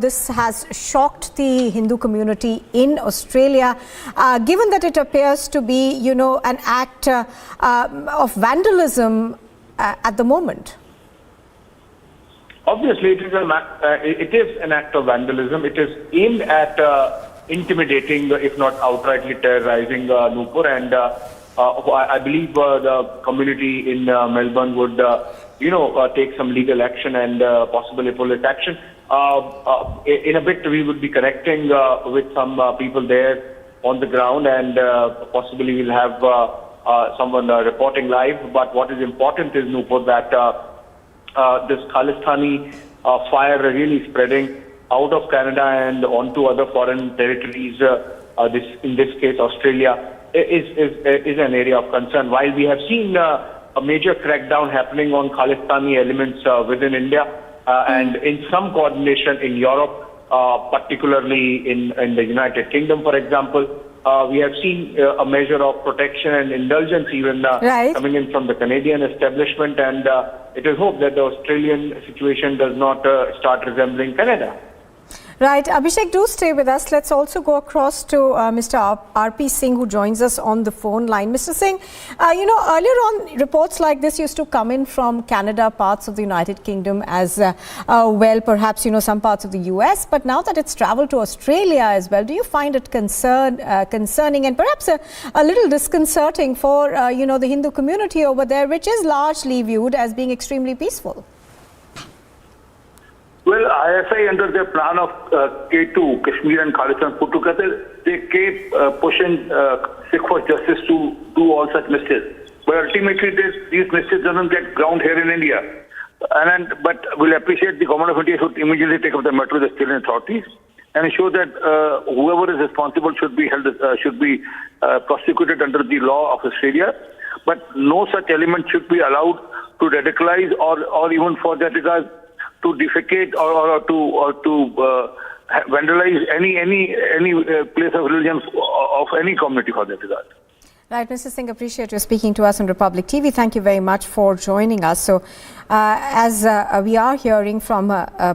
this has shocked the Hindu community in Australia, given that it appears to be, an act of vandalism at the moment. Obviously, it is an act of vandalism. It is aimed at intimidating, if not outrightly terrorizing Nupur, and I believe the community in Melbourne would, take some legal action and possibly police action. In a bit, we would be connecting with some people there on the ground, and possibly we'll have someone reporting live. But what is important is, Nupur, that this Khalistani fire really spreading out of Canada and onto other foreign territories, in this case Australia, is an area of concern. While we have seen a major crackdown happening on Khalistani elements within India and in some coordination in Europe, particularly in the United Kingdom, for example, we have seen a measure of protection and indulgence even coming in from the Canadian establishment, and it is hoped that the Australian situation does not start resembling Canada. Right. Abhishek, do stay with us. Let's also go across to Mr. R.P. Singh, who joins us on the phone line. Mr. Singh, earlier on, reports like this used to come in from Canada, parts of the United Kingdom as well, perhaps, some parts of the US. But now that it's traveled to Australia as well, do you find it concerning and perhaps a little disconcerting for, the Hindu community over there, which is largely viewed as being extremely peaceful? Well, ISI, under their plan of K2, Kashmir and Khalistan put together, they keep pushing Sikh for justice to do all such mistakes. But ultimately, these mistakes doesn't get ground here in India. But we'll appreciate the government of India should immediately take up the matter with the Australian authorities and ensure that whoever is responsible should be prosecuted under the law of Australia. But no such element should be allowed to radicalize or even for that regard to defecate or to vandalize any place of religion of any community for that regard. Right, Mr. Singh, appreciate you speaking to us on Republic TV. Thank you very much for joining us. So, as we are hearing from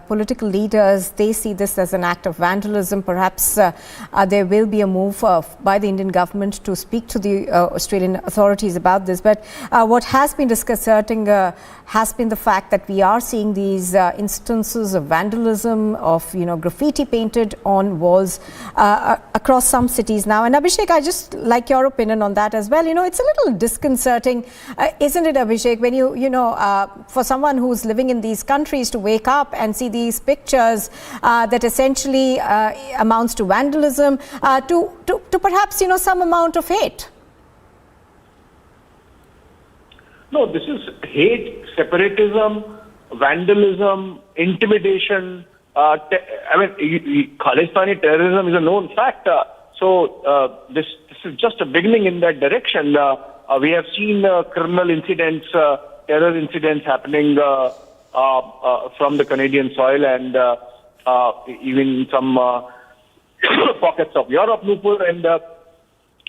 political leaders, they see this as an act of vandalism. Perhaps there will be a move by the Indian government to speak to the Australian authorities about this. But what has been disconcerting has been the fact that we are seeing these instances of vandalism, of graffiti painted on walls across some cities now. And Abhishek, I just like your opinion on that as well. It's a little disconcerting, isn't it, Abhishek, when for someone who's living in these countries to wake up and see these pictures that essentially amounts to vandalism, to perhaps some amount of hate. No, this is hate, separatism, vandalism, intimidation. Khalistani terrorism is a known fact. So this is just a beginning in that direction. We have seen criminal incidents, terror incidents happening from the Canadian soil and even in some pockets of Europe, Nupur, and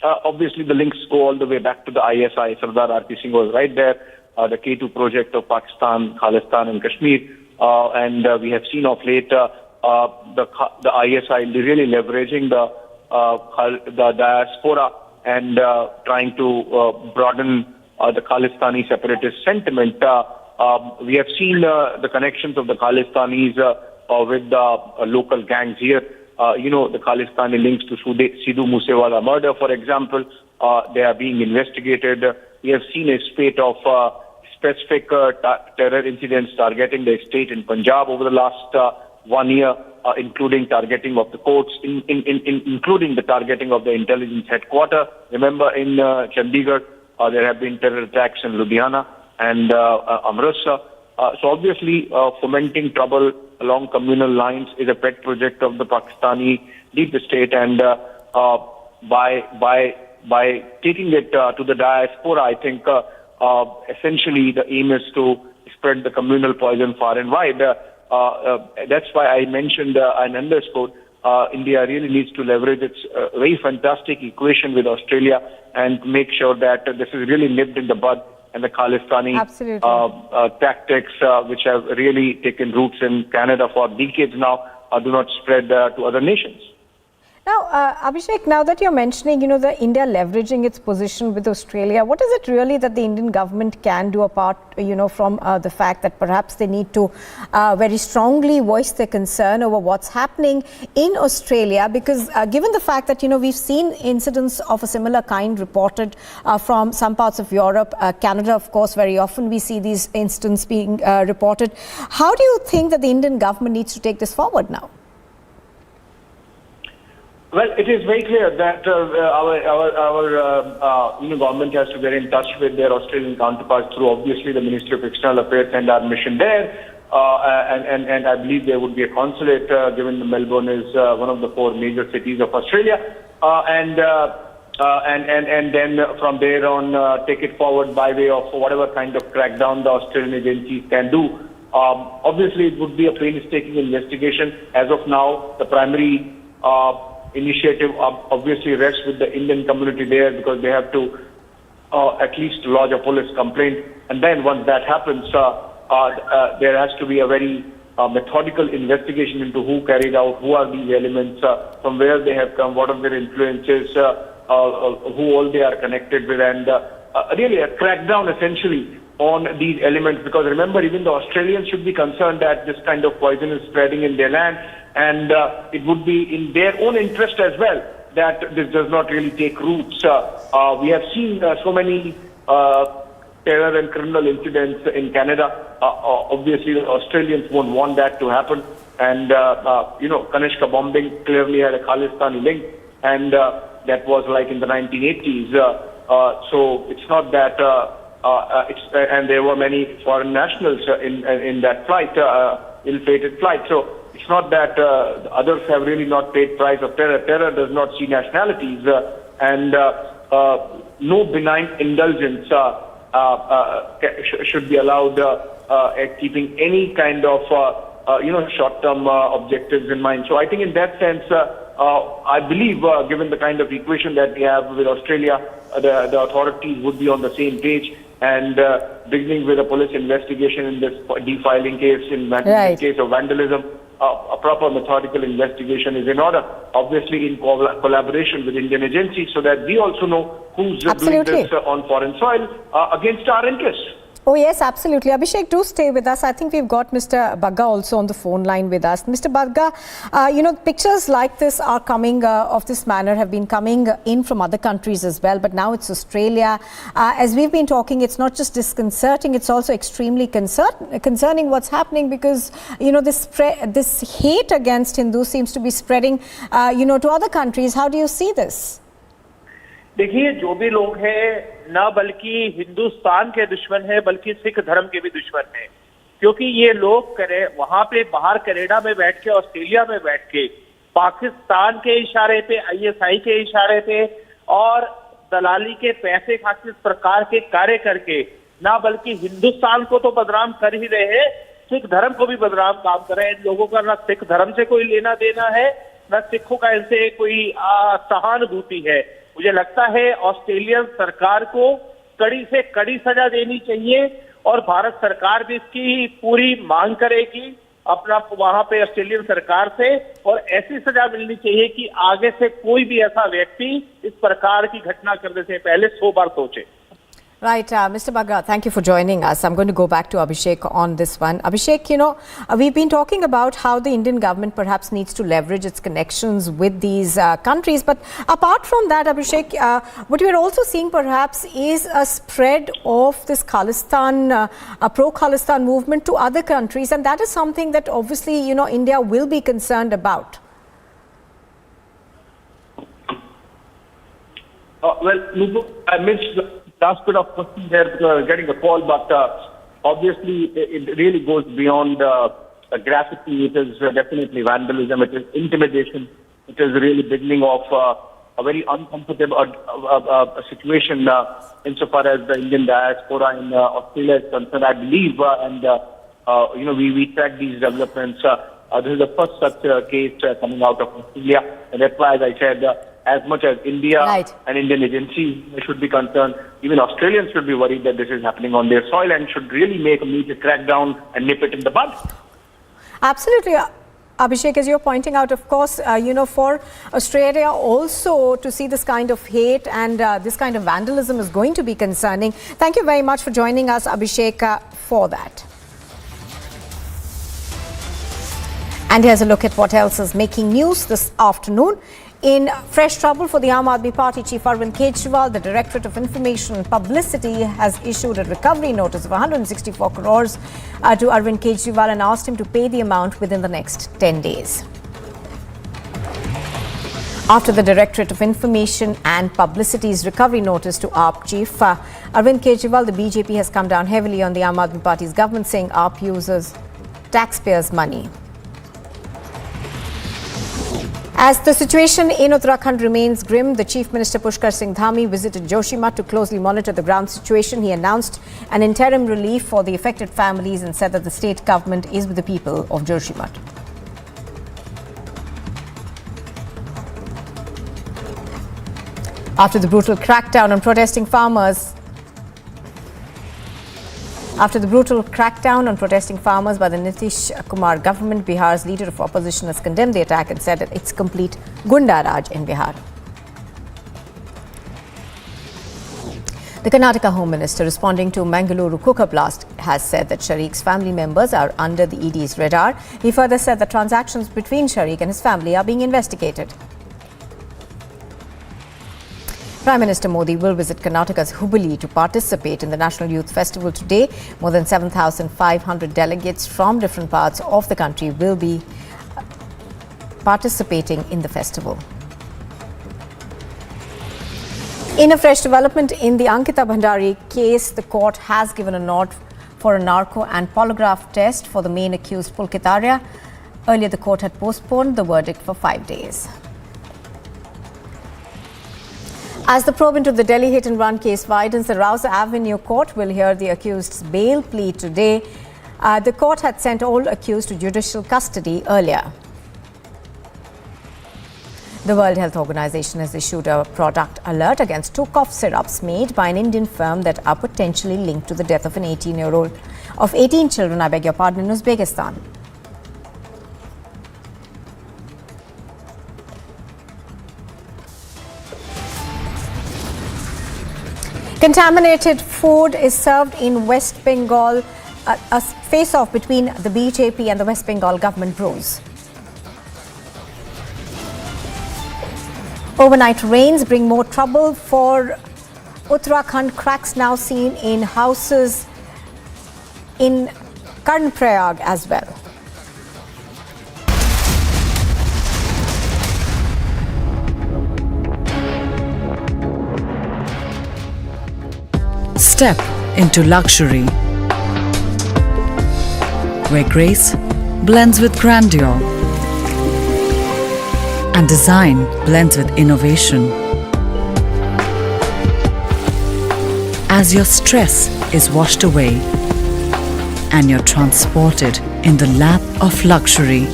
obviously the links go all the way back to the ISI. Sardar R.P. Singh was right there, the K2 project of Pakistan, Khalistan and Kashmir. And we have seen of late the ISI really leveraging the diaspora and trying to broaden the Khalistani separatist sentiment. We have seen the connections of the Khalistanis with the local gangs here. The Khalistani links to Sidhu Moosewala murder, for example, they are being investigated. We have seen a spate of specific terror incidents targeting the state in Punjab over the last 1 year, including targeting of the courts, including the targeting of the intelligence headquarters. Remember, in Chandigarh, there have been terror attacks in Ludhiana and Amritsar. So obviously, fomenting trouble along communal lines is a pet project of the Pakistani deep state, and by taking it to the diaspora, I think essentially the aim is to spread the communal poison far and wide. That's why I mentioned and underscored India really needs to leverage its very fantastic equation with Australia and make sure that this is really nipped in the bud, and the Khalistani tactics which have really taken roots in Canada for decades now do not spread to other nations. Now, Abhishek, now that you're mentioning, the India leveraging its position with Australia, what is it really that the Indian government can do apart, from the fact that perhaps they need to very strongly voice their concern over what's happening in Australia? Because given the fact that, we've seen incidents of a similar kind reported from some parts of Europe, Canada, of course, very often we see these incidents being reported. How do you think that the Indian government needs to take this forward now? Well, it is very clear that our government has to get in touch with their Australian counterparts through obviously the Ministry of External Affairs and our mission there, and I believe there would be a consulate given that Melbourne is one of the 4 major cities of Australia, and then from there on take it forward by way of whatever kind of crackdown the Australian agencies can do. Obviously, it would be a painstaking investigation. As of now, the primary initiative obviously rests with the Indian community there, because they have to at least lodge a police complaint, and then once that happens, there has to be a very methodical investigation into who carried out, who are these elements, from where they have come, what are their influences, who all they are connected with, and really a crackdown essentially on these elements, because remember, even the Australians should be concerned that this kind of poison is spreading in their land, and it would be in their own interest as well that this does not really take roots. We have seen so many terror and criminal incidents in Canada. Obviously, the Australians won't want that to happen, and Kanishka bombing clearly had a Khalistani link, and that was like in the 1980s. So it's not that. And there were many foreign nationals in that flight, ill-fated flight. So it's not that others have really not paid price of terror. Terror does not see nationalities, and no benign indulgence should be allowed at keeping any kind of short-term objectives in mind. So I think in that sense, I believe, given the kind of equation that we have with Australia, the authorities would be on the same page, and beginning with a police investigation in this defiling case, in the case of vandalism, a proper methodical investigation is in order, obviously in collaboration with Indian agencies, so that we also know who's doing this on foreign soil against our interests. Oh, yes, absolutely. Abhishek, do stay with us. I think we've got Mr. Bagga also on the phone line with us. Mr. Bagga, pictures like this are coming, of this manner, have been coming in from other countries as well. But now it's Australia. As we've been talking, it's not just disconcerting, it's also extremely concerning what's happening, because, this hate against Hindus seems to be spreading, to other countries. How do you see this? देखिए, जो भी लोग हैं न बल्कि हिंदुस्तान के दुश्मन है, बल्कि सिख धर्म के भी दुश्मन है, क्योंकि ये लोग वहां पे बाहर कनाडा में बैठ के, ऑस्ट्रेलिया में बैठ के, पाकिस्तान के इशारे पे, आईएसआई के इशारे पे और दलाली के पैसे खाते इस प्रकार के कार्य करके न बल्कि हिंदुस्तान को तो बदनाम कर ही रहे हैं, सिख धर्म को भी बदनाम काम कर रहे हैं। इन लोगों का न सिख धर्म से कोई लेना देना है, न सिखों का इनसे कोई सहानुभूति है। मुझे लगता है ऑस्ट्रेलियन सरकार को कड़ी से कड़ी सजा देनी चाहिए, और भारत सरकार भी इसकी पूरी मांग करेगी अपना वहां पे ऑस्ट्रेलियन सरकार से, और ऐसी सजा मिलनी चाहिए कि आगे से कोई भी ऐसा व्यक्ति इस प्रकार की घटना करने से पहले 100 बार सोचे। Right, Mr. Bagga, thank you for joining us. I'm going to go back to Abhishek on this one. Abhishek, we've been talking about how the Indian government perhaps needs to leverage its connections with these countries. But apart from that, Abhishek, what we're also seeing perhaps is a spread of this Khalistan, pro-Khalistan movement to other countries. And that is something that obviously, India will be concerned about. I missed the last bit of question there because I was getting a call, but obviously it really goes beyond graffiti. It is definitely vandalism. It is intimidation. It is really beginning of a very uncomfortable situation insofar as the Indian diaspora in Australia is concerned. I believe, we track these developments. This is the first such case coming out of Australia, and that's why, as I said, as much as India and Indian agencies should be concerned, even Australians should be worried that this is happening on their soil and should really make a major crackdown and nip it in the bud. Absolutely. Abhishek, as you're pointing out, of course, for Australia also to see this kind of hate and this kind of vandalism is going to be concerning. Thank you very much for joining us, Abhishek, for that. And here's a look at what else is making news this afternoon. In fresh trouble for the Aam Aadmi Party chief Arvind Kejriwal, the Directorate of Information and Publicity has issued a recovery notice of 164 crores to Arvind Kejriwal and asked him to pay the amount within the next 10 days. After the Directorate of Information and Publicity's recovery notice to AAP chief Arvind Kejriwal, the BJP has come down heavily on the Aam Aadmi Party's government, saying AAP uses taxpayers' money. As the situation in Uttarakhand remains grim, the Chief Minister Pushkar Singh Dhami visited Joshimath to closely monitor the ground situation. He announced an interim relief for the affected families and said that the state government is with the people of Joshimath. After the brutal crackdown on protesting farmers by the Nitish Kumar government, Bihar's leader of opposition has condemned the attack and said that it's complete Gunda Raj in Bihar. The Karnataka Home Minister, responding to Mangaluru cooker blast, has said that Shariq's family members are under the ED's radar. He further said that transactions between Shariq and his family are being investigated. Prime Minister Modi will visit Karnataka's Hubballi to participate in the National Youth Festival today. More than 7,500 delegates from different parts of the country will be participating in the festival. In a fresh development in the Ankita Bhandari case, the court has given a nod for a narco and polygraph test for the main accused Pulkit Arya. Earlier, the court had postponed the verdict for 5 days. As the probe into the Delhi hit-and-run case widens, the Rouse Avenue court will hear the accused's bail plea today. The court had sent all accused to judicial custody earlier. The World Health Organization has issued a product alert against 2 cough syrups made by an Indian firm that are potentially linked to the death of 18 children, in Uzbekistan. Contaminated food is served in West Bengal. A face-off between the BJP and the West Bengal government brews. Overnight rains bring more trouble for Uttarakhand. Cracks now seen in houses in Karnaprayag as well. Step into luxury, where grace blends with grandeur and design blends with innovation. As your stress is washed away and you're transported in the lap of luxury.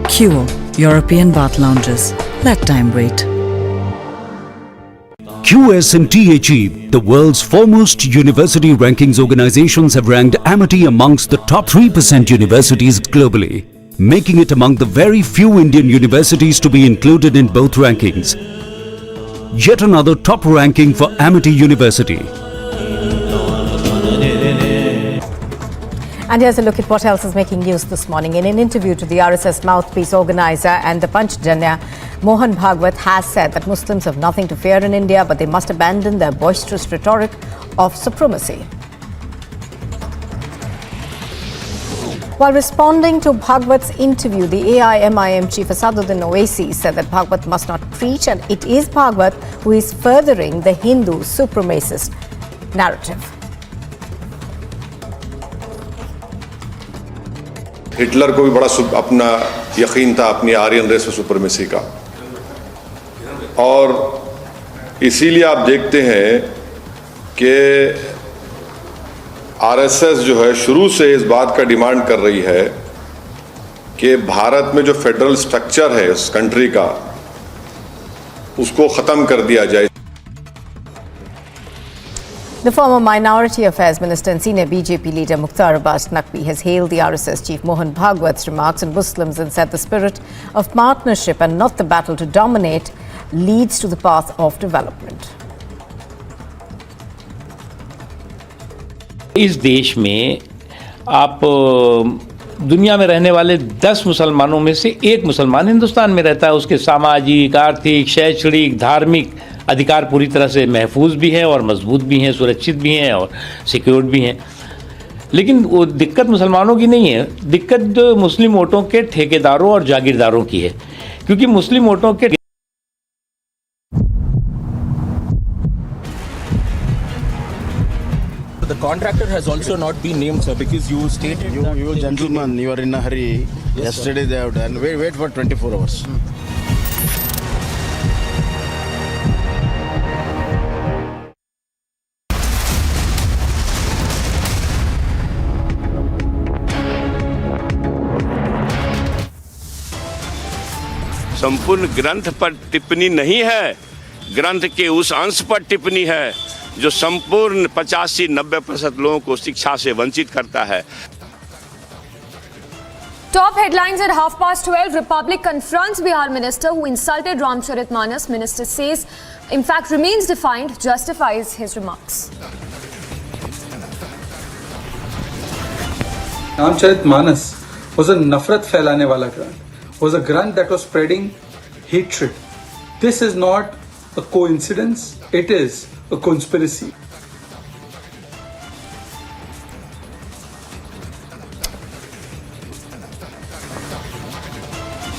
Cure European bath lounges. Let time wait. QS and THE, the world's foremost university rankings organizations, have ranked Amity amongst the top 3% universities globally, making it among the very few Indian universities to be included in both rankings. Yet another top ranking for Amity University. And here's a look at what else is making news this morning. In an interview to the RSS mouthpiece organizer and the Panchjanya, Mohan Bhagwat has said that Muslims have nothing to fear in India, but they must abandon their boisterous rhetoric of supremacy. While responding to Bhagwat's interview, the AIMIM chief Asaduddin Owaisi said that Bhagwat must not preach, and it is Bhagwat who is furthering the Hindu supremacist narrative. Hitler को भी बड़ा अपना यकीन था अपनी Aryan race supremacy का, और इसीलिए आप देखते हैं कि आरएसएस जो है शुरू से इस बात का डिमांड कर रही है कि भारत में जो फेडरल स्ट्रक्चर है इस कंट्री का, उसको खत्म कर दिया जाए. The former Minority Affairs Minister and senior BJP leader Mukhtar Abbas Naqvi has hailed the RSS chief Mohan Bhagwat's remarks on Muslims and said the spirit of partnership and not the battle to dominate leads to the path of development. इस देश में आप दुनिया में रहने वाले 10 मुसलमानों में से एक मुसलमान हिंदुस्तान में रहता है। उसके सामाजिक, आर्थिक, शैक्षणिक, धार्मिक अधिकार पूरी तरह से महफूज भी हैं और मजबूत भी हैं, सुरक्षित भी हैं और सिक्योर्ड भी हैं। लेकिन वो दिक्कत मुसलमानों की नहीं है, दिक्कत मुस्लिम वोटों के ठेकेदारों और जागीरदारों की है, क्योंकि मुस्लिम वोटों के The contractor has also not been named, sir, because you stated you gentlemen, you are in a hurry. Yes, yesterday sir. They have done. Wait for 24 hours. संपूर्ण ग्रंथ पर टिप्पणी नहीं है, ग्रंथ के उस अंश पर टिप्पणी है जो संपूर्ण 85-90% लोगों को शिक्षा से वंचित करता है। Top headlines at 12:30. Republic confronts Bihar minister who insulted Ramcharitmanas. Minister says, in fact, remains defiant, justifies his remarks. Ramcharitmanas was a nafrat फैलाने वाला ग्रंथ. Was a grant that was spreading hatred. This is not a coincidence, it is a conspiracy.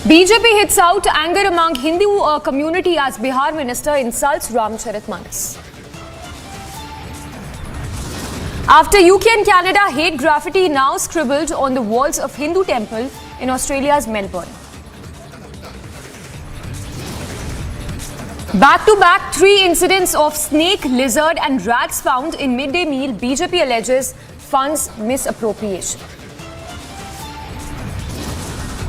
BJP hits out anger among Hindu community as Bihar minister insults Ramcharitmanas. After UK and Canada, hate graffiti now scribbled on the walls of Hindu temple in Australia's Melbourne. Back-to-back 3 incidents of snake, lizard and rats found in midday meal. BJP alleges funds misappropriation.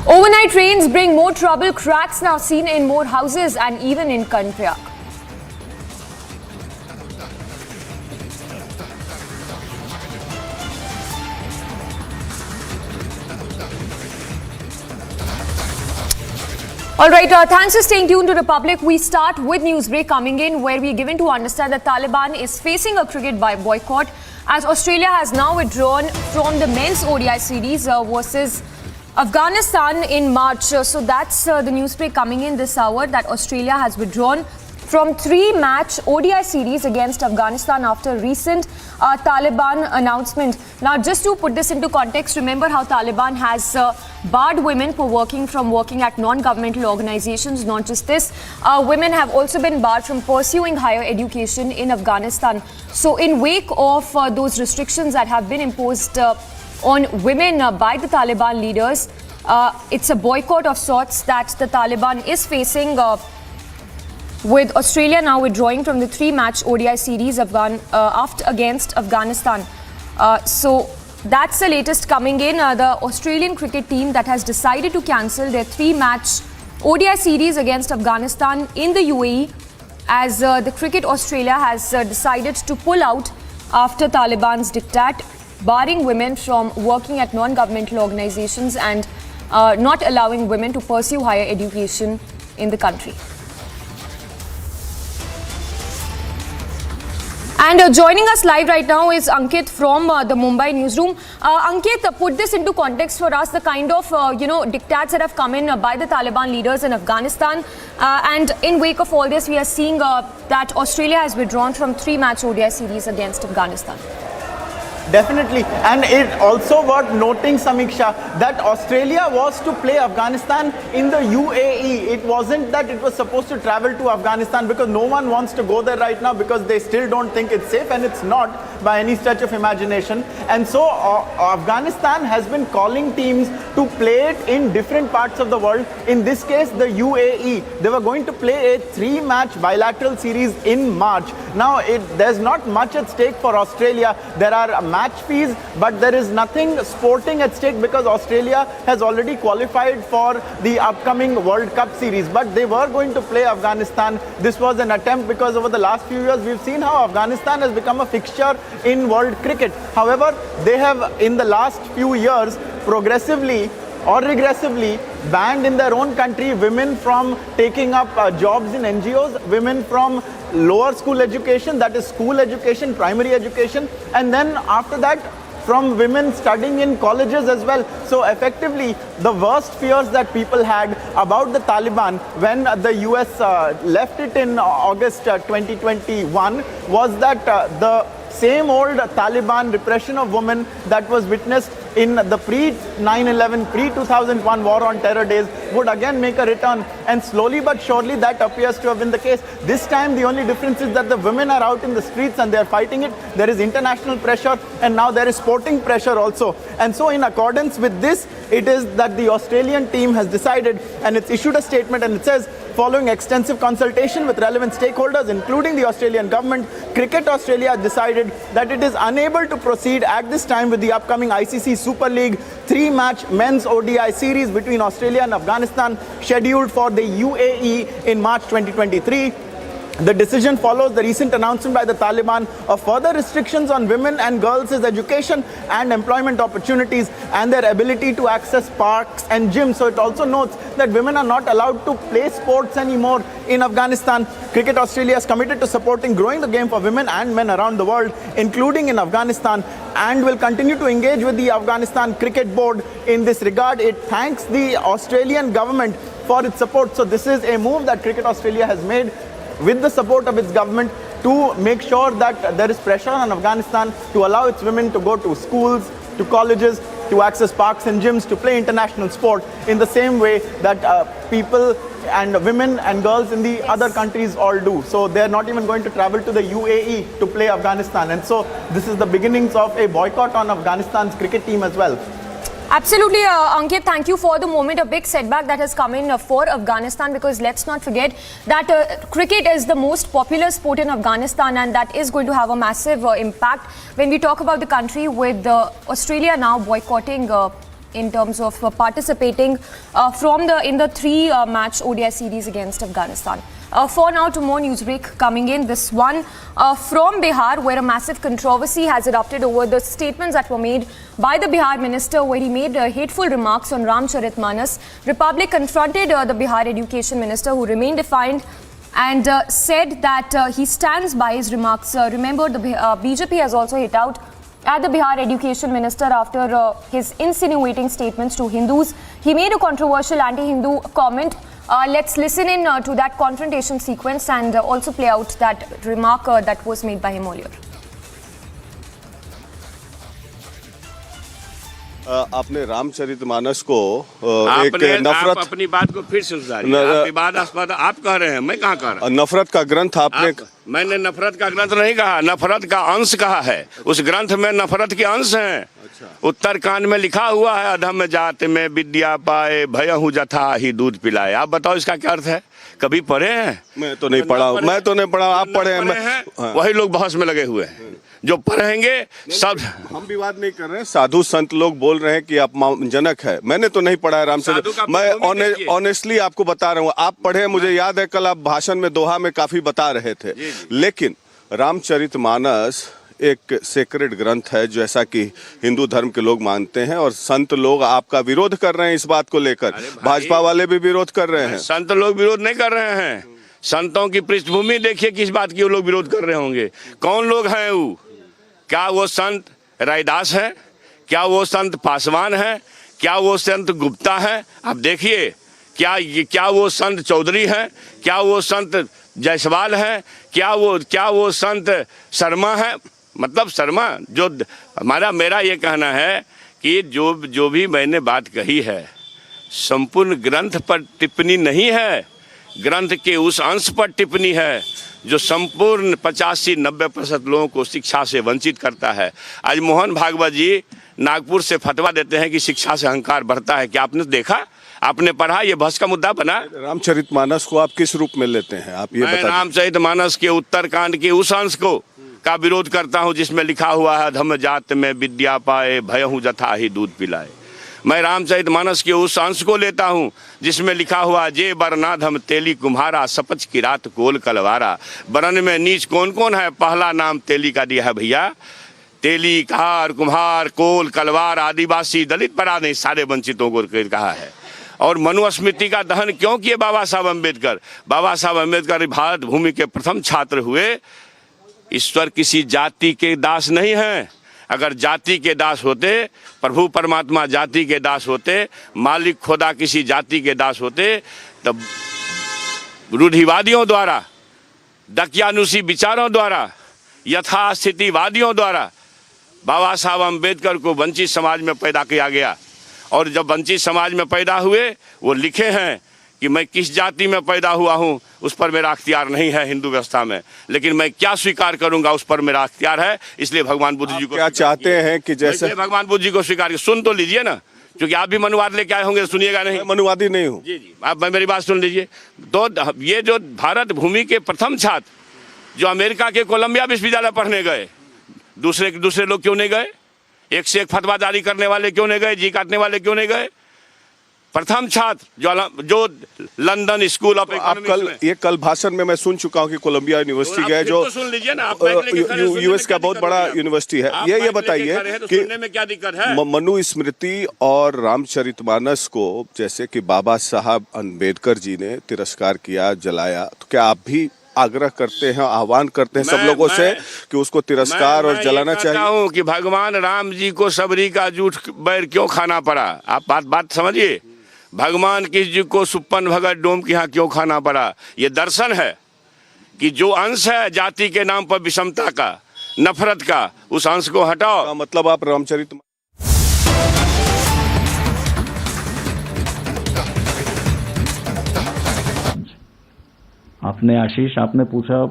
Overnight rains bring more trouble. Cracks now seen in more houses and even in Kanpriak. All right, thanks for staying tuned to Republic. We start with Newsbreak coming in, where we are given to understand that Taliban is facing a cricket boycott as Australia has now withdrawn from the men's ODI series versus Afghanistan in March. So that's the Newsbreak coming in this hour, that Australia has withdrawn from 3-match ODI series against Afghanistan after recent Taliban announcement. Now, just to put this into context, remember how Taliban has barred women for working at non-governmental organizations. Not just this, women have also been barred from pursuing higher education in Afghanistan. So in wake of those restrictions that have been imposed on women by the Taliban leaders, it's a boycott of sorts that the Taliban is facing, with Australia now withdrawing from the 3-match ODI series against Afghanistan. So that's the latest coming in. The Australian cricket team that has decided to cancel their 3-match ODI series against Afghanistan in the UAE, as the Cricket Australia has decided to pull out after Taliban's diktat, barring women from working at non-governmental organizations and not allowing women to pursue higher education in the country. And joining us live right now is Ankit from the Mumbai newsroom. Ankit, put this into context for us, the kind of diktats that have come in by the Taliban leaders in Afghanistan. And in wake of all this, we are seeing that Australia has withdrawn from 3-match ODI series against Afghanistan. Definitely, and it also worth noting, Samiksha, that Australia was to play Afghanistan in the UAE. It wasn't that it was supposed to travel to Afghanistan, because no one wants to go there right now because they still don't think it's safe, and it's not by any stretch of imagination. And so Afghanistan has been calling teams to play it in different parts of the world. In this case, the UAE. They were going to play a 3-match bilateral series in March. Now, there's not much at stake for Australia. There are match fees, but there is nothing sporting at stake because Australia has already qualified for the upcoming World Cup series. But they were going to play Afghanistan. This was an attempt because over the last few years we've seen how Afghanistan has become a fixture in world cricket. However, they have in the last few years progressively or regressively banned in their own country women from taking up jobs in NGOs, women from lower school education, that is school education, primary education, and then after that from women studying in colleges as well. So effectively, the worst fears that people had about the Taliban when the US left it in August 2021 was that the same old Taliban repression of women that was witnessed in the pre-9/11, pre-2001 war on terror days would again make a return, and slowly but surely that appears to have been the case. This time the only difference is that the women are out in the streets and they are fighting it. There is international pressure and now there is sporting pressure also. And so in accordance with this, it is that the Australian team has decided, and it's issued a statement, and it says, following extensive consultation with relevant stakeholders, including the Australian government, Cricket Australia decided that it is unable to proceed at this time with the upcoming ICC Super League 3-match men's ODI series between Australia and Afghanistan, scheduled for the UAE in March 2023. The decision follows the recent announcement by the Taliban of further restrictions on women and girls' education and employment opportunities and their ability to access parks and gyms. So it also notes that women are not allowed to play sports anymore in Afghanistan. Cricket Australia is committed to supporting growing the game for women and men around the world, including in Afghanistan, and will continue to engage with the Afghanistan Cricket Board in this regard. It thanks the Australian government for its support. So this is a move that Cricket Australia has made with the support of its government to make sure that there is pressure on Afghanistan to allow its women to go to schools, to colleges, to access parks and gyms, to play international sport in the same way that people and women and girls in the other countries all do. So they're not even going to travel to the UAE to play Afghanistan. And so this is the beginnings of a boycott on Afghanistan's cricket team as well. Absolutely, Ankit, thank you for the moment. A big setback that has come in for Afghanistan, because let's not forget that cricket is the most popular sport in Afghanistan, and that is going to have a massive impact when we talk about the country, with Australia now boycotting in terms of participating in the 3-match ODI series against Afghanistan. For now, to more news break coming in. This one from Bihar, where a massive controversy has erupted over the statements that were made by the Bihar minister, where he made hateful remarks on Ramcharitmanas. Republic confronted the Bihar education minister, who remained defiant and said that he stands by his remarks. Remember, the BJP has also hit out at the Bihar education minister after his insinuating statements to Hindus. He made a controversial anti-Hindu comment. Let's listen in to that confrontation sequence and also play out that remark that was made by him earlier. आपने रामचरितमानस को एक नफरत, आप अपनी बात को फिर से विवादास्पद आप कह रहे हैं, मैं कहाँ कह रहा हूँ? नफरत का ग्रंथ आपने मैंने नफरत का ग्रंथ नहीं कहा, नफरत का अंश कहा है। उस ग्रंथ में नफरत के अंश हैं। उत्तरकांड में लिखा हुआ है, अधम जात में विद्या पाए भयहु जथा ही दूध पिलाए। आप बताओ इसका क्या अर्थ है? कभी पढ़े हैं? मैं तो नहीं पढ़ा, आप पढ़े हैं। वही लोग बहस में लगे हुए हैं जो पढ़ेंगे सब। हम विवाद नहीं कर रहे हैं, साधु संत लोग बोल रहे हैं कि अपमानजनक है। मैंने तो नहीं पढ़ा है रामचरित, मैं ऑनेस्टली आपको बता रहा हूँ। आप पढ़े, मुझे याद है कल आप भाषण में दोहा में काफी बता रहे थे। लेकिन रामचरितमानस एक सेक्रेड ग्रंथ है, जैसा कि हिंदू धर्म के लोग मानते हैं, और संत लोग आपका विरोध कर रहे हैं इस बात को लेकर। भाजपा वाले भी विरोध कर रहे हैं। संत लोग विरोध नहीं कर रहे हैं। संतों की पृष्ठभूमि देखिए किस बात की वो लोग विरोध कर रहे होंगे। कौन लोग हैं वो? क्या वो संत रायदास है? क्या वो संत पासवान है? क्या वो संत गुप्ता है? आप देखिए, क्या वो संत चौधरी है? क्या वो संत जायसवाल है? क्या वो संत शर्मा है? मतलब शर्मा जो मेरा ये कहना है कि जो भी मैंने बात कही है, संपूर्ण ग्रंथ पर टिप्पणी नहीं है, ग्रंथ के उस अंश पर टिप्पणी है जो संपूर्ण 85-90% लोगों को शिक्षा से वंचित करता है। आज मोहन भागवत जी नागपुर से फतवा देते हैं कि शिक्षा से अहंकार बढ़ता है। क्या आपने देखा? आपने पढ़ा? ये बहस का मुद्दा बना। रामचरितमानस को आप किस रूप में लेते हैं? आप ये बताइए। रामचरितमानस के उत्तरकांड के उस अंश को का विरोध करता हूं जिसमें लिखा हुआ है धम्म जात में विद्या पाए भयहु जथा ही दूध पिलाए। मैं रामचरितमानस के उस अंश को लेता हूं जिसमें लिखा हुआ जे बरना धम तेली कुम्हारा सपच की रात कोल कलवारा। बरन में नीच कौन कौन है, पहला नाम तेली का दिया है भैया। तेली, कार, कुम्हार, कोल, कलवार, आदिवासी, दलित पराधीन सारे वंचितों को कहा है। और मनुस्मृति का दहन क्यों किए बाबा साहब अम्बेडकर? बाबा साहब अम्बेडकर भारत भूमि के प्रथम छात्र हुए। ईश्वर किसी जाति के दास नहीं है। अगर जाति के दास होते, प्रभु परमात्मा जाति के दास होते, मालिक खुदा किसी जाति के दास होते, तब रूढ़िवादियों द्वारा, दकियानुसी विचारों द्वारा, यथास्थितिवादियों द्वारा बाबा साहब अम्बेडकर को वंचित समाज में पैदा किया गया। और जब वंचित समाज में पैदा हुए, वो लिखे हैं कि मैं किस जाति में पैदा हुआ हूं उस पर मेरा अख्तियार नहीं है हिंदू व्यवस्था में, लेकिन मैं क्या स्वीकार करूंगा उस पर मेरा अख्तियार है। इसलिए भगवान बुद्ध जी को क्या चाहते हैं कि जैसे भगवान बुद्ध जी को स्वीकार, सुन तो लीजिए ना, क्योंकि आप भी मनुवाद लेके आए होंगे, सुनिएगा नहीं। मनुवादी नहीं हूँ। जी जी, आप मेरी बात सुन लीजिए। तो ये जो भारत भूमि के प्रथम छात्र जो अमेरिका के कोलंबिया विश्वविद्यालय पढ़ने गए, दूसरे लोग क्यों नहीं गए? एक से एक फतवा जारी करने वाले क्यों नहीं गए? जी काटने वाले क्यों नहीं गए? प्रथम छात्र जो लंदन स्कूल ऑफ इकोनॉमिक्स कल भाषण में मैं सुन चुका हूं कि कोलंबिया यूनिवर्सिटी गए, जो तो सुन लीजिए ना, यूएस का बहुत बड़ा यूनिवर्सिटी है। ये बताइए कि में क्या दिक्कत है? मनुस्मृति और रामचरितमानस को जैसे कि बाबा साहब अम्बेडकर जी ने तिरस्कार किया, जलाया, तो क्या आप भी आग्रह करते हैं, आह्वान करते हैं सब लोगों से कि उसको तिरस्कार और जलाना चाहिए? हूं कि भगवान राम जी को सबरी का जूठ बैर क्यों खाना पड़ा? आप बात समझिए। भगवान कृष्ण जी को सुप्पन भगत डोम के यहाँ क्यों खाना पड़ा? ये दर्शन है कि जो अंश है जाति के नाम पर विषमता का, नफरत का, उस अंश को हटाओ। मतलब आप रामचरित आपने पूछा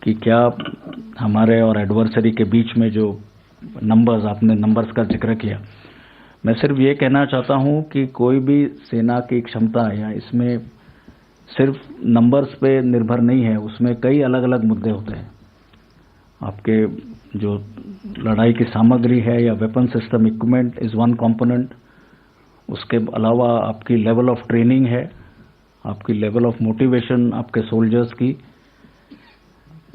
कि क्या हमारे और एडवर्सरी के बीच में जो आपने नंबर्स का जिक्र किया, मैं सिर्फ ये कहना चाहता हूं कि कोई भी सेना की क्षमता या इसमें सिर्फ नंबर्स पे निर्भर नहीं है, उसमें कई अलग अलग मुद्दे होते हैं। आपके जो लड़ाई की सामग्री है या weapon system equipment is one component. उसके अलावा आपकी लेवल ऑफ ट्रेनिंग है, आपकी लेवल ऑफ मोटिवेशन, आपके सोल्जर्स की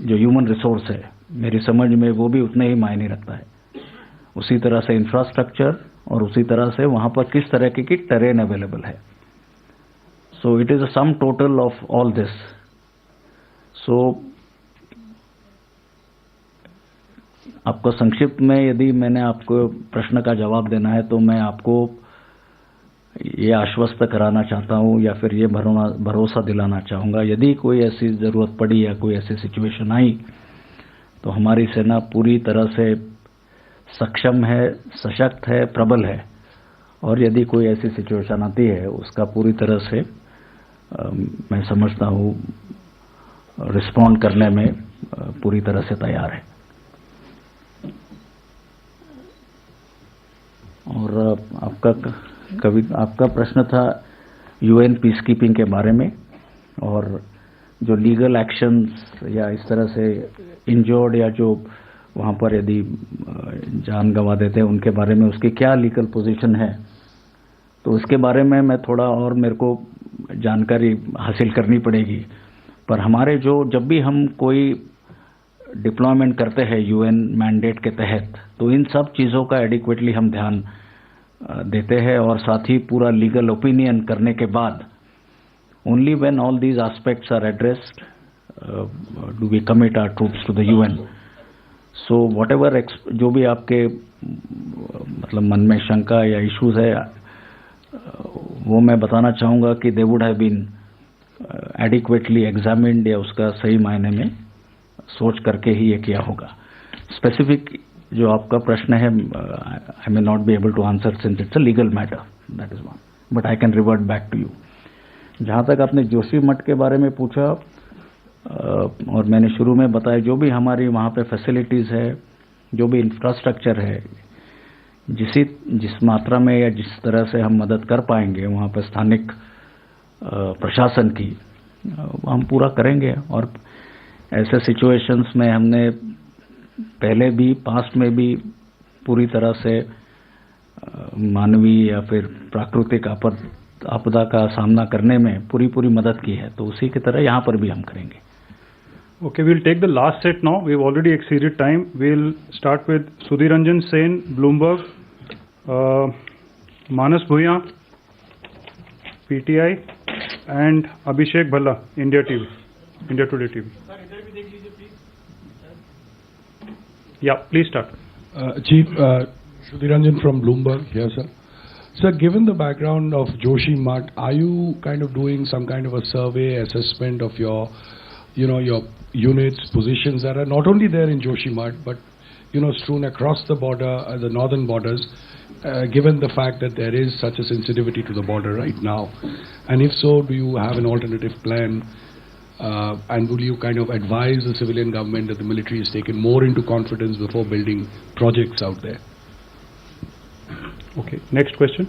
जो ह्यूमन रिसोर्स है, मेरी समझ में वो भी उतने ही मायने रखता है। उसी तरह से इंफ्रास्ट्रक्चर और उसी तरह से वहाँ पर किस तरह की टेरेन अवेलेबल है। So it is a sum total of all this. सो आपको संक्षिप्त में यदि मैंने आपको प्रश्न का जवाब देना है तो मैं आपको ये आश्वस्त कराना चाहता हूँ या फिर ये भरोसा दिलाना चाहूँगा, यदि कोई ऐसी ज़रूरत पड़ी या कोई ऐसी सिचुएशन आई तो हमारी सेना पूरी तरह से सक्षम है, सशक्त है, प्रबल है। और यदि कोई ऐसी सिचुएशन आती है उसका पूरी तरह से मैं समझता हूँ रिस्पॉन्ड करने में पूरी तरह से तैयार है। और आपका प्रश्न था यूएन पीस कीपिंग के बारे में, और जो लीगल एक्शंस या इस तरह से इंजर्ड या जो वहाँ पर यदि जान गंवा देते हैं उनके बारे में उसकी क्या लीगल पोजीशन है, तो उसके बारे में मैं थोड़ा और मेरे को जानकारी हासिल करनी पड़ेगी। पर हमारे जब भी हम कोई डिप्लॉयमेंट करते हैं यूएन मैंडेट के तहत, तो इन सब चीज़ों का एडिक्वेटली हम ध्यान देते हैं, और साथ ही पूरा लीगल ओपिनियन करने के बाद only when all these aspects are addressed do we commit our troops to the UN. So whatever जो भी आपके मतलब मन में शंका या इश्यूज है वो मैं बताना चाहूँगा कि they would have been adequately examined, या उसका सही मायने में सोच करके ही ये किया होगा। स्पेसिफिक जो आपका प्रश्न है I may not be able to answer since it's a legal matter, that is one, but I can revert back to you. जहाँ तक आपने जोशी मठ के बारे में पूछा, और मैंने शुरू में बताया जो भी हमारी वहाँ पे फैसिलिटीज़ है, जो भी इंफ्रास्ट्रक्चर है, जिस मात्रा में या जिस तरह से हम मदद कर पाएंगे वहाँ पर स्थानिक प्रशासन की, हम पूरा करेंगे। और ऐसे सिचुएशंस में हमने पहले भी पास्ट में भी पूरी तरह से मानवीय या फिर प्राकृतिक आपदा का सामना करने में पूरी मदद की है, तो उसी की तरह यहाँ पर भी हम करेंगे। Okay, we'll take the last set now. We've already exceeded time. We'll start with Sudhiranjan Sen, Bloomberg, Manas Bhuya, PTI, and Abhishek Bhalla, India Today TV. Yeah, please start. Chief, Sudhiranjan from Bloomberg here, sir. Sir, given the background of Joshi Math, are you kind of doing some kind of a survey, assessment of your units, positions that are not only there in Joshi Math, but, strewn across the border, the northern borders, given the fact that there is such a sensitivity to the border right now? And if so, do you have an alternative plan? And will you kind of advise the civilian government that the military is taken more into confidence before building projects out there? Okay, next question.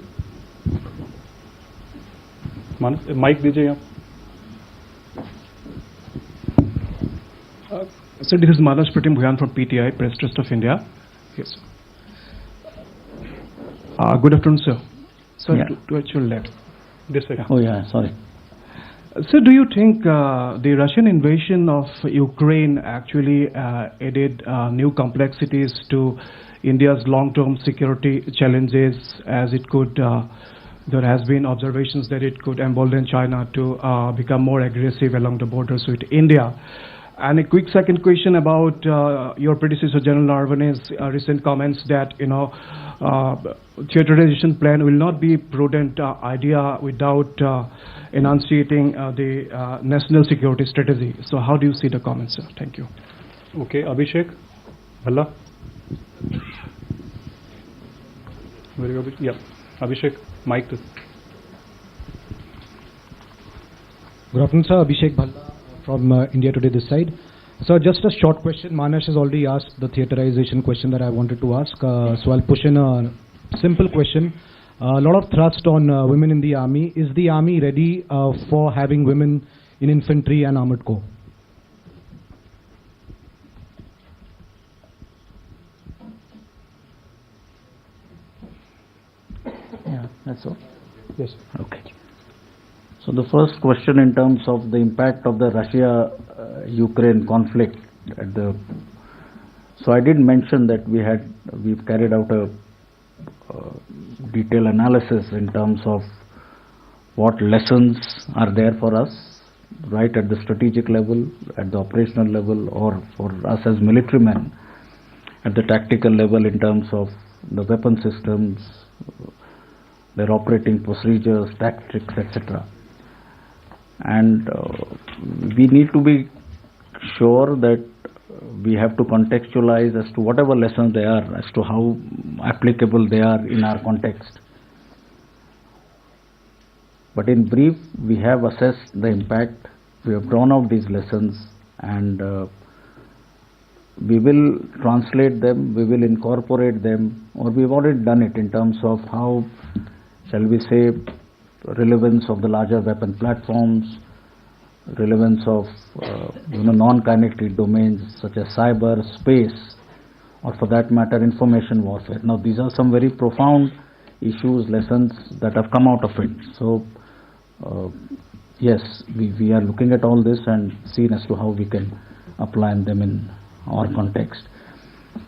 Mic दीजिए आप. So this is Manas Pratim Bhuyan from PTI, Press Trust of India. Yes. Good afternoon, sir. Sir, Yeah. to your left. This second. Oh yeah, sorry. So do you think the Russian invasion of Ukraine actually added new complexities to India's long-term security challenges, as it could, there has been observations that it could embolden China to become more aggressive along the borders with India? And a quick second question about your predecessor, General Narawane's recent comments that, theaterization plan will not be prudent idea without enunciating the national security strategy. So how do you see the comments, sir? Thank you. Okay, Abhishek Bhalla. Very good. Yeah, Abhishek, mic. Good afternoon, sir. Abhishek Bhalla from India Today this side. So just a short question. Manas has already asked the theaterization question that I wanted to ask. So I'll push in a simple question. A lot of thrust on women in the army. Is the army ready for having women in infantry and armored corps? Yeah, that's all. Yes. Okay. So the first question in terms of the impact of the Russia-Ukraine conflict so I did mention that we've carried out a detailed analysis in terms of what lessons are there for us, right at the strategic level, at the operational level, or for us as military men, at the tactical level in terms of the weapon systems, their operating procedures, tactics, etc. And we need to be sure that we have to contextualize as to whatever lessons they are, as to how applicable they are in our context. But in brief, we have assessed the impact, we have drawn out these lessons, and we will translate them, we will incorporate them, or we've already done it in terms of how, shall we say, relevance of the larger weapon platforms, relevance of non-kinetic domains such as cyber, space, or for that matter information warfare. Now these are some very profound issues, lessons that have come out of it. So yes, we are looking at all this and seeing as to how we can apply them in our context.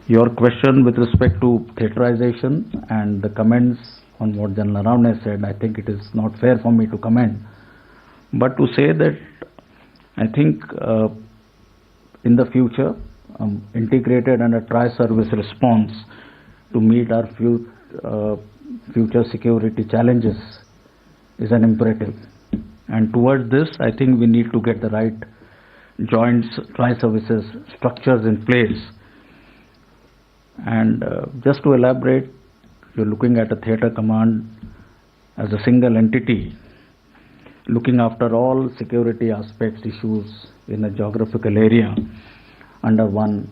Your question with respect to theaterization and the comments on what General Narawane said, I think it is not fair for me to comment, but to say that I think in the future, integrated and a tri-service response to meet our future security challenges is an imperative. And towards this, I think we need to get the right joint tri-services structures in place. And just to elaborate, you're looking at a theatre command as a single entity, looking after all security aspects, issues in a geographical area under one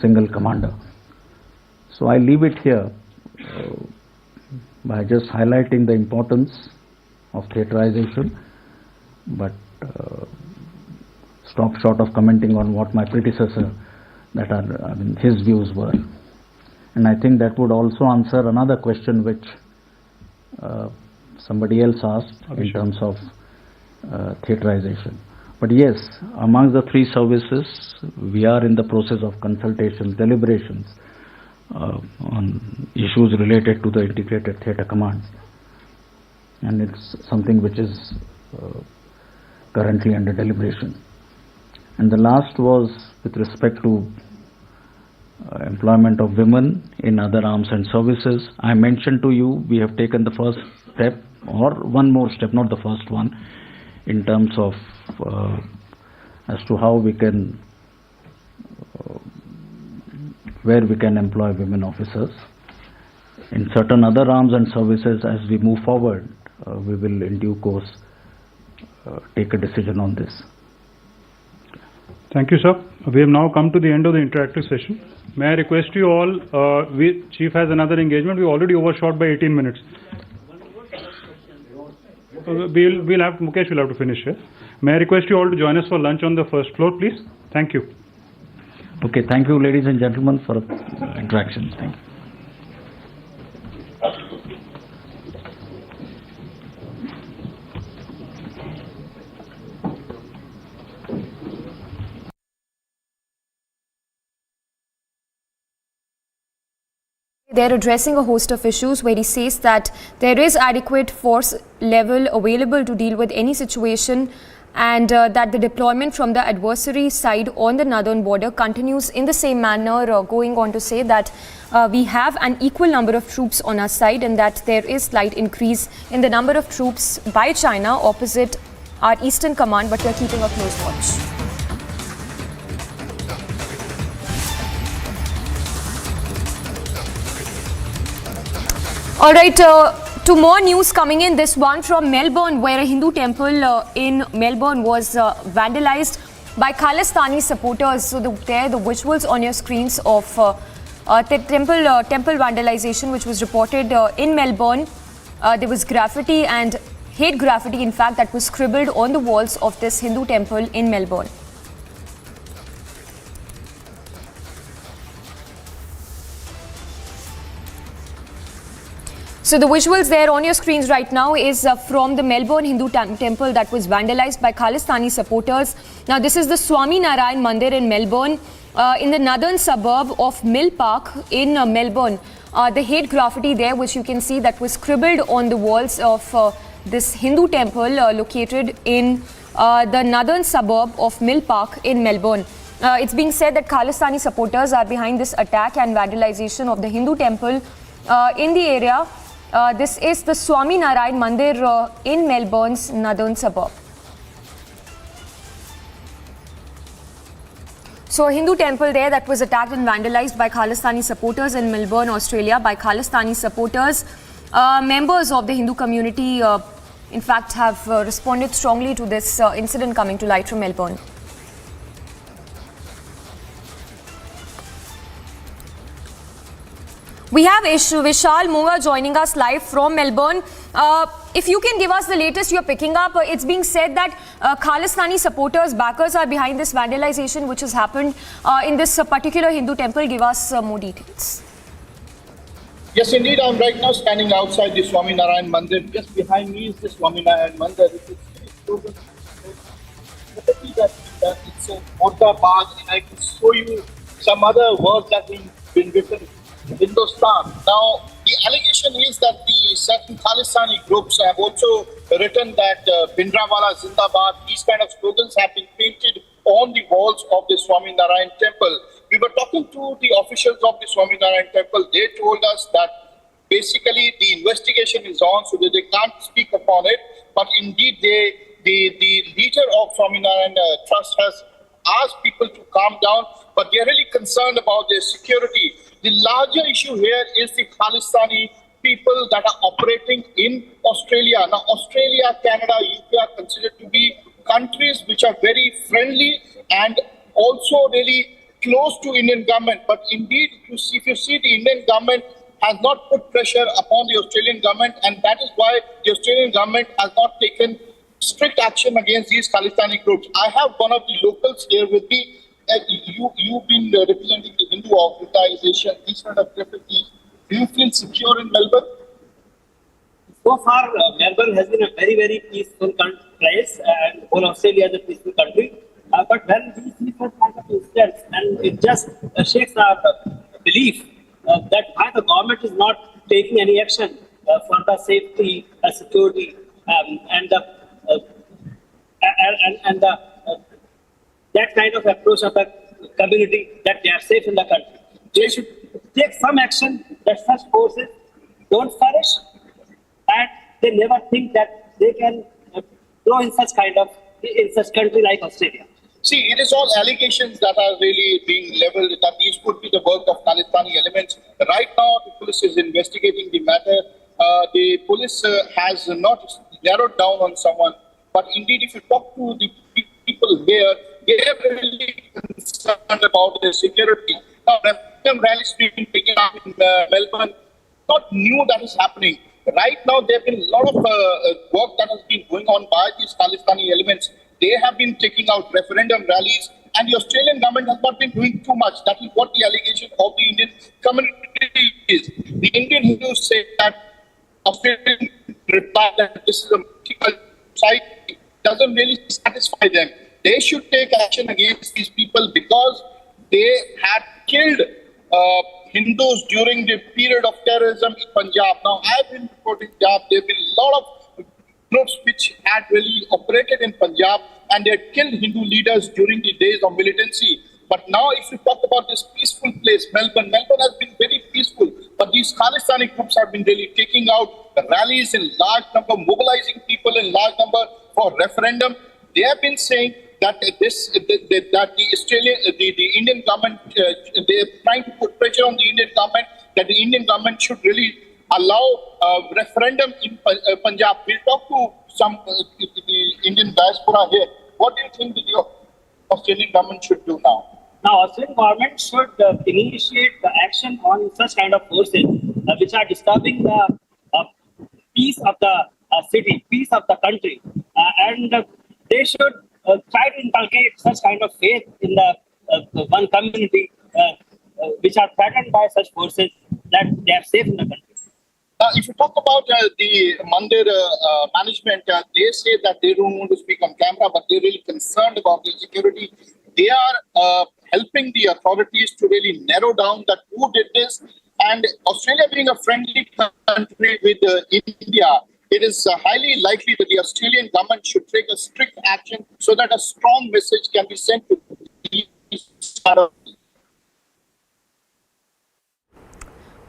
single commander. So I leave it here by just highlighting the importance of theaterization but stop short of commenting on what my predecessor, his views were. And I think that would also answer another question which somebody else asked in terms of theaterization. But yes, amongst the three services, we are in the process of consultations, deliberations on issues related to the integrated theatre commands. And it's something which is currently under deliberation. And the last was with respect to employment of women in other arms and services. I mentioned to you, we have taken the first step, or one more step, not the first one, in terms of as to how we can, where we can employ women officers. In certain other arms and services, as we move forward, we will in due course take a decision on this. Thank you, sir. We have now come to the end of the interactive session. May I request you all, Chief has another engagement. We already overshot by 18 minutes. We'll have, Mukesh will have to finish here. May I request you all to join us for lunch on the first floor, please? Thank you. Okay, thank you, ladies and gentlemen, for interaction. Thank you. They're addressing a host of issues where he says that there is adequate force level available to deal with any situation, and that the deployment from the adversary side on the northern border continues in the same manner, going on to say that we have an equal number of troops on our side and that there is slight increase in the number of troops by China opposite our eastern command, but we're keeping a close watch. All right, to more news coming in, this one from Melbourne, where a Hindu temple in Melbourne was vandalized by Khalistani supporters. So there the visuals on your screens of the temple vandalization which was reported in Melbourne. There was graffiti and hate graffiti, in fact, that was scribbled on the walls of this Hindu temple in Melbourne. So the visuals there on your screens right now is from the Melbourne Hindu temple that was vandalized by Khalistani supporters. Now this is the Swami Narayan Mandir in Melbourne, in the northern suburb of Mill Park in Melbourne. The hate graffiti there, which you can see, that was scribbled on the walls of this Hindu temple located in the northern suburb of Mill Park in Melbourne. It's being said that Khalistani supporters are behind this attack and vandalization of the Hindu temple in the area. This is the Swami Narayan Mandir in Melbourne's northern suburb. So a Hindu temple there that was attacked and vandalized by Khalistani supporters in Melbourne, Australia, by Khalistani supporters. Members of the Hindu community, in fact, have responded strongly to this incident coming to light from Melbourne. We have Vishal Munga joining us live from Melbourne. If you can give us the latest you're picking up, it's being said that Khalistani supporters, backers are behind this vandalization which has happened in this particular Hindu temple. Give us more details. Yes, indeed. I'm right now standing outside the Swami Narayan Mandir. Just behind me is the Swami Narayan Mandir. It's a Morta Bath, and I can show you some other words that have been written. Hindustan. Now, the allegation is that the certain Khalistani groups have also written that Bhindranwala Zindabad, these kind of slogans have been painted on the walls of the Swami Narayan temple. We were talking to the officials of the Swami Narayan temple. They told us that basically the investigation is on, so that they can't speak upon it. But indeed, the leader of Swami Narayan Trust has asked people to calm down, but they're really concerned about their security. The larger issue here is the Khalistani people that are operating in Australia. Now, Australia, Canada, UK are considered to be countries which are very friendly and also really close to Indian government. But indeed, if you see, the Indian government has not put pressure upon the Australian government, and that is why the Australian government has not taken strict action against these Khalistani groups. I have one of the locals here with me. You've been representing the Hindu organization, these kind of refugees. Do you feel secure in Melbourne? So far, Melbourne has been a very, very peaceful place, and whole Australia is a peaceful country. But when we see such kind of incidents, and it just shakes our belief that why the government is not taking any action for the safety, security, and that kind of approach of the community that they are safe in the country. They should take some action that such forces don't flourish, and they never think that they can grow in such country like Australia. See, it is all allegations that are really being leveled that these could be the work of Khalistani elements. Right now, the police is investigating the matter. The police has not narrowed down on someone, but indeed, if you talk to the people here, they are really concerned about their security. Now, referendum rallies being taken up in Melbourne, not new that is happening. Right now, there have been a lot of work that has been going on by these Khalistani elements. They have been taking out referendum rallies, and the Australian government has not been doing too much. That is what the allegation of the Indian community is. The Indian Hindus say that Australian reply that this is a political society doesn't really satisfy them. They should take action against these people because they had killed Hindus during the period of terrorism in Punjab. Now, I've been reporting Punjab. There have been a lot of groups which had really operated in Punjab, and they had killed Hindu leaders during the days of militancy. But now, if you talk about this peaceful place, Melbourne has been very peaceful. But these Khalistani groups have been really taking out rallies in large number, mobilizing people in large number for referendum. They have been saying that the Indian government, they are trying to put pressure on the Indian government that the Indian government should really allow referendum in Punjab. We'll talk to some the Indian diaspora here. What do you think the Australian government should do now? Now, Australian government should initiate the action on such kind of forces which are disturbing the peace of the city, peace of the country, and they should try to inculcate such kind of faith in the one community which are threatened by such forces that they are safe in the country. If you talk about the Mandir management, they say that they don't want to speak on camera, but they're really concerned about the security. They are helping the authorities to really narrow down that who did this. And Australia being a friendly country with India, it is highly likely that the Australian government should take a strict action so that a strong message can be sent to these.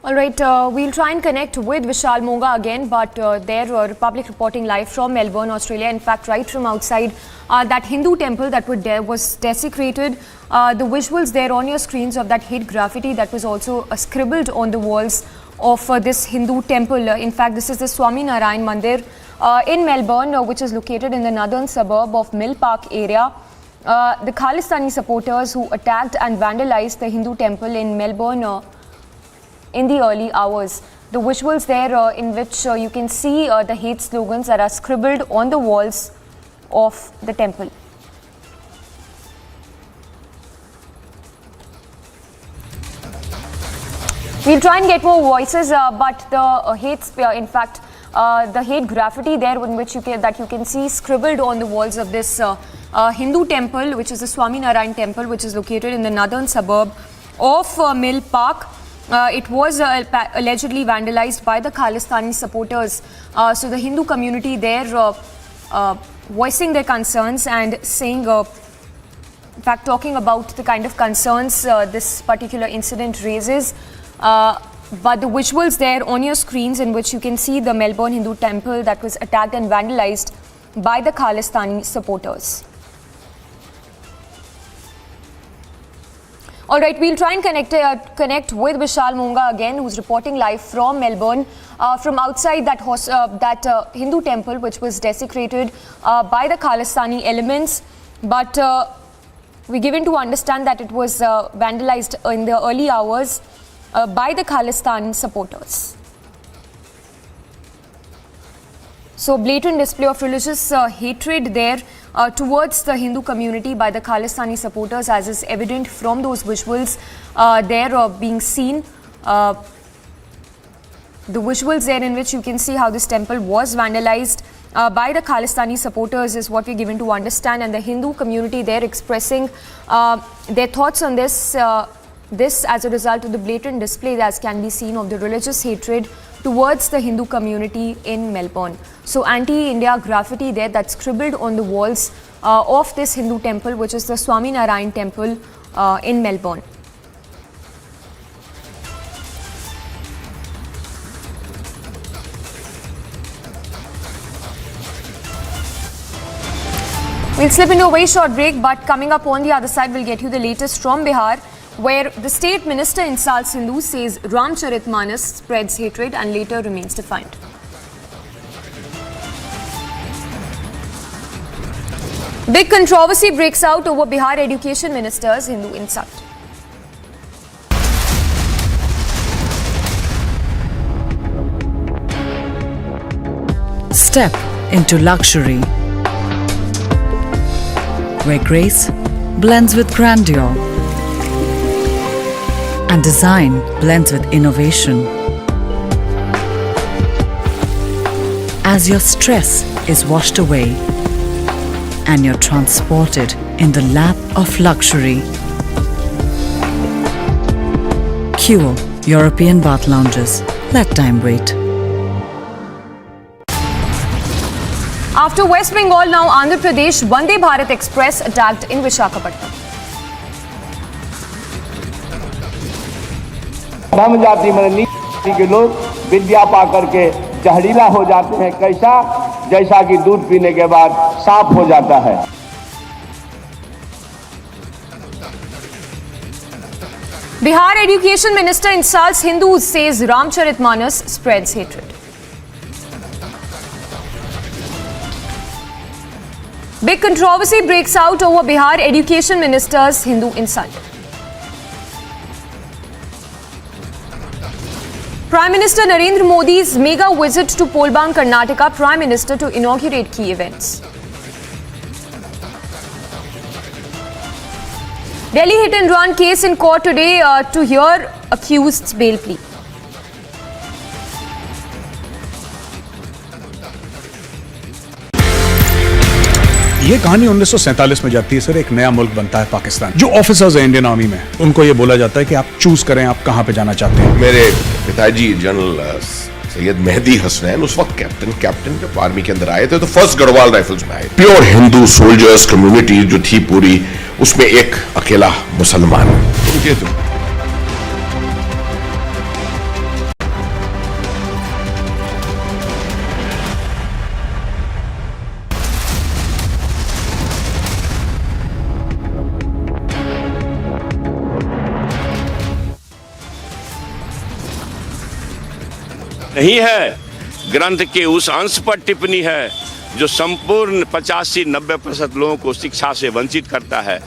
All right, we'll try and connect with Vishal Monga again, but there Republic reporting live from Melbourne, Australia. In fact, right from outside that Hindu temple that was desecrated. The visuals there on your screens of that hate graffiti that was also scribbled on the walls of this Hindu temple. In fact, this is the Swami Narayan Mandir in Melbourne, which is located in the northern suburb of Mill Park area. The Khalistani supporters who attacked and vandalized the Hindu temple in Melbourne in the early hours. The visuals there in which you can see the hate slogans that are scribbled on the walls of the temple. We'll try and get more voices, but the the hate graffiti there in which you can see scribbled on the walls of this Hindu temple, which is the Swami Narayan temple, which is located in the northern suburb of Mill Park. It was allegedly vandalized by the Khalistani supporters. So the Hindu community there voicing their concerns and saying, in fact, talking about the kind of concerns this particular incident raises. But the visuals there on your screens in which you can see the Melbourne Hindu temple that was attacked and vandalized by the Khalistani supporters. All right, we'll try and connect with Vishal Monga again, who's reporting live from Melbourne, from outside that Hindu temple, which was desecrated by the Khalistani elements. But we're given to understand that it was vandalized in the early hours by the Khalistani supporters. So blatant display of religious hatred there towards the Hindu community by the Khalistani supporters, as is evident from those visuals there being seen. The visuals there in which you can see how this temple was vandalized by the Khalistani supporters is what we're given to understand, and the Hindu community there expressing their thoughts on this as a result of the blatant display, as can be seen, of the religious hatred towards the Hindu community in Melbourne. So anti-India graffiti there that's scribbled on the walls of this Hindu temple, which is the Swami Narayan temple in Melbourne. We'll slip into a very short break, but coming up on the other side, we'll get you the latest from Bihar, where the state minister insults Hindus, says Ramcharitmanas spreads hatred and later remains defiant. Big controversy breaks out over Bihar education minister's Hindu insult. Step into luxury, where grace blends with grandeur and design blends with innovation. As your stress is washed away and you're transported in the lap of luxury. Cure European bath lounges. Let time wait. After West Bengal, now Andhra Pradesh, Vande Bharat Express attacked in Visakhapatnam. धर्म जाति में नीति के लोग विद्या पा करके जहरीला हो जाते हैं, कैसा? जैसा कि दूध पीने के बाद साफ हो जाता है। Bihar Education Minister insults Hindus, says Ramcharitmanas spreads hatred. Big controversy breaks out over Bihar Education Minister's Hindu insult. Prime Minister Narendra Modi's mega visit to Polban, Karnataka, Prime Minister to inaugurate key events. Delhi hit and run case in court today to hear accused's bail plea. ये कहानी 1947 में जाती है sir. एक नया मुल्क बनता है पाकिस्तान। जो ऑफिसर्स हैं इंडियन आर्मी में, उनको ये बोला जाता है कि आप चूज करें आप कहां पे जाना चाहते हैं। मेरे पिताजी जनरल सैयद मेहदी हसनैन उस वक्त कैप्टन जब आर्मी के अंदर आए थे तो फर्स्ट गढ़वाल राइफल्स में आए। प्योर हिंदू सोल्जर्स कम्युनिटी जो थी पूरी, उसमें एक अकेला मुसलमान। नहीं है, ग्रंथ के उस अंश पर टिप्पणी है जो संपूर्ण 85-90% लोगों को शिक्षा से वंचित करता है।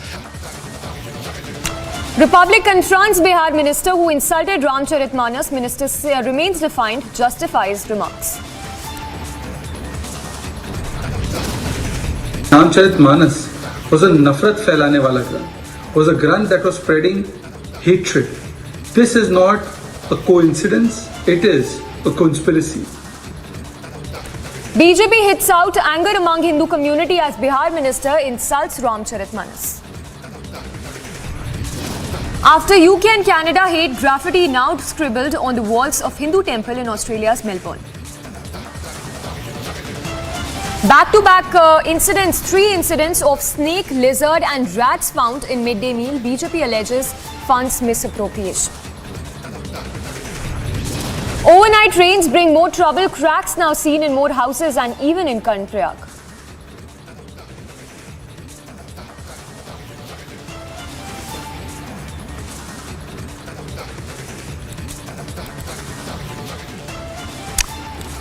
Republic confronts Bihar minister who insulted Ramcharitmanas. Minister remains defiant, justifies remarks. Ramcharitmanas was a nafrat फैलाने वाला ग्रंथ, was a grant that was spreading hatred. This is not a coincidence, it is a conspiracy. BJP hits out anger among Hindu community as Bihar minister insults Ramcharitmanas. After UK and Canada hate graffiti now scribbled on the walls of Hindu temple in Australia's Melbourne. Back-to-back incidents, 3 incidents of snake, lizard and rats found in midday meal. BJP alleges funds misappropriation. Overnight rains bring more trouble. Cracks now seen in more houses and even in Karnprayag.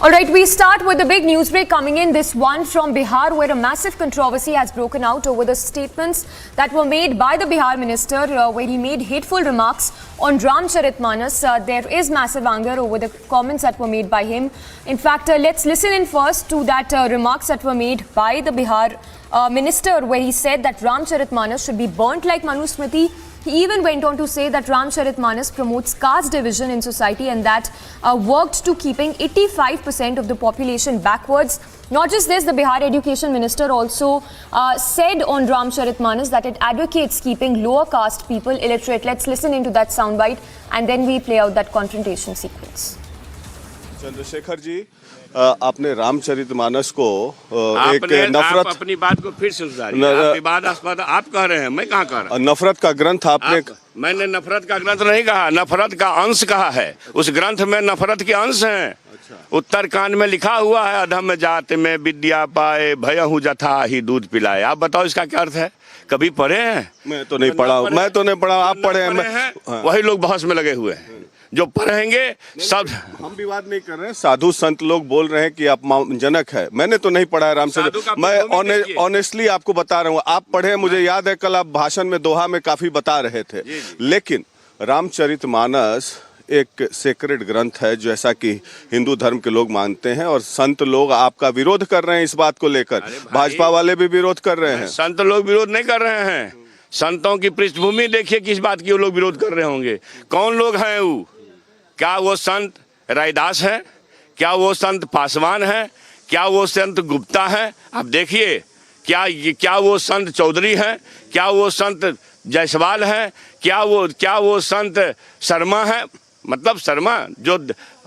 All right, we start with the big news break coming in. This one from Bihar, where a massive controversy has broken out over the statements that were made by the Bihar minister, where he made hateful remarks on Ramcharitmanas. There is massive anger over the comments that were made by him. In fact, let's listen in first to that remarks that were made by the Bihar minister, where he said that Ramcharitmanas should be burnt like Manusmriti. He even went on to say that Ramcharitmanas promotes caste division in society and that worked to keeping 85% of the population backwards. Not just this, the Bihar Education Minister also said on Ramcharitmanas that it advocates keeping lower caste people illiterate. Let's listen into that soundbite and then we play out that confrontation sequence. Chandrashekhar ji, आपने रामचरितमानस को एक नफरत, आप अपनी बात को फिर से सुधारिए। विवादास्पद आप कह रहे हैं, मैं कहाँ कह रहा हूँ? नफरत का ग्रंथ आपने मैंने नफरत का ग्रंथ नहीं कहा, नफरत का अंश कहा है। उस ग्रंथ में नफरत के अंश हैं। उत्तरकांड में लिखा हुआ है, अधम जात में विद्या पाए भयहु जथा ही दूध पिलाए। आप बताओ इसका क्या अर्थ है? कभी पढ़े हैं? मैं तो नहीं पढ़ा, आप पढ़े हैं। वही लोग बहस में लगे हुए हैं जो पढ़ेंगे सब। हम विवाद नहीं कर रहे हैं, साधु संत लोग बोल रहे हैं कि अपमानजनक है। मैंने तो नहीं पढ़ा है रामचरित, मैं ऑनेस्टली आपको बता रहा हूँ। आप पढ़े, मुझे याद है कल आप भाषण में दोहा में काफी बता रहे थे। लेकिन रामचरितमानस एक सेक्रेड ग्रंथ है, जैसा कि हिंदू धर्म के लोग मानते हैं, और संत लोग आपका विरोध कर रहे हैं इस बात को लेकर। भाजपा वाले भी विरोध कर रहे हैं। संत लोग विरोध नहीं कर रहे हैं। संतों की पृष्ठभूमि देखिए किस बात की वो लोग विरोध कर रहे होंगे। कौन लोग हैं वो? क्या वो संत रैदास है? क्या वो संत पासवान है? क्या वो संत गुप्ता है? आप देखिए, क्या वो संत चौधरी है? क्या वो संत जायसवाल है? क्या वो संत शर्मा है? मतलब शर्मा जो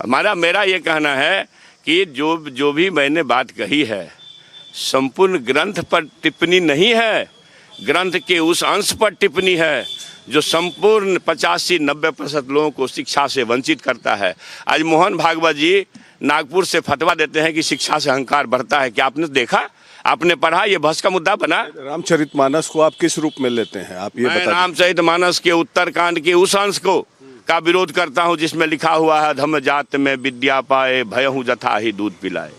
मेरा ये कहना है कि जो भी मैंने बात कही है संपूर्ण ग्रंथ पर टिप्पणी नहीं है, ग्रंथ के उस अंश पर टिप्पणी है जो संपूर्ण 85-90% लोगों को शिक्षा से वंचित करता है। आज मोहन भागवत जी नागपुर से फतवा देते हैं कि शिक्षा से अहंकार बढ़ता है। क्या आपने देखा? आपने पढ़ा? ये बहस का मुद्दा बना। रामचरितमानस को आप किस रूप में लेते हैं? आप ये बताइए। रामचरितमानस के उत्तरकांड के उस अंश का विरोध करता हूँ जिसमें लिखा हुआ है, धम जात में विद्या पाए भयहु जथा ही दूध पिलाए।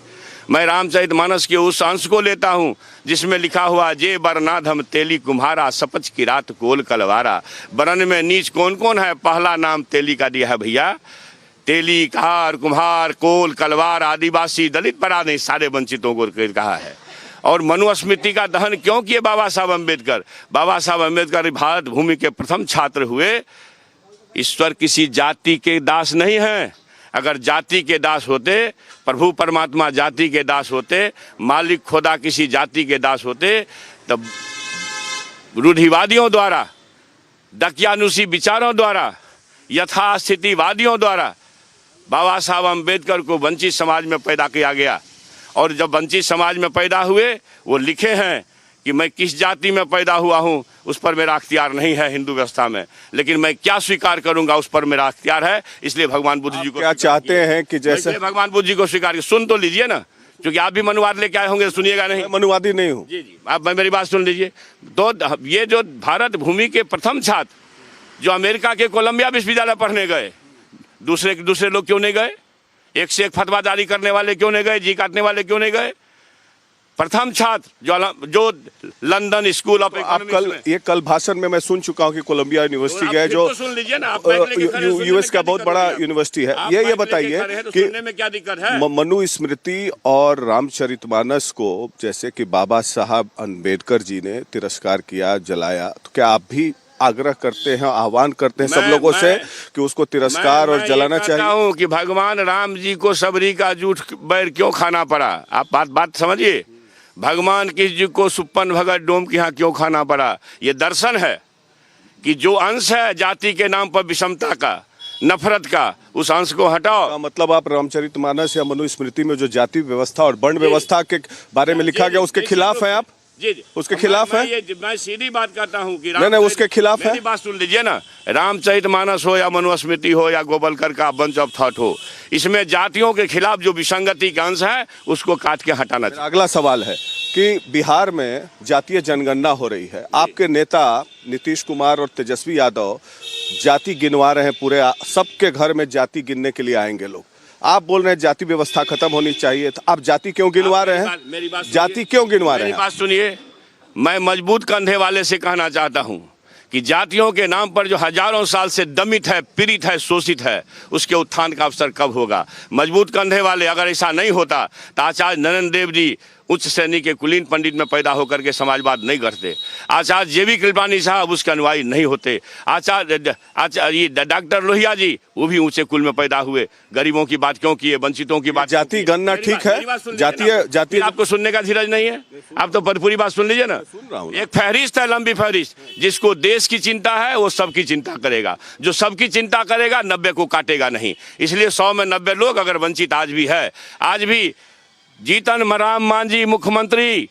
मैं रामचरितमानस के उस अंश को लेता हूँ जिसमें लिखा हुआ, जे बरनाधम तेली कुम्हारा सपच की रात कोल कलवारा। बरन में नीच कौन कौन है? पहला नाम तेली का दिया है भैया। तेली, कार, कुम्हार, कोल, कलवार, आदिवासी, दलित पराधीन सारे वंचितों को कहा है। और मनुस्मृति का दहन क्यों किए बाबा साहब अम्बेडकर? बाबा साहब अम्बेडकर भारत भूमि के प्रथम छात्र हुए। ईश्वर किसी जाति के दास नहीं हैं। अगर जाति के दास होते, प्रभु परमात्मा जाति के दास होते, मालिक खुदा किसी जाति के दास होते, तब रूढ़िवादियों द्वारा, दकियानुसी विचारों द्वारा, यथास्थितिवादियों द्वारा बाबा साहब अम्बेडकर को वंचित समाज में पैदा किया गया। और जब वंचित समाज में पैदा हुए, वो लिखे हैं कि मैं किस जाति में पैदा हुआ हूँ उस पर मेरा अख्तियार नहीं है हिंदू व्यवस्था में, लेकिन मैं क्या स्वीकार करूंगा उस पर मेरा अख्तियार है। इसलिए भगवान बुद्ध जी को क्या चाहते हैं कि जैसे भगवान बुद्ध जी को स्वीकार, सुन तो लीजिए ना, क्योंकि आप भी मनुवाद लेके आए होंगे, सुनिएगा नहीं? मनुवादी नहीं हूँ। जी, आप मेरी बात सुन लीजिए। तो ये जो भारत भूमि के प्रथम छात्र जो अमेरिका के कोलंबिया विश्वविद्यालय पढ़ने गए, दूसरे लोग क्यों नहीं गए? एक से एक फतवा जारी करने वाले क्यों नहीं गए? जी काटने वाले क्यों नहीं गए? प्रथम छात्र जो लंदन स्कूल ऑफ इकोनॉमिक्स कल भाषण में मैं सुन चुका हूँ कि कोलंबिया यूनिवर्सिटी गए, जो तो सुन लीजिए ना, यूएस का बहुत बड़ा यूनिवर्सिटी है। ये बताइए कि में क्या दिक्कत है? मनुस्मृति और रामचरितमानस को जैसे कि बाबा साहब अम्बेडकर जी ने तिरस्कार किया, जलाया, तो क्या आप भी आग्रह करते हैं, आह्वान करते हैं सब लोगों से कि उसको तिरस्कार और जलाना चाहिए? मैं हूँ कि भगवान राम जी को सबरी का जूठ बैर क्यों खाना पड़ा? आप बात समझिए। भगवान किस जी को सुप्पन भगत डोम के यहाँ क्यों खाना पड़ा? ये दर्शन है कि जो अंश है जाति के नाम पर विषमता का, नफरत का, उस अंश को हटाओ। मतलब आप रामचरितमानस या मनुस्मृति में जो जाति व्यवस्था और वर्ण व्यवस्था के बारे में लिखा गया उसके खिलाफ है आप? जी, उसके खिलाफ है? मैं सीधी बात करता हूँ कि नहीं, उसके खिलाफ है। मेरी बात सुन लीजिए ना। रामचरितमानस हो या मनुस्मृति हो या गोवलकर का बंच ऑफ थॉट हो, इसमें जातियों के खिलाफ जो विसंगति का अंश है उसको काट के हटाना चाहिए। अगला सवाल है कि बिहार में जातीय जनगणना हो रही है। आपके नेता नीतीश कुमार और तेजस्वी यादव जाति गिनवा रहे हैं, पूरे सबके घर में जाति गिनने के लिए आएंगे लोग। आप बोल रहे हैं जाति व्यवस्था खत्म होनी चाहिए, तो आप जाति क्यों गिनवा रहे हैं? जाति क्यों गिनवा रहे हैं? मेरी बात सुनिए, मैं मजबूत कंधे वाले से कहना चाहता हूं कि जातियों के नाम पर जो हजारों साल से दमित है, पीड़ित है, शोषित है, उसके उत्थान का अवसर कब होगा? मजबूत कंधे वाले, अगर ऐसा नहीं होता तो आचार्य नरेंद्र देव जी उच्च श्रेणी के कुलीन पंडित में पैदा होकर के समाजवाद नहीं करते। आचार्य जेवी कृपलानी साहब उसके अनुयायी नहीं होते। आचार्य डॉक्टर लोहिया जी वो भी ऊंचे कुल में पैदा हुए। गरीबों की बात क्यों किए, वंचितों की बात? जाति गणना ठीक है, जाति आपको सुनने का धीरज नहीं है? आप तो पूरी बात सुन लीजिए ना। एक फहरिस्त है, लंबी फहरिस्त। जिसको देश की चिंता है वो सबकी चिंता करेगा। जो सबकी चिंता करेगा 90 को काटेगा नहीं। इसलिए 100 में 90 लोग अगर वंचित आज भी है, आज भी जीतन राम मांझी मुख्यमंत्री,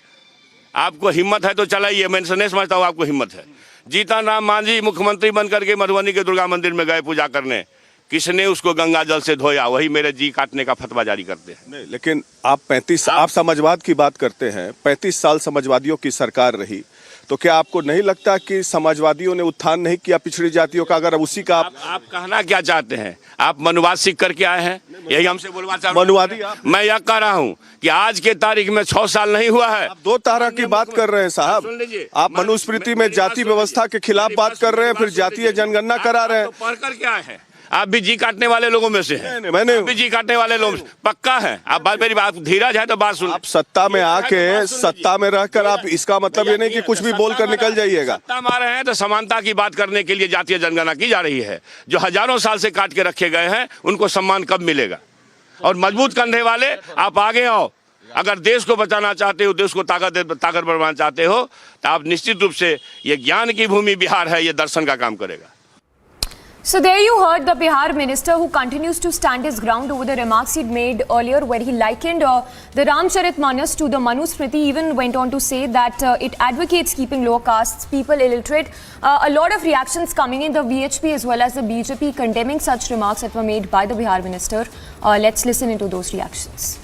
आपको हिम्मत है तो चलाइए, मैं नहीं समझता हूँ आपको हिम्मत है। जीतन राम मांझी मुख्यमंत्री बनकर के मधुबनी के दुर्गा मंदिर में गए पूजा करने, किसने उसको गंगा जल से धोया? वही मेरे जी काटने का फतवा जारी करते हैं। नहीं, लेकिन आप समाजवाद की बात करते हैं। 35 साल समाजवादियों की सरकार रही, तो क्या आपको नहीं लगता कि समाजवादियों ने उत्थान नहीं किया पिछड़ी जातियों का? अगर उसी का आप कहना क्या चाहते हैं? आप मनुवाद सीख करके आए हैं, यही हमसे बोलवा चाहते हैं? मनुवादी मैं यह कह रहा हूं कि आज के तारीख में 6 साल नहीं हुआ है। आप 2 तारा की बात कर रहे हैं साहब। आप मनुस्मृति में जाति व्यवस्था के खिलाफ बात कर रहे हैं, फिर जातीय जनगणना करा रहे हैं। पढ़ कर क्या है? आप भी जी काटने वाले लोगों में से हैं। मैंने भी जी काटने वाले लोग पक्का है। आप बात, मेरी बात धीरज है तो बात सुन। आप सत्ता में आके, सत्ता में रहकर आप, इसका मतलब ये नहीं कि कुछ भी बोलकर निकल जाइएगा। सत्ता में आ रहे हैं तो समानता की बात करने के लिए जातीय जनगणना की जा रही है। जो हजारों साल से काट के रखे गए हैं उनको सम्मान कब मिलेगा? और मजबूत कंधे वाले, आप आगे आओ। अगर देश को बचाना चाहते हो, देश को ताकत बढ़ाना चाहते हो, तो आप निश्चित रूप से ये ज्ञान की भूमि बिहार है, ये दर्शन का काम करेगा। So there you heard the Bihar minister who continues to stand his ground over the remarks he'd made earlier where he likened the Ramcharitmanas to the Manusmriti, even went on to say that it advocates keeping lower castes, people illiterate. A lot of reactions coming in, the VHP as well as the BJP condemning such remarks that were made by the Bihar minister. Let's listen into those reactions.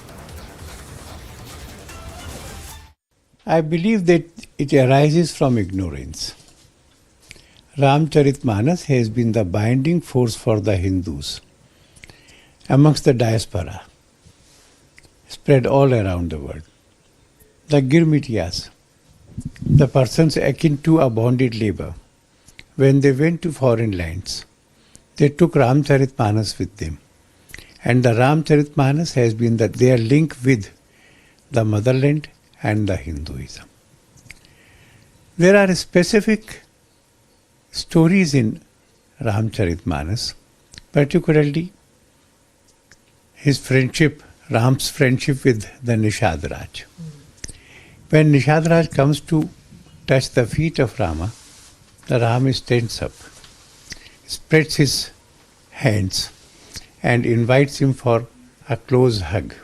I believe that it arises from ignorance. Ramcharitmanas has been the binding force for the Hindus amongst the diaspora, spread all around the world. The Girmityas, the persons akin to a bonded labor, when they went to foreign lands, they took Ramcharitmanas with them. And the Ramcharitmanas has been their link with the motherland and the Hinduism. There are specific stories in Ramcharitmanas, particularly his friendship, Ram's friendship with the Nishad Raj. When Nishad Raj comes to touch the feet of Rama, the Ram stands up, spreads his hands and invites him for a close hug.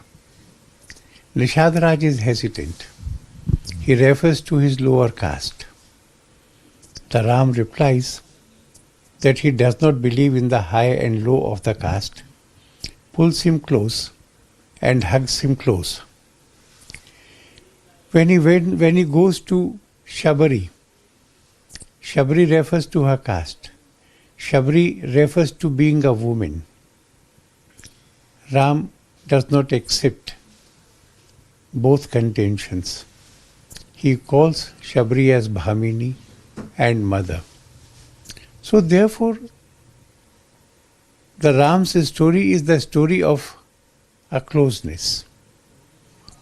Nishad Raj is hesitant. He refers to his lower caste. The Ram replies that he does not believe in the high and low of the caste, pulls him close and hugs him close. When he goes to Shabari, Shabari refers to her caste. Shabari refers to being a woman. Ram does not accept both contentions. He calls Shabari as Bhamini and mother. So therefore, the Ram's story is the story of a closeness,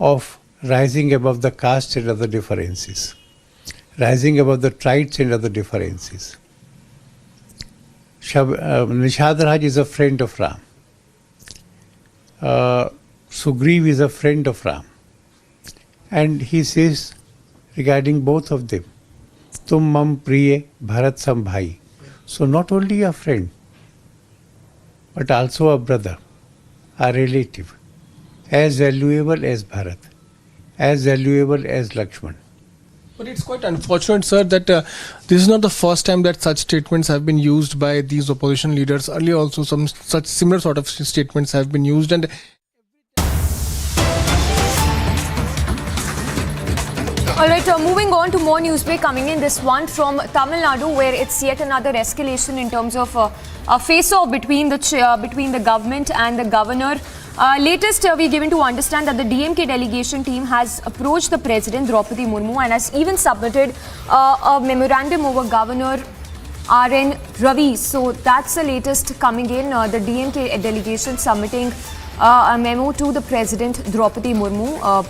of rising above the caste and other differences, rising above the tribes and other differences. Nishad Raj is a friend of Ram. Sugriv is a friend of Ram. And he says regarding both of them, Tum mam priye Bharat sam bhai. So not only a friend, but also a brother, a relative, as valuable as Bharat, as valuable as Lakshman. But it's quite unfortunate, sir, that this is not the first time that such statements have been used by these opposition leaders. Earlier also some such similar sort of statements have been used. And Alright, moving on to more news break coming in. This one from Tamil Nadu, where it's yet another escalation in terms of a face-off between the government and the governor. Latest, we're given to understand that the DMK delegation team has approached the President, Draupadi Murmu, and has even submitted a memorandum over Governor R.N. Ravi. So that's the latest coming in. The DMK delegation submitting a memo to the President, Draupadi Murmu.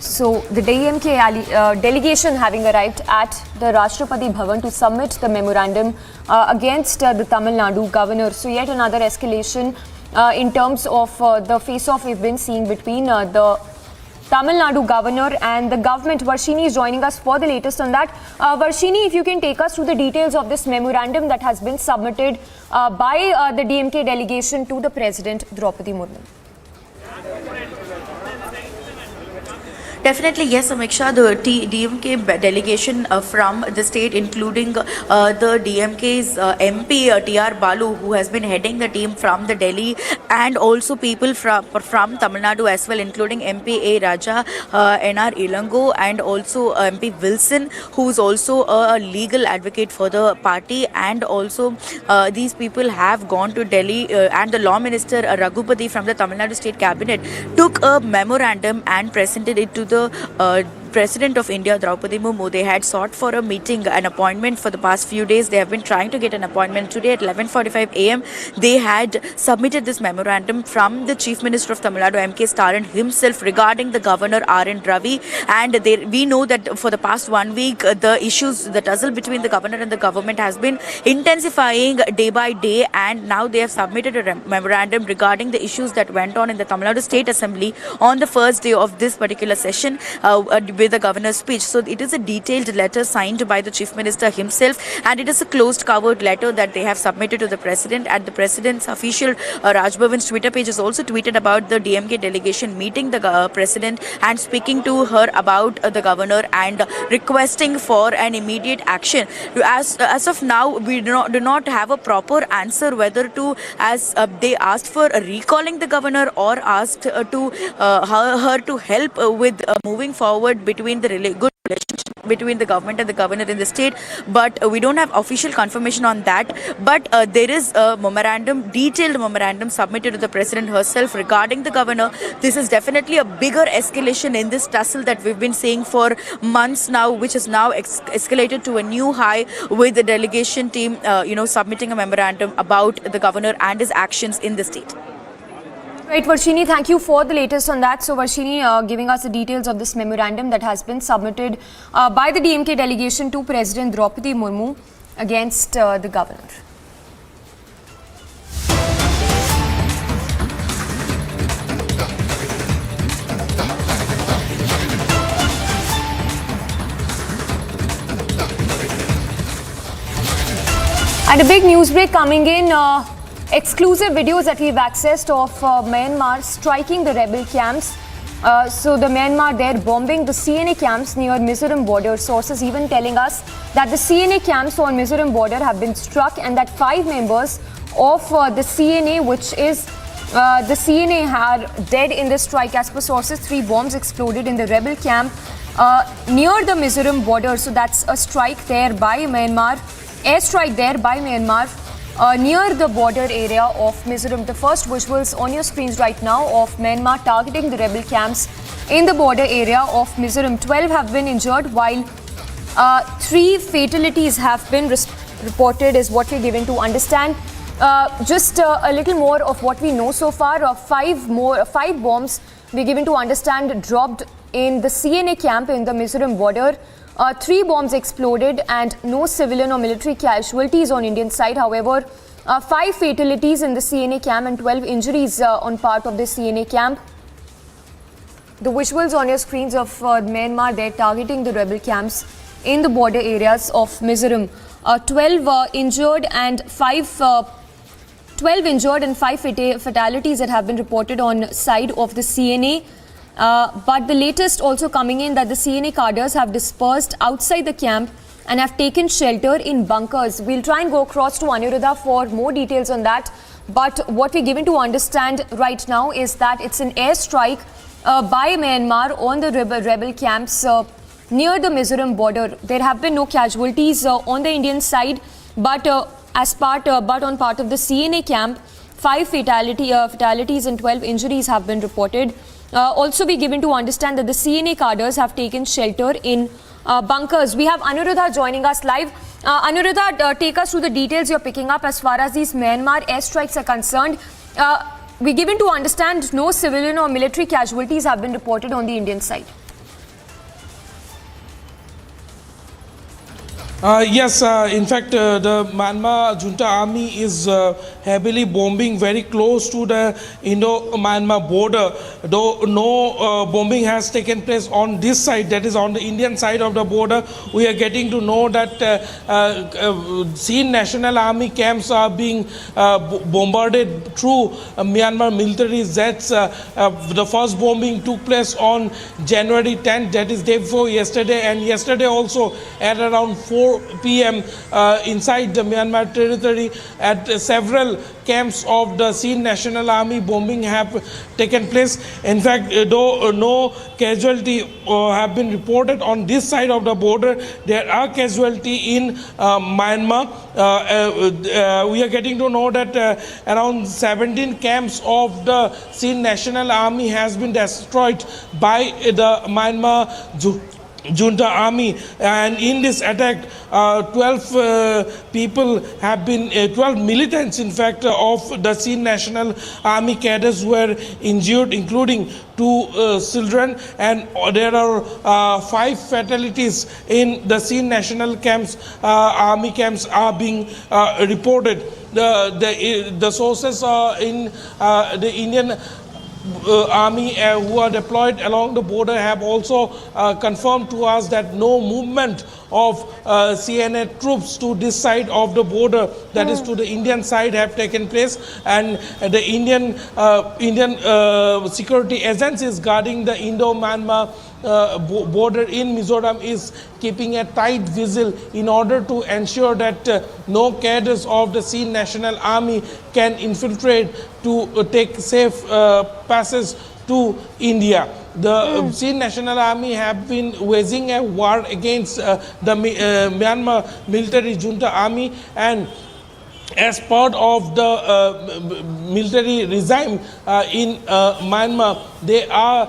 So the DMK delegation having arrived at the Rashtrapati Bhavan to submit the memorandum against the Tamil Nadu governor. So yet another escalation in terms of the face-off we've been seeing between the Tamil Nadu governor and the government. Varshini is joining us for the latest on that. Varshini, if you can take us through the details of this memorandum that has been submitted by the DMK delegation to the President, Draupadi Murmu. Definitely, yes, Amiksha, the DMK delegation from the state, including the DMK's MP T.R. Balu, who has been heading the team from the Delhi, and also people from Tamil Nadu as well, including MP A. Raja, N.R. Ilango, and also MP Wilson, who is also a legal advocate for the party. And also these people have gone to Delhi, and the law minister Raghupati from the Tamil Nadu state cabinet took a memorandum and presented it to the President of India, Draupadi Murmu. They had sought for a meeting, an appointment for the past few days. They have been trying to get an appointment. Today at 11:45 a.m. they had submitted this memorandum from the Chief Minister of Tamil Nadu, M.K. Stalin himself, regarding the Governor R.N. Ravi. And we know that for the past 1 week, the issues, the tussle between the governor and the government has been intensifying day by day. And now they have submitted a memorandum regarding the issues that went on in the Tamil Nadu State Assembly on the first day of this particular session with the governor's speech. So it is a detailed letter signed by the Chief Minister himself, and it is a closed covered letter that they have submitted to the President. And the President's official Raj Bhavan's Twitter page has also tweeted about the DMK delegation meeting the President and speaking to her about the governor and requesting for an immediate action. As of now, we do not have a proper answer whether to, as they asked for recalling the governor or asked to her to help with moving forward between the good relationship between the government and the governor in the state. But we don't have official confirmation on that. But there is a detailed memorandum submitted to the President herself regarding the governor. This is definitely a bigger escalation in this tussle that we've been seeing for months now, which is now escalated to a new high with the delegation team, submitting a memorandum about the governor and his actions in the state. Right, Varshini, thank you for the latest on that. So, Varshini giving us the details of this memorandum that has been submitted by the DMK delegation to President Draupadi Murmu against the governor. And a big news break coming in. Exclusive videos that we've accessed of Myanmar striking the rebel camps. So the Myanmar there bombing the CNA camps near Mizoram border. Sources even telling us that the CNA camps on Mizoram border have been struck, and that 5 members of the CNA, which is the CNA, are dead in the strike. As per sources, 3 bombs exploded in the rebel camp near the Mizoram border. So that's a strike there by Myanmar, airstrike there by Myanmar. Near the border area of Mizoram. The first visuals on your screens right now of Myanmar targeting the rebel camps in the border area of Mizoram. 12 have been injured, while 3 fatalities have been reported, is what we're given to understand. Just a little more of what we know so far. 5 bombs we're given to understand dropped in the CNA camp in the Mizoram border. 3 bombs exploded and no civilian or military casualties on Indian side. However, 5 fatalities in the CNA camp and 12 injuries on part of the CNA camp. The visuals on your screens of Myanmar, they're targeting the rebel camps in the border areas of Mizoram. 12 injured and 5 fatalities that have been reported on side of the CNA. But the latest also coming in that the CNA cadres have dispersed outside the camp and have taken shelter in bunkers. We'll try and go across to Anuradha for more details on that. But what we're given to understand right now is that it's an airstrike by Myanmar on the rebel camps near the Mizoram border. There have been no casualties on the Indian side, but on part of the CNA camp, 5 fatalities and 12 injuries have been reported. Also, we given to understand that the CNA cadres have taken shelter in bunkers. We have Anuradha joining us live. Anuradha, take us through the details you're picking up as far as these Myanmar airstrikes are concerned. We given to understand no civilian or military casualties have been reported on the Indian side. Yes, in fact, the Myanmar junta army is heavily bombing very close to the Indo-Myanmar border. Though no bombing has taken place on this side, that is on the Indian side of the border, we are getting to know that Sin National Army camps are being bombarded through Myanmar military jets. The first bombing took place on January 10th, that is day before yesterday, and yesterday also at around 4 p.m. inside the Myanmar territory at several camps of the Sin National Army bombing have taken place. In fact, though no casualty have been reported on this side of the border, there are casualty in Myanmar. We are getting to know that around 17 camps of the Sin National Army has been destroyed by the Myanmar junta army, and in this attack 12 people have been 12 militants in fact of the Sin National Army cadres were injured, including 2 children, and there are 5 fatalities in the Sin National camps. Army camps are being reported. The sources in the Indian army who are deployed along the border have also confirmed to us that no movement of CNA troops to this side of the border, that is to the Indian side, have taken place, and the Indian security agencies guarding the Indo-Myanmar border in Mizoram is keeping a tight vigil in order to ensure that no cadres of the Sin National Army can infiltrate to take safe passes to India. The Sin National Army have been waging a war against the Myanmar military junta army, and as part of the military regime in Myanmar, they are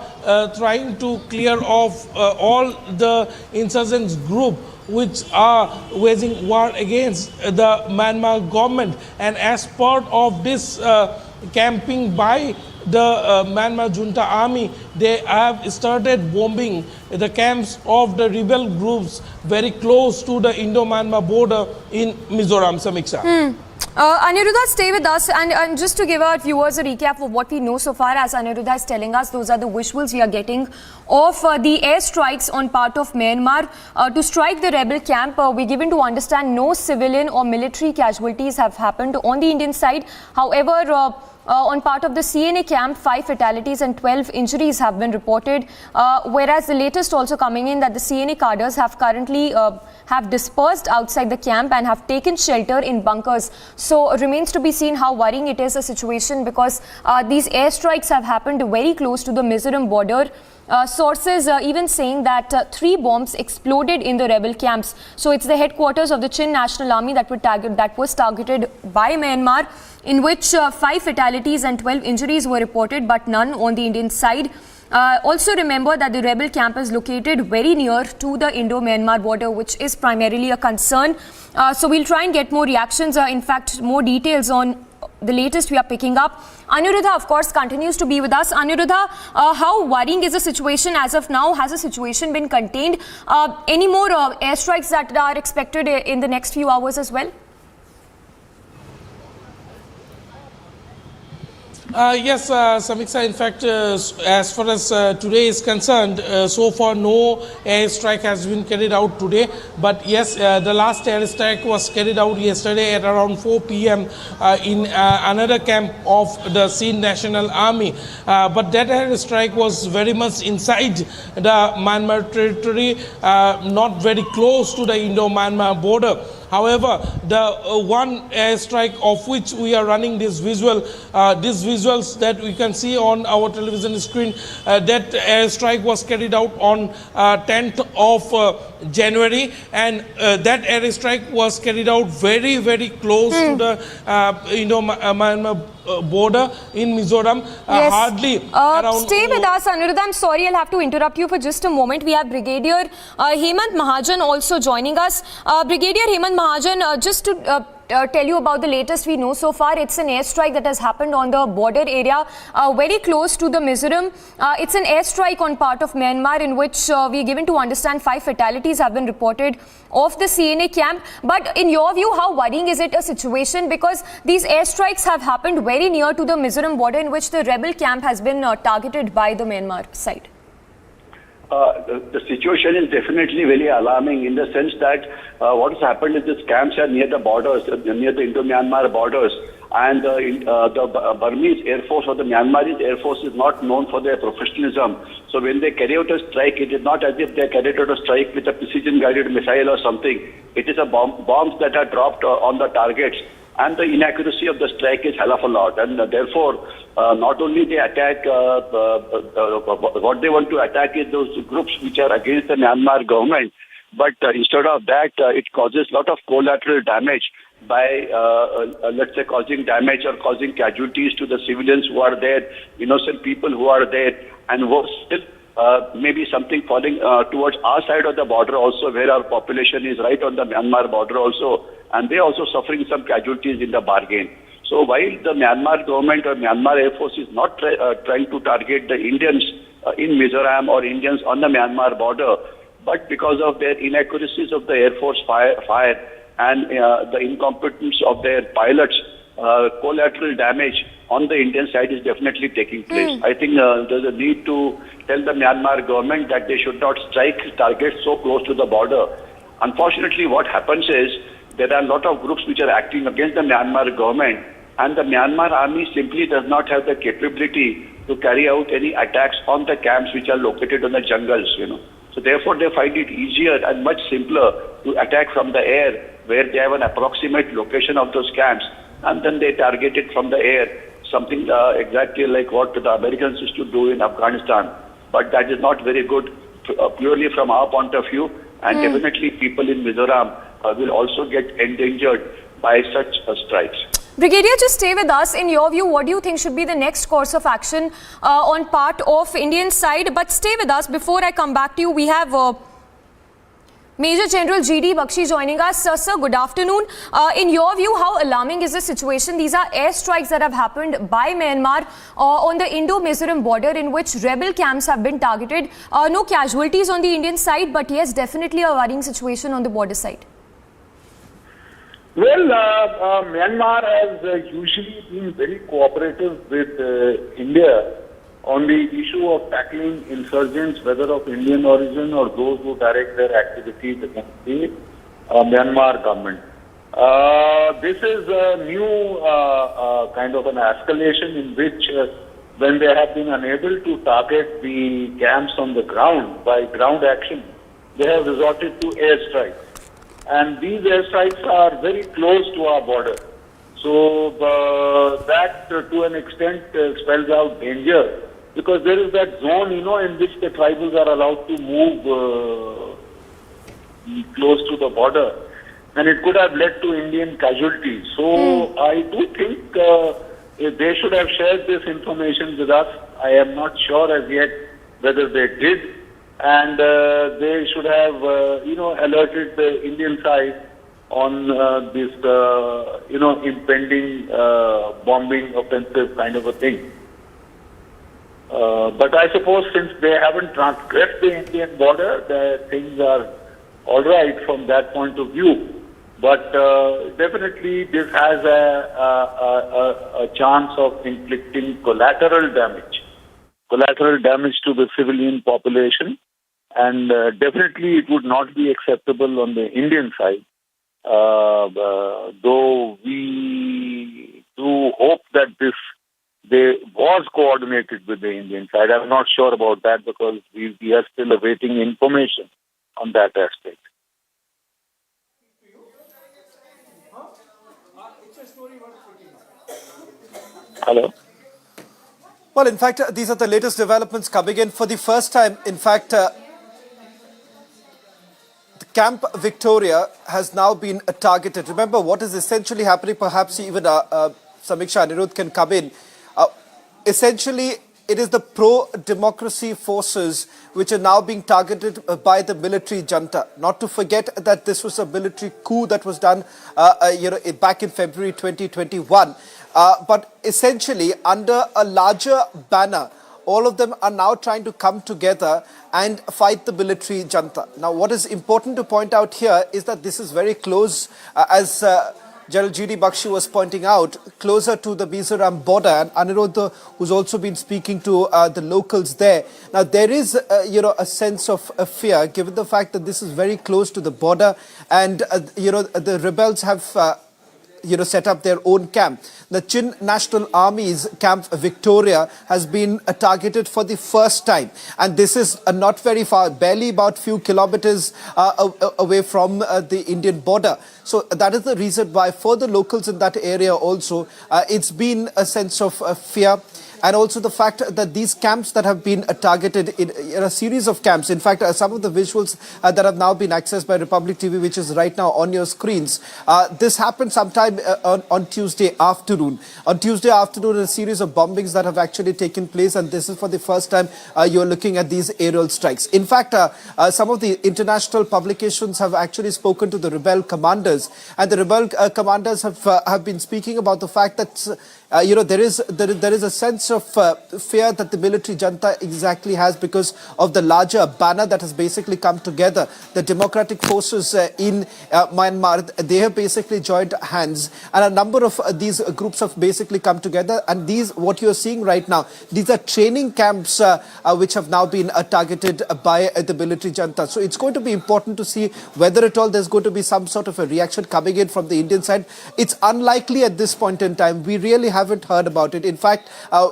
trying to clear off all the insurgents group which are waging war against the Myanmar government. And as part of this camping by the Myanmar junta army, they have started bombing the camps of the rebel groups very close to the Indo-Myanmar border in Mizoram. Samiksha. Aniruddha, stay with us, and just to give our viewers a recap of what we know so far, as Aniruddha is telling us, those are the visuals we are getting of the airstrikes on part of Myanmar to strike the rebel camp. We're given to understand no civilian or military casualties have happened on the Indian side. However, on part of the CNA camp, 5 fatalities and 12 injuries have been reported, whereas the latest also coming in that the CNA cadres have currently have dispersed outside the camp and have taken shelter in bunkers. So remains to be seen how worrying it is a situation, because these airstrikes have happened very close to the Mizoram border. Sources even saying that 3 bombs exploded in the rebel camps. So it's the headquarters of the Chin National Army that was targeted by Myanmar, in which 5 fatalities and 12 injuries were reported, but none on the Indian side. Also remember that the rebel camp is located very near to the Indo-Myanmar border, which is primarily a concern. So we'll try and get more reactions, in fact more details on the latest we are picking up. Anuradha, of course, continues to be with us. Anuradha, how worrying is the situation as of now? Has the situation been contained? Any more airstrikes that are expected in the next few hours as well? Yes, Samiksha, in fact, as far as today is concerned, so far no airstrike has been carried out today. But yes, the last airstrike was carried out yesterday at around 4 p.m. In another camp of the Sin National Army. But that airstrike was very much inside the Myanmar territory, not very close to the Indo-Myanmar border. However, the one airstrike of which we are running this visuals that we can see on our television screen, that airstrike was carried out on 10th of January, and that airstrike was carried out very, very close to the Indo-Myanmar border in Mizoram. Hardly around. Stay with us, Anirudh. I'm sorry, I'll have to interrupt you for just a moment. We have Brigadier Hemant Mahajan also joining us. Brigadier Hemant Mahajan, just to tell you about the latest we know so far. It's an airstrike that has happened on the border area very close to the Mizoram. It's an airstrike on part of Myanmar in which we're given to understand 5 fatalities have been reported of the CNA camp. But in your view, how worrying is it a situation? Because these airstrikes have happened very near to the Mizoram border in which the rebel camp has been targeted by the Myanmar side. The situation is definitely very alarming in the sense that what has happened is these camps are near the borders, near the Indo-Myanmar borders, and the Burmese Air Force or the Myanmarese Air Force is not known for their professionalism. So when they carry out a strike, it is not as if they carried out a strike with a precision-guided missile or something. It is a bombs that are dropped on the targets, and the inaccuracy of the strike is hell of a lot. And therefore, not only they attack, what they want to attack is those groups which are against the Myanmar government, but instead of that, it causes a lot of collateral damage by, let's say, causing damage or causing casualties to the civilians who are there, innocent people who are there, and worse still, maybe something falling towards our side of the border also, where our population is right on the Myanmar border also, and they also suffering some casualties in the bargain. So while the Myanmar government or Myanmar Air Force is not trying to target the Indians in Mizoram or Indians on the Myanmar border, but because of their inaccuracies of the Air Force fire and the incompetence of their pilots, collateral damage on the Indian side is definitely taking place. I think there's a need to tell the Myanmar government that they should not strike targets so close to the border. Unfortunately, what happens is there are a lot of groups which are acting against the Myanmar government, and the Myanmar army simply does not have the capability to carry out any attacks on the camps which are located on the jungles, So therefore, they find it easier and much simpler to attack from the air, where they have an approximate location of those camps, and then they target it from the air, something exactly like what the Americans used to do in Afghanistan. But that is not very good, purely from our point of view, and definitely people in Mizoram will also get endangered by such strikes. Brigadier, just stay with us. In your view, what do you think should be the next course of action on part of Indian side? But stay with us. Before I come back to you, we have Major General G.D. Bakshi joining us. Sir, good afternoon. In your view, how alarming is the situation? These are airstrikes that have happened by Myanmar on the Indo-Mizoram border in which rebel camps have been targeted. No casualties on the Indian side, but yes, definitely a worrying situation on the border side. Well, Myanmar has usually been very cooperative with India on the issue of tackling insurgents, whether of Indian origin or those who direct their activities against the Myanmar government. This is a new kind of an escalation in which when they have been unable to target the camps on the ground by ground action, they have resorted to airstrikes. And these airstrikes are very close to our border. So that to an extent spells out danger, because there is that zone, in which the tribals are allowed to move close to the border. And it could have led to Indian casualties. So I do think they should have shared this information with us. I am not sure as yet whether they did. And they should have, alerted the Indian side on this, impending bombing offensive kind of a thing. But I suppose since they haven't transgressed the Indian border, things are all right from that point of view. But definitely this has a chance of inflicting collateral damage to the civilian population. And definitely it would not be acceptable on the Indian side, though we do hope that this was coordinated with the Indian side. I'm not sure about that because we are still awaiting information on that aspect. Hello? Well, in fact, these are the latest developments coming in for the first time. In fact, Camp Victoria has now been targeted. Remember, what is essentially happening, perhaps even Samiksha, Anirudh can come in. Essentially, it is the pro-democracy forces which are now being targeted by the military junta. Not to forget that this was a military coup that was done back in February 2021. But essentially, under a larger banner, all of them are now trying to come together and fight the military junta. Now, what is important to point out here is that this is very close, as General G.D. Bakshi was pointing out, closer to the Mizoram border, and Anirudh, who's also been speaking to the locals there. Now, there is, a sense of fear, given the fact that this is very close to the border, and, the rebels have set up their own camp. The Chin National Army's Camp Victoria has been targeted for the first time. And this is not very far, barely about few kilometers away from the Indian border. So that is the reason why for the locals in that area also, it's been a sense of fear. And also the fact that these camps that have been targeted in a series of camps, in fact, some of the visuals that have now been accessed by Republic TV, which is right now on your screens, this happened sometime on Tuesday afternoon. On Tuesday afternoon, a series of bombings that have actually taken place, and this is for the first time you're looking at these aerial strikes. In fact, some of the international publications have actually spoken to the rebel commanders, and the rebel commanders have been speaking about the fact that there is a sense of fear that the military junta exactly has because of the larger banner that has basically come together. The democratic forces in Myanmar, they have basically joined hands, and a number of these groups have basically come together. And these, what you're seeing right now, these are training camps which have now been targeted by the military junta. So it's going to be important to see whether at all there's going to be some sort of a reaction coming in from the Indian side. It's unlikely at this point in time. We really haven't heard about it. In fact,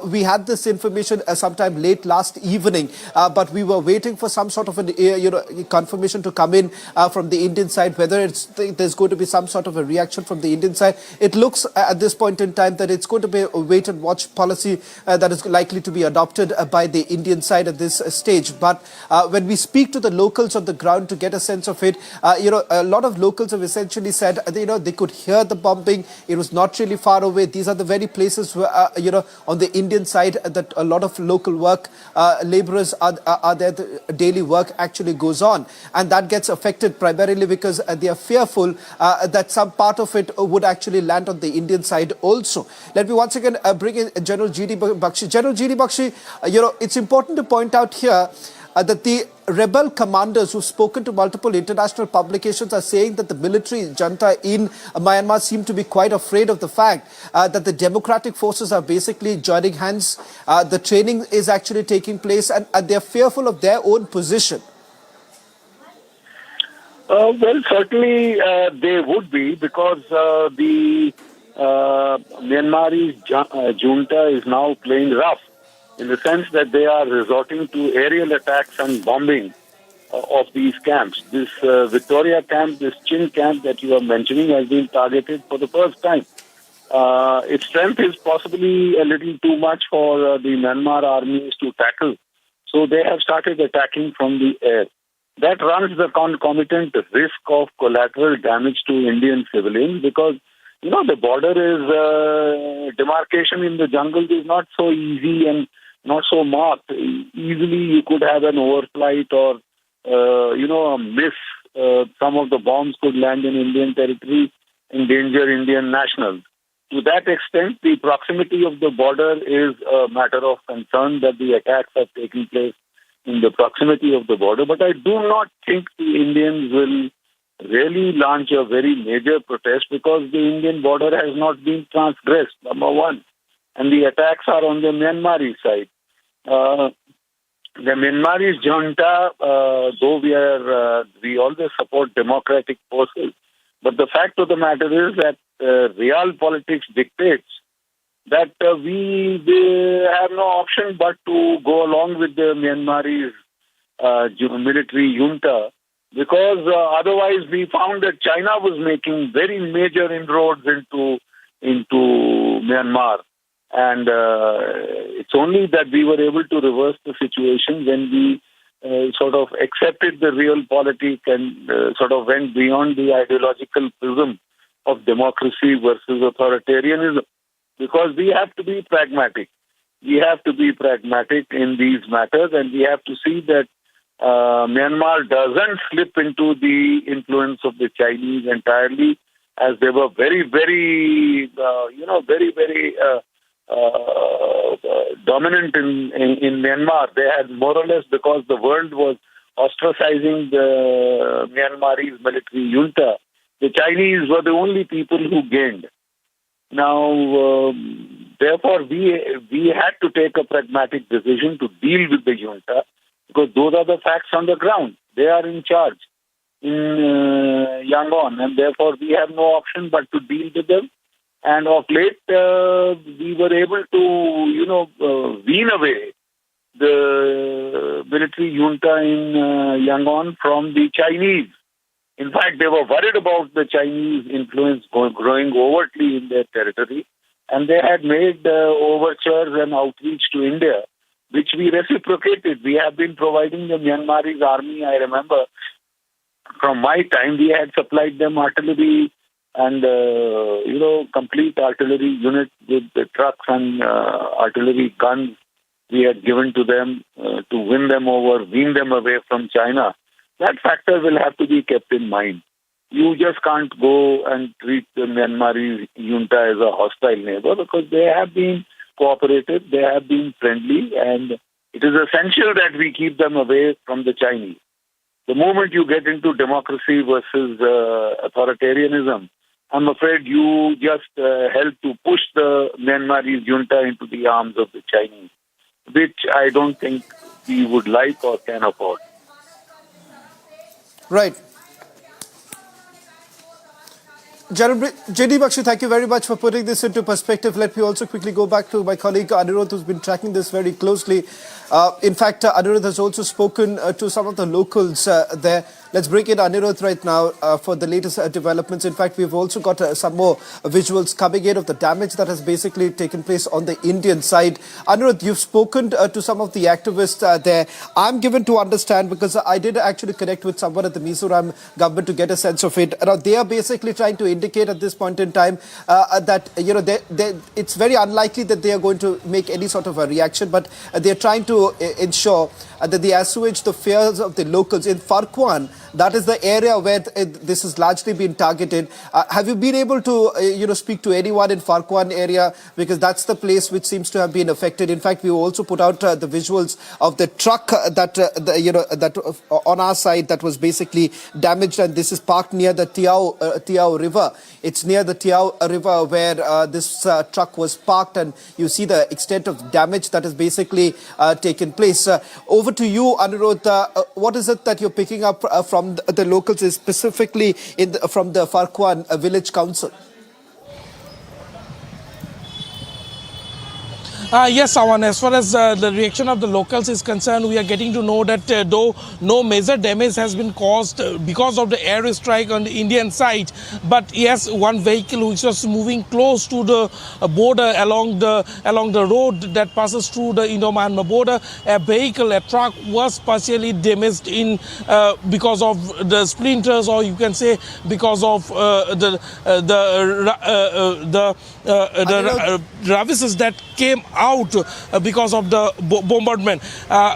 we had this information sometime late last evening, but we were waiting for some sort of a confirmation to come in from the Indian side, whether there's going to be some sort of a reaction from the Indian side. It looks at this point in time that it's going to be a wait and watch policy that is likely to be adopted by the Indian side at this stage. But when we speak to the locals on the ground to get a sense of it, a lot of locals have essentially said, they could hear the bombing. It was not really far away. These are the very places where, on the Indian side that a lot of local work, laborers are there, the daily work actually goes on. And that gets affected primarily because they are fearful that some part of it would actually land on the Indian side also. Let me once again bring in General G.D. Bakshi. General G.D. Bakshi, it's important to point out here that the rebel commanders who've spoken to multiple international publications are saying that the military junta in Myanmar seem to be quite afraid of the fact that the democratic forces are basically joining hands. The training is actually taking place, and they're fearful of their own position. Well, certainly they would be, because the Myanmarese junta is now playing rough, in the sense that they are resorting to aerial attacks and bombing of these camps. This Victoria camp, this Chin camp that you are mentioning, has been targeted for the first time. Its strength is possibly a little too much for the Myanmar armies to tackle. So they have started attacking from the air. That runs the concomitant risk of collateral damage to Indian civilians, because the border is, demarcation in the jungle is not so easy and not so marked. Easily you could have an overflight or, a miss. Some of the bombs could land in Indian territory, endanger Indian nationals. To that extent, the proximity of the border is a matter of concern, that the attacks have taken place in the proximity of the border. But I do not think the Indians will really launch a very major protest, because the Indian border has not been transgressed, number one. And the attacks are on the Myanmari side. The Myanmarese junta, though we always support democratic forces, but the fact of the matter is that real politics dictates that we have no option but to go along with the Myanmarese military junta, because otherwise we found that China was making very major inroads into Myanmar. And it's only that we were able to reverse the situation when we sort of accepted the real politic and sort of went beyond the ideological prism of democracy versus authoritarianism. because we have to be pragmatic. We have to be pragmatic in these matters, and we have to see that Myanmar doesn't slip into the influence of the Chinese entirely, as they were very, very, very dominant in Myanmar. They had more or less, because the world was ostracizing the Myanmarese military junta, the Chinese were the only people who gained. Now, therefore, we had to take a pragmatic decision to deal with the junta, because those are the facts on the ground. They are in charge in Yangon, and therefore we have no option but to deal with them. And of late, we were able to, wean away the military junta in Yangon from the Chinese. In fact, they were worried about the Chinese influence growing overtly in their territory, and they had made overtures and outreach to India, which we reciprocated. We have been providing the Myanmarese army. I remember from my time, we had supplied them artillery and, complete artillery unit with the trucks and artillery guns we had given to them to win them over, wean them away from China. That factor will have to be kept in mind. You just can't go and treat the Myanmarese junta as a hostile neighbor, because they have been cooperative, they have been friendly, and it is essential that we keep them away from the Chinese. The moment you get into democracy versus authoritarianism, I'm afraid you just help to push the Myanmarese junta into the arms of the Chinese, which I don't think we would like or can afford. Right. General J.D. Bakshi, thank you very much for putting this into perspective. Let me also quickly go back to my colleague Anirudh, who's been tracking this very closely. In fact, Anirudh has also spoken to some of the locals there. Let's bring in Anirudh right now for the latest developments. In fact, we've also got some more visuals coming in of the damage that has basically taken place on the Indian side. Anirudh, you've spoken to some of the activists there. I'm given to understand, because I did actually connect with someone at the Mizoram government to get a sense of it. Now, they are basically trying to indicate at this point in time that, it's very unlikely that they are going to make any sort of a reaction, but they're trying to ensure that they assuage the fears of the locals in Farkwan. That is the area where this has largely been targeted. Have you been able to, speak to anyone in Farkwan area? Because that's the place which seems to have been affected. In fact, we also put out the visuals of the truck that on our side that was basically damaged, and this is parked near the Tiao River. It's near the Tiao River where this truck was parked, and you see the extent of damage that has basically taken place. Over to you, Anirudh. What is it that you're picking up from the locals, specifically from the Farkwan Village Council? Yes, Awan, as far as the reaction of the locals is concerned, we are getting to know that though no major damage has been caused because of the airstrike on the Indian side, but yes, one vehicle which was moving close to the border along the road that passes through the Indo-Myanmar border, a truck was partially damaged in because of the splinters, or you can say because of the ravises that came out because of the bombardment.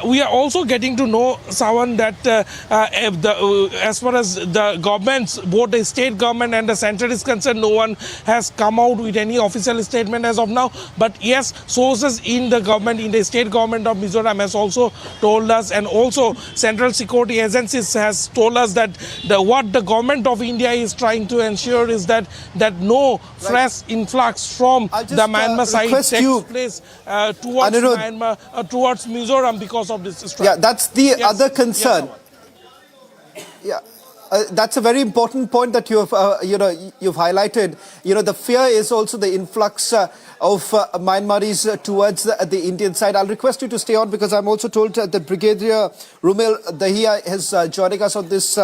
We are also getting to know, Sawan, that as far as the governments, both the state government and the central is concerned, no one has come out with any official statement as of now. But yes, sources in the government, in the state government of Mizoram has also told us, and also central security agencies has told us that what the government of India is trying to ensure is that no fresh influx from the Myanmar side takes place towards Myanmar, towards Mizoram because of this strike. Yeah, that's the other concern. Yes, that's a very important point that you've highlighted. The fear is also the influx of Myanmaris towards the Indian side. I'll request you to stay on, because I'm also told that Brigadier Rumil Dahiya is joining us on this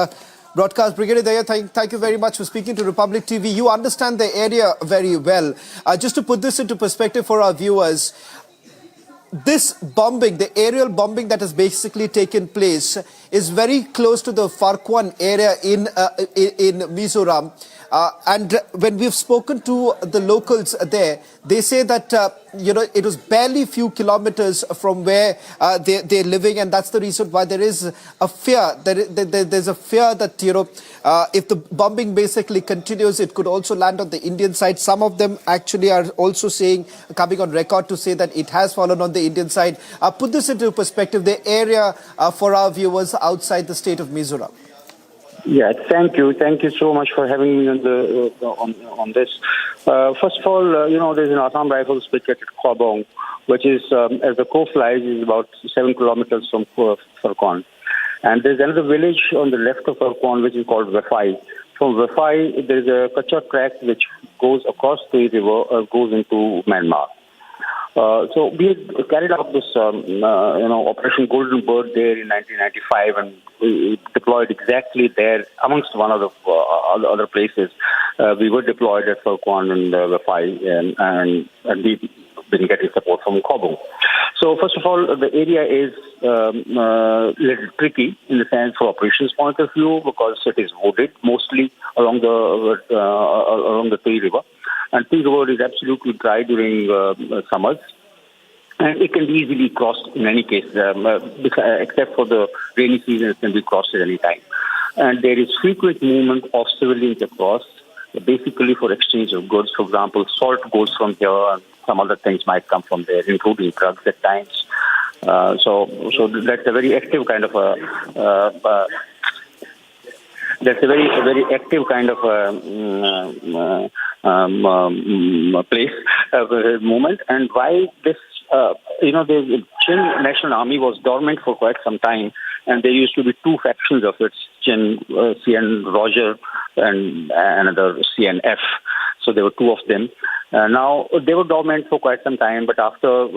broadcast. Brigadier Dahiya, thank you very much for speaking to Republic TV. You understand the area very well. Just to put this into perspective for our viewers, this bombing, the aerial bombing that has basically taken place, is very close to the Farkwan area in Mizoram. And when we've spoken to the locals there, they say that it was barely few kilometers from where they're living, and that's the reason why there is a fear. There's a fear that if the bombing basically continues, it could also land on the Indian side. Some of them actually are also saying, coming on record to say that it has fallen on the Indian side. Put this into perspective, the area for our viewers outside the state of Mizoram. Yeah, thank you. Thank you so much for having me on this. First of all, there's an Assam Rifles picket at Khobong, which is, as the crow flies, is about 7 kilometers from Farkwan. And there's another village on the left of Farkwan, which is called Vafai. From Vafai, there's a Kacha track which goes across the river, goes into Myanmar. So we had carried out this, Operation Golden Bird there in 1995, and we deployed exactly there, amongst one of the other places. We were deployed at Farkwan and Vafai, and we've been getting support from Khobong. So first of all, the area is a little tricky in the sense for operations point of view, because it is wooded mostly along the Tui River. And Tui River is absolutely dry during summers. And it can be easily crossed in any case, except for the rainy season, it can be crossed at any time. And there is frequent movement of civilians across, basically for exchange of goods. For example, salt goes from here, and some other things might come from there, including drugs at times. So that's a very active kind of very active kind of place, movement. And why this, the Chin National Army was dormant for quite some time, and there used to be two factions of it, CN Roger and another CNF. So there were two of them. Now, they were dormant for quite some time, but after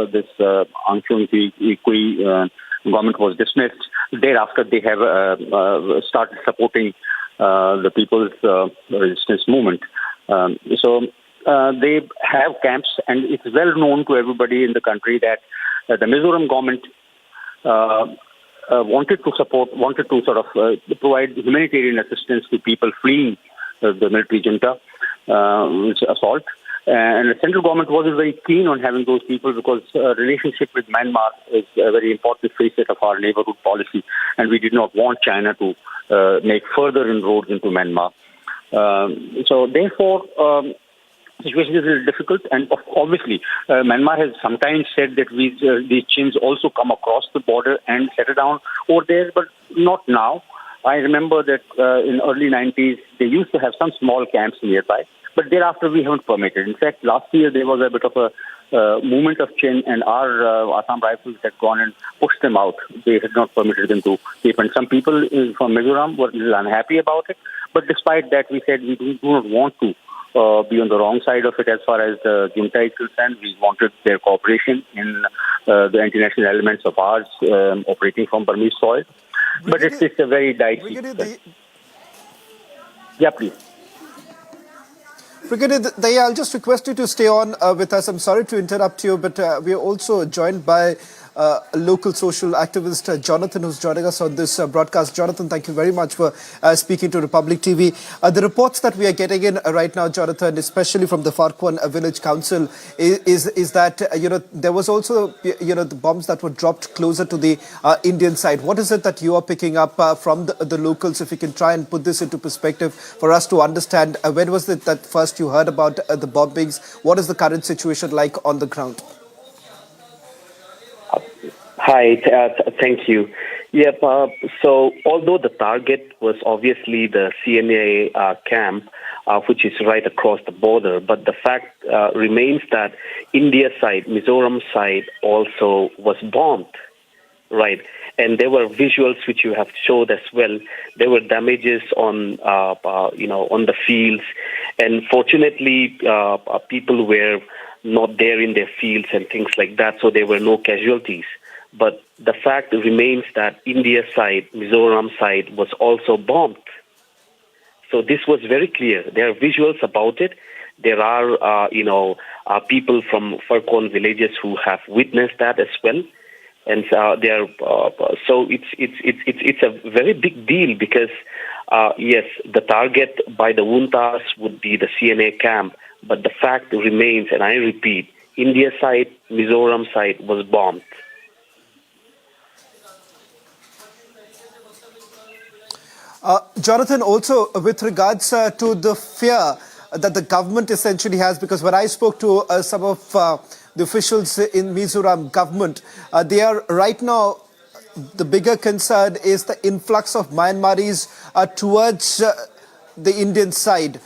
this Aung San Suu Kyi government was dismissed, thereafter they have started supporting the People's Resistance Movement. So they have camps, and it's well known to everybody in the country that the Mizoram government wanted to sort of provide humanitarian assistance to people fleeing the military junta assault. And the central government wasn't very keen on having those people, because relationship with Myanmar is a very important facet of our neighborhood policy, and we did not want China to make further inroads into Myanmar. So therefore, the situation is a little difficult, and obviously Myanmar has sometimes said that these Chins also come across the border and settle down over there, but not now. I remember that in early 90s, they used to have some small camps nearby, but thereafter we haven't permitted. In fact, last year there was a bit of a movement of Chin, and our Assam Rifles had gone and pushed them out. They had not permitted them to keep. And some people from Mizoram were a little unhappy about it. But despite that, we said we do not want to be on the wrong side of it as far as the junta is concerned. We wanted their cooperation in the international elements of ours operating from Burmese soil. But it's a very dicey. Yeah, please. Brigadier Daya, I'll just request you to stay on with us. I'm sorry to interrupt you, but we are also joined by a local social activist, Jonathan, who's joining us on this broadcast. Jonathan, thank you very much for speaking to Republic TV. The reports that we are getting in right now, Jonathan, especially from the Farkwan Village Council, is that, there was also, the bombs that were dropped closer to the Indian side. What is it that you are picking up from the locals? If you can try and put this into perspective for us to understand, when was it that first you heard about the bombings? What is the current situation like on the ground? Hi, thank you. Yeah, so although the target was obviously the CNA camp, which is right across the border, but the fact remains that India side, Mizoram side also was bombed, right? And there were visuals which you have showed as well. There were damages on, on the fields, and fortunately, people were not there in their fields and things like that, so there were no casualties. But the fact remains that India side, Mizoram side was also bombed. So this was very clear. There are visuals about it. There are, people from fur-corn villages who have witnessed that as well. And so it's a very big deal because, yes, the target by the juntas would be the CNA camp, but the fact remains, and I repeat, India side, Mizoram side was bombed. Jonathan, also with regards to the fear that the government essentially has, because when I spoke to some of the officials in Mizoram government, they are right now, the bigger concern is the influx of Myanmaris towards the Indian side.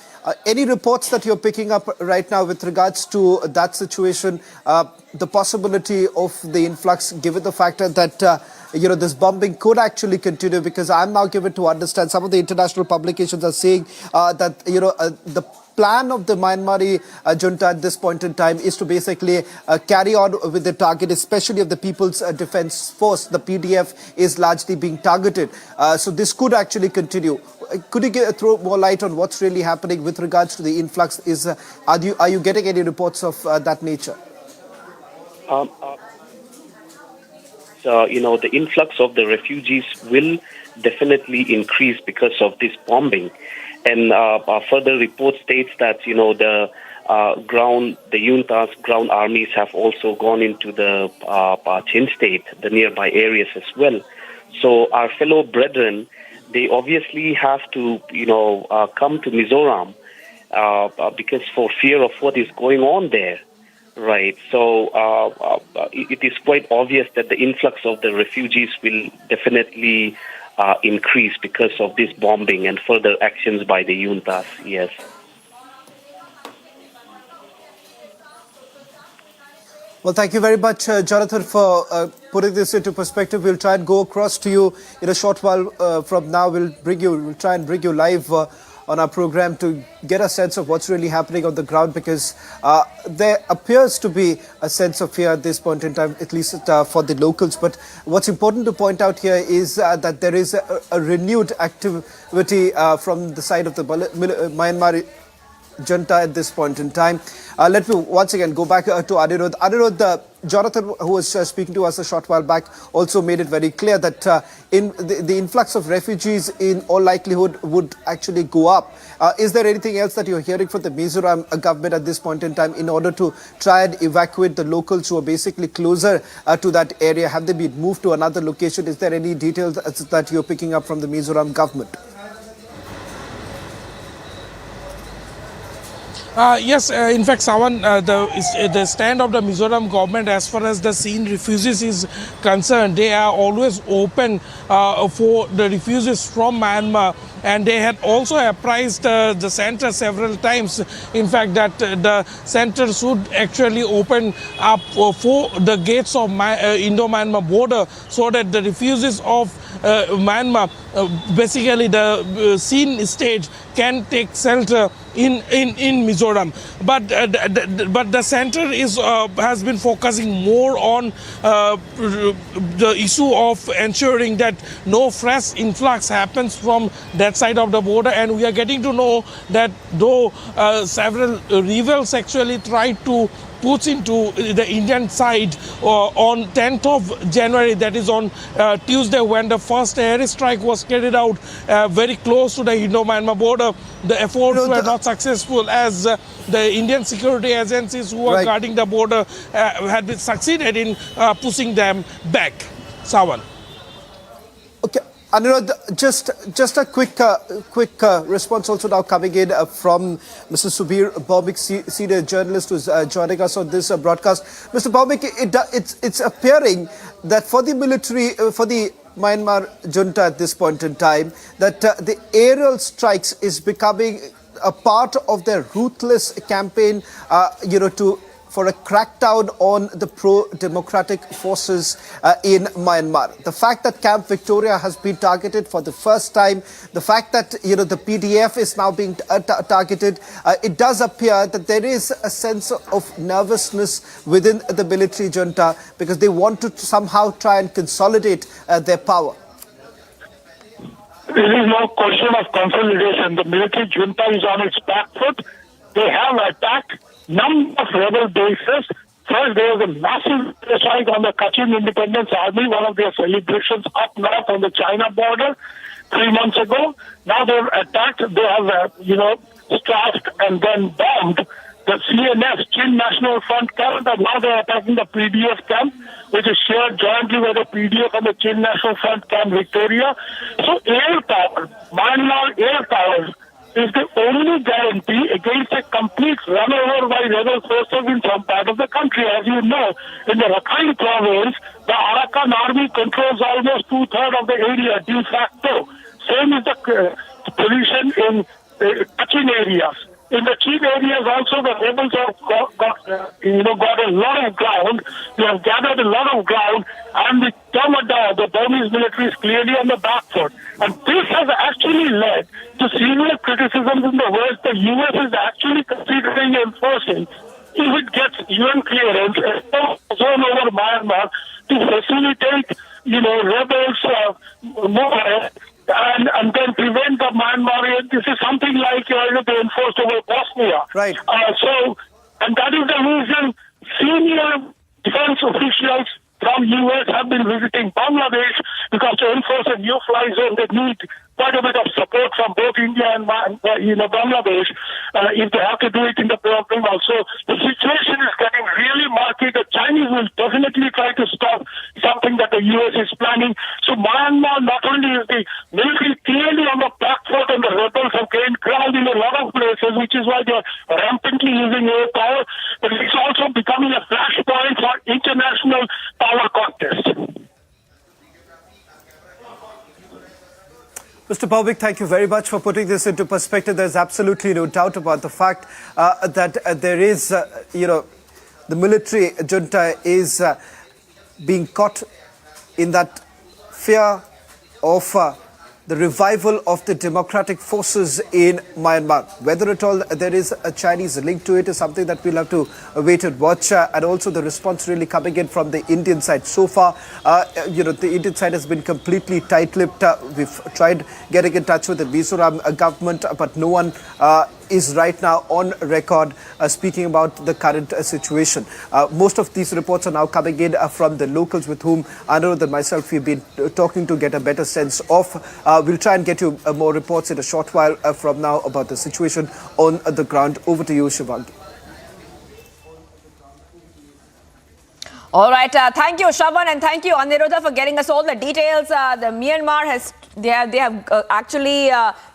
Any reports that you're picking up right now with regards to that situation, the possibility of the influx, given the fact that this bombing could actually continue? Because I'm now given to understand some of the international publications are saying that the plan of the Myanmari junta at this point in time is to basically carry on with the target, especially of the People's Defence Force. The PDF is largely being targeted. So this could actually continue. Could you throw more light on what's really happening with regards to the influx? Are you getting any reports of that nature? The influx of the refugees will definitely increase because of this bombing. And further report states that, the junta's ground armies have also gone into the Chin state, the nearby areas as well. So our fellow brethren, they obviously have to, come to Mizoram because for fear of what is going on there. Right. So it is quite obvious that the influx of the refugees will definitely increase because of this bombing and further actions by the juntas. Yes. Well, thank you very much, Jonathan, for putting this into perspective. We'll try and go across to you in a short while from now. We'll try and bring you live on our program to get a sense of what's really happening on the ground, because there appears to be a sense of fear at this point in time, at least for the locals. But what's important to point out here is that there is a renewed activity from the side of the Myanmar junta at this point in time. Let me once again go back to Anirudh. Anirudh, Jonathan, who was speaking to us a short while back, also made it very clear that in the influx of refugees in all likelihood would actually go up. Is there anything else that you're hearing from the Mizoram government at this point in time in order to try and evacuate the locals who are basically closer to that area? Have they been moved to another location? Is there any details that you're picking up from the Mizoram government? Yes, in fact, Sawan, the stand of the Mizoram government as far as the seen refugees is concerned, they are always open for the refugees from Myanmar, and they had also apprised the center several times, in fact, that the center should actually open up for the gates of Indo-Myanmar border so that the refugees of Myanmar, basically the seen stage, can take shelter in Mizoram, but the center has been focusing more on the issue of ensuring that no fresh influx happens from that side of the border, and we are getting to know that though several rebels actually tried to push into the Indian side on 10th of January, that is on Tuesday, when the first airstrike was carried out very close to the Indo-Myanmar border. The efforts were not successful as the Indian security agencies who are guarding the border had been succeeded in pushing them back. Sawan. Okay. Anirudh, just a quick response also now coming in from Mr. Subir Bhaumik, senior journalist who's joining us on this broadcast. Mr. Bhaumik, it's appearing that for the military, for the Myanmar junta at this point in time, that the aerial strikes is becoming a part of their ruthless campaign, for a crackdown on the pro-democratic forces in Myanmar. The fact that Camp Victoria has been targeted for the first time, the fact that the PDF is now being targeted, it does appear that there is a sense of nervousness within the military junta because they want to somehow try and consolidate their power. There is no question of consolidation. The military junta is on its back foot. they have attacked number of rebel bases. First, there was a massive strike on the Kachin Independence Army, one of their celebrations up north on the China border 3 months ago. Now they've attacked, they have, strafed and then bombed the CNF, Chin National Front camp, and now they're attacking the PDF camp, which is shared jointly by the PDF and the Chin National Front camp Victoria. So air power, Myanmar air power, is the only guarantee against a complete runover by rebel forces in some part of the country. As you know, in the Rakhine province, the Arakan army controls almost 2/3 of the area de facto. Same is the position in Kachin areas. In the Chin areas also, the rebels have got a lot of ground. They have gathered a lot of ground, and the Tamada, the Burmese military, is clearly on the back foot. And this has actually led to severe criticisms in the West. The U.S. is actually considering enforcing, if it gets UN clearance, a zone over Myanmar to facilitate, rebels movement. And then prevent the Myanmar. This is something like they enforced over Bosnia. Right. And that is the reason senior defense officials from U.S. have been visiting Bangladesh, because to enforce a new fly zone, they need quite a bit of support from both India and Bangladesh, if they have to do it in the problem also. The situation is getting really murky. The Chinese will definitely try to stop something that the U.S. is planning. So Myanmar, not only is the military clearly on the back foot, and the rebels have gained ground in a lot of places, which is why they're rampantly using air power, but it's also becoming a flashpoint for international power contest. Mr. Pauvik, thank you very much for putting this into perspective. There's absolutely no doubt about the fact that there is, the military junta is being caught in that fear of the revival of the democratic forces in Myanmar. Whether at all there is a Chinese link to it is something that we'll have to wait and watch. And also the response really coming in from the Indian side. So far, the Indian side has been completely tight-lipped. We've tried getting in touch with the Mizoram government, but no one is right now on record speaking about the current situation. Most of these reports are now coming in from the locals with whom Anirudh and myself we've been talking to get a better sense of. We'll try and get you more reports in a short while from now about the situation on the ground. Over to you, Shivangi. All right, thank you, Shravan, and thank you, Aniruddha, for getting us all the details. The Myanmar have actually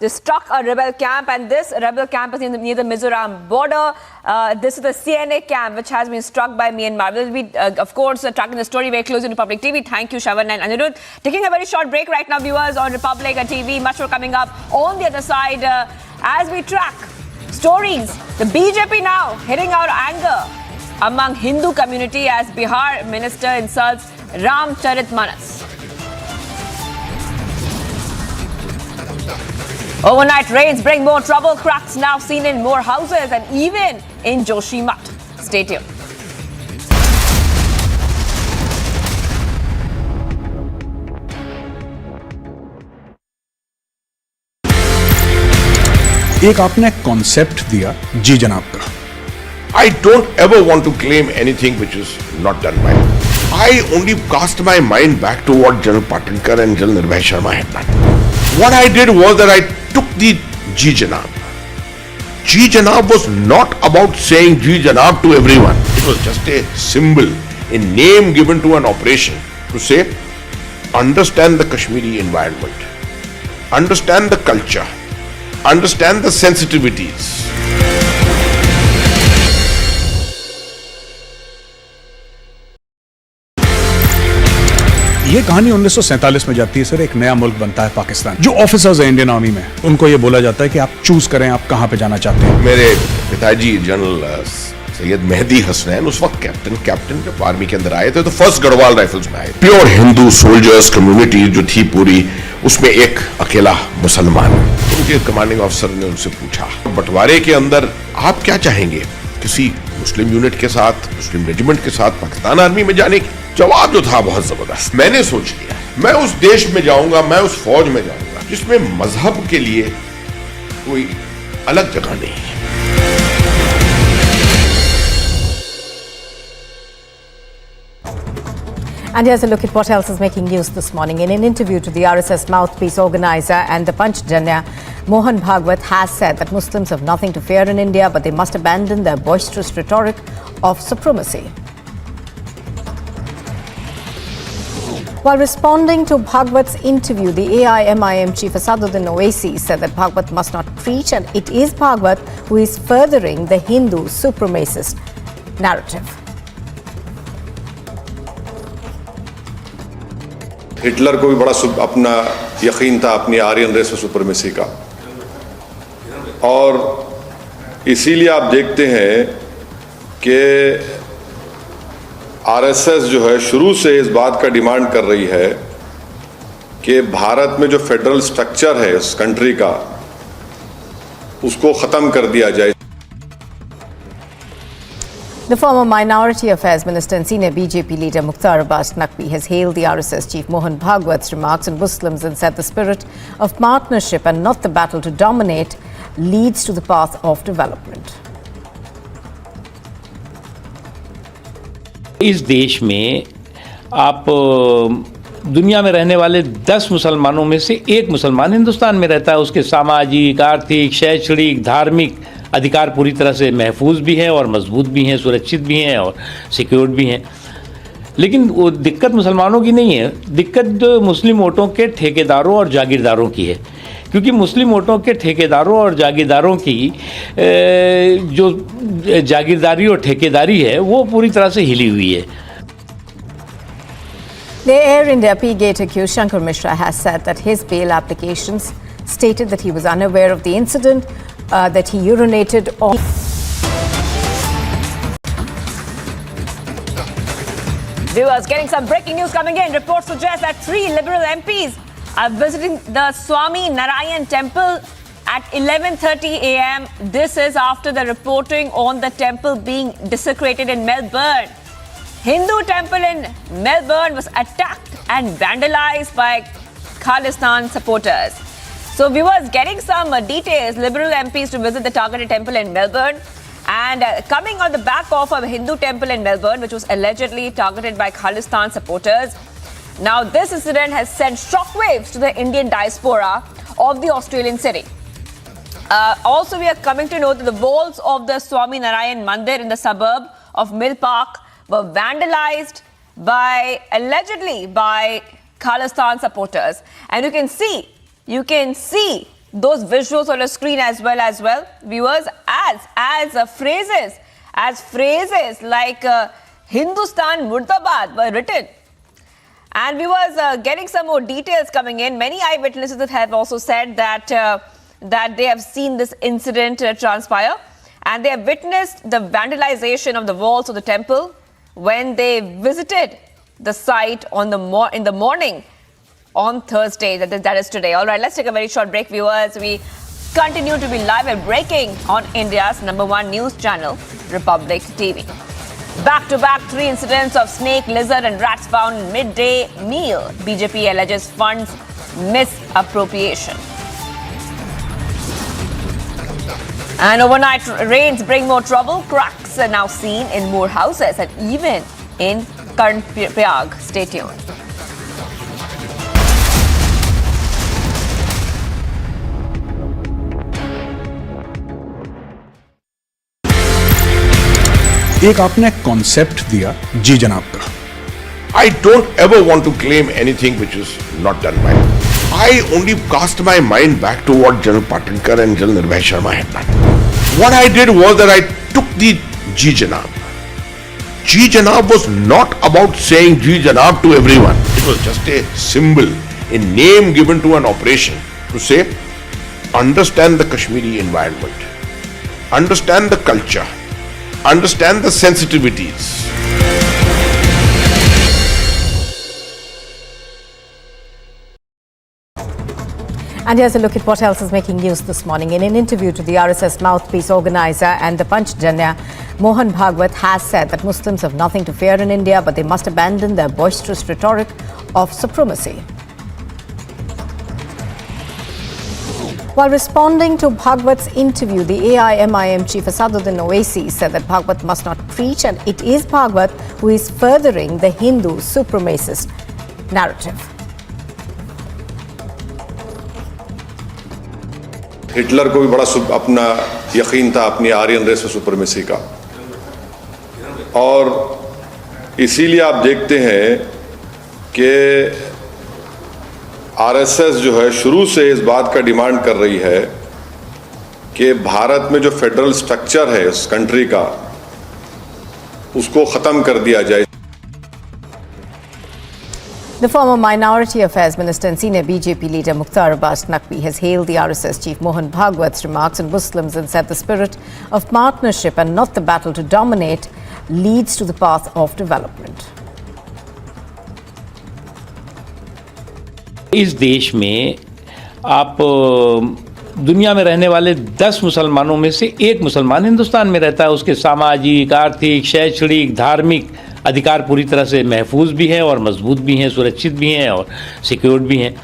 struck a rebel camp, and this rebel camp is near the Mizoram border. This is the CNA camp, which has been struck by Myanmar. We'll be, of course, tracking the story very closely on Republic TV. Thank you, Shravan and Aniruddha. Taking a very short break right now, viewers, on Republic TV. Much more coming up on the other side as we track stories. The BJP now hitting out anger among Hindu community as Bihar minister insults Ramcharitmanas. Overnight rains bring more trouble. Cracks now seen in more houses and even in Joshimath. Stay tuned. एक आपने concept दिया जी जनाब का. I don't ever want to claim anything which is not done by me. I only cast my mind back to what General Patinkar and General Nirbhay Sharma had done. What I did was that I took the Ji Janab. Ji Janab was not about saying Ji Janab to everyone. It was just a symbol, a name given to an operation to say, understand the Kashmiri environment, understand the culture, understand the sensitivities. ये कहानी 1947 में जाती है sir. एक नया मुल्क बनता है पाकिस्तान. जो ऑफिसर्स हैं इंडियन आर्मी में, उनको ये बोला जाता है कि आप चूज करें आप कहां पे जाना चाहते हैं. मेरे पिताजी जनरल सैयद मेहदी हसनैन उस वक्त कैप्टन जब आर्मी के अंदर आए थे तो फर्स्ट गढ़वाल राइफल्स में आए. प्योर हिंदू सोल्जर्स कम्युनिटी जो थी पूरी, उसमें एक अकेला मुसलमान. उनके कमांडिंग ऑफिसर ने उनसे पूछा, बंटवारे के अंदर आप क्या चाहेंगे, किसी मुस्लिम यूनिट के साथ, मुस्लिम रेजिमेंट के साथ पाकिस्तान आर्मी में जाने की? जवाब जो था बहुत जबरदस्त. मैंने सोच लिया मैं उस देश में जाऊंगा, मैं उस फौज में जाऊंगा जिसमें मजहब के लिए कोई अलग जगह नहीं है. And here's a look at what else is making news this morning. In an interview to the RSS mouthpiece organizer and the Panchjanya, Mohan Bhagwat has said that Muslims have nothing to fear in India, but they must abandon their boisterous rhetoric of supremacy. While responding to Bhagwat's interview, the AIMIM chief Asaduddin Owaisi said that Bhagwat must not preach, and it is Bhagwat who is furthering the Hindu supremacist narrative. Hitler को भी बड़ा अपना यकीन था अपनी Aryan race supremacy का, और इसीलिए आप देखते हैं कि आरएसएस जो है शुरू से इस बात का डिमांड कर रही है कि भारत में जो फेडरल स्ट्रक्चर है इस कंट्री का उसको खत्म कर दिया जाए. The former Minority Affairs Minister and senior BJP leader Mukhtar Abbas Naqvi has hailed the RSS chief Mohan Bhagwat's remarks on Muslims and said the spirit of partnership and not the battle to dominate leads to the path of development. इस देश में आप दुनिया में रहने वाले 10 मुसलमानों में से एक मुसलमान हिंदुस्तान में रहता है. उसके सामाजिक, आर्थिक, शैक्षणिक, धार्मिक अधिकार पूरी तरह से महफूज भी हैं और मजबूत भी हैं, सुरक्षित भी हैं और सिक्योर्ड भी हैं. लेकिन वो दिक्कत मुसलमानों की नहीं है, दिक्कत मुस्लिम वोटों के ठेकेदारों और जागीरदारों की है. क्योंकि मुस्लिम वोटों के ठेकेदारों और जागीरदारों की जो जागीरदारी और ठेकेदारी है वो पूरी तरह से हिली हुई है. The Air India P-Gate accused Shankar Mishra has said that his bail applications stated that he was unaware of the incident, that he urinated on. Viewers, getting some breaking news coming in. Reports suggest that 3 Liberal MPs are visiting the Swami Narayan temple at 11:30 a.m. This is after the reporting on the temple being desecrated in Melbourne. Hindu temple in Melbourne was attacked and vandalized by Khalistani supporters. So viewers, getting some details. Liberal MPs to visit the targeted temple in Melbourne, and coming on the back of a Hindu temple in Melbourne, which was allegedly targeted by Khalistani supporters. Now, this incident has sent shockwaves to the Indian diaspora of the Australian city. Also, we are coming to know that the walls of the Swami Narayan Mandir in the suburb of Mill Park were vandalized allegedly by Khalistani supporters. And you can see those visuals on the screen as well, viewers, as phrases like Hindustan Murdabad were written. And viewers, getting some more details coming in. Many eyewitnesses have also said that they have seen this incident transpire, and they have witnessed the vandalization of the walls of the temple when they visited the site in the morning on Thursday, that is today. All right, let's take a very short break, viewers. We continue to be live and breaking on India's #1 news channel, Republic TV. Back-to-back 3 incidents of snake, lizard and rats found in midday meal. BJP alleges funds misappropriation. And overnight rains bring more trouble. Cracks are now seen in more houses and even in Karnataka. Stay tuned. एक आपने concept दिया जी जनाब का. I don't ever want to claim anything which is not done by me. I only cast my mind back to what General Patinkar and General Nirbhay Sharma had done. What I did was that I took the Ji Janab. Ji Janab was not about saying Ji Janab to everyone. It was just a symbol, a name given to an operation to say, understand the Kashmiri environment, understand the culture, understand the sensitivities. And here's a look at what else is making news this morning. In an interview to the RSS mouthpiece organizer and the Panchjanya, Mohan Bhagwat has said that Muslims have nothing to fear in India, but they must abandon their boisterous rhetoric of supremacy. While responding to Bhagwat's interview, the AIMIM chief Asaduddin Owaisi said that Bhagwat must not preach and it is Bhagwat who is furthering the Hindu supremacist narrative. Hitler को भी बड़ा अपना यकीन था अपनी Aryan race supremacy का, और इसीलिए आप देखते हैं कि आरएसएस जो है शुरू से इस बात का डिमांड कर रही है कि भारत में जो फेडरल स्ट्रक्चर है इस कंट्री का उसको खत्म कर दिया जाए. The former Minority Affairs Minister and senior BJP leader Mukhtar Abbas Naqvi has hailed the RSS chief Mohan Bhagwat's remarks on Muslims and said the spirit of partnership and not the battle to dominate leads to the path of development. इस देश में आप दुनिया में रहने वाले 10 मुसलमानों में से एक मुसलमान हिंदुस्तान में रहता है. उसके सामाजिक, आर्थिक, शैक्षणिक, धार्मिक अधिकार पूरी तरह से महफूज भी हैं और मजबूत भी हैं, सुरक्षित भी हैं और सिक्योर्ड भी हैं.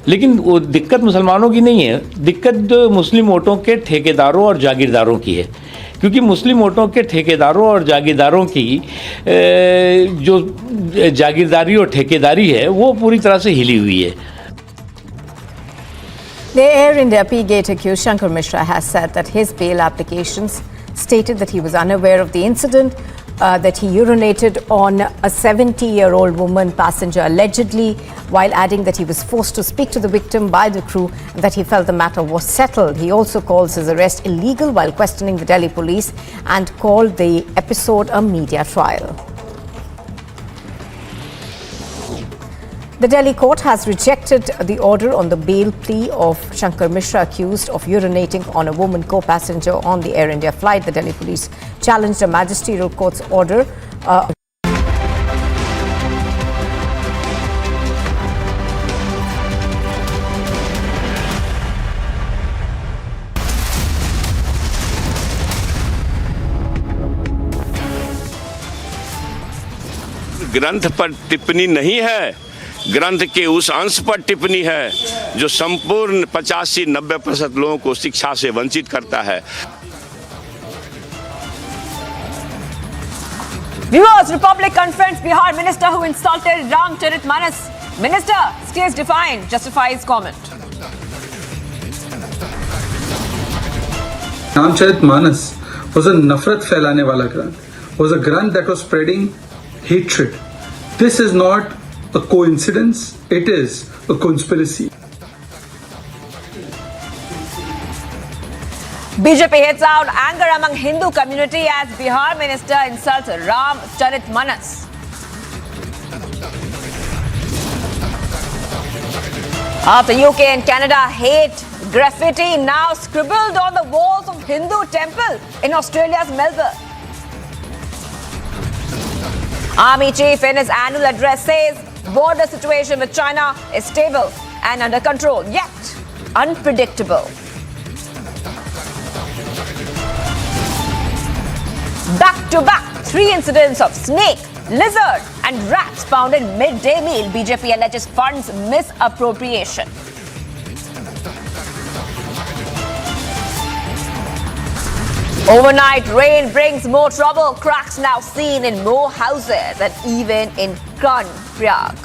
लेकिन वो दिक्कत मुसलमानों की नहीं है, दिक्कत मुस्लिम वोटों के ठेकेदारों और जागीरदारों की है. क्योंकि मुस्लिम वोटों के ठेकेदारों और जागीरदारों की जो जागीरदारी और ठेकेदारी है वो पूरी तरह से हिली हुई है. The Air India P-Gate accused Shankar Mishra has said that his bail applications stated that he was unaware of the incident, that he urinated on a 70-year-old woman passenger allegedly, while adding that he was forced to speak to the victim by the crew and that he felt the matter was settled. He also calls his arrest illegal while questioning the Delhi police and called the episode a media trial. The Delhi court has rejected the order on the bail plea of Shankar Mishra, accused of urinating on a woman co-passenger on the Air India flight. The Delhi police challenged a magisterial court's order. ग्रंथ पर टिप्पणी नहीं है, ग्रंथ के उस अंश पर टिप्पणी है जो संपूर्ण 85-90% लोगों को शिक्षा से वंचित करता है. Viewers, Republic confronts Bihar minister who insulted Ramcharitmanas. Minister stays defiant, justifies comment. Ramcharitmanas was a nafrat फैलाने वाला ग्रंथ, was a ग्रंथ that was spreading hatred. This is not a coincidence, it is a conspiracy. BJP hits out anger among Hindu community as Bihar minister insults Ramcharitmanas. After UK and Canada hate graffiti now scribbled on the walls of Hindu temple in Australia's Melbourne. Army chief in his annual address says border situation with China is stable and under control, yet unpredictable. Back to back, 3 incidents of snake, lizard and rats found in midday meal. BJP alleges funds misappropriation. Overnight rain brings more trouble. Cracks now seen in more houses and even in Prayag.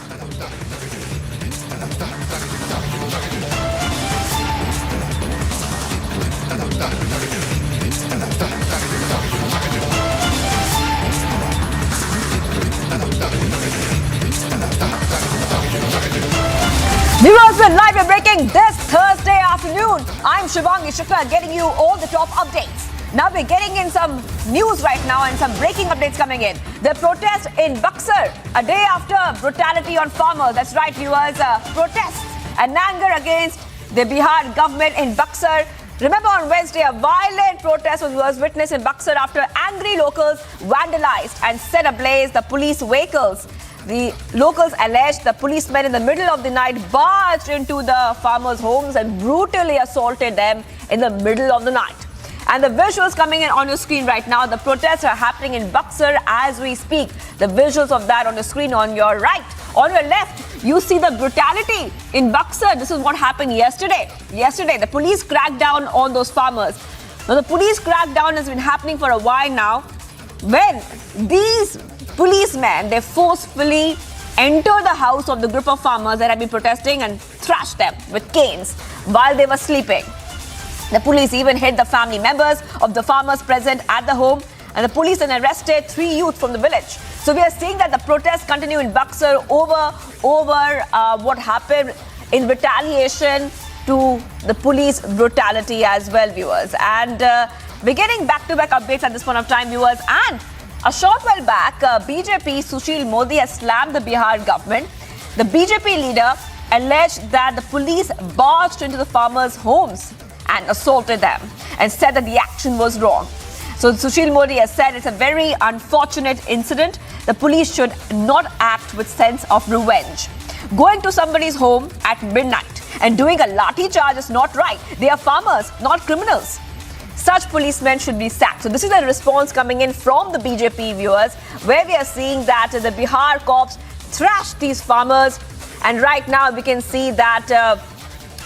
Viewers, we're live and breaking this Thursday afternoon. I'm Shivangi Shukla getting you all the top updates. Now we're getting in some news right now and some breaking updates coming in. The protest in Buxar, a day after brutality on farmers. That's right, viewers, protests and anger against the Bihar government in Buxar. Remember on Wednesday, a violent protest was witnessed in Buxar after angry locals vandalized and set ablaze the police vehicles. The locals alleged the policemen in the middle of the night barged into the farmers' homes and brutally assaulted them in the middle of the night. And the visuals coming in on your screen right now, the protests are happening in Buxar as we speak. The visuals of that on the screen on your right. On your left, you see the brutality in Buxar. This is what happened yesterday. Yesterday, the police cracked down on those farmers. Now, the police crackdown has been happening for a while now. When these policemen, they forcefully enter the house of the group of farmers that had been protesting and thrashed them with canes while they were sleeping. The police even hit the family members of the farmers present at the home, and the police then arrested 3 youth from the village. So we are seeing that the protests continue in Buxar over what happened in retaliation to the police brutality as well, viewers. And we're getting back-to-back updates at this point of time, viewers. And a short while back, BJP Sushil Modi has slammed the Bihar government. The BJP leader alleged that the police barged into the farmers' homes and assaulted them and said that the action was wrong. So Sushil Modi has said it's a very unfortunate incident. The police should not act with sense of revenge. Going to somebody's home at midnight and doing a lathi charge is not right. They are farmers, not criminals. Such policemen should be sacked. So this is a response coming in from the BJP, viewers, where we are seeing that the Bihar cops thrashed these farmers. And right now we can see that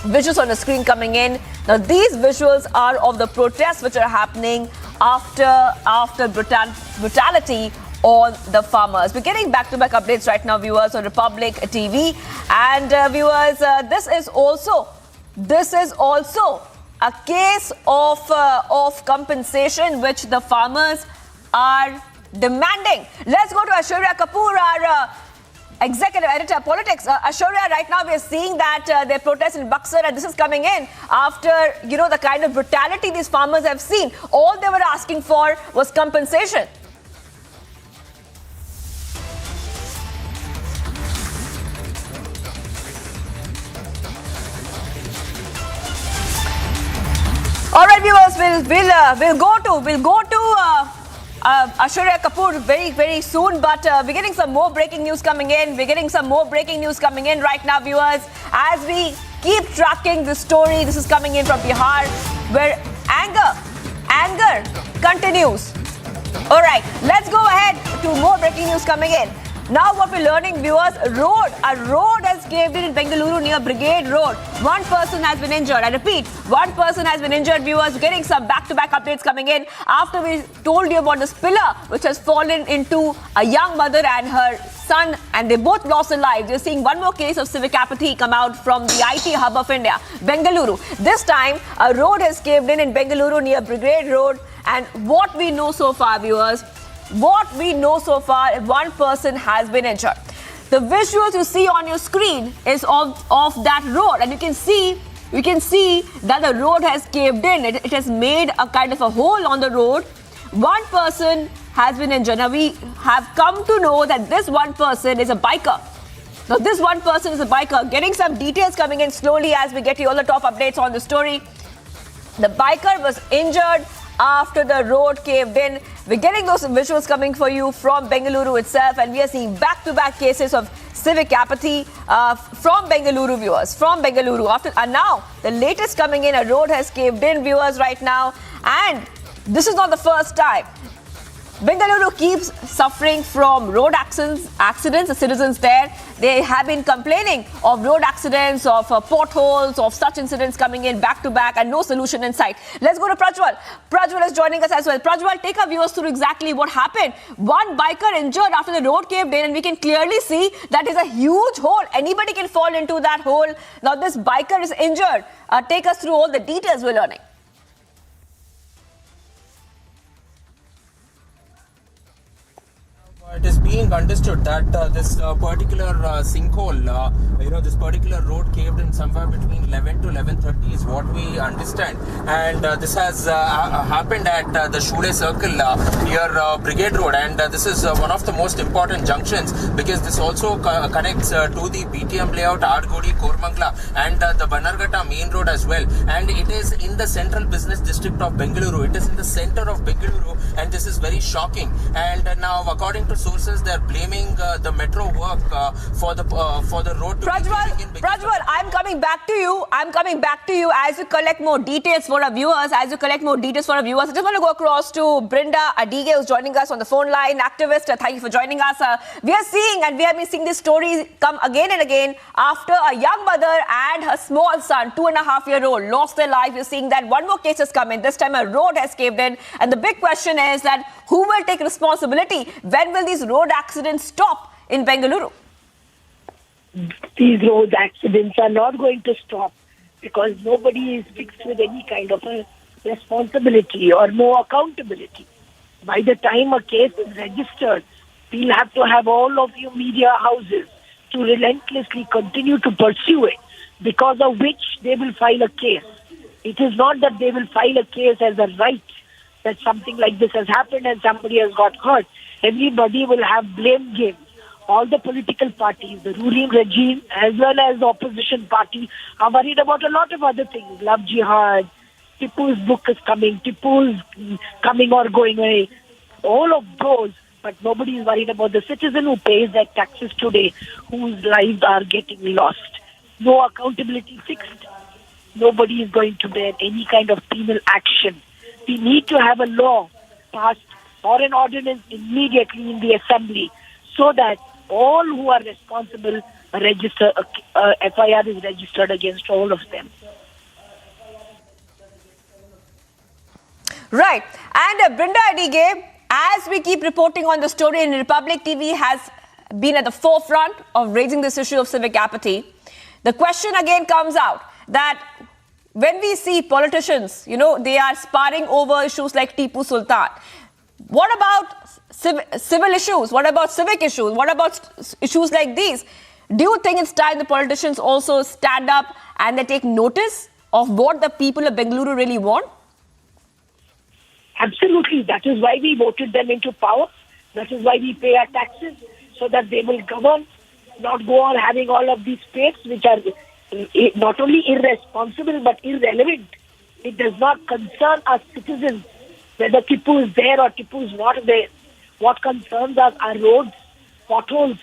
visuals on the screen coming in. Now these visuals are of the protests which are happening after brutality on the farmers. We're getting back-to-back updates right now, viewers, on Republic TV. And viewers, this is also a case of compensation which the farmers are demanding. Let's go to Aishwarya Kapoor, our executive editor, politics. Aishwarya, right now we are seeing that they protest in Buxar, and this is coming in after, the kind of brutality these farmers have seen. All they were asking for was compensation. All right, viewers, we'll go to Aishwarya Kapoor very, very soon, but we're getting some more breaking news coming in. Right now, viewers, as we keep tracking this story. This is coming in from Bihar, where anger continues. All right, let's go ahead to more breaking news coming in. Now what we're learning, viewers, a road has caved in Bengaluru near Brigade Road. One person has been injured. I repeat, one person has been injured, viewers. We're getting some back-to-back updates coming in after we told you about this pillar which has fallen into a young mother and her son, and they both lost their lives. You're seeing one more case of civic apathy come out from the IT hub of India, Bengaluru. This time, a road has caved in Bengaluru near Brigade Road, and what we know so far, viewers, one person has been injured. The visuals you see on your screen is of that road, and you can see that the road has caved in. It has made a kind of a hole on the road. One person has been injured. Now we have come to know that this one person is a biker. Getting some details coming in slowly as we get you all the top updates on the story. The biker was injured after the road caved in. We're getting those visuals coming for you from Bengaluru itself, and we are seeing back-to-back cases of civic apathy from Bengaluru, viewers, and now the latest coming in, a road has caved in, viewers, right now, and this is not the first time. Bengaluru keeps suffering from road accidents. The citizens there, they have been complaining of road accidents, of potholes, of such incidents coming in back to back, and no solution in sight. Let's go to Prajwal. Prajwal is joining us as well. Prajwal, take our viewers through exactly what happened. One biker injured after the road caved in, and we can clearly see that is a huge hole. Anybody can fall into that hole. Now this biker is injured. Take us through all the details we're learning. It is being understood that this particular sinkhole, this particular road caved in somewhere between 11 to 11:30 is what we understand. And this has happened at the Shule Circle near Brigade Road. And this is one of the most important junctions because this also connects to the BTM layout, Adgodi, Kormangla, and the Banarghata main road as well. And it is in the central business district of Bengaluru. It is in the center of Bengaluru, and this is very shocking. And now, according to sources, they're blaming the metro work for the road to Prajwal, I'm coming back to you. As you collect more details for our viewers. I just want to go across to Brinda Adige, who's joining us on the phone line. Activist, thank you for joining us. We are seeing, and we have been seeing this story come again and again after a young mother and her small son, 2.5-year-old, lost their life. You're seeing that one more case has come in. This time a road has caved in. And the big question is that who will take responsibility? When will these road accidents stop in Bengaluru? These road accidents are not going to stop because nobody is fixed with any kind of a responsibility or no accountability. By the time a case is registered, we'll have to have all of you media houses to relentlessly continue to pursue it, because of which they will file a case. It is not that they will file a case as a right that something like this has happened and somebody has got hurt. Everybody will have blame games. All the political parties, the ruling regime as well as the opposition party are worried about a lot of other things. Love jihad, Tipu's book is coming, Tipu's coming or going away. All of those, but nobody is worried about the citizen who pays their taxes today, whose lives are getting lost. No accountability fixed. Nobody is going to bear any kind of penal action. We need to have a law passed or an ordinance immediately in the assembly so that all who are responsible register, FIR is registered against all of them. Right. And Brinda Adige, as we keep reporting on the story, in Republic TV has been at the forefront of raising this issue of civic apathy. The question again comes out that when we see politicians, they are sparring over issues like Tipu Sultan. What about civil issues? What about civic issues? What about issues like these? Do you think it's time the politicians also stand up and they take notice of what the people of Bengaluru really want? Absolutely. That is why we voted them into power. That is why we pay our taxes, so that they will govern, not go on having all of these fates which are not only irresponsible but irrelevant. It does not concern us citizens whether Tipu is there or Tipu is not there. What concerns us are roads, potholes,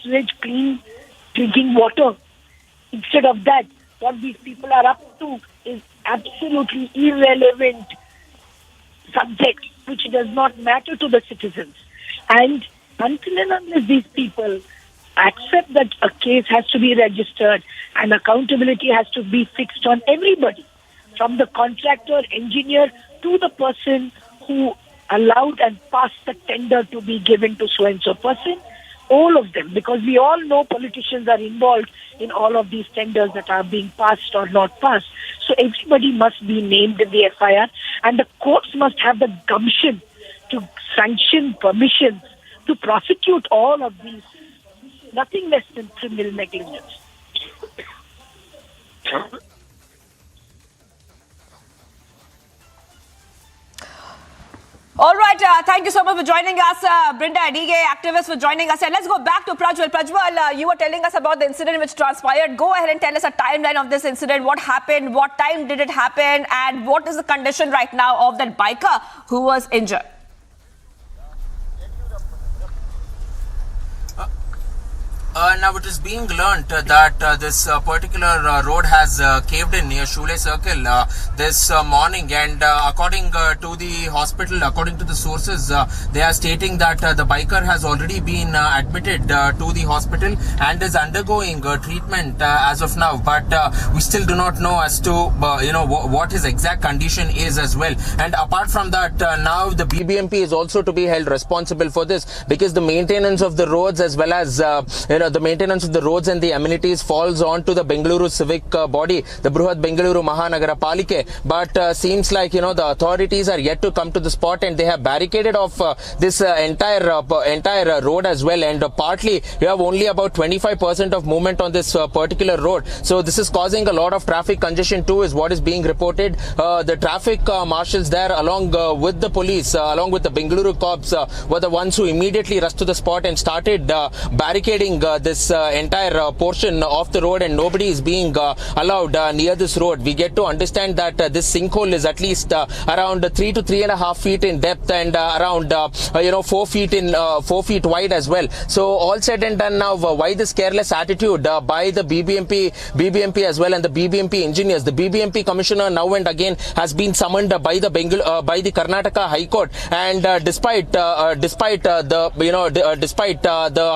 sewage, clean drinking water. Instead of that, what these people are up to is absolutely irrelevant subject which does not matter to the citizens. And until and unless these people accept that a case has to be registered and accountability has to be fixed on everybody, from the contractor, engineer to the person who allowed and passed the tender to be given to so-and-so person, all of them, because we all know politicians are involved in all of these tenders that are being passed or not passed. So everybody must be named in the FIR, and the courts must have the gumption to sanction permissions to prosecute all of these, nothing less than criminal negligence. All right, thank you so much for joining us, Brinda Adige, activist, for joining us. And let's go back to Prajwal. Prajwal, you were telling us about the incident which transpired. Go ahead and tell us a timeline of this incident. What happened? What time did it happen? And what is the condition right now of that biker who was injured? Now it is being learnt that this particular road has caved in near Shule Circle this morning, and according to the hospital, according to the sources, they are stating that the biker has already been admitted to the hospital and is undergoing treatment as of now, but we still do not know as to what his exact condition is as well. And apart from that, now the BBMP is also to be held responsible for this, because the maintenance of the roads as well as the maintenance of the roads and the amenities falls on to the Bengaluru civic body, the Bruhat Bengaluru Mahanagara Palike. But seems like the authorities are yet to come to the spot, and they have barricaded off this entire road as well. And partly you have only about 25% of movement on this particular road. So this is causing a lot of traffic congestion too, is what is being reported. The traffic marshals there, along with the police, along with the Bengaluru cops, were the ones who immediately rushed to the spot and started barricading this entire portion of the road, and nobody is being allowed near this road. We get to understand that this sinkhole is at least around 3 to 3.5 feet in depth and around 4 feet wide as well. So all said and done now, why this careless attitude by the BBMP as well and the BBMP engineers? The BBMP commissioner now and again has been summoned by the Karnataka High Court, and despite the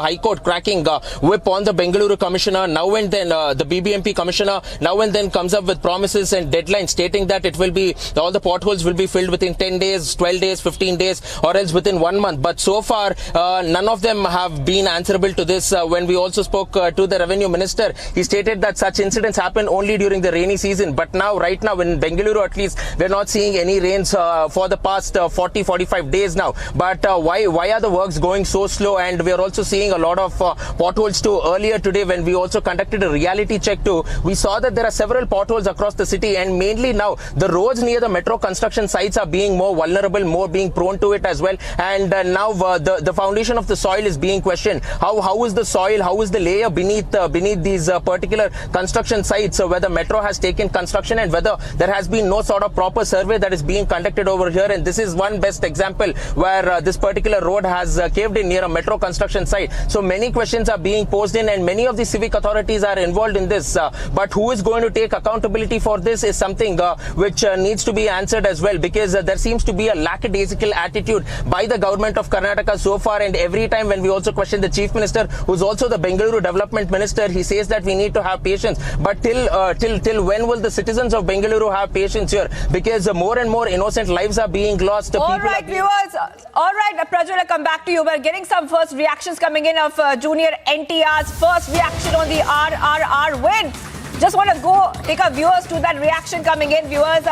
High Court cracking whip on the Bengaluru commissioner, now and then the BBMP commissioner now and then comes up with promises and deadlines stating that it will be, all the potholes will be filled within 10 days, 12 days, 15 days, or else within 1 month. But so far, none of them have been answerable to this. When we also spoke to the revenue minister, he stated that such incidents happen only during the rainy season. But now, right now, in Bengaluru at least, we're not seeing any rains for the past 40-45 days now. But why are the works going so slow? And we are also seeing a lot of potholes too. Earlier today, when we also conducted a reality check too, we saw that there are several potholes across the city, and mainly now the roads near the metro construction sites are being more vulnerable, more being prone to it as well. And now the foundation of the soil is being questioned. How is the soil? How is the layer beneath these particular construction sites where the metro has taken construction, and whether there has been no sort of proper survey that is being conducted over here? And this is one best example where this particular road has caved in near a metro construction site. So many questions are being posed in, and many of the civic authorities are involved in this. But who is going to take accountability for this is something which needs to be answered as well, because there seems to be a lackadaisical attitude by the government of Karnataka so far. And every time when we also question the chief minister, who's also the Bengaluru development minister, he says that we need to have patience. But till when will the citizens of Bengaluru have patience here? Because more and more innocent lives are being lost. All right, viewers. All right, Prajwal, I'll come back to you. We're getting some first reactions coming in of Junior NTR's first reaction on the RRR win. Just want to go take our viewers to that reaction coming in. Viewers,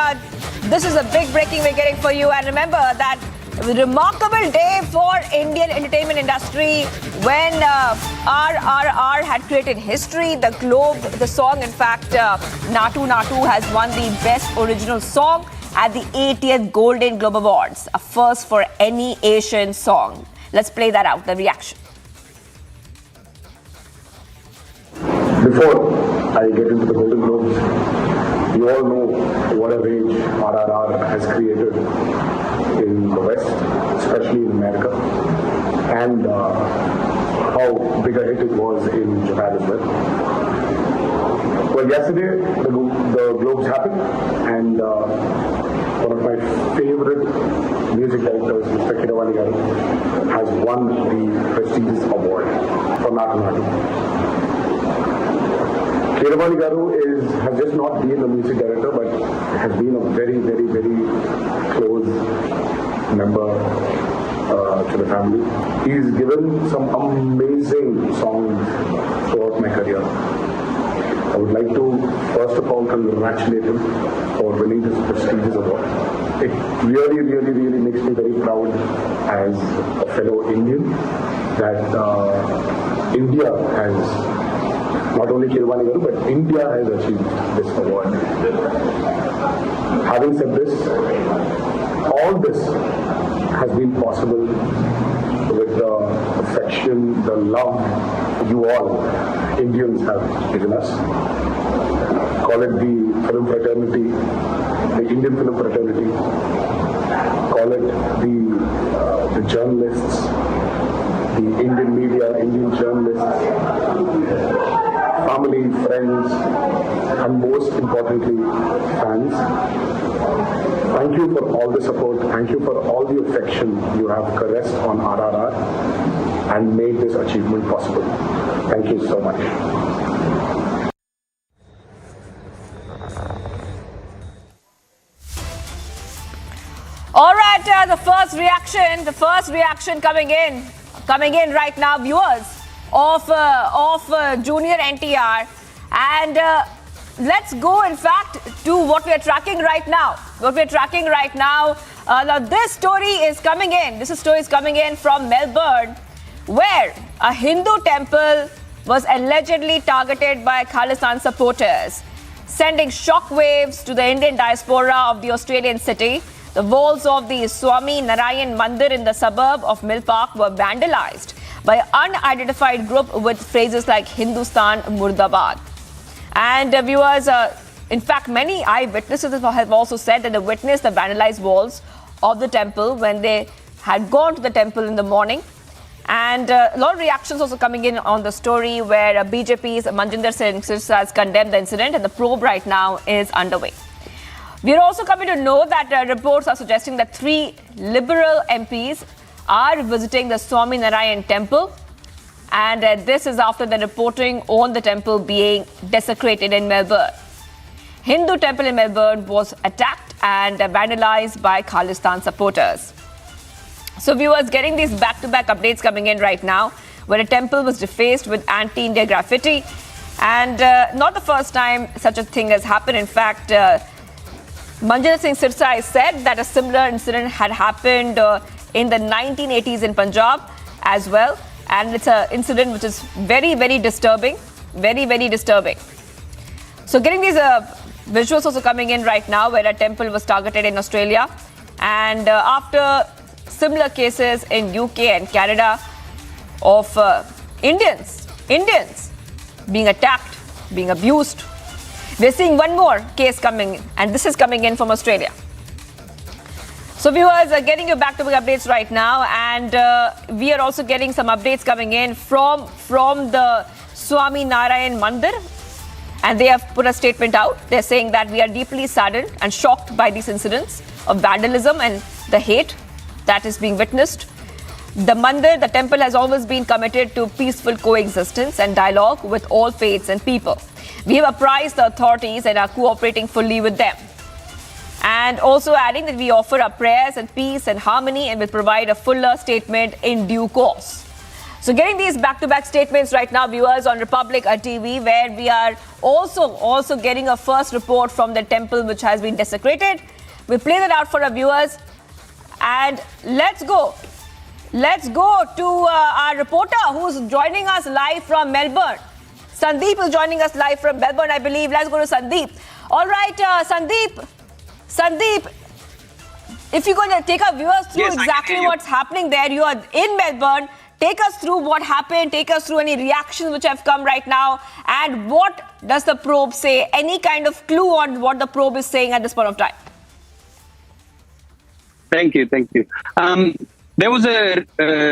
this is a big breaking we're getting for you. And remember that remarkable day for Indian entertainment industry when RRR had created history. The Globe, the song, in fact, Natu Natu has won the Best Original Song at the 80th Golden Globe Awards, a first for any Asian song. Let's play that out, the reaction. Before I get into the Golden Globes, you all know what a rage RRR has created in the West, especially in America, and how big a hit it was in Japan as well. Well, yesterday the Globes happened, and one of my favorite music directors, Mr. Khalistani Garu, has won the prestigious award for Natu Natu. Khalistani Garu has just not been a music director, but has been a very, very, very close member to the family. He's given some amazing songs throughout my career. I would like to first of all congratulate him for winning this prestigious award. It really, really, really makes me very proud as a fellow Indian that India has, not only Khalistani Garu, but India has achieved this award. Having said this, all this has been possible with the affection, the love you all Indians have given us. Call it the film fraternity, the Indian film fraternity. Call it the journalists, the Indian media, Indian journalists, family, friends, and most importantly, fans. Thank you for all the support. Thank you for all the affection you have caressed on RRR and made this achievement possible. Thank you so much. All right, the first reaction coming in right now, viewers, of Junior NTR, and let's go, in fact, to what we are tracking right now. Now, this story is coming in. This story is coming in from Melbourne, where a Hindu temple was allegedly targeted by Khalistani supporters, sending shockwaves to the Indian diaspora of the Australian city. The walls of the Swami Narayan Mandir in the suburb of Mill Park were vandalized by unidentified group with phrases like Hindustan Murdabad. And viewers, in fact, many eyewitnesses have also said that they witnessed the vandalized walls of the temple when they had gone to the temple in the morning. And a lot of reactions also coming in on the story where BJP's Manjinder Singh Sirsa has condemned the incident, and the probe right now is underway. We are also coming to know that reports are suggesting that 3 Liberal MPs are visiting the Swami Narayan temple, and this is after the reporting on the temple being desecrated in Melbourne. Hindu temple in Melbourne was attacked and vandalized by Khalistan supporters. So viewers, getting these back-to-back updates coming in right now, where a temple was defaced with anti-India graffiti, and not the first time such a thing has happened. In fact, Manjinder Singh Sirsa has said that a similar incident had happened in the 1980s in Punjab as well. And it's an incident which is very, very disturbing. Very, very disturbing. So getting these visuals also coming in right now where a temple was targeted in Australia. And after similar cases in UK and Canada of Indians being attacked, being abused, we're seeing one more case coming in, and this is coming in from Australia. So viewers, getting you back-to-back updates right now, and we are also getting some updates coming in from the Swami Narayan Mandir, and they have put a statement out. They're saying that we are deeply saddened and shocked by these incidents of vandalism and the hate that is being witnessed. The Mandir, the temple, has always been committed to peaceful coexistence and dialogue with all faiths and people. We have apprised the authorities and are cooperating fully with them. And also adding that we offer our prayers and peace and harmony and will provide a fuller statement in due course. So getting these back-to-back statements right now, viewers, on Republic TV, where we are also getting a first report from the temple which has been desecrated. We'll play that out for our viewers. And let's go to our reporter who's joining us live from Melbourne. Sandeep is joining us live from Melbourne, I believe. Let's go to Sandeep. All right, Sandeep, if you're going to take our viewers through exactly what's happening there, you are in Melbourne. Take us through what happened. Take us through any reactions which have come right now. And what does the probe say? Any kind of clue on what the probe is saying at this point of time? Thank you. There was a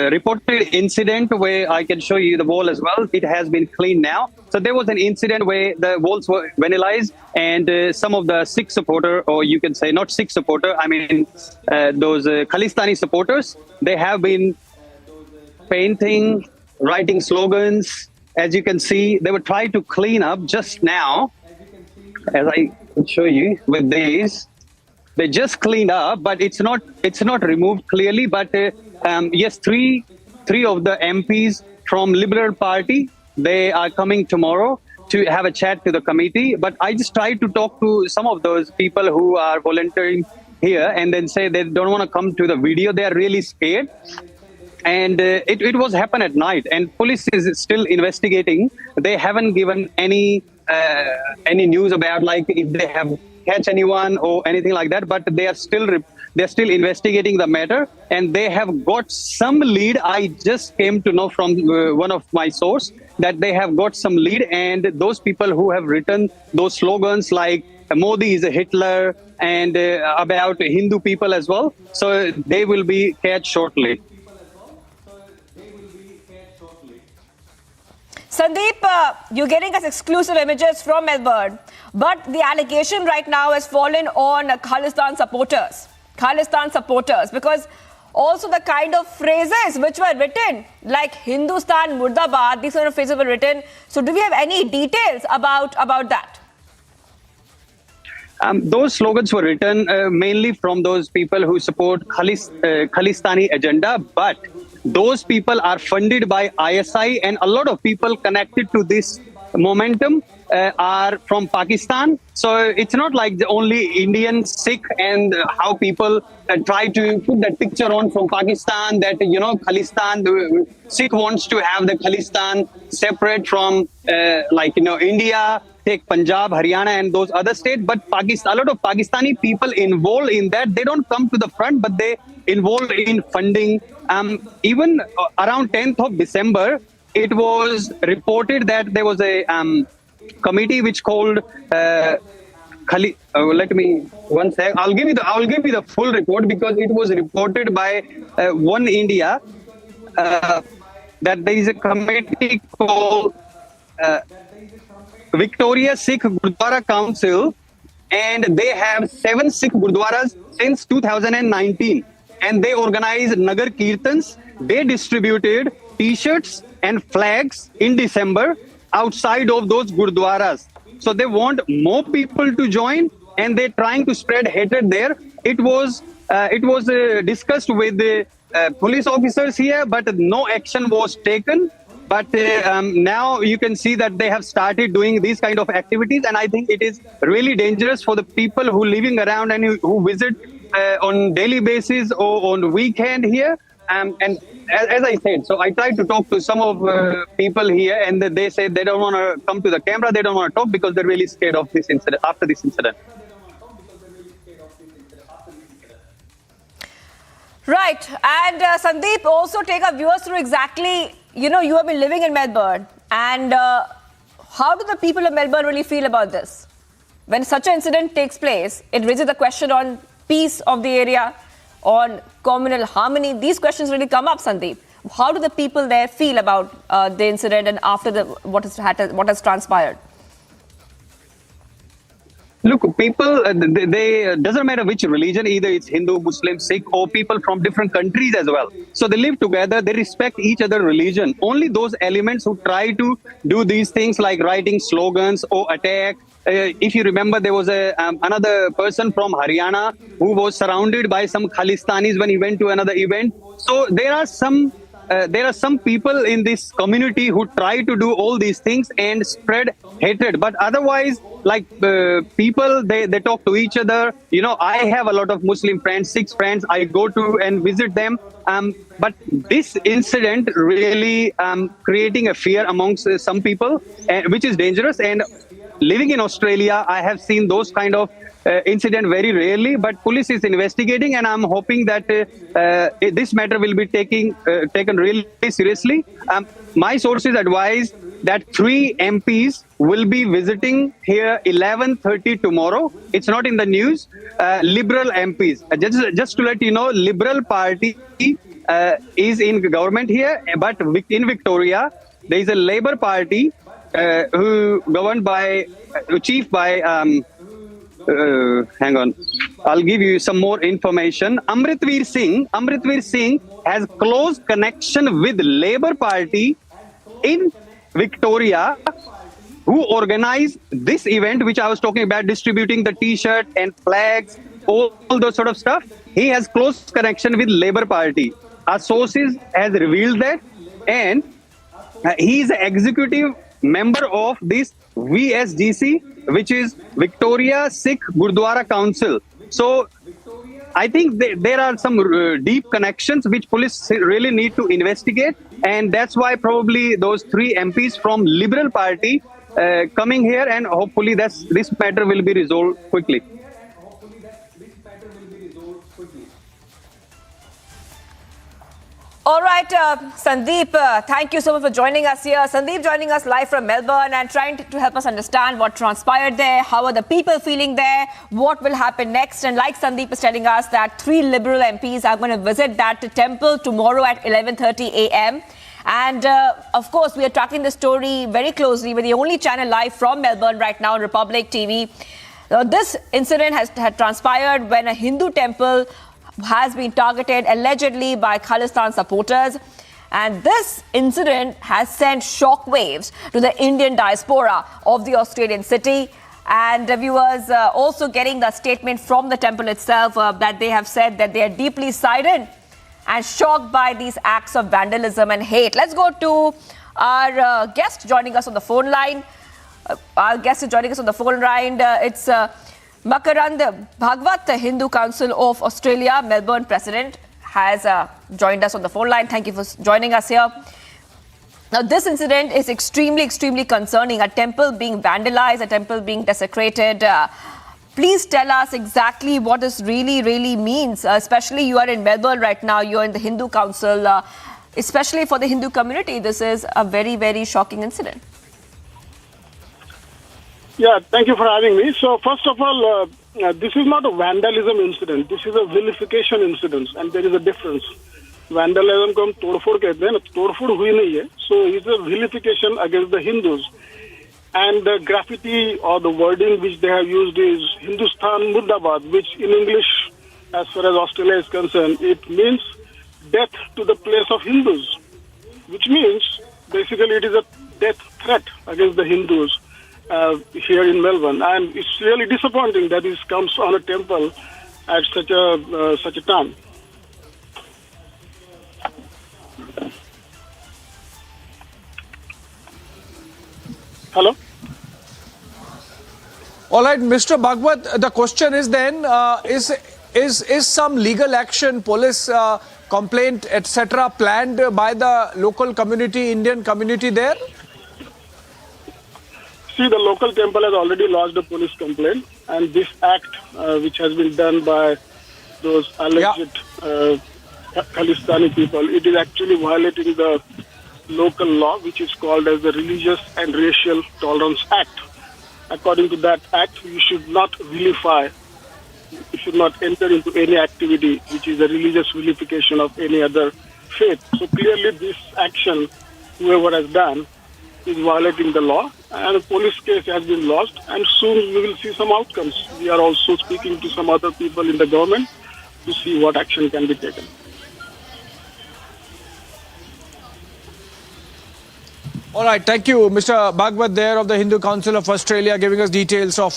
reported incident where I can show you the wall as well. It has been cleaned now. So there was an incident where the walls were vandalized, and some of the Sikh supporter, or you can say not Sikh supporter, I mean those Khalistani supporters, they have been painting, writing slogans. As you can see, they were trying to clean up just now, as I can show you with these. They just cleaned up, but it's not removed clearly. But yes, three of the MPs from Liberal Party, they are coming tomorrow to have a chat to the committee. But I just tried to talk to some of those people who are volunteering here, and then say they don't want to come to the video. They are really scared. And it was happen at night, and police is still investigating. They haven't given any news about like if they have catch anyone or anything like that, but they're still investigating the matter, and they have got some lead. I just came to know from one of my source that they have got some lead, and those people who have written those slogans like Modi is a Hitler and about Hindu people as well, so they will be catch shortly. Sandeep, you're getting us exclusive images from Melbourne, but the allegation right now has fallen on Khalistan supporters, because also the kind of phrases which were written, like Hindustan Murdabad, these sort of phrases were written. So do we have any details about that? Those slogans were written mainly from those people who support Khalistani agenda, but those people are funded by ISI, and a lot of people connected to this momentum are from Pakistan. So it's not like the only Indian Sikh, and how people try to put that picture on from Pakistan that, you know, Khalistan, Sikh wants to have the Khalistan separate from India. take Punjab, Haryana, and those other states. But a lot of Pakistani people involved in that. They don't come to the front, but they involved in funding. Even around 10th of December, it was reported that there was a committee which called. Let me one sec. I'll give you the full report because it was reported by One India that there is a committee called Victoria Sikh Gurdwara Council, and they have 7 Sikh Gurdwaras since 2019, and they organized Nagar Kirtans. They distributed T-shirts and flags in December outside of those Gurdwaras. So they want more people to join, and they're trying to spread hatred there. It was discussed with the police officers here, but no action was taken. But now you can see that they have started doing these kind of activities, and I think it is really dangerous for the people who living around and who visit on daily basis or on weekend here. And as I said, so I tried to talk to some of people here, and they said they don't want to come to the camera, they don't want to talk because they're really scared of this incident, after this incident. Right. And Sandeep, also take our viewers through exactly, you have been living in Melbourne, and how do the people of Melbourne really feel about this? When such an incident takes place, it raises the question on peace of the area, on communal harmony. These questions really come up, Sandeep. How do the people there feel about the incident and after what has transpired? Look, people, they doesn't matter which religion, either it's Hindu, Muslim, Sikh, or people from different countries as well. So they live together, they respect each other's religion. Only those elements who try to do these things like writing slogans or attack. If you remember, there was another person from Haryana who was surrounded by some Khalistanis when he went to another event. So there are some people in this community who try to do all these things and spread hatred. But otherwise, like people, they talk to each other. I have a lot of Muslim friends, Sikh friends. I go to and visit them. But this incident really creating a fear amongst some people, which is dangerous. And living in Australia, I have seen those kind of incident very rarely, but police is investigating, and I'm hoping that this matter will be taken really seriously. My sources advise that 3 MPs will be visiting here 11:30 tomorrow. It's not in the news. Liberal MPs. Just to let you know, Liberal Party is in government here, but in Victoria, there is a Labour Party who governed by, chief by, hang on, I'll give you some more information. Amritveer Singh has close connection with Labour Party in Victoria, who organized this event, which I was talking about, distributing the T-shirt and flags, all those sort of stuff. He has close connection with Labour Party. Our sources has revealed that, and he is an executive member of this VSGC, which is Victoria Sikh Gurdwara Council. So I think there are some deep connections which police really need to investigate, and that's why probably those 3 MPs from Liberal Party coming here, and hopefully this matter will be resolved quickly. All right, Sandeep, thank you so much for joining us here. Sandeep joining us live from Melbourne and trying to help us understand what transpired there, how are the people feeling there, what will happen next. And like Sandeep is telling us that 3 Liberal MPs are going to visit that temple tomorrow at 11:30 a.m. And of course, we are tracking the story very closely. We're the only channel live from Melbourne right now on Republic TV. This incident had transpired when a Hindu temple has been targeted allegedly by Khalistan supporters. And this incident has sent shockwaves to the Indian diaspora of the Australian city. And the viewers also getting the statement from the temple itself that they have said that they are deeply saddened and shocked by these acts of vandalism and hate. Let's go to our guest joining us on the phone line. It's Makarand Bhagwat, the Hindu Council of Australia, Melbourne president, has joined us on the phone line. Thank you for joining us here. Now, this incident is extremely concerning. A temple being vandalized, a temple being desecrated. Please tell us exactly what this really means. Especially you are in Melbourne right now. You are in the Hindu Council. Especially for the Hindu community, this is a very shocking incident. Yeah, thank you for having me. So, first of all, this is not a vandalism incident. This is a vilification incident, and there is a difference. Vandalism को हम तोड़फोड़ कहते हैं ना, तोड़फोड़ हुई नहीं है. So it's a vilification against the Hindus, and the graffiti or the wording which they have used is Hindustan Murdabad, which in English, as far as Australia is concerned, it means death to the place of Hindus, which means basically it is a death threat against the Hindus here in Melbourne, and it's really disappointing that this comes on a temple at such a time. Hello? All right, Mr. Bhagwat, the question is then, is some legal action, police complaint, etc. planned by the local community, Indian community there? See, the local temple has already lodged a police complaint, and this act, which has been done by those alleged Khalistani people, it is actually violating the local law, which is called as the Religious and Racial Tolerance Act. According to that act, you should not vilify, you should not enter into any activity which is a religious vilification of any other faith. So clearly this action, whoever has done, is violating the law, and a police case has been lodged, and soon we will see some outcomes. We are also speaking to some other people in the government to see what action can be taken. All right, thank you, Mr. Bhagwat there of the Hindu Council of Australia, giving us details of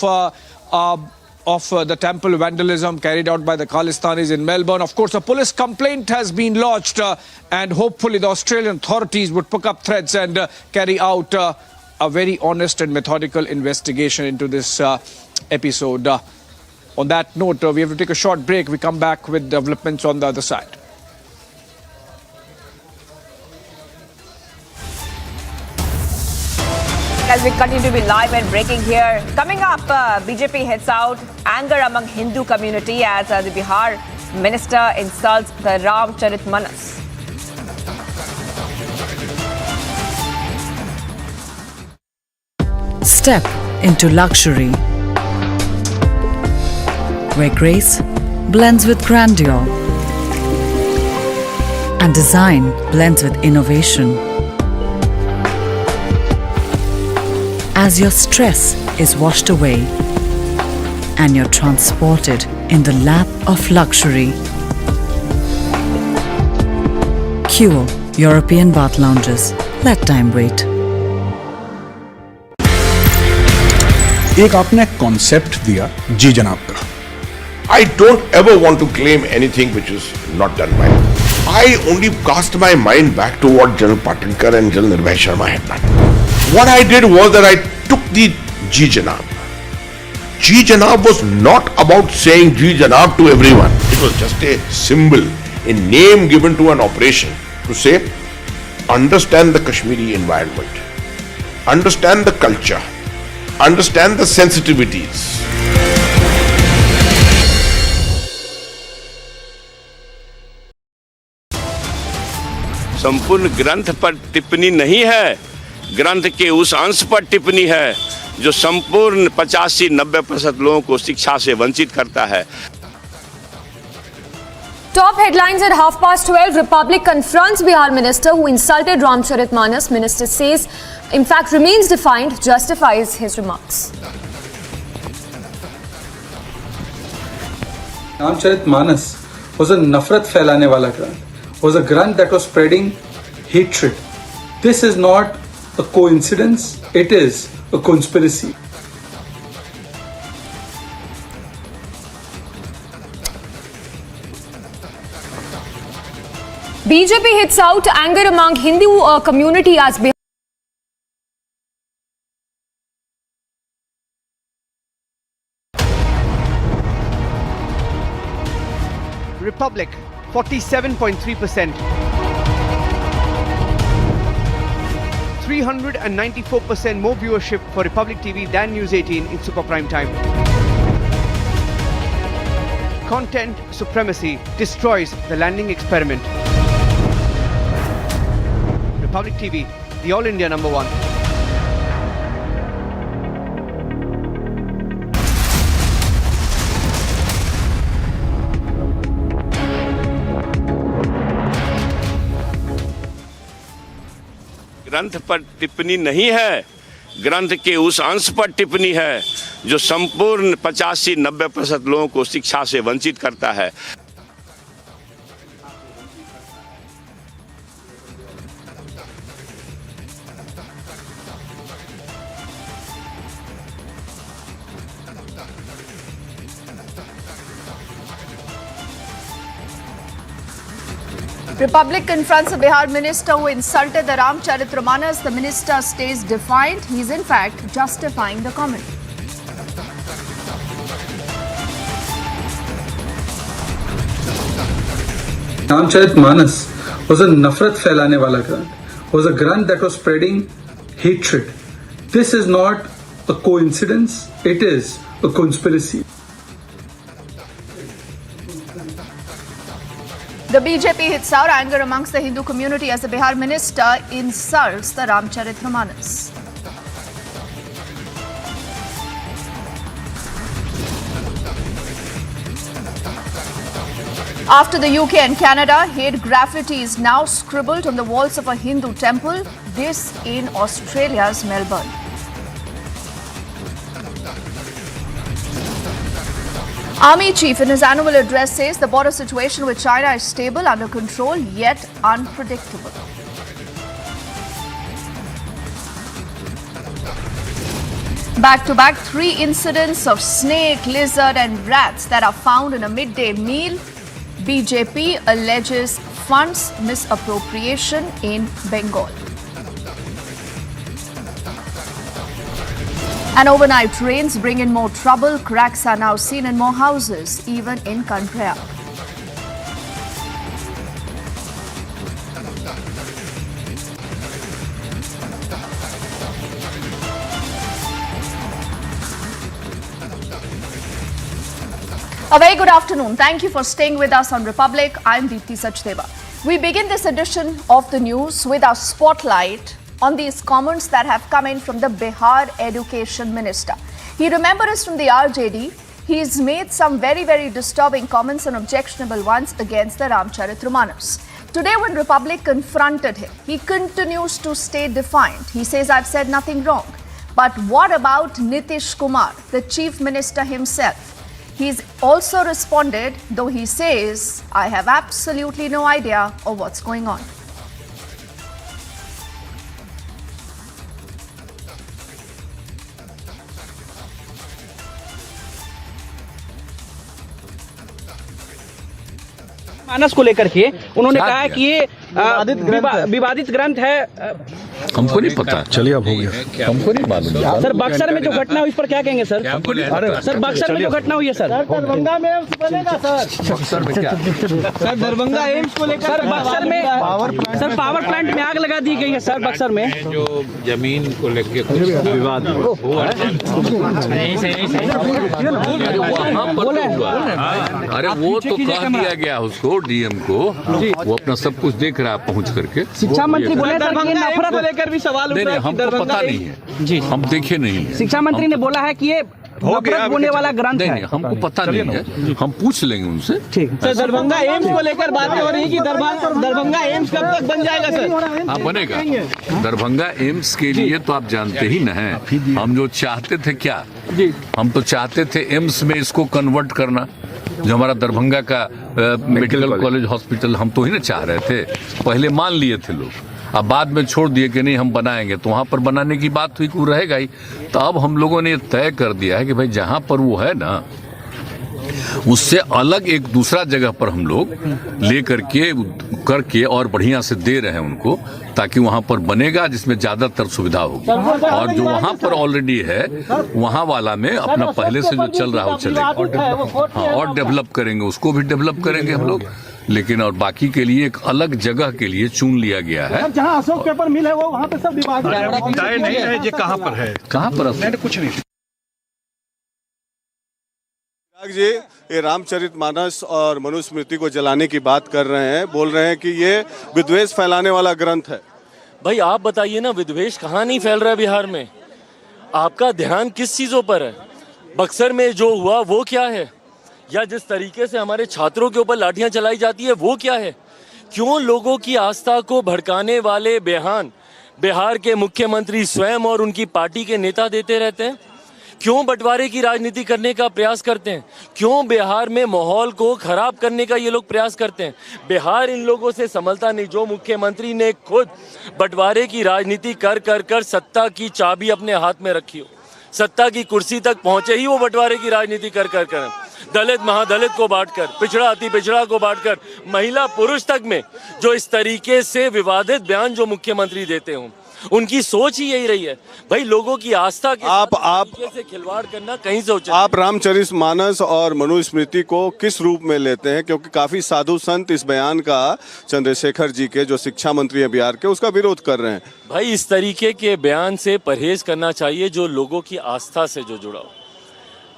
the temple vandalism carried out by the Khalistanis in Melbourne. Of course, a police complaint has been lodged, and hopefully the Australian authorities would pick up threads and carry out a very honest and methodical investigation into this episode. On that note, we have to take a short break. We come back with developments on the other side. As we continue to be live and breaking here. Coming up, BJP hits out anger among Hindu community as the Bihar minister insults the Ramcharitmanas. Step into luxury, where grace blends with grandeur and design blends with innovation. As your stress is washed away and you're transported in the lap of luxury. Cure European bath lounges. Let time wait. एक आपने concept दिया जी जनाब का. I don't ever want to claim anything which is not done by me. I only cast my mind back to what General Patinkar and General Nirbhay Sharma had done. What I did was that I took the Ji Janab. Ji Janab was not about saying Ji Janab to everyone. It was just a symbol, a name given to an operation to say, understand the Kashmiri environment, understand the culture, understand the sensitivities. संपूर्ण ग्रंथ पर टिप्पणी नहीं है, ग्रंथ के उस अंश पर टिप्पणी है जो संपूर्ण 85-90% लोगों को शिक्षा से वंचित करता है. Top headlines at 12:30. Republic confronts Bihar minister who insulted Ramcharitmanas. Minister says, in fact, remains defiant, justifies his remarks. Ramcharitmanas was a nafrat फैलाने वाला grant. Was a grant that was spreading hatred. This is not a coincidence, it is a conspiracy. BJP hits out anger among Hindu community as Bihar. Republic 47.3%. 394% more viewership for Republic TV than News 18 in super prime time. Content supremacy destroys the landing experiment. Republic TV, the All India #1. ग्रंथ पर टिप्पणी नहीं है, ग्रंथ के उस अंश पर टिप्पणी है जो संपूर्ण 85-90% लोगों को शिक्षा से वंचित करता है। Republic confronts a Bihar minister who insulted the Ramcharitramanas. The minister stays defiant. He is in fact justifying the comment. Ramcharitramanas was a nafrat फैलाने वाला ग्रंथ, was a grant that was spreading hatred. This is not a coincidence, it is a conspiracy. The BJP hits out anger amongst the Hindu community as the Bihar minister insults the Ramcharitramanas. After the UK and Canada, hate graffiti is now scribbled on the walls of a Hindu temple, this in Australia's Melbourne. Army chief in his annual address says the border situation with China is stable, under control, yet unpredictable. Back to back, 3 incidents of snake, lizard and rats that are found in a midday meal. BJP alleges funds misappropriation in Bengal. And overnight rains bring in more trouble. Cracks are now seen in more houses, even in Kanpraya. A very good afternoon. Thank you for staying with us on Republic. I'm Deepthi Sachdeva. We begin this edition of the news with our spotlight on these comments that have come in from the Bihar Education Minister. He remembers from the RJD, he's made some very, very disturbing comments and objectionable ones against the Ramcharitramanas. Today when Republic confronted him, he continues to stay defiant. He says, I've said nothing wrong. But what about Nitish Kumar, the Chief Minister himself? He's also responded, though he says, I have absolutely no idea of what's going on. मानस को लेकर के उन्होंने कहा है कि ये विवादित ग्रंथ है। हमको नहीं पता, चलिए अब हो गया, हमको नहीं मालूम। सर बक्सर में जो घटना हुई इस पर क्या कहेंगे सर? सर बक्सर में जो घटना हुई है सर, दरभंगा में एम्स बनेगा सर। बक्सर में क्या सर? दरभंगा एम्स को लेकर सर बक्सर में सर पावर प्लांट में आग लगा दी गई है सर बक्सर में। जो जमीन को लेकर कुछ विवाद हुआ है, अरे वो तो कह दिया गया उसको, डीएम को, वो अपना सब कुछ देख रहा है पहुंच करके। शिक्षा मंत्री बोले नफरत को लेकर भी सवाल उठ रहा है। हमको पता नहीं है जी, हम देखे नहीं है। शिक्षा मंत्री ने बोला है कि ये नफरत बोने वाला ग्रंथ है। हमको पता नहीं है, हम पूछ लेंगे उनसे। ठीक सर, दरभंगा एम्स को लेकर बातें हो रही है कि दरभंगा एम्स कब तक बन जाएगा सर? हाँ बनेगा। दरभंगा एम्स के लिए तो आप जानते ही न हैं, हम जो चाहते थे क्या, हम तो चाहते थे एम्स में इसको कन्वर्ट करना, जो हमारा दरभंगा का मेडिकल कॉलेज हॉस्पिटल हम तो ही ना चाह रहे थे। पहले मान लिए थे लोग, अब बाद में छोड़ दिए कि नहीं हम बनाएंगे, तो वहां पर बनाने की बात हुई, वो रहेगा ही। तो अब हम लोगों ने तय कर दिया है कि भाई जहां पर वो है ना, उससे अलग एक दूसरा जगह पर हम लोग ले करके और बढ़िया से दे रहे हैं उनको, ताकि वहां पर बनेगा जिसमें ज्यादातर सुविधा होगी। और जो वहां पर ऑलरेडी है वहां वाला में अपना पहले से जो चल रहा है वो चलेगा। हाँ, और डेवलप करेंगे, उसको भी डेवलप करेंगे हम लोग, लेकिन और बाकी के लिए एक अलग जगह के लिए चुन लिया गया है। जहाँ अशोक पेपर मिल है वो वहाँ पे सब विवाद तय नहीं है ये कहाँ पर है, कहाँ पर कुछ नहीं। जी, ये रामचरितमानस और मनुस्मृति को जलाने की बात कर रहे हैं, बोल रहे हैं कि ये विद्वेष फैलाने वाला ग्रंथ है। भाई आप बताइए ना, विद्वेष कहाँ नहीं फैल रहा है बिहार में? आपका ध्यान किस चीज़ों पर है? बक्सर में जो हुआ वो क्या है? या जिस तरीके से हमारे छात्रों के ऊपर लाठियां चलाई जाती है वो क्या है? क्यों लोगों की आस्था को भड़काने वाले बयान बिहार के मुख्यमंत्री स्वयं और उनकी पार्टी के नेता देते रहते हैं? क्यों बंटवारे की राजनीति करने का प्रयास करते हैं? क्यों बिहार में माहौल को खराब करने का ये लोग प्रयास करते हैं? बिहार इन लोगों से संभलता नहीं। जो मुख्यमंत्री ने खुद बंटवारे की राजनीति कर कर कर सत्ता की चाबी अपने हाथ में रखी हो, सत्ता की कुर्सी तक पहुंचे ही वो बंटवारे की राजनीति कर कर कर दलित महादलित को बांटकर, पिछड़ा अति पिछड़ा को बांटकर, महिला पुरुष तक में जो इस तरीके से विवादित बयान जो मुख्यमंत्री देते हों, उनकी सोच ही यही रही है। भाई लोगों की आस्था के आप से खिलवाड़ करना कहीं से उचित। आप रामचरितमानस और मनुस्मृति को किस रूप में लेते हैं? क्योंकि काफी साधु संत इस बयान का चंद्रशेखर जी के, जो शिक्षा मंत्री हैं बिहार के, उसका विरोध कर रहे हैं। भाई इस तरीके के बयान से परहेज करना चाहिए। जो लोगों की आस्था से जो जुड़ा हो,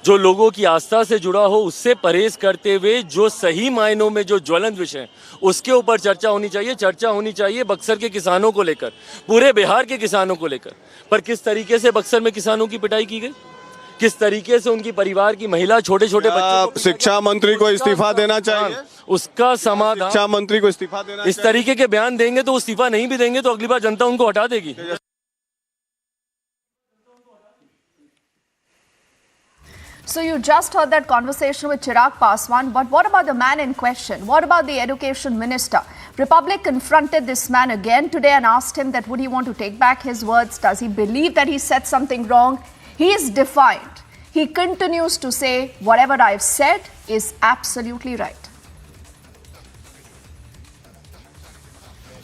जो लोगों की आस्था से जुड़ा हो, उससे परहेज करते हुए जो सही मायनों में जो ज्वलंत विषय है उसके ऊपर चर्चा होनी चाहिए। चर्चा होनी चाहिए बक्सर के किसानों को लेकर, पूरे बिहार के किसानों को लेकर। पर किस तरीके से बक्सर में किसानों की पिटाई की गई, किस तरीके से उनकी परिवार की महिला, छोटे छोटे बच्चों, शिक्षा मंत्री को इस्तीफा देना चाहिए, उसका समाधान। शिक्षा मंत्री को इस्तीफा देना इस तरीके के बयान देंगे तो इस्तीफा नहीं भी देंगे तो अगली बार जनता उनको हटा देगी। So you just heard that conversation with Chirag Paswan, but what about the man in question? What about the education minister? Republic confronted this man again today and asked him that would he want to take back his words? Does he believe that he said something wrong? He is defiant. He continues to say whatever I've said is absolutely right.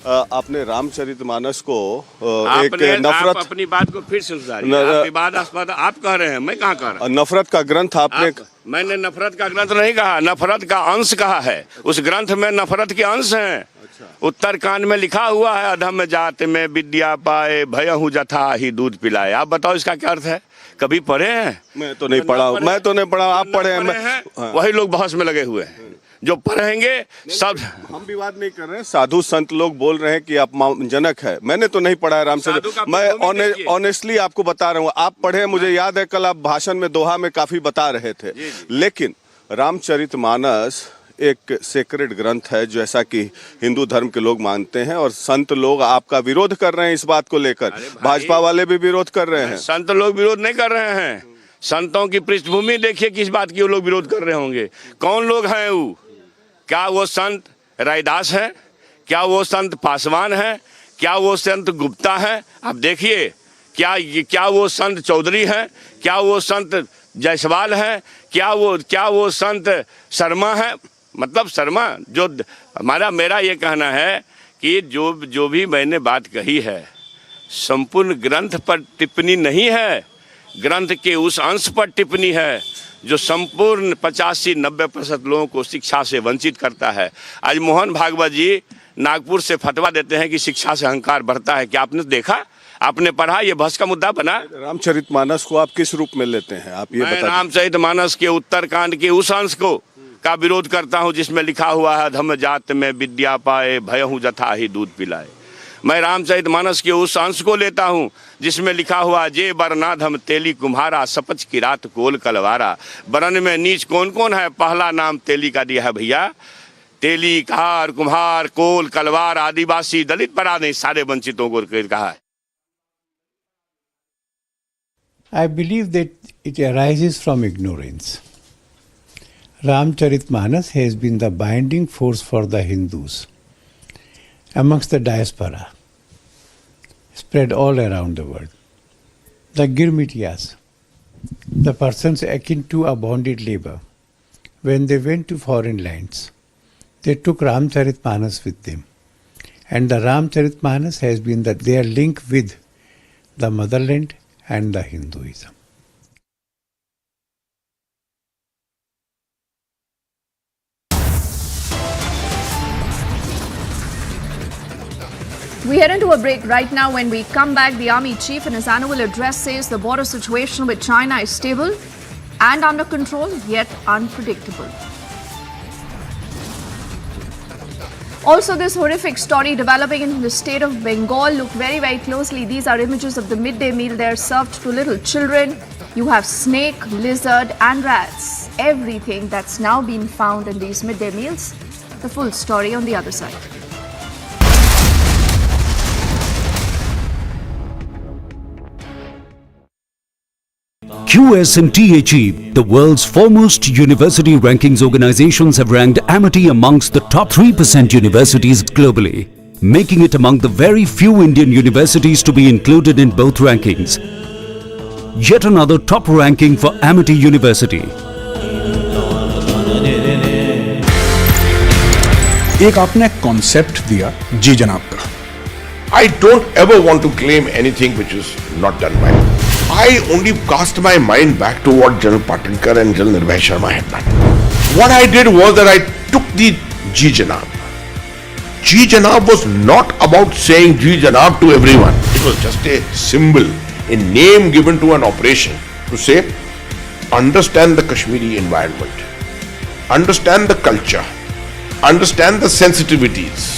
आपने रामचरितमानस को एक नफरत, आप अपनी बात को फिर से विवादास्पद आप कह रहे हैं, मैं कहाँ कह रहा हूँ? नफरत का ग्रंथ आपने मैंने नफरत का ग्रंथ नहीं कहा, नफरत का अंश कहा है। उस ग्रंथ में नफरत के अंश हैं। उत्तरकांड में लिखा हुआ है, अधम जात में विद्या पाए, भयहु जथा ही दूध पिलाए। आप बताओ इसका क्या अर्थ है? कभी पढ़े हैं? मैं तो नहीं पढ़ा, आप पढ़े हैं। वही लोग बहस में लगे हुए हैं। जो पढ़ेंगे सब। हम विवाद नहीं कर रहे हैं, साधु संत लोग बोल रहे हैं कि अपमानजनक है। मैंने तो नहीं पढ़ा है रामचरित, मैं ऑनेस्टली आपको बता रहा हूँ। आप पढ़े, मुझे याद है कल आप भाषण में दोहा में काफी बता रहे थे। लेकिन रामचरितमानस एक सेक्रेड ग्रंथ है, जैसा कि हिंदू धर्म के लोग मानते हैं, और संत लोग आपका विरोध कर रहे हैं इस बात को लेकर। भाजपा वाले भी विरोध कर रहे हैं। संत लोग विरोध नहीं कर रहे हैं। संतों की पृष्ठभूमि देखिए किस बात की वो लोग विरोध कर रहे होंगे। कौन लोग हैं वो? क्या वो संत रैदास है? क्या वो संत पासवान है? क्या वो संत गुप्ता है? आप देखिए, क्या वो संत चौधरी है? क्या वो संत जायसवाल है? क्या वो संत शर्मा है? मतलब शर्मा, जो मेरा ये कहना है कि जो भी मैंने बात कही है संपूर्ण ग्रंथ पर टिप्पणी नहीं है, ग्रंथ के उस अंश पर टिप्पणी है जो संपूर्ण 85-90% लोगों को शिक्षा से वंचित करता है। आज मोहन भागवत जी नागपुर से फतवा देते हैं कि शिक्षा से अहंकार बढ़ता है। क्या आपने देखा? आपने पढ़ा? ये बहस का मुद्दा बना। रामचरितमानस को आप किस रूप में लेते हैं? आप ये बताइए। रामचरितमानस के उत्तरकांड के उस अंश का विरोध करता हूँ जिसमें लिखा हुआ है, धम्म जात में विद्या पाए, भयहु जथा ही दूध पिलाए। मैं रामचरितमानस के उस अंश को लेता हूँ जिसमें लिखा हुआ, जे बरनाधम तेली कुम्हारा, सपच की रात कोल कलवारा। बरन में नीच कौन कौन है? पहला नाम तेली का दिया है भैया। तेली, कार, कुम्हार, कोल, कलवार, आदिवासी, दलित पराधीन सारे वंचितों को कहा है। I believe that it arises from ignorance. Ramcharitmanas has been the binding force for the Hindus amongst the diaspora, spread all around the world. The Girmityas, the persons akin to a bonded labor, when they went to foreign lands, they took Ramcharitmanas with them. And the Ramcharitmanas has been their link with the motherland and the Hinduism. We head into a break right now. When we come back, the Army Chief in his annual address says the border situation with China is stable and under control, yet unpredictable. Also, this horrific story developing in the state of Bengal. Look very, very closely. These are images of the midday meal there served to little children. You have snake, lizard and rats. Everything that's now been found in these midday meals. The full story on the other side. QS and THE, the world's foremost university rankings organizations, have ranked Amity amongst the top 3% universities globally, making it among the very few Indian universities to be included in both rankings. Yet another top ranking for Amity University. एक आपने concept दिया जी जनाब का. I don't ever want to claim anything which is not done by me. I only cast my mind back to what General Patinkar and General Nirbhay Sharma had done. What I did was that I took the Ji Janab. Ji Janab was not about saying Ji Janab to everyone. It was just a symbol, a name given to an operation to say, understand the Kashmiri environment, understand the culture, understand the sensitivities.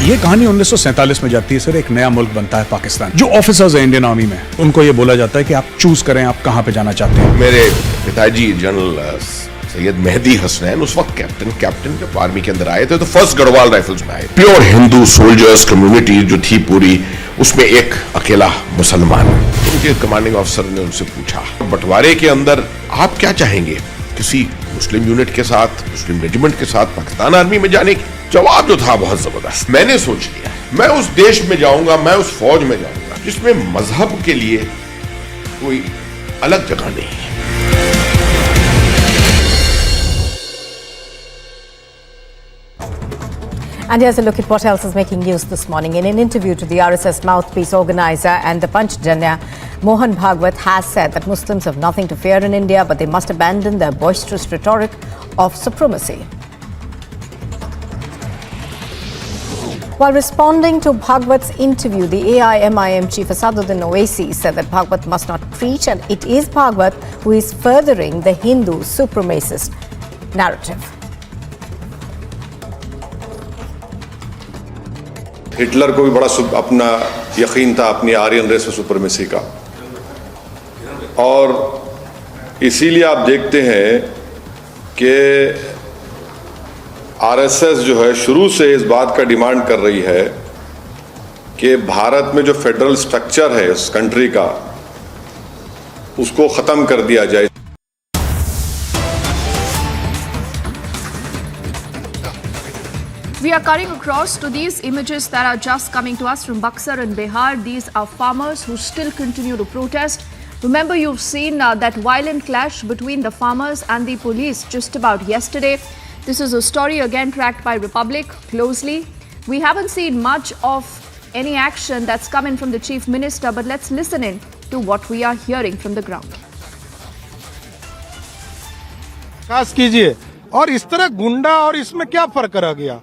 ये कहानी 1947 में जाती है sir. एक नया मुल्क बनता है पाकिस्तान. जो ऑफिसर्स हैं इंडियन आर्मी में, उनको ये बोला जाता है कि आप चूज करें आप कहां पे जाना चाहते हैं. मेरे पिताजी जनरल सैयद मेहदी हसनैन उस वक्त कैप्टन जब आर्मी के अंदर आए थे तो फर्स्ट गढ़वाल राइफल्स में आए. प्योर हिंदू सोल्जर्स कम्युनिटी जो थी पूरी, उसमें एक अकेला मुसलमान. उनके कमांडिंग ऑफिसर ने उनसे पूछा, बंटवारे के अंदर आप क्या चाहेंगे, किसी मुस्लिम यूनिट के साथ, मुस्लिम रेजिमेंट के साथ पाकिस्तान आर्मी में जाने की? जवाब जो था बहुत जबरदस्त. मैंने सोच लिया मैं उस देश में जाऊंगा, मैं उस फौज में जाऊंगा जिसमें मजहब के लिए कोई अलग जगह नहीं है. And here's a look at what else is making news this morning. In an interview to the RSS mouthpiece organizer and the Panchjanya, Mohan Bhagwat has said that Muslims have nothing to fear in India, but they must abandon their boisterous rhetoric of supremacy. While responding to Bhagwat's interview, the AIMIM chief Asaduddin Owaisi said that Bhagwat must not preach, and it is Bhagwat who is furthering the Hindu supremacist narrative. Hitler को भी बड़ा अपना यकीन था अपनी Aryan race supremacy का, और इसीलिए आप देखते हैं कि आरएसएस जो है शुरू से इस बात का डिमांड कर रही है कि भारत में जो फेडरल स्ट्रक्चर है इस कंट्री का, उसको खत्म कर दिया जाए. We are cutting across to these images that are just coming to us from Buxar in Bihar. These are farmers who still continue to protest. Remember, you've seen that violent clash between the farmers and the police just about yesterday. This is a story again tracked by Republic closely. We haven't seen much of any action that's come in from the Chief Minister, but let's listen in to what we are hearing from the ground. खास कीजिए, और इस तरह गुंडा और इसमें क्या फर्क रह गया?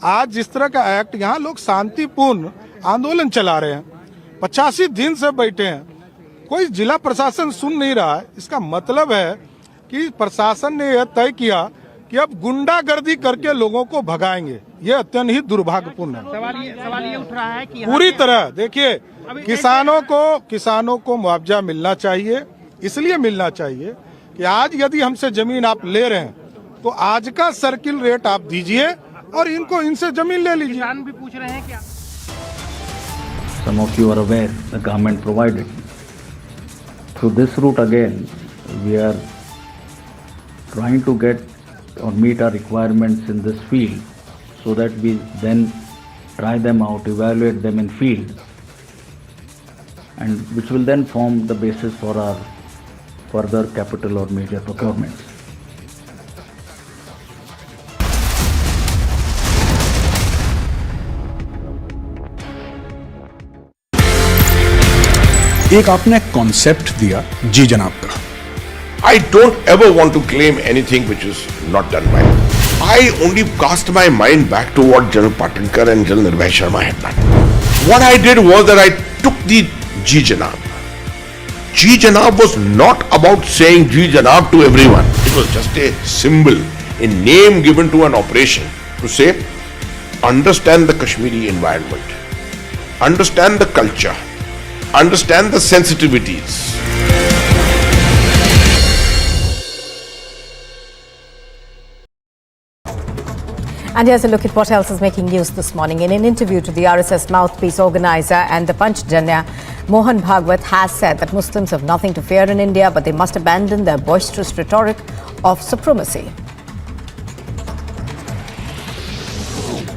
आज जिस तरह का एक्ट, यहाँ लोग शांतिपूर्ण आंदोलन चला रहे हैं, 85 दिन से बैठे हैं, कोई जिला प्रशासन सुन नहीं रहा है. इसका मतलब है कि प्रशासन ने यह तय किया कि अब गुंडागर्दी करके लोगों को भगाएंगे. ये अत्यंत ही दुर्भाग्यपूर्ण है. सवाल ये उठ रहा है कि पूरी तरह देखिए, किसानों को मुआवजा मिलना चाहिए. इसलिए मिलना चाहिए कि आज यदि हमसे जमीन आप ले रहे हैं तो आज का सर्किल रेट आप दीजिए और इनसे जमीन ले लीजिए. किसान भी पूछ रहे हैं क्या? Some of you are aware the government provided. Through this route again, we are trying to get or meet our requirements in this field so that we then try them out, evaluate them in field, and which will then form the basis for our further capital or major procurements. एक आपने concept दिया जी जनाब का. I don't ever want to claim anything which is not done by me. I only cast my mind back to what General Patinkar and General Nirvay Sharma had done. What I did was that I took the Ji Janab. Ji Janab was not about saying Ji Janab to everyone. It was just a symbol, a name given to an operation to say, understand the Kashmiri environment, understand the culture, understand the sensitivities. And here's a look at what else is making news this morning. In an interview to the RSS mouthpiece organizer and the Panchjanya, Mohan Bhagwat has said that Muslims have nothing to fear in India, but they must abandon their boisterous rhetoric of supremacy.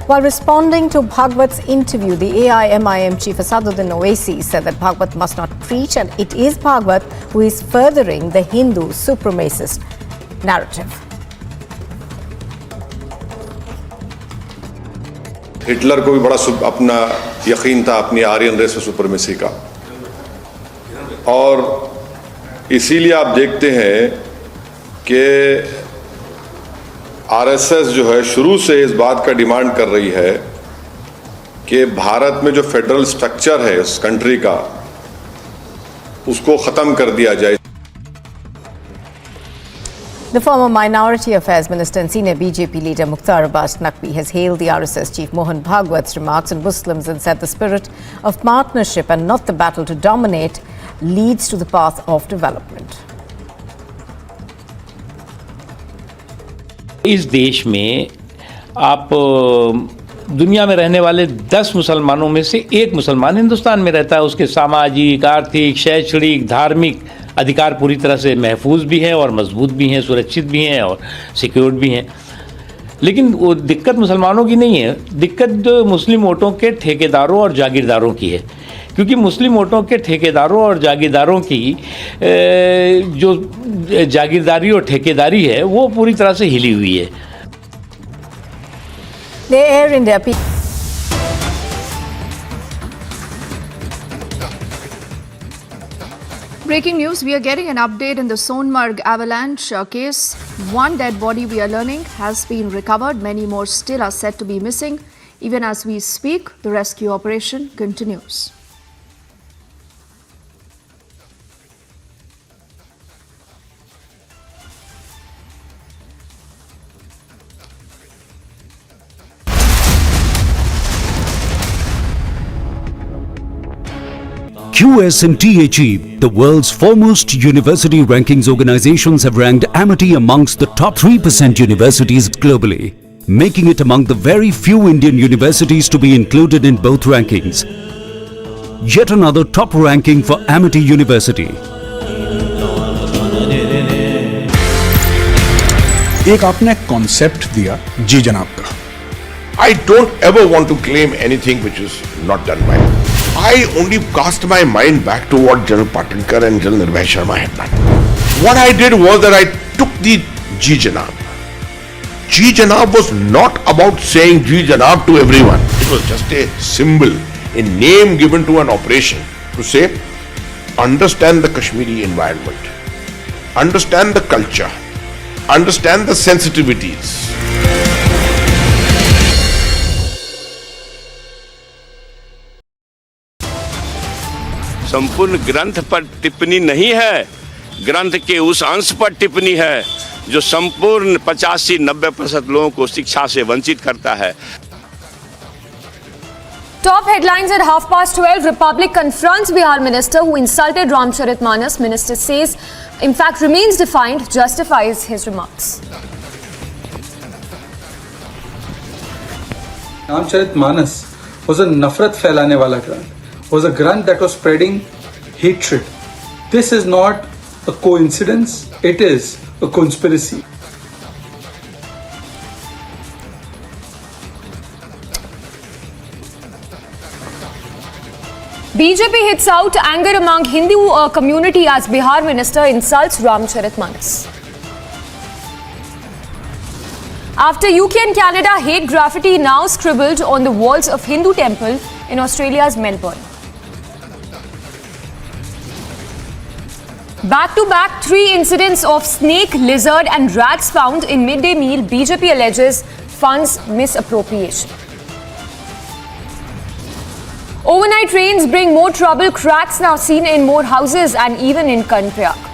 While responding to Bhagwat's interview, the AIMIM chief Asaduddin Owaisi said that Bhagwat must not preach, and it is Bhagwat who is furthering the Hindu supremacist narrative. Hitler को भी बड़ा अपना यकीन था अपनी Aryan race supremacy का, और इसीलिए आप देखते हैं कि आरएसएस जो है शुरू से इस बात का डिमांड कर रही है कि भारत में जो फेडरल स्ट्रक्चर है इस कंट्री का उसको खत्म कर दिया जाए. The former Minority Affairs Minister and senior BJP leader Mukhtar Abbas Naqvi has hailed the RSS chief Mohan Bhagwat's remarks on Muslims and said the spirit of partnership and not the battle to dominate leads to the path of development. इस देश में आप दुनिया में रहने वाले 10 मुसलमानों में से एक मुसलमान हिंदुस्तान में रहता है. उसके सामाजिक, आर्थिक, शैक्षणिक, धार्मिक अधिकार पूरी तरह से महफूज भी हैं और मजबूत भी हैं, सुरक्षित भी हैं और सिक्योर्ड भी हैं. लेकिन वो दिक्कत मुसलमानों की नहीं है, दिक्कत मुस्लिम वोटों के ठेकेदारों और जागीरदारों की है. क्योंकि मुस्लिम वोटों के ठेकेदारों और जागीरदारों की जो जागीरदारी और ठेकेदारी है वो पूरी तरह से हिली हुई है. Breaking news, we are getting an update in the Sonmarg avalanche case. One dead body, we are learning, has been recovered. Many more still are said to be missing. Even as we speak, the rescue operation continues. QS and THE, the world's foremost university rankings organizations, have ranked Amity amongst the top 3% universities globally, making it among the very few Indian universities to be included in both rankings. Yet another top ranking for Amity University. एक आपने concept दिया जी जनाब का. I don't ever want to claim anything which is not done by me. I only cast my mind back to what General Patinkar and General Nirvay Sharma had done. What I did was that I took the Ji Janab. Ji Janab was not about saying Ji Janab to everyone. It was just a symbol, a name given to an operation to say, understand the Kashmiri environment, understand the culture, understand the sensitivities. संपूर्ण ग्रंथ पर टिप्पणी नहीं है, ग्रंथ के उस अंश पर टिप्पणी है जो संपूर्ण 85-90% लोगों को शिक्षा से वंचित करता है. Top headlines at 12:30. Republic confronts Bihar minister who insulted Ramcharitmanas. Minister says, in fact, remains defiant, justifies his remarks. Ramcharitmanas was a nafrat फैलाने वाला ग्रंथ. Was a grant that was spreading hatred. This is not a coincidence, it is a conspiracy. BJP hits out anger among Hindu community as Bihar minister insults Ramcharitmanas. After UK and Canada, hate graffiti now scribbled on the walls of Hindu temple in Australia's Melbourne. Back-to-back 3 incidents of snake, lizard and rats found in midday meal. BJP alleges funds misappropriation. Overnight rains bring more trouble. Cracks now seen in more houses and even in Kanpyak.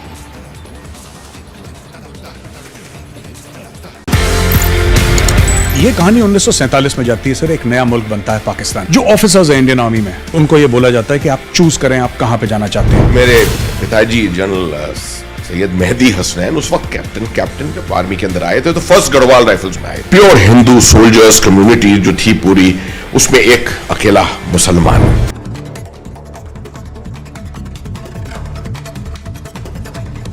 ये कहानी 1947 में जाती है sir. एक नया मुल्क बनता है पाकिस्तान। जो ऑफिसर्स हैं इंडियन आर्मी में, उनको ये बोला जाता है कि आप चूज करें आप कहां पे जाना चाहते हैं। मेरे पिताजी जनरल सैयद मेहदी हसनैन उस वक्त कैप्टन जब आर्मी के अंदर आए थे तो फर्स्ट गढ़वाल राइफल्स में आए। प्योर हिंदू सोल्जर्स कम्युनिटी जो थी पूरी, उसमें एक अकेला मुसलमान।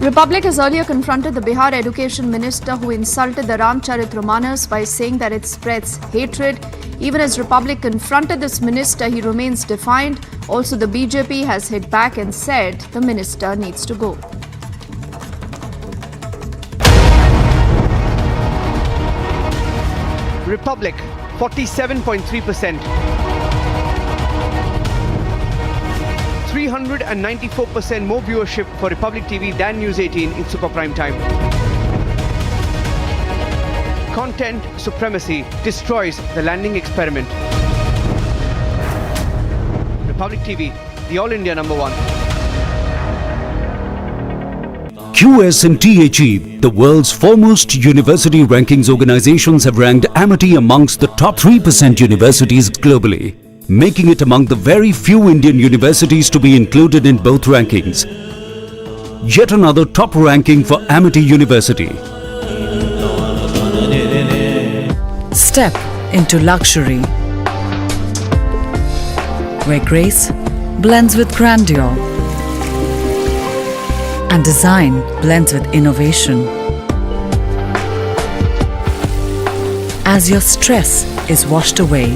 Republic has earlier confronted the Bihar Education Minister who insulted the Ramcharitramanas by saying that it spreads hatred. Even as Republic confronted this minister, he remains defiant. Also, the BJP has hit back and said the minister needs to go. Republic, 47.3%. 394% more viewership for Republic TV than News 18 in super prime time. Content supremacy destroys the landing experiment. Republic TV, the All India #1. QS and THE, the world's foremost university rankings organizations, have ranked Amity amongst the top 3% universities globally, making it among the very few Indian universities to be included in both rankings. Yet another top ranking for Amity University. Step into luxury, where grace blends with grandeur and design blends with innovation. As your stress is washed away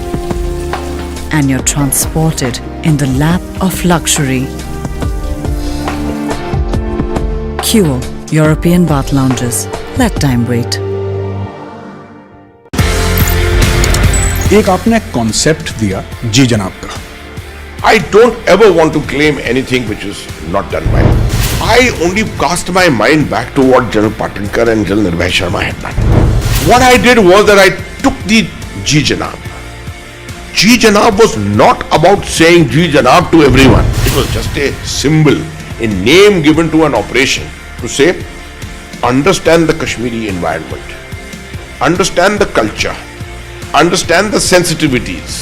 and you're transported in the lap of luxury. Cure European bath lounges. Let time wait. एक आपने concept दिया जी जनाब का। I don't ever want to claim anything which is not done by me. I only cast my mind back to what General Patinkar and General Nirbhay Sharma had done. What I did was that I took the Ji Janab. Ji Janab was not about saying Ji Janab to everyone. It was just a symbol, a name given to an operation to say, understand the Kashmiri environment, understand the culture, understand the sensitivities.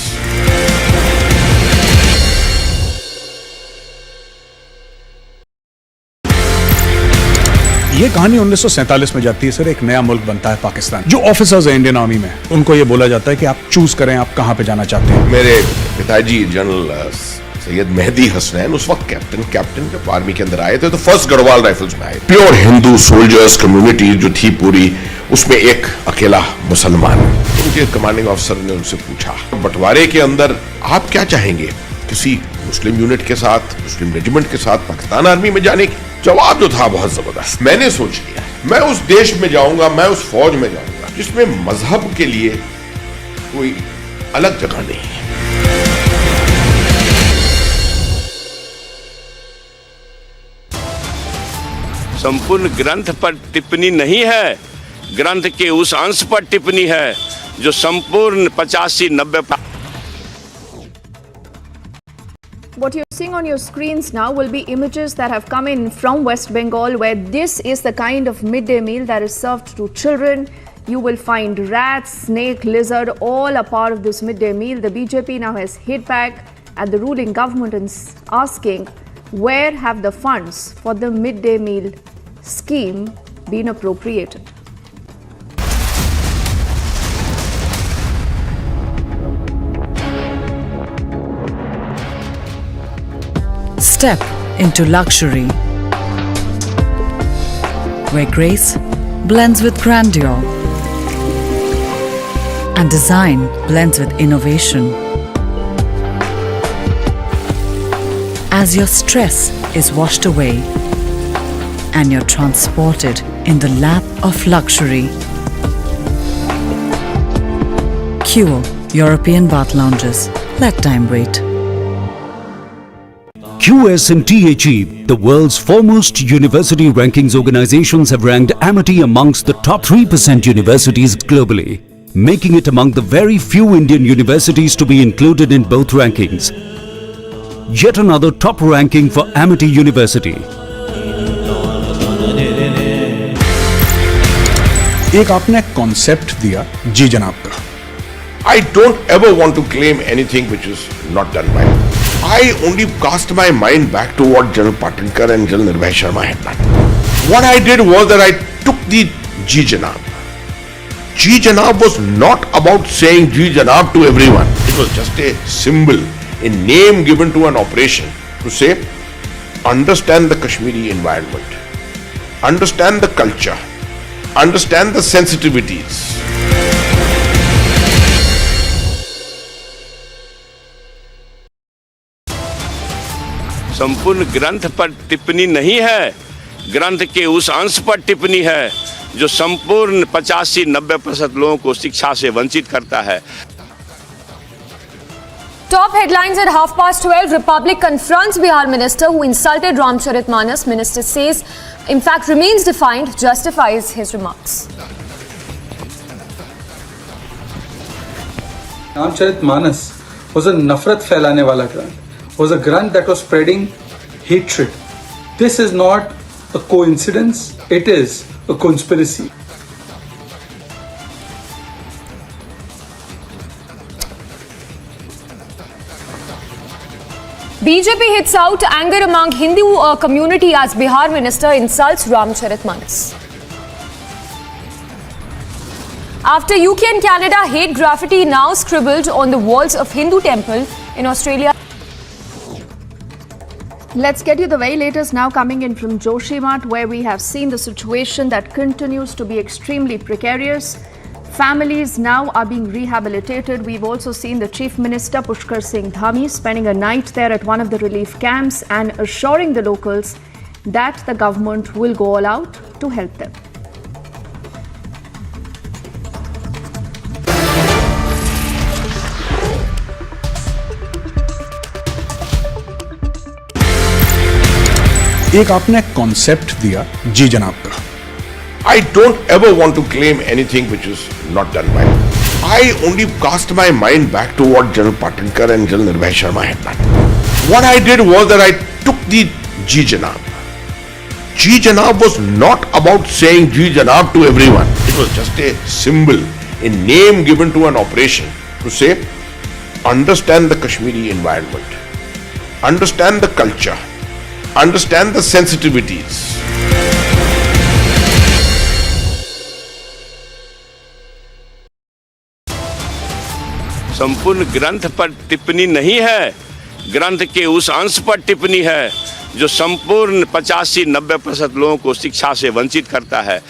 ये कहानी 1947 में जाती है sir. एक नया मुल्क बनता है पाकिस्तान। जो ऑफिसर्स हैं इंडियन आर्मी में, उनको ये बोला जाता है कि आप चूज करें आप कहां पे जाना चाहते हैं। मेरे पिताजी जनरल सैयद मेहदी हसनैन उस वक्त कैप्टन जब आर्मी के अंदर आए थे तो फर्स्ट गढ़वाल राइफल्स में आए। प्योर हिंदू सोल्जर्स कम्युनिटी जो थी पूरी, उसमें एक अकेला मुसलमान। उनके कमांडिंग ऑफिसर ने उनसे पूछा, बंटवारे के अंदर आप क्या चाहेंगे, किसी मुस्लिम यूनिट के साथ, मुस्लिम रेजिमेंट के साथ पाकिस्तान आर्मी में जाने की? जवाब जो था बहुत जबरदस्त। मैंने सोच लिया मैं उस देश में जाऊंगा, मैं उस फौज में जाऊंगा जिसमें मजहब के लिए कोई अलग जगह नहीं है। संपूर्ण ग्रंथ पर टिप्पणी नहीं है, ग्रंथ के उस अंश पर टिप्पणी है जो संपूर्ण 85-90। What you're seeing on your screens now will be images that have come in from West Bengal, where this is the kind of midday meal that is served to children. You will find rats, snake, lizard, all a part of this midday meal. The BJP now has hit back at the ruling government and asking, where have the funds for the midday meal scheme been appropriated? Step into luxury, where grace blends with grandeur and design blends with innovation. As your stress is washed away and you're transported in the lap of luxury. Cure European bath lounges. Let time wait. QS and THE, the world's foremost university rankings organizations, have ranked Amity amongst the top 3% universities globally, making it among the very few Indian universities to be included in both rankings. Yet another top ranking for Amity University. एक आपने concept दिया जी जनाब का. I don't ever want to claim anything which is not done by me. I only cast my mind back to what General Patinkar and General Nirbhay Sharma had done. What I did was that I took the Ji Janab. Ji Janab was not about saying Ji Janab to everyone. It was just a symbol, a name given to an operation to say, understand the Kashmiri environment, understand the culture, understand the sensitivities. संपूर्ण ग्रंथ पर टिप्पणी नहीं है, ग्रंथ के उस अंश पर टिप्पणी है जो संपूर्ण 85-90% लोगों को शिक्षा से वंचित करता है. Top headlines at 12:30. Republic confronts Bihar minister who insulted Ramcharitmanas. Minister says, in fact, remains defiant, justifies his remarks. Ramcharitmanas was a nafrat फैलाने वाला ग्रंथ. Was a grant that was spreading hatred. This is not a coincidence, it is a conspiracy. BJP hits out anger among Hindu community as Bihar minister insults Ramcharitmanas. After UK and Canada, hate graffiti now scribbled on the walls of Hindu temple in Australia. Let's get you the very latest now coming in from Joshimath, where we have seen the situation that continues to be extremely precarious. Families now are being rehabilitated. We've also seen the Chief Minister Pushkar Singh Dhami spending a night there at one of the relief camps and assuring the locals that the government will go all out to help them. एक आपने concept दिया जी जनाब का. I don't ever want to claim anything which is not done by me. I only cast my mind back to what General Patinkar and General Nirbhay Sharma had done. What I did was that I took the Ji Janab. Ji Janab was not about saying Ji Janab to everyone. It was just a symbol, a name given to an operation to say, understand the Kashmiri environment, understand the culture, understand the sensitivities. संपूर्ण ग्रंथ पर टिप्पणी नहीं है, ग्रंथ के उस अंश पर टिप्पणी है जो संपूर्ण 85-90% लोगों को शिक्षा से वंचित करता है.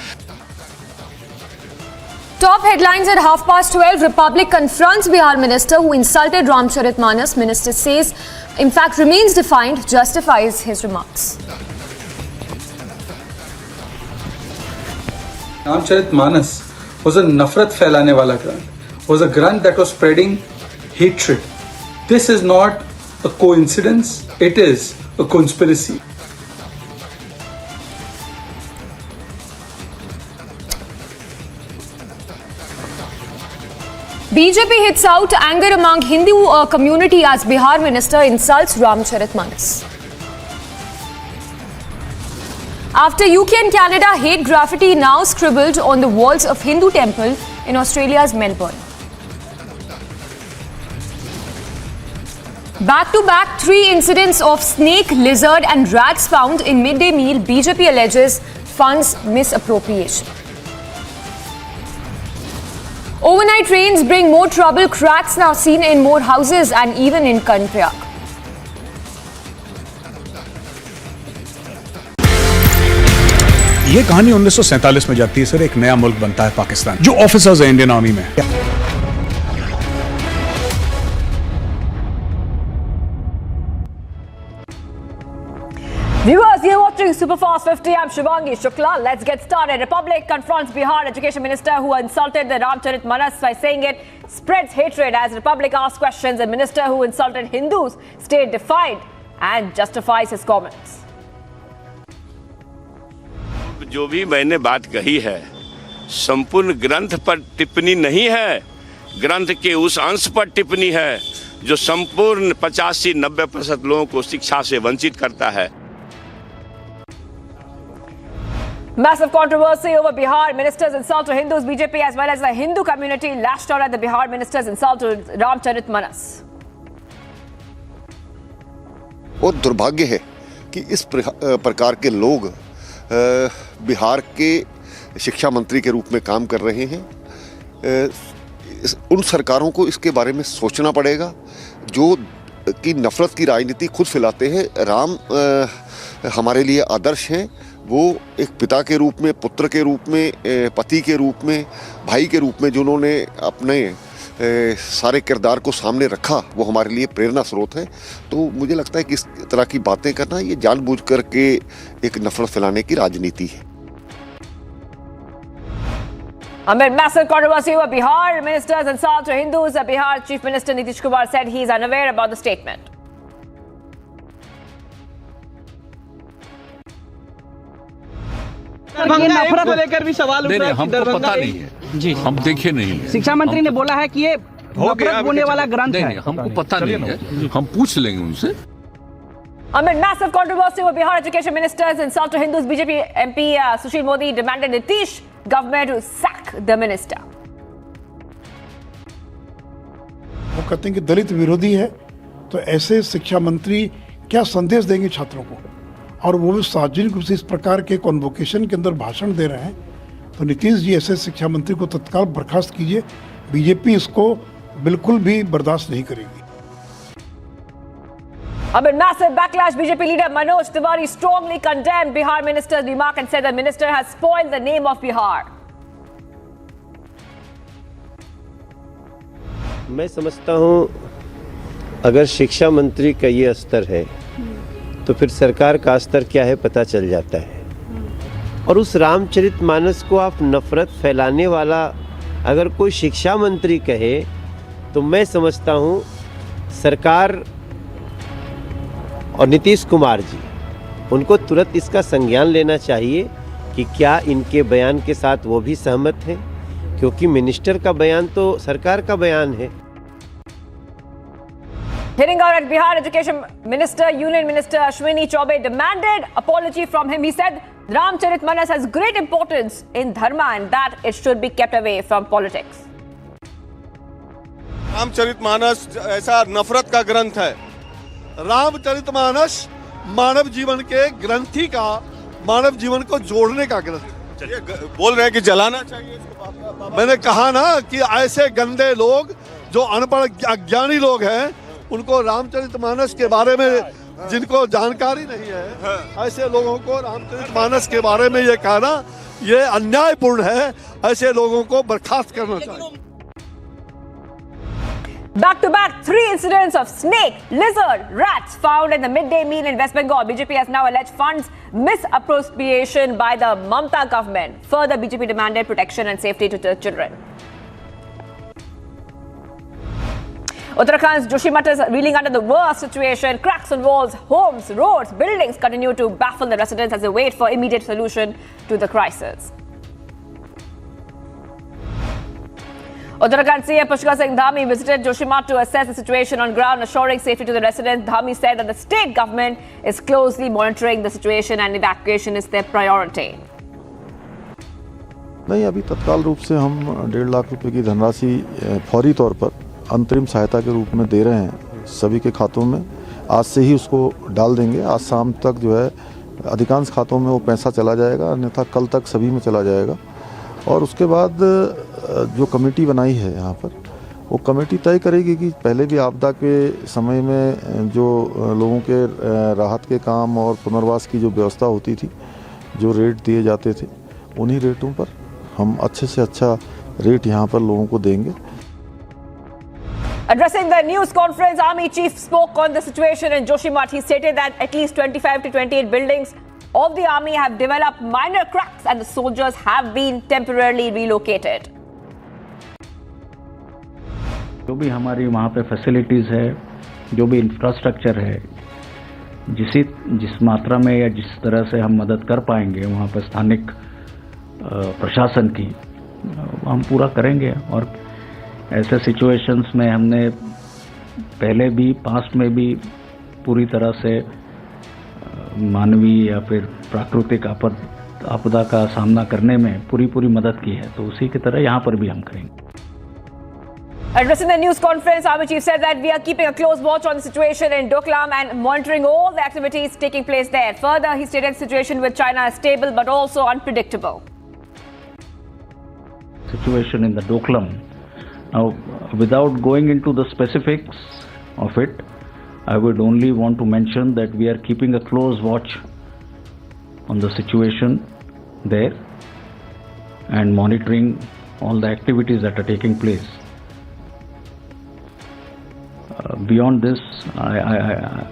Top headlines at 12:30. Republic confronts Bihar minister who insulted Ramcharitmanas. Minister says, in fact, remains defiant, justifies his remarks. Ramcharitmanas was a nafrat फैलाने वाला ग्रंथ. Was a grant that was spreading hatred. This is not a coincidence, it is a conspiracy. BJP hits out anger among Hindu community as Bihar minister insults Ramcharitmanas. After UK and Canada, hate graffiti now scribbled on the walls of Hindu temple in Australia's Melbourne. Back-to-back 3 incidents of snake, lizard and rats found in midday meal. BJP alleges funds misappropriation. Overnight rains bring more trouble. Cracks now seen in more houses and even in Karnaprayag. ये कहानी 1947 में जाती है sir. एक नया मुल्क बनता है पाकिस्तान. जो ऑफिसर्स हैं इंडियन आर्मी में. Viewers, you're watching Superfast 50. I'm Shivangi Shukla. Let's get started. Republic confronts Bihar Education Minister who insulted the Ramcharitmanas by saying it spreads hatred as Republic asks questions. The minister who insulted Hindus stayed defiant, and justifies his comments. जो भी मैंने बात कही है संपूर्ण ग्रंथ पर टिप्पणी नहीं है, ग्रंथ के उस अंश पर टिप्पणी है जो संपूर्ण 85-90% लोगों को शिक्षा से वंचित करता है। Massive controversy over Bihar minister's insult to Hindus. BJP as well as the Hindu community lashed out at the Bihar minister's insult to Ramcharitmanas. वो दुर्भाग्य है कि इस प्रकार के लोग बिहार के शिक्षा मंत्री के रूप में काम कर रहे हैं। उन सरकारों को इसके बारे में सोचना पड़ेगा जो कि नफरत की राजनीति खुद फैलाते हैं। राम हमारे लिए आदर्श हैं, वो एक पिता के रूप में, पुत्र के रूप में, पति के रूप में, भाई के रूप में जिन्होंने अपने सारे किरदार को सामने रखा, वो हमारे लिए प्रेरणा स्रोत है। तो मुझे लगता है कि इस तरह की बातें करना ये जानबूझ करके एक नफरत फैलाने की राजनीति है। Amid massive controversy over Bihar minister's insult to Hindus, Bihar Chief Minister Nitish Kumar said he is unaware about the statement. नफरत को लेकर भी सवाल उठ रहा है। हमको पता नहीं है जी, हम देखे नहीं है। शिक्षा मंत्री ने बोला है कि ये नफरत बोने वाला ग्रंथ है। हमको पता नहीं है, हम पूछ लेंगे उनसे। Amid massive controversy over Bihar Education Minister's insult to Hindus, BJP MP Sushil Modi demanded Nitish government to sack the minister. वो कहते हैं कि दलित विरोधी है, तो ऐसे शिक्षा मंत्री क्या संदेश देंगे छात्रों को, और वो भी सार्वजनिक रूप से इस प्रकार के कॉन्वोकेशन के अंदर भाषण दे रहे हैं। तो नीतीश जी ऐसे शिक्षा मंत्री को तत्काल बर्खास्त कीजिए। बीजेपी इसको बिल्कुल भी बर्दाश्त नहीं करेगी। Amid massive backlash, BJP leader Manoj Tiwari strongly condemned Bihar minister's remark and said the minister has spoiled the name of Bihar. मैं समझता हूं अगर शिक्षा मंत्री का ये स्तर है तो फिर सरकार का स्तर क्या है पता चल जाता है। और उस रामचरितमानस को आप नफरत फैलाने वाला अगर कोई शिक्षा मंत्री कहे तो मैं समझता हूं सरकार और नीतीश कुमार जी उनको तुरंत इसका संज्ञान लेना चाहिए कि क्या इनके बयान के साथ वो भी सहमत हैं, क्योंकि मिनिस्टर का बयान तो सरकार का बयान है। Hitting out at Bihar Education Minister, Union Minister Ashwini Chaubey demanded apology from him. He said Ramcharitmanas has great importance in dharma and that it should be kept away from politics. Ramcharitmanas ऐसा नफरत का ग्रंथ है। रामचरितमानस मानव जीवन के ग्रंथी का, मानव जीवन को जोड़ने का ग्रंथ। बोल रहे हैं कि जलाना चाहिए इसको। मैंने कहा ना कि ऐसे गंदे लोग जो अनपढ़ अज्ञानी लोग हैं उनको रामचरितमानस के बारे में जिनको जानकारी नहीं है, ऐसे लोगों को रामचरितमानस के बारे में ये कहना ये अन्यायपूर्ण है। ऐसे लोगों को बर्खास्त करना चाहिए। Back-to-back, 3 incidents of snake, lizard, rats found in the midday meal in West Bengal. BJP has now alleged funds misappropriation by the Mamata government. Further, BJP demanded protection and safety to the children. Uttarakhand's Joshimath is reeling under the worst situation. Cracks on walls, homes, roads, buildings continue to baffle the residents as they wait for immediate solution to the crisis. Uttarakhand CM Pushkar Singh Dhami visited Joshimath to assess the situation on ground, assuring safety to the residents. Dhami said that the state government is closely monitoring the situation and evacuation is their priority. नहीं, अभी तत्काल रूप से हम 1.5 लाख रुपए की धनराशि फौरी तौर पर अंतरिम सहायता के रूप में दे रहे हैं सभी के खातों में। आज से ही उसको डाल देंगे। आज शाम तक जो है अधिकांश खातों में वो पैसा चला जाएगा, अन्यथा कल तक सभी में चला जाएगा। और उसके बाद जो कमेटी बनाई है यहाँ पर, वो कमेटी तय करेगी कि पहले भी आपदा के समय में जो लोगों के राहत के काम और पुनर्वास की जो व्यवस्था होती थी, जो रेट दिए जाते थे, उन्हीं रेटों पर हम अच्छे से अच्छा रेट यहाँ पर लोगों को देंगे। Addressing the news conference, Army Chief spoke on the situation in Joshimath. He stated that at least 25 to 28 buildings of the army have developed minor cracks and the soldiers have been temporarily relocated. जो भी हमारी वहाँ पे facilities है, जो भी infrastructure है, जिस मात्रा में या जिस तरह से हम मदद कर पाएंगे वहाँ पर स्थानिक प्रशासन की हम पूरा करेंगे। और ऐसे सिचुएशंस में हमने पहले भी पास्ट में भी पूरी तरह से मानवीय या फिर प्राकृतिक आपदा का सामना करने में पूरी मदद की है, तो उसी की तरह यहाँ पर भी हम करेंगे। Addressing the news conference, Army Chief said that we are keeping a close watch on the situation in Doklam and monitoring all the activities taking place there. Further, he stated the situation with China is stable but also unpredictable. Situation in the Doklam. Now, without going into the specifics of it, I would only want to mention that we are keeping a close watch on the situation there and monitoring all the activities that are taking place. Beyond this, I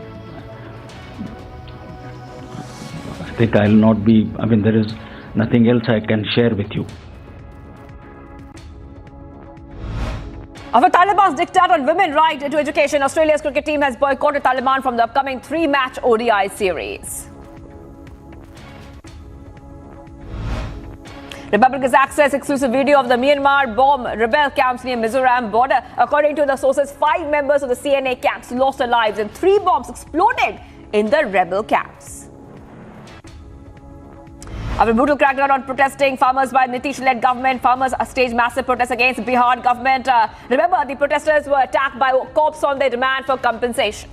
think I'll not be, there is nothing else I can share with you. After Taliban's diktat on women right to education, Australia's cricket team has boycotted Taliban from the upcoming 3-match ODI series. Republic has accessed exclusive video of the Myanmar bomb rebel camps near Mizoram border. According to the sources, 5 members of the CNA camps lost their lives and 3 bombs exploded in the rebel camps. After a brutal crackdown on protesting farmers by Nitish-led government, farmers staged massive protests against Bihar government. Remember, the protesters were attacked by cops on their demand for compensation.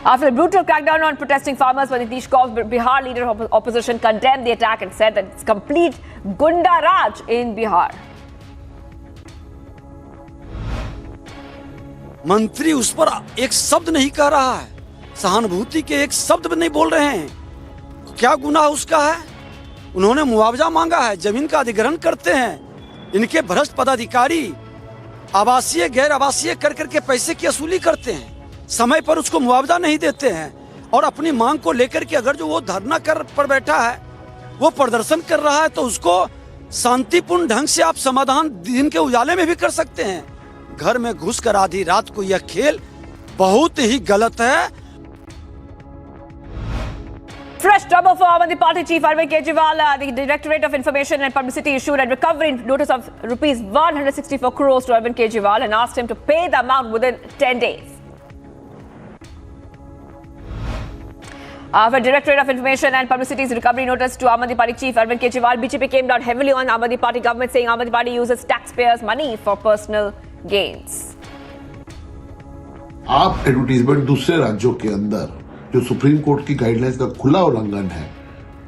After a brutal crackdown on protesting farmers by Nitish government, Bihar leader of opposition condemned the attack and said that it's complete Gunda Raj in Bihar. मंत्री उस पर एक शब्द नहीं कह रहा है, सहानुभूति के एक शब्द भी नहीं बोल रहे हैं। क्या गुनाह उसका है? उन्होंने मुआवजा मांगा है, जमीन का अधिग्रहण करते हैं। इनके भ्रष्ट पदाधिकारी आवासीय गैर आवासीय कर करके पैसे की वसूली करते हैं, समय पर उसको मुआवजा नहीं देते हैं और अपनी मांग को लेकर के अगर जो वो धरना पर बैठा है, वो प्रदर्शन कर रहा है, तो उसको शांतिपूर्ण ढंग से आप समाधान दिन के उजाले में भी कर सकते हैं। घर में घुसकर आधी रात को यह खेल बहुत ही गलत है। Fresh trouble for Aam Aadmi Party chief Arvind Kejriwal. The Directorate of Information and Publicity issued a recovery notice of rupees 164 crores to Arvind Kejriwal and asked him to pay the amount within 10 days. After Directorate of Information and Publicity's recovery notice to Aam Aadmi Party chief Arvind Kejriwal, BJP came down heavily on Aam Aadmi Party government, saying Aam Aadmi Party uses taxpayers' money for personal gains. आप advertisement दूसरे राज्यों के अंदर जो supreme court की guidelines का खुला उल्लंघन है,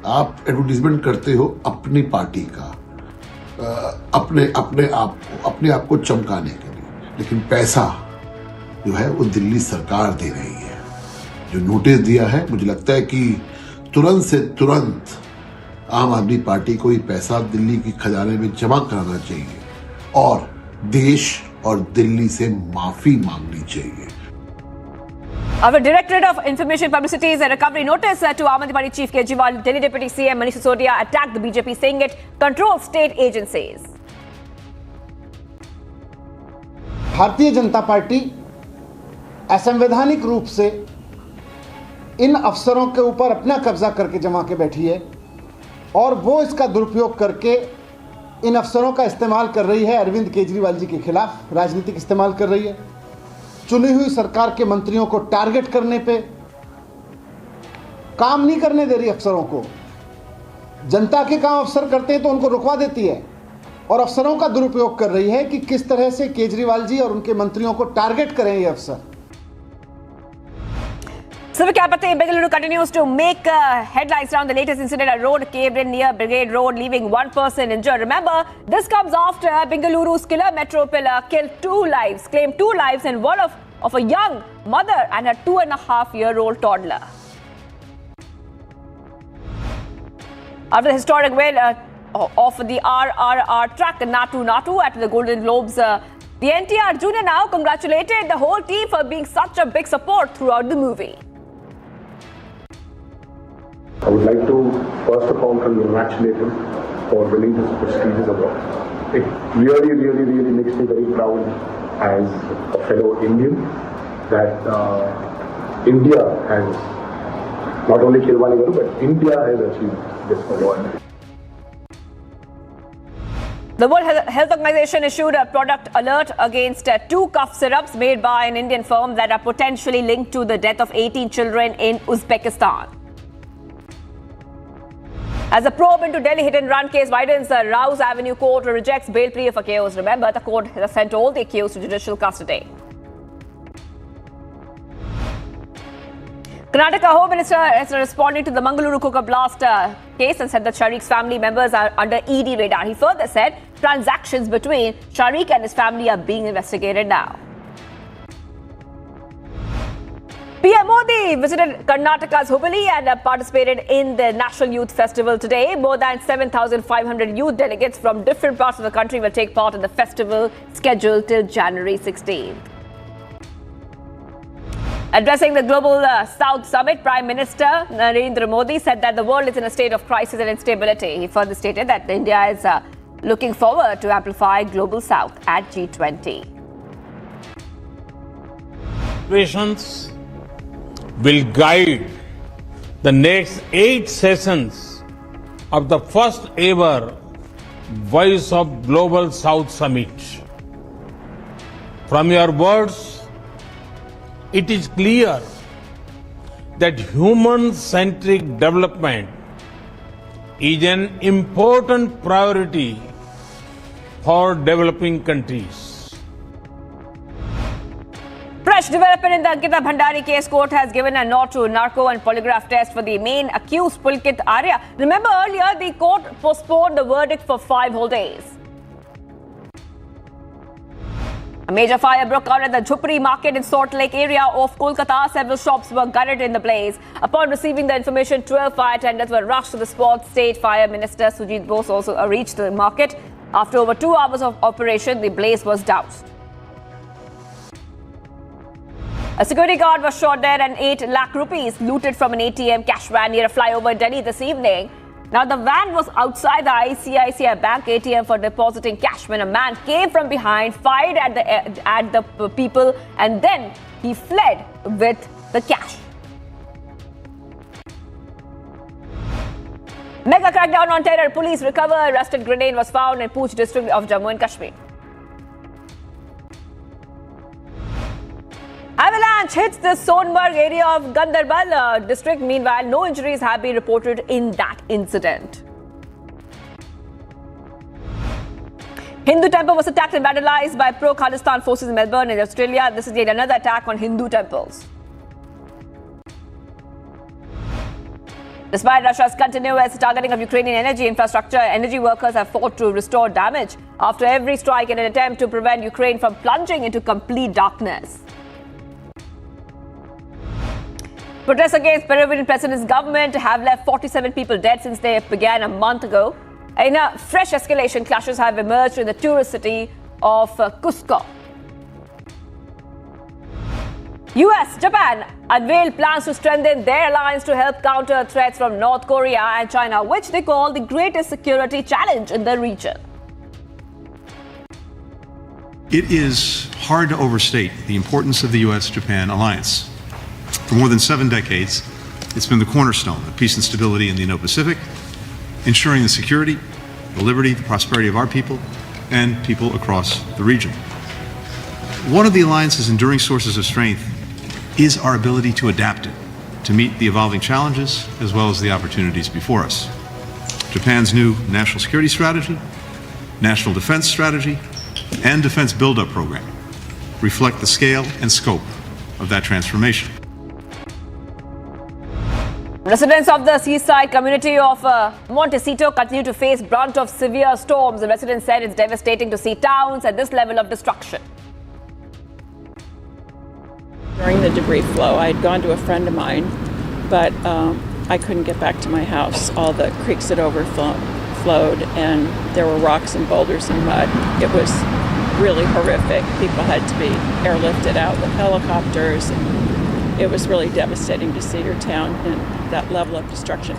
आप एडवर्टीजमेंट करते हो अपनी पार्टी का, अपने आप को चमकाने के लिए, लेकिन पैसा जो है वो दिल्ली सरकार दे रही है। जो नोटिस दिया है, मुझे लगता है कि तुरंत से तुरंत आम आदमी पार्टी को ये पैसा दिल्ली की खजाने में जमा कराना चाहिए और देश और दिल्ली से माफी मांगनी चाहिए। Our Directorate of Information Publicity's recovery notice to Aam Aadmi Party chief Kejriwal, Delhi Deputy CM Manish Sisodia attacked the BJP, saying it controls state agencies. Bharatiya Janata party असंवैधानिक रूप से इन अफसरों के ऊपर अपना कब्जा करके जमा के बैठी है और वो इसका दुरुपयोग करके इन अफसरों का इस्तेमाल कर रही है, अरविंद केजरीवाल जी के खिलाफ राजनीतिक इस्तेमाल कर रही है। चुनी हुई सरकार के मंत्रियों को टारगेट करने पे, काम नहीं करने दे रही अफसरों को। जनता के काम अफसर करते हैं तो उनको रुकवा देती है और अफसरों का दुरुपयोग कर रही है कि किस तरह से केजरीवाल जी और उनके मंत्रियों को टारगेट करें ये अफसर। Civil capital Bengaluru continues to make headlines around the latest incident. A road caved in near Brigade Road, leaving 1 person injured. Remember, this comes after Bengaluru's killer metro pillar killed 2 lives, claimed 2 lives, and one of a young mother and her 2.5-year-old toddler. After the historic win of the RRR track Natu at the Golden Globes, the NTR Junior now congratulated the whole team for being such a big support throughout the movie. I would like to first of all congratulate him for winning this prestigious award. It really makes me very proud as a fellow Indian that India has, not only Kirwani Garu, but India has achieved this award. The World Health Organization issued a product alert against 2 cough syrups made by an Indian firm that are potentially linked to the death of 18 children in Uzbekistan. As a probe into Delhi hit-and-run case widens, the Rouse Avenue court rejects bail plea of accused. Remember, the court has sent all the accused to judicial custody. Karnataka Home Minister is responding to the Mangaluru cooker blast case and said that Shaik's family members are under ED radar. He further said transactions between Shaik and his family are being investigated now. PM Modi visited Karnataka's Hubballi and participated in the National Youth Festival today. More than 7,500 youth delegates from different parts of the country will take part in the festival scheduled till January 16th. Addressing the Global South Summit, Prime Minister Narendra Modi said that the world is in a state of crisis and instability. He further stated that India is looking forward to amplify Global South at G20. Situations will guide the next 8 sessions of the first ever Voice of Global South Summit. From your words, it is clear that human-centric development is an important priority for developing countries. Fresh development in the Ankita Bhandari case. Court has given a nod to narco and polygraph test for the main accused Pulkit Arya. Remember earlier, the court postponed the verdict for 5 whole days. A major fire broke out at the Jhupri market in Salt Lake area of Kolkata. Several shops were gutted in the blaze. Upon receiving the information, 12 fire tenders were rushed to the spot. State Fire Minister Sujit Bose also reached the market. After over 2 hours of operation, the blaze was doused. A security guard was shot dead and 8 lakh rupees looted from an ATM cash van near a flyover in Delhi this evening. Now, the van was outside the ICICI Bank ATM for depositing cash when a man came from behind, fired at the people, and then he fled with the cash. Mega crackdown on terror. Police recover arrested grenade was found in Pooch district of Jammu and Kashmir. Avalanche hits the Sonmarg area of Gandarbal district. Meanwhile, no injuries have been reported in that incident. Hindu temple was attacked and vandalized by pro-Khalistani forces in Melbourne in Australia. This is yet another attack on Hindu temples. Despite Russia's continuous targeting of Ukrainian energy infrastructure, energy workers have fought to restore damage after every strike in an attempt to prevent Ukraine from plunging into complete darkness. Protests against Peruvian president's government have left 47 people dead since they began a month ago. In a fresh escalation, clashes have emerged in the tourist city of Cusco. US, Japan unveiled plans to strengthen their alliance to help counter threats from North Korea and China, which they call the greatest security challenge in the region. It is hard to overstate the importance of the US-Japan alliance. For more than 7 decades, it's been the cornerstone of peace and stability in the Indo-Pacific, ensuring the security, the liberty, the prosperity of our people and people across the region. One of the alliance's enduring sources of strength is our ability to adapt it, to meet the evolving challenges as well as the opportunities before us. Japan's new national security strategy, national defense strategy, and defense buildup program reflect the scale and scope of that transformation. Residents of the seaside community of Montecito continue to face brunt of severe storms. The residents said it's devastating to see towns at this level of destruction. During the debris flow, I had gone to a friend of mine, but I couldn't get back to my house. All the creeks had overflowed, and there were rocks and boulders and mud. It was really horrific. People had to be airlifted out with helicopters. It was really devastating to see your town in that level of destruction.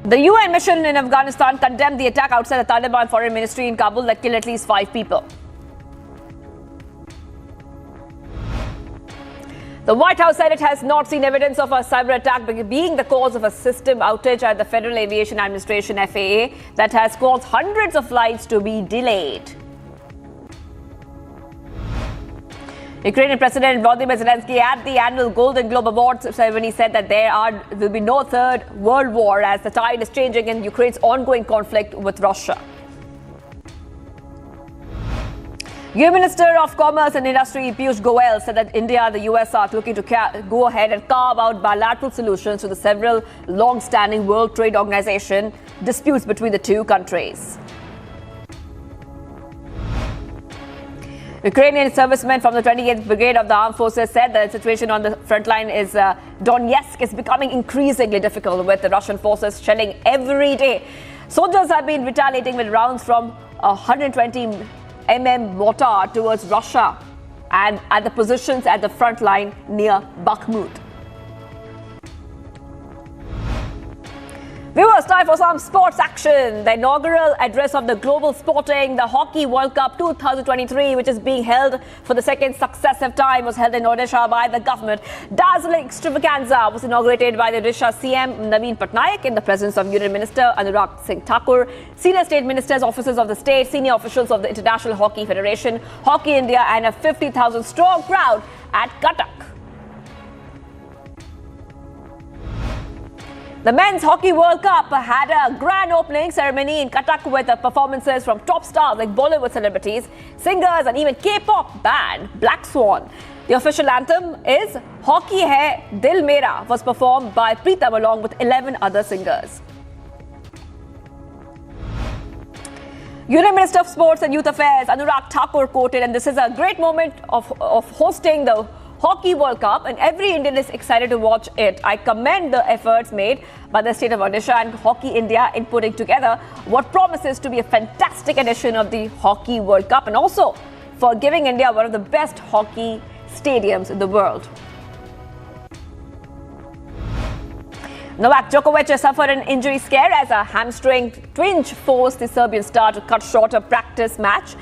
The UN mission in Afghanistan condemned the attack outside the Taliban foreign ministry in Kabul that killed at least 5 people. The White House said it has not seen evidence of a cyber attack being the cause of a system outage at the Federal Aviation Administration (FAA) that has caused hundreds of flights to be delayed. Ukrainian President Volodymyr Zelensky at the annual Golden Globe Awards ceremony said that there will be no third world war as the tide is changing in Ukraine's ongoing conflict with Russia. Union Minister of Commerce and Industry Piyush Goyal said that India and the US are looking to go ahead and carve out bilateral solutions to the several long-standing World Trade Organization disputes between the two countries. Ukrainian servicemen from the 28th Brigade of the Armed Forces said that the situation on the front line is Donetsk is becoming increasingly difficult with the Russian forces shelling every day. Soldiers have been retaliating with rounds from 120 mm mortar towards Russia and at the positions at the front line near Bakhmut. Viewers, time for some sports action. The inaugural address of the Global Sporting, the Hockey World Cup 2023, which is being held for the second successive time, was held in Odisha by the government. Dazzling extravaganza was inaugurated by the Odisha CM Naveen Patnaik in the presence of Union Minister Anurag Singh Thakur, senior state ministers, officers of the state, senior officials of the International Hockey Federation, Hockey India, and a 50,000 strong crowd at Cuttack. The Men's Hockey World Cup had a grand opening ceremony in Cuttack with performances from top stars like Bollywood celebrities, singers and even K-pop band Black Swan. The official anthem is Hockey Hai Dil Mera was performed by Preetam along with 11 other singers. Union Minister of Sports and Youth Affairs Anurag Thakur quoted, and this is a great moment of hosting the Hockey World Cup and every Indian is excited to watch it. I commend the efforts made by the state of Odisha and Hockey India in putting together what promises to be a fantastic edition of the Hockey World Cup and also for giving India one of the best hockey stadiums in the world. Novak Djokovic suffered an injury scare as a hamstring twinge forced the Serbian star to cut short a practice match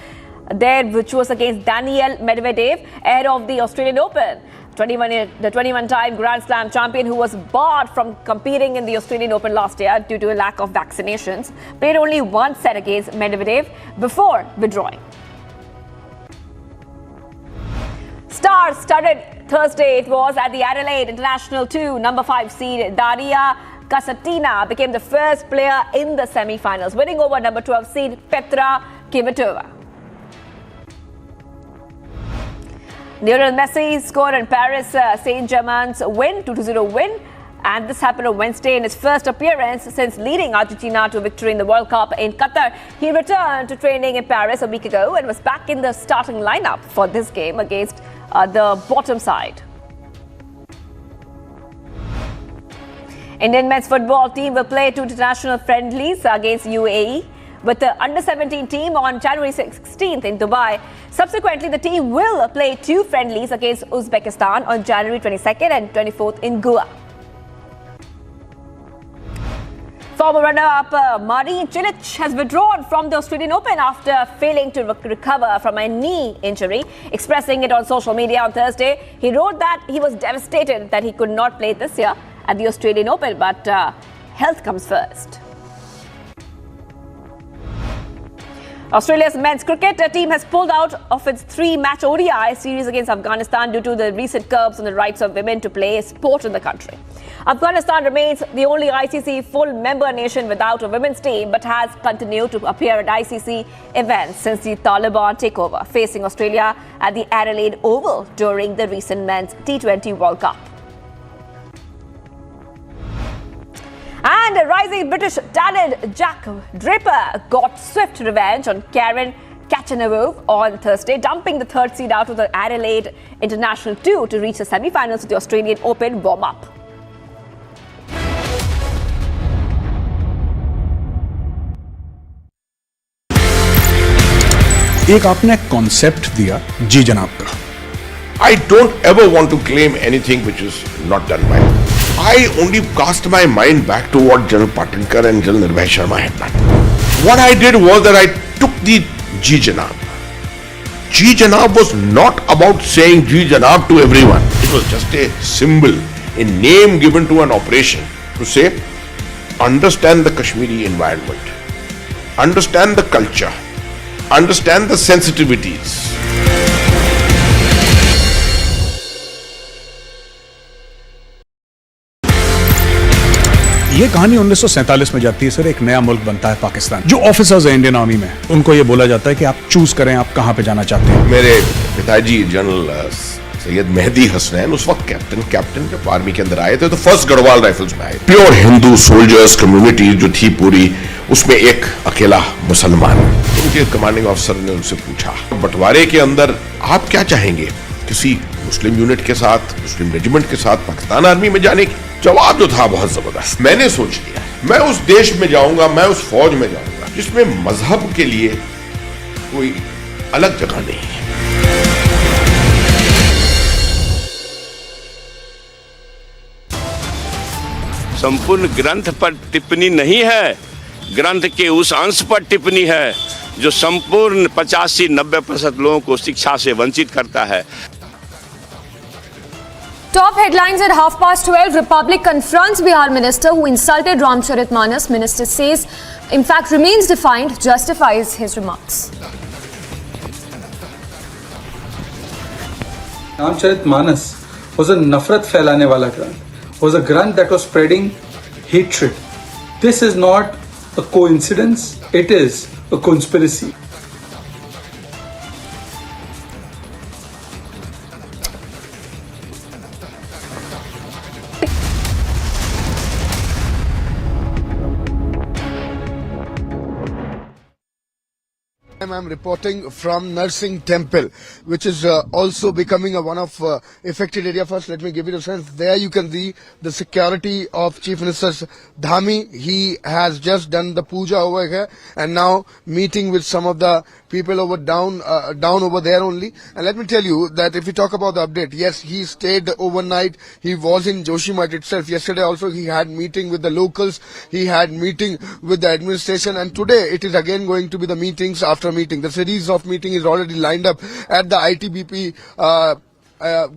there, which was against Daniil Medvedev ahead of the Australian Open. The 21-time Grand Slam champion, who was barred from competing in the Australian Open last year due to a lack of vaccinations, played only one set against Medvedev before withdrawing. Star-studded Thursday it was at the Adelaide International 2. Number 5 seed Daria Kasatina became the first player in the semi-finals, winning over number 12 seed Petra Kvitova. Lionel Messi scored in Paris Saint-Germain's win, 2-0 win, and this happened on Wednesday in his first appearance since leading Argentina to victory in the World Cup in Qatar. He returned to training in Paris a week ago and was back in the starting lineup for this game against the bottom side. Indian men's football team will play 2 international friendlies against UAE with the under-17 team on January 16th in Dubai. Subsequently, the team will play 2 friendlies against Uzbekistan on January 22nd and 24th in Goa. Former runner-up Marin Cilic has withdrawn from the Australian Open after failing to recover from a knee injury. Expressing it on social media on Thursday, he wrote that he was devastated that he could not play this year at the Australian Open, but health comes first. Australia's men's cricket team has pulled out of its 3-match ODI series against Afghanistan due to the recent curbs on the rights of women to play sport in the country. Afghanistan remains the only ICC full member nation without a women's team, but has continued to appear at ICC events since the Taliban takeover, facing Australia at the Adelaide Oval during the recent men's T20 World Cup. And rising British talent Jack Draper got swift revenge on Karen Khachanov on Thursday, dumping the 3rd seed out of the Adelaide International 2 to reach the semi-finals of the Australian Open warm-up. एक आपने concept दिया जी जनाब का. I don't ever want to claim anything which is not done by me. I only cast my mind back to what General Patinkar and General Nirbhay Sharma had done. What I did was that I took the Ji Janab. Ji Janab was not about saying Ji Janab to everyone. It was just a symbol, a name given to an operation to say, understand the Kashmiri environment, understand the culture, understand the sensitivities. ये कहानी 1947 में जाती है sir. एक नया मुल्क बनता है पाकिस्तान। जो ऑफिसर्स हैं इंडियन आर्मी में, उनको ये बोला जाता है कि आप चूज करें आप कहां पे जाना चाहते हैं। मेरे पिताजी जनरल सैयद मेहदी हसनैन उस वक्त कैप्टन जब आर्मी के अंदर आए थे तो फर्स्ट गढ़वाल राइफल्स में आए। प्योर हिंदू सोल्जर्स कम्युनिटी जो थी पूरी, उसमें एक अकेला मुसलमान। उनके कमांडिंग ऑफिसर ने उनसे पूछा, बंटवारे के अंदर आप क्या चाहेंगे, किसी मुस्लिम यूनिट के साथ, मुस्लिम रेजिमेंट के साथ पाकिस्तान आर्मी में जाने की? जवाब जो था बहुत जबरदस्त। मैंने सोच लिया मैं उस देश में जाऊंगा, मैं उस फौज में जाऊंगा जिसमें मजहब के लिए कोई अलग जगह नहीं है। संपूर्ण ग्रंथ पर टिप्पणी नहीं है, ग्रंथ के उस अंश पर टिप्पणी है जो संपूर्ण 85-90% लोगों को शिक्षा से वंचित करता है। Top headlines at 12:30. Republic confronts Bihar minister who insulted Ramcharitmanas. Minister says, in fact, remains defiant, justifies his remarks. Ramcharitmanas was a nafrat फैलाने वाला ग्रंथ, was a ग्रंथ that was spreading hatred. This is not a coincidence, it is a conspiracy. I'm reporting from Nursing Temple, which is also becoming one of affected area. First, let me give you a sense. There you can see the security of Chief Minister's Dhami. He has just done the puja over here and now meeting with some of the people over down over there only. And let me tell you that if we talk about the update, yes, he stayed overnight. He was in Joshimath itself. Yesterday also he had meeting with the locals. He had meeting with the administration, and today it is again going to be the meetings after meeting. The series of meeting is already lined up at the ITBP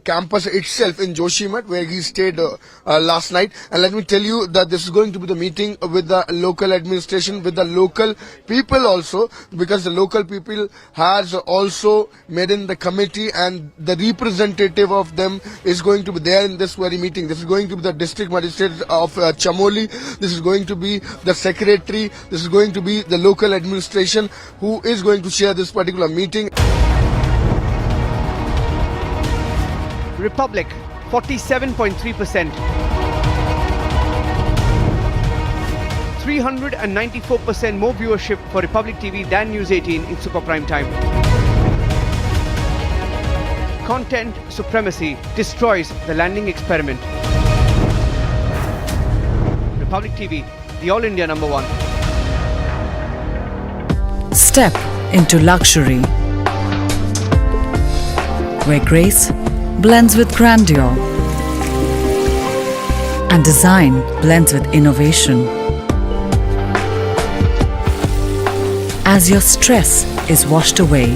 campus itself in Joshimath, where he stayed last night. And let me tell you that this is going to be the meeting with the local administration, with the local people also, because the local people has also made in the committee, and the representative of them is going to be there in this very meeting. This is going to be the district magistrate of Chamoli. This is going to be the secretary. This is going to be the local administration who is going to share this particular meeting. Republic 47.3%, 394% more viewership for Republic TV than News 18 in super prime time. Content supremacy destroys the landing experiment. Republic TV, the All India #1. Step into luxury, where grace blends with grandeur and design blends with innovation. As your stress is washed away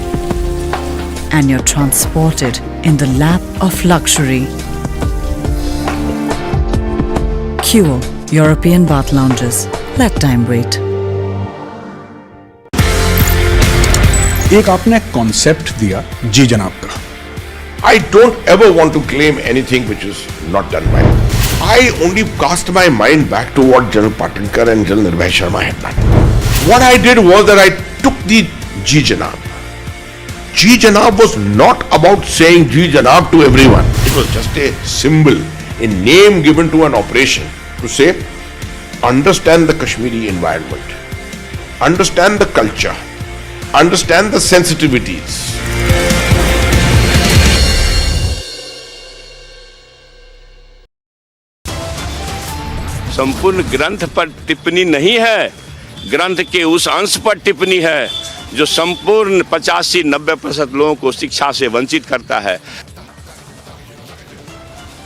and you're transported in the lap of luxury, Cure European bath lounges. Let time wait. एक आपने concept दिया जी जनाब का। I don't ever want to claim anything which is not done by me. I only cast my mind back to what General Patinkar and General Nirbhay Sharma had done. What I did was that I took the Ji Janab. Ji Janab was not about saying Ji Janab to everyone. It was just a symbol, a name given to an operation to say, understand the Kashmiri environment, understand the culture, understand the sensitivities. संपूर्ण ग्रंथ पर टिप्पणी नहीं है, ग्रंथ के उस अंश पर टिप्पणी है जो संपूर्ण 85-90% लोगों को शिक्षा से वंचित करता है।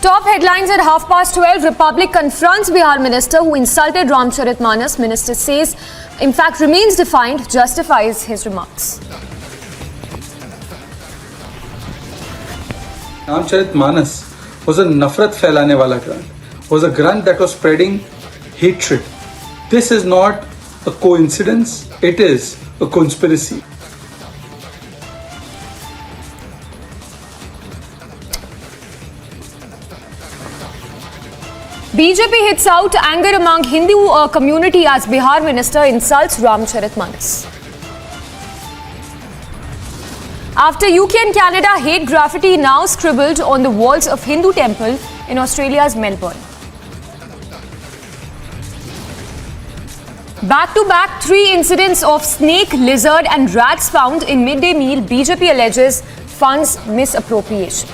Top headlines at 12:30. Republic confronts Bihar minister who insulted Ramcharitmanas. Minister says, in fact, remains defiant, justifies his remarks. Ramcharitmanas was a nafrat फैलाने वाला grant, was a grant that was spreading hatred. This is not a coincidence, it is a conspiracy. BJP hits out anger among Hindu community as Bihar minister insults Ramcharitmanas. After UK and Canada, hate graffiti now scribbled on the walls of Hindu temple in Australia's Melbourne. Back-to-back 3 incidents of snake, lizard and rats found in midday meal, BJP alleges funds misappropriation.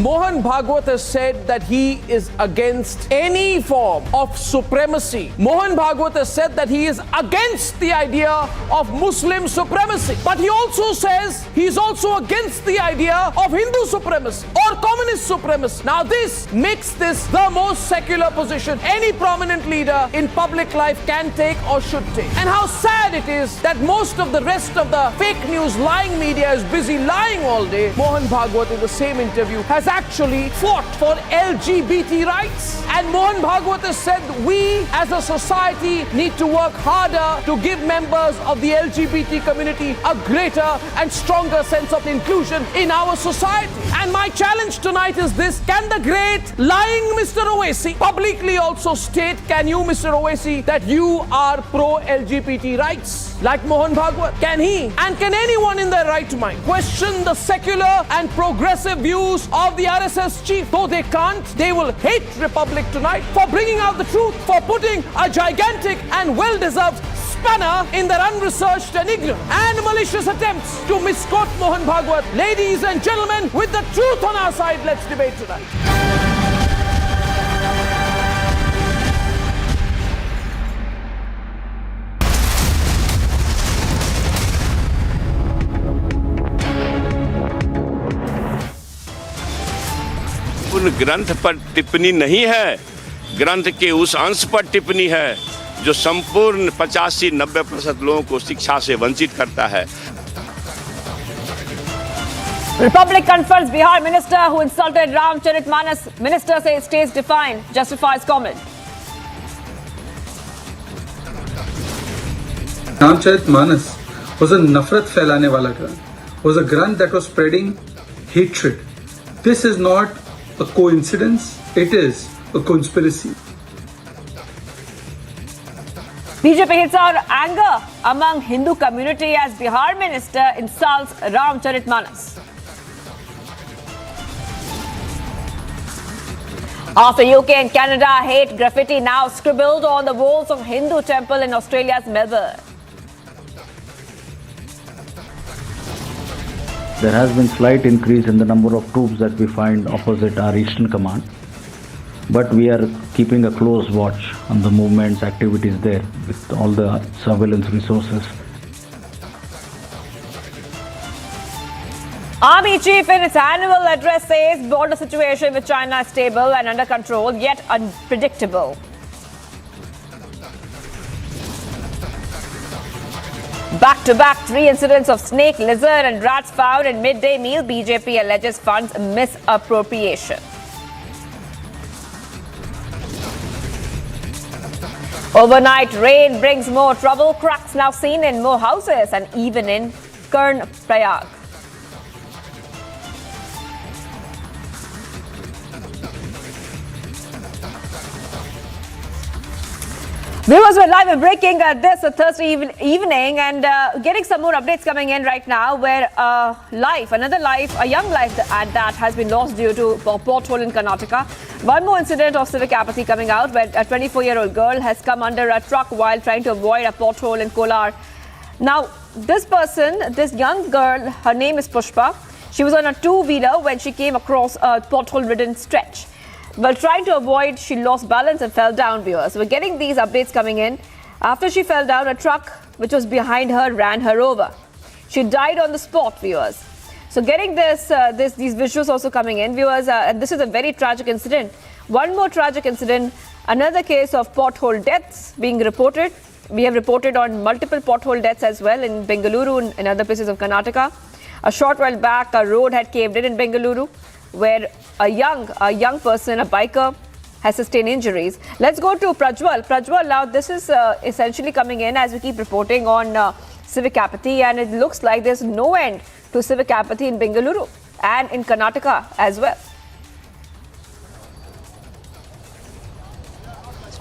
Mohan Bhagwat has said that he is against any form of supremacy. Mohan Bhagwat has said that he is against the idea of Muslim supremacy. But he also says he is also against the idea of Hindu supremacy or communist supremacy. Now this makes this the most secular position any prominent leader in public life can take or should take. And how sad it is that most of the rest of the fake news lying media is busy lying all day. Mohan Bhagwat in the same interview has actually fought for LGBT rights. And Mohan Bhagwat has said we as a society need to work harder to give members of the LGBT community a greater and stronger sense of inclusion in our society. And my challenge tonight is this: can the great lying Mr. Owaisi publicly also state, can you Mr. Owaisi, that you are pro-LGBT rights like Mohan Bhagwat? Can he and can anyone in their right mind question the secular and progressive views of the RSS chief? Though they can't, they will hate Republic tonight for bringing out the truth, for putting a gigantic and well-deserved spanner in their unresearched and ignorant and malicious attempts to misquote Mohan Bhagwat. Ladies and gentlemen, with the truth on our side, let's debate tonight. उन ग्रंथ पर टिप्पणी नहीं है, ग्रंथ के उस अंश पर टिप्पणी है जो संपूर्ण 85-90% लोगों को शिक्षा से वंचित करता है। Republic confronts Bihar minister who insulted Ramcharitmanas. Minister says stays defined, justifies comment. Ramcharitmanas was a nafrat फैलाने वाला grant, was a grant that was spreading hatred. This is not a coincidence, it is a conspiracy. BJP hits out anger among Hindu community as Bihar minister insults Ramcharitmanas. After UK and Canada, hate graffiti now scribbled on the walls of Hindu temple in Australia's Melbourne. There has been slight increase in the number of troops that we find opposite our eastern command, but we are keeping a close watch on the movements, activities there with all the surveillance resources. Army chief in its annual address says border situation with China is stable and under control, yet unpredictable. Back-to-back 3 incidents of snake, lizard and rats found in midday meal. BJP alleges funds misappropriation. Overnight rain brings more trouble. Cracks now seen in more houses and even in Karnprayag. Viewers, we're live and breaking this Thursday evening and getting some more updates coming in right now where another life, a young life that has been lost due to a pothole in Karnataka. One more incident of civic apathy coming out where a 24-year-old girl has come under a truck while trying to avoid a pothole in Kolar. Now, this young girl, her name is Pushpa. She was on a two-wheeler when she came across a pothole-ridden stretch. While trying to avoid, she lost balance and fell down, viewers. We're getting these updates coming in. After she fell down, a truck which was behind her ran her over. She died on the spot, viewers. So getting these visuals also coming in, viewers, this is a very tragic incident. One more tragic incident, another case of pothole deaths being reported. We have reported on multiple pothole deaths as well in Bengaluru and in other places of Karnataka. A short while back, a road had caved in Bengaluru, where a young person, a biker, has sustained injuries. Let's go to Prajwal. Prajwal, now this is essentially coming in as we keep reporting on civic apathy, and it looks like there's no end to civic apathy in Bengaluru and in Karnataka as well.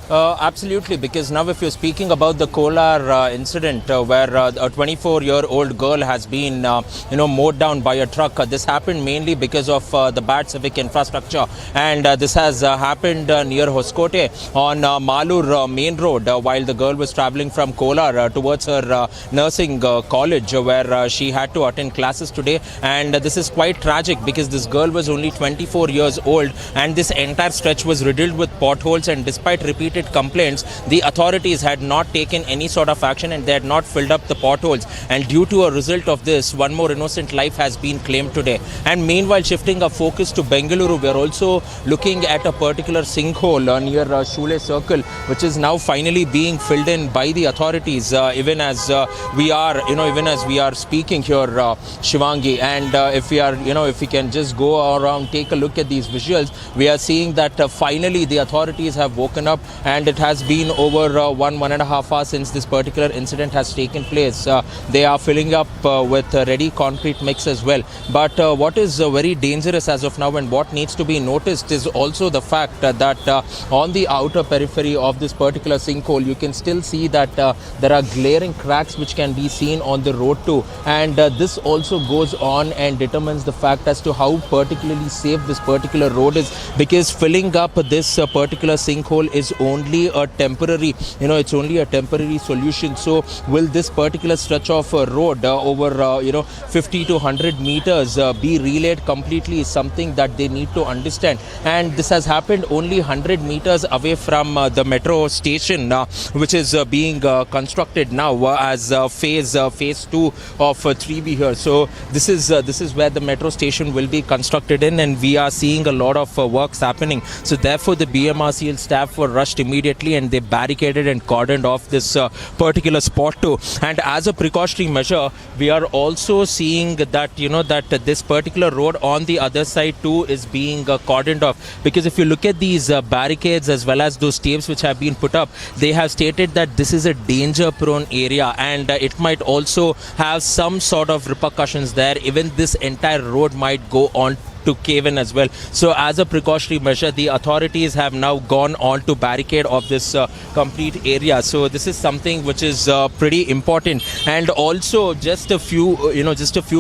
Absolutely, because now if you're speaking about the Kolar incident where a 24-year-old girl has been, mowed down by a truck, this happened mainly because of the bad civic infrastructure, and this has happened near Hoskote on Malur main road while the girl was traveling from Kolar towards her nursing college where she had to attend classes today. And this is quite tragic because this girl was only 24 years old and this entire stretch was riddled with potholes, and despite repeated complaints, the authorities had not taken any sort of action and they had not filled up the potholes, and due to a result of this, one more innocent life has been claimed today. And meanwhile, shifting our focus to Bengaluru, we are also looking at a particular sinkhole near Shule Circle, which is now finally being filled in by the authorities, even as we are speaking here, Shivangi. And if we can just go around, take a look at these visuals, we are seeing that finally the authorities have woken up, and it has been over 1.5 hours since this particular incident has taken place. They are filling up with ready concrete mix as well. But what is very dangerous as of now and what needs to be noticed is also the fact that on the outer periphery of this particular sinkhole, you can still see that there are glaring cracks which can be seen on the road too. And this also goes on and determines the fact as to how particularly safe this particular road is, because filling up this particular sinkhole is only a temporary, it's only a temporary solution. So will this particular stretch of road over 50 to 100 meters be relayed completely is something that they need to understand. And this has happened only 100 meters away from the metro station, which is being constructed now as phase 2 of 3B here. So this is where the metro station will be constructed in, and we are seeing a lot of works happening. So therefore the BMRCL staff were rushed immediately and they barricaded and cordoned off this particular spot too. And as a precautionary measure, we are also seeing that that this particular road on the other side too is being cordoned off, because if you look at these barricades as well as those tapes which have been put up, they have stated that this is a danger prone area and it might also have some sort of repercussions there. Even this entire road might go on to cave in as well. So as a precautionary measure, the authorities have now gone on to barricade of this complete area. So this is something which is pretty important. And also just a few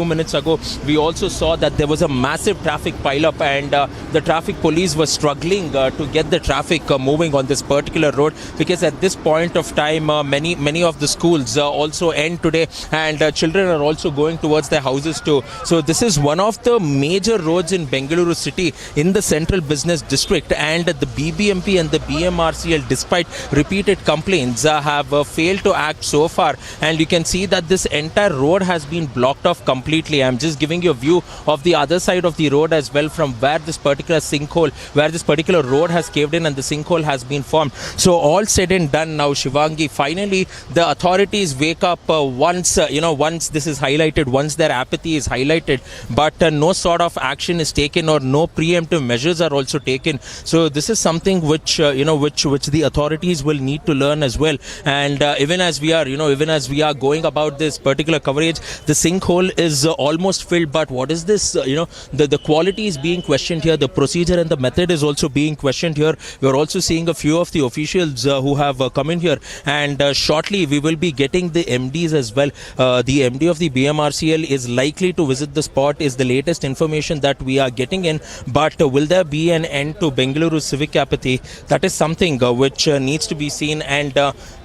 minutes ago, we also saw that there was a massive traffic pileup, and the traffic police were struggling to get the traffic moving on this particular road, because at this point of time many of the schools also end today, and children are also going towards their houses too. So this is one of the major roads in Bengaluru city in the central business district, and the BBMP and the BMRCL, despite repeated complaints, have failed to act so far. And you can see that this entire road has been blocked off completely. I'm just giving you a view of the other side of the road as well, from where this particular sinkhole, where this particular road has caved in and the sinkhole has been formed. So all said and done now, Shivangi, finally the authorities wake up once this is highlighted, once their apathy is highlighted, but no sort of action is taken or no preemptive measures are also taken. So this is something which the authorities will need to learn as well. And even as we are going about this particular coverage, the sinkhole is almost filled, but what is this, the quality is being questioned here, the procedure and the method is also being questioned here. We are also seeing a few of the officials who have come in here, and shortly we will be getting the MDs as well. The MD of the BMRCL is likely to visit the spot, is the latest information that we are getting in. But will there be an end to Bengaluru civic apathy? That is something which needs to be seen, and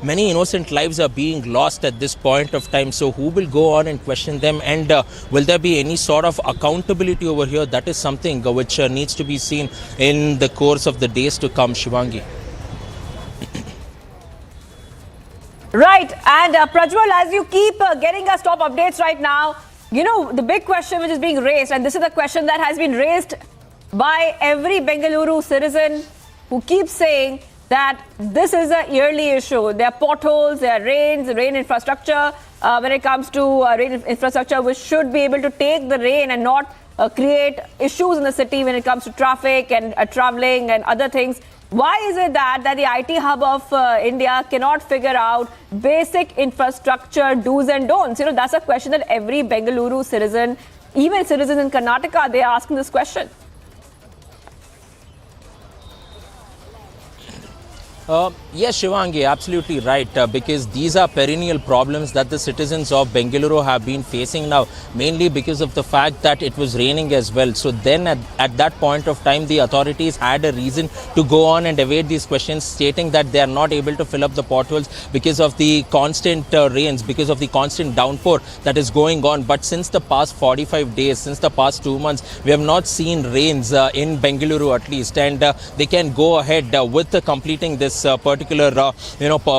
many innocent lives are being lost at this point of time. So who will go on and question them, and will there be any sort of accountability over here? That is something which needs to be seen in the course of the days to come, Shivangi. Right, and Prajwal, as you keep getting us top updates right now, the big question which is being raised, and this is the question that has been raised by every Bengaluru citizen who keeps saying that this is a yearly issue. There are potholes, there are rain infrastructure, when it comes to rail infrastructure, which should be able to take the rein and not create issues in the city when it comes to traffic and traveling and other things. Why is it that the IT hub of India cannot figure out basic infrastructure do's and don'ts? You know, that's a question that every Bengaluru citizen, even citizens in Karnataka, they are asking this question. Yes, Shivangi, absolutely right, because these are perennial problems that the citizens of Bengaluru have been facing now, mainly because of the fact that it was raining as well. So then at that point of time, the authorities had a reason to go on and evade these questions, stating that they are not able to fill up the potholes because of the constant rains, because of the constant downpour that is going on. But since the past 45 days, since the past 2 months, we have not seen rains in Bengaluru at least, and they can go ahead with completing this particular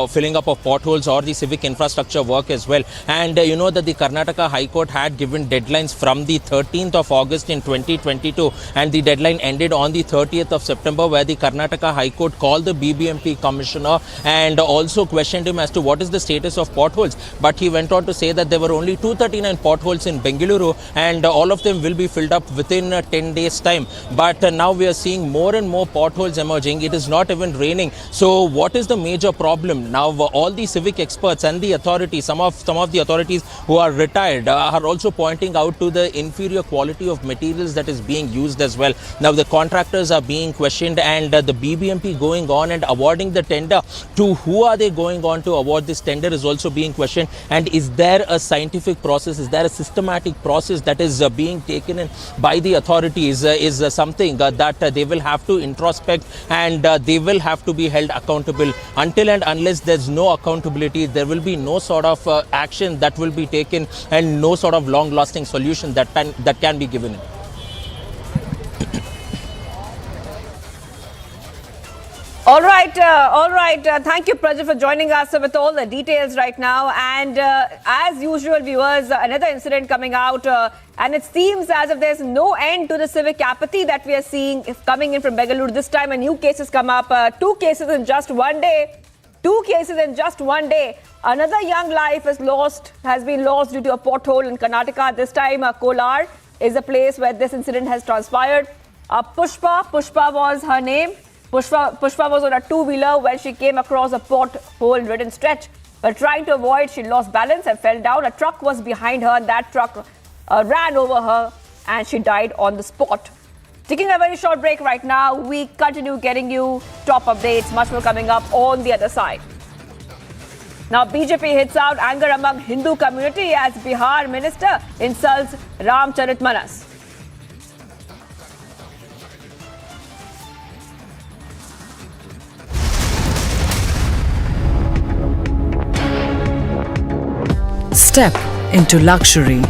filling up of potholes or the civic infrastructure work as well. And you know that the Karnataka High Court had given deadlines from the 13th of August in 2022, and the deadline ended on the 30th of September, where the Karnataka High Court called the BBMP commissioner and also questioned him as to what is the status of potholes. But he went on to say that there were only 239 potholes in Bengaluru, and all of them will be filled up within 10 days time. But now we are seeing more and more potholes emerging. It is not even raining. So what is the major problem? Now all the civic experts and the authorities, some of the authorities who are retired are also pointing out to the inferior quality of materials that is being used as well. Now the contractors are being questioned, and the BBMP going on and awarding the tender to who are they going on to award this tender is also being questioned. And is there a scientific process, is there a systematic process that is being taken in by the authorities is something that they will have to introspect, and they will have to be held accountable. Until and unless there's no accountability, there will be no sort of action that will be taken, and no sort of long-lasting solution that can be given. All right. Thank you, Prajit, for joining us with all the details right now. And as usual, viewers, another incident coming out, and it seems as if there's no end to the civic apathy that we are seeing coming in from Bengaluru. This time, a new case has come up. 2 cases in just one day. 2 cases in just one day. Another young life has been lost due to a pothole in Karnataka. This time, Kolar is the place where this incident has transpired. Pushpa was her name. Pushpa was on a 2-wheeler when she came across a pothole-ridden stretch. But trying to avoid, she lost balance and fell down. A truck was behind her. That truck ran over her, and she died on the spot. Taking a very short break right now. We continue getting you top updates. Much more coming up on the other side. Now, BJP hits out anger among Hindu community as Bihar minister insults Ramcharitmanas. Step into luxury,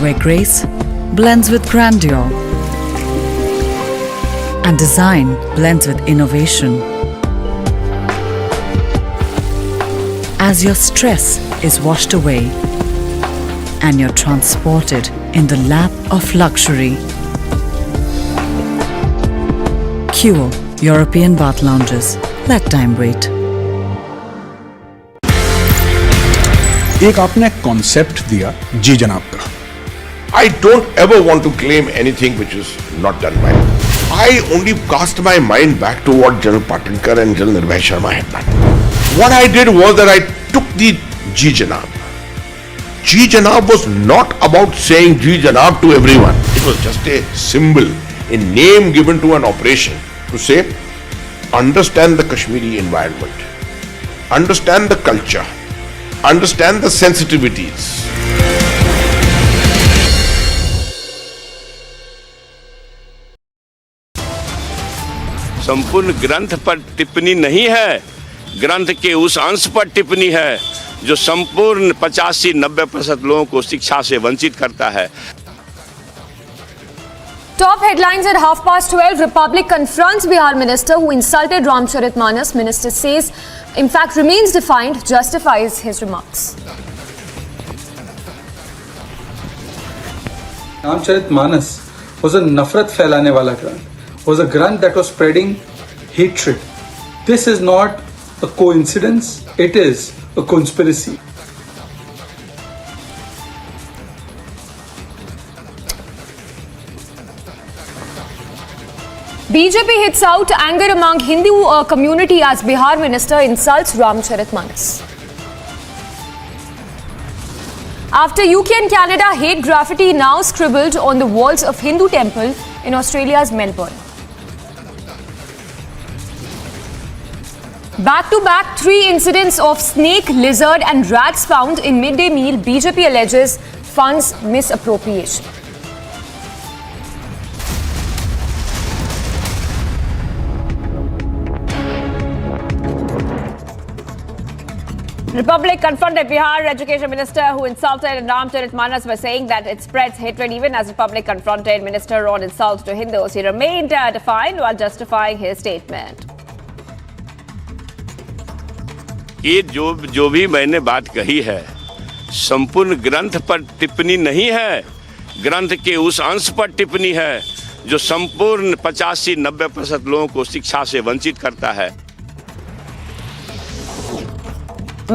where grace blends with grandeur and design blends with innovation. As your stress is washed away and you're transported in the lap of luxury. Cure European bath lounges. Let time wait. एक आपने concept दिया जी जनाब का. I don't ever want to claim anything which is not done by me. I only cast my mind back to what General Patinkar and General Nirbhay Sharma had done. What I did was that I took the Ji Janab. Ji Janab was not about saying Ji Janab to everyone. It was just a symbol, a name given to an operation to say, understand the Kashmiri environment, understand the culture, understand the sensitivities. संपूर्ण ग्रंथ पर टिप्पणी नहीं है, ग्रंथ के उस अंश पर टिप्पणी है जो संपूर्ण 85-90% लोगों को शिक्षा से वंचित करता है. Top headlines at 12:30. Republic confronts Bihar minister who insulted Ramcharitmanas. Minister says, in fact, remains defiant, justifies his remarks. Ramcharitmanas was a nafrat फैलाने वाला grant. Was a grant that was spreading hatred. This is not a coincidence. It is a conspiracy. BJP hits out anger among Hindu community as Bihar minister insults Ramcharitmanas. After UK and Canada, hate graffiti now scribbled on the walls of Hindu temple in Australia's Melbourne. Back-to-back 3 incidents of snake, lizard and rats found in midday meal, BJP alleges funds misappropriation. Republic confronted Bihar Education Minister who insulted Ramcharitmanas by saying that it spreads hatred. Even as Republic confronted Minister on insults to Hindus, he remained defiant while justifying his statement. ये जो भी मैंने बात कही है संपूर्ण ग्रंथ पर टिप्पणी नहीं है, ग्रंथ के उस अंश पर टिप्पणी है जो संपूर्ण 85-90% लोगों को शिक्षा से वंचित करता है।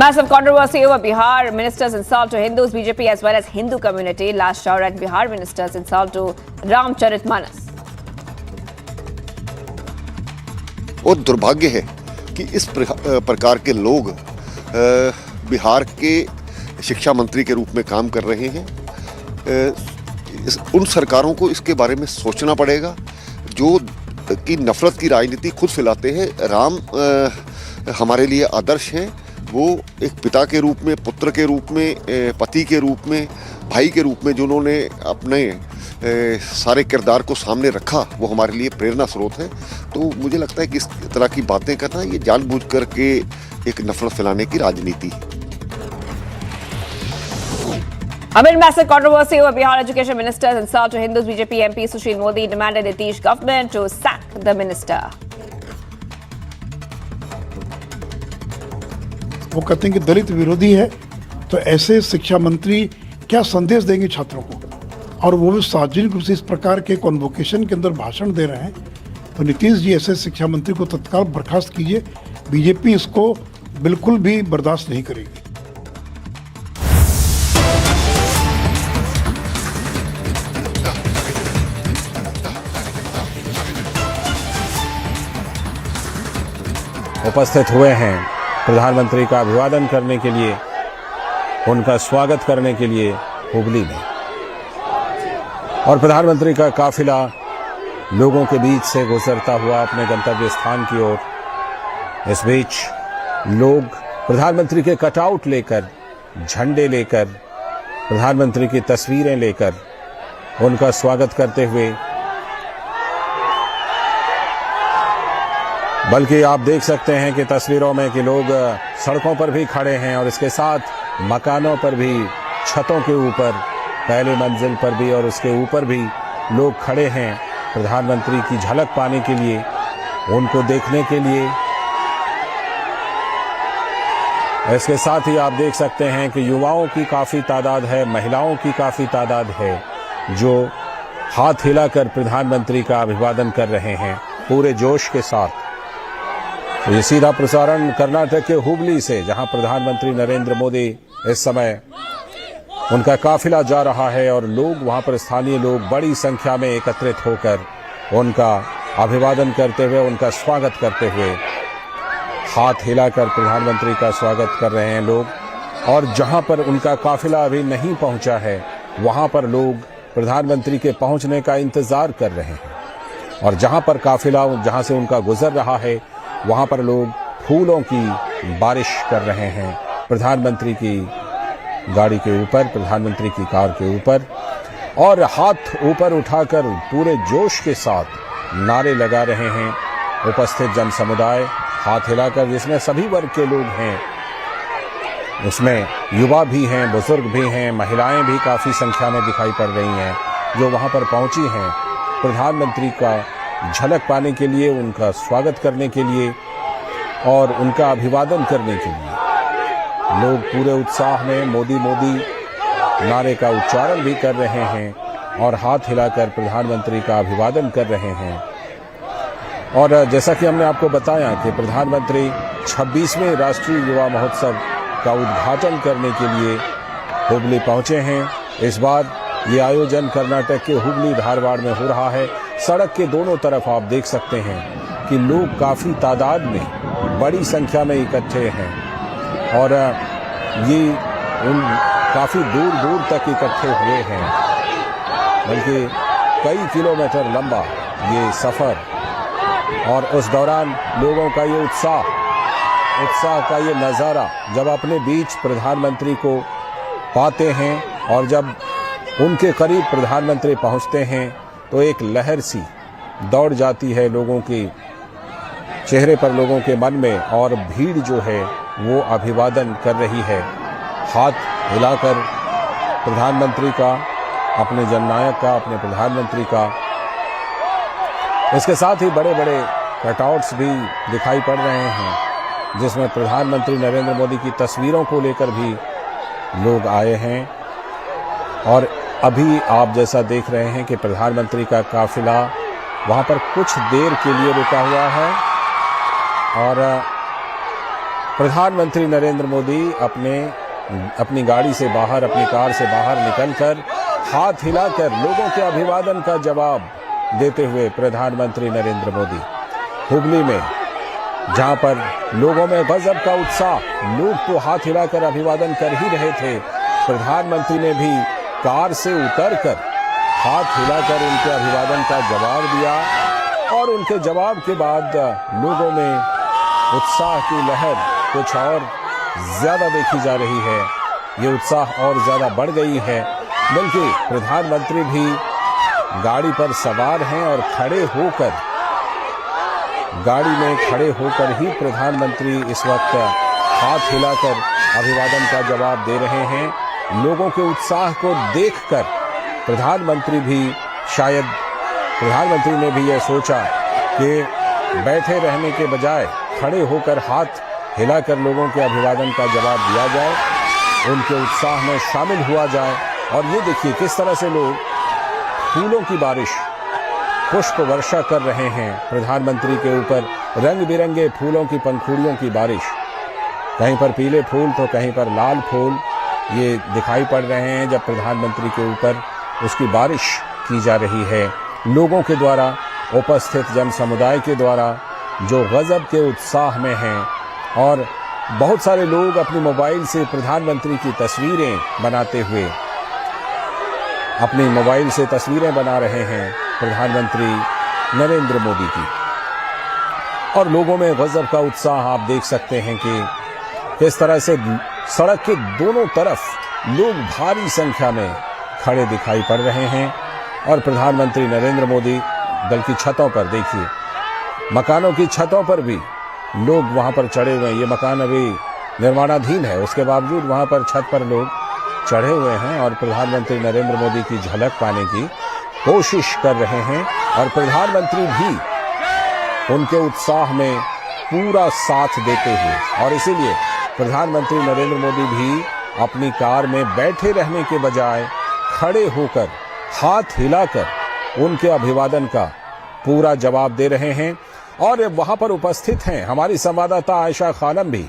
Massive controversy over Bihar minister's insult to Hindus, BJP as well as Hindu community lashed out at Bihar minister's insult to Ramcharitmanas. और दुर्भाग्य है कि इस प्रकार के लोग बिहार के शिक्षा मंत्री के रूप में काम कर रहे हैं। उन सरकारों को इसके बारे में सोचना पड़ेगा जो कि नफरत की राजनीति खुद फैलाते हैं। राम हमारे लिए आदर्श हैं, वो एक पिता के रूप में, पुत्र के रूप में, पति के रूप में, भाई के रूप में जिन्होंने अपने सारे किरदार को सामने रखा, वो हमारे लिए प्रेरणा स्रोत है। तो मुझे लगता है कि इस तरह की बातें करना ये जानबूझ करके एक नफरत फैलाने की राजनीति है। Amid massive controversy over Bihar Education Minister's insult to Hindus, BJP MP Sushil Modi demanded Nitish government to sack the minister. वो कहते हैं कि दलित विरोधी है, तो ऐसे शिक्षा मंत्री क्या संदेश देंगे छात्रों को, और वो भी सार्वजनिक रूप से इस प्रकार के कॉन्वोकेशन के अंदर भाषण दे रहे हैं। तो नीतीश जी ऐसे शिक्षा मंत्री को तत्काल बर्खास्त कीजिए, बीजेपी इसको बिल्कुल भी बर्दाश्त नहीं करेगी। उपस्थित हुए हैं प्रधानमंत्री का अभिवादन करने के लिए, उनका स्वागत करने के लिए हुबली में, और प्रधानमंत्री का काफिला लोगों के बीच से गुजरता हुआ अपने गंतव्य स्थान की ओर। इस बीच लोग प्रधानमंत्री के कटआउट लेकर, झंडे लेकर, प्रधानमंत्री की तस्वीरें लेकर उनका स्वागत करते हुए, बल्कि आप देख सकते हैं कि तस्वीरों में कि लोग सड़कों पर भी खड़े हैं और इसके साथ मकानों पर भी, छतों के ऊपर, पहली मंजिल पर भी और उसके ऊपर भी लोग खड़े हैं प्रधानमंत्री की झलक पाने के लिए, उनको देखने के लिए। इसके साथ ही आप देख सकते हैं कि युवाओं की काफ़ी तादाद है, महिलाओं की काफ़ी तादाद है जो हाथ हिलाकर प्रधानमंत्री का अभिवादन कर रहे हैं पूरे जोश के साथ। तो ये सीधा प्रसारण कर्नाटक के हुबली से, जहां प्रधानमंत्री नरेंद्र मोदी इस समय उनका काफिला जा रहा है और लोग वहां पर, स्थानीय लोग बड़ी संख्या में एकत्रित होकर उनका अभिवादन करते हुए, उनका स्वागत करते हुए, हाथ हिलाकर प्रधानमंत्री का स्वागत कर रहे हैं लोग। और जहां पर उनका काफिला अभी नहीं पहुंचा है, वहां पर लोग प्रधानमंत्री के पहुंचने का इंतजार कर रहे हैं, और जहां पर काफिला, जहां से उनका गुजर रहा है, वहां पर लोग फूलों की बारिश कर रहे हैं प्रधानमंत्री की गाड़ी के ऊपर, प्रधानमंत्री की कार के ऊपर, और हाथ ऊपर उठाकर पूरे जोश के साथ नारे लगा रहे हैं उपस्थित जन समुदाय, हाथ हिलाकर, जिसमें सभी वर्ग के लोग हैं। उसमें युवा भी हैं, बुजुर्ग भी हैं, महिलाएं भी काफ़ी संख्या में दिखाई पड़ रही हैं जो वहां पर पहुंची हैं प्रधानमंत्री का झलक पाने के लिए, उनका स्वागत करने के लिए और उनका अभिवादन करने के लिए। लोग पूरे उत्साह में मोदी मोदी नारे का उच्चारण भी कर रहे हैं और हाथ हिलाकर प्रधानमंत्री का अभिवादन कर रहे हैं। और जैसा कि हमने आपको बताया कि प्रधानमंत्री 26वें राष्ट्रीय युवा महोत्सव का उद्घाटन करने के लिए हुबली पहुंचे हैं। इस बार ये आयोजन कर्नाटक के हुबली धारवाड़ में हो रहा है। सड़क के दोनों तरफ आप देख सकते हैं कि लोग काफ़ी तादाद में, बड़ी संख्या में इकट्ठे हैं और ये काफ़ी दूर दूर तक इकट्ठे हुए हैं, बल्कि कई किलोमीटर लंबा ये सफ़र। और उस दौरान लोगों का ये उत्साह का ये नज़ारा जब अपने बीच प्रधानमंत्री को पाते हैं और जब उनके करीब प्रधानमंत्री पहुंचते हैं तो एक लहर सी दौड़ जाती है लोगों के चेहरे पर, लोगों के मन में, और भीड़ जो है वो अभिवादन कर रही है, हाथ हिलाकर प्रधानमंत्री का, अपने जननायक का, अपने प्रधानमंत्री का। इसके साथ ही बड़े बड़े कटआउट्स भी दिखाई पड़ रहे हैं जिसमें प्रधानमंत्री नरेंद्र मोदी की तस्वीरों को लेकर भी लोग आए हैं। और अभी आप जैसा देख रहे हैं कि प्रधानमंत्री का काफिला वहां पर कुछ देर के लिए रुका हुआ है और प्रधानमंत्री नरेंद्र मोदी अपनी गाड़ी से बाहर, अपनी कार से बाहर निकलकर हाथ हिलाकर लोगों के अभिवादन का जवाब देते हुए प्रधानमंत्री नरेंद्र मोदी हुबली में, जहां पर लोगों में गजब का उत्साह, लोग तो हाथ हिलाकर अभिवादन कर ही रहे थे, प्रधानमंत्री ने भी कार से उतरकर हाथ हिलाकर उनके अभिवादन का जवाब दिया। और उनके जवाब के बाद लोगों में उत्साह की लहर कुछ और ज्यादा देखी जा रही है। ये उत्साह और ज्यादा बढ़ गई है, बल्कि प्रधानमंत्री भी गाड़ी पर सवार हैं और गाड़ी में खड़े होकर ही प्रधानमंत्री इस वक्त हाथ हिलाकर अभिवादन का जवाब दे रहे हैं। लोगों के उत्साह को देखकर प्रधानमंत्री ने भी यह सोचा कि बैठे रहने के बजाय खड़े होकर हाथ हिलाकर लोगों के अभिवादन का जवाब दिया जाए, उनके उत्साह में शामिल हुआ जाए। और ये देखिए किस तरह से लोग फूलों की बारिश, पुष्प वर्षा कर रहे हैं प्रधानमंत्री के ऊपर, रंग बिरंगे फूलों की पंखुड़ियों की बारिश, कहीं पर पीले फूल तो कहीं पर लाल फूल ये दिखाई पड़ रहे हैं जब प्रधानमंत्री के ऊपर उसकी बारिश की जा रही है। लोगों के द्वारा, उपस्थित जन समुदाय के द्वारा जो गजब के उत्साह में हैं, और बहुत सारे लोग अपने मोबाइल से प्रधानमंत्री की तस्वीरें बनाते हुए अपने मोबाइल से तस्वीरें बना रहे हैं प्रधानमंत्री नरेंद्र मोदी की। और लोगों में गजब का उत्साह आप देख सकते हैं कि किस तरह से सड़क के दोनों तरफ लोग भारी संख्या में खड़े दिखाई पड़ रहे हैं। और प्रधानमंत्री नरेंद्र मोदी दल की छतों पर देखिए, मकानों की छतों पर भी लोग वहां पर चढ़े हुए हैं। ये मकान अभी निर्माणाधीन है, उसके बावजूद वहां पर छत पर लोग चढ़े हुए हैं और प्रधानमंत्री नरेंद्र मोदी की झलक पाने की कोशिश कर रहे हैं। और प्रधानमंत्री भी उनके उत्साह में पूरा साथ देते हुए, और इसीलिए प्रधानमंत्री नरेंद्र मोदी भी अपनी कार में बैठे रहने के बजाय खड़े होकर हाथ हिलाकर उनके अभिवादन का पूरा जवाब दे रहे हैं। और वहां पर उपस्थित हैं हमारी संवाददाता आयशा खानम भी,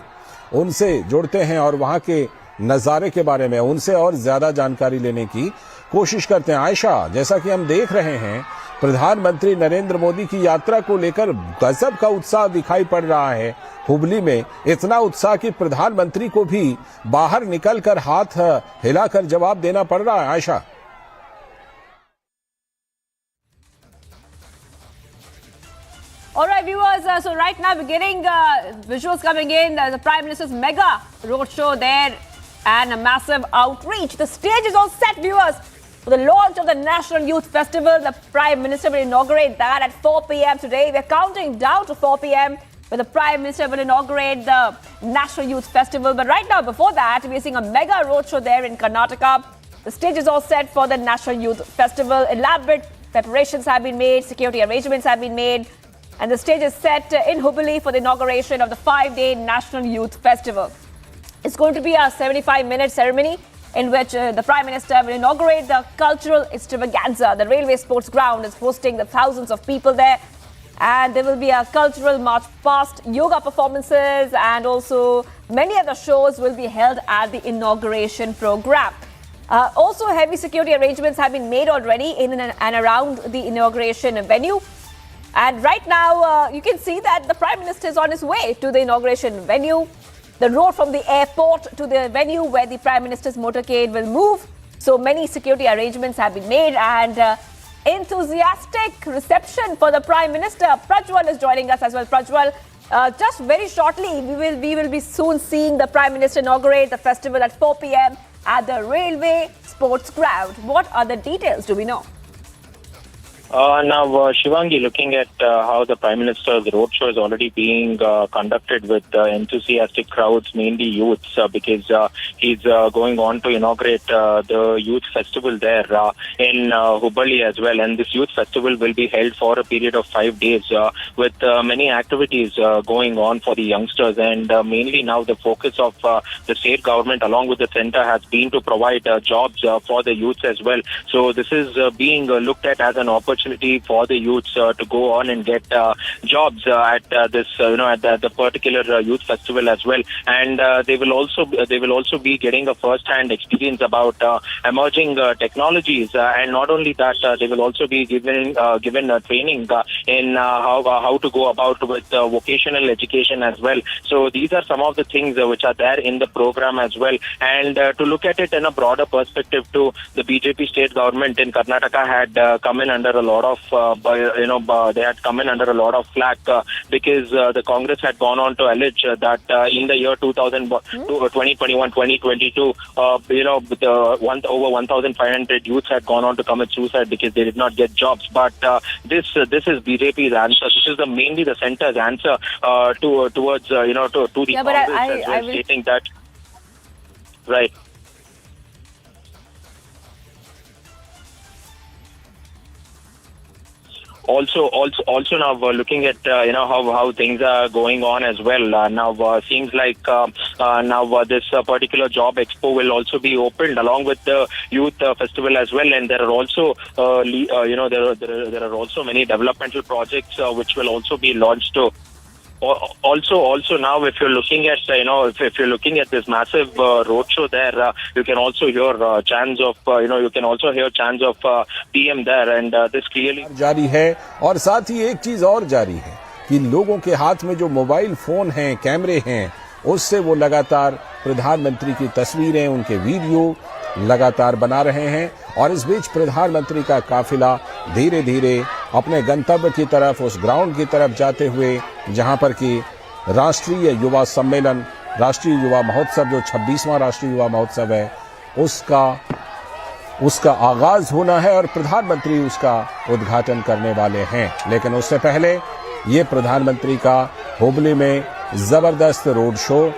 उनसे जुड़ते हैं और वहां के नज़ारे के बारे में उनसे और ज्यादा जानकारी लेने की कोशिश करते हैं। आयशा, जैसा कि हम देख रहे हैं प्रधानमंत्री नरेंद्र मोदी की यात्रा को लेकर गजब का उत्साह दिखाई पड़ रहा है हुबली में, इतना उत्साह कि प्रधानमंत्री को भी बाहर निकलकर हाथ हिलाकर जवाब देना पड़ रहा है। Ayesha, All right, viewers, so right now we're getting visuals coming in. There's the Prime Minister's mega roadshow there and a massive outreach. The stage is all set, viewers, for the launch of the National Youth Festival. The Prime Minister will inaugurate that at 4 p.m. today. We're counting down to 4 p.m. where the Prime Minister will inaugurate the National Youth Festival. But right now, before that, we're seeing a mega roadshow there in Karnataka. The stage is all set for the National Youth Festival. Elaborate preparations have been made, security arrangements have been made. And the stage is set in Hubli for the inauguration of the 5-day National Youth Festival. It's going to be a 75-minute ceremony in which the Prime Minister will inaugurate the cultural extravaganza. The railway sports ground is hosting the thousands of people there. and there will be a cultural march past, yoga performances, and also many other shows will be held at the inauguration program. Also, heavy security arrangements have been made already in and around the inauguration venue. And right now, you can see that the Prime Minister is on his way to the inauguration venue. The road from the airport to the venue where the Prime Minister's motorcade will move. So many security arrangements have been made, and enthusiastic reception for the Prime Minister. Prajwal is joining us as well. Prajwal, just very shortly, we will be soon seeing the Prime Minister inaugurate the festival at 4 p.m. at the Railway Sports Ground. What other details do we know? Now, Shivangi, looking at how the Prime Minister's roadshow is already being conducted with enthusiastic crowds, mainly youths, because he's going on to inaugurate the youth festival there in Hubballi as well. And this youth festival will be held for a period of 5 days with many activities going on for the youngsters. And mainly now the focus of the state government along with the centre has been to provide jobs for the youths as well. So this is being looked at as an opportunity for the youths to go on and get jobs at this, at the particular youth festival as well. And they will also be getting a first-hand experience about emerging technologies. And not only that, they will also be given training in how to go about with vocational education as well. So these are some of the things which are there in the program as well. And to look at it in a broader perspective too, the BJP state government in Karnataka had come in under a lot of, they had come in under a lot of flack because the Congress had gone on to allege that in the year 2021-2022, over 1,500 youths had gone on to commit suicide because they did not get jobs. But this is BJP's answer. This is mainly the centre's answer towards to the Congress as well, stating that. Right. Also now looking at how things are going on as well. Now seems like now this particular job expo will also be opened along with the youth festival as well. And there are also there are also many developmental projects which will also be launched too. Also now, if you're looking at if you're looking at this massive roadshow there, you can also hear chants of PM there, and this clearly जारी है। और साथ ही एक चीज और जारी है कि लोगों के हाथ में जो मोबाइल फोन हैं, कैमरे हैं, उससे वो लगातार प्रधानमंत्री की तस्वीरें, उनके वीडियो लगातार बना रहे हैं। और इस बीच प्रधानमंत्री का काफिला धीरे धीरे अपने गंतव्य की तरफ, उस ग्राउंड की तरफ जाते हुए, जहां पर कि राष्ट्रीय युवा सम्मेलन, राष्ट्रीय युवा महोत्सव, जो 26वां राष्ट्रीय युवा महोत्सव है, उसका आगाज होना है और प्रधानमंत्री उसका उद्घाटन करने वाले हैं। लेकिन उससे पहले ये प्रधानमंत्री का हुबली में जबरदस्त रोड शो।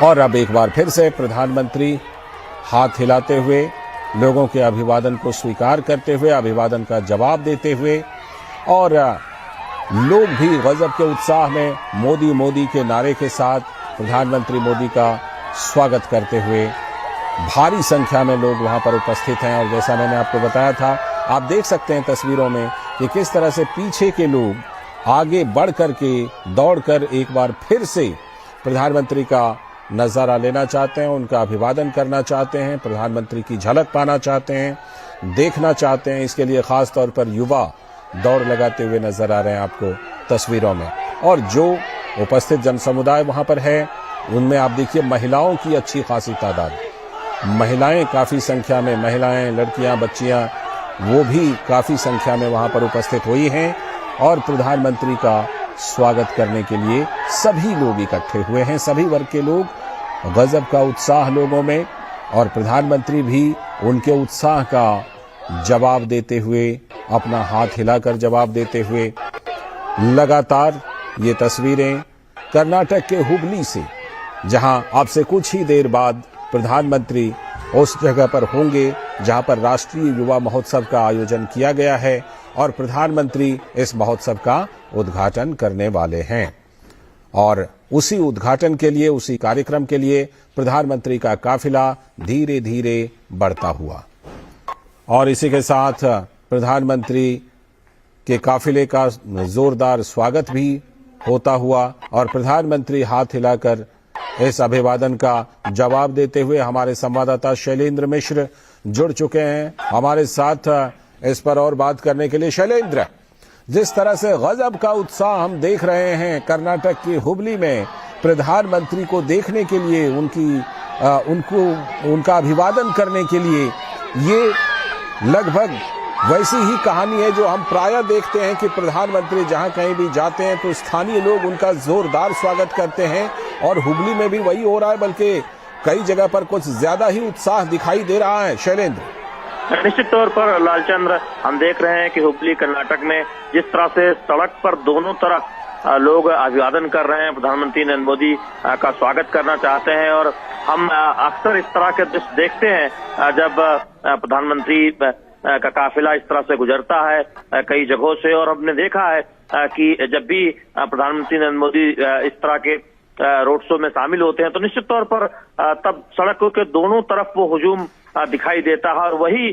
और अब एक बार फिर से प्रधानमंत्री हाथ हिलाते हुए, लोगों के अभिवादन को स्वीकार करते हुए, अभिवादन का जवाब देते हुए, और लोग भी गजब के उत्साह में मोदी मोदी के नारे के साथ प्रधानमंत्री मोदी का स्वागत करते हुए भारी संख्या में लोग वहां पर उपस्थित हैं। और जैसा मैंने आपको बताया था, आप देख सकते हैं तस्वीरों में कि किस तरह से पीछे के लोग आगे बढ़ करके, दौड़कर एक बार फिर से प्रधानमंत्री का नजारा लेना चाहते हैं, उनका अभिवादन करना चाहते हैं, प्रधानमंत्री की झलक पाना चाहते हैं, देखना चाहते हैं। इसके लिए खास तौर पर युवा दौड़ लगाते हुए नजर आ रहे हैं आपको तस्वीरों में। और जो उपस्थित जनसमुदाय वहां पर है, उनमें आप देखिए महिलाओं की अच्छी खासी तादाद, महिलाएं काफी संख्या में, महिलाएं, लड़कियां, बच्चियां, वो भी काफी संख्या में वहां पर उपस्थित हुई हैं। और प्रधानमंत्री का स्वागत करने के लिए सभी लोग इकट्ठे हुए हैं, सभी वर्ग के लोग। गजब का उत्साह लोगों में, और प्रधानमंत्री भी उनके उत्साह का जवाब देते हुए, अपना हाथ हिलाकर जवाब देते हुए। लगातार ये तस्वीरें कर्नाटक के हुबली से, जहां अब से कुछ ही देर बाद प्रधानमंत्री उस जगह पर होंगे जहां पर राष्ट्रीय युवा महोत्सव का आयोजन किया गया है, और प्रधानमंत्री इस महोत्सव का उद्घाटन करने वाले हैं। और उसी उद्घाटन के लिए, उसी कार्यक्रम के लिए प्रधानमंत्री का काफिला धीरे धीरे बढ़ता हुआ। और इसी के साथ प्रधानमंत्री कि काफिले का जोरदार स्वागत भी होता हुआ और प्रधानमंत्री हाथ हिलाकर इस अभिवादन का जवाब देते हुए हमारे संवाददाता शैलेंद्र मिश्र जुड़ चुके हैं हमारे साथ इस पर और बात करने के लिए। शैलेंद्र, जिस तरह से गजब का उत्साह हम देख रहे हैं कर्नाटक की हुबली में प्रधानमंत्री को देखने के लिए, उनका अभिवादन करने के लिए, ये लगभग वैसी ही कहानी है जो हम प्रायः देखते हैं कि प्रधानमंत्री जहां कहीं भी जाते हैं तो स्थानीय लोग उनका जोरदार स्वागत करते हैं और हुबली में भी वही हो रहा है, बल्कि कई जगह पर कुछ ज्यादा ही उत्साह दिखाई दे रहा है। शैलेंद्र, निश्चित तौर पर लालचंद्र, हम देख रहे हैं कि हुबली कर्नाटक में जिस तरह से सड़क पर दोनों तरफ लोग अभिवादन कर रहे हैं, प्रधानमंत्री नरेंद्र मोदी का स्वागत करना चाहते हैं और हम अक्सर इस तरह के दृश्य देखते हैं जब प्रधानमंत्री का काफिला इस तरह से गुजरता है कई जगहों से, और हमने देखा है कि जब भी प्रधानमंत्री नरेंद्र मोदी इस तरह के रोड शो में शामिल होते हैं तो निश्चित तौर पर तब सड़कों के दोनों तरफ वो हुजूम दिखाई देता है और वही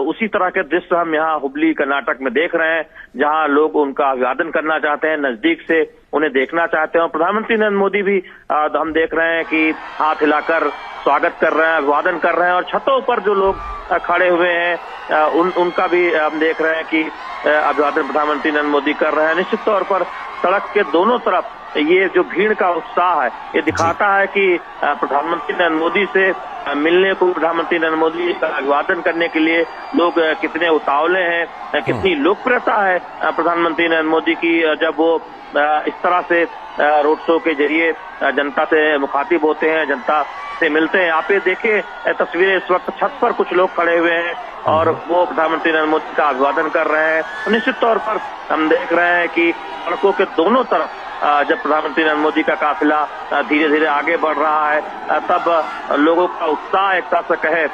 उसी तरह के दृश्य हम यहाँ हुबली कर्नाटक में देख रहे हैं, जहां लोग उनका अभिवादन करना चाहते हैं, नजदीक से उन्हें देखना चाहते हैं और प्रधानमंत्री नरेंद्र मोदी भी हम देख रहे हैं कि हाथ हिलाकर स्वागत कर रहे हैं, अभिवादन कर रहे हैं और छतों पर जो लोग खड़े हुए हैं उनका भी हम देख रहे हैं कि अभिवादन प्रधानमंत्री नरेंद्र मोदी कर रहे हैं। निश्चित तौर पर सड़क के दोनों तरफ ये जो भीड़ का उत्साह है ये दिखाता है कि प्रधानमंत्री नरेंद्र मोदी से मिलने को, प्रधानमंत्री नरेंद्र मोदी का अभिवादन करने के लिए लोग कितने उतावले हैं, कितनी लोकप्रियता है प्रधानमंत्री नरेंद्र मोदी की जब वो इस तरह से रोड शो के जरिए जनता से मुखातिब होते हैं, जनता से मिलते हैं। आप ये देखिए तस्वीरें, इस वक्त छत पर कुछ लोग खड़े हुए हैं और वो प्रधानमंत्री नरेंद्र मोदी का अभिवादन कर रहे हैं। तो निश्चित तौर पर हम देख रहे हैं कि सड़कों के दोनों तरफ जब प्रधानमंत्री नरेंद्र मोदी का काफिला धीरे धीरे आगे बढ़ रहा है तब लोगों का उत्साह एक तरह से कहे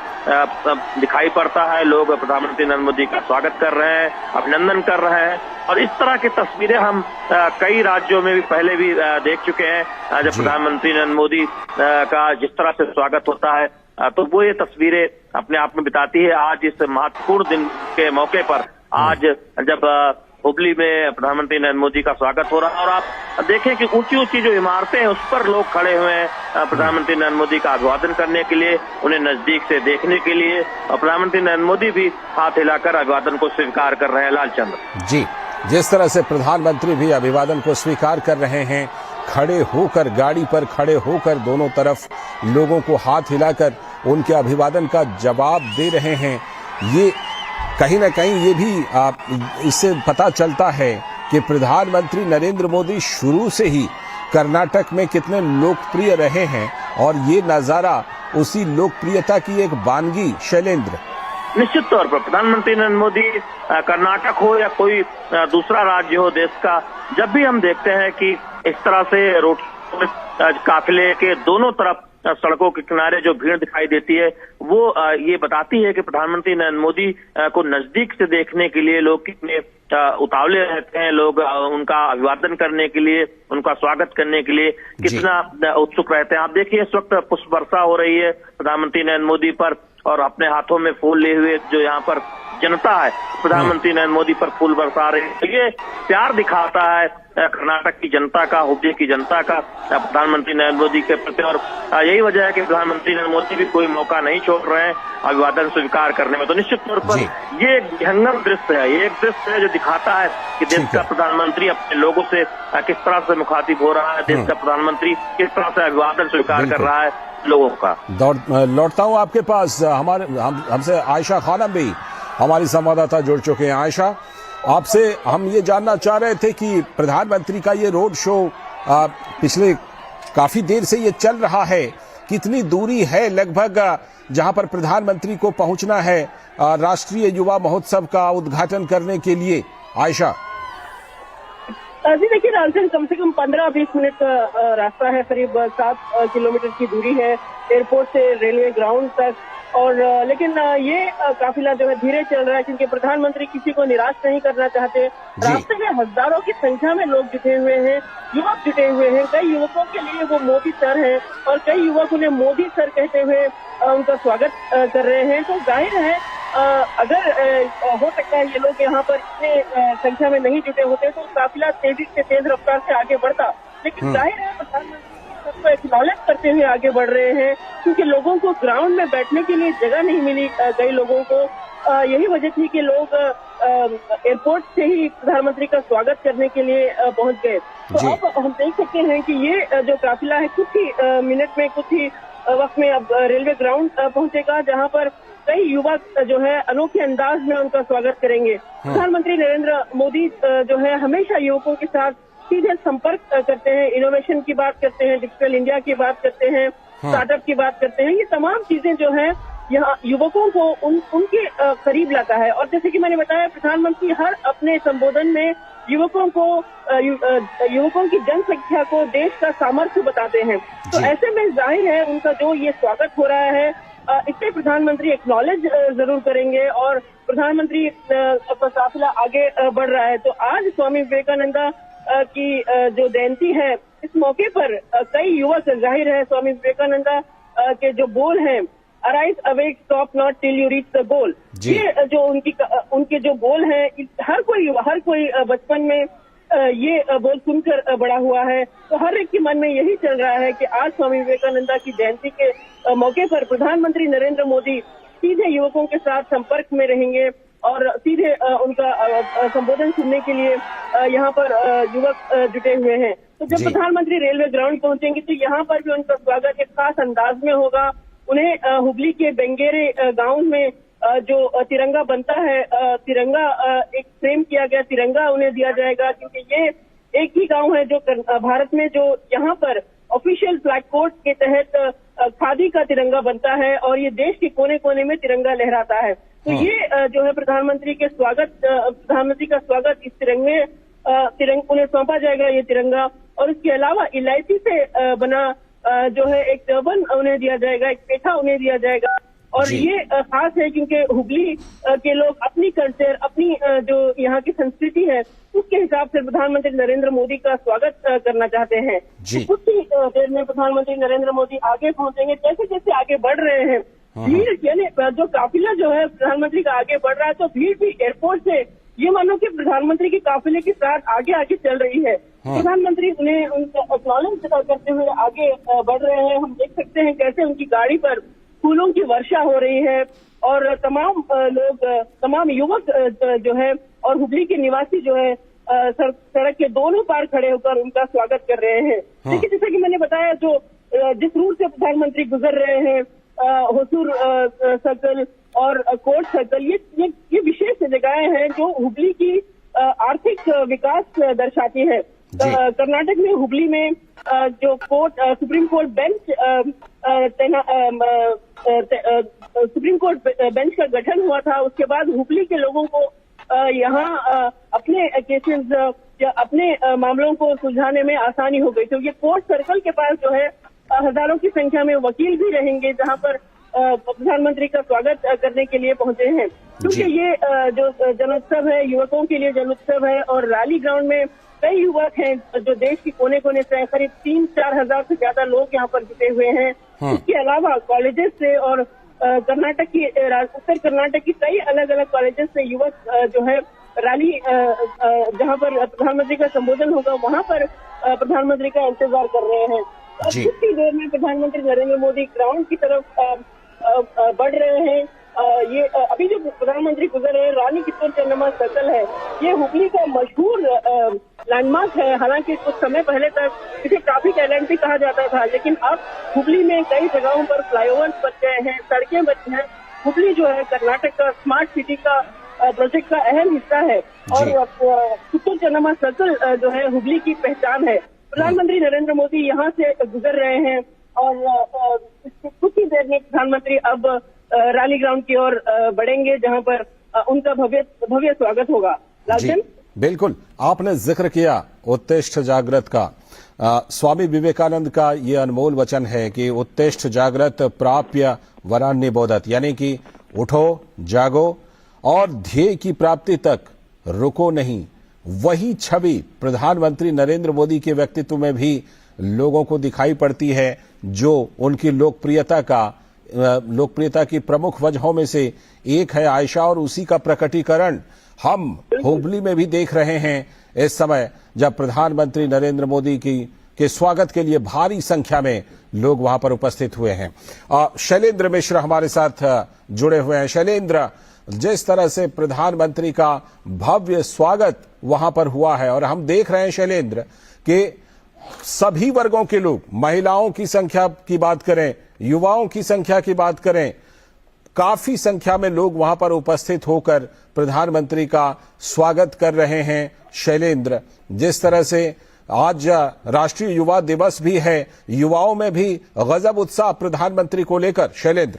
दिखाई पड़ता है। लोग प्रधानमंत्री नरेंद्र मोदी का स्वागत कर रहे हैं, अभिनंदन कर रहे हैं और इस तरह की तस्वीरें हम कई राज्यों में भी पहले भी देख चुके हैं। जब प्रधानमंत्री नरेंद्र मोदी का जिस तरह से स्वागत होता है तो वो ये तस्वीरें अपने आप में बिताती है। आज इस महत्वपूर्ण दिन के मौके पर आज जब हुबली में प्रधानमंत्री नरेंद्र मोदी का स्वागत हो रहा है और आप देखें कि ऊंची ऊंची जो इमारतें हैं उस पर लोग खड़े हुए हैं प्रधानमंत्री नरेंद्र मोदी का अभिवादन करने के लिए, उन्हें नजदीक से देखने के लिए और प्रधानमंत्री नरेंद्र मोदी भी हाथ हिलाकर अभिवादन को स्वीकार कर रहे हैं। लालचंद्र जी, जिस तरह से प्रधानमंत्री भी अभिवादन को स्वीकार कर रहे हैं, खड़े होकर, गाड़ी पर खड़े होकर दोनों तरफ लोगों को हाथ हिलाकर उनके अभिवादन का जवाब दे रहे हैं, ये कहीं ना कहीं ये भी इससे पता चलता है कि प्रधानमंत्री नरेंद्र मोदी शुरू से ही कर्नाटक में कितने लोकप्रिय रहे हैं और ये नजारा उसी लोकप्रियता की एक वानगी। शैलेंद्र, निश्चित तौर पर प्रधानमंत्री नरेंद्र मोदी कर्नाटक हो या कोई दूसरा राज्य हो देश का, जब भी हम देखते हैं कि इस तरह से रोड काफिले के दोनों तरफ सड़कों के किनारे जो भीड़ दिखाई देती है वो ये बताती है कि प्रधानमंत्री नरेंद्र मोदी को नजदीक से देखने के लिए लोग कितने उतावले रहते हैं, लोग उनका अभिवादन करने के लिए, उनका स्वागत करने के लिए कितना उत्सुक रहते हैं। आप देखिए इस वक्त पुष्प वर्षा हो रही है प्रधानमंत्री नरेंद्र मोदी पर और अपने हाथों में फूल लिए हुए जो यहाँ पर जनता है प्रधानमंत्री नरेंद्र मोदी पर फूल बरसा रही है। तो ये प्यार दिखाता है कर्नाटक की जनता का, हुबली की जनता का प्रधानमंत्री नरेंद्र मोदी के प्रति और यही वजह है कि प्रधानमंत्री नरेंद्र मोदी भी कोई मौका नहीं छोड़ रहे हैं अभिवादन स्वीकार करने में। तो निश्चित तौर पर ये एक विहंगम दृश्य है, ये एक दृश्य है जो दिखाता है कि देश का प्रधानमंत्री अपने लोगों से किस तरह से मुखातिब हो रहा है, देश का प्रधानमंत्री किस तरह से अभिवादन स्वीकार कर रहा है लोगों का। लौटता हूँ आपके पास, हमसे आयशा खानम भी हमारी संवाददाता जुड़ चुके हैं। आयशा, आपसे हम ये जानना चाह रहे थे कि प्रधानमंत्री का ये रोड शो पिछले काफी देर से ये चल रहा है, कितनी दूरी है लगभग जहां पर प्रधानमंत्री को पहुंचना है राष्ट्रीय युवा महोत्सव का उद्घाटन करने के लिए? आयशा जी देखिए लालचंद, कम से कम 15-20 मिनट का रास्ता है, करीब 7 किलोमीटर की दूरी है एयरपोर्ट से रेलवे ग्राउंड तक। और लेकिन ये काफिला जो है धीरे चल रहा है क्योंकि प्रधानमंत्री किसी को निराश नहीं करना चाहते। रास्ते में हजारों की संख्या में लोग जुटे हुए हैं, युवक जुटे हुए हैं। कई युवकों के लिए वो मोदी सर हैं और कई युवक उन्हें मोदी सर कहते हुए उनका स्वागत कर रहे हैं। तो जाहिर है अगर हो सकता है ये लोग यहाँ पर इतने संख्या में नहीं जुटे होते तो काफिला तेजी से तेज रफ्तार से आगे बढ़ता, लेकिन जाहिर है प्रधानमंत्री सबको एक्नॉलेज करते हुए आगे बढ़ रहे हैं, क्योंकि लोगों को ग्राउंड में बैठने के लिए जगह नहीं मिली। कई लोगों को यही वजह थी कि लोग एयरपोर्ट से ही प्रधानमंत्री का स्वागत करने के लिए पहुंच गए। तो अब हम देख सकते हैं कि ये जो काफिला है कुछ ही मिनट में, कुछ ही वक्त में अब रेलवे ग्राउंड पहुंचेगा, जहां पर कई युवक जो है अनोखे अंदाज में उनका स्वागत करेंगे। प्रधानमंत्री नरेंद्र मोदी जो है हमेशा युवकों के साथ सीधे संपर्क करते हैं, इनोवेशन की बात करते हैं, डिजिटल इंडिया की बात करते हैं, स्टार्टअप की बात करते हैं। ये तमाम चीजें जो है यहाँ युवकों को उनके करीब लाता है। और जैसे कि मैंने बताया, प्रधानमंत्री हर अपने संबोधन में युवकों की जनसंख्या को देश का सामर्थ्य बताते हैं। तो ऐसे में जाहिर है उनका जो ये स्वागत हो रहा है इससे प्रधानमंत्री एक्नॉलेज जरूर करेंगे और प्रधानमंत्री का काफिला आगे बढ़ रहा है। तो आज स्वामी विवेकानंद की जो जयंती है, इस मौके पर कई युवक, जाहिर है स्वामी विवेकानंद के जो बोल हैं, arise awake stop not till you reach the goal, ये जो उनके जो बोल हैं, हर कोई बचपन में ये बोल सुनकर बड़ा हुआ है। तो हर एक के मन में यही चल रहा है कि आज स्वामी विवेकानंद की जयंती के मौके पर प्रधानमंत्री नरेंद्र मोदी सीधे युवकों के साथ संपर्क में रहेंगे और सीधे उनका संबोधन सुनने के लिए यहाँ पर युवक जुटे हुए हैं। तो जब प्रधानमंत्री रेलवे ग्राउंड पहुंचेंगे तो यहाँ पर भी उनका स्वागत एक खास अंदाज में होगा। उन्हें हुबली के बेंगेरे गांव में जो तिरंगा बनता है, तिरंगा एक फ्रेम किया गया तिरंगा उन्हें दिया जाएगा, क्योंकि ये एक ही गांव है जो भारत में जो यहाँ पर ऑफिशियल फ्लैग कोड के तहत खादी का तिरंगा बनता है और ये देश के कोने कोने में तिरंगा लहराता है। तो ये जो है प्रधानमंत्री का स्वागत इस तिरंगे उन्हें सौंपा जाएगा ये तिरंगा। और इसके अलावा इलायची से बना जो है एक टर्बन उन्हें दिया जाएगा, एक पेठा उन्हें दिया जाएगा। और ये खास है क्योंकि हुबली के लोग अपनी कल्चर, अपनी जो यहाँ की संस्कृति है, उसके हिसाब से प्रधानमंत्री नरेंद्र मोदी का स्वागत करना चाहते हैं। तो कुछ ही देर में प्रधानमंत्री नरेंद्र मोदी आगे पहुंचेंगे। जैसे जैसे आगे बढ़ रहे हैं, भीड़ यानी जो काफिला जो है प्रधानमंत्री का आगे बढ़ रहा है, तो भीड़ भी एयरपोर्ट से ये मानो कि प्रधानमंत्री के काफिले के साथ आगे आगे चल रही है। प्रधानमंत्री उन्हें उनका एक्नॉलेज करते हुए आगे बढ़ रहे हैं। हम देख सकते हैं कैसे उनकी गाड़ी पर फूलों की वर्षा हो रही है और तमाम युवक जो है और हुबली के निवासी जो है सड़क के दोनों पार खड़े होकर उनका स्वागत कर रहे हैं। देखिए, जैसे कि मैंने बताया, जो जिस रूट से प्रधानमंत्री गुजर रहे हैं, होसूर सर्कल और कोर्ट सर्कल, ये विशेष जगहें हैं जो हुबली की आर्थिक विकास दर्शाती है। कर्नाटक में हुबली में जो सुप्रीम कोर्ट बेंच का गठन हुआ था, उसके बाद हुबली के लोगों को यहाँ अपने केसेस या अपने मामलों को सुलझाने में आसानी हो गई। तो ये कोर्ट सर्कल के पास जो है हजारों की संख्या में वकील भी रहेंगे, जहाँ पर प्रधानमंत्री का स्वागत करने के लिए पहुंचे हैं। क्योंकि ये जो जनोत्सव है, युवकों के लिए जनोत्सव है और रैली ग्राउंड में कई युवक हैं जो देश के कोने कोने से, करीब 3-4 हजार से ज्यादा लोग यहाँ पर जुटे हुए हैं। इसके अलावा कॉलेजेस से और उत्तर कर्नाटक की कई अलग अलग कॉलेजेस से युवक जो है रैली जहाँ पर प्रधानमंत्री का संबोधन होगा, वहाँ पर प्रधानमंत्री का इंतजार कर रहे हैं। कुछ ही देर में प्रधानमंत्री नरेंद्र मोदी ग्राउंड की तरफ बढ़ रहे हैं। ये अभी जो प्रधानमंत्री गुजर रहे हैं, रानी कित्तूर चेन्नम्मा सर्कल है, ये हुबली का मशहूर लैंडमार्क है। हालांकि कुछ समय पहले तक इसे ट्रैफिक आइलैंड भी कहा जाता था, लेकिन अब हुबली में कई जगहों पर फ्लाईओवर्स बन गए हैं, सड़कें बनी हैं। हुबली जो है कर्नाटक का स्मार्ट सिटी का प्रोजेक्ट का अहम हिस्सा है और कित्तूर चेन्नम्मा सर्कल जो है हुबली की पहचान है। प्रधानमंत्री नरेंद्र मोदी यहाँ से गुजर रहे हैं और कुछ ही देर में प्रधानमंत्री अब रैली ग्राउंड की ओर बढ़ेंगे, जहां पर उनका भव्य स्वागत होगा। लालचंद, बिल्कुल, आपने जिक्र किया उत्तिष्ठ जागृत का। स्वामी विवेकानंद का ये अनमोल वचन है कि उत्तिष्ठ जागृत प्राप्य वरान निबोधत, यानी कि उठो, जागो और ध्येय की प्राप्ति तक रुको नहीं। वही छवि प्रधानमंत्री नरेंद्र मोदी के व्यक्तित्व में भी लोगों को दिखाई पड़ती है, जो उनकी लोकप्रियता का लोकप्रियता की प्रमुख वजहों में से एक है आयशा, और उसी का प्रकटीकरण हम हुबली में भी देख रहे हैं इस समय, जब प्रधानमंत्री नरेंद्र मोदी के स्वागत के लिए भारी संख्या में लोग वहां पर उपस्थित हुए हैं। शैलेंद्र मिश्र हमारे साथ जुड़े हुए हैं। शैलेंद्र, जिस तरह से प्रधानमंत्री का भव्य स्वागत वहां पर हुआ है, और हम देख रहे हैं शैलेंद्र कि सभी वर्गों के लोग, महिलाओं की संख्या की बात करें, युवाओं की संख्या की बात करें, काफी संख्या में लोग वहां पर उपस्थित होकर प्रधानमंत्री का स्वागत कर रहे हैं। शैलेंद्र, जिस तरह से आज राष्ट्रीय युवा दिवस भी है, युवाओं में भी गजब उत्साह प्रधानमंत्री को लेकर। शैलेंद्र,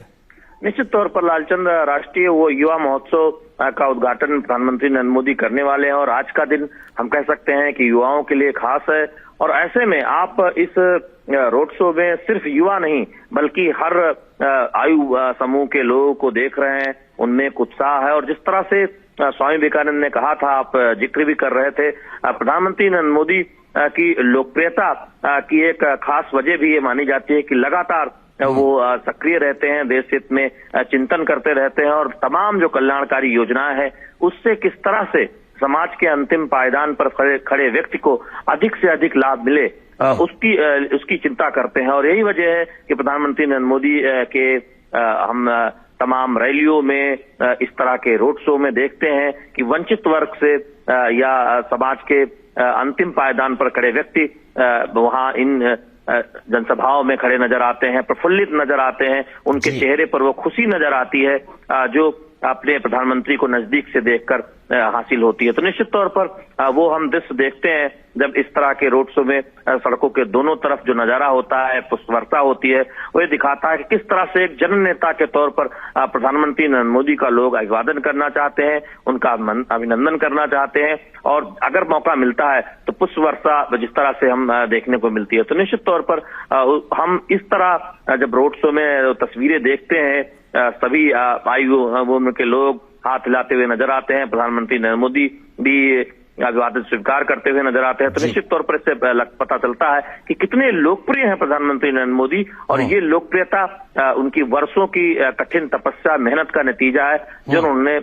निश्चित तौर पर लालचंद, राष्ट्रीय वो युवा महोत्सव का उद्घाटन प्रधानमंत्री नरेंद्र मोदी करने वाले हैं, और आज का दिन हम कह सकते हैं कि युवाओं के लिए खास है। और ऐसे में आप इस रोड शो में सिर्फ युवा नहीं बल्कि हर आयु समूह के लोगों को देख रहे हैं, उनमें एक उत्साह है। और जिस तरह से स्वामी विवेकानंद ने कहा था, आप जिक्र भी कर रहे थे, प्रधानमंत्री नरेंद्र मोदी की लोकप्रियता की एक खास वजह भी ये मानी जाती है कि लगातार वो सक्रिय रहते हैं, देश हित में चिंतन करते रहते हैं, और तमाम जो कल्याणकारी योजनाएं हैं उससे किस तरह से समाज के अंतिम पायदान पर खड़े व्यक्ति को अधिक से अधिक लाभ मिले, उसकी चिंता करते हैं। और यही वजह है कि प्रधानमंत्री नरेंद्र मोदी के हम तमाम रैलियों में, इस तरह के रोड शो में देखते हैं कि वंचित वर्ग से या समाज के अंतिम पायदान पर खड़े व्यक्ति वहां इन जनसभाओं में खड़े नजर आते हैं, प्रफुल्लित नजर आते हैं, उनके चेहरे पर वो खुशी नजर आती है जो अपने प्रधानमंत्री को नजदीक से देखकर हासिल होती है। तो निश्चित तौर पर वो हम दृश्य देखते हैं जब इस तरह के रोड शो में सड़कों के दोनों तरफ जो नजारा होता है, पुष्पवर्षा होती है, वो ये दिखाता है कि किस तरह से एक जन नेता के तौर पर प्रधानमंत्री नरेंद्र मोदी का लोग अभिवादन करना चाहते हैं, उनका अभिनंदन करना चाहते हैं, और अगर मौका मिलता है तो पुष्पवर्षा जिस तरह से हम देखने को मिलती है। तो निश्चित तौर पर हम इस तरह जब रोड शो में तस्वीरें देखते हैं, सभी आयु उम्र के लोग हाथ हिलाते हुए नजर आते हैं, प्रधानमंत्री नरेंद्र मोदी भी अभिवादन स्वीकार करते हुए नजर आते हैं। तो निश्चित तौर पर इससे पता चलता है कि कितने लोकप्रिय हैं प्रधानमंत्री नरेंद्र मोदी, और ये लोकप्रियता उनकी वर्षों की कठिन तपस्या, मेहनत का नतीजा है जो उन्होंने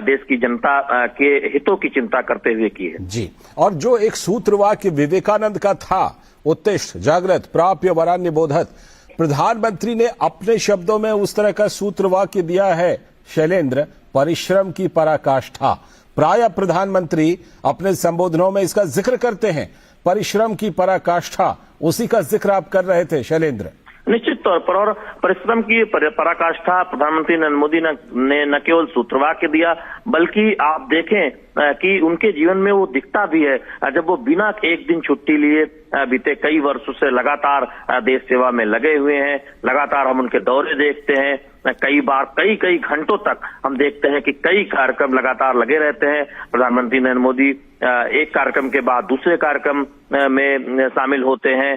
देश की जनता के हितों की चिंता करते हुए की है। जी, और जो एक सूत्र वाक्य विवेकानंद का था, उत्तिष्ठ जागृत प्राप्य वरान्य बोधत, प्रधानमंत्री ने अपने शब्दों में उस तरह का सूत्र वाक्य दिया है शैलेंद्र, परिश्रम की पराकाष्ठा। प्राय प्रधानमंत्री अपने संबोधनों में इसका जिक्र करते हैं, परिश्रम की पराकाष्ठा, उसी का जिक्र आप कर रहे थे शैलेंद्र। निश्चित तौर पर, और परिश्रम की पराकाष्ठा प्रधानमंत्री नरेंद्र मोदी ने न केवल सूत्रवाक्य दिया बल्कि आप देखें कि उनके जीवन में वो दिखता भी है जब वो बिना एक दिन छुट्टी लिए बीते कई वर्षों से लगातार देश सेवा में लगे हुए हैं। लगातार हम उनके दौरे देखते हैं, कई बार कई घंटों तक हम देखते हैं कि कई कार्यक्रम लगातार लगे रहते हैं। प्रधानमंत्री नरेंद्र मोदी एक कार्यक्रम के बाद दूसरे कार्यक्रम में शामिल होते हैं।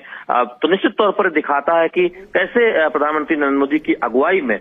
तो निश्चित तौर पर दिखाता है कि कैसे प्रधानमंत्री नरेंद्र मोदी की अगुवाई में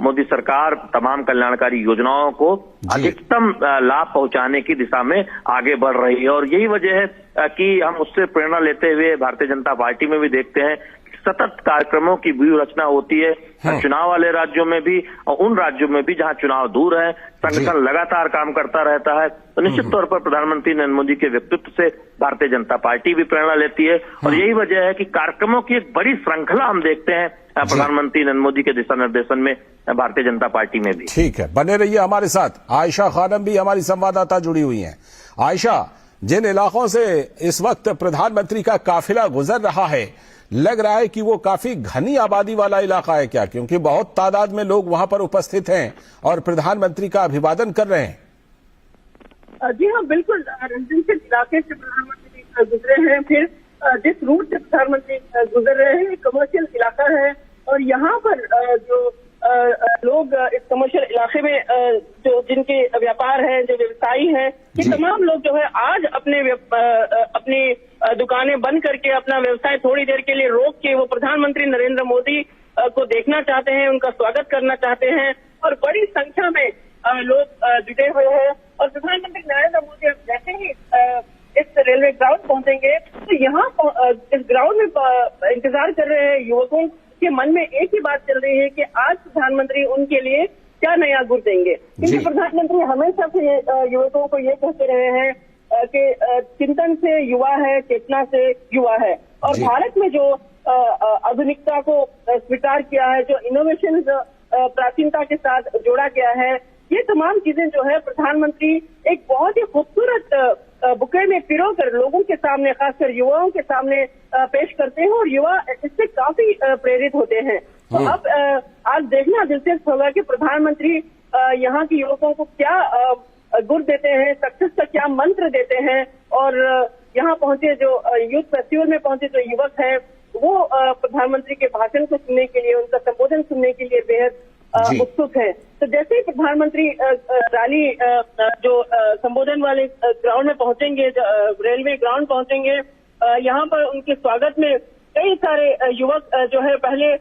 मोदी सरकार तमाम कल्याणकारी योजनाओं को अधिकतम लाभ पहुंचाने की दिशा में आगे बढ़ रही है। और यही वजह है कि हम उससे प्रेरणा लेते हुए भारतीय जनता पार्टी में भी देखते हैं सतत कार्यक्रमों की व्यूह रचना होती है, चुनाव वाले राज्यों में भी और उन राज्यों में भी जहां चुनाव दूर है, संगठन लगातार काम करता रहता है। तो निश्चित तौर पर प्रधानमंत्री नरेंद्र मोदी के व्यक्तित्व से भारतीय जनता पार्टी भी प्रेरणा लेती है, और यही वजह है कि कार्यक्रमों की एक बड़ी श्रृंखला हम देखते हैं प्रधानमंत्री नरेंद्र मोदी के दिशा निर्देशन में भारतीय जनता पार्टी में भी। ठीक है, बने रहिए हमारे साथ। आयशा खानम भी हमारी संवाददाता जुड़ी हुई हैं। आयशा, जिन इलाकों से इस वक्त प्रधानमंत्री का काफिला गुजर रहा है, लग रहा है कि वो काफी घनी आबादी वाला इलाका है क्या? क्योंकि बहुत तादाद में लोग वहां पर उपस्थित हैं और प्रधानमंत्री का अभिवादन कर रहे हैं। जी हाँ, बिल्कुल। रेजिडेंशियल इलाके से प्रधानमंत्री गुजरे हैं, फिर जिस रूट से प्रधानमंत्री गुजर रहे हैं कमर्शियल इलाका है, और यहाँ पर जो लोग इस कमर्शियल इलाके में जो जिनके व्यापार है, जो व्यवसायी हैं, ये तमाम लोग जो है आज अपनी दुकानें बंद करके अपना व्यवसाय थोड़ी देर के लिए रोक के वो प्रधानमंत्री नरेंद्र मोदी को देखना चाहते हैं, उनका स्वागत करना चाहते हैं, और बड़ी संख्या में लोग जुटे हुए हैं। और प्रधानमंत्री नरेंद्र मोदी जैसे ही इस रेलवे ग्राउंड पहुंचेंगे तो यहाँ इस ग्राउंड में इंतजार कर रहे हैं युवकों के मन में एक ही बात चल रही है कि आज प्रधानमंत्री उनके लिए क्या नया गुर देंगे। क्योंकि प्रधानमंत्री हमेशा से युवकों को ये कहते रहे हैं कि चिंतन से युवा है, चेतना से युवा है। और भारत में जो आधुनिकता को स्वीकार किया है, जो इनोवेशन प्राचीनता के साथ जोड़ा गया है, ये तमाम चीजें जो है प्रधानमंत्री एक बहुत ही खूबसूरत बुके में पिरोकर लोगों के सामने, खासकर युवाओं के सामने पेश करते हैं और युवा इससे काफी प्रेरित होते हैं। तो अब आज देखना दिलचस्प होगा कि प्रधानमंत्री यहाँ के युवकों को क्या गुर देते हैं, सक्सेस का क्या मंत्र देते हैं। और यहाँ पहुंचे जो यूथ फेस्टिवल में पहुंचे जो युवक हैं, वो प्रधानमंत्री के भाषण को सुनने के लिए, उनका संबोधन सुनने के लिए बेहद उत्सुक है। तो जैसे ही प्रधानमंत्री रैली जो संबोधन वाले ग्राउंड में पहुंचेंगे, रेलवे ग्राउंड पहुंचेंगे, यहाँ पर उनके स्वागत में कई सारे युवक जो है पहले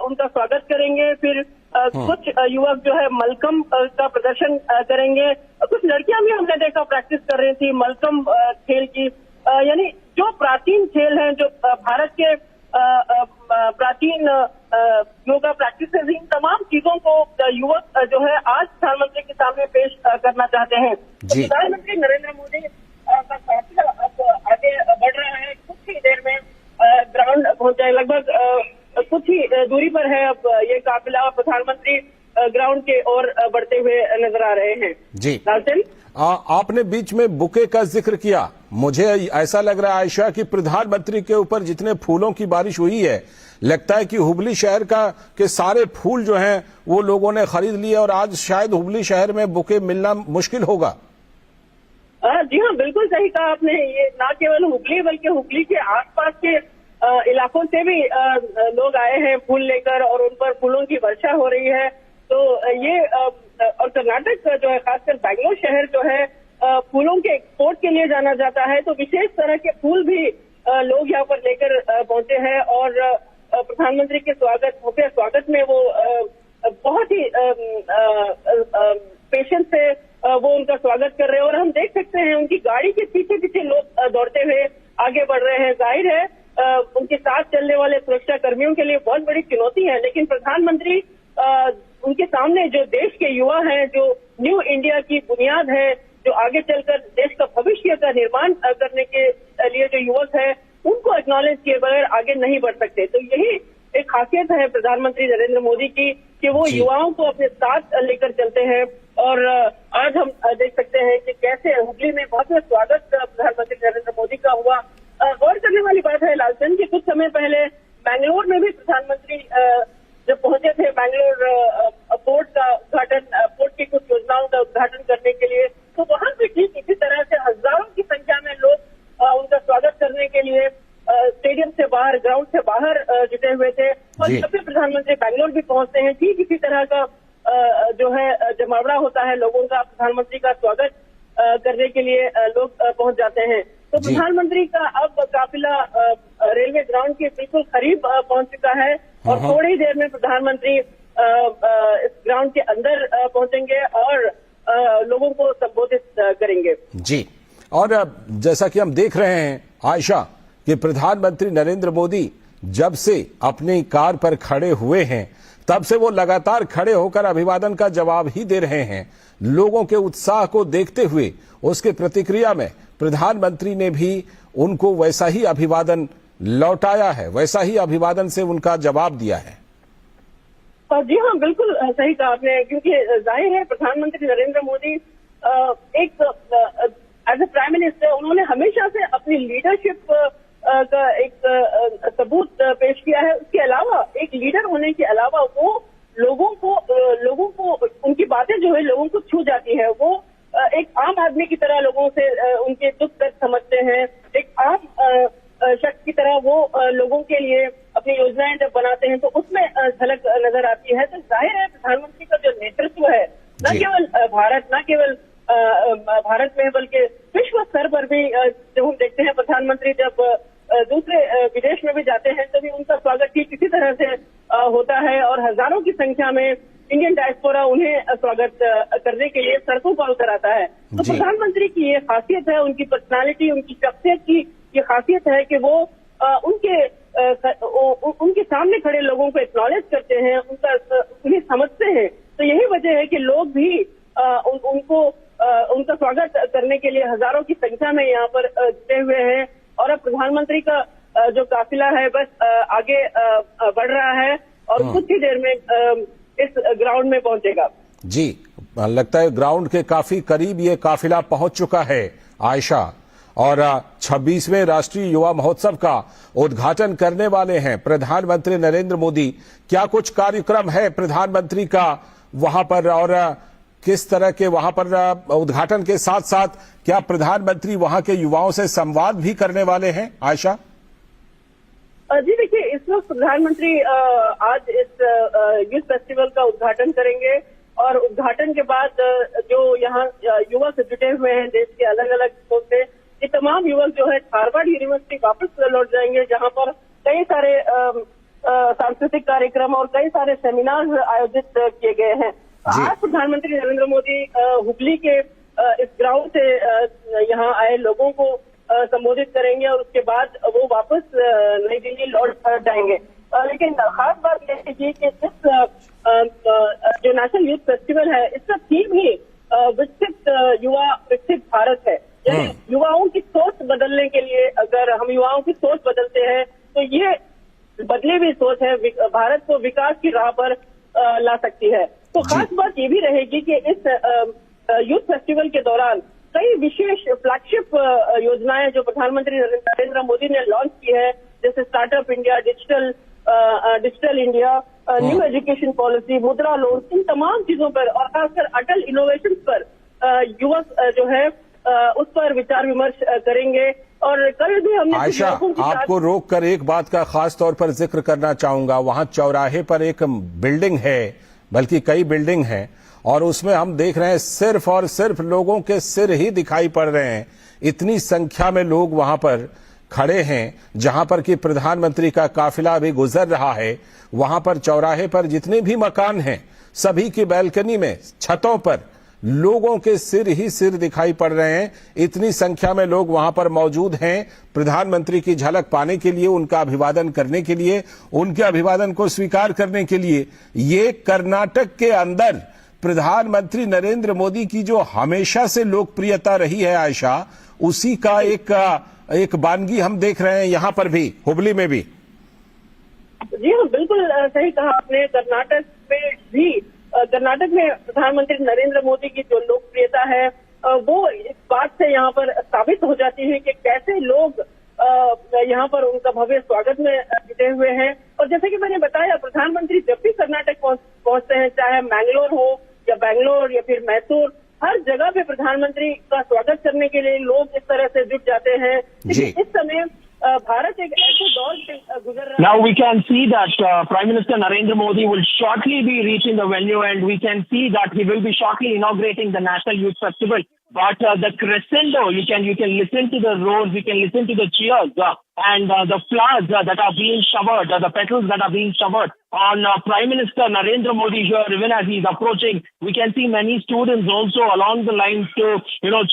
उनका स्वागत करेंगे, फिर कुछ युवक जो है मलकम का प्रदर्शन करेंगे। कुछ लड़कियां भी हमने देखा प्रैक्टिस कर रही थी मलकम खेल की, यानी जो प्राचीन खेल हैं, जो भारत के प्राचीन योगा प्रैक्टिस, इन तमाम चीजों को युवक जो है आज प्रधानमंत्री के सामने पेश करना चाहते हैं। तो प्रधानमंत्री नरेंद्र मोदी का काफिला अब आगे बढ़ रहा है, कुछ ही देर में ग्राउंड पहुंच जाए, लगभग कुछ ही दूरी पर है अब ये काफिला। प्रधानमंत्री ग्राउंड के ओर बढ़ते हुए नजर आ रहे हैं। जी लालचंद, आपने बीच में बुके का जिक्र किया, मुझे ऐसा लग रहा है आयशा कि प्रधानमंत्री के ऊपर जितने फूलों की बारिश हुई है, लगता है कि हुबली शहर के सारे फूल जो हैं वो लोगों ने खरीद लिए और आज शायद हुबली शहर में बुके मिलना मुश्किल होगा। जी हाँ, बिल्कुल सही कहा आपने। ये न केवल हुबली बल्कि हुबली के आसपास के इलाकों से भी लोग आए हैं फूल लेकर और उन पर फूलों की वर्षा हो रही है। तो ये और कर्नाटक जो है, खासकर बैंगलोर शहर जो है फूलों के एक्सपोर्ट के लिए जाना जाता है, तो विशेष तरह के फूल भी लोग यहाँ पर लेकर पहुंचे हैं और प्रधानमंत्री के स्वागत में वो बहुत ही पेशेंस से वो उनका स्वागत कर रहे हैं। और हम देख सकते हैं उनकी गाड़ी के पीछे पीछे लोग दौड़ते हुए आगे बढ़ रहे हैं। जाहिर है उनके साथ चलने वाले सुरक्षा कर्मियों के लिए बहुत बड़ी चुनौती है, लेकिन प्रधानमंत्री उनके सामने जो देश के युवा हैं, जो न्यू इंडिया की बुनियाद है, जो आगे चलकर देश का भविष्य का निर्माण करने के लिए जो युवक है, उनको एक्नॉलेज किए बगैर आगे नहीं बढ़ सकते। तो यही एक खासियत है प्रधानमंत्री नरेंद्र मोदी की कि वो युवाओं को अपने साथ लेकर चलते हैं। और आज हम देख सकते हैं कि कैसे हुबली में बहुत स्वागत प्रधानमंत्री नरेंद्र मोदी का हुआ। गौर करने वाली बात है लालचंद की कुछ समय पहले बैंगलोर में भी प्रधानमंत्री जब पहुंचे थे बैंगलोर पोर्ट का उद्घाटन, पोर्ट की कुछ योजनाओं का उद्घाटन करने के लिए, तो वहां भी ठीक इसी तरह से हजारों की संख्या में लोग उनका स्वागत करने के लिए स्टेडियम से बाहर, ग्राउंड से बाहर जुटे हुए थे। और जब भी प्रधानमंत्री बैंगलोर भी पहुंचते हैं, ठीक इसी तरह का जो है जमावड़ा होता है लोगों का, प्रधानमंत्री का स्वागत करने के लिए लोग पहुंच जाते हैं। तो प्रधानमंत्री का अब काफिला रेलवे ग्राउंड के बिल्कुल करीब पहुंच चुका है और थोड़ी ही देर में प्रधानमंत्री इस ग्राउंड के अंदर पहुंचेंगे और लोगों को संबोधित करेंगे। जी, और जैसा कि हम देख रहे हैं आयशा कि प्रधानमंत्री नरेंद्र मोदी जब से अपनी कार पर खड़े हुए हैं, तब से वो लगातार खड़े होकर अभिवादन का जवाब ही दे रहे हैं। लोगों के उत्साह को देखते हुए उसके प्रतिक्रिया में प्रधानमंत्री ने भी उनको वैसा ही अभिवादन लौटाया है, वैसा ही अभिवादन से उनका जवाब दिया है। जी हाँ, बिल्कुल सही कहा आपने, क्योंकि जाहिर है प्रधानमंत्री नरेंद्र मोदी एक एज ए प्राइम मिनिस्टर उन्होंने हमेशा से अपनी लीडरशिप का एक सबूत पेश किया है। उसके अलावा एक लीडर होने के अलावा वो लोगों को उनकी बातें जो है लोगों को छू जाती है। वो एक आम आदमी की तरह लोगों से उनके दुख दर्द समझते हैं। एक आम शख्स की तरह वो लोगों के लिए अपनी योजनाएं जब बनाते हैं तो उसमें झलक नजर आती है। तो जाहिर है प्रधानमंत्री का जो नेतृत्व है, न केवल भारत में बल्कि विश्व स्तर पर भी जब हम देखते हैं प्रधानमंत्री जब दूसरे विदेश में भी जाते हैं तभी उनका स्वागत ठीक इसी तरह से होता है और हजारों की संख्या में इंडियन डायस्पोरा उन्हें स्वागत करने के लिए सड़कों पर उतर आता है। तो प्रधानमंत्री की ये खासियत है, उनकी पर्सनालिटी, उनकी शख्सियत की ये खासियत है कि वो उनके उनके सामने खड़े लोगों को एक्नॉलेज करते हैं, उन्हें समझते हैं। तो यही वजह है कि लोग भी उनका स्वागत करने के लिए हजारों की संख्या में यहाँ पर जुटे हुए हैं। और अब प्रधानमंत्री का जो काफिला है बस आगे बढ़ रहा है और कुछ ही देर में इस ग्राउंड में पहुंचेगा। जी, लगता है ग्राउंड के काफी करीब ये काफिला पहुंच चुका है आयशा, और 26वें राष्ट्रीय युवा महोत्सव का उद्घाटन करने वाले हैं प्रधानमंत्री नरेंद्र मोदी। क्या कुछ कार्यक्रम है प्रधानमंत्री का वहां पर, और किस तरह के वहां पर उद्घाटन के साथ साथ क्या प्रधानमंत्री वहां के युवाओं से संवाद भी करने वाले हैं आयशा? जी देखिए, इस वक्त प्रधानमंत्री आज इस यूथ फेस्टिवल का उद्घाटन करेंगे और उद्घाटन के बाद जो यहाँ युवक जुटे हुए हैं देश के अलग अलग हिस्सों से, ये तमाम युवक जो है हार्वर्ड यूनिवर्सिटी वापस लौट जाएंगे, जहाँ पर कई सारे सांस्कृतिक कार्यक्रम और कई सारे सेमिनार आयोजित किए गए हैं। आज प्रधानमंत्री नरेंद्र मोदी हुबली के इस ग्राउंड से यहाँ आए लोगों को संबोधित करेंगे और उसके बाद वो वापस नई दिल्ली लौट जाएंगे। लेकिन खास बात यह है कि इस जो नेशनल यूथ फेस्टिवल है, इसका थीम ही विकसित युवा विकसित भारत है। यानी युवाओं की सोच बदलने के लिए अगर हम युवाओं की सोच बदलते हैं तो ये बदली हुई सोच है भारत को विकास की राह पर ला सकती है। तो खास बात ये भी रहेगी कि इस यूथ फेस्टिवल के दौरान कई विशेष फ्लैगशिप योजनाएं जो प्रधानमंत्री नरेंद्र मोदी ने लॉन्च की है, जैसे startup India, digital India, new education policy, मुद्रा लोन, इन तमाम चीजों पर और खासकर अटल इनोवेशन पर युवक जो है उस पर विचार विमर्श करेंगे। और कल भी हमने आयशा, आपको रोक कर एक बात का खास तौर पर जिक्र करना चाहूंगा। वहां चौराहे पर एक बिल्डिंग है, बल्कि कई बिल्डिंग हैं, और उसमें हम देख रहे हैं सिर्फ और सिर्फ लोगों के सिर ही दिखाई पड़ रहे हैं। इतनी संख्या में लोग वहां पर खड़े हैं जहां पर कि प्रधानमंत्री का काफिला भी गुजर रहा है। वहां पर चौराहे पर जितने भी मकान हैं, सभी की बैल्कनी में, छतों पर लोगों के सिर ही सिर दिखाई पड़ रहे हैं। इतनी संख्या में लोग वहां पर मौजूद हैं प्रधानमंत्री की झलक पाने के लिए, उनका अभिवादन करने के लिए, उनके अभिवादन को स्वीकार करने के लिए। ये कर्नाटक के अंदर प्रधानमंत्री नरेंद्र मोदी की जो हमेशा से लोकप्रियता रही है आयशा, उसी का एक बानगी हम देख रहे हैं यहां पर भी, हुबली में भी। जी हाँ, बिल्कुल सही कहा आपने। कर्नाटक में प्रधानमंत्री नरेंद्र मोदी की जो लोकप्रियता है वो इस बात से यहाँ पर साबित हो जाती है कि कैसे लोग यहाँ पर उनका भव्य स्वागत में जुटे हुए हैं। और जैसे कि मैंने बताया, प्रधानमंत्री जब भी कर्नाटक पहुंचते हैं, चाहे मैंगलोर हो या बैंगलोर या फिर मैसूर, हर जगह पे प्रधानमंत्री का स्वागत करने के लिए लोग इस तरह से जुट जाते हैं। लेकिन इस समय भारत एक ऐसे दौर से गुजर रहा है। Now we can see that Prime Minister Narendra Modi will shortly be reaching the venue, and we can see that he will be shortly inaugurating the National Youth Festival. But the crescendo, you can listen to the roars, you can listen to the cheers and the flowers that are being showered, the petals that are being showered on Prime Minister Narendra Modi here, even as he's approaching. We can see many students also along the lines to,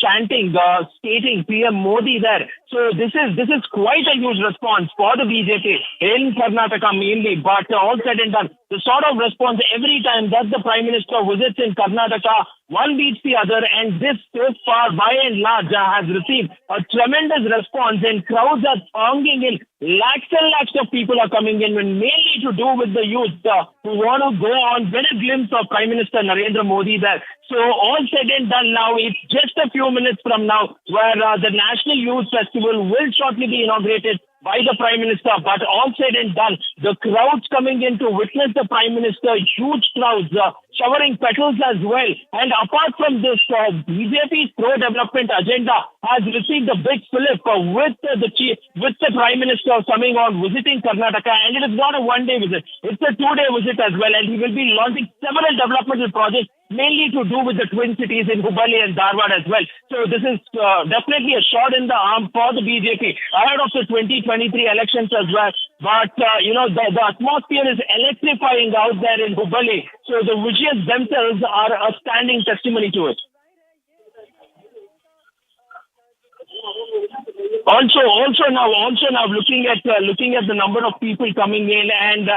chanting, stating PM Modi there. So this is quite a huge response for the BJP in Karnataka mainly. But all said and done, the sort of response every time that the Prime Minister visits in Karnataka, one beats the other, and this so far by and large has received a tremendous response, and crowds are thronging in. Lakhs and lakhs of people are coming in, and mainly to do with the youth who want to go on, get a glimpse of Prime Minister Narendra Modi there. So all said and done now, it's just a few minutes from now where the National Youth Festival will shortly be inaugurated by the Prime Minister. But all said and done, the crowds coming in to witness the Prime Minister, huge crowds, showering petals as well. And apart from this, BJP's pro-development agenda has received a big fillip with the Prime Minister coming on, visiting Karnataka. And it is not a one-day visit, it's a two-day visit as well. And he will be launching several developmental projects, mainly to do with the twin cities in Hubballi and Dharwad as well. So this is definitely a shot in the arm for the BJP ahead of the 2023 elections as well. But, the atmosphere is electrifying out there in Hubballi. So the visuals themselves are a standing testimony to it. Also now looking at the number of people coming in and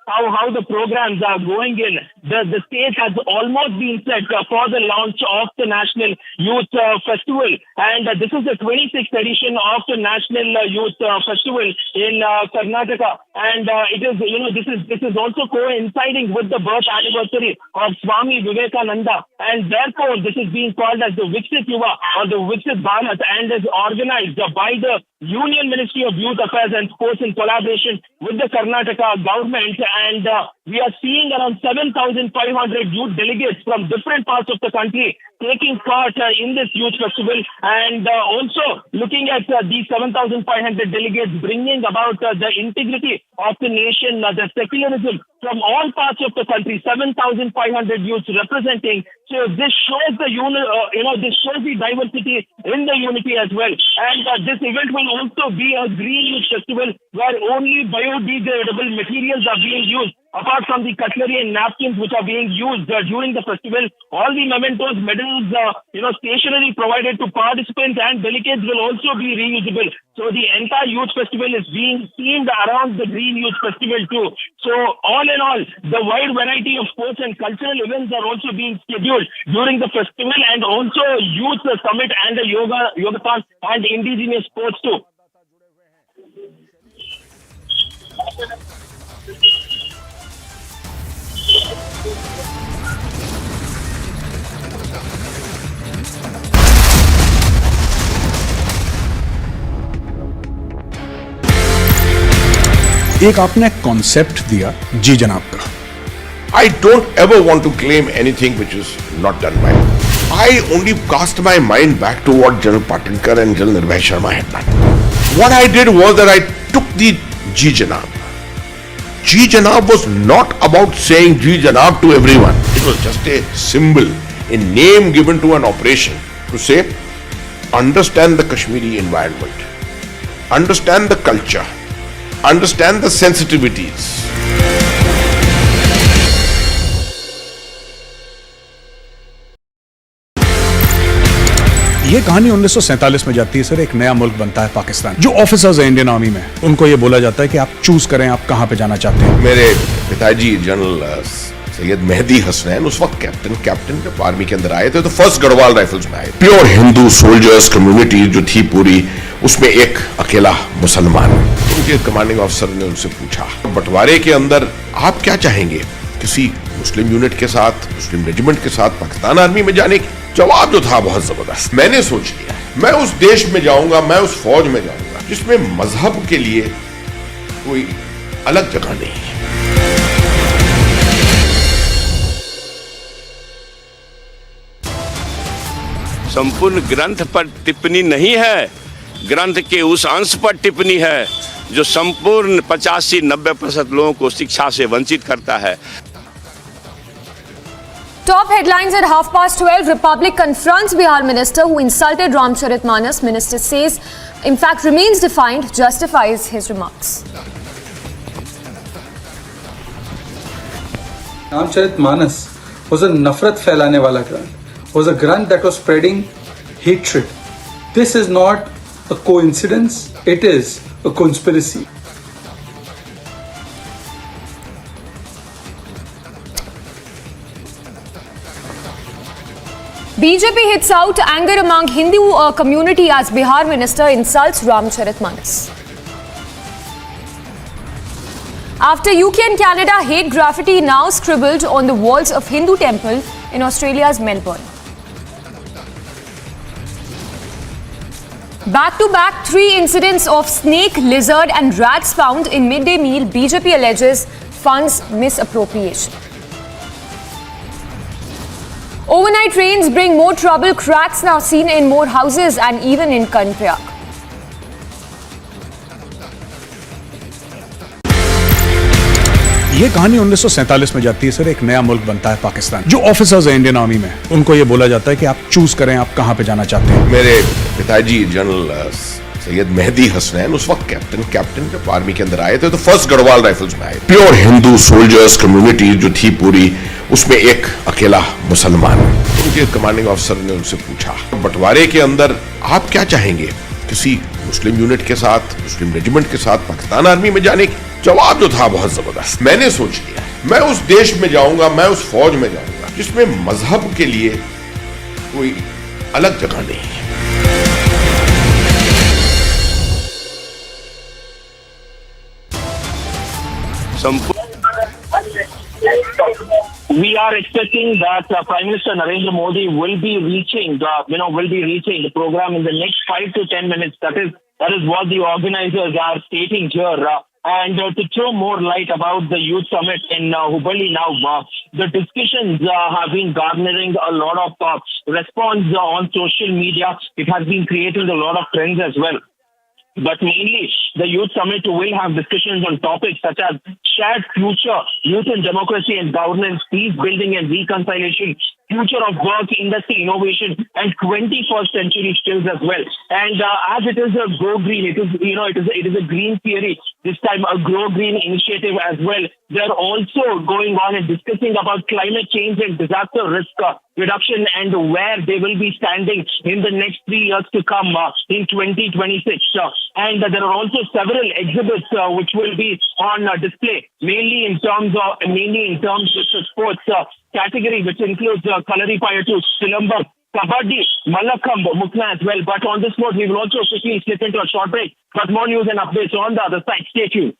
how the programs are going in. The stage has almost been set for the launch of the National Youth Festival, and this is the 26th edition of the National Youth Festival in Karnataka, and this is also coinciding with the birth anniversary of Swami Vivekananda, and therefore this is being called as the Viksit Yuva or the Viksit Bharat, and is organized by the Union Ministry of Youth Affairs and Sports in collaboration with the Karnataka government, and we are seeing around 7,500 youth delegates from different parts of the country taking part in this youth festival, and also looking at these 7,500 delegates bringing about the integrity of the nation, the secularism from all parts of the country. 7,500 youths representing. So this shows this shows the diversity in the unity as well. And this event will also be a green youth festival where only biodegradable materials are being used. Apart from the cutlery and napkins which are being used during the festival, all the mementos, medals, stationery provided to participants and delegates will also be reusable. So the entire youth festival is being themed around the Green Youth Festival too. So all in all, the wide variety of sports and cultural events are also being scheduled during the festival, and also youth summit and a yogathon and indigenous sports too. एक आपने concept दिया जी जनाब का. I don't ever want to claim anything which is not done by me. I only cast my mind back to what General Patinkar and General Nirbhay Sharma had done. What I did was that I took the Ji Janab. Ji Janab was not about saying Ji Janab to everyone. It was just a symbol, a name given to an operation to say, understand the Kashmiri environment, understand the culture, understand the sensitivities. ये कहानी 1947 में जाती है sir. एक नया मुल्क बनता है पाकिस्तान. जो ऑफिसर्स हैं इंडियन आर्मी में, उनको ये बोला जाता है कि आप चूज करें आप कहां पे जाना चाहते हैं. मेरे पिताजी जनरल सैयद मेहदी हसनैन उस वक्त कैप्टन जब आर्मी के अंदर आए थे तो फर्स्ट गढ़वाल राइफल्स में आए. प्योर हिंदू सोल्जर्स कम्युनिटी जो थी पूरी, उसमें एक अकेला मुसलमान. उनके कमांडिंग ऑफिसर ने उनसे पूछा, बंटवारे के अंदर आप क्या चाहेंगे, किसी मुस्लिम यूनिट के साथ, मुस्लिम रेजिमेंट के साथ पाकिस्तान आर्मी में जाने की? जवाब जो था बहुत जबरदस्त. मैंने सोच लिया मैं उस देश में जाऊंगा, मैं उस फौज में जाऊंगा जिसमें मजहब के लिए कोई अलग जगह नहीं है. संपूर्ण ग्रंथ पर टिप्पणी नहीं है, ग्रंथ के उस अंश पर टिप्पणी है जो संपूर्ण 85-90% लोगों को शिक्षा से वंचित करता है. Top headlines at 12:30. Republic confronts Bihar minister who insulted Ramcharitmanas. Minister says, in fact, remains defiant, justifies his remarks. Ramcharitmanas was a nafrat फैलाने वाला grant. Was a grant that was spreading hatred. This is not a coincidence. It is a conspiracy. BJP hits out anger among Hindu community as Bihar minister insults Ramcharitmanas. After UK and Canada, hate graffiti now scribbled on the walls of Hindu temple in Australia's Melbourne. Back-to-back 3 incidents of snake, lizard and rats found in midday meal. BJP alleges funds misappropriation. Overnight rains bring more trouble. Cracks now seen in more houses and even in Karnataka. ये कहानी 1947 में जाती है sir. एक नया मुल्क बनता है पाकिस्तान. जो ऑफिसर्स हैं इंडियन आर्मी में, उनको ये बोला जाता है कि आप चूज करें आप कहां पे जाना चाहते हैं. मेरे पिताजी जनरल सैयद मेहदी हसनैन उस वक्त कैप्टन जब आर्मी के अंदर आए थे तो फर्स्ट गढ़वाल राइफल्स में आए. प्योर हिंदू सोल्जर्स कम्युनिटी जो थी पूरी, उसमें एक अकेला मुसलमान. उनके कमांडिंग ऑफिसर ने उनसे पूछा, बंटवारे के अंदर आप क्या चाहेंगे, किसी मुस्लिम यूनिट के साथ, मुस्लिम रेजिमेंट के साथ पाकिस्तान आर्मी में जाने की? जवाब जो था बहुत जबरदस्त। मैंने सोच लिया मैं उस देश में जाऊंगा, मैं उस फौज में जाऊंगा जिसमें मजहब के लिए कोई अलग जगह नहीं है। We are expecting that Prime Minister Narendra Modi will be reaching the program in the next 5 to 10 minutes. That is what the organizers are stating here. And to throw more light about the youth summit in Hubballi now, the discussions have been garnering a lot of response on social media. It has been creating a lot of trends as well. But mainly, the Youth Summit will have discussions on topics such as shared future, youth and democracy and governance, peace building and reconciliation, future of work, industry innovation, and 21st century skills as well. And as it is a Go Green, it is a green theory. This time, a Grow Green initiative as well. They're also going on and discussing about climate change and disaster risk reduction and where they will be standing in the next 3 years to come in 2026. And there are also several exhibits which will be on display, mainly in terms of the sports category, which includes Kalari Payatu, Silambam, Kabaddi, Malakhamb, Mukna as well. But on this note, we will also quickly slip into a short break. But more news and updates on the other side. Stay tuned.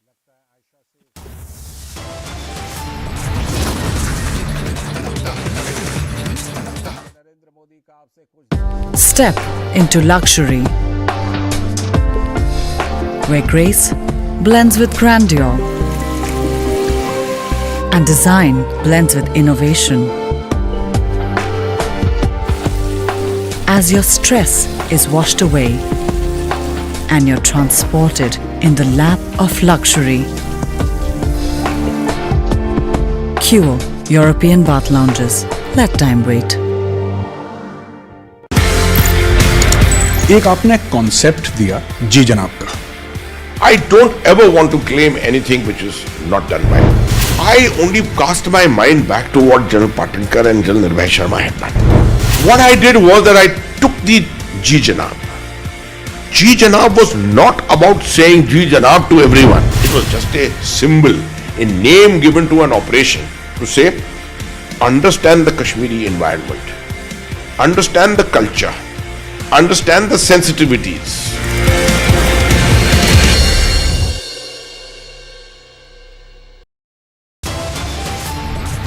Step into luxury, where grace blends with grandeur and design blends with innovation. As your stress is washed away and you're transported in the lap of luxury. Cure European bath lounges. Let time wait. एक आपने concept दिया जी जनाब का। I don't ever want to claim anything which is not done by me. I only cast my mind back to what General Patinkar and General Nirbhay Sharma had done. What I did was that I took the Ji Janab. Ji Janab was not about saying Ji Janab to everyone. It was just a symbol, a name given to an operation to say, understand the Kashmiri environment, understand the culture, understand the sensitivities.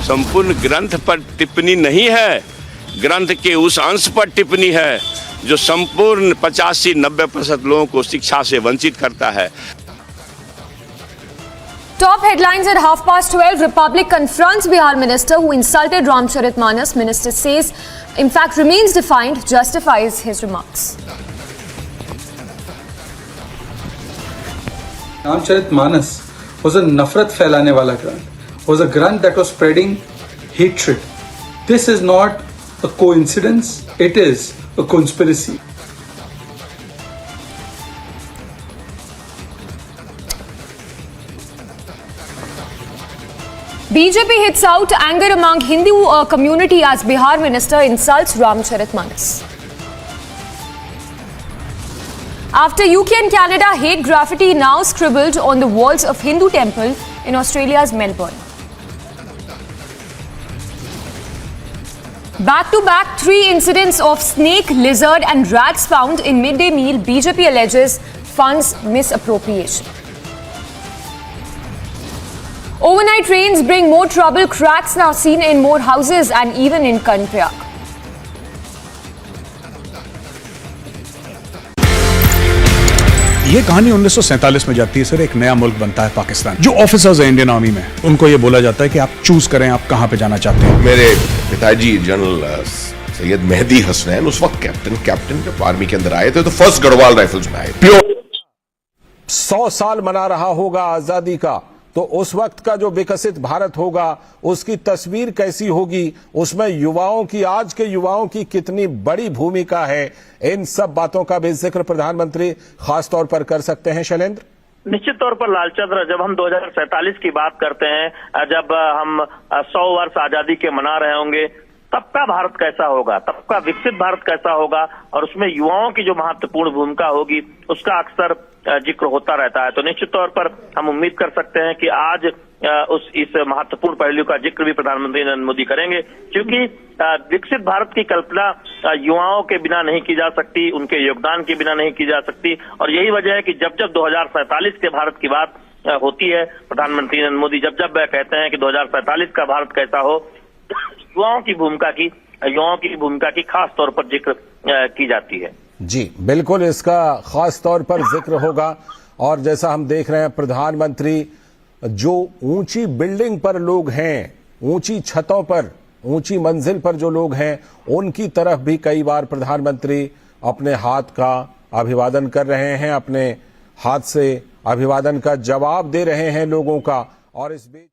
संपूर्ण ग्रंथ पर टिप्पणी नहीं है, ग्रंथ के उस अंश पर टिप्पणी है जो संपूर्ण 85-90% लोगों को शिक्षा से वंचित करता है। Top headlines at 12:30. Republic confronts Bihar minister who insulted Ramcharitmanas. Minister says, in fact, remains defiant, justifies his remarks. Ramcharitmanas was a nafrat फैलाने वाला ग्रंथ. Was a grant that was spreading hatred. This is not a coincidence, it is a conspiracy. BJP hits out anger among Hindu community as Bihar minister insults Ramcharitmanas. After UK and Canada, hate graffiti now scribbled on the walls of Hindu temple in Australia's Melbourne. Back-to-back 3 incidents of snake, lizard and rats found in midday meal. BJP alleges funds misappropriation. Overnight rains bring more trouble. Cracks now seen in more houses and even in Kanpriak. ये कहानी 1947 में जाती है sir. एक नया मुल्क बनता है पाकिस्तान। जो ऑफिसर्स हैं इंडियन आर्मी में, उनको ये बोला जाता है कि आप चूज करें आप कहां पे जाना चाहते हैं। मेरे पिताजी जनरल सैयद मेहदी हसनैन उस वक्त कैप्टन जब आर्मी के अंदर आए थे तो फर्स्ट गढ़वाल राइफल्स में आए। 100 साल मना रहा होगा आजादी का, तो उस वक्त का जो विकसित भारत होगा उसकी तस्वीर कैसी होगी, उसमें युवाओं की, आज के युवाओं की कितनी बड़ी भूमिका है, इन सब बातों का भी जिक्र प्रधानमंत्री खास तौर पर कर सकते हैं। शैलेंद्र, निश्चित तौर पर लालचंद्र, जब हम 2047 की बात करते हैं, जब हम 100 वर्ष आजादी के मना रहे होंगे, तब का भारत कैसा होगा, तब का विकसित भारत कैसा होगा, और उसमें युवाओं की जो महत्वपूर्ण भूमिका होगी उसका अक्सर जिक्र होता रहता है। तो निश्चित तौर पर हम उम्मीद कर सकते हैं कि आज इस महत्वपूर्ण पहलू का जिक्र भी प्रधानमंत्री नरेंद्र मोदी करेंगे, क्योंकि विकसित भारत की कल्पना युवाओं के बिना नहीं की जा सकती, उनके योगदान के बिना नहीं की जा सकती। और यही वजह है कि जब जब 2047 के भारत की बात होती है, प्रधानमंत्री नरेंद्र मोदी जब जब कहते हैं कि 2047 का भारत कैसा हो, युवाओं की भूमिका की खास तौर पर जिक्र की जाती है। जी बिल्कुल, इसका खास तौर पर जिक्र होगा। और जैसा हम देख रहे हैं, प्रधानमंत्री जो ऊंची बिल्डिंग पर लोग हैं, ऊंची छतों पर, ऊंची मंजिल पर जो लोग हैं, उनकी तरफ भी कई बार प्रधानमंत्री अपने हाथ का अभिवादन कर रहे हैं, अपने हाथ से अभिवादन का जवाब दे रहे हैं लोगों का। और इस बीच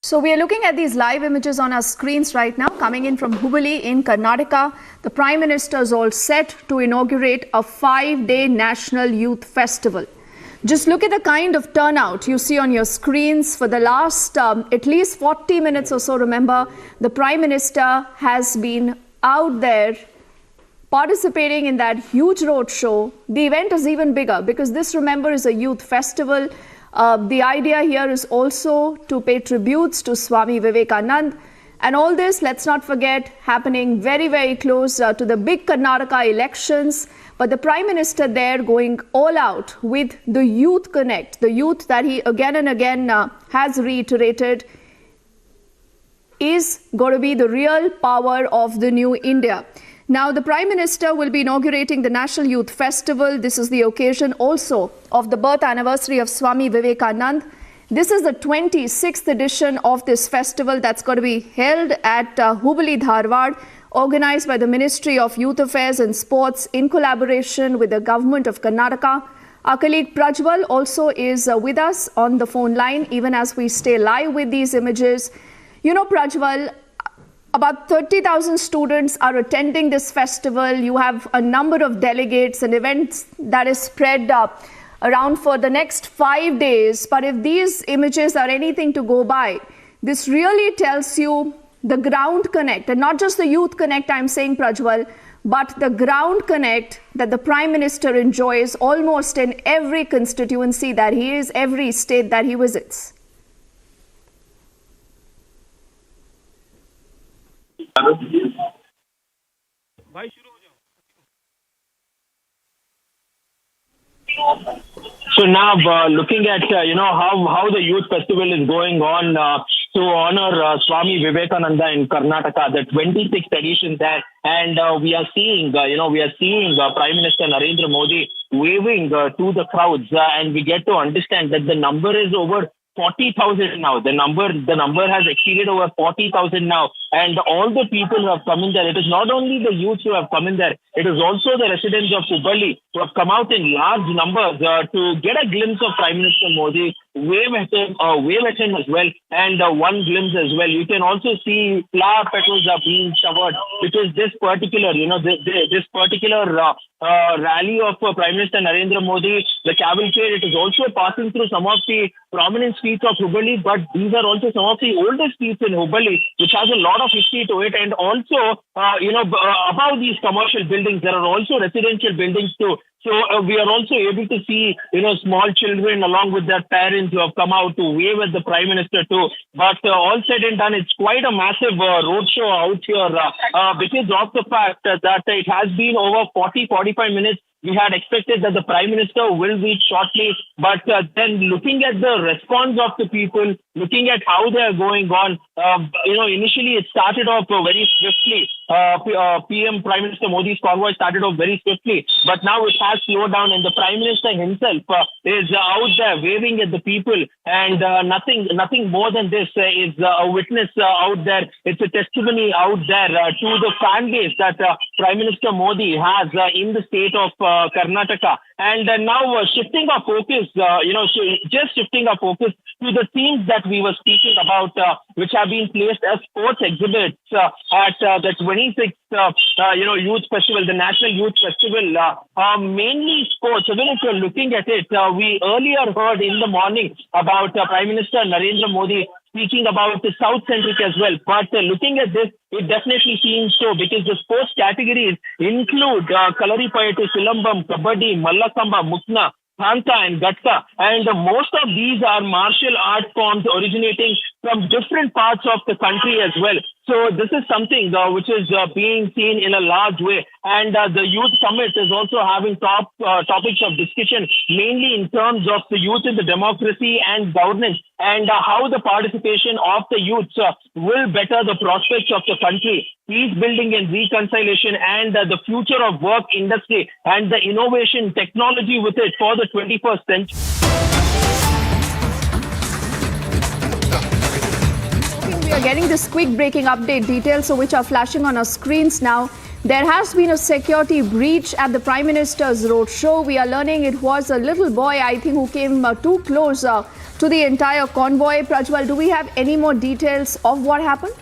So we are looking at these live images on our screens right now, coming in from Hubballi in Karnataka. The Prime Minister is all set to inaugurate a 5-day National Youth Festival. Just look at the kind of turnout you see on your screens. For the last at least 40 minutes or so, remember, the Prime Minister has been out there participating in that huge road show. The event is even bigger because this, remember, is a youth festival. The idea here is also to pay tributes to Swami Vivekananda. And all this, let's not forget, happening very, very close to the big Karnataka elections. But the Prime Minister there going all out with the Youth Connect, the youth that he again and again has reiterated is going to be the real power of the new India. Now, the Prime Minister will be inaugurating the National Youth Festival. This is the occasion also of the birth anniversary of Swami Vivekananda. This is the 26th edition of this festival that's going to be held at Hubballi, Dharwad, organized by the Ministry of Youth Affairs and Sports in collaboration with the Government of Karnataka. Our colleague Prajwal also is with us on the phone line, even as we stay live with these images. You know, Prajwal, about 30,000 students are attending this festival. You have a number of delegates and events that is spread around for the next 5 days. But if these images are anything to go by, this really tells you the ground connect, and not just the youth connect, I'm saying, Prajwal, but the ground connect that the Prime Minister enjoys almost in every constituency that he is, every state that he visits. So now, looking at how the youth festival is going on to honor Swami Vivekananda in Karnataka, the 26th edition there, and we are seeing Prime Minister Narendra Modi waving to the crowds, and we get to understand that the number is over 40,000 now. The number has exceeded over 40,000 now. And all the people who have come in there, it is not only the youth who have come in there, it is also the residents of Hubballi who have come out in large numbers to get a glimpse of Prime Minister Modi, wave at him as well, and one glimpse as well. You can also see flower petals are being showered, because this particular rally of Prime Minister Narendra Modi, the cavalcade, it is also passing through some of the prominent streets of Hubballi, but these are also some of the oldest streets in Hubballi, which has a lot of history to it. And also, above these commercial buildings, there are also residential buildings too. So we are also able to see, small children along with their parents who have come out to wave at the Prime Minister too. But all said and done, it's quite a massive roadshow out here because of the fact that it has been over 40-45 minutes. We had expected that the Prime Minister will reach shortly, but then looking at the response of the people, looking at how they are going on, initially it started off very swiftly. PM Prime Minister Modi's convoy started off very swiftly, but now it has slowed down, and the Prime Minister himself is out there waving at the people, and nothing more than this is a witness out there. It's a testimony out there to the fan base that Prime Minister Modi has in the state of Karnataka. And now shifting our focus, shifting our focus to the themes that we were speaking about, which have been placed as sports exhibits at the 26th Youth Festival, the National Youth Festival, mainly sports. Even if you're looking at it, we earlier heard in the morning about Prime Minister Narendra Modi speaking about the South-centric as well. But looking at this, it definitely seems so, because the sports categories include Kalaripayattu, Silambam, Kabaddi, Mallakamba, Mukna, Thanta and Gatka, and most of these are martial art forms originating from different parts of the country as well. So this is something which is being seen in a large way, and the Youth Summit is also having topics of discussion, mainly in terms of the youth in the democracy and governance, and how the participation of the youth will better the prospects of the country, peace building and reconciliation, and the future of work industry and the innovation technology with it for the 21st century. We are getting this quick breaking update details, which are flashing on our screens now. There has been a security breach at the Prime Minister's roadshow. We are learning it was a little boy, I think, who came too close to the entire convoy. Prajwal, do we have any more details of what happened?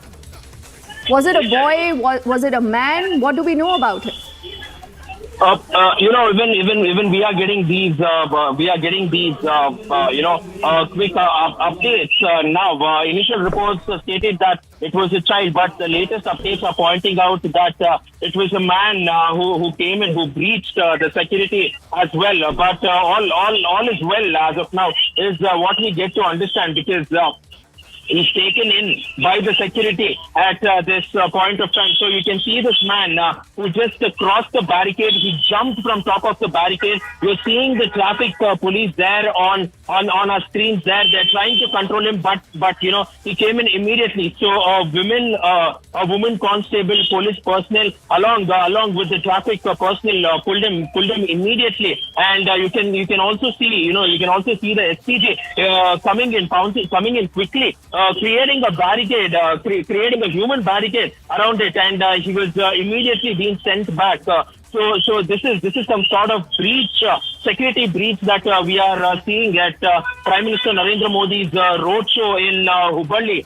Was it a boy? Was it a man? What do we know about it? Even we are getting these, quick updates now. Initial reports stated that it was a child, but the latest updates are pointing out that it was a man who came in, who breached the security as well. But all is well as of now is what we get to understand, because he's taken in by the security at this point of time. So you can see this man who just crossed the barricade. He jumped from top of the barricade. You're seeing the traffic police there on our screens there. They're trying to control him, but he came in immediately. So a woman constable, police personnel, along with the traffic personnel pulled him immediately. And you can also see the SPG coming in quickly. Creating a barricade, creating a human barricade around it, and he was immediately being sent back. So this is some sort of breach, security breach that we are seeing at Prime Minister Narendra Modi's roadshow in Hubballi.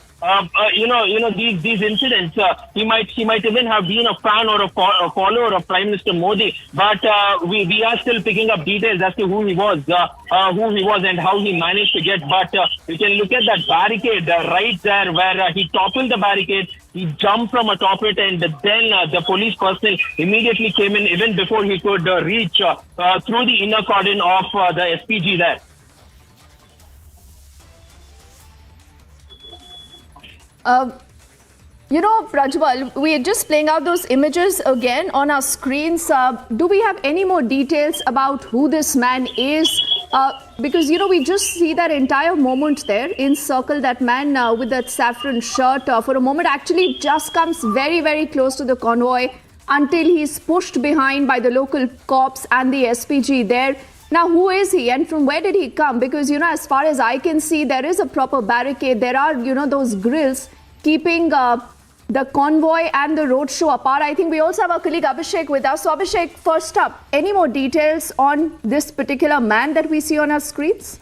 These incidents, he might even have been a fan or a follower of Prime Minister Modi, but we are still picking up details as to who he was and how he managed to get. But you can look at that barricade right there, where he toppled the barricade. He jumped from atop it, and then the police personnel immediately came in, even before he could reach through the inner cordon of the SPG there. Prajwal, we are just playing out those images again on our screens. Do we have any more details about who this man is? Because, we just see that entire moment there in circle, that man with that saffron shirt for a moment actually just comes very, very close to the convoy until he's pushed behind by the local cops and the SPG there. Now, who is he and from where did he come? Because, as far as I can see, there is a proper barricade. There are, those grills keeping the convoy and the roadshow apart. I think we also have our colleague Abhishek with us. So, Abhishek, first up, any more details on this particular man that we see on our screens?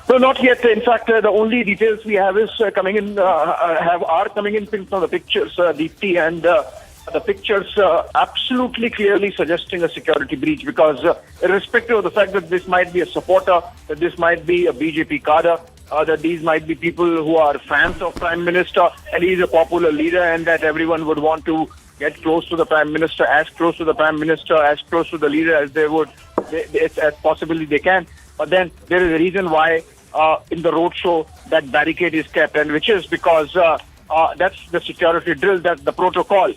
No, not yet. In fact, the only details we have is coming in from the pictures, Deepti, and the pictures absolutely clearly suggesting a security breach, because irrespective of the fact that this might be a supporter, that this might be a BJP cadre, that these might be people who are fans of Prime Minister, and he's a popular leader, and that everyone would want to get close to the Prime Minister, as close to the Prime Minister, as close to the leader as they would, as possibly they can. But then there is a reason why in the roadshow that barricade is kept, and which is because that's the security drill, that's the protocol,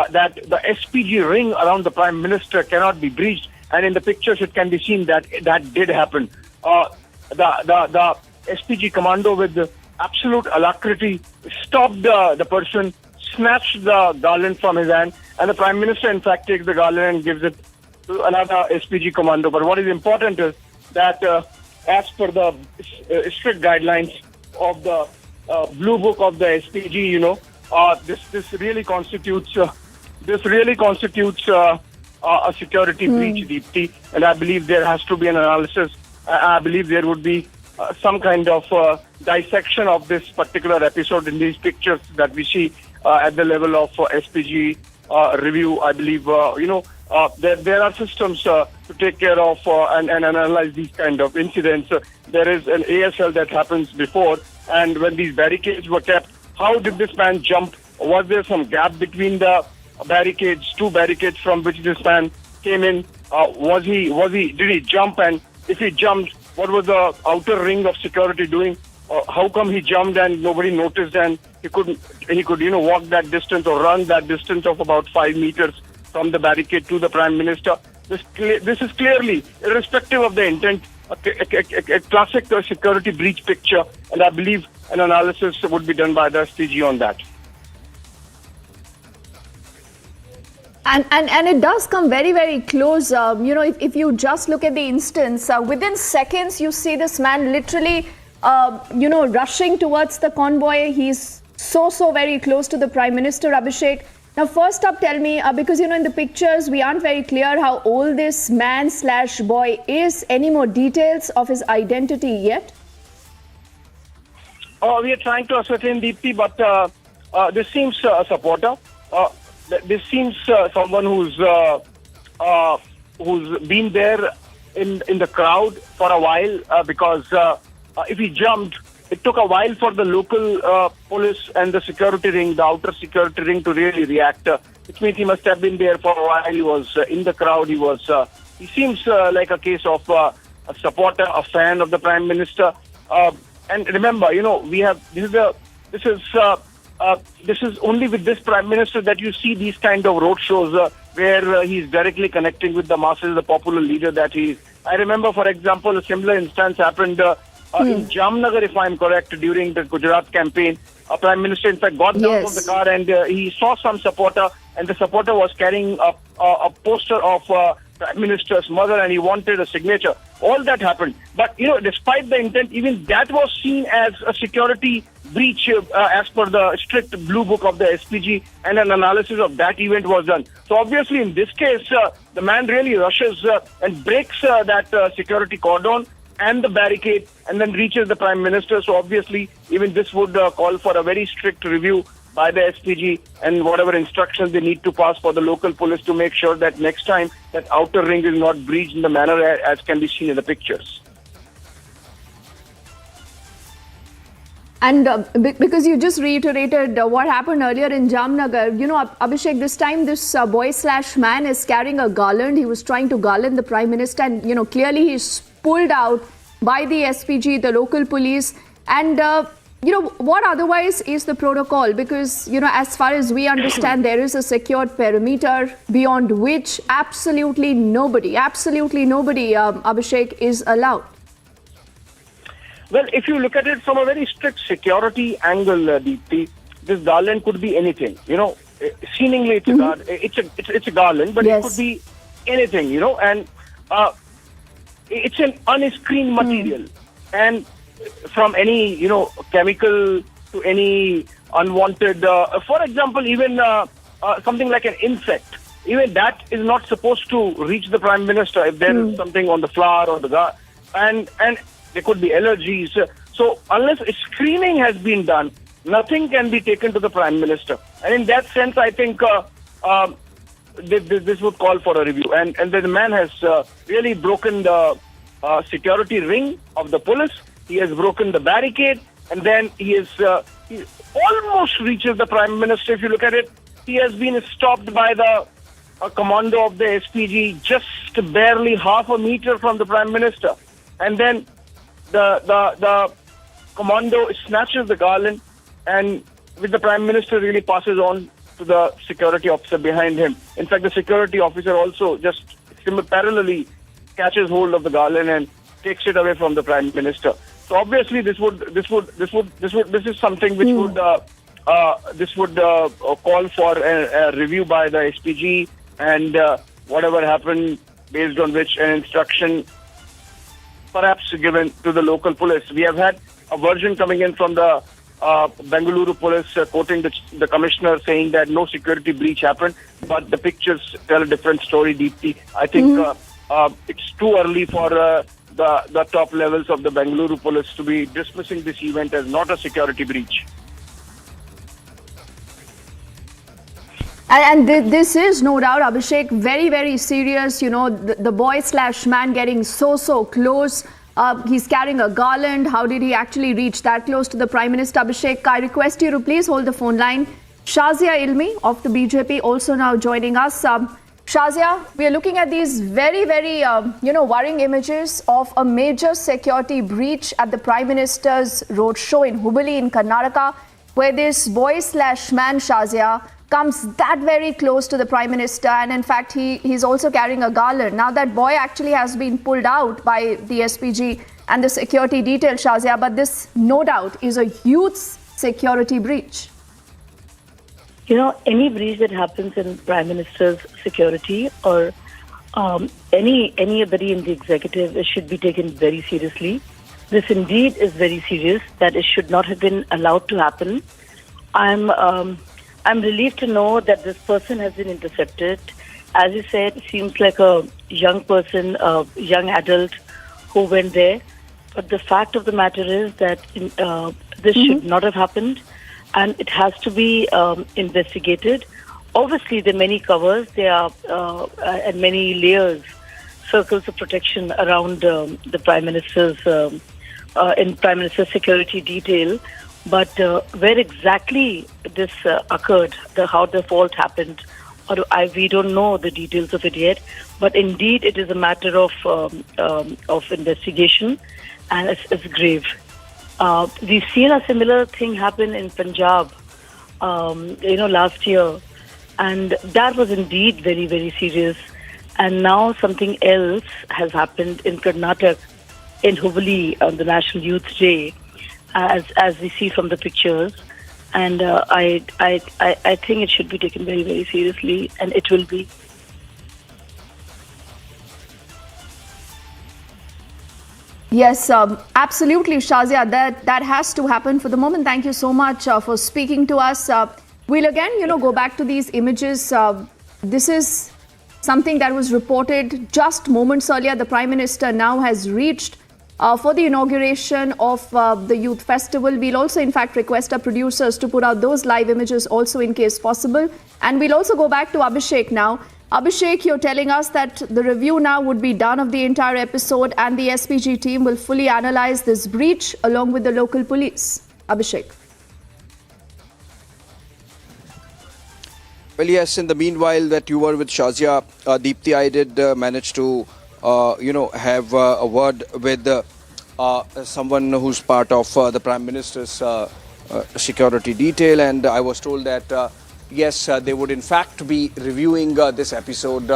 that the SPG ring around the Prime Minister cannot be breached. And in the pictures it can be seen that that did happen. The SPG commando, with absolute alacrity, stopped the person, snatched the garland from his hand, and the Prime Minister in fact takes the garland and gives it to another SPG commando. But what is important is that as per the strict guidelines of the Blue Book of the SPG, this really constitutes a security breach, Deepti, and I believe there has to be an analysis. I believe there would be some kind of dissection of this particular episode in these pictures that we see at the level of SPG review. I believe, there are systems to take care of and analyze these kind of incidents. There is an ASL that happens before, and when these barricades were kept, how did this man jump? Was there some gap between the barricades, two barricades from which this man came in? Did he jump? And if he jumped, what was the outer ring of security doing? How come he jumped and nobody noticed, and he could walk that distance or run that distance of about 5 meters from the barricade to the Prime Minister? This is clearly, irrespective of the intent, a classic security breach picture, and I believe an analysis would be done by the SPG on that. And it does come very, very close. If you just look at the instance, within seconds, you see this man literally, rushing towards the convoy. He's so very close to the Prime Minister, Abhishek. Now, first up, tell me, because, in the pictures, we aren't very clear how old this man/boy is. Any more details of his identity yet? We are trying to ascertain, Deepthi, but this seems a supporter. This seems someone who's been there in the crowd for a while, because if he jumped, it took a while for the local police and the security ring, the outer security ring, to really react. Which means he must have been there for a while. He was in the crowd. He seems like a case of a supporter, a fan of the Prime Minister. And remember, this is only with this Prime Minister that you see these kind of road shows where he's directly connecting with the masses, the popular leader that he is. I remember, for example, a similar instance happened in Jamnagar, if I'm correct, during the Gujarat campaign. A Prime Minister, in fact, got down from the car and he saw some supporter, and the supporter was carrying a poster of Prime Minister's mother, and he wanted a signature. All that happened. But, despite the intent, even that was seen as a security breach as per the strict blue book of the SPG, and an analysis of that event was done. So obviously, in this case, the man really rushes and breaks that security cordon and the barricade, and then reaches the Prime Minister. So obviously, even this would call for a very strict review by the SPG and whatever instructions they need to pass for the local police to make sure that next time that outer ring is not breached in the manner as can be seen in the pictures. And because you just reiterated what happened earlier in Jamnagar, Abhishek, this time this boy/man is carrying a garland. He was trying to garland the Prime Minister, and clearly he's pulled out by the SPG, the local police. And what otherwise is the protocol? Because as far as we understand, there is a secured perimeter beyond which absolutely nobody, Abhishek, is allowed. Well, if you look at it from a very strict security angle, Deepthi, this garland could be anything. Seemingly it's a garland, but it could be anything. And it's an unscreened material, and from any chemical to any unwanted. For example, even something like an insect, even that is not supposed to reach the Prime Minister if there is something on the flower or the garland, and there could be allergies. So unless screening has been done, nothing can be taken to the Prime Minister. And in that sense, I think this would call for a review. And the man has really broken the security ring of the police. He has broken the barricade, and then he almost reaches the Prime Minister. If you look at it, he has been stopped by the commando of the SPG just barely half a meter from the Prime Minister. And then the commando snatches the garland, and with the Prime Minister really passes on to the security officer behind him. In fact, the security officer also just parallelly catches hold of the garland and takes it away from the Prime Minister. So obviously, this is something which would call for a review by the SPG, and whatever happened, based on which an instruction perhaps given to the local police. We have had a version coming in from the Bengaluru police quoting the commissioner saying that no security breach happened, but the pictures tell a different story, Deepthi. I think it's too early for the top levels of the Bengaluru police to be dismissing this event as not a security breach. And this is no doubt, Abhishek, very, very serious. You know, the boy/man getting so close. He's carrying a garland. How did he actually reach that close to the Prime Minister? Abhishek, I request you to please hold the phone line. Shazia Ilmi of the BJP also now joining us. Shazia, we are looking at these very, very, worrying images of a major security breach at the Prime Minister's roadshow in Hubballi in Karnataka, where this boy/man, Shazia, comes that very close to the Prime Minister, and in fact he's also carrying a garland. Now that boy actually has been pulled out by the SPG and the security detail, Shazia, but this no doubt is a huge security breach. You know, any breach that happens in Prime Minister's security or anybody in the executive, it should be taken very seriously. This indeed is very serious, that it should not have been allowed to happen. I'm relieved to know that this person has been intercepted. As you said, it seems like a young person, a young adult who went there. But the fact of the matter is that this should not have happened, and it has to be investigated. Obviously, there are many covers, there are and many layers, circles of protection around the Prime Minister's in Prime Minister's security detail. But where exactly this occurred, how the fault happened, we don't know the details of it yet. But indeed, it is a matter of investigation, and it's grave. We've seen a similar thing happen in Punjab, last year, and that was indeed very, very serious. And now something else has happened in Karnataka, in Hubballi on the National Youth Day, as we see from the pictures, and I think it should be taken very, very seriously, and it will be. Yes, absolutely, Shazia. That has to happen. For the moment, thank you so much for speaking to us. We'll again, go back to these images. This is something that was reported just moments earlier. The Prime Minister now has reached for the inauguration of the Youth Festival. We'll also, in fact, request our producers to put out those live images also in case possible. And we'll also go back to Abhishek now. Abhishek, you're telling us that the review now would be done of the entire episode, and the SPG team will fully analyze this breach along with the local police. Abhishek. Well, yes, in the meanwhile that you were with Shazia, Deepthi, I did manage to have a word with someone who's part of the Prime Minister's security detail, and I was told that yes, they would in fact be reviewing this episode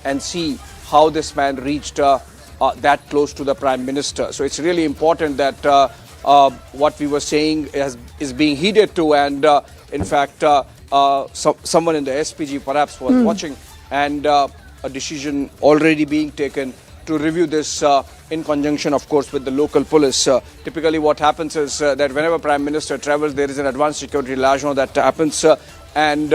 and see how this man reached that close to the Prime Minister. So it's really important that what we were saying is being heeded to, and in fact someone in the SPG perhaps was watching, and a decision already being taken to review this in conjunction, of course, with the local police. Typically what happens is that whenever Prime Minister travels, there is an advanced security liaison that happens, and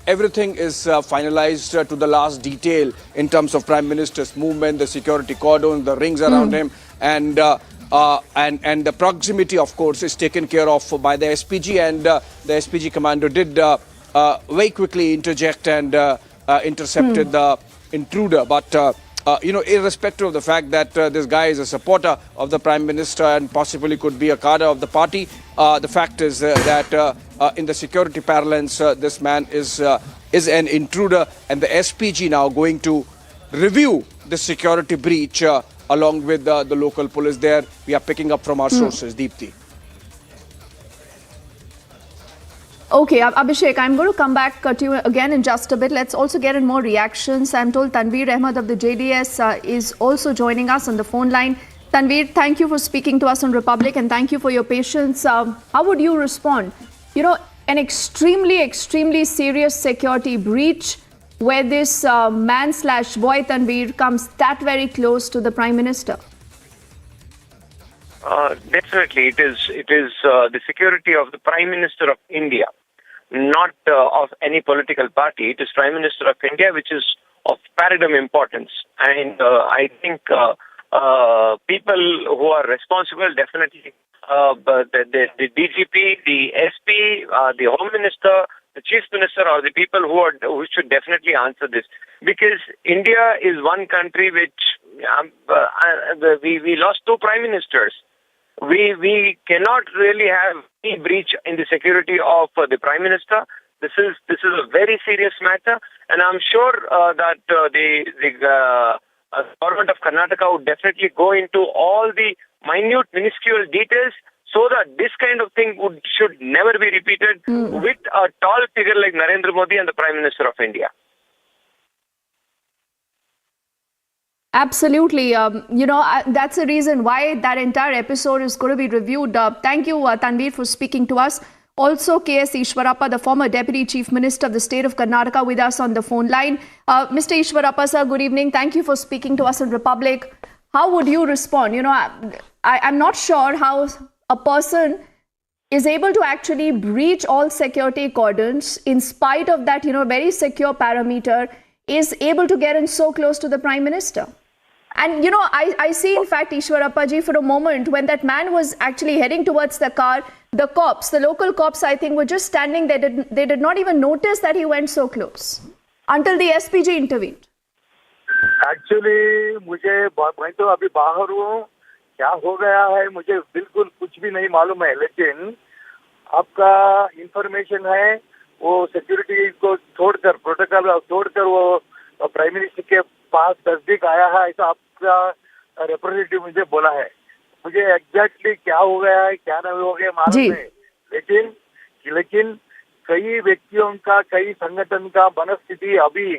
everything is finalized to the last detail in terms of Prime Minister's movement, the security cordon, the rings around him, and the proximity, of course, is taken care of by the SPG, and the SPG commander did very quickly interject and intercepted the intruder. But irrespective of the fact that this guy is a supporter of the Prime Minister and possibly could be a cadre of the party, the fact is that in the security parlance, this man is an intruder, and the SPG now going to review the security breach along with the local police there. We are picking up from our sources. Deepthi. Okay, Abhishek, I'm going to come back to you again in just a bit. Let's also get in more reactions. I'm told Tanveer Ahmed of the JDS is also joining us on the phone line. Tanveer, thank you for speaking to us on Republic, and thank you for your patience. How would you respond? An extremely, extremely serious security breach where this man/boy, Tanveer, comes that very close to the Prime Minister. Definitely, it is the security of the Prime Minister of India, not of any political party. It is Prime Minister of India, which is of paradigm importance. And I think people who are responsible, definitely the DGP, the SP, the Home Minister, the chief minister or the people who should definitely answer this, because India is one country which we lost 2 prime ministers. We cannot really have any breach in the security of the prime minister. This is a very serious matter, and I'm sure that the government of Karnataka would definitely go into all the minute, minuscule details so that this kind of thing should never be repeated with a tall figure like Narendra Modi and the Prime Minister of India. Absolutely. That's the reason why that entire episode is going to be reviewed. Thank you, Tanveer, for speaking to us. Also, K.S. Ishwarappa, the former Deputy Chief Minister of the state of Karnataka, with us on the phone line. Mr. Ishwarappa, sir, good evening. Thank you for speaking to us in Republic. How would you respond? I'm not sure how a person is able to actually breach all security cordons in spite of that, very secure parameter, is able to get in so close to the Prime Minister. And, I see, in fact, Ishwarappa ji, for a moment, when that man was actually heading towards the car, the cops, the local cops, I think, were just standing there. They did not even notice that he went so close until the SPG intervened. Actually, मैं तो अभी बाहर हूँ, क्या हो गया है मुझे बिल्कुल कुछ भी नहीं मालूम है, लेकिन आपका इंफॉर्मेशन है वो सिक्योरिटी को छोड़कर, प्रोटोकॉल छोड़कर वो प्राइम मिनिस्टर के पास तस्दीक आया है, ऐसा आपका रिप्रेजेंटेटिव मुझे बोला है. मुझे एग्जैक्टली क्या हो गया है, क्या नहीं हो गया मालूम नहीं, लेकिन कई व्यक्तियों का, कई संगठन का मनस्थिति अभी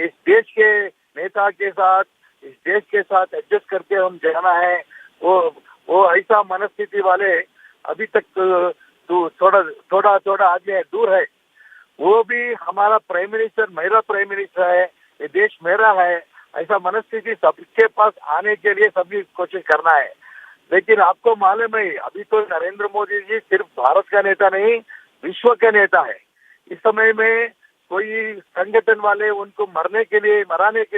इस देश के नेता के साथ, इस देश के साथ एडजस्ट करके हम जाना है, वो ऐसा मनस्थिति वाले अभी तक थोड़ा आदमी दूर है. वो भी हमारा प्राइम मिनिस्टर, मेरा प्राइम मिनिस्टर है, ये देश मेरा है, ऐसा मनस्थिति सबके पास आने के लिए सभी कोशिश करना है. लेकिन आपको मालूम है, अभी तो नरेंद्र मोदी जी सिर्फ भारत का नेता नहीं, विश्व का नेता है. इस समय में कोई संगठन वाले उनको मराने के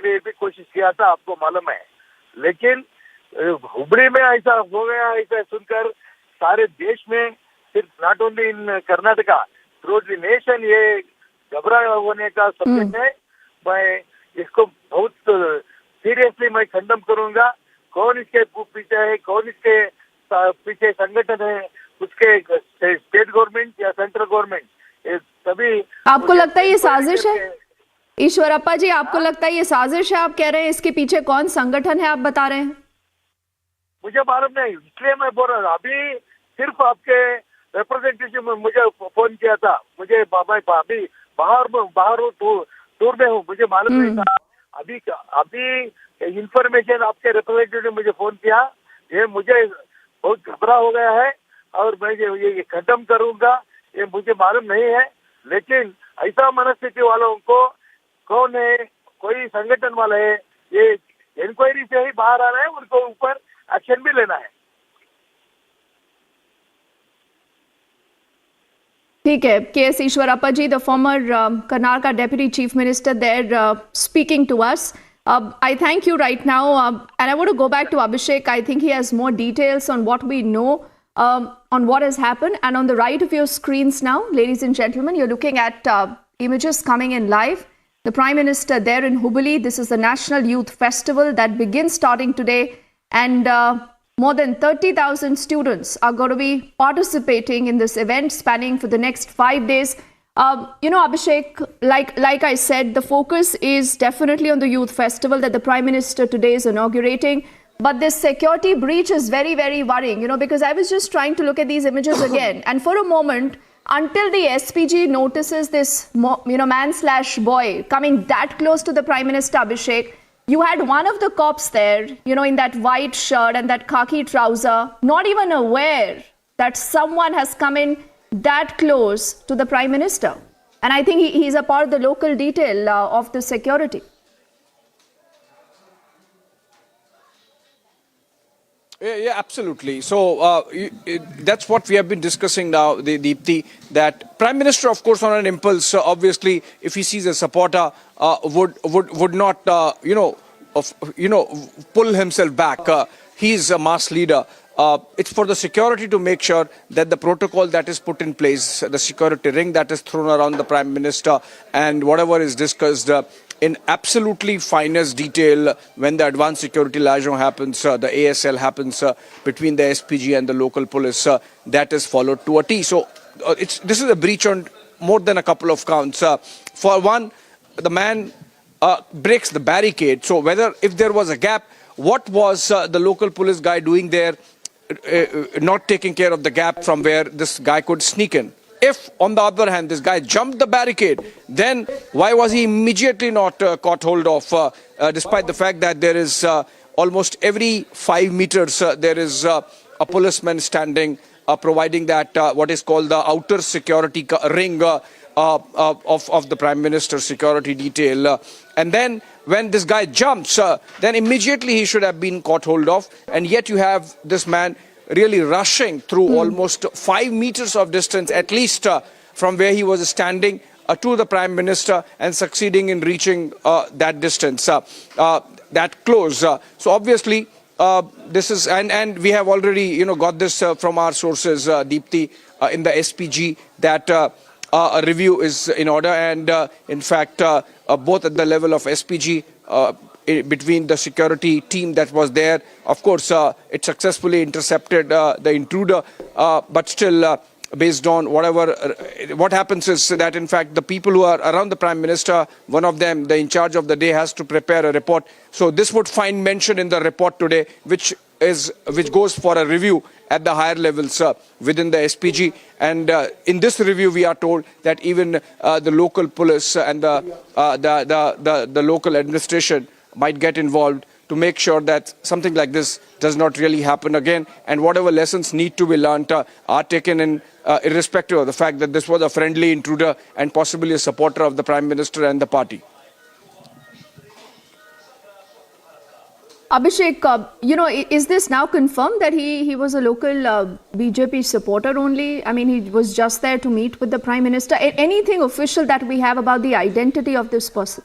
लिए भी कोशिश किया था, आपको मालूम है. लेकिन हुबली में ऐसा हो गया, ऐसा सुनकर सारे देश में, सिर्फ not only in Karnataka, through the nation ये घबरा होने का सब्जेक्ट है. मैं इसको बहुत सीरियसली मैं खंडन करूंगा. कौन इसके पीछे है, कौन इसके पीछे संगठन है, उसके स्टेट गवर्नमेंट या सेंट्रल गवर्नमेंट, ये सभी. आपको लगता है ये साजिश है ईश्वरप्पा जी? आपको लगता है ये साजिश है? आप कह रहे हैं इसके पीछे कौन संगठन है, आप बता रहे हैं? मुझे मालूम नहीं, इसलिए मैं बोल रहा हूँ. अभी सिर्फ आपके रिप्रेजेंटेटिव मुझे फोन किया था, मुझे अभी बाहर टूर में हूँ, मुझे मालूम नहीं था. अभी इंफॉर्मेशन आपके रिप्रेजेंटेटिव ने मुझे फोन किया, ये मुझे बहुत घबरा हो गया है और मैं ये खत्म करूंगा, ये मुझे मालूम नहीं है. लेकिन ऐसा मनस्थिति वालों को कौन है, कोई संगठन वाला है, ये इंक्वायरी से ही बाहर आ रहे हैं, उनको ऊपर एक्शन भी लेना है. ठीक है. K.S. Ishwarappa ji, the former Karnataka Deputy Chief Minister there, speaking to us. I thank you right now, and I want to go back to Abhishek. I think he has more details on what we know, on what has happened. And on the right of your screens now, ladies and gentlemen, you're looking at images coming in live. The Prime Minister there in Hubli. This is the National Youth Festival that begins starting today, and more than 30,000 students are going to be participating in this event spanning for the next 5 days. Abhishek, like I said, the focus is definitely on the Youth Festival that the Prime Minister today is inaugurating. But this security breach is very, very worrying, because I was just trying to look at these images again. And for a moment, until the SPG notices this, man/boy coming that close to the Prime Minister, Abhishek, you had one of the cops there, in that white shirt and that khaki trouser, not even aware that someone has come in that close to the Prime Minister. And I think he's a part of the local detail of the security. Yeah, absolutely. So that's what we have been discussing now, Deepthi, that Prime Minister, of course, on an impulse, obviously, if he sees a supporter, would not, pull himself back. He's a mass leader. it's for the security to make sure that the protocol that is put in place, the security ring that is thrown around the Prime Minister, and whatever is discussed in absolutely finest detail when the advanced security liaison happens, the ASL happens between the SPG and the local police, that is followed to a T. So this is a breach on more than a couple of counts. For one, the man breaks the barricade. So if there was a gap, what was the local police guy doing there, not taking care of the gap from where this guy could sneak in? If, on the other hand, this guy jumped the barricade, then why was he immediately not caught hold of, despite the fact that there is almost every 5 meters, there is a policeman standing, providing that what is called the outer security ring of the Prime Minister's security detail. And then when this guy jumps, then immediately he should have been caught hold of. And yet you have this man really rushing through almost 5 meters of distance, at least from where he was standing to the Prime Minister, and succeeding in reaching that distance, that close. So obviously, this is, and we have already, got this from our sources, Deepthi, in the SPG, that a review is in order, and in fact, both at the level of SPG, between the security team that was there. Of course, it successfully intercepted the intruder, but still, based on what happens is that, in fact, the people who are around the Prime Minister, one of them, the in charge of the day, has to prepare a report. So this would find mention in the report today, which goes for a review at the higher levels within the SPG. And in this review, we are told that even the local police and the local administration might get involved to make sure that something like this does not really happen again, and whatever lessons need to be learnt are taken in, irrespective of the fact that this was a friendly intruder and possibly a supporter of the Prime Minister and the party. Abhishek, is this now confirmed that he was a local BJP supporter only? I mean, he was just there to meet with the Prime Minister. Anything official that we have about the identity of this person?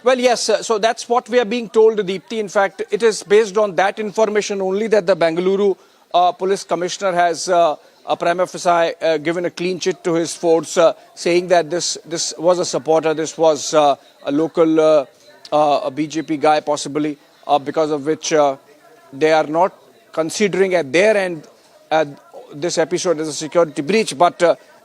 Well, yes, so that's what we are being told, Deepthi. In fact, it is based on that information only that the Bengaluru Police Commissioner has prima facie given a clean chit to his force, saying that this was a supporter, this was a local a BJP guy possibly, because of which they are not considering at their end this episode as a security breach. But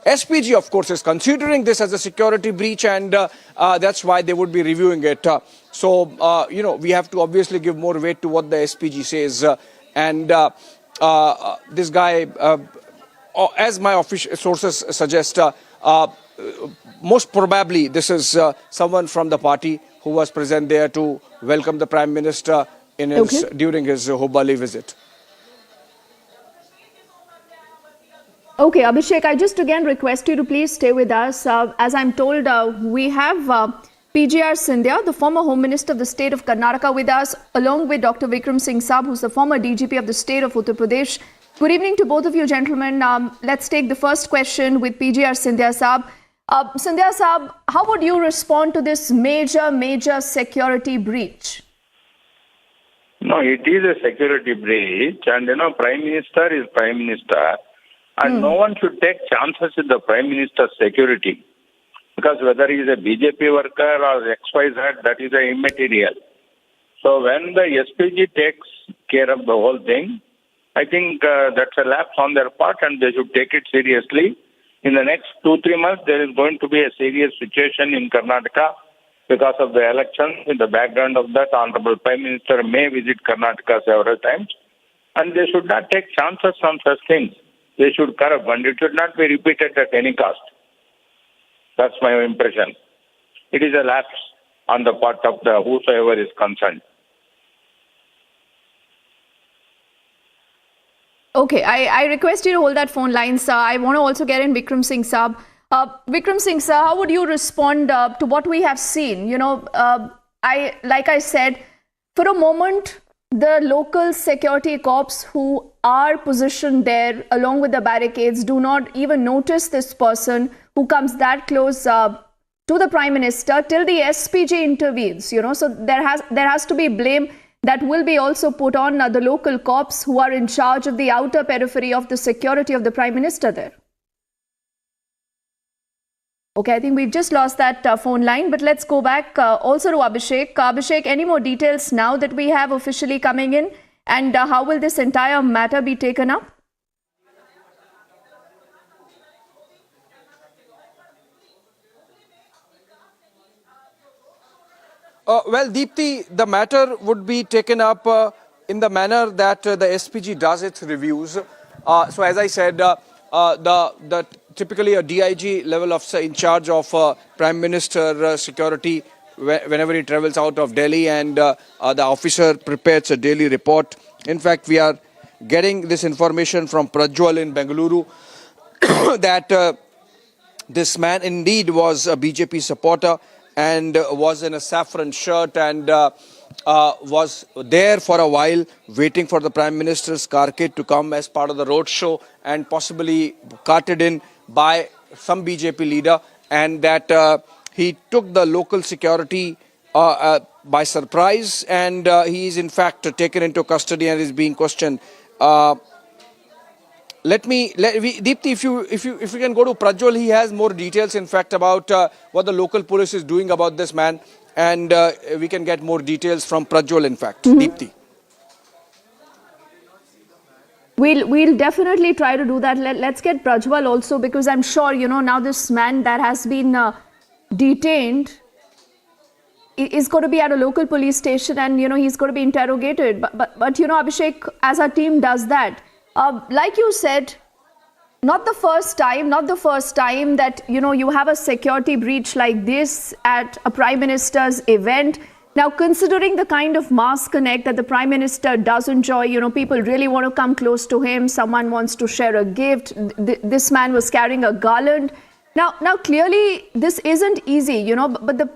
SPG, of course, is considering this as a security breach, and that's why they would be reviewing it. So, we have to obviously give more weight to what the SPG says. And this guy, as my official sources suggest, most probably this is someone from the party who was present there to welcome the Prime Minister during his Hubballi visit. Okay, Abhishek, I just again request you to please stay with us. As I'm told, we have PGR Sindhya, the former Home Minister of the state of Karnataka, with us, along with Dr. Vikram Singh Saab, who's the former DGP of the state of Uttar Pradesh. Good evening to both of you, gentlemen. Let's take the first question with PGR Sindhya Saab. Sindhya Saab, how would you respond to this major security breach? No, it is a security breach, and Prime Minister is Prime Minister. And no one should take chances with the Prime Minister's security, because whether he is a BJP worker or XYZ, that is immaterial. So when the SPG takes care of the whole thing, I think that's a lapse on their part, and they should take it seriously. In the next 2-3 months, there is going to be a serious situation in Karnataka because of the elections. In the background of that, Honorable Prime Minister may visit Karnataka several times, and they should not take chances on such things. They should curb, and it should not be repeated at any cost. That's my impression. It is a lapse on the part of the whosoever is concerned. Okay, I request you to hold that phone line, sir. I want to also get in Vikram Singh Saab. Vikram Singh, sir, how would you respond to what we have seen? Like I said, for a moment, the local security corps who are positioned there along with the barricades do not even notice this person who comes that close to the Prime Minister till the SPG intervenes, so there has to be blame that will be also put on the local cops who are in charge of the outer periphery of the security of the Prime Minister there. Okay, I think we've just lost that phone line, but let's go back also to Abhishek. Abhishek, any more details now that we have officially coming in, and how will this entire matter be taken up? Well, Deepthi, the matter would be taken up in the manner that the SPG does its reviews. So, as I said, the typically a DIG level officer in charge of Prime Minister security whenever he travels out of Delhi, and the officer prepares a daily report. In fact, we are getting this information from Prajwal in Bengaluru that this man indeed was a BJP supporter and was in a saffron shirt and was there for a while waiting for the Prime Minister's carcade to come as part of the roadshow, and possibly carted in by some BJP leader, and that he took the local security by surprise, and he is in fact taken into custody and is being questioned. Deepthi, if you can go to Prajwal, he has more details, in fact, about what the local police is doing about this man, and we can get more details from Prajwal, in fact. Deepthi. We'll definitely try to do that. Let's get Prajwal also, because I'm sure, now this man that has been detained is going to be at a local police station, and, he's going to be interrogated. But Abhishek, as our team does that, like you said, not the first time that, you have a security breach like this at a Prime Minister's event. Now, considering the kind of mass connect that the Prime Minister does enjoy, people really want to come close to him. Someone wants to share a gift. This man was carrying a garland. Now, clearly, this isn't easy, but the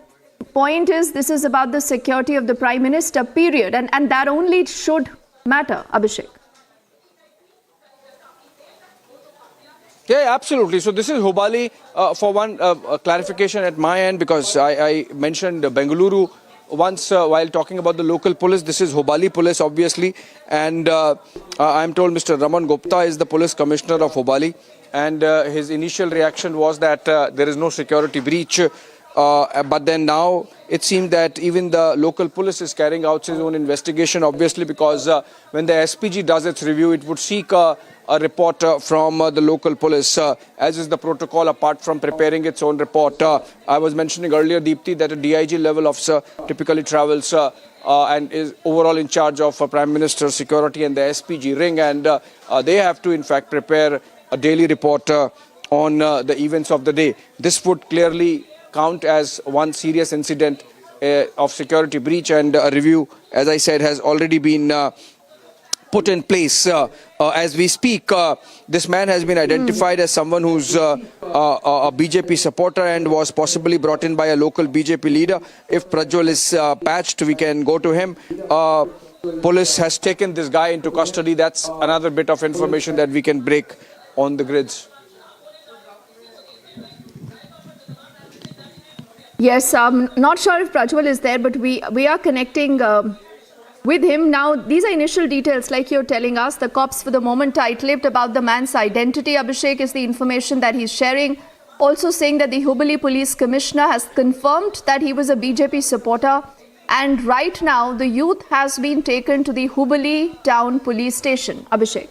point is, this is about the security of the Prime Minister, period. And that only should matter, Abhishek. Yeah, absolutely. So this is Hubali. For one clarification at my end, because I mentioned Bengaluru once while talking about the local police. This is Hubali police, obviously. And I'm told Mr. Raman Gupta is the police commissioner of Hubali. And his initial reaction was that there is no security breach. But then now it seemed that even the local police is carrying out its own investigation, obviously, because when the SPG does its review, it would seek a report from the local police, as is the protocol, apart from preparing its own report. I was mentioning earlier, Deepthi, that a DIG level officer typically travels and is overall in charge of Prime Minister's security and the SPG ring, and they have to, in fact, prepare a daily report on the events of the day. This would clearly count as one serious incident of security breach, and a review, as I said, has already been put in place. As we speak, this man has been identified as someone who's a BJP supporter and was possibly brought in by a local BJP leader. If Prajwal is patched, we can go to him. Police has taken this guy into custody. That's another bit of information that we can break on the grids. Yes, I'm not sure if Prajwal is there, but we are connecting with him. Now, these are initial details, like you're telling us. The cops, for the moment, tight-lipped about the man's identity. Abhishek is the information that he's sharing. Also saying that the Hubli Police Commissioner has confirmed that he was a BJP supporter. And right now, the youth has been taken to the Hubli Town Police Station. Abhishek.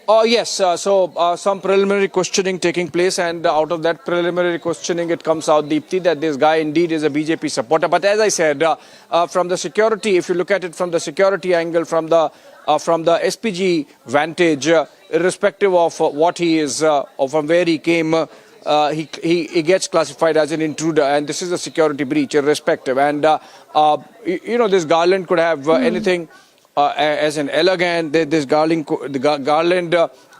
Yes, so some preliminary questioning taking place, and out of that preliminary questioning, it comes out, Deepthi, that this guy indeed is a BJP supporter. But as I said, from the security, if you look at it from the security angle, from the SPG vantage, irrespective of what he is or from where he came, he gets classified as an intruder, and this is a security breach, irrespective. And this garland could have anything. As an elegant, this garland,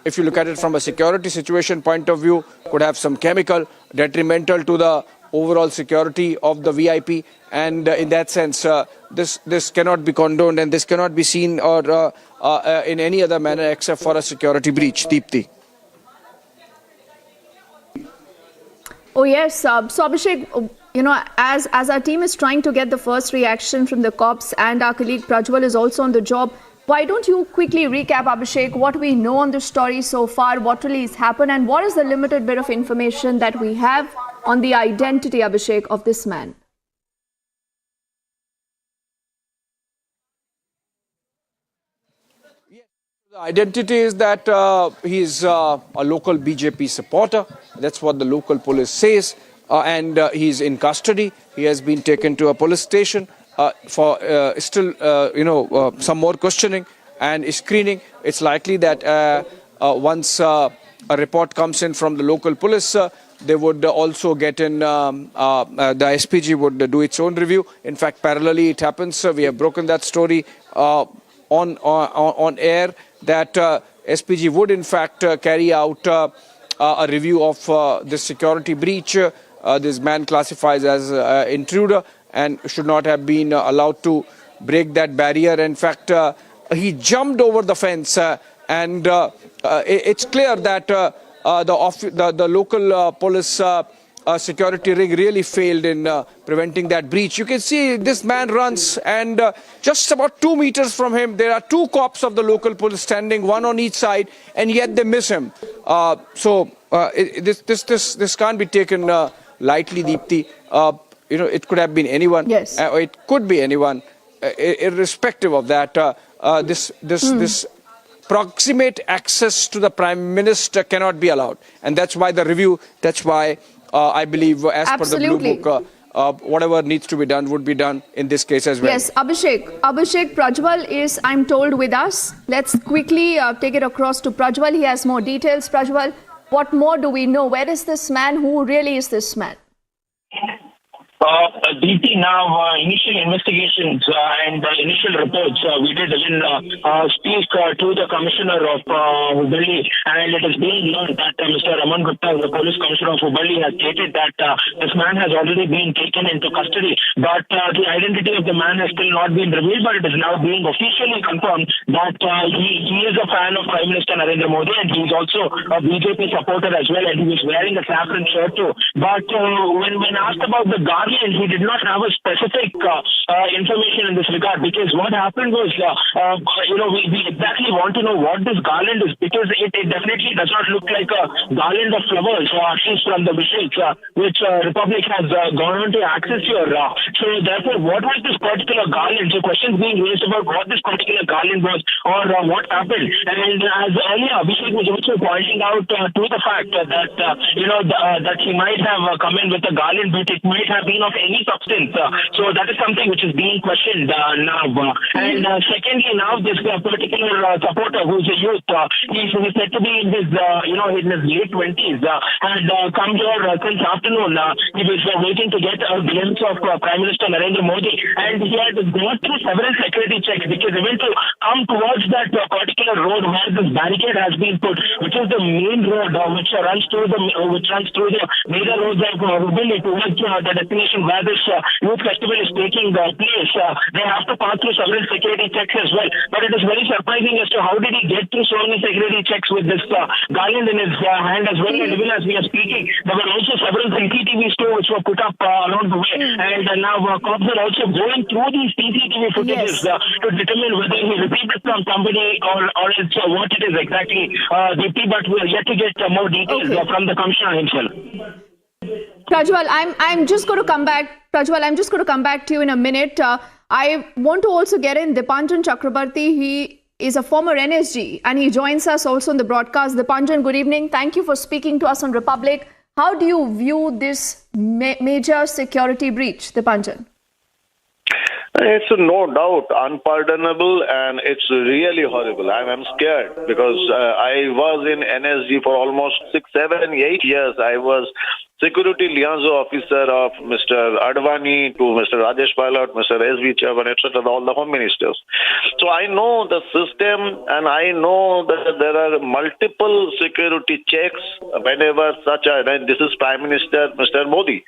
if you look at it from a security situation point of view, could have some chemical detrimental to the overall security of the VIP, and in that sense, this cannot be condoned, and this cannot be seen or in any other manner except for a security breach. Deepthi. Oh yes, so Abhishek, as our team is trying to get the first reaction from the cops and our colleague Prajwal is also on the job, why don't you quickly recap, Abhishek, what we know on the story so far, what really has happened, and what is the limited bit of information that we have on the identity, Abhishek, of this man? The identity is that he's a local BJP supporter. That's what the local police says. And he's in custody. He has been taken to a police station for still, some more questioning and screening. It's likely that once a report comes in from the local police, they would also get in, the SPG would do its own review. In fact, parallelly it happens. We have broken that story on air, that SPG would in fact carry out a review of this security breach. This man classifies as intruder and should not have been allowed to break that barrier. In fact, he jumped over the fence and it's clear that the local police security ring really failed in preventing that breach. You can see this man runs and just about 2 meters from him there are two cops of the local police standing, one on each side, and yet they miss him. This can't be taken lightly, Deepti. It could have been anyone. Yes. It could be anyone. Irrespective of that, this proximate access to the Prime Minister cannot be allowed. And that's why the review, that's why I believe as Absolutely. per the Blue Book, whatever needs to be done would be done in this case as well. Yes, Abhishek, Prajwal is, I'm told, with us. Let's quickly take it across to Prajwal. He has more details. Prajwal, what more do we know? Where is this man? Who really is this man? DT, now initial investigations and initial reports, we did even speak to the commissioner of Hubballi, and it is being learned that Mr. Raman Gupta, the police commissioner of Hubballi, has stated that this man has already been taken into custody, but the identity of the man has still not been revealed, but it is now being officially confirmed that he is a fan of Prime Minister Narendra Modi, and he is also a BJP supporter as well, and he was wearing a saffron shirt too. But when asked about the garland, he did not have a specific information in this regard, because what happened was, we exactly want to know what this garland is, because it definitely does not look like a garland of flowers, or at least from the visuals, which Republic has gone on to access here. So therefore, what was this particular garland? So questions being raised about what this particular garland was, or what happened. And as earlier, Abhishek was also pointing out to the fact that, that he might have come in with a garland, but it might have been of any substance. So that is something which is being questioned now. And secondly, now this particular supporter, who's a youth, he's said to be in his, in his late 20s, had come here since afternoon. He was waiting to get a glimpse of Prime Minister Narendra Modi, and he had gone through several security checks, because even to come towards that particular road where this barricade has been put, which is the main road which runs through the major roads of Hubballi towards the destination where this youth festival is taking place, they have to pass through several security checks as well. But it is very surprising as to how did he get through so many security checks with this garland in his hand as well. And even as we are speaking, there were also several CCTVs too which were put up along the way. And now cops are also going through these CCTV footages to determine whether he received it from somebody or it's what it is exactly. But we are yet to get more details from the commissioner himself. Prajwal, I'm just going to come back. Prajwal, I'm just going to come back to you in a minute. I want to also get in Dipanjan Chakrabarti. He is a former NSG and he joins us also in the broadcast. Dipanjan, good evening. Thank you for speaking to us on Republic. How do you view this major security breach, Dipanjan? It's no doubt unpardonable, and it's really horrible. I'm scared because I was in NSG for almost 6, 7, 8 years. I was security liaison officer of Mr. Advani to Mr. Rajesh Pilot, Mr. S.V. Chavan, etc., all the home ministers. So I know the system, and I know that there are multiple security checks whenever this is Prime Minister, Mr. Modi.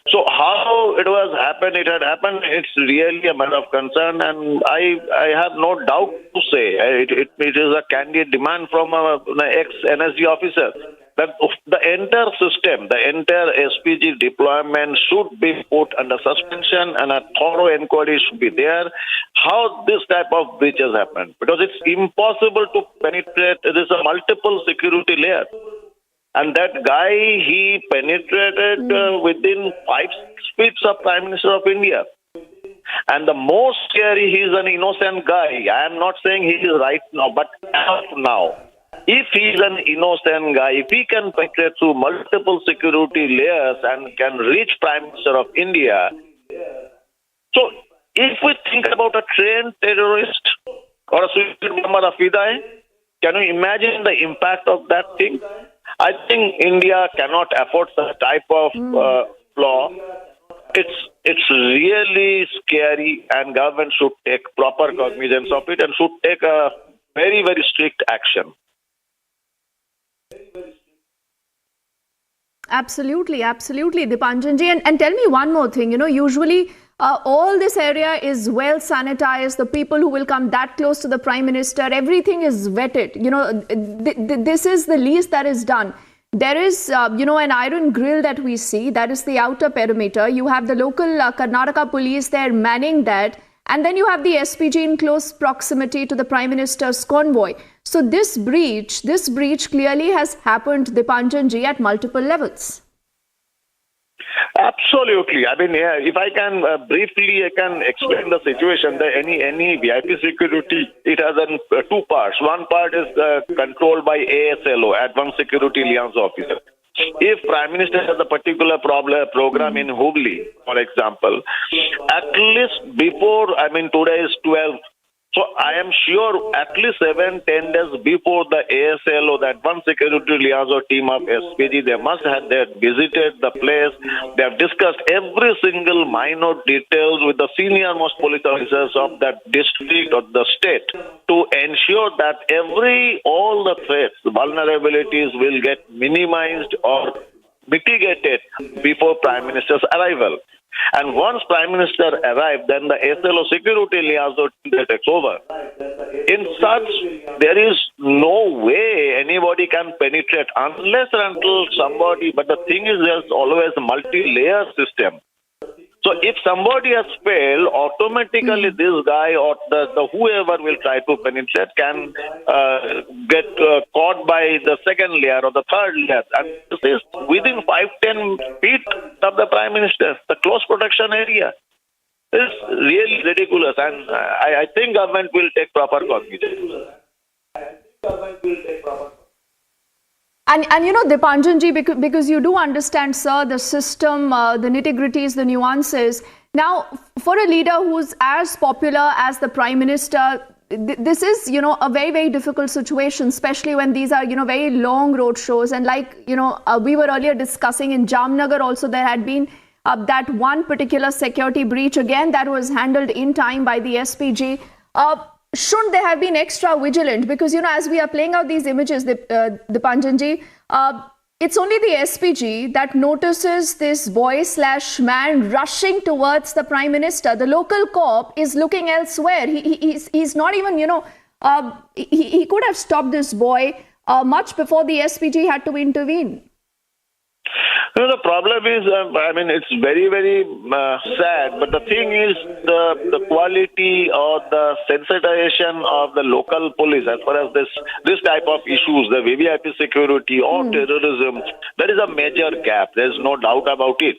So how it had happened, it's really a matter of concern, and I have no doubt to say it is a candid demand from an ex-NSG officer that the entire system, the entire SPG deployment should be put under suspension and a thorough inquiry should be there. How this type of breaches happen? Because it's impossible to penetrate. There's a multiple security layer. And that guy, he penetrated within 5 feet of Prime Minister of India. And the most scary, he's an innocent guy. I am not saying he is right now, but as of now, if he is an innocent guy, if he can penetrate through multiple security layers and can reach Prime Minister of India, so if we think about a trained terrorist or a suicide bomber of Fidai, can you imagine the impact of that thing? I think India cannot afford such type of law. It's really scary, and government should take proper cognizance of it and should take a very, very strict action. Absolutely, Dipanjanji. And tell me one more thing. Usually all this area is well sanitized. The people who will come that close to the Prime Minister, everything is vetted. This is the least that is done. There is, an iron grill that we see. That is the outer perimeter. You have the local Karnataka police there manning that. And then you have the SPG in close proximity to the Prime Minister's convoy. So this breach clearly has happened, Dipanjanji, at multiple levels. Absolutely. I mean, if I can briefly, I can explain the situation. Any VIP security, it has two parts. One part is controlled by ASLO, Advanced Security Liaison Officer. If Prime Minister has a particular program in Hubli, for example, at least before, today is 12, so I am sure at least 7-10 days before the ASLO, the Advanced Security Liaison team of SPG, they must have visited the place. They have discussed every single minor details with the senior most police officers of that district or the state to ensure that all the threats, vulnerabilities will get minimized or mitigated before Prime Minister's arrival. And once Prime Minister arrived, then the SLO security liaison takes over. In such, there is no way anybody can penetrate unless and until somebody, but the thing is there's always a multi-layer system. So if somebody has failed, automatically this guy or the whoever will try to penetrate can get caught by the second layer or the third layer. And this is within 5-10 feet of the Prime Minister, the close protection area. This is really ridiculous, and I think government will take proper cognizance. And Dipanjanji, because you do understand, sir, the system, the nitty-gritties, the nuances. Now, for a leader who's as popular as the Prime Minister, this is, a very, very difficult situation, especially when these are, very long road shows. And like, we were earlier discussing in Jamnagar also, there had been that one particular security breach again that was handled in time by the SPG. Shouldn't they have been extra vigilant? Because, as we are playing out these images, Dipanjanji, it's only the SPG that notices this boy/man rushing towards the Prime Minister. The local cop is looking elsewhere. He's not even, he could have stopped this boy much before the SPG had to intervene. The problem is, it's very, very sad, but the thing is the quality or the sensitization of the local police as far as this type of issues, the VVIP security or terrorism, there is a major gap. There's no doubt about it.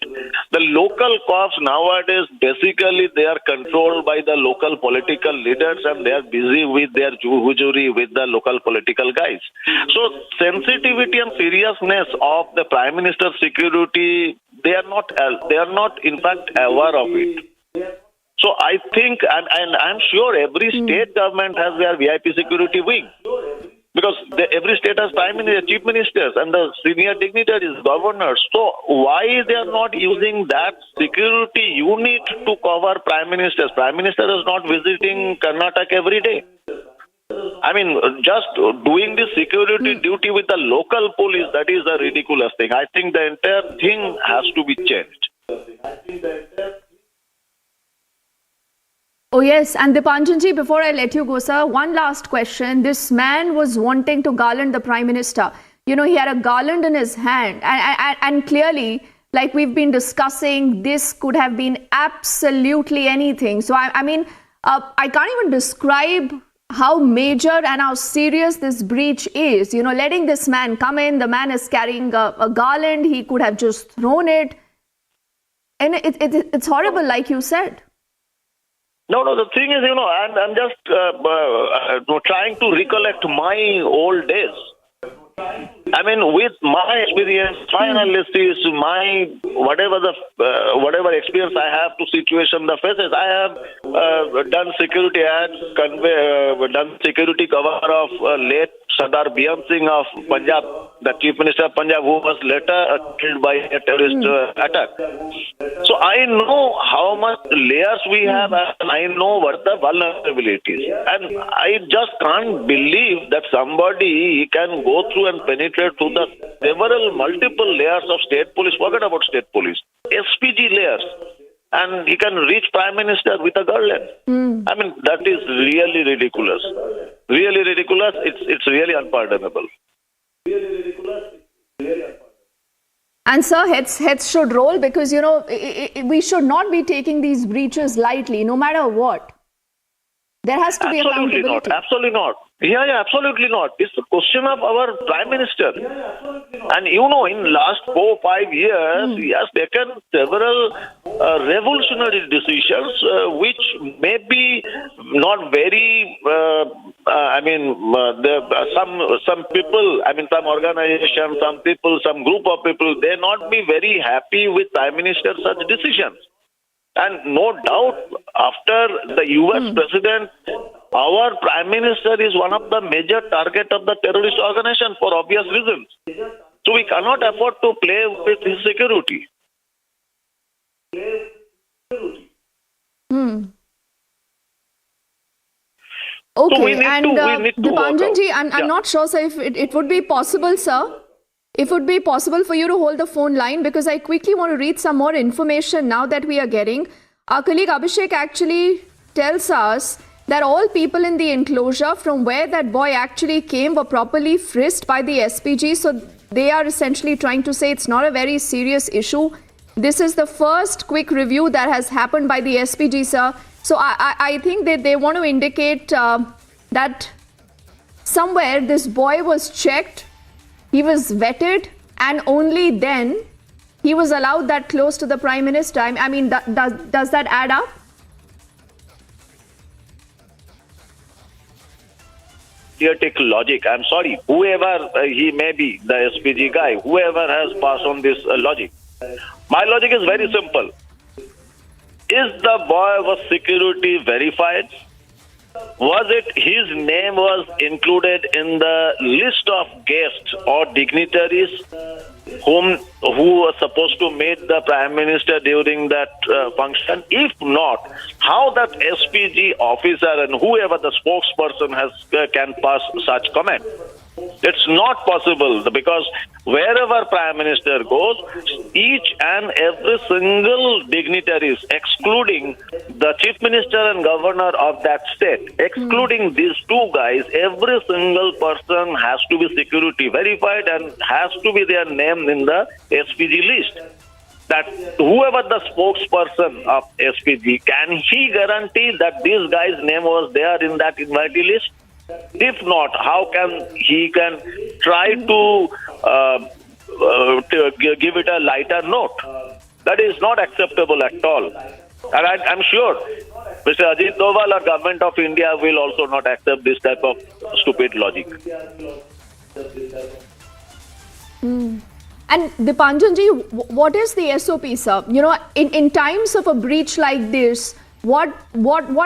The local cops nowadays, basically, they are controlled by the local political leaders and they are busy with their juhujuri with the local political guys. So sensitivity and seriousness of the Prime Minister's security, they are not in fact aware of it. So I think, and I'm sure every state government has their VIP security wing, because every state has prime minister, chief ministers, and the senior dignitaries, governors. So why they are not using that security unit to cover prime ministers? Prime minister is not visiting Karnataka every day. Just doing this security duty with the local police, that is a ridiculous thing. I think the entire thing has to be changed. Oh, yes. And Dipanjanji, before I let you go, sir, one last question. This man was wanting to garland the Prime Minister. he had a garland in his hand. And clearly, like we've been discussing, this could have been absolutely anything. So, I mean, I can't even describe how major and how serious this breach is. Letting this man come in, the man is carrying a garland, he could have just thrown it. And it's horrible, like you said. No, the thing is, I'm just trying to recollect my old days. I mean, with my experience, my analysis, my whatever experience I have to situation the faces, I have done security ads, done security cover of late Sardar Beyond Singh of Punjab, the Chief Minister of Punjab, who was later killed by a terrorist attack. So I know how much layers we have, and I know what the vulnerabilities. And I just can't believe that somebody can go through and penetrate through the several multiple layers of state police. Forget about state police, SPG layers, and he can reach Prime Minister with a garland. I mean, that is really ridiculous. Really ridiculous. It's really unpardonable. And sir, heads should roll, because we should not be taking these breaches lightly, no matter what. There has to be accountability. Absolutely not. Yeah, absolutely not. It's a question of our Prime Minister. And in last 4-5 years, he has taken several revolutionary decisions, which may be not very, some people, some organizations, some people, some group of people, they not be very happy with Prime Minister's such decisions. And no doubt, after the US president, our Prime Minister is one of the major target of the terrorist organization for obvious reasons. So we cannot afford to play with his security. Okay, so we need to Dipanjanji, I'm not sure, sir, if it would be possible, sir. If it would be possible for you to hold the phone line, because I quickly want to read some more information now that we are getting. Our colleague Abhishek actually tells us that all people in the enclosure from where that boy actually came were properly frisked by the SPG. So they are essentially trying to say it's not a very serious issue. This is the first quick review that has happened by the SPG, sir. So I think that they want to indicate that somewhere this boy was checked, he was vetted, and only then he was allowed that close to the Prime Minister. I mean, does that add up? Theoretical logic. I'm sorry, whoever he may be, the SPG guy, whoever has passed on this logic. My logic is very simple. Is the boy was security verified? Was it his name was included in the list of guests or dignitaries who were supposed to meet the Prime Minister during that function? If not, how that SPG officer and whoever the spokesperson can pass such comment? It's not possible, because wherever Prime Minister goes, each and every single dignitaries, excluding the Chief Minister and Governor of that state, excluding these two guys, every single person has to be security verified and has to be their name in the SPG list. That whoever the spokesperson of SPG, can he guarantee that this guy's name was there in that invitee list? If not, how can he try to give it a lighter note? That is not acceptable at all. And I'm sure Mr. Ajit Doval or Government of India will also not accept this type of stupid logic. And Dipanjanji, what is the SOP, sir? In times of a breach like this, what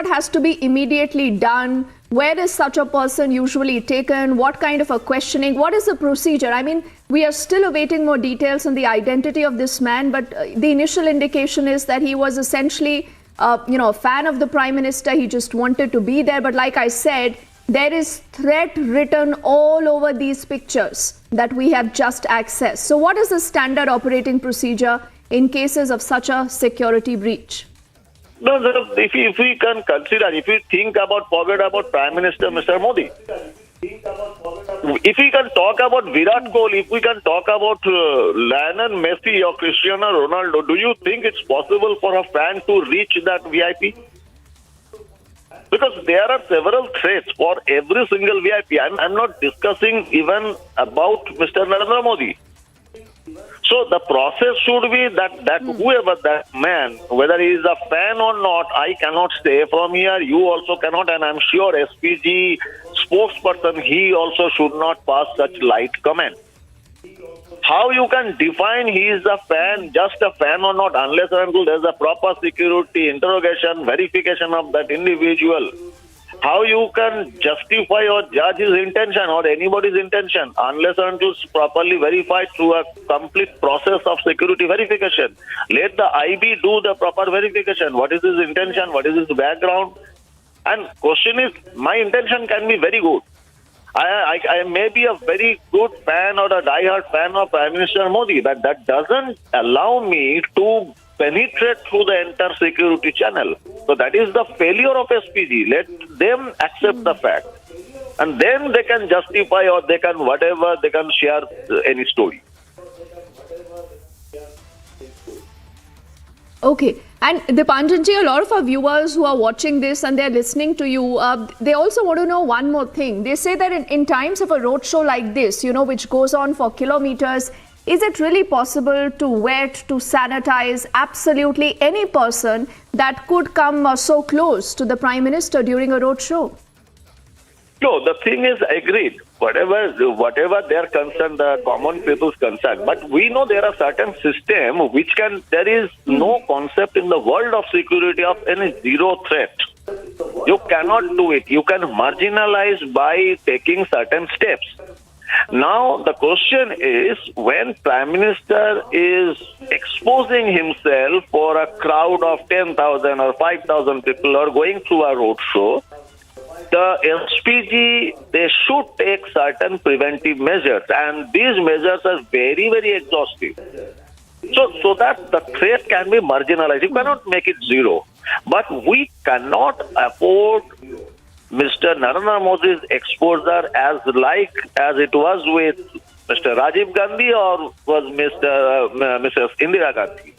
has to be immediately done? Where is such a person usually taken? What kind of a questioning? What is the procedure? I mean, we are still awaiting more details on the identity of this man, but the initial indication is that he was essentially, a fan of the Prime Minister. He just wanted to be there. But like I said, there is threat written all over these pictures that we have just accessed. So what is the standard operating procedure in cases of such a security breach? No, if we can consider, if we think about, forget about Prime Minister Mr. Modi, If we can talk about Virat Kohli, if we can talk about Lionel Messi or Cristiano Ronaldo, do you think it's possible for a fan to reach that VIP? Because there are several threats for every single VIP. I'm not discussing even about Mr. Narendra Modi. So the process should be that whoever that man, whether he is a fan or not, I cannot stay from here, you also cannot, and I'm sure SPG spokesperson, he also should not pass such light comment. How you can define he is a fan, just a fan or not, unless and until there's a proper security, interrogation, verification of that individual. How you can justify or judge his intention or anybody's intention unless and until it's properly verified through a complete process of security verification. Let the IB do the proper verification. What is his intention? What is his background? And question is, my intention can be very good. I may be a very good fan or a die-hard fan of Prime Minister Modi, but that doesn't allow me to penetrate through the entire security channel. So that is the failure of SPG. Let them accept the fact. And then they can justify or they can whatever, they can share any story. Okay. And Dipanjanji, a lot of our viewers who are watching this and they're listening to you, they also want to know one more thing. They say that in times of a roadshow like this, which goes on for kilometers, is it really possible to vet, to sanitize absolutely any person that could come so close to the Prime Minister during a roadshow? No, the thing is agreed. Whatever their concern, the common people's concern. But we know there are certain systems which there is no concept in the world of security of any zero threat. You cannot do it. You can marginalize by taking certain steps. Now, the question is, when Prime Minister is exposing himself for a crowd of 10,000 or 5,000 people or going through a roadshow, the SPG, they should take certain preventive measures, and these measures are very, very exhaustive. So that the threat can be marginalized. You cannot make it zero. But we cannot afford Mr. Narendra Modi's exposure as it was with Mr. Rajiv Gandhi or was Mrs. Indira Gandhi.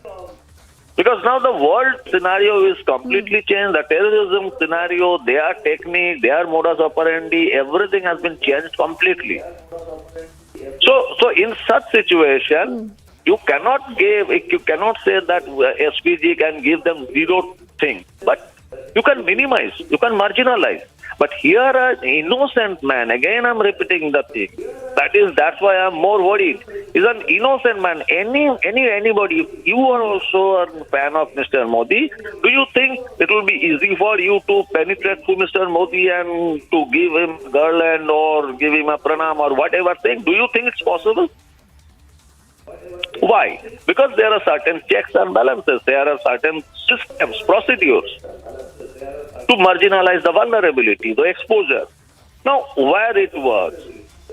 Because now the world scenario is completely changed. The terrorism scenario, their technique, their modus operandi, everything has been changed completely. So in such situation, you cannot say that SPG can give them zero thing, but you can minimize, you can marginalize. But here an innocent man, again I'm repeating the thing, that's why I'm more worried, is an innocent man. Anybody, if you are also a fan of Mr. Modi, do you think it will be easy for you to penetrate through Mr. Modi and to give him garland or give him a pranam or whatever thing? Do you think it's possible? Why? Because there are certain checks and balances. There are certain systems, procedures to marginalize the vulnerability, the exposure. Now, where it was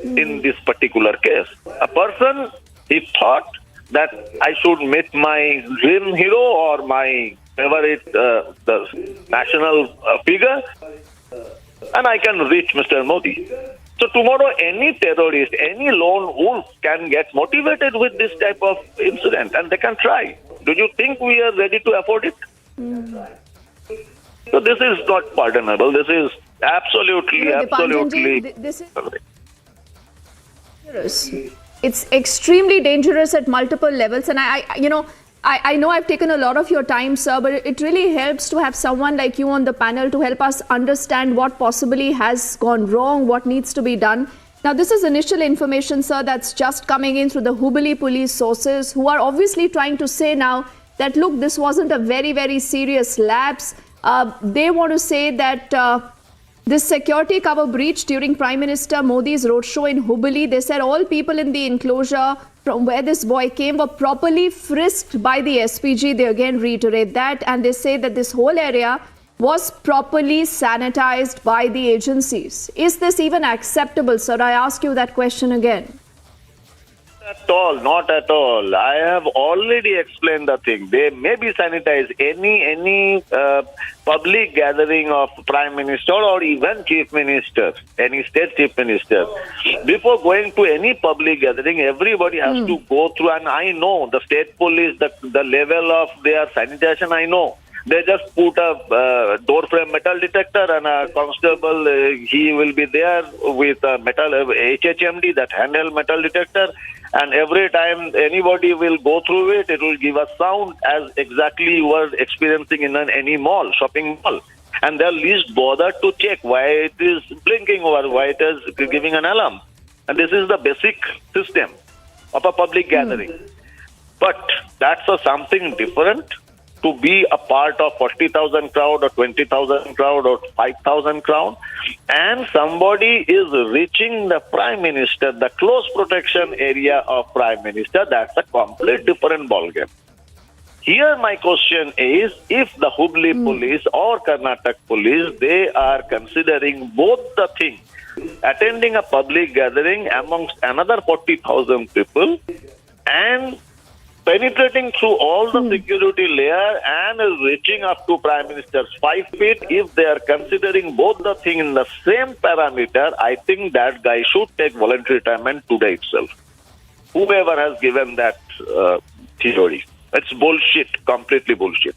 in this particular case, a person, he thought that I should meet my dream hero or my favorite the national figure, and I can reach Mr. Modi. So tomorrow, any terrorist, any lone wolf can get motivated with this type of incident, and they can try. Do you think we are ready to afford it? So this is not pardonable. This is absolutely. This is it's extremely dangerous at multiple levels, and I know I've taken a lot of your time, sir, but it really helps to have someone like you on the panel to help us understand what possibly has gone wrong, what needs to be done. Now, this is initial information, sir, that's just coming in through the Hubballi police sources, who are obviously trying to say now that, look, this wasn't a very, very serious lapse. They want to say that this security cover breach during Prime Minister Modi's roadshow in Hubballi, they said all people in the enclosure from where this boy came were properly frisked by the SPG. They again reiterate that, and they say that this whole area was properly sanitized by the agencies. Is this even acceptable, sir? I ask you that question again. At all, not at all. I have already explained the thing. They may be sanitized. Any public gathering of Prime Minister or even Chief Minister, any state Chief Minister, before going to any public gathering, everybody has to go through. And I know the state police, the level of their sanitation, I know. They just put a door frame metal detector and a constable, he will be there with a metal HHMD, that handheld metal detector. And every time anybody will go through it, it will give a sound as exactly you are experiencing in any mall, shopping mall. And they'll least bother to check why it is blinking or why it is giving an alarm. And this is the basic system of a public gathering. But that's something different. To be a part of 40,000 crowd or 20,000 crowd or 5,000 crowd, and somebody is reaching the Prime Minister, the close protection area of Prime Minister, that's a complete different ballgame. Here my question is, if the Hubli police or Karnataka police, they are considering both the things, attending a public gathering amongst another 40,000 people and penetrating through all the security layer and reaching up to Prime Minister's 5 feet, if they are considering both the thing in the same parameter, I think that guy should take voluntary retirement today itself. Whoever has given that theory. It's bullshit, completely bullshit.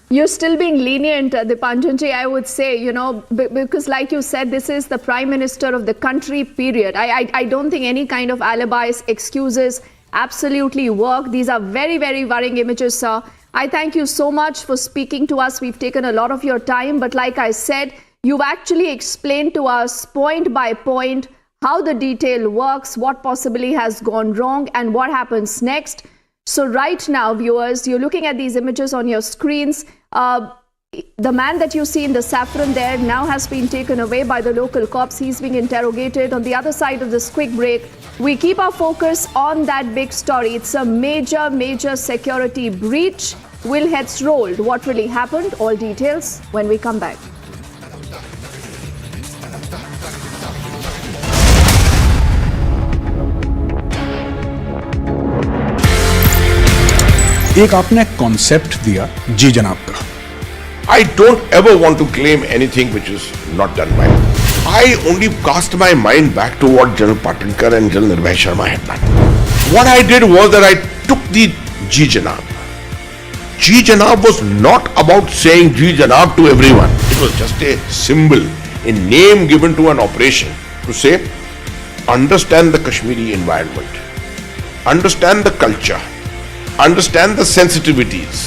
You're still being lenient, Dipanjanji, I would say, because like you said, this is the Prime Minister of the country, period. I don't think any kind of alibis, excuses absolutely work. These are very, very worrying images, sir. I thank you so much for speaking to us. We've taken a lot of your time, but like I said, you've actually explained to us point by point how the detail works, what possibly has gone wrong, and what happens next. So right now, viewers, you're looking at these images on your screens. The man that you see in the saffron there now has been taken away by the local cops. He's being interrogated. On the other side of this quick break, we keep our focus on that big story. It's a major, major security breach. Will heads rolled? What really happened? All details when we come back. एक आपने concept दिया जी जनाब का I don't ever want to claim anything which is not done by me. I only cast my mind back to what General Patinkar and General Nirbhay Sharma had done. What I did was that I took the Ji Janab. Ji Janab was not about saying Ji Janab to everyone. It was just a symbol, a name given to an operation to say, understand the Kashmiri environment, understand the culture, understand the sensitivities.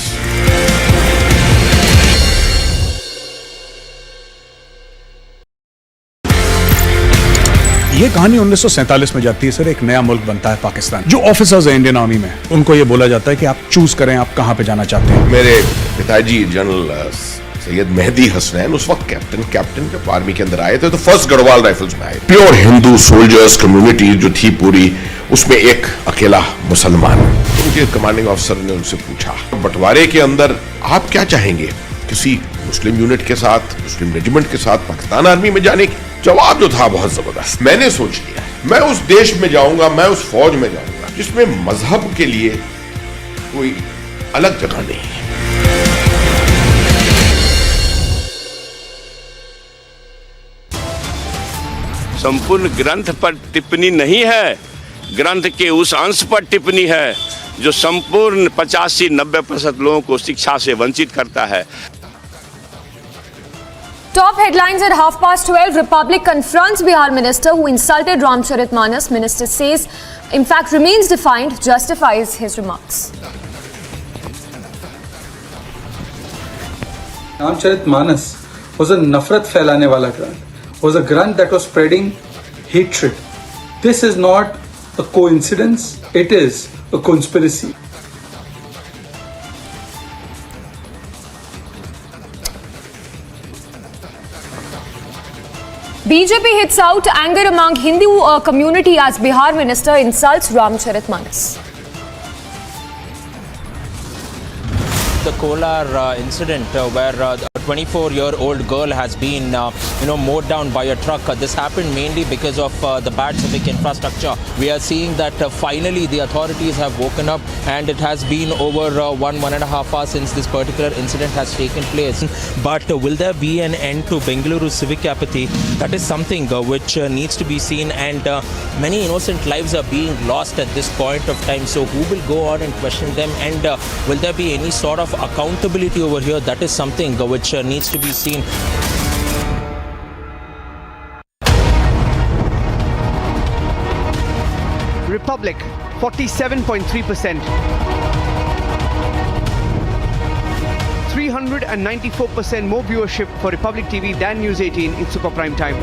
ये कहानी 1947 में जाती है sir. एक नया मुल्क बनता है पाकिस्तान। जो ऑफिसर्स हैं इंडियन आर्मी में, उनको ये बोला जाता है कि आप चूज करें आप कहां पे जाना चाहते हैं। मेरे पिताजी जनरल सैयद मेहदी हसनैन उस वक्त कैप्टन जब आर्मी के अंदर आए थे तो फर्स्ट गढ़वाल राइफल्स में आए। प्योर हिंदू सोल्जर्स कम्युनिटी जो थी पूरी, उसमें एक अकेला मुसलमान। उनके कमांडिंग ऑफिसर ने उनसे पूछा, बंटवारे के अंदर आप क्या चाहेंगे, किसी मुस्लिम यूनिट के साथ, मुस्लिम रेजिमेंट के साथ पाकिस्तान आर्मी में जाने की? जवाब जो था बहुत जबरदस्त। मैंने सोच लिया मैं उस देश में जाऊंगा, मैं उस फौज में जाऊंगा जिसमें मजहब के लिए कोई अलग जगह नहीं है। संपूर्ण ग्रंथ पर टिप्पणी नहीं है, ग्रंथ के उस अंश पर टिप्पणी है जो संपूर्ण 85-90% लोगों को शिक्षा से वंचित करता है। Top headlines at 12:30. Republic confronts Bihar minister who insulted Ramcharitmanas. Minister says, in fact, remains defiant, justifies his remarks. Ramcharitmanas was a nafrat फैलाने वाला grant. Was a grant that was spreading hatred. This is not a coincidence. It is a conspiracy. BJP hits out anger among Hindu community as Bihar minister insults Ramcharitmanas. The Kolar incident where 24-year-old girl has been, mowed down by a truck. This happened mainly because of the bad civic infrastructure. We are seeing that finally the authorities have woken up, and it has been over 1.5 hours since this particular incident has taken place. But will there be an end to Bengaluru civic apathy? That is something which needs to be seen, and many innocent lives are being lost at this point of time. So who will go on and question them, and will there be any sort of accountability over here? That is something which needs to be seen. Republic 47.3%, 394% more viewership for Republic TV than News 18 in super prime time.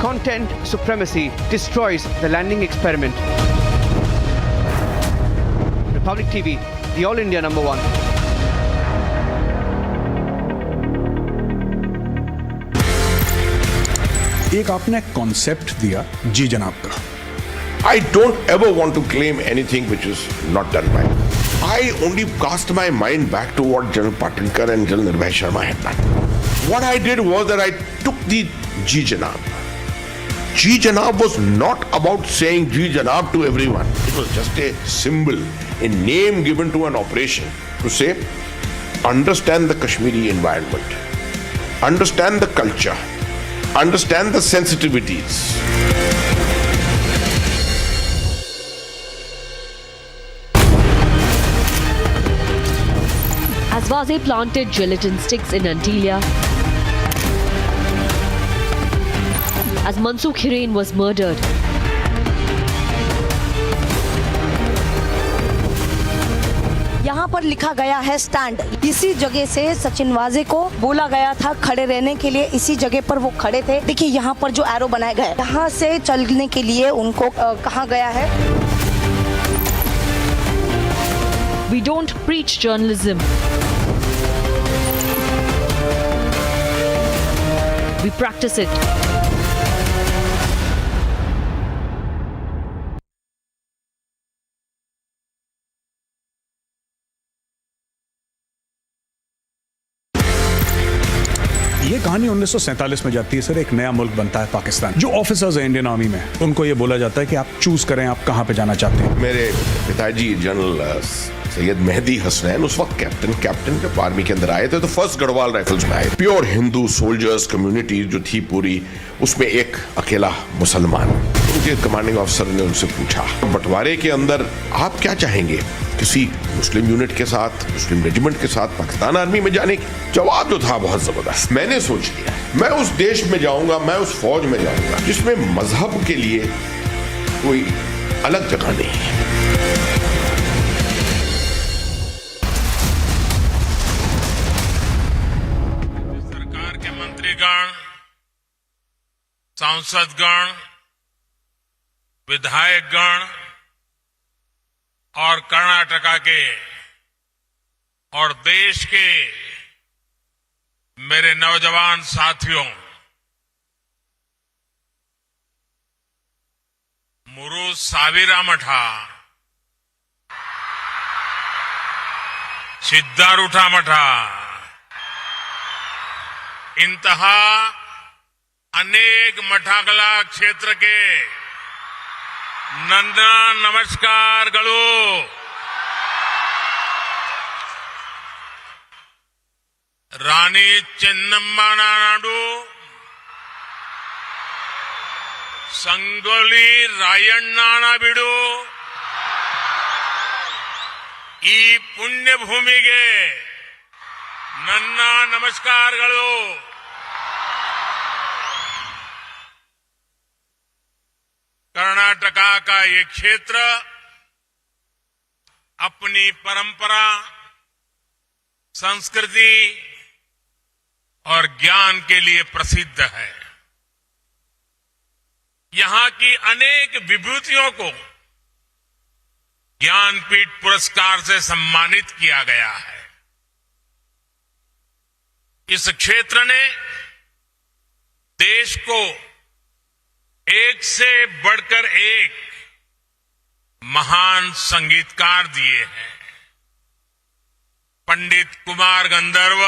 Content supremacy destroys the landing experiment. Republic TV, the All India number one. एक आपने concept दिया जी जनाब का. I don't ever want to claim anything which is not done by. I only cast my mind back to what General Patinkar and General Nirbhay Sharma had done. What I did was that I took the Ji Janab. Ji Janab was not about saying Ji Janab to everyone. It was just a symbol, a name given to an operation to say, understand the Kashmiri environment, understand the culture, understand the sensitivities. As Waze planted gelatin sticks in Antillia, as Mansoor Hiren was murdered, यहाँ पर लिखा गया है stand. इसी जगह से सचिन वाजे को बोला गया था खड़े रहने के लिए. इसी जगह पर वो खड़े थे. देखिए यहाँ पर जो एरो बनाया गया है, यहाँ से चलने के लिए उनको कहा गया है. we don't preach journalism. We practice it. ये कहानी 1947 में जाती है सर. एक नया मुल्क बनता है पाकिस्तान. जो ऑफिसर्स हैं इंडियन आर्मी में, उनको ये बोला जाता है कि आप चूज करें आप कहां पे जाना चाहते हैं. मेरे पिताजी जनरल सैयद मेहदी हसनैन उस वक्त कैप्टन जब आर्मी के अंदर आए थे तो फर्स्ट गढ़वाल राइफल्स में आए. प्योर हिंदू सोल्जर्स कम्युनिटी जो थी पूरी, उसमें एक अकेला मुसलमान. उनके कमांडिंग ऑफिसर ने उनसे पूछा, बंटवारे के अंदर आप क्या चाहेंगे, किसी मुस्लिम यूनिट के साथ, मुस्लिम रेजिमेंट के साथ पाकिस्तान आर्मी में जाने की? जवाब जो था बहुत जबरदस्त. मैंने सोच लिया मैं उस देश में जाऊंगा, मैं उस फौज में जाऊंगा जिसमें मजहब के लिए कोई अलग जगह नहीं है. सरकार के मंत्रीगण, सांसदगण, विधायकगण और कर्नाटका के और देश के मेरे नौजवान साथियों, मुरु साविरा मठा, सिद्धारूठा मठा, इंतहा अनेक मठागला क्षेत्र के ನನ್ನ ನಮಸ್ಕಾರಗಳು. ರಾಣಿ ಚೆನ್ನಮ್ಮನ ನಾಡು, ಸಂಗೊಳ್ಳಿ ರಾಯಣ್ಣನ ಬಿಡು, ಈ ಪುಣ್ಯ ಭೂಮಿಗೆ ನನ್ನ ನಮಸ್ಕಾರಗಳು. कर्नाटका का ये क्षेत्र अपनी परंपरा, संस्कृति और ज्ञान के लिए प्रसिद्ध है. यहां की अनेक विभूतियों को ज्ञानपीठ पुरस्कार से सम्मानित किया गया है. इस क्षेत्र ने देश को एक से बढ़कर एक महान संगीतकार दिए हैं. पंडित कुमार गंधर्व,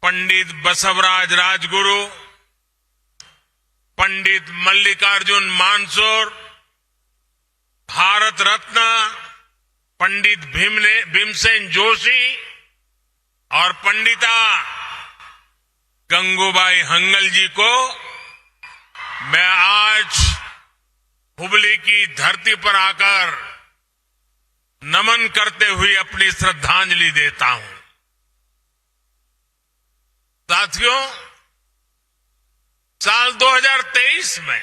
पंडित बसवराज राजगुरु, पंडित मल्लिकार्जुन मानसोर, भारत रत्न पंडित भीमसेन जोशी और पंडिता गंगूबाई हंगल जी को मैं आज हुबली की धरती पर आकर नमन करते हुए अपनी श्रद्धांजलि देता हूं। साथियों, साल 2023 में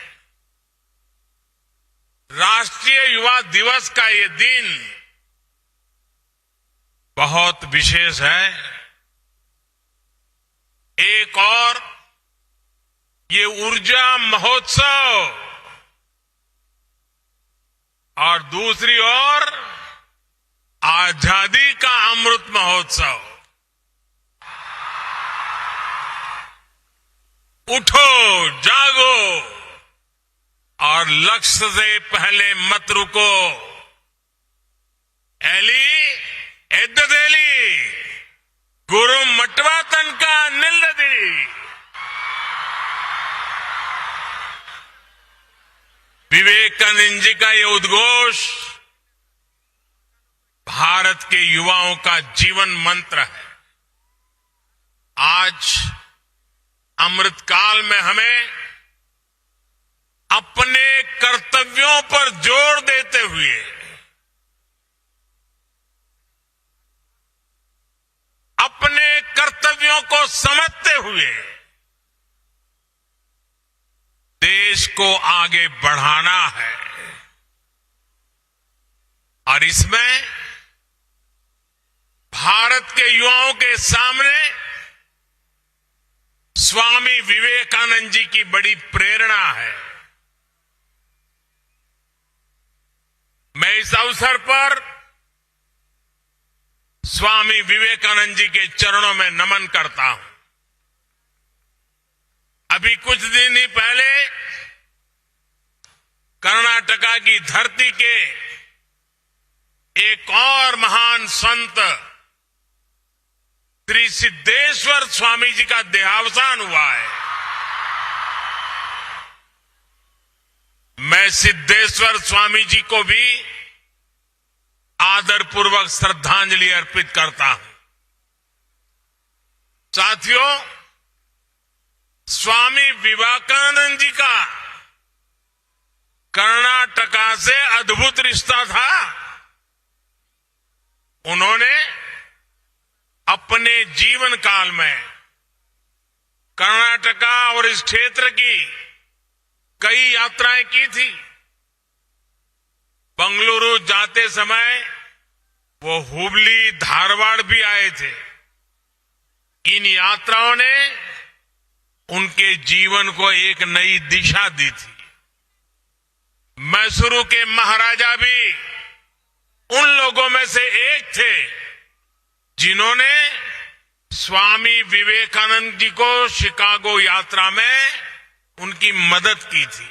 राष्ट्रीय युवा दिवस का ये दिन बहुत विशेष है। एक और ये ऊर्जा महोत्सव और दूसरी ओर आजादी का अमृत महोत्सव। उठो, जागो और लक्ष्य से पहले मत रुको। एली एद्ददेली गुरु मटवा तनका निल्लदी। विवेकानंद जी का ये उद्घोष भारत के युवाओं का जीवन मंत्र है। आज अमृतकाल में हमें अपने कर्तव्यों पर जोर देते हुए अपने कर्तव्यों को समझते हुए देश को आगे बढ़ाना है। और इसमें भारत के युवाओं के सामने स्वामी विवेकानंद जी की बड़ी प्रेरणा है। मैं इस अवसर पर स्वामी विवेकानंद जी के चरणों में नमन करता हूं। अभी कुछ दिन ही पहले कर्नाटका की धरती के एक और महान संत श्री सिद्धेश्वर स्वामी जी का देहावसान हुआ है। मैं सिद्धेश्वर स्वामी जी को भी आदरपूर्वक श्रद्धांजलि अर्पित करता हूं। साथियों, स्वामी विवेकानंद जी का कर्नाटका से अद्भुत रिश्ता था। उन्होंने अपने जीवन काल में कर्नाटका और इस क्षेत्र की कई यात्राएं की थी। बंगलुरु जाते समय वो हुबली, धारवाड़ भी आए थे। इन यात्राओं ने उनके जीवन को एक नई दिशा दी थी। मैसूरू के महाराजा भी उन लोगों में से एक थे जिन्होंने स्वामी विवेकानंद जी को शिकागो यात्रा में उनकी मदद की थी।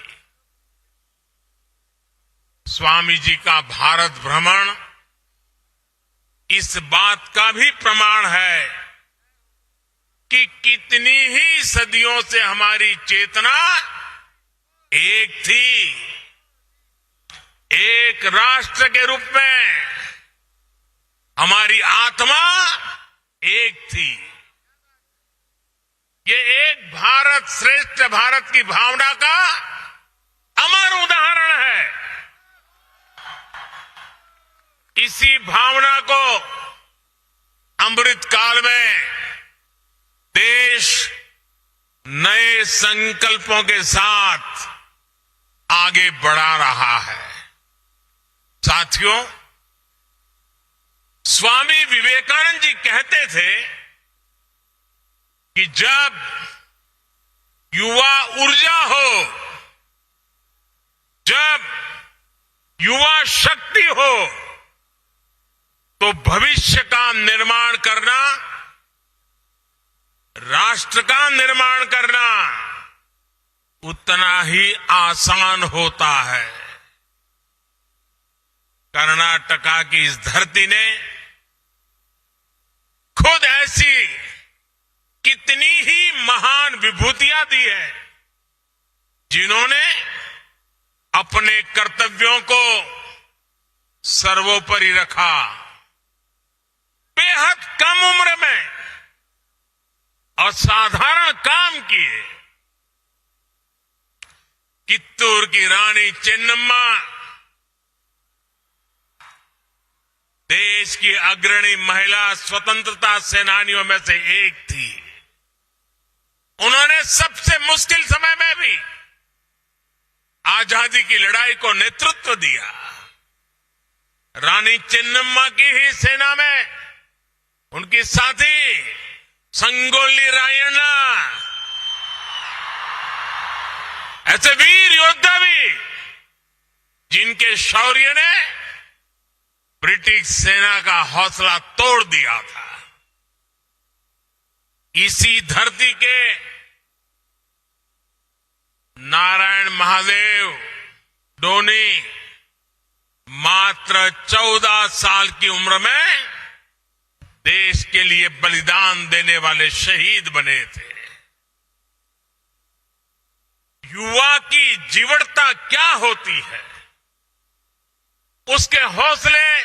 स्वामी जी का भारत भ्रमण इस बात का भी प्रमाण है कि कितनी ही सदियों से हमारी चेतना एक थी, एक राष्ट्र के रूप में हमारी आत्मा एक थी। ये एक भारत श्रेष्ठ भारत की भावना का अमर उदाहरण है। इसी भावना को अमृत काल में देश नए संकल्पों के साथ आगे बढ़ा रहा है। साथियों, स्वामी विवेकानंद जी कहते थे कि जब युवा ऊर्जा हो, जब युवा शक्ति हो, तो भविष्य का निर्माण करना, राष्ट्र का निर्माण करना उतना ही आसान होता है। कर्नाटका की इस धरती ने ऐसी कितनी ही महान विभूतियां दी है जिन्होंने अपने कर्तव्यों को सर्वोपरि रखा, बेहद कम उम्र में असाधारण काम किए। कित्तूर की रानी चेन्नम्मा देश की अग्रणी महिला स्वतंत्रता सेनानियों में से एक थी। उन्होंने सबसे मुश्किल समय में भी आजादी की लड़ाई को नेतृत्व दिया। रानी चेन्नम्मा की ही सेना में उनकी साथी संगोली रायण्णा, ऐसे वीर योद्धा भी जिनके शौर्य ने ब्रिटिश सेना का हौसला तोड़ दिया था। इसी धरती के नारायण महादेव डोनी मात्र 14 साल की उम्र में देश के लिए बलिदान देने वाले शहीद बने थे। युवा की जीवटता क्या होती है, उसके हौसले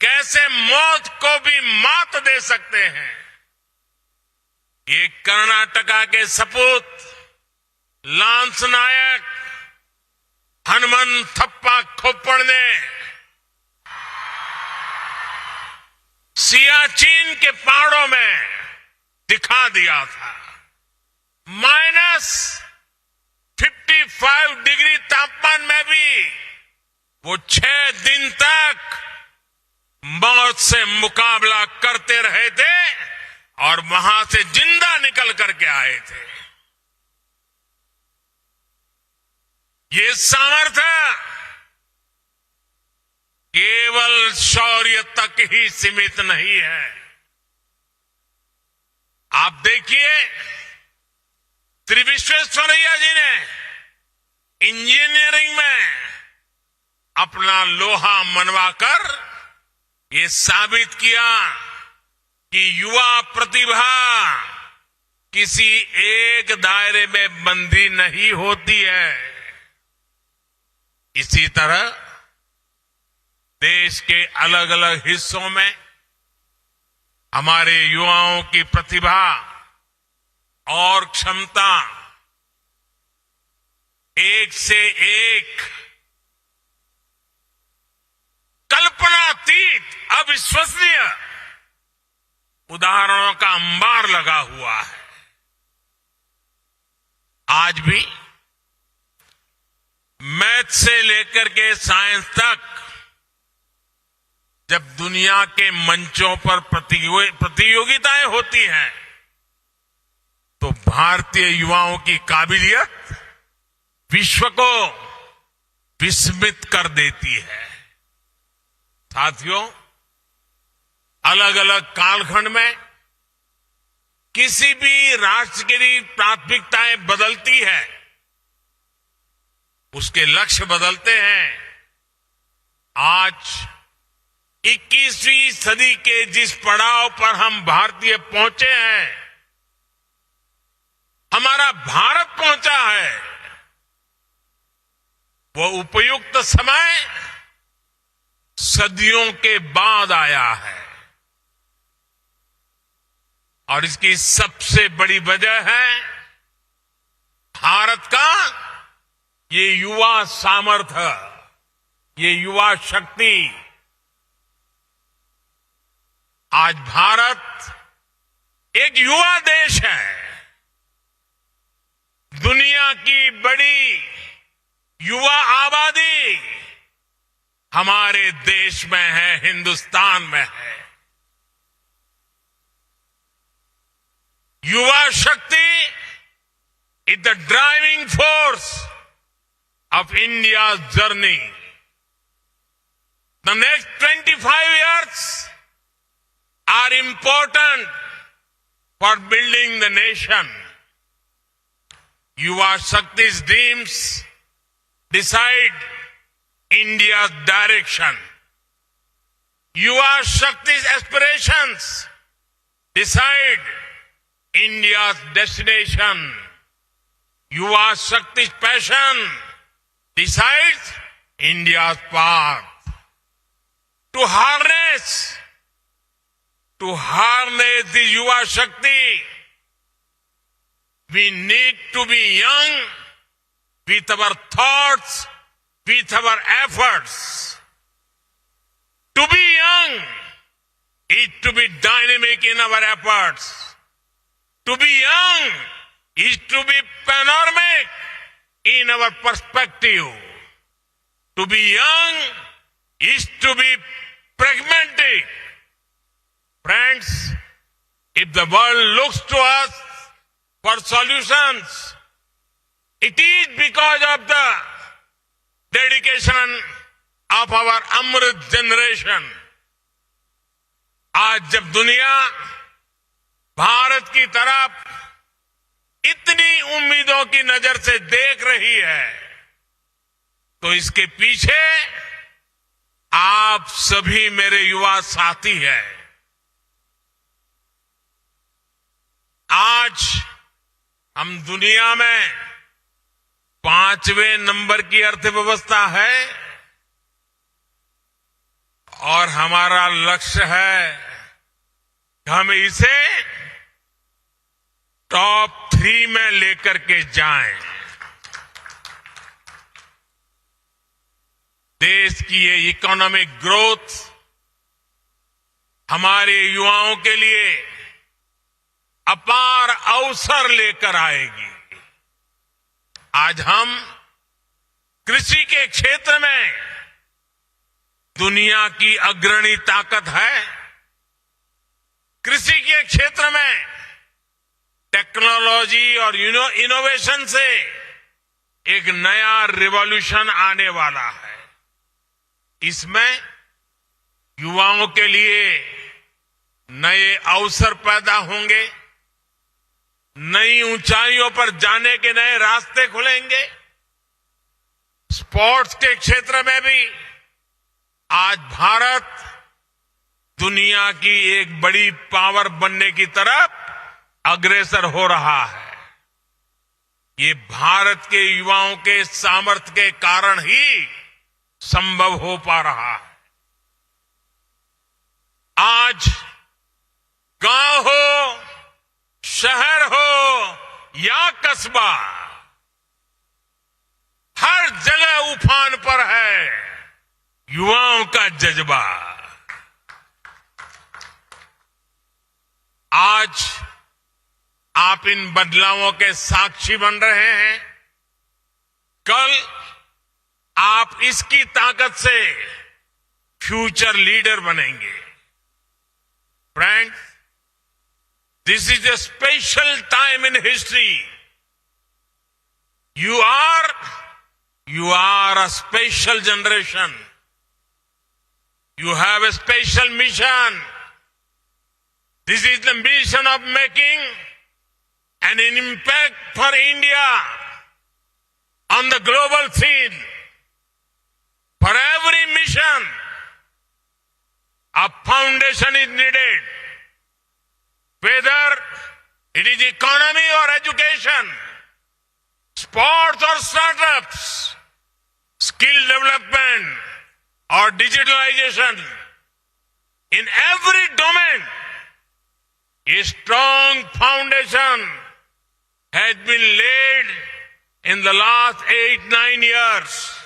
कैसे मौत को भी मात दे सकते हैं, ये कर्नाटका के सपूत लांस नायक हनुमन थप्पा खोपड़ ने सियाचिन के पहाड़ों में दिखा दिया था। -55 डिग्री तापमान में भी वो 6 दिन तक मौत से मुकाबला करते रहे थे और वहां से जिंदा निकल करके आए थे। ये सामर्थ्य केवल शौर्य तक ही सीमित नहीं है। आप देखिए, श्री विश्वेश्वरैया जी ने इंजीनियरिंग में अपना लोहा मनवाकर ये साबित किया कि युवा प्रतिभा किसी एक दायरे में बंधी नहीं होती है। इसी तरह देश के अलग अलग हिस्सों में हमारे युवाओं की प्रतिभा और क्षमता एक से एक कल्पनातीत, अविश्वसनीय उदाहरणों का अंबार लगा हुआ है। आज भी मैथ से लेकर के साइंस तक जब दुनिया के मंचों पर प्रतियोगिताएं होती हैं तो भारतीय युवाओं की काबिलियत विश्व को विस्मित कर देती है। साथियों, अलग अलग कालखंड में किसी भी राष्ट्र की प्राथमिकताएं बदलती है, उसके लक्ष्य बदलते हैं। आज 21वीं सदी के जिस पड़ाव पर हम भारतीय पहुंचे हैं, हमारा भारत पहुंचा है, वो उपयुक्त समय सदियों के बाद आया है। और इसकी सबसे बड़ी वजह है भारत का ये युवा सामर्थ्य, ये युवा शक्ति। आज भारत एक युवा देश है। दुनिया की बड़ी युवा आबादी हमारे देश में है, हिंदुस्तान में है। युवा शक्ति is the driving force of India's journey. The next 25 years are important for building the nation. Yuva Shakti's dreams decide India's direction. Yuva Shakti's aspirations decide India's destination. Yuva Shakti's passion decides India's path. To harness the Yuva Shakti, we need to be young with our thoughts, with our efforts. To be young is to be dynamic in our efforts. To be young is to be panoramic in our perspective. To be young is to be pragmatic. Friends, if the world looks to us for solutions, it is because of the dedication of our Amrit generation. आज जब दुनिया भारत की तरफ इतनी उम्मीदों की नजर से देख रही है, तो इसके पीछे आप सभी मेरे युवा साथी हैं। आज हम दुनिया में 5वें नंबर की अर्थव्यवस्था है और हमारा लक्ष्य है कि हम इसे टॉप 3 में लेकर के जाएं। देश की ये इकोनॉमिक ग्रोथ हमारे युवाओं के लिए अपार अवसर लेकर आएगी। आज हम कृषि के क्षेत्र में दुनिया की अग्रणी ताकत है। कृषि के क्षेत्र में टेक्नोलॉजी और इनोवेशन से एक नया रिवॉल्यूशन आने वाला है। इसमें युवाओं के लिए नए अवसर पैदा होंगे, नई ऊंचाइयों पर जाने के नए रास्ते खुलेंगे। स्पोर्ट्स के क्षेत्र में भी आज भारत दुनिया की एक बड़ी पावर बनने की तरफ अग्रसर हो रहा है। ये भारत के युवाओं के सामर्थ्य के कारण ही संभव हो पा रहा है। आज गांव हो, शहर हो या कस्बा, हर जगह उफान पर है युवाओं का जज्बा। आज आप इन बदलावों के साक्षी बन रहे हैं। कल आप इसकी ताकत से फ्यूचर लीडर बनेंगे। Friends, this is a special time in history. You are a special generation. You have a special mission. This is the mission of making an impact for India on the global scene. For every mission, a foundation is needed. Whether it is economy or education, sports or startups, skill development or digitalization, in every domain, a strong foundation has been laid in the last 8-9 years.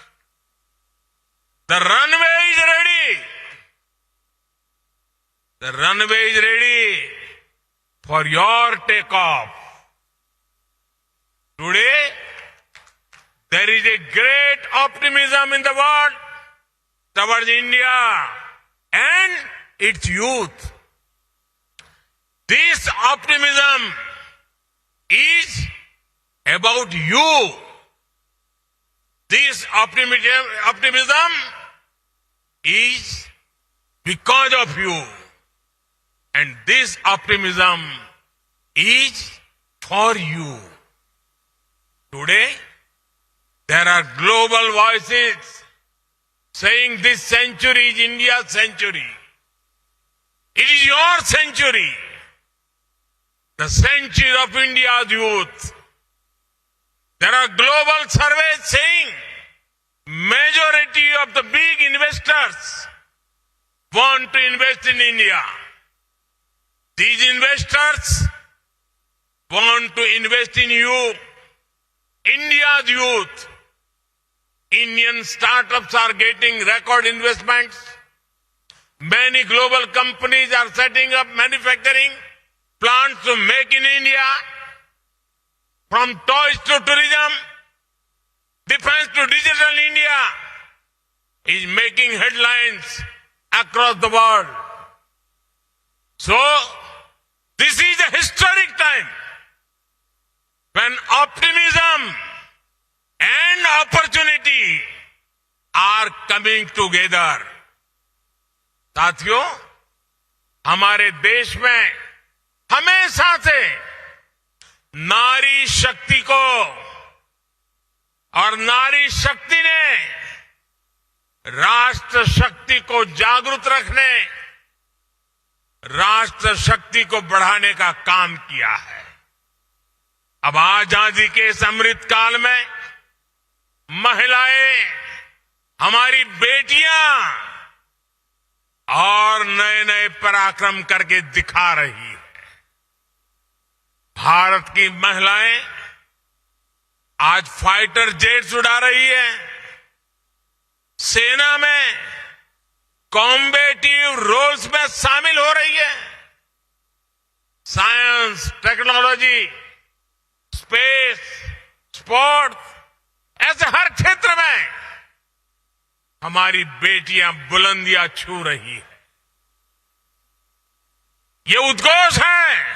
The runway is ready. The runway is ready for your takeoff. Today, there is a great optimism in the world towards India and its youth. This optimism is about you. This optimism is because of you. And this optimism is for you. Today, there are global voices saying this century is India's century. It is your century. the century of India's youth. There are global surveys saying majority of the big investors want to invest in India. These investors want to invest in you, India's youth. Indian startups are getting record investments. Many global companies are setting up manufacturing plants to make in India. From toys to tourism, defense to digital India is making headlines across the world. So, this is a historic time when optimism and opportunity are coming together. साथियों, हमारे देश में हमेशा से नारी शक्ति को और नारी शक्ति ने राष्ट्र शक्ति को जागरूक रखने, राष्ट्र शक्ति को बढ़ाने का काम किया है। अब आजादी के इस अमृत काल में महिलाएं, हमारी बेटियां और नए नए पराक्रम करके दिखा रही है। भारत की महिलाएं आज फाइटर जेट्स उड़ा रही है, सेना में कॉम्बेटिव रोल्स में शामिल हो रही है। साइंस, टेक्नोलॉजी, स्पेस, स्पोर्ट्स, ऐसे हर क्षेत्र में हमारी बेटियां बुलंदियां छू रही है। ये उद्घोष है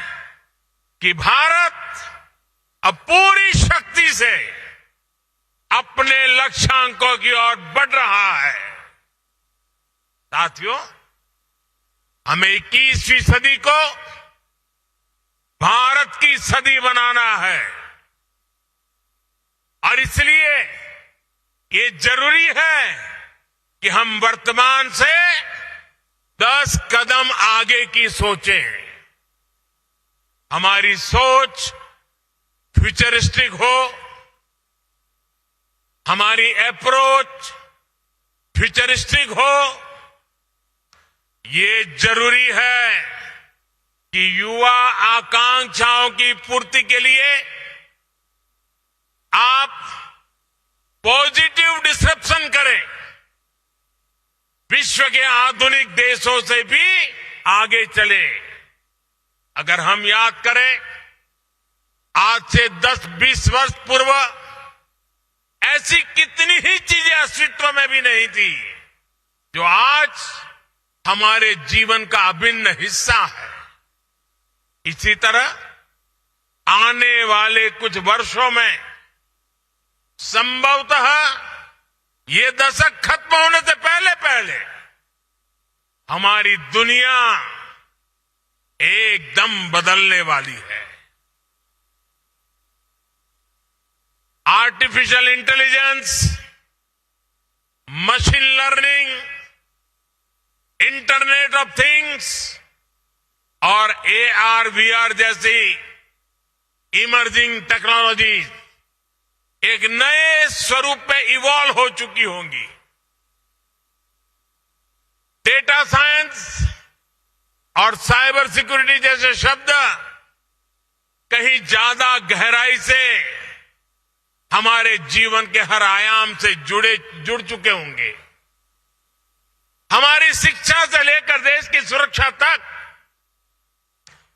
कि भारत अब पूरी शक्ति से अपने लक्ष्यांकों की ओर बढ़ रहा है। साथियों, हमें 21वीं सदी को भारत की सदी बनाना है और इसलिए ये जरूरी है कि हम वर्तमान से 10 कदम आगे की सोचें। हमारी सोच फ्यूचरिस्टिक हो, हमारी अप्रोच फ्यूचरिस्टिक हो। ये जरूरी है कि युवा आकांक्षाओं की पूर्ति के लिए आप पॉजिटिव डिसरप्शन करें, विश्व के आधुनिक देशों से भी आगे चले। अगर हम याद करें, आज से 10-20 वर्ष पूर्व ऐसी कितनी ही चीजें अस्तित्व में भी नहीं थी जो आज हमारे जीवन का अभिन्न हिस्सा है। इसी तरह आने वाले कुछ वर्षों में संभवतः ये दशक खत्म होने से पहले पहले हमारी दुनिया एकदम बदलने वाली है। Artificial intelligence, machine learning, internet of things और AR/VR जैसी इमर्जिंग टेक्नोलॉजी एक नए स्वरूप में इवॉल्व हो चुकी होंगी। डेटा साइंस और साइबर सिक्योरिटी जैसे शब्द कहीं ज्यादा गहराई से हमारे जीवन के हर आयाम से जुड़ चुके होंगे। हमारी शिक्षा से लेकर देश की सुरक्षा तक,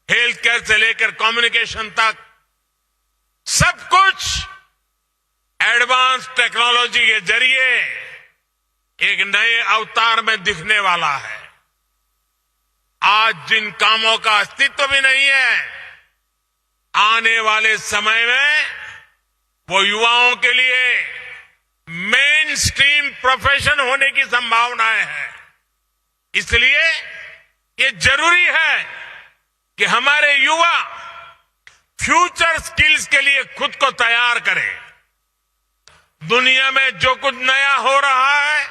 हेल्थ केयर से लेकर कम्युनिकेशन तक, सब कुछ एडवांस टेक्नोलॉजी के जरिए एक नए अवतार में दिखने वाला है। आज जिन कामों का अस्तित्व भी नहीं है, आने वाले समय में वो युवाओं के लिए मेन स्ट्रीम प्रोफेशन होने की संभावनाएं हैं। इसलिए ये जरूरी है कि हमारे युवा फ्यूचर स्किल्स के लिए खुद को तैयार करें। दुनिया में जो कुछ नया हो रहा है,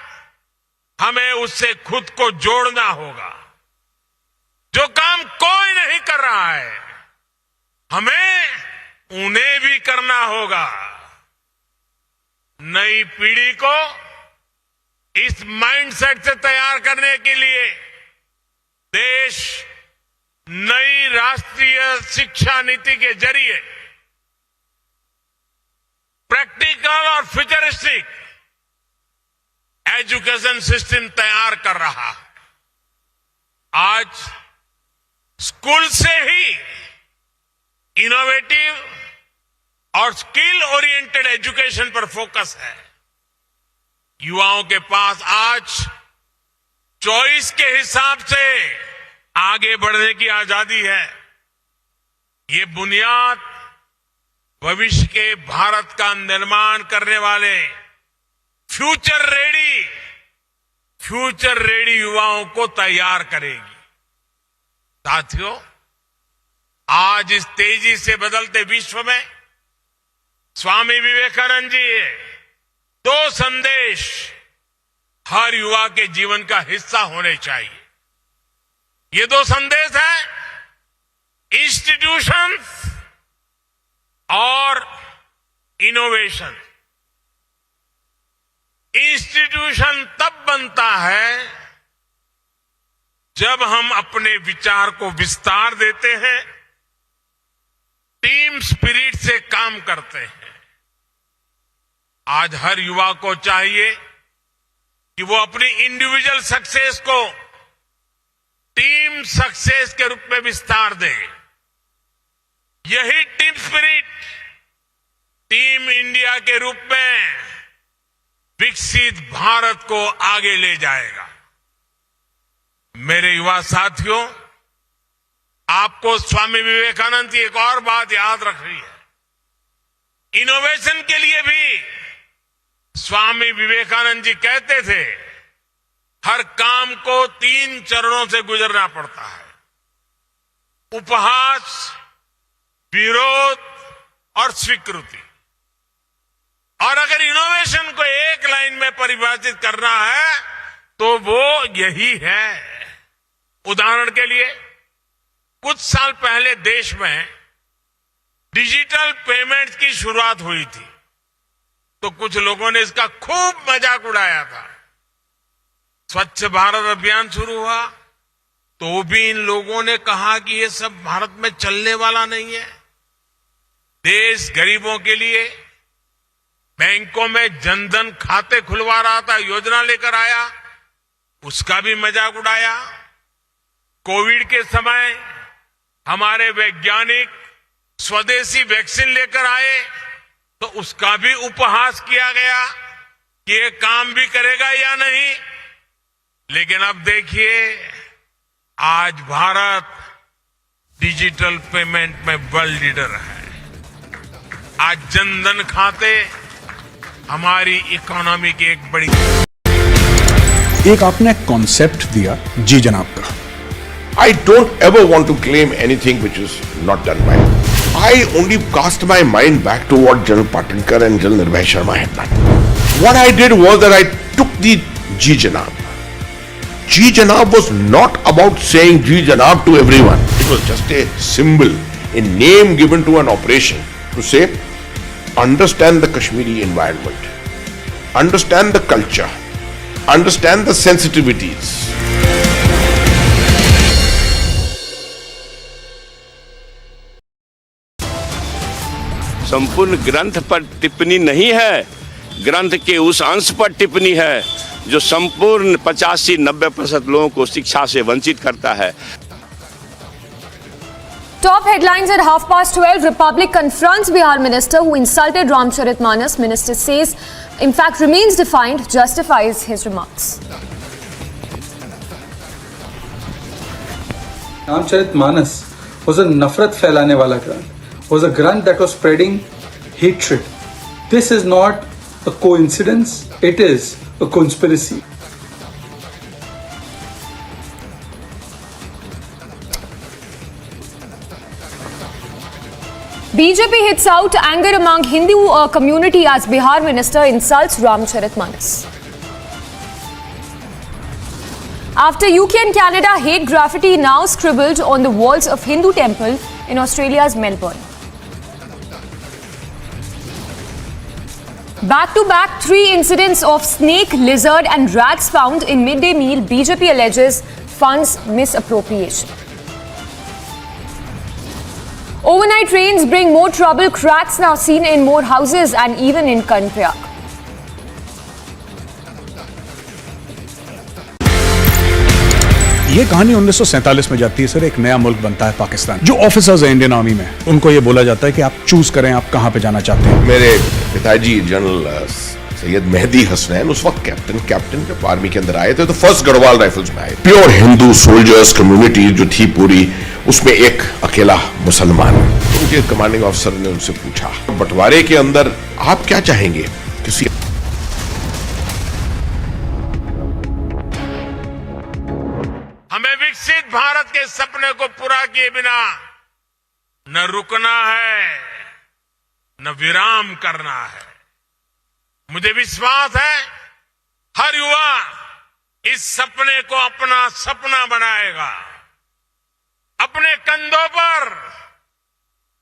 हमें उससे खुद को जोड़ना होगा। जो काम कोई नहीं कर रहा है, हमें उन्हें भी करना होगा। नई पीढ़ी को इस माइंडसेट से तैयार करने के लिए देश नई राष्ट्रीय शिक्षा नीति के जरिए प्रैक्टिकल और फ्यूचरिस्टिक एजुकेशन सिस्टम तैयार कर रहा है। आज स्कूल से ही इनोवेटिव और स्किल ओरिएंटेड एजुकेशन पर फोकस है। युवाओं के पास आज चॉइस के हिसाब से आगे बढ़ने की आजादी है। ये बुनियाद भविष्य के भारत का निर्माण करने वाले फ्यूचर रेडी युवाओं को तैयार करेगी। साथियों, आज इस तेजी से बदलते विश्व में स्वामी विवेकानंद जी दो संदेश हर युवा के जीवन का हिस्सा होने चाहिए। ये दो संदेश हैं इंस्टीट्यूशंस और इनोवेशन। इंस्टीट्यूशन तब बनता है जब हम अपने विचार को विस्तार देते हैं, टीम स्पिरिट से काम करते हैं। आज हर युवा को चाहिए कि वो अपनी इंडिविजुअल सक्सेस को टीम सक्सेस के रूप में विस्तार दे। यही टीम स्पिरिट टीम इंडिया के रूप में विकसित भारत को आगे ले जाएगा। मेरे युवा साथियों, आपको स्वामी विवेकानंद की एक और बात याद रखनी है। इनोवेशन के लिए भी स्वामी विवेकानंद जी कहते थे, हर काम को 3 चरणों से गुजरना पड़ता है। उपहास, विरोध और स्वीकृति। और अगर इनोवेशन को एक लाइन में परिभाषित करना है तो वो यही है। उदाहरण के लिए कुछ साल पहले देश में डिजिटल पेमेंट्स की शुरुआत हुई थी, तो कुछ लोगों ने इसका खूब मजाक उड़ाया था। स्वच्छ भारत अभियान शुरू हुआ तो भी इन लोगों ने कहा कि ये सब भारत में चलने वाला नहीं है। देश गरीबों के लिए बैंकों में जनधन खाते खुलवा रहा था, योजना लेकर आया, उसका भी मजाक उड़ाया। कोविड के समय हमारे वैज्ञानिक स्वदेशी वैक्सीन लेकर आए तो उसका भी उपहास किया गया कि ये काम भी करेगा या नहीं। लेकिन अब देखिए, आज भारत डिजिटल पेमेंट में वर्ल्ड लीडर है। आज जनधन खाते हमारी इकोनॉमी की एक बड़ी। एक आपने कॉन्सेप्ट दिया जी जनाब का। I don't ever want to claim anything which is not done by me. I only cast my mind back to what General Patinkar and General Nirbhay Sharma had done. What I did was that I took the Ji Janab. Ji Janab was not about saying Ji Janab to everyone. It was just a symbol, a name given to an operation to say, understand the Kashmiri environment, understand the culture, understand the sensitivities. संपूर्ण ग्रंथ पर टिप्पणी नहीं है, ग्रंथ के उस अंश पर टिप्पणी है जो संपूर्ण 85-90% लोगों को शिक्षा से वंचित करता है। Top headlines at 12:30. Republic confronts Bihar minister who insulted Ramcharitmanas. Minister says, in fact, remains defiant, justifies his remarks. Ramcharitmanas was a nafrat फैलाने वाला ग्रंथ. Was a grant that was spreading hatred. This is not a coincidence, it is a conspiracy. BJP hits out anger among Hindu community as Bihar minister insults Ramcharitmanas. After UK and Canada, hate graffiti now scribbled on the walls of Hindu temple in Australia's Melbourne. Back-to-back 3 incidents of snake, lizard and rats found in midday meal, BJP alleges funds misappropriation. Overnight rains bring more trouble, cracks now seen in more houses and even in Kanpriak. ये कहानी 1947 में जाती है sir. एक नया मुल्क बनता है पाकिस्तान। जो ऑफिसर्स हैं इंडियन आर्मी में, उनको ये बोला जाता है कि आप चूज करें आप कहां पे जाना चाहते हैं। मेरे पिताजी जनरल सैयद मेहदी हसनैन उस वक्त कैप्टन जब आर्मी के अंदर आए थे तो फर्स्ट गढ़वाल राइफल्स में आए। प्योर हिंदू सोल्जर्स कम्युनिटी जो थी पूरी, उसमें एक अकेला मुसलमान। उनके कमांडिंग ऑफिसर ने उनसे पूछा, बंटवारे के अंदर आप क्या चाहेंगे? किसी हमें विकसित भारत के सपने को पूरा किए बिना न रुकना है, न विराम करना है। मुझे विश्वास है हर युवा इस सपने को अपना सपना बनाएगा, अपने कंधों पर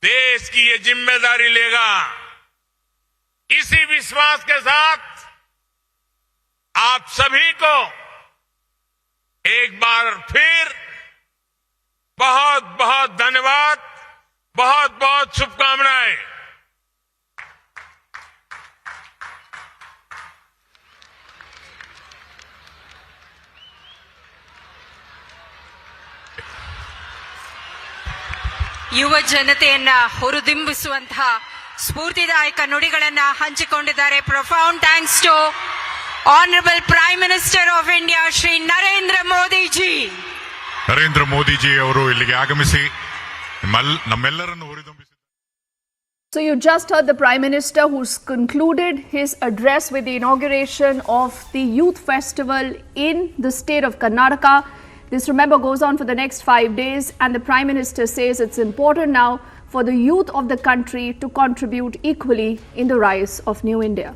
देश की ये जिम्मेदारी लेगा। इसी विश्वास के साथ आप सभी को एक बार फिर बहुत बहुत धन्यवाद, बहुत बहुत शुभकामनाएं। ಯುವ ಜನತೆಯನ್ನ ಹುರಿದುಂಬಿಸುವಂತಹ ಸ್ಫೂರ್ತಿದಾಯಕ ನುಡಿಗಳನ್ನ ಹಂಚಿಕೊಂಡಿದ್ದಾರೆ. Profound thanks to honourable prime minister of India Shri Narendra Modi ji. Narendra Modi ji ಅವರು ಇಲ್ಲಿಗೆ ಆಗಮಿಸಿ ನಮ್ಮೆಲ್ಲರನ್ನು ಹುರಿದುಂಬಿಸಿದ್ದಾರೆ. So you just heard the Prime Minister, who's concluded his address with the inauguration of the Youth Festival in the state of Karnataka. This, remember, goes on for the next 5 days, and the Prime Minister says it's important now for the youth of the country to contribute equally in the rise of New India.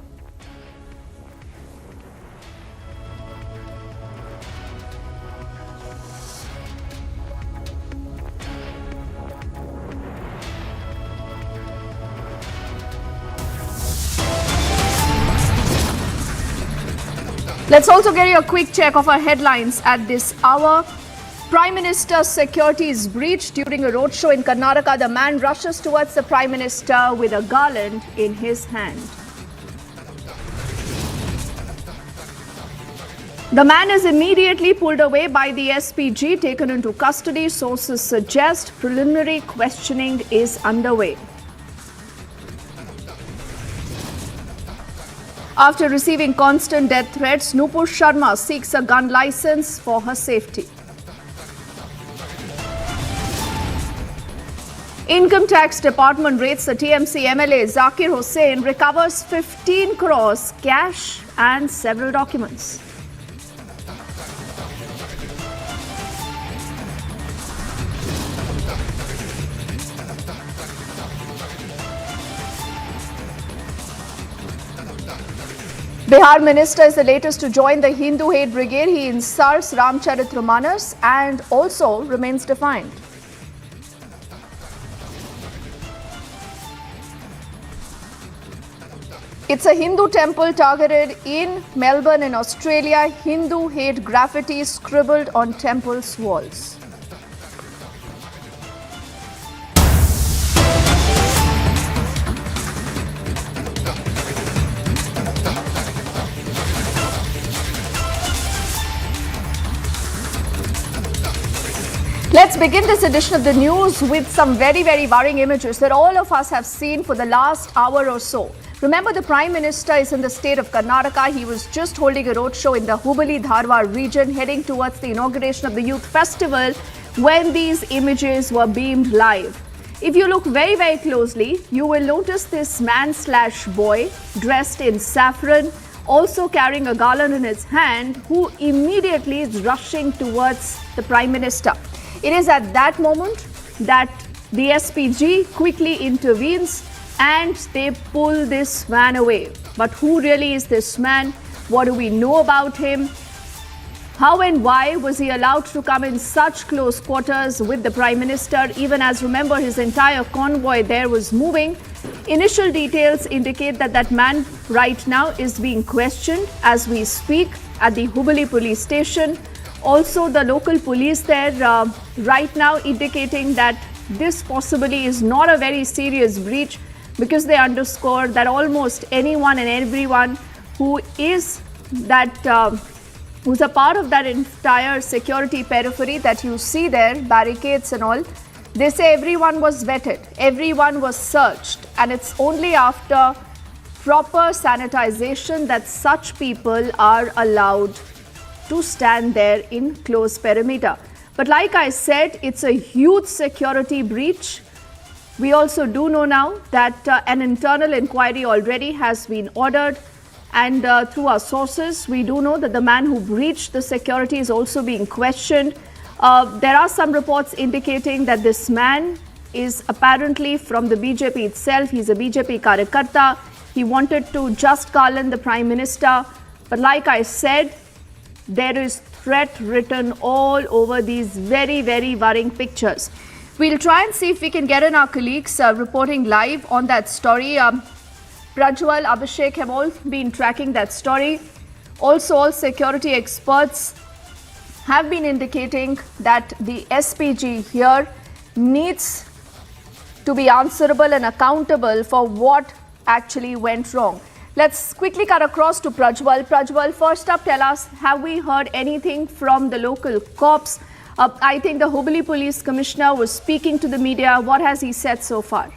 Let's also get you a quick check of our headlines at this hour. Prime Minister's security is breached during a roadshow in Karnataka. The man rushes towards the Prime Minister with a garland in his hand. The man is immediately pulled away by the SPG, taken into custody. Sources suggest preliminary questioning is underway. After receiving constant death threats, Nupur Sharma seeks a gun license for her safety. Income Tax Department raids the TMC MLA Zakir Hussain, recovers 15 crores cash and several documents. Bihar Minister is the latest to join the Hindu hate brigade. He insults Ramcharitramanas and also remains defiant. It's a Hindu temple targeted in Melbourne in Australia. Hindu hate graffiti scribbled on temple's walls. Let's begin this edition of the news with some very, very worrying images that all of us have seen for the last hour or so. Remember, the Prime Minister is in the state of Karnataka. He was just holding a roadshow in the Hubballi-Dharwad region, heading towards the inauguration of the Youth Festival when these images were beamed live. If you look very, very closely, you will notice this man/boy dressed in saffron, also carrying a garland in his hand, who immediately is rushing towards the Prime Minister. It is at that moment that the SPG quickly intervenes and they pull this man away. But who really is this man? What do we know about him? How and why was he allowed to come in such close quarters with the Prime Minister, even as, remember, his entire convoy there was moving? Initial details indicate that that man right now is being questioned as we speak at the Hubballi police station. Also, the local police there right now indicating that this possibly is not a very serious breach, because they underscore that almost anyone and everyone who is who's a part of that entire security periphery that you see there, barricades and all, they say everyone was vetted, everyone was searched, and it's only after proper sanitization that such people are allowed to stand there in close perimeter. But like I said, it's a huge security breach. We also do know now that an internal inquiry already has been ordered. And through our sources, we do know that the man who breached the security is also being questioned. There are some reports indicating that this man is apparently from the BJP itself. He's a BJP Karyakarta. He wanted to just call in the Prime Minister. But like I said, there is threat written all over these very, very worrying pictures. We'll try and see if we can get in our colleagues reporting live on that story. Prajwal, Abhishek have all been tracking that story. Also, all security experts have been indicating that the SPG here needs to be answerable and accountable for what actually went wrong. Let's quickly cut across to Prajwal. Prajwal, first up, tell us, have we heard anything from the local cops? I think the Hubballi Police Commissioner was speaking to the media. What has he said so far?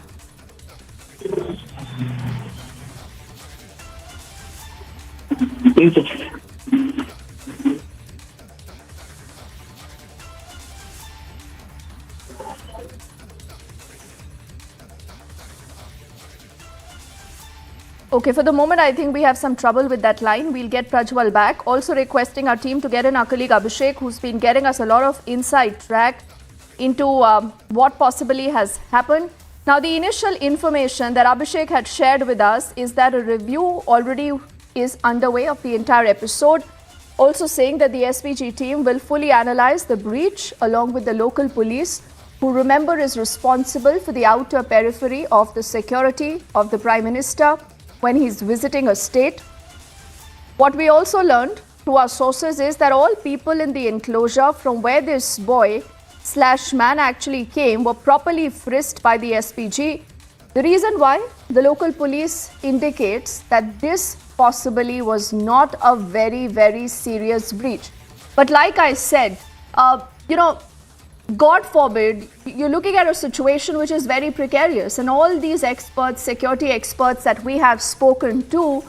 Okay, for the moment, I think we have some trouble with that line. We'll get Prajwal back. Also requesting our team to get in our colleague Abhishek, who's been getting us a lot of inside track into what possibly has happened. Now, the initial information that Abhishek had shared with us is that a review already is underway of the entire episode, also saying that the SPG team will fully analyze the breach along with the local police, who, remember, is responsible for the outer periphery of the security of the Prime Minister when he's visiting a state. What we also learned through our sources is that all people in the enclosure from where this boy/man actually came were properly frisked by the SPG. The reason why the local police indicates that this possibly was not a very, very serious breach. But like I said, God forbid, you're looking at a situation which is very precarious, and all these experts, security experts that we have spoken to,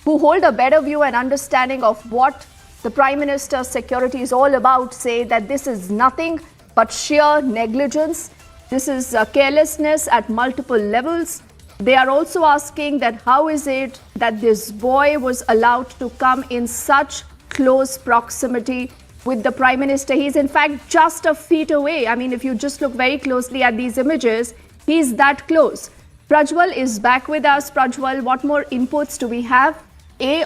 who hold a better view and understanding of what the Prime Minister's security is all about, say that this is nothing but sheer negligence. This is carelessness at multiple levels. They are also asking that how is it that this boy was allowed to come in such close proximity with the Prime Minister. He's in fact just a feet away. I mean, if you just look very closely at these images, he's that close. Prajwal is back with us. Prajwal, what more inputs do we have?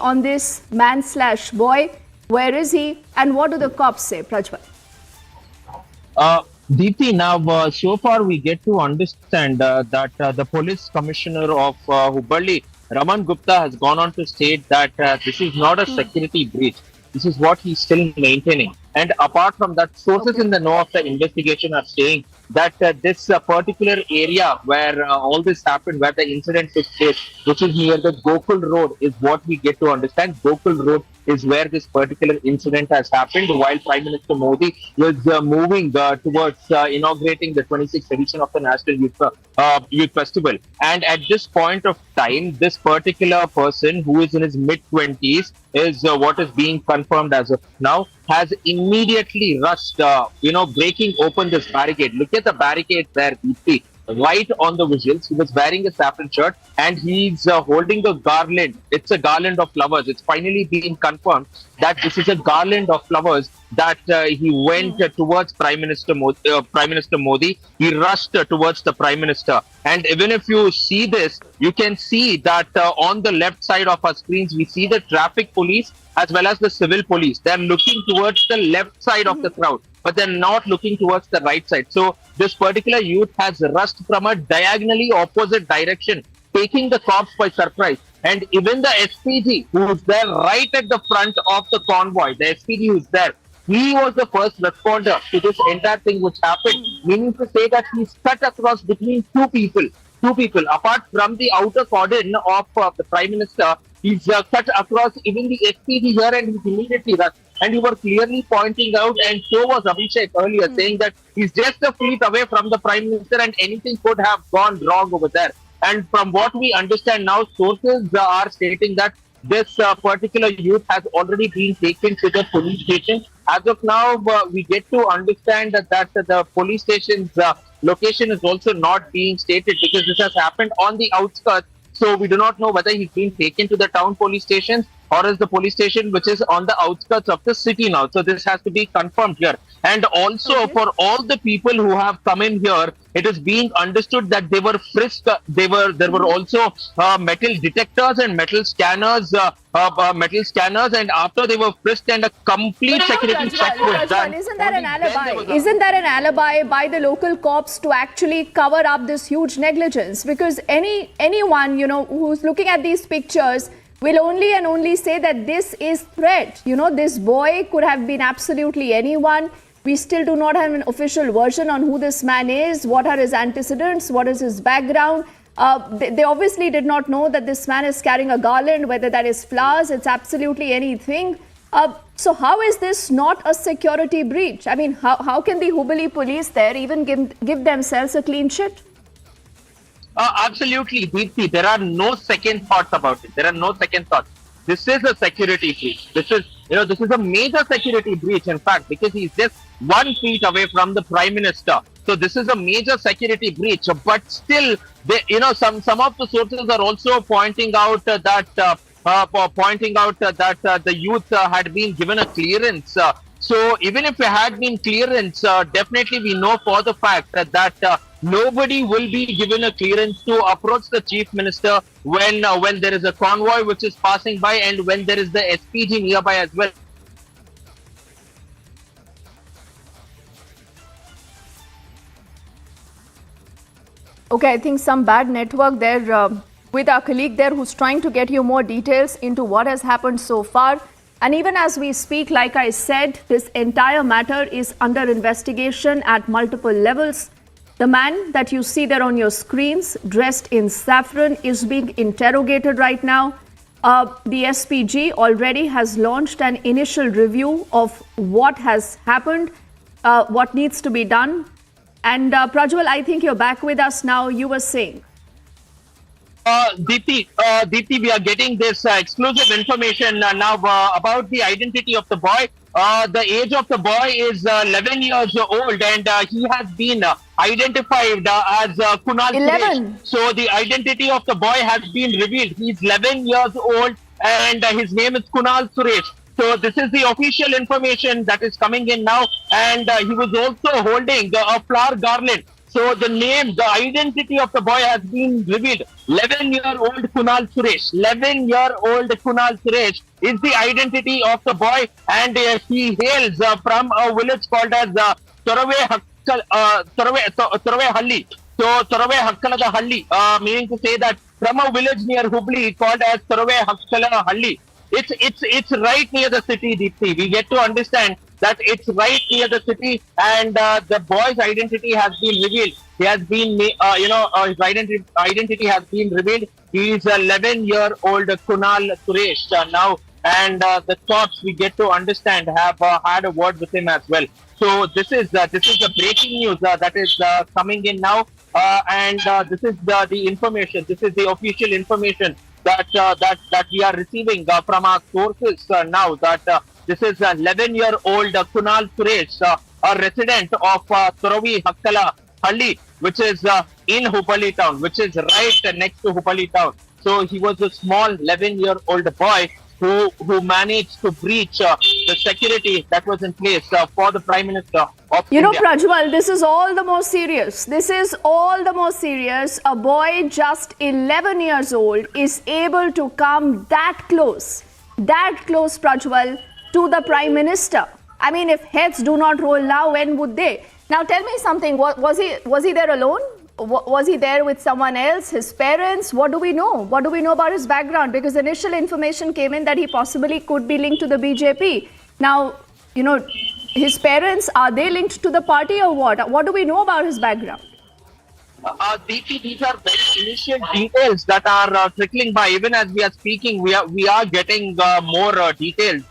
On this man/boy, where is he? And what do the cops say, Prajwal? Deepthi, now so far we get to understand that the police commissioner of Hubballi, Raman Gupta, has gone on to state that this is not a security breach. This is what he's still maintaining. And apart from that, sources in the know of the investigation are saying that this particular area where all this happened, where the incident took place, which is near the Gokul Road, is what we get to understand. Gokul Road is where this particular incident has happened while Prime Minister Modi was moving towards inaugurating the 26th edition of the National Youth Festival. And at this point of time, this particular person, who is in his mid-20s, is what is being confirmed as of now, has immediately rushed, breaking open this barricade. Look at the barricade there, Deepthi. right on the visuals. He was wearing a saffron shirt and he's holding a garland. It's a garland of flowers. It's finally been confirmed that this is a garland of flowers that he went towards Prime Minister Modi. He rushed towards the Prime Minister. And even if you see this, you can see that on the left side of our screens, we see the traffic police as well as the civil police. They're looking towards the left side of the crowd, but they're not looking towards the right side. So this particular youth has rushed from a diagonally opposite direction, taking the cops by surprise. And even the SPG, who's there right at the front of the convoy, the SPG who's there, he was the first responder to this entire thing which happened, meaning to say that he's cut across between two people. Apart from the outer cordon of the Prime Minister, he's cut across even the SPG here and he's immediately rushed. And you were clearly pointing out, and so was Abhishek earlier, saying that he's just a feet away from the Prime Minister and anything could have gone wrong over there. And from what we understand now, sources are stating that this particular youth has already been taken to the police station. As of now, we get to understand that the police station's location is also not being stated because this has happened on the outskirts. So we do not know whether he's been taken to the town police station or is the police station which is on the outskirts of the city now. So this has to be confirmed here. And also for all the people who have come in here, it is being understood that they were frisked. There were also metal detectors and metal scanners. And after they were frisked and a complete security check was done. Isn't that an alibi? Isn't that an alibi by the local cops to actually cover up this huge negligence? Because anyone who's looking at these pictures will only and only say that this is threat. This boy could have been absolutely anyone. We still do not have an official version on who this man is, what are his antecedents, what is his background. They obviously did not know that this man is carrying a garland, whether that is flowers, it's absolutely anything. So how is this not a security breach? I mean, how can the Hubballi police there even give themselves a clean sheet? Absolutely, Deepthi. There are no second thoughts about it. There are no second thoughts. This is a security breach. This is a major security breach, in fact, because he's just 1 feet away from the Prime Minister. So this is a major security breach. But still, some of the sources are also pointing out that the youth had been given a clearance. So even if it had been clearance, definitely we know for the fact that nobody will be given a clearance to approach the Chief Minister when there is a convoy which is passing by and when there is the SPG nearby as well. Okay, I think some bad network there with our colleague there who's trying to get you more details into what has happened so far. And even as we speak, like I said, this entire matter is under investigation at multiple levels. The man that you see there on your screens, dressed in saffron, is being interrogated right now. The SPG already has launched an initial review of what has happened, what needs to be done. And Prajwal, I think you're back with us now. You were saying. Deepthi, we are getting this exclusive information now about the identity of the boy. The age of the boy is 11 years old and he has been identified as Kunal 11. Suresh. So the identity of the boy has been revealed. He's 11 years old and his name is Kunal Suresh. So this is the official information that is coming in now, and he was also holding a flower garland. So the name, the identity of the boy has been revealed. 11-year-old Kunal Suresh. 11-year-old Kunal Suresh is the identity of the boy, and he hails from a village called as Thoraway Halli. So Thoraway Hakkalada Halli, meaning to say that from a village near Hubli called as Thoraway Hakkalada Halli. It's right near the city, Deepthi. We get to understand that it's right near the city, and the boy's identity has been revealed. He has been, his identity has been revealed. He is 11-year-old Kunal Suresh now, and the cops, we get to understand, have had a word with him as well. So this is the breaking news that is coming in now, and this is the information. This is the official information that we are receiving from our sources now, that this is 11-year-old Kunal Suresh, a resident of Thoraway Hakkala Halli. which is in Hubballi town, which is right next to Hubballi town. So he was a small 11-year-old boy who managed to breach the security that was in place for the Prime Minister of You know, India. Prajwal, this is all the more serious. This is all the more serious. A boy just 11 years old is able to come that close, Prajwal, to the Prime Minister. I mean, if heads do not roll now, when would they? Now, tell me something. Was he there alone? Was he there with someone else, his parents? What do we know? What do we know about his background? Because initial information came in that he possibly could be linked to the BJP. Now, you know, his parents, are they linked to the party or what? What do we know about his background? These are very initial details that are trickling by. Even as we are speaking, we are getting more details.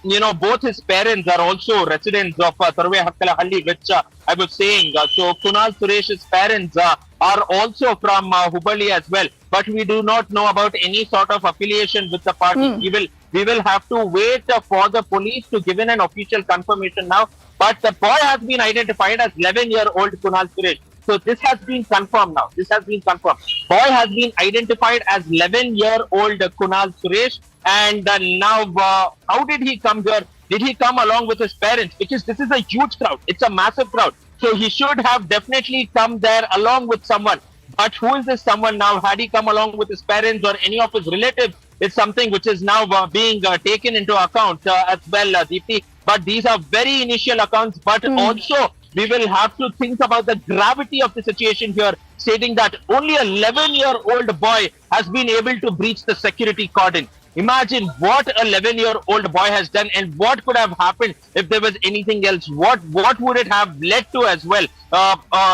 You know, both his parents are also residents of Sarve Hakkalahalli, which I was saying. So Kunal Suresh's parents are also from Hubballi as well. But we do not know about any sort of affiliation with the party. We will have to wait for the police to give in an official confirmation now. But the boy has been identified as 11-year-old Kunal Suresh. So this has been confirmed now. This has been confirmed. Boy has been identified as 11-year-old Kunal Suresh. And now, how did he come here? Did he come along with his parents? Because this is a huge crowd. It's a massive crowd. So he should have definitely come there along with someone. But who is this someone now? Had he come along with his parents or any of his relatives? It's something which is now being taken into account as well, Deepthi. But these are very initial accounts. But also, we will have to think about the gravity of the situation here, stating that only a 11-year-old boy has been able to breach the security cordon. Imagine what a 11-year-old boy has done and what could have happened if there was anything else. What would it have led to as well?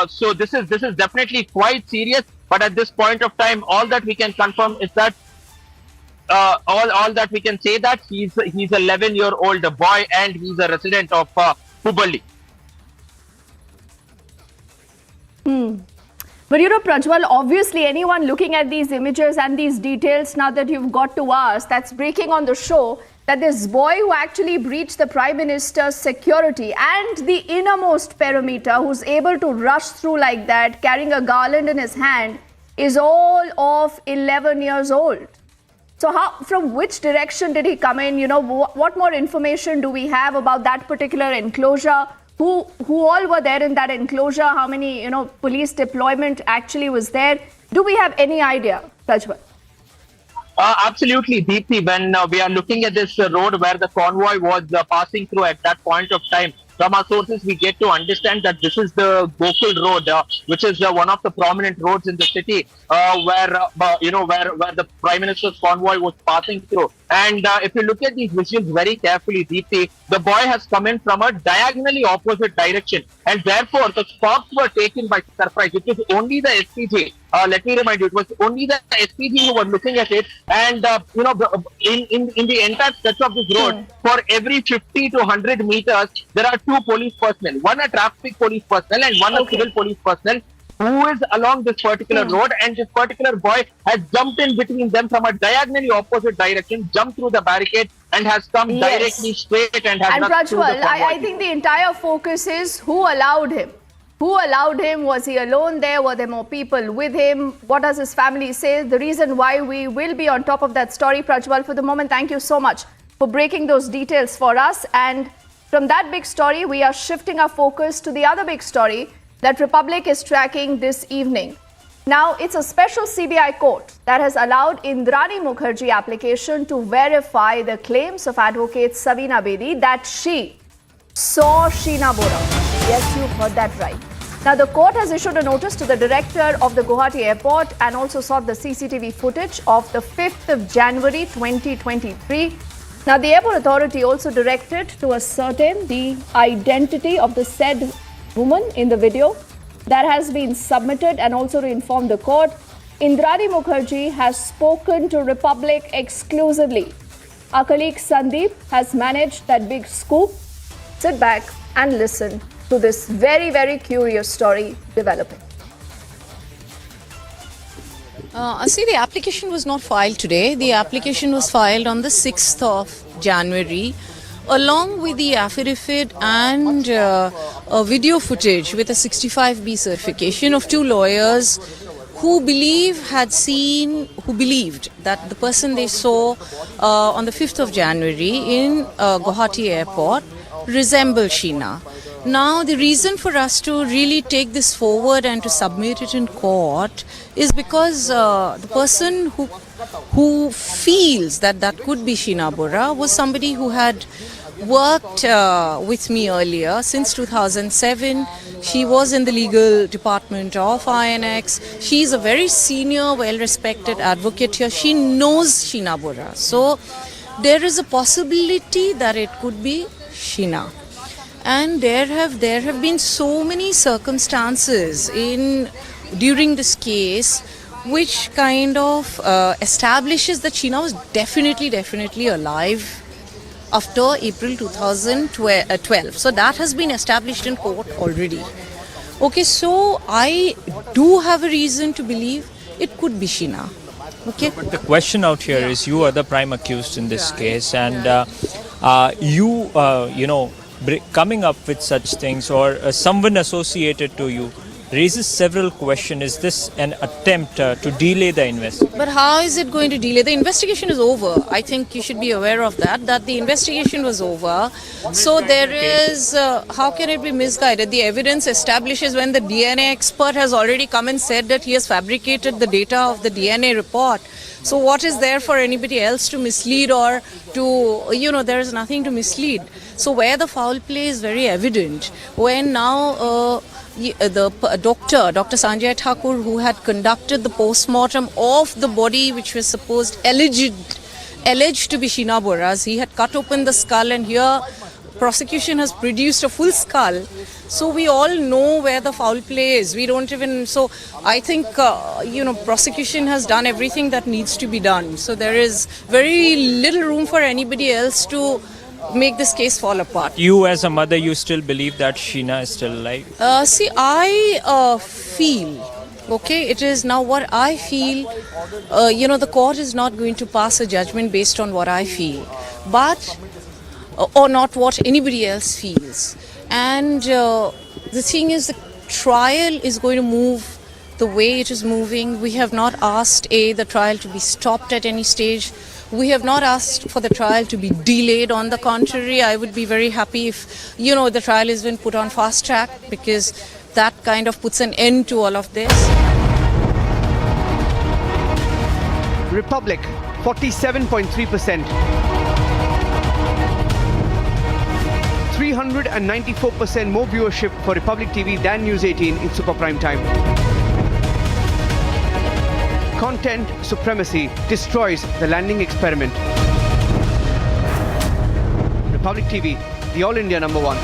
So this is definitely quite serious. But at this point of time, all that we can confirm is that all that we can say that he's a 11-year-old boy and he's a resident of Hubballi. But you know, Prajwal, obviously anyone looking at these images and these details now that you've got to us, that's breaking on the show, that this boy who actually breached the Prime Minister's security and the innermost perimeter, who's able to rush through like that, carrying a garland in his hand, is all of 11 years old. So from which direction did he come in? You know, what more information do we have about that particular enclosure? Who all were there in that enclosure? How many, you know, police deployment actually was there? Do we have any idea, Prajwal? Absolutely, Deepthi. When we are looking at this road where the convoy was passing through at that point of time, from our sources, we get to understand that this is the Gokul Road, which is one of the prominent roads in the city, where the Prime Minister's convoy was passing through. And if you look at these visuals very carefully, Deepthi, the boy has come in from a diagonally opposite direction, and therefore the cops were taken by surprise. It was only the SPG. Let me remind you, it was only the SPG who were looking at it, and in the entire stretch of this road, for every 50 to 100 meters, there are two police personnel, one a traffic police personnel and one a civil police personnel, who is along this particular road, and this particular boy has jumped in between them from a diagonally opposite direction, jumped through the barricade and has come directly straight and has rushed through the convoy. I think the entire focus is who allowed him. Who allowed him? Was he alone there? Were there more people with him? What does his family say? The reason why we will be on top of that story, Prajwal, for the moment, thank you so much for breaking those details for us. And from that big story, we are shifting our focus to the other big story that Republic is tracking this evening. Now, it's a special CBI court that has allowed Indrani Mukherjee application to verify the claims of advocate Savina Bedi that she saw Sheena Bora. Yes, you heard that right. Now, the court has issued a notice to the director of the Guwahati airport and also sought the CCTV footage of the 5th of January 2023. Now, the airport authority also directed to ascertain the identity of the said woman in the video that has been submitted and also to inform the court. Indrani Mukherjee has spoken to Republic exclusively. Our colleague Sandeep has managed that big scoop. Sit back and listen to this very, very curious story developing. See, the application was not filed today. The application was filed on the 6th of January. along with the affidavit and a video footage with a 65B certification of two lawyers who believed that the person they saw on the 5th of January in Guwahati airport resembled Sheena. Now, the reason for us to really take this forward and to submit it in court is because the person who feels that that could be Sheena Bora was somebody who had worked with me earlier since 2007. She was in the legal department of INX. She's a very senior, well-respected advocate here. She knows Sheena Bora. So there is a possibility that it could be Sheena. And there have been so many circumstances during this case which kind of establishes that Sheena was definitely alive after April 2012. So that has been established in court already. Okay, so I do have a reason to believe it could be Sheena. Okay. But the question out here is you are the prime accused in this case, and coming up with such things or someone associated to you raises several questions. Is this an attempt to delay the investigation? But how is it going to delay? The investigation is over. I think you should be aware of that the investigation was over. So there is, how can it be misguided? The evidence establishes when the DNA expert has already come and said that he has fabricated the data of the DNA report. So what is there for anybody else to mislead or to, there is nothing to mislead. So where the foul play is very evident, when now the Dr. Sanjay Thakur, who had conducted the post-mortem of the body which was alleged to be Sheena Bora's, he had cut open the skull, and here prosecution has produced a full skull. So we all know where the foul play is. We don't even, so I think, prosecution has done everything that needs to be done. So there is very little room for anybody else to make this case fall apart. You as a mother, you still believe that Sheena is still alive? I feel, okay, it is now what I feel, the court is not going to pass a judgment based on what I feel, but, or not what anybody else feels. And the thing is, the trial is going to move the way it is moving. We have not asked, the trial to be stopped at any stage. We have not asked for the trial to be delayed. On the contrary, I would be very happy if, the trial has been put on fast track, because that kind of puts an end to all of this. Republic, 47.3%. 394% more viewership for Republic TV than News 18 in Super Prime Time. Content supremacy destroys the landing experiment. Republic TV, the All India #1.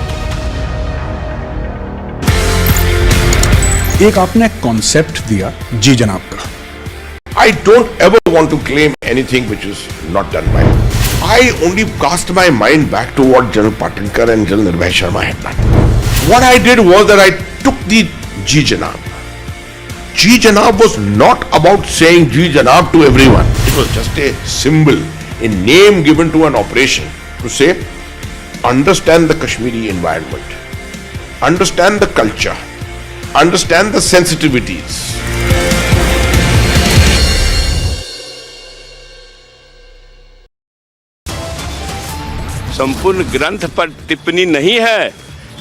एक आपने concept दिया जी जनाब का. I don't ever want to claim anything which is not done by me. I only cast my mind back to what General Patinkar and General Nirbhay Sharma had done. What I did was that I took the Ji Janab. Ji Janab was not about saying Ji Janab to everyone. It was just a symbol, a name given to an operation to say, understand the Kashmiri environment, understand the culture, understand the sensitivities. संपूर्ण ग्रंथ पर टिप्पणी नहीं है,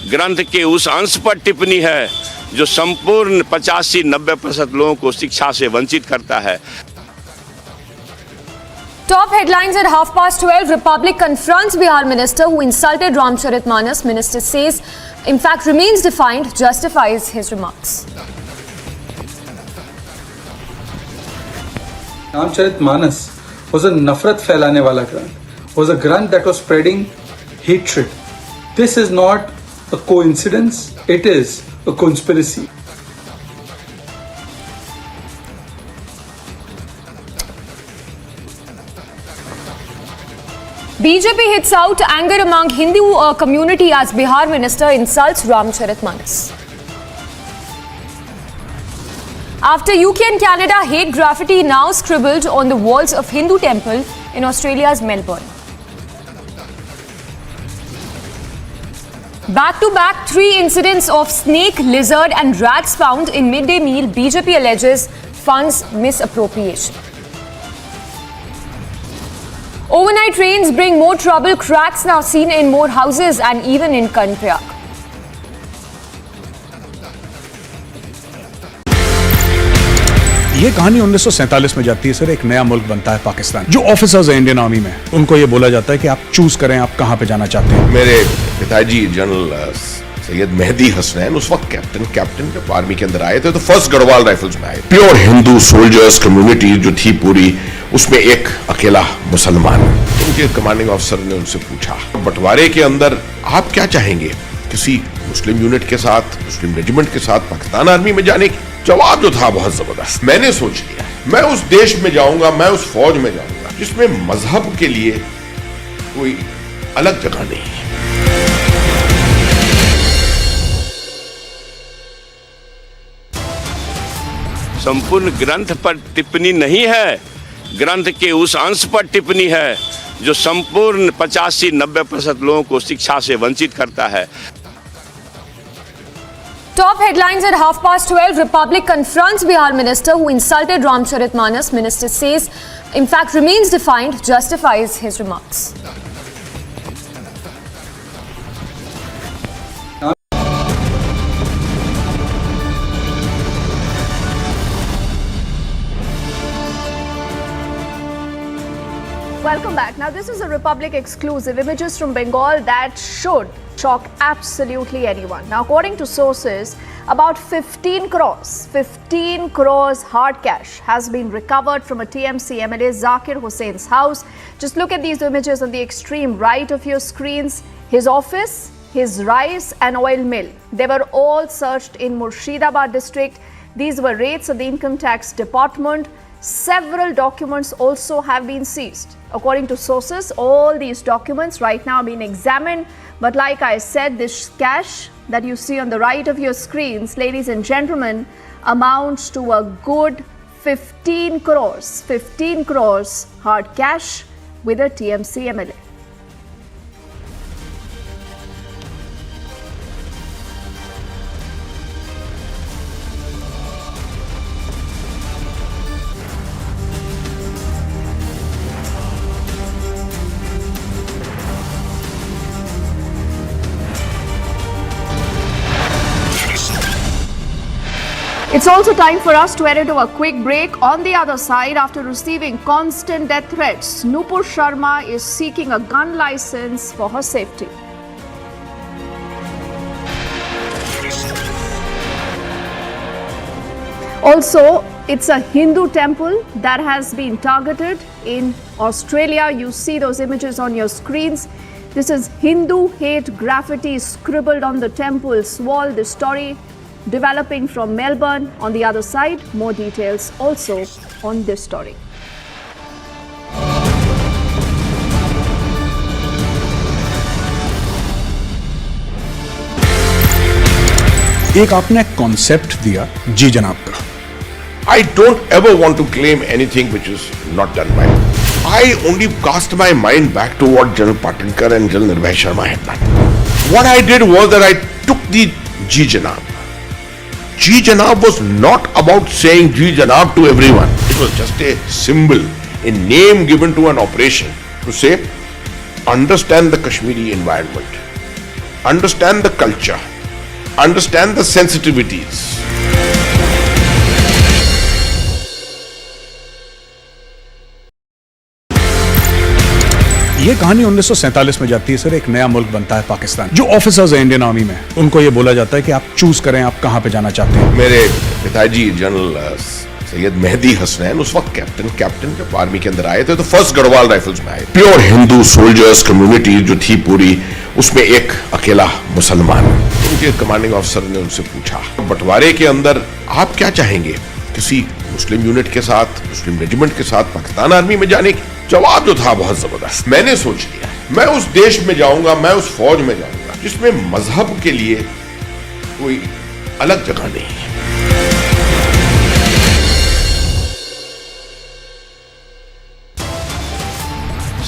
ग्रंथ के उस अंश पर टिप्पणी है जो संपूर्ण 85-90% लोगों को शिक्षा से वंचित करता है. Top headlines at 12:30. Republic confronts Bihar minister who insulted Ramcharitmanas. Minister says, in fact, remains defiant, justifies his remarks. Ramcharitmanas was a nafrat फैलाने वाला ग्रंथ. Was a grant that was spreading hatred. This is not a coincidence, it is a conspiracy. BJP hits out anger among Hindu community as Bihar minister insults Ramcharitmanas. After UK and Canada, hate graffiti now scribbled on the walls of Hindu temple in Australia's Melbourne. Back-to-back 3 incidents of snake, lizard and rats found in midday meal. BJP alleges funds misappropriation. Overnight rains bring more trouble. Cracks now seen in more houses and even in Kanpriak. ये कहानी 1947 में जाती है sir. एक नया मुल्क बनता है पाकिस्तान। जो ऑफिसर्स हैं इंडियन आर्मी में, उनको ये बोला जाता है कि आप चूज करें आप कहां पे जाना चाहते हैं। मेरे पिताजी जनरल सैयद मेहदी हसनैन उस वक्त कैप्टन जब आर्मी के अंदर आए थे तो फर्स्ट गढ़वाल राइफल्स में आए। प्योर हिंदू सोल्जर्स कम्युनिटी जो थी पूरी, उसमें एक अकेला मुसलमान। उनके कमांडिंग ऑफिसर ने उनसे पूछा, बंटवारे के अंदर आप क्या चाहेंगे, किसी मुस्लिम यूनिट के साथ, मुस्लिम रेजिमेंट के साथ पाकिस्तान आर्मी में जाने की? जवाब जो था बहुत जबरदस्त। मैंने सोच लिया मैं उस देश में जाऊंगा, मैं उस फौज में जाऊंगा जिसमें मजहब के लिए कोई अलग जगह नहीं है। संपूर्ण ग्रंथ पर टिप्पणी नहीं है, ग्रंथ के उस अंश पर टिप्पणी है जो संपूर्ण 85-90% लोगों को शिक्षा से वंचित करता है। Top headlines at 12:30. Republic confronts Bihar minister who insulted Ramcharitmanas. Minister says, in fact, remains defiant, justifies his remarks. Welcome back. Now, this is a Republic exclusive. Images from Bengal that should shock absolutely anyone. Now, according to sources, about 15 crores hard cash has been recovered from a TMC MLA Zakir Hussein's house. Just look at these images on the extreme right of your screens. His office, his rice and oil mill, they were all searched in Murshidabad district. These were raids of the Income Tax Department. Several documents also have been seized. According to sources, all these documents right now are being examined. But like I said, this cash that you see on the right of your screens, ladies and gentlemen, amounts to a good 15 crores hard cash with a TMC MLA. It's also time for us to head into a quick break. On the other side, after receiving constant death threats, Nupur Sharma is seeking a gun license for her safety. Also, it's a Hindu temple that has been targeted in Australia. You see those images on your screens. This is Hindu hate graffiti scribbled on the temple's wall. The story developing from Melbourne. On the other side, more details also on this story. एक आपने concept दिया जी जनाब का। I don't ever want to claim anything which is not done by me. I only cast my mind back to what General Patinkar and General Nirbhay Sharma had done. What I did was that I took the Ji Janab. Ji Janab was not about saying Ji Janab to everyone. It was just a symbol, a name given to an operation to say, understand the Kashmiri environment, understand the culture, understand the sensitivities. ये कहानी 1947 में जाती है sir. एक नया मुल्क बनता है पाकिस्तान। जो ऑफिसर्स हैं इंडियन आर्मी में, उनको ये बोला जाता है कि आप चूज करें आप कहां पे जाना चाहते हैं। मेरे पिताजी जनरल सैयद मेहदी हसनैन उस वक्त कैप्टन जब आर्मी के अंदर आए थे तो फर्स्ट गढ़वाल राइफल्स में आए। प्योर हिंदू सोल्जर्स कम्युनिटी जो थी पूरी, उसमें एक अकेला मुसलमान। उनके कमांडिंग ऑफिसर ने उनसे पूछा, बंटवारे के अंदर आप क्या चाहेंगे, किसी मुस्लिम यूनिट के साथ, मुस्लिम रेजिमेंट के साथ पाकिस्तान आर्मी में जाने की? जवाब जो था बहुत जबरदस्त। मैंने सोच लिया मैं उस देश में जाऊंगा, मैं उस फौज में जाऊंगा जिसमें मजहब के लिए कोई अलग जगह नहीं है।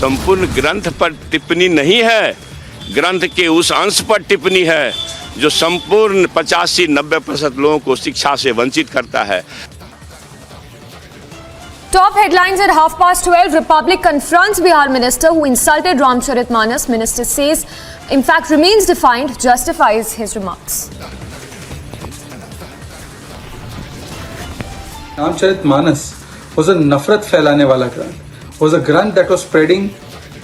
संपूर्ण ग्रंथ पर टिप्पणी नहीं है, ग्रंथ के उस अंश पर टिप्पणी है जो संपूर्ण 85-90% लोगों को शिक्षा से वंचित करता है। Top headlines at 12:30. Republic confronts Bihar minister who insulted Ramcharitmanas. Minister says, in fact, remains defiant, justifies his remarks. Ramcharitmanas was a nafrat फैलाने वाला ग्रंथ, was a grant that was spreading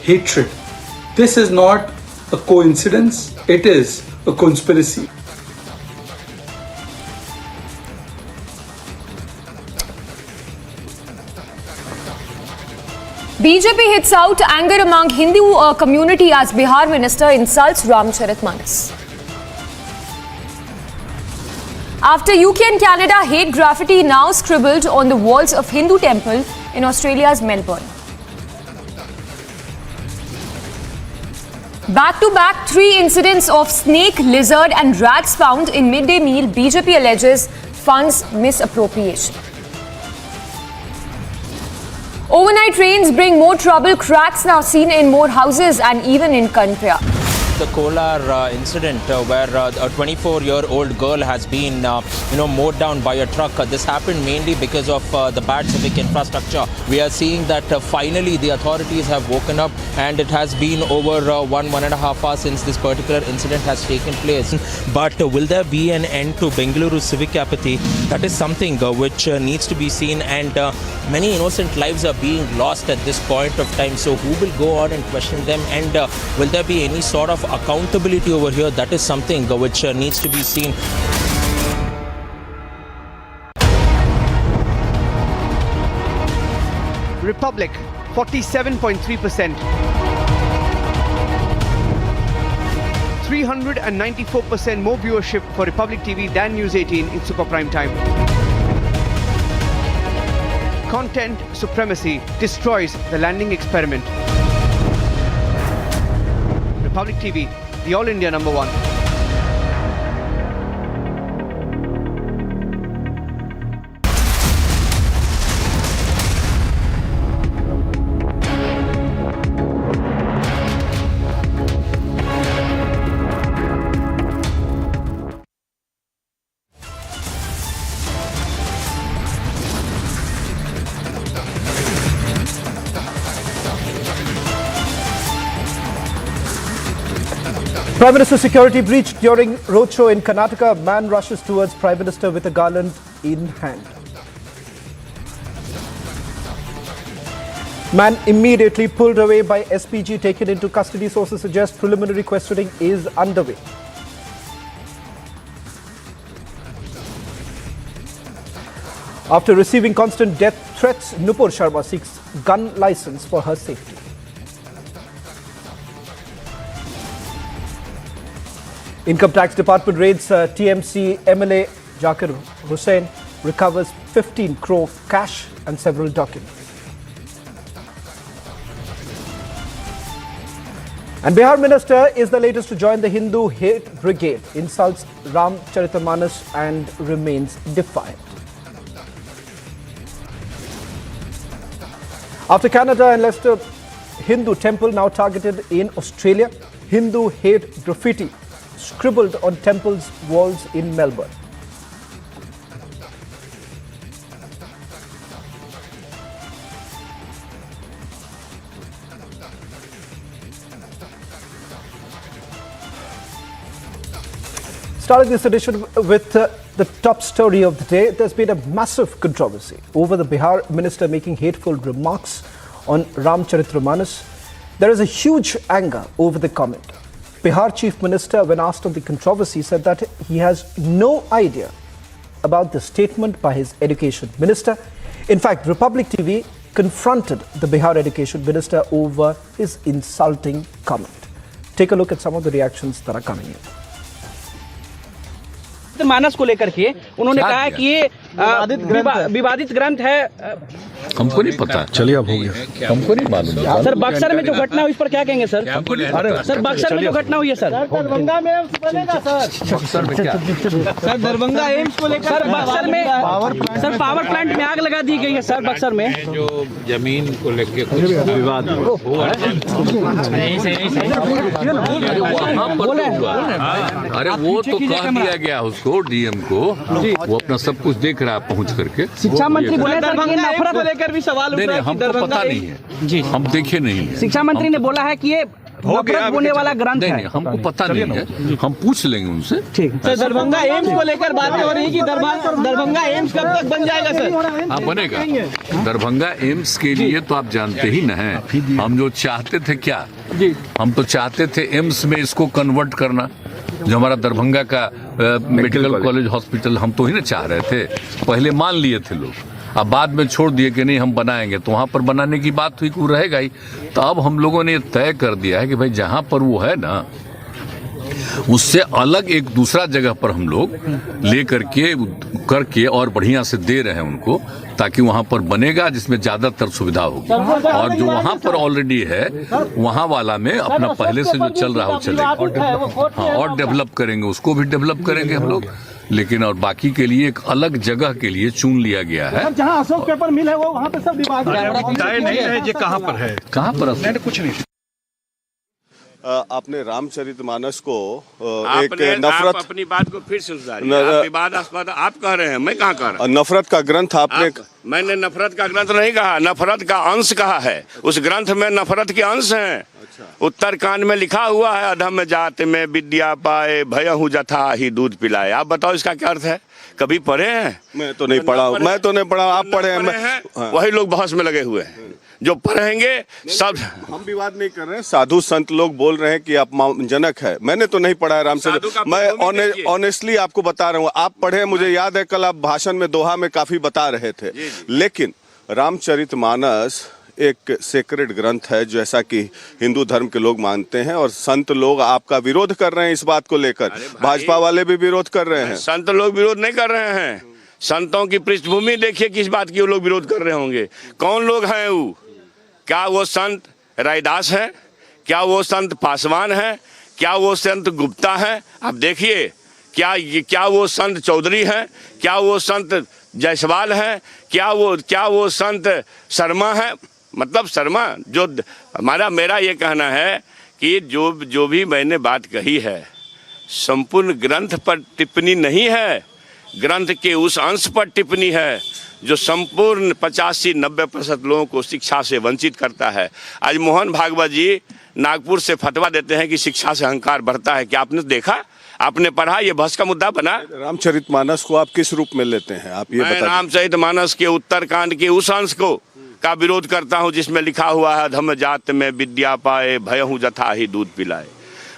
hatred. This is not a coincidence, it is a conspiracy. BJP hits out anger among Hindu community as Bihar minister insults Ramcharitmanas. After UK and Canada, hate graffiti now scribbled on the walls of Hindu temple in Australia's Melbourne. Back-to-back 3 incidents of snake, lizard and rats found in midday meal. BJP alleges funds misappropriation. Overnight rains bring more trouble. Cracks now seen in more houses and even in Kanpia. The Kolar incident where a 24-year-old girl has been, mowed down by a truck. This happened mainly because of the bad civic infrastructure. We are seeing that finally the authorities have woken up, and it has been over 1.5 hours since this particular incident has taken place. But will there be an end to Bengaluru's civic apathy? That is something which needs to be seen, and many innocent lives are being lost at this point of time. So who will go on and question them, and will there be any sort of accountability over here? That is something which needs to be seen. Republic, 47.3%. 394% more viewership for Republic TV than News 18 in Super Prime Time. Content supremacy destroys the landing experiment. Republic TV, the All India #1. Prime Minister's security breached during roadshow in Karnataka. Man rushes towards Prime Minister with a garland in hand. Man immediately pulled away by SPG, taken into custody. Sources suggest preliminary questioning is underway. After receiving constant death threats, Nupur Sharma seeks gun license for her safety. Income Tax Department raids TMC MLA Zakir Hussain, recovers 15 crore cash and several documents. And Bihar minister is the latest to join the Hindu hate brigade, insults Ramcharitmanas and remains defiant. After Canada and Leicester, Hindu temple now targeted in Australia. Hindu hate graffiti scribbled on temple's walls in Melbourne. Starting this edition with the top story of the day, there's been a massive controversy over the Bihar minister making hateful remarks on Ramcharitmanas. There is a huge anger over the comment. Bihar Chief Minister, when asked on the controversy, said that he has no idea about the statement by his Education Minister. In fact, Republic TV confronted the Bihar Education Minister over his insulting comment. Take a look at some of the reactions that are coming in. मानस को लेकर के उन्होंने कहा कि ये विवादित ग्रंथ है हमको नहीं पता। चलिए अब हो गया, हमको नहीं मालूम। सर बक्सर में जो घटना हुई इस पर क्या कहेंगे सर? हमको नहीं अरे पता। सर बक्सर में जो घटना हुई है सर, दरभंगा में एम्स बनेगा सर। बक्सर में क्या? सर दरभंगा एम्स को लेकर सर बक्सर में सर पावर प्लांट में आग लगा दी गई है सर बक्सर में। जो जमीन को लेके कुछ विवाद हुआ है, अरे वो तो कह दिया गया उसको, डीएम को, वो अपना सब कुछ देख रहा है पहुंच करके। शिक्षा मंत्री बोले दरभंगा नफरत को लेकर भी सवाल उठ रहा है। हमको पता नहीं है जी, हम देखे नहीं है। शिक्षा मंत्री ने बोला है कि ये नफरत बोने वाला ग्रंथ है। नहीं, हमको पता नहीं है, हम पूछ लेंगे उनसे। ठीक सर, दरभंगा एम्स को लेकर बातें हो रही है कि दरभंगा एम्स कब तक बन जाएगा सर? हाँ बनेगा। दरभंगा एम्स के लिए तो आप जानते ही न हैं, हम जो चाहते थे क्या, हम तो चाहते थे एम्स में इसको कन्वर्ट करना, जो हमारा दरभंगा का मेडिकल कॉलेज हॉस्पिटल, हम तो ही ना चाह रहे थे। पहले मान लिए थे लोग, अब बाद में छोड़ दिए कि नहीं हम बनाएंगे, तो वहां पर बनाने की बात हुई, वो रहेगा ही। तो अब हम लोगों ने तय कर दिया है कि भाई जहां पर वो है ना, उससे अलग एक दूसरा जगह पर हम लोग ले करके और बढ़िया से दे रहे हैं उनको, ताकि वहां पर बनेगा जिसमें ज्यादातर सुविधा होगी। और जो वहां पर ऑलरेडी है वहां वाला में अपना पहले से जो चल रहा है वो चलेगा। हाँ, और डेवलप करेंगे, उसको भी डेवलप करेंगे हम लोग, लेकिन और बाकी के लिए एक अलग जगह के लिए चुन लिया गया है। जहाँ अशोक पेपर मिल है वो वहाँ पे सब विभाग नहीं है, ये कहाँ पर है? कहाँ पर? कुछ नहीं। आपने रामचरितमानस को एक नफरत, आप अपनी बात को फिर सुधारिए। विवादास्पद आप कह रहे हैं, मैं कहाँ कह रहा हूँ? नफरत का ग्रंथ आपने मैंने नफरत का ग्रंथ नहीं कहा, नफरत का अंश कहा है। उस ग्रंथ में नफरत के अंश हैं। उत्तरकांड में लिखा हुआ है, अधम जात में विद्या पाए, भयहु जथा ही दूध पिलाए। आप बताओ इसका क्या अर्थ है? कभी पढ़े हैं? मैं तो नहीं पढ़ा, मैं तो नहीं पढ़ा, आप पढ़े हैं। वही लोग बहस में लगे हुए हैं, जो पढ़ेंगे सब। हम विवाद नहीं कर रहे हैं, साधु संत लोग बोल रहे हैं कि अपमानजनक है। मैंने तो नहीं पढ़ा है रामचरित, मैं ऑनेस्टली आपको बता रहा हूँ। आप पढ़े, मुझे याद है कल आप भाषण में दोहा में काफी बता रहे थे। लेकिन रामचरितमानस एक सेक्रेड ग्रंथ है, जैसा कि हिंदू धर्म के लोग मानते हैं, और संत लोग आपका विरोध कर रहे हैं इस बात को लेकर। भाजपा वाले भी विरोध कर रहे हैं। संत लोग विरोध नहीं कर रहे हैं। संतों की पृष्ठभूमि देखिए किस बात की वो लोग विरोध कर रहे होंगे। कौन लोग हैं वो? क्या वो संत रैदास है? क्या वो संत पासवान है? क्या वो संत गुप्ता है? आप देखिए, क्या वो संत चौधरी है? क्या वो संत जायसवाल है? क्या वो संत शर्मा है? मतलब शर्मा, जो मेरा ये कहना है कि जो भी मैंने बात कही है, संपूर्ण ग्रंथ पर टिप्पणी नहीं है, ग्रंथ के उस अंश पर टिप्पणी है जो संपूर्ण 85-90% लोगों को शिक्षा से वंचित करता है। आज मोहन भागवत जी नागपुर से फतवा देते हैं कि शिक्षा से अहंकार बढ़ता है। क्या आपने देखा? आपने पढ़ा? ये बहस का मुद्दा बना। रामचरितमानस को आप किस रूप में लेते हैं? आप ये मैं रामचरितमानस के उत्तरकांड के उस अंश को का विरोध करता हूँ जिसमें लिखा हुआ है, धम जात में विद्या पाए, भयहु जथा ही दूध पिलाए।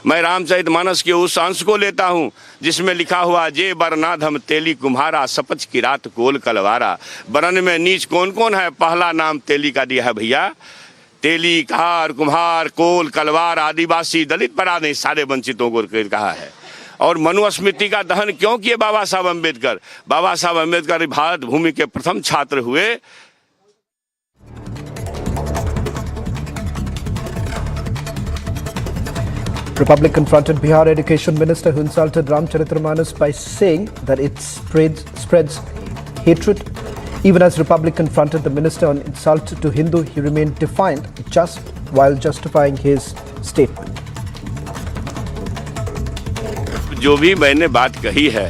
मैं रामचरितमानस के उस अंश को लेता हूँ जिसमें लिखा हुआ, जे बरनाधम तेली कुम्हारा, सपच की रात कोल कलवारा। बरन में नीच कौन कौन है? पहला नाम तेली का दिया है भैया। तेली, कहार, कुम्हार, कोल, कलवार, आदिवासी, दलित पराधीन, सारे वंचितों को कहा है। और मनुस्मृति का दहन क्यों किए बाबा साहब अम्बेडकर? बाबा साहब अम्बेडकर भारत भूमि के प्रथम छात्र हुए। Republic confronted Bihar Education Minister who insulted Ramcharitramanas by saying that it spreads hatred. Even as Republic confronted the minister on insult to Hindu, he remained defiant just while justifying his statement. जो भी मैंने बात कही है,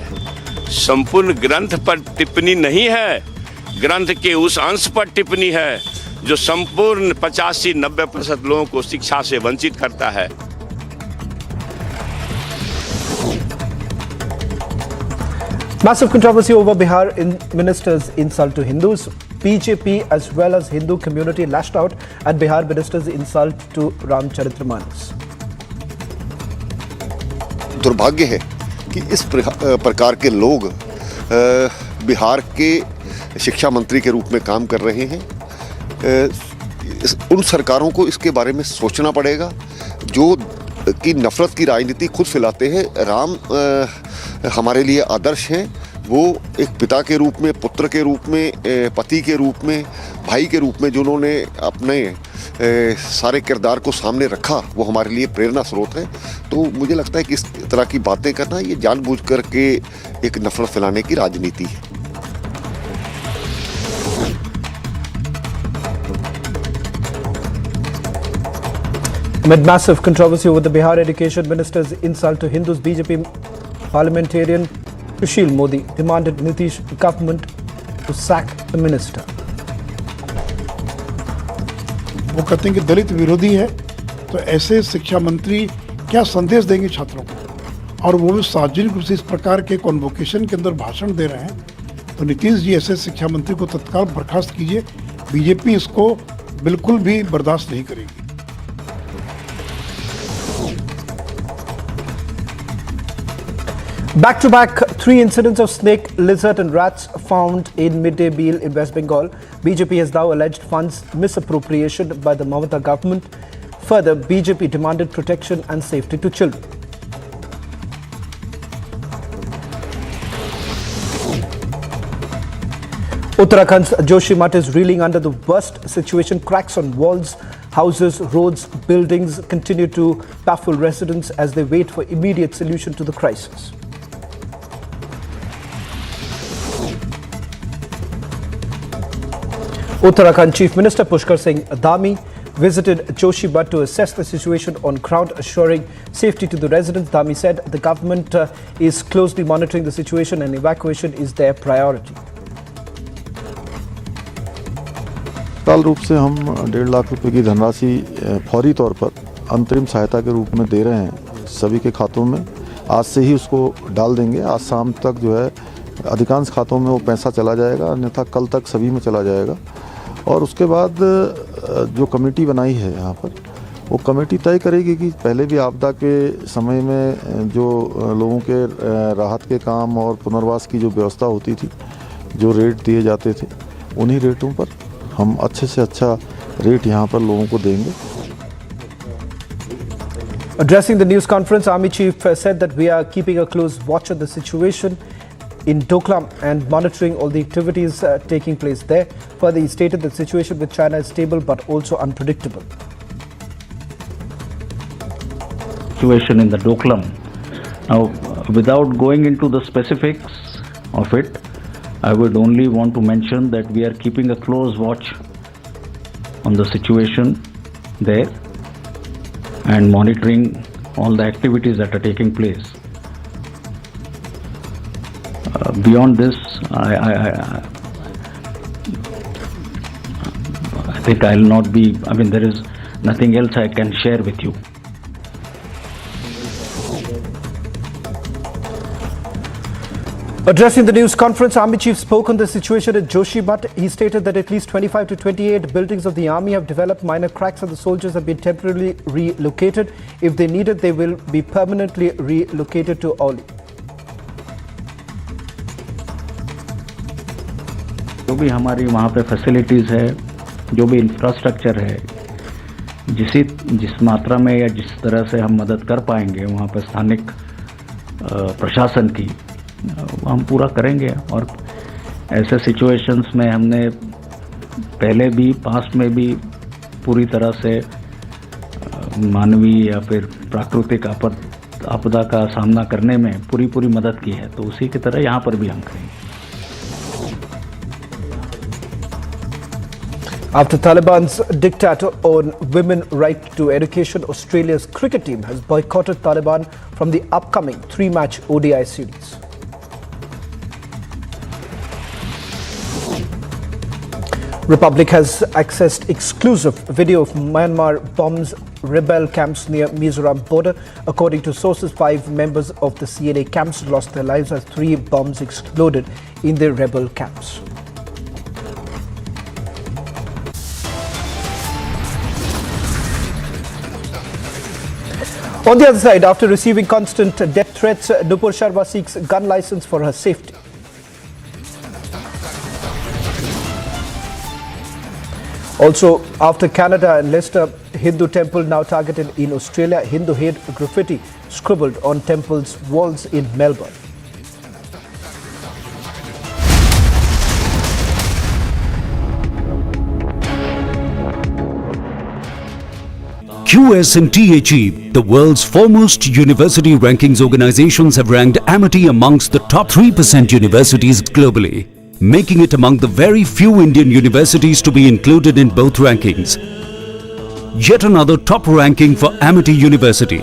संपूर्ण ग्रंथ पर टिप्पणी नहीं है, ग्रंथ के उस अंश पर टिप्पणी है जो संपूर्ण 85-90% लोगों को शिक्षा से वंचित करता है। Massive controversy over Bihar minister's insult to Hindus. BJP as well as Hindu community lashed out at Bihar minister's insult to Ramcharitramanas. दुर्भाग्य है कि इस प्रकार के लोग बिहार के शिक्षा मंत्री के रूप में काम कर रहे हैं। उन सरकारों को इसके बारे में सोचना पड़ेगा जो कि नफरत की राजनीति खुद फैलाते हैं। राम हमारे लिए आदर्श हैं, वो एक पिता के रूप में, पुत्र के रूप में, पति के रूप में, भाई के रूप में जो उन्होंने अपने सारे किरदार को सामने रखा, वो हमारे लिए प्रेरणा स्रोत है। तो मुझे लगता है कि इस तरह की बातें करना ये जानबूझकर के एक नफरत फैलाने की राजनीति है। Amid massive controversy over the Bihar Education Minister's insult to Hindus, BJP parliamentarian Sushil Modi demanded Nitish government to sack the minister. वो कहते हैं कि दलित विरोधी है, तो ऐसे शिक्षा मंत्री क्या संदेश देंगे छात्रों को? और वो भी सार्वजनिक रूप से इस प्रकार के कॉन्वोकेशन के अंदर भाषण दे रहे हैं। तो नीतीश जी ऐसे शिक्षा मंत्री को तत्काल बर्खास्त कीजिए। बीजेपी इसको बिल्कुल भी बर्दाश्त नहीं करेगी। Back-to-back 3 incidents of snake, lizard and rats found in midday meal in West Bengal. BJP has now alleged funds misappropriation by the Mamata government. Further, BJP demanded protection and safety to children. Uttarakhand's Joshimath is reeling under the worst situation. Cracks on walls, houses, roads, buildings continue to baffle residents as they wait for immediate solution to the crisis. Uttarakhand Chief Minister Pushkar Singh Dhami visited Joshimath to assess the situation on ground, assuring safety to the residents. Dhami said the government is closely monitoring the situation and evacuation is their priority. तत्काल रूप से हम 1.5 लाख रुपए की धनराशि फौरी तौर पर अंतरिम सहायता के रूप में दे रहे हैं सभी के खातों में। आज से ही उसको डाल देंगे। आज शाम तक जो है अधिकांश खातों में वो पैसा चला जाएगा, अन्यथा कल तक सभी में चला जाएगा। और उसके बाद जो कमेटी बनाई है यहाँ पर, वो कमेटी तय करेगी कि पहले भी आपदा के समय में जो लोगों के राहत के काम और पुनर्वास की जो व्यवस्था होती थी, जो रेट दिए जाते थे, उन्हीं रेटों पर हम अच्छे से अच्छा रेट यहाँ पर लोगों को देंगे। Addressing the news conference, Army Chief said that we are keeping a close watch on the situation in Doklam and monitoring all the activities taking place there. Further, he stated that the situation with China is stable but also unpredictable. Situation in the Doklam. Now, without going into the specifics of it, I would only want to mention that we are keeping a close watch on the situation there and monitoring all the activities that are taking place. Beyond this, I think I'll not be, there is nothing else I can share with you. Addressing the news conference, Army Chief spoke on the situation at Joshimath. He stated that at least 25 to 28 buildings of the Army have developed minor cracks and the soldiers have been temporarily relocated. If they need it, they will be permanently relocated to Auli. जो भी हमारी वहाँ पे facilities है, जो भी infrastructure है, जिस मात्रा में या जिस तरह से हम मदद कर पाएंगे वहाँ पे स्थानिक प्रशासन की, हम पूरा करेंगे। और ऐसे सिचुएशंस में हमने पहले भी पास्ट में भी पूरी तरह से मानवीय या फिर प्राकृतिक आपदा का सामना करने में पूरी मदद की है, तो उसी की तरह यहाँ पर भी हम करेंगे। After Taliban's diktat on women's right to education, Australia's cricket team has boycotted Taliban from the upcoming 3-match ODI series. Republic has accessed exclusive video of Myanmar bombs rebel camps near Mizoram border. According to sources, 5 members of the CNA camps lost their lives as 3 bombs exploded in the rebel camps. On the other side, after receiving constant death threats, Nupur Sharma seeks gun license for her safety. Also, after Canada and Leicester, Hindu temple now targeted in Australia. Hindu hate graffiti scribbled on temple's walls in Melbourne. QS and THE, the world's foremost university rankings organizations, have ranked Amity amongst the top 3% universities globally, making it among the very few Indian universities to be included in both rankings. Yet another top ranking for Amity University.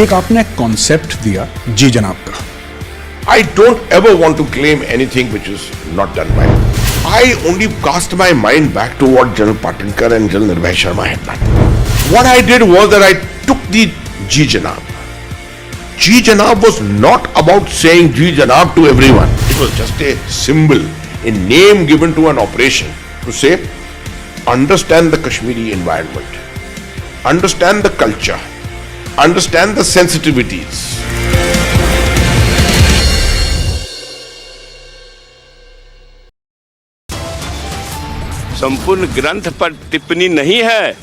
एक आपने concept दिया जी जनाब का. I don't ever want to claim anything which is not done by me. I only cast my mind back to what General Patinkar and General Nirbhay Sharma had done. What I did was that I took the Ji Janab. Ji Janab was not about saying Ji Janab to everyone. It was just a symbol, a name given to an operation to say, understand the Kashmiri environment, understand the culture, understand the sensitivities. संपूर्ण ग्रंथ पर टिप्पणी नहीं है,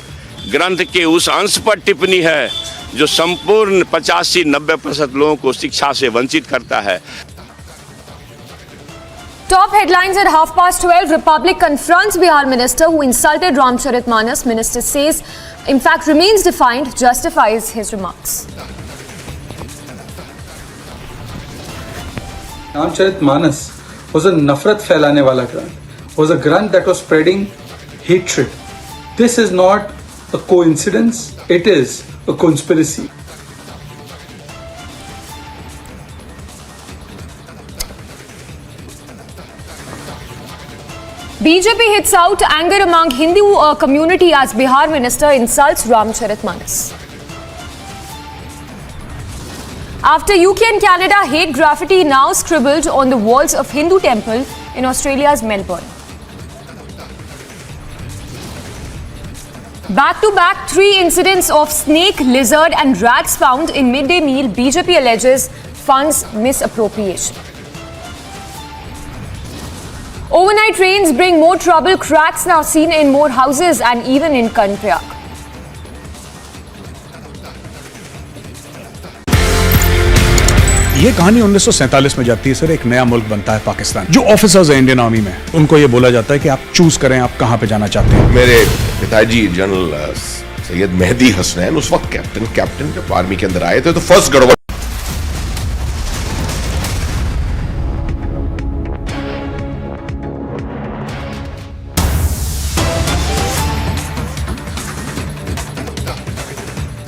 ग्रंथ के उस अंश पर टिप्पणी है जो संपूर्ण 85-90% लोगों को शिक्षा से वंचित करता है. Top headlines at 12:30. Republic confronts Bihar minister who insulted Ramcharitmanas. Minister says, in fact, remains defiant, justifies his remarks. Ramcharitmanas was a nafrat फैलाने वाला ग्रंथ. Was a grant that was spreading hatred. This is not a coincidence, it is a conspiracy. BJP hits out anger among Hindu community as Bihar minister insults Ramcharitmanas. After UK and Canada, hate graffiti now scribbled on the walls of Hindu temple in Australia's Melbourne. Back-to-back 3 incidents of snake, lizard and rats found in midday meal. BJP alleges funds misappropriation. Overnight rains bring more trouble. Cracks now seen in more houses and even in Kanprayag. ये कहानी 1947 में जाती है sir. एक नया मुल्क बनता है पाकिस्तान. जो ऑफिसर्स हैं इंडियन आर्मी में, उनको ये बोला जाता है कि आप चूज करें आप कहां पे जाना चाहते हैं. मेरे पिताजी जनरल सैयद मेहदी हसनैन उस वक्त कैप्टन जब आर्मी के अंदर आए थे तो फर्स्ट गड़बड़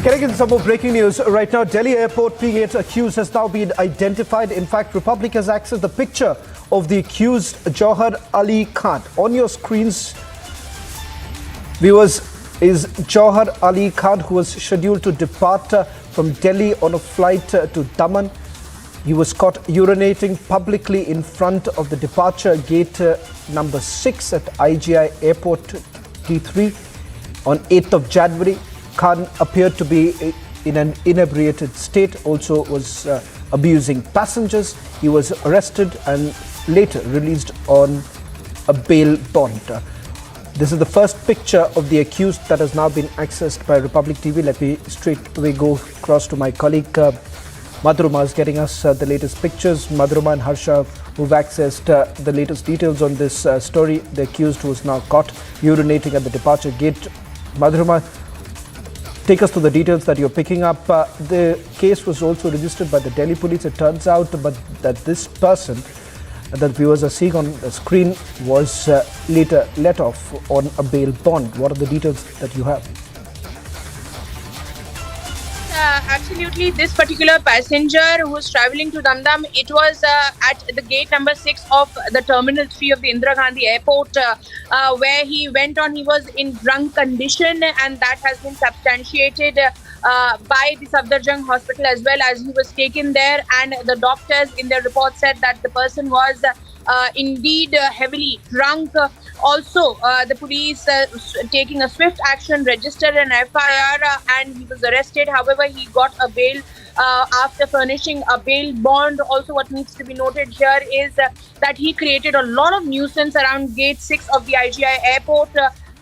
Getting into some more breaking news right now. Delhi airport P8 accused has now been identified. In fact, Republic has accessed the picture of the accused, Jauhar Ali Khan. On your screens, viewers, is Jauhar Ali Khan, who was scheduled to depart from Delhi on a flight to Daman. He was caught urinating publicly in front of the departure gate number 6 at IGI Airport T3 on 8th of January. Khan appeared to be in an inebriated state, also was abusing passengers. He was arrested and later released on a bail bond. This is the first picture of the accused that has now been accessed by Republic TV. Let me straight away go across to my colleague Madhurima is getting us the latest pictures. Madhurima and Harsha, who've accessed the latest details on this story. The accused was now caught urinating at the departure gate. Madhurima, take us to the details that you're picking up. The case was also registered by the Delhi police. It turns out that this person that viewers are seeing on the screen was later let off on a bail bond. What are the details that you have? Absolutely, this particular passenger who was traveling to Damdam, it was at the gate number 6 of the Terminal 3 of the Indira Gandhi Airport where he went on. He was in drunk condition, and that has been substantiated by the Safdarjung Hospital as well, as he was taken there, and the doctors in their report said that the person was indeed heavily drunk. Also, the police taking a swift action, registered an FIR, and he was arrested. However, he got a bail after furnishing a bail bond. Also, what needs to be noted here is that he created a lot of nuisance around gate 6 of the IGI airport.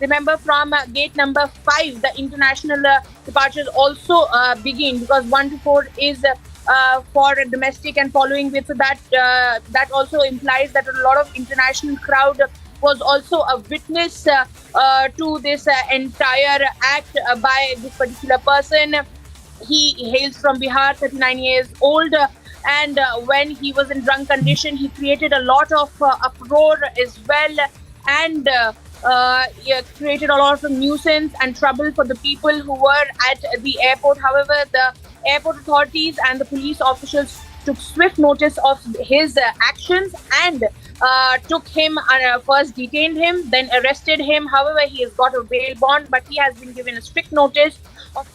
Remember, from gate number 5, the international departures also begin, because 1 to 4 is for domestic, and following with that, that also implies that a lot of international crowd was also a witness to this entire act by this particular person. He hails from Bihar, 39 years old, and when he was in drunk condition, he created a lot of uproar as well, and created a lot of nuisance and trouble for the people who were at the airport. However, the airport authorities and the police officials took swift notice of his actions and took him, first detained him, then arrested him. However, he has got a bail bond, but he has been given a strict notice of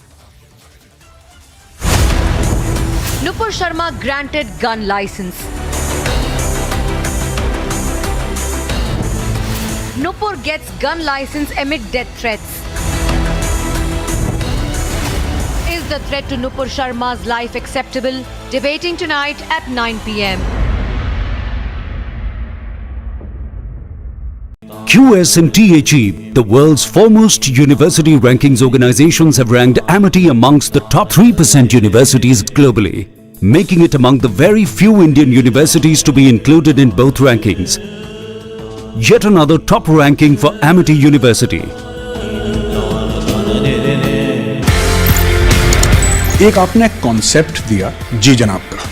Nupur Sharma granted gun license. Nupur gets gun license amid death threats. Is the threat to Nupur Sharma's life acceptable? Debating tonight at 9 p.m. QS and THE, the world's foremost university rankings organizations, have ranked Amity amongst the top 3% universities globally, making it among the very few Indian universities to be included in both rankings. Yet another top ranking for Amity University. एक आपने concept दिया जी जनाब का.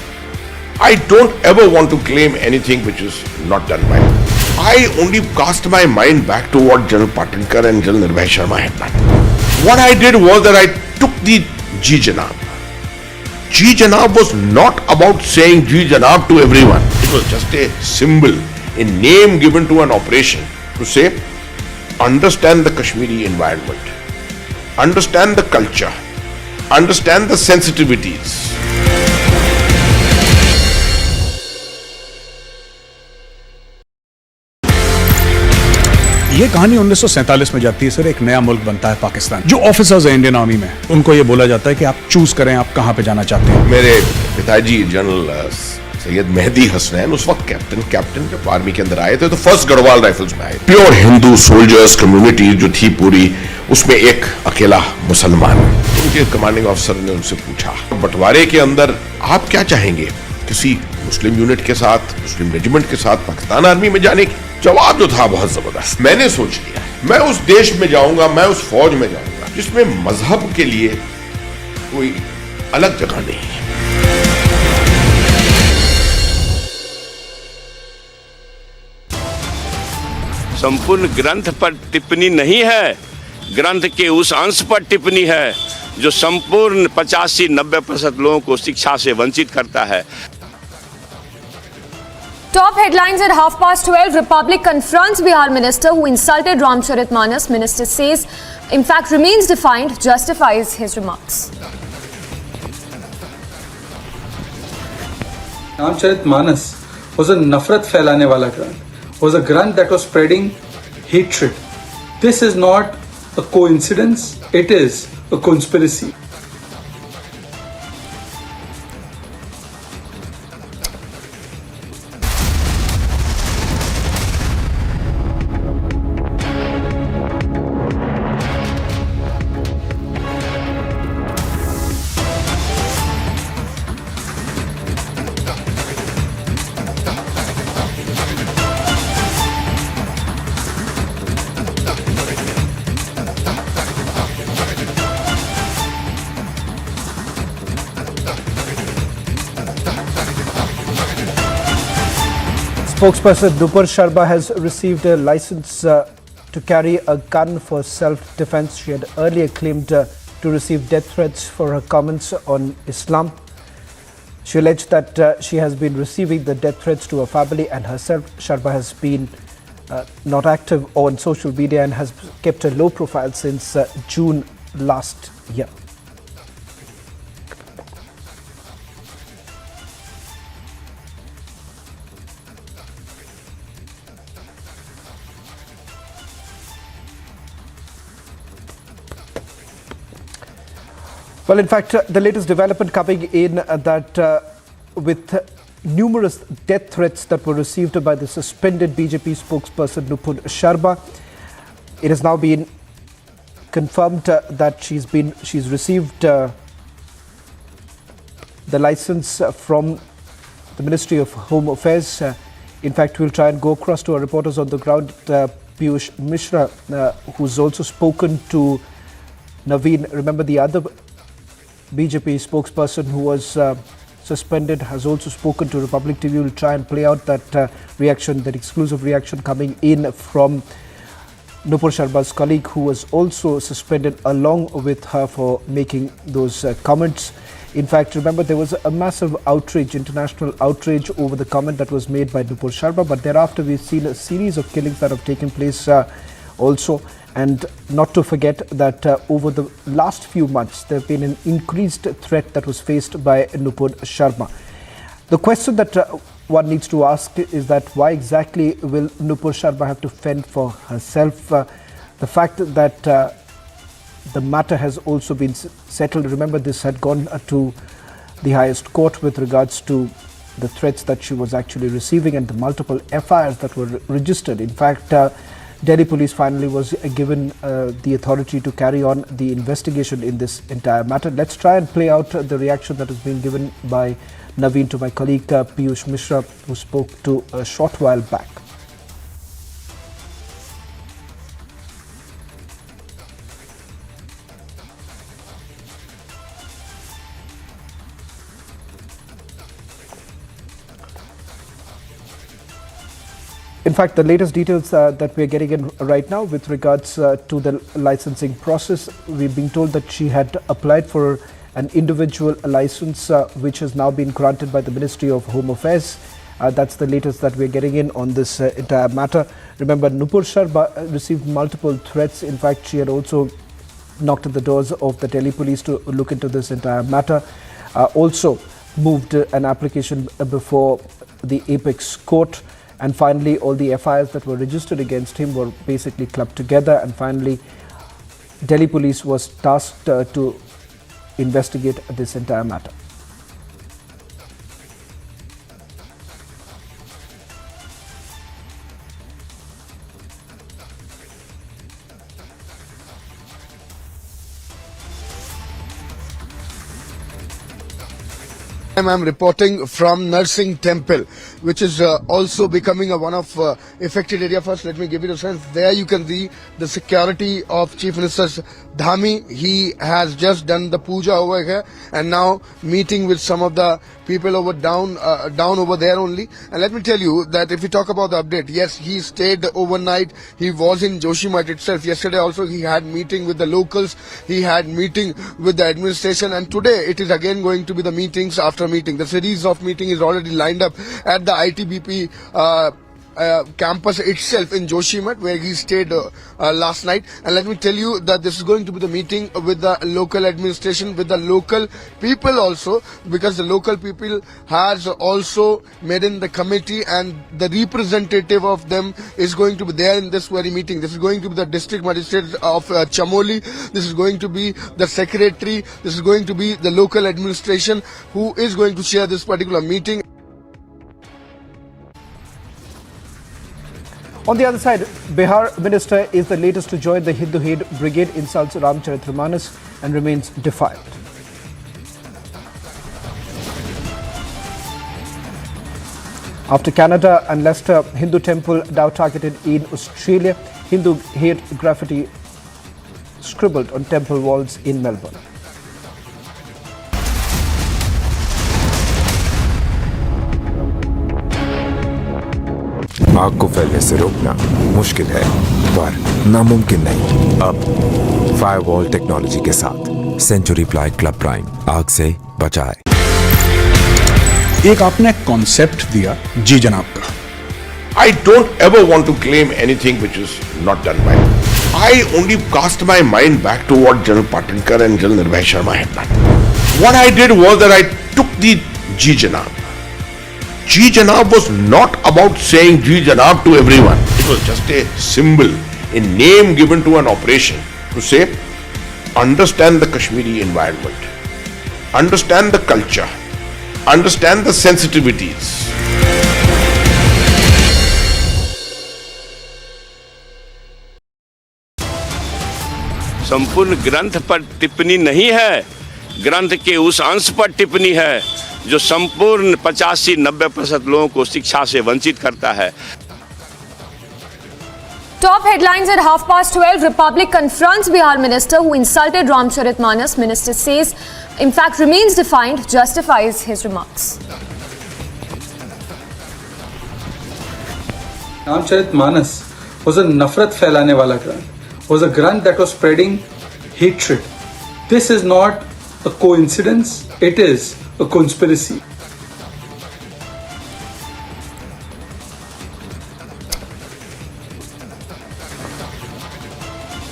I don't ever want to claim anything which is not done by me. I only cast my mind back to what General Patinkar and General Nirbhay Sharma had done. What I did was that I took the Ji Janab. Ji Janab was not about saying Ji Janab to everyone. It was just a symbol, a name given to an operation to say, understand the Kashmiri environment, understand the culture, understand the sensitivities. ये कहानी 1947 में जाती है sir. एक नया मुल्क बनता है पाकिस्तान. जो ऑफिसर्स हैं इंडियन आर्मी में, उनको ये बोला जाता है कि आप चूज करें आप कहां पे जाना चाहते हैं. मेरे पिताजी जनरल सैयद मेहदी हसनैन उस वक्त कैप्टन जब आर्मी के अंदर आए थे तो फर्स्ट गढ़वाल राइफल्स में आए. प्योर हिंदू सोल्जर्स कम्युनिटी जो थी पूरी, उसमें एक अकेला मुसलमान. उनके कमांडिंग ऑफिसर ने उनसे पूछा, बंटवारे के अंदर आप क्या चाहेंगे, किसी मुस्लिम यूनिट के साथ, मुस्लिम रेजिमेंट के साथ पाकिस्तान आर्मी में जाने की? जवाब जो था बहुत जबरदस्त. मैंने सोच लिया मैं उस देश में जाऊंगा, मैं उस फौज में जाऊंगा जिसमें मजहब के लिए कोई अलग जगह नहीं है. संपूर्ण ग्रंथ पर टिप्पणी नहीं है, ग्रंथ के उस अंश पर टिप्पणी है जो संपूर्ण 85-90% लोगों को शिक्षा से वंचित करता है. Top headlines at 12:30. Republic confronts Bihar minister who insulted Ramcharitmanas. Minister says, in fact, remains defiant, justifies his remarks. Ramcharitmanas was a nafrat फैलाने वाला ग्रंथ. Was a grant that was spreading hatred. This is not a coincidence, it is a conspiracy. Spokesperson Nupur Sharma has received a license to carry a gun for self-defense. She had earlier claimed to receive death threats for her comments on Islam. She alleged that she has been receiving the death threats to her family and herself. Sharma has been not active on social media and has kept a low profile since June last year. Well, in fact, the latest development coming in that with numerous death threats that were received by the suspended BJP spokesperson Nupur Sharma, it has now been confirmed that she's received the license from the Ministry of Home Affairs. In fact, we'll try and go across to our reporters on the ground, Piyush Mishra, who's also spoken to Naveen. Remember, the other BJP spokesperson who was suspended has also spoken to Republic TV. We'll try and play out that reaction, that exclusive reaction coming in from Nupur Sharma's colleague, who was also suspended along with her for making those comments. In fact, remember, there was a massive outrage, international outrage over the comment that was made by Nupur Sharma, but thereafter we've seen a series of killings that have taken place also. And not to forget that over the last few months, there have been an increased threat that was faced by Nupur Sharma. The question that one needs to ask is that why exactly will Nupur Sharma have to fend for herself? The fact that the matter has also been settled. Remember, this had gone to the highest court with regards to the threats that she was actually receiving and the multiple FIRs that were registered. In fact, Delhi police finally was given the authority to carry on the investigation in this entire matter. Let's try and play out the reaction that has been given by Naveen to my colleague Piyush Mishra, who spoke to a short while back. In fact, the latest details that we are getting in right now with regards to the licensing process, we've been told that she had applied for an individual license which has now been granted by the Ministry of Home Affairs. That's the latest that we're getting in on this entire matter. Remember, Nupur Sharma received multiple threats. In fact, she had also knocked at the doors of the Delhi police to look into this entire matter. Also moved an application before the Apex Court. And finally, all the FIRs that were registered against him were basically clubbed together. And finally, Delhi police was tasked to investigate this entire matter. I'm reporting from Nursing Temple, which is also becoming one of affected area. First, let me give you a sense. There you can see the security of Chief Minister's Dhami. He has just done the puja over here and now meeting with some of the people over down over there only. And let me tell you that if we talk about the update, yes, he stayed overnight. He was in Joshimath itself. Yesterday also he had meeting with the locals. He had meeting with the administration, and today it is again going to be the meetings after meeting. The series of meeting is already lined up at the ITBP campus itself in Joshimath, where he stayed last night. And let me tell you that this is going to be the meeting with the local administration, with the local people also, because the local people has also made in the committee, and the representative of them is going to be there in this very meeting. This is going to be the district magistrate of Chamoli. This is going to be the secretary. This is going to be the local administration who is going to share this particular meeting. On the other side, Bihar minister is the latest to join the Hindu hate brigade, insults Ramcharitramanas and remains defiant. After Canada and Leicester, Hindu temple now targeted in Australia. Hindu hate graffiti scribbled on temple walls in Melbourne. आग को फैलने से रोकना मुश्किल है, पर नामुमकिन नहीं। अब फायरवॉल टेक्नोलॉजी के साथ सेंचुरी प्लाई क्लब प्राइम आग से बचाए। एक आपने कॉन्सेप्ट दिया जी जनाब का। I don't ever want to claim anything which is not done by me. I only cast my mind back to what General Patinkar and General Nirbhay Sharma had done. What I did was that I took the Ji Janab. Ji Janab was not about saying Ji Janab to everyone. It was just a symbol, a name given to an operation to say, understand the Kashmiri environment, understand the culture, understand the sensitivities. संपूर्ण ग्रंथ पर टिप्पणी नहीं है, ग्रंथ के उस अंश पर टिप्पणी है जो संपूर्ण 85-90% लोगों को शिक्षा से वंचित करता है। Top headlines at 12:30. Republic confronts Bihar minister who insulted Ramcharitmanas. Minister says, in fact, remains defiant, justifies his remarks. Ramcharitmanas was a nafrat फैलाने वाला grant. Was a grant that was spreading hatred. This is not a coincidence. It is a conspiracy.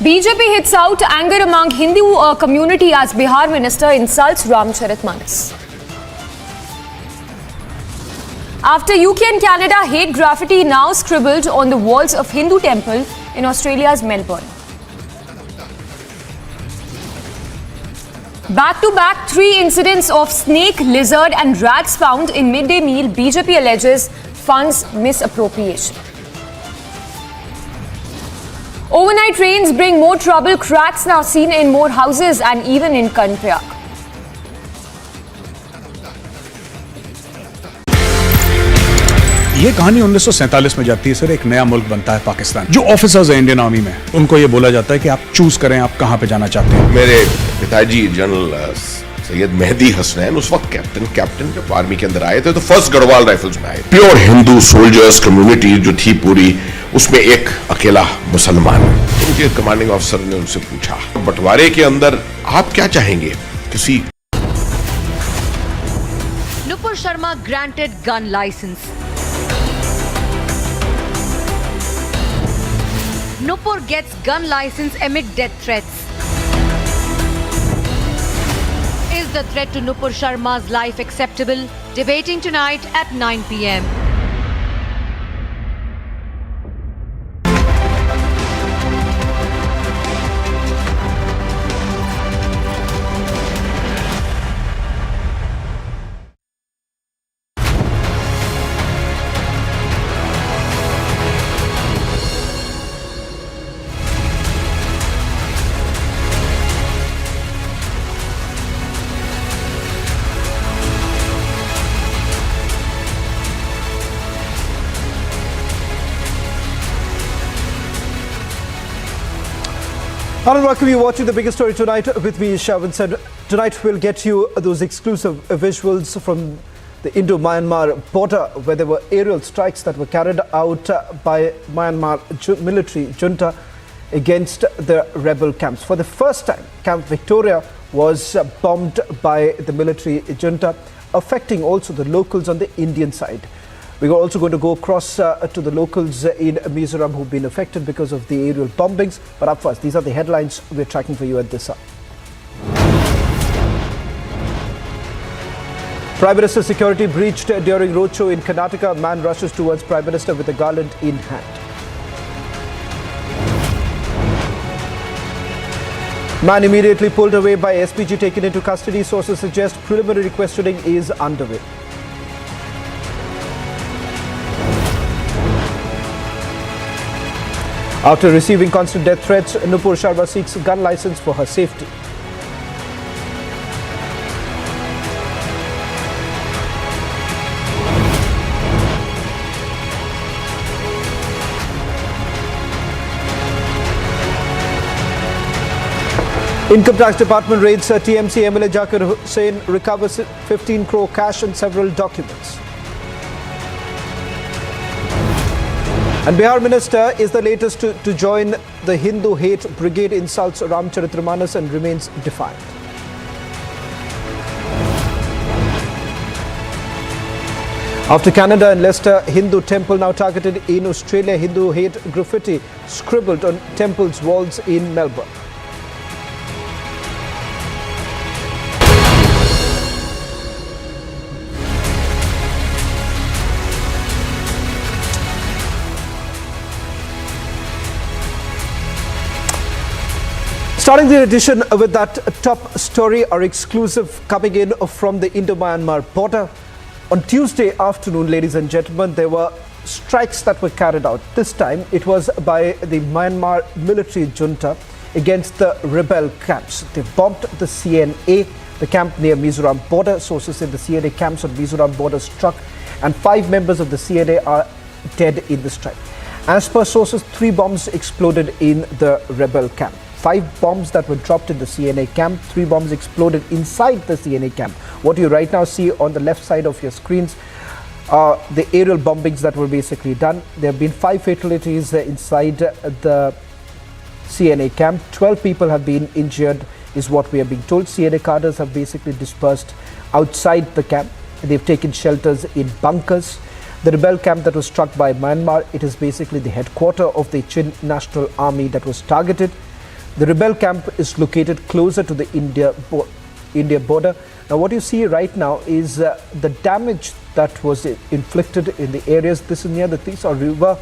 BJP hits out anger among Hindu community as Bihar minister insults Ramcharitmanas. After UK and Canada, hate graffiti now scribbled on the walls of Hindu temple in Australia's Melbourne. Back-to-back 3 incidents of snake, lizard and rats found in midday meal. BJP alleges funds misappropriation. Overnight rains bring more trouble. Cracks now seen in more houses and even in Kanpriak. ये कहानी 1947 में जाती है sir. एक नया मुल्क बनता है पाकिस्तान। जो ऑफिसर्स हैं इंडियन आर्मी में, उनको ये बोला जाता है कि आप चूज करें आप कहां पे जाना चाहते हैं। मेरे पिताजी जनरल सैयद मेहदी हसनैन उस वक्त कैप्टन जब आर्मी के अंदर आए थे तो फर्स्ट गढ़वाल राइफल्स में आए। प्योर हिंदू सोल्जर्स कम्युनिटी जो थी पूरी, उसमें एक अकेला मुसलमान। उनके कमांडिंग ऑफिसर ने उनसे पूछा, बंटवारे के अंदर आप क्या चाहेंगे? किसी Nupur Sharma granted gun license. Nupur gets gun license amid death threats. Is the threat to Nupur Sharma's life acceptable? Debating tonight at 9 p.m. Hello and welcome. You're watching The Biggest Story tonight with me, Shavin said. Tonight we'll get you those exclusive visuals from the Indo-Myanmar border where there were aerial strikes that were carried out by Myanmar military junta against the rebel camps. For the first time, Camp Victoria was bombed by the military junta, affecting also the locals on the Indian side. We're also going to go across to the locals in Mizoram who've been affected because of the aerial bombings. But up first, these are the headlines we're tracking for you at this hour. Prime Minister's security breached during roadshow in Karnataka. Man rushes towards Prime Minister with a garland in hand. Man immediately pulled away by SPG, taken into custody. Sources suggest preliminary questioning is underway. After receiving constant death threats, Nupur Sharma seeks a gun license for her safety. Income Tax Department raids TMC MLA Zakir Hussain, recovers 15 crore cash and several documents. And Bihar Minister is the latest to join the Hindu hate brigade, insults Ramcharitmanas and remains defiant. After Canada and Leicester, Hindu temple now targeted in Australia. Hindu hate graffiti scribbled on temple's walls in Melbourne. Starting the edition with that top story, our exclusive coming in from the Indo-Myanmar border. On Tuesday afternoon, ladies and gentlemen, there were strikes that were carried out. This time, it was by the Myanmar military junta against the rebel camps. They bombed the CNA the camp near Mizoram border. Sources say the CNA camps on Mizoram border struck and 5 members of the CNA are dead in the strike. As per sources, 3 bombs exploded in the rebel camp. 5 bombs that were dropped in the CNA camp, 3 bombs exploded inside the CNA camp. What you right now see on the left side of your screens are the aerial bombings that were basically done. There have been 5 fatalities inside the CNA camp. 12 people have been injured is what we are being told. CNA cadres have basically dispersed outside the camp. They've taken shelters in bunkers. The rebel camp that was struck by Myanmar, it is basically the headquarter of the Chin National Army that was targeted. The rebel camp is located closer to the India border. Now what you see right now is the damage that was inflicted in the areas. This is near the Tisa River,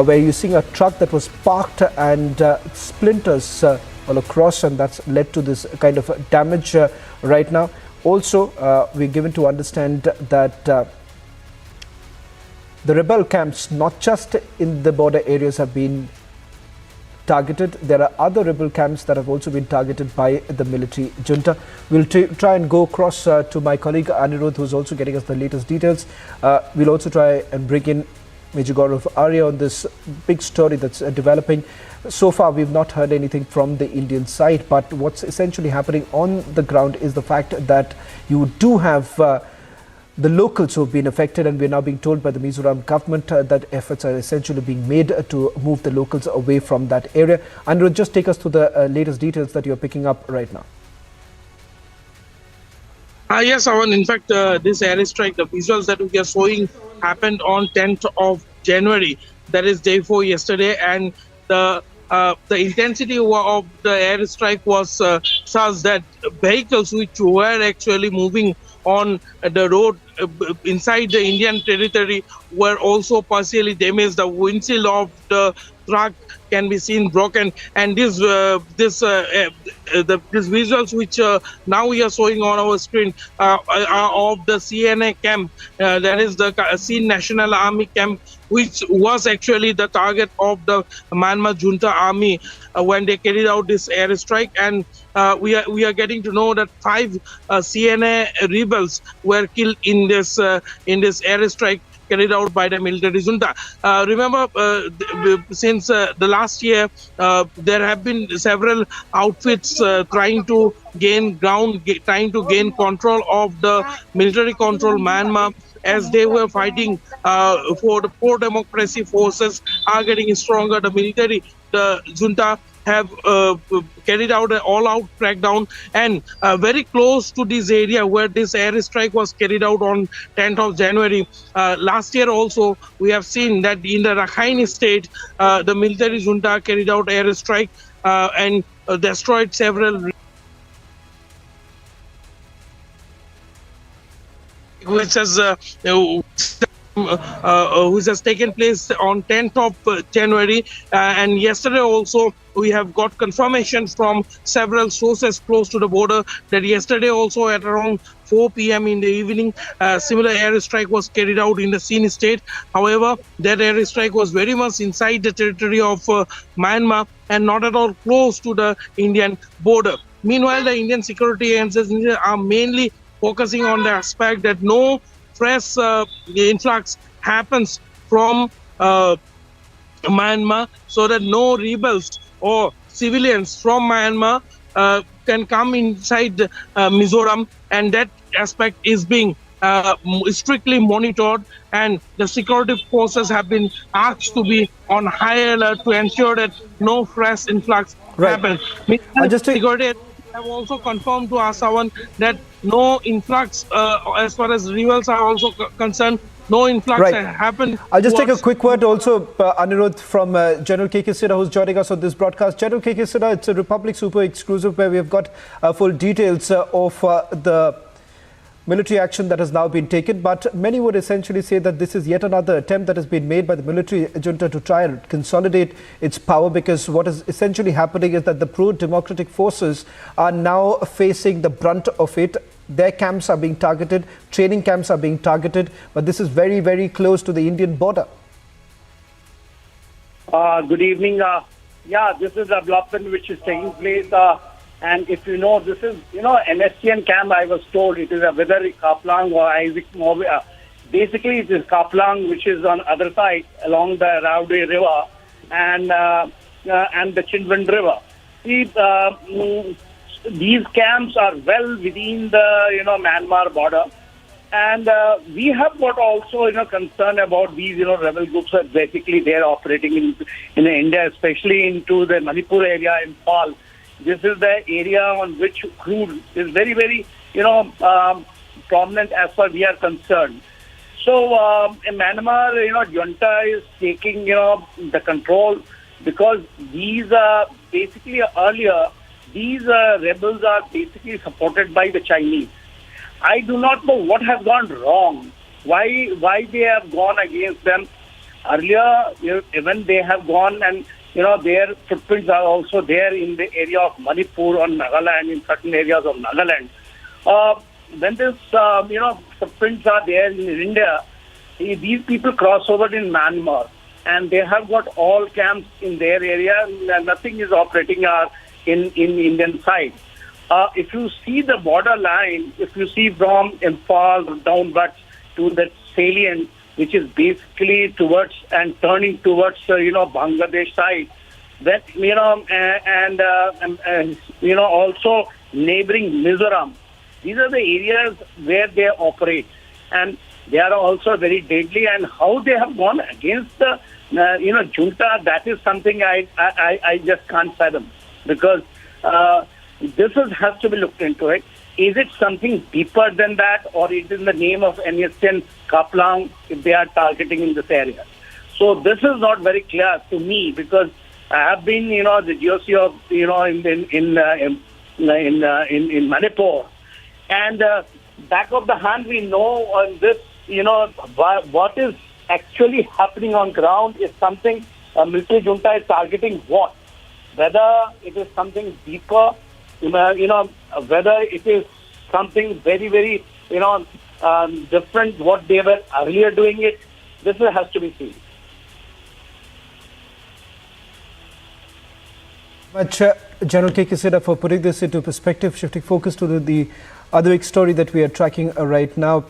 where you're seeing a truck that was parked and splinters all across, and that's led to this kind of damage right now. Also, we're given to understand that the rebel camps, not just in the border areas, have been targeted. There are other rebel camps that have also been targeted by the military junta. We'll try and go across to my colleague Anirudh, who's also getting us the latest details. We'll also try and bring in Major Gaurav Arya on this big story that's developing. So far, we've not heard anything from the Indian side, but what's essentially happening on the ground is the fact that you do have the locals who have been affected, and we're now being told by the Mizoram government that efforts are essentially being made to move the locals away from that area. Anirudh, just take us through the latest details that you're picking up right now. Yes, Avan. In fact, this airstrike, the visuals that we are showing happened on 10th of January. That is day 4 yesterday, and the intensity of the airstrike was such that vehicles which were actually moving on the road inside the Indian territory were also partially damaged. The windshield of the truck can be seen broken, and these visuals which now we are showing on our screen are of the CNA camp, that is the Chin National Army camp, which was actually the target of the Myanmar junta army when they carried out this airstrike. And we are getting to know that 5 CNA rebels were killed in this airstrike carried out by the military junta. Remember, since the last year, there have been several outfits trying to gain ground, trying to gain control of the military control Myanmar, as they were fighting for the pro-democracy forces are getting stronger. The military, the junta, have carried out an all-out crackdown, and very close to this area where this airstrike was carried out on 10th of January. Last year also, we have seen that in the Rakhine state, the military junta carried out airstrike and destroyed several which has taken place on 10th of January. And yesterday also, we have got confirmation from several sources close to the border that yesterday also at around 4 p.m. in the evening, similar airstrike was carried out in the Chin state. However, that airstrike was very much inside the territory of Myanmar and not at all close to the Indian border. Meanwhile, the Indian security agencies are mainly focusing on the aspect that no fresh influx happens from Myanmar, so that no rebels or civilians from Myanmar can come inside Mizoram, and that aspect is being strictly monitored, and the security forces have been asked to be on high alert to ensure that no fresh influx happens. Security have also confirmed to us, Avan, that no influx as far as rebels are also concerned. No influx happened. I'll just take a quick word also, Anirudh, from General K.K. Sidha, who's joining us on this broadcast. General K.K. Sidha, it's a Republic Super exclusive where we have got full details of the military action that has now been taken, but many would essentially say that this is yet another attempt that has been made by the military junta to try and consolidate its power, because what is essentially happening is that the pro-democratic forces are now facing the brunt of it. Their camps are being targeted, training camps are being targeted, but this is very, very close to the Indian border. Good evening. Yeah, this is a development which is taking place And if you know, this is, MSTN camp, I was told it is whether Kaplang or Isaac Mobi. Basically, it is Kaplang, which is on other side along the Raudway River and the Chindwin River. See, these camps are well within the, Myanmar border. And we have got also, concern about these, rebel groups that basically they're operating in India, especially into the Manipur area in Nepal. This is the area on which crude is very, very, prominent as far as we are concerned. So, in Myanmar, junta is taking, the control because these basically earlier, these rebels are basically supported by the Chinese. I do not know what has gone wrong, why they have gone against them. Earlier, even they have gone and, their footprints are also there in the area of Manipur or Nagaland, in certain areas of Nagaland. When this, footprints are there in India, these people cross over in Myanmar and they have got all camps in their area and nothing is operating in Indian side. If you see the border line, if you see from Imphal downwards to that salient, which is basically towards and turning towards, Bangladesh side, that, also neighboring Mizoram. These are the areas where they operate. And they are also very deadly. And how they have gone against the, junta, that is something I just can't fathom. Because this has to be looked into it. Is it something deeper than that, or it is in the name of MSTN Kaplang if they are targeting in this area? So this is not very clear to me because I have been, the GOC of, in Manipur, and back of the hand we know on this, what is actually happening on ground is something military junta is targeting what, whether it is something deeper. Whether it is something very, very, different what they were earlier doing it, this has to be seen. Much, General K. Kiseda, for putting this into perspective, shifting focus to the other big story that we are tracking right now.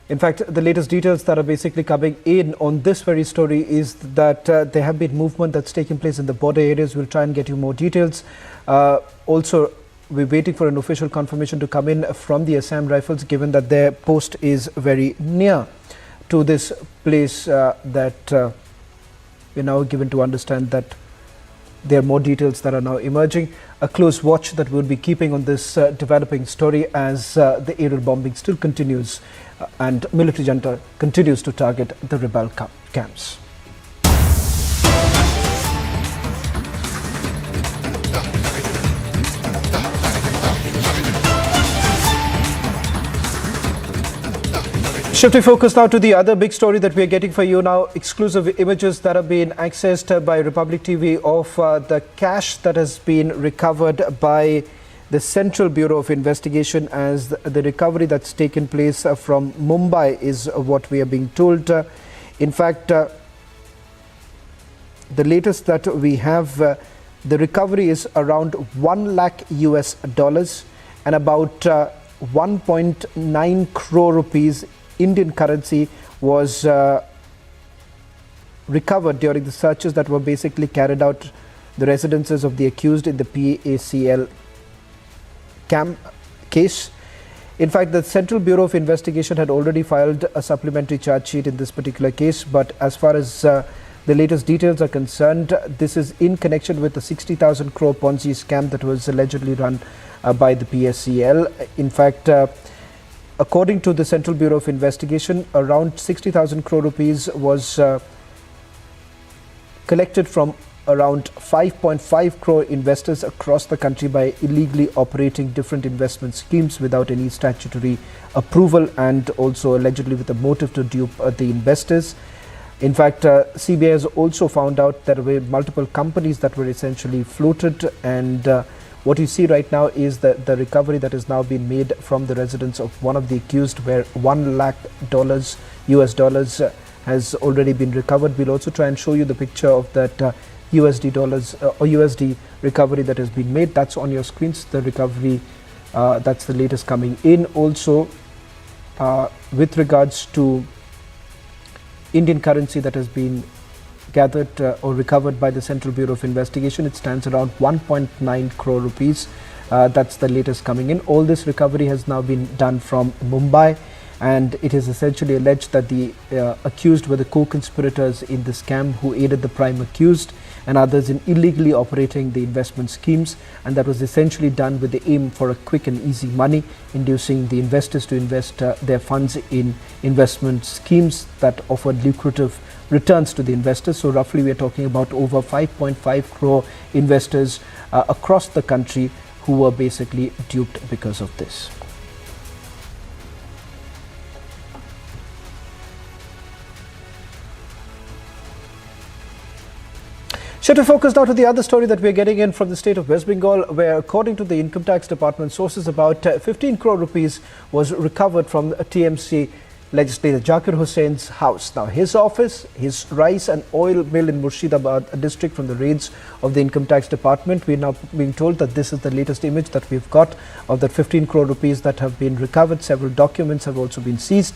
In fact, the latest details that are basically coming in on this very story is that there have been movement that's taking place in the border areas. We'll try and get you more details. Also, we're waiting for an official confirmation to come in from the Assam Rifles, given that their post is very near to this place that we're now given to understand that there are more details that are now emerging. A close watch that we'll be keeping on this developing story as the aerial bombing still continues and military junta continues to target the rebel camps. Shifting focus now to the other big story that we are getting for you now. Exclusive images that have been accessed by Republic TV of the cash that has been recovered by the Central Bureau of Investigation, as the recovery that's taken place from Mumbai is what we are being told. In fact, the latest that we have, the recovery is around $1 lakh US and about 1.9 crore rupees Indian currency was recovered during the searches that were basically carried out the residences of the accused in the PACL case. In fact, the Central Bureau of Investigation had already filed a supplementary charge sheet in this particular case, but as far as the latest details are concerned, this is in connection with the 60,000 crore Ponzi scam that was allegedly run by the PSCL. In fact, according to the Central Bureau of Investigation, around 60,000 crore rupees was collected from around 5.5 crore investors across the country by illegally operating different investment schemes without any statutory approval, and also allegedly with a motive to dupe the investors. In fact, CBI has also found out that there were multiple companies that were essentially floated, and what you see right now is that the recovery that has now been made from the residence of one of the accused, where $1 lakh US has already been recovered. We'll also try and show you the picture of that USD dollars or USD recovery that has been made. That's on your screens, the recovery, that's the latest coming in. Also, with regards to Indian currency that has been gathered or recovered by the Central Bureau of Investigation, it stands around 1.9 crore rupees. That's the latest coming in. All this recovery has now been done from Mumbai, and it is essentially alleged that the accused were the co-conspirators in the scam who aided the prime accused and others in illegally operating the investment schemes, and that was essentially done with the aim for a quick and easy money, inducing the investors to invest their funds in investment schemes that offered lucrative returns to the investors. So roughly we are talking about over 5.5 crore investors across the country who were basically duped because of this. To focus now to the other story that we're getting in from the state of West Bengal, where according to the income tax department sources, about 15 crore rupees was recovered from TMC legislator Zakir Hussain's house. Now his office, his rice and oil mill in Murshidabad district from the raids of the income tax department. We're now being told that this is the latest image that we've got of the 15 crore rupees that have been recovered. Several documents have also been seized.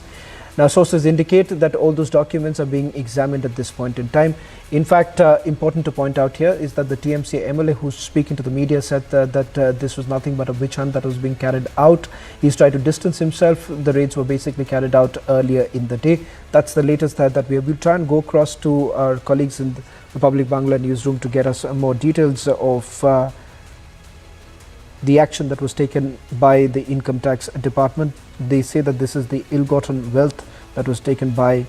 Now, sources indicate that all those documents are being examined at this point in time. In fact, important to point out here is that the TMC MLA who's speaking to the media said that this was nothing but a witch hunt that was being carried out. He's tried to distance himself. The raids were basically carried out earlier in the day. That's the latest that we will try and go across to our colleagues in the Republic Bangla newsroom to get us more details of the action that was taken by the income tax department. They say that this is the ill-gotten wealth that was taken by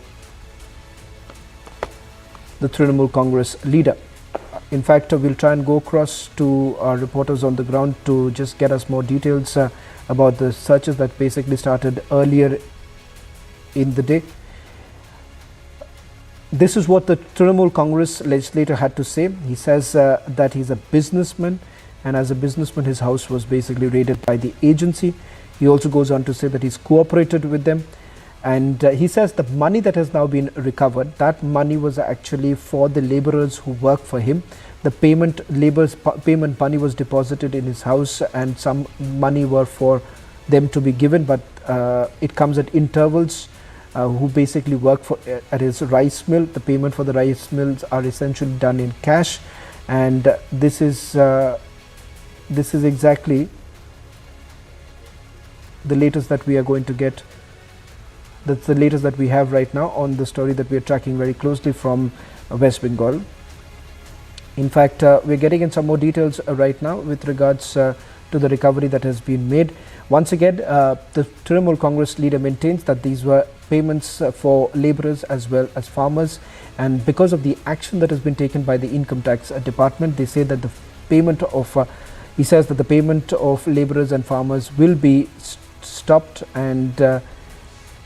the Trinamool Congress leader. In fact, we'll try and go across to our reporters on the ground to just get us more details about the searches that basically started earlier in the day. This is what the Trinamool Congress legislator had to say. He says that he's a businessman, and as a businessman his house was basically raided by the agency. He also goes on to say that he's cooperated with them, and he says the money that has now been recovered, that money was actually for the laborers who work for him. The payment money was deposited in his house, and some money were for them to be given, but it comes at intervals. Who basically work for at his rice mill. The payment for the rice mills are essentially done in cash, and this is exactly the latest that we are going to get. That's the latest that we have right now on the story that we are tracking very closely from West Bengal. In fact, we're getting in some more details right now with regards to the recovery that has been made. Once again, the Trinamool Congress leader maintains that these were payments for laborers as well as farmers, and because of the action that has been taken by the income tax department, they say that the payment of he says that the payment of laborers and farmers will be stopped, and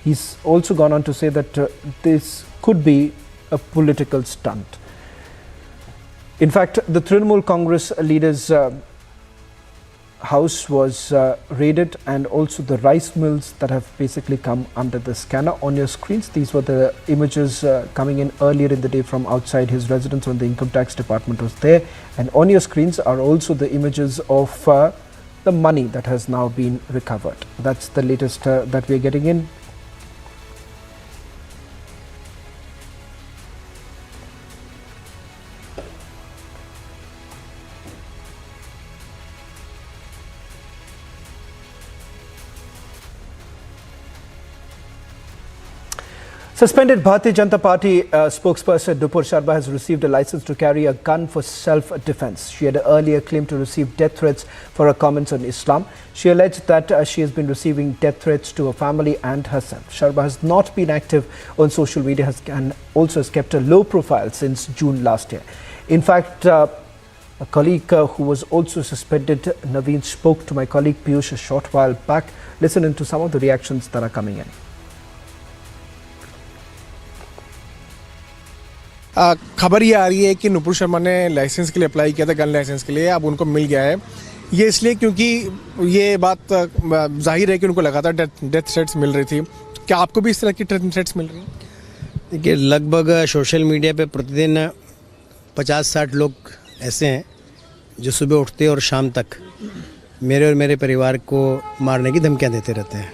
he's also gone on to say that this could be a political stunt. In fact, the Trinamool Congress leader's house was raided, and also the rice mills that have basically come under the scanner. On your screens, these were the images coming in earlier in the day from outside his residence when the income tax department was there, and on your screens are also the images of the money that has now been recovered. That's the latest that we are getting in. Suspended Bharatiya Janata Party spokesperson Nupur Sharma has received a license to carry a gun for self-defense. She had earlier claimed to receive death threats for her comments on Islam. She alleged that she has been receiving death threats to her family and herself. Sharma has not been active on social media and also has kept a low profile since June last year. In fact, a colleague who was also suspended, Naveen, spoke to my colleague Piyush a short while back. Listen into some of the reactions that are coming in. खबर ये आ रही है कि नुपुर शर्मा ने licence के लिए apply किया था, गन लाइसेंस के लिए, अब उनको मिल गया है। ये इसलिए क्योंकि ये बात जाहिर है कि उनको लगातार डेथ थ्रेट्स मिल रही थी। क्या आपको भी इस तरह की थ्रेट्स मिल रही हैं? देखिए, लगभग सोशल मीडिया पे प्रतिदिन 50-60 लोग ऐसे हैं जो सुबह उठते और शाम तक मेरे और मेरे परिवार को मारने की धमकियां देते रहते हैं।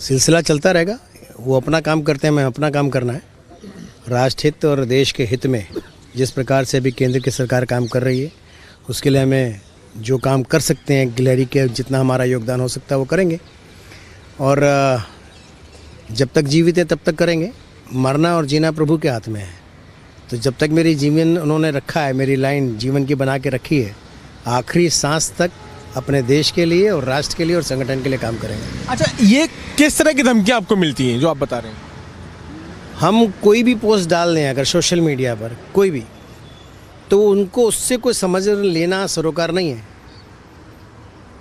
सिलसिला चलता रहेगा। वो अपना काम करते हैं, मैं अपना काम करना है। राष्ट्र हित और देश के हित में जिस प्रकार से अभी केंद्र की सरकार काम कर रही है, उसके लिए हमें जो काम कर सकते हैं गिलहरी के जितना हमारा योगदान हो सकता है वो करेंगे। और जब तक जीवित है तब तक करेंगे। मरना और जीना प्रभु के हाथ में है। तो जब तक मेरी जीवन उन्होंने रखा है, मेरी लाइन जीवन की बना के रखी है, आखिरी सांस तक अपने देश के लिए और राष्ट्र के लिए और संगठन के लिए काम करेंगे। अच्छा, ये किस तरह की धमकियां आपको मिलती हैं जो आप बता रहे हैं? हम कोई भी पोस्ट डाल दें अगर सोशल मीडिया पर कोई भी, तो उनको उससे कोई समझ लेना सरोकार नहीं है।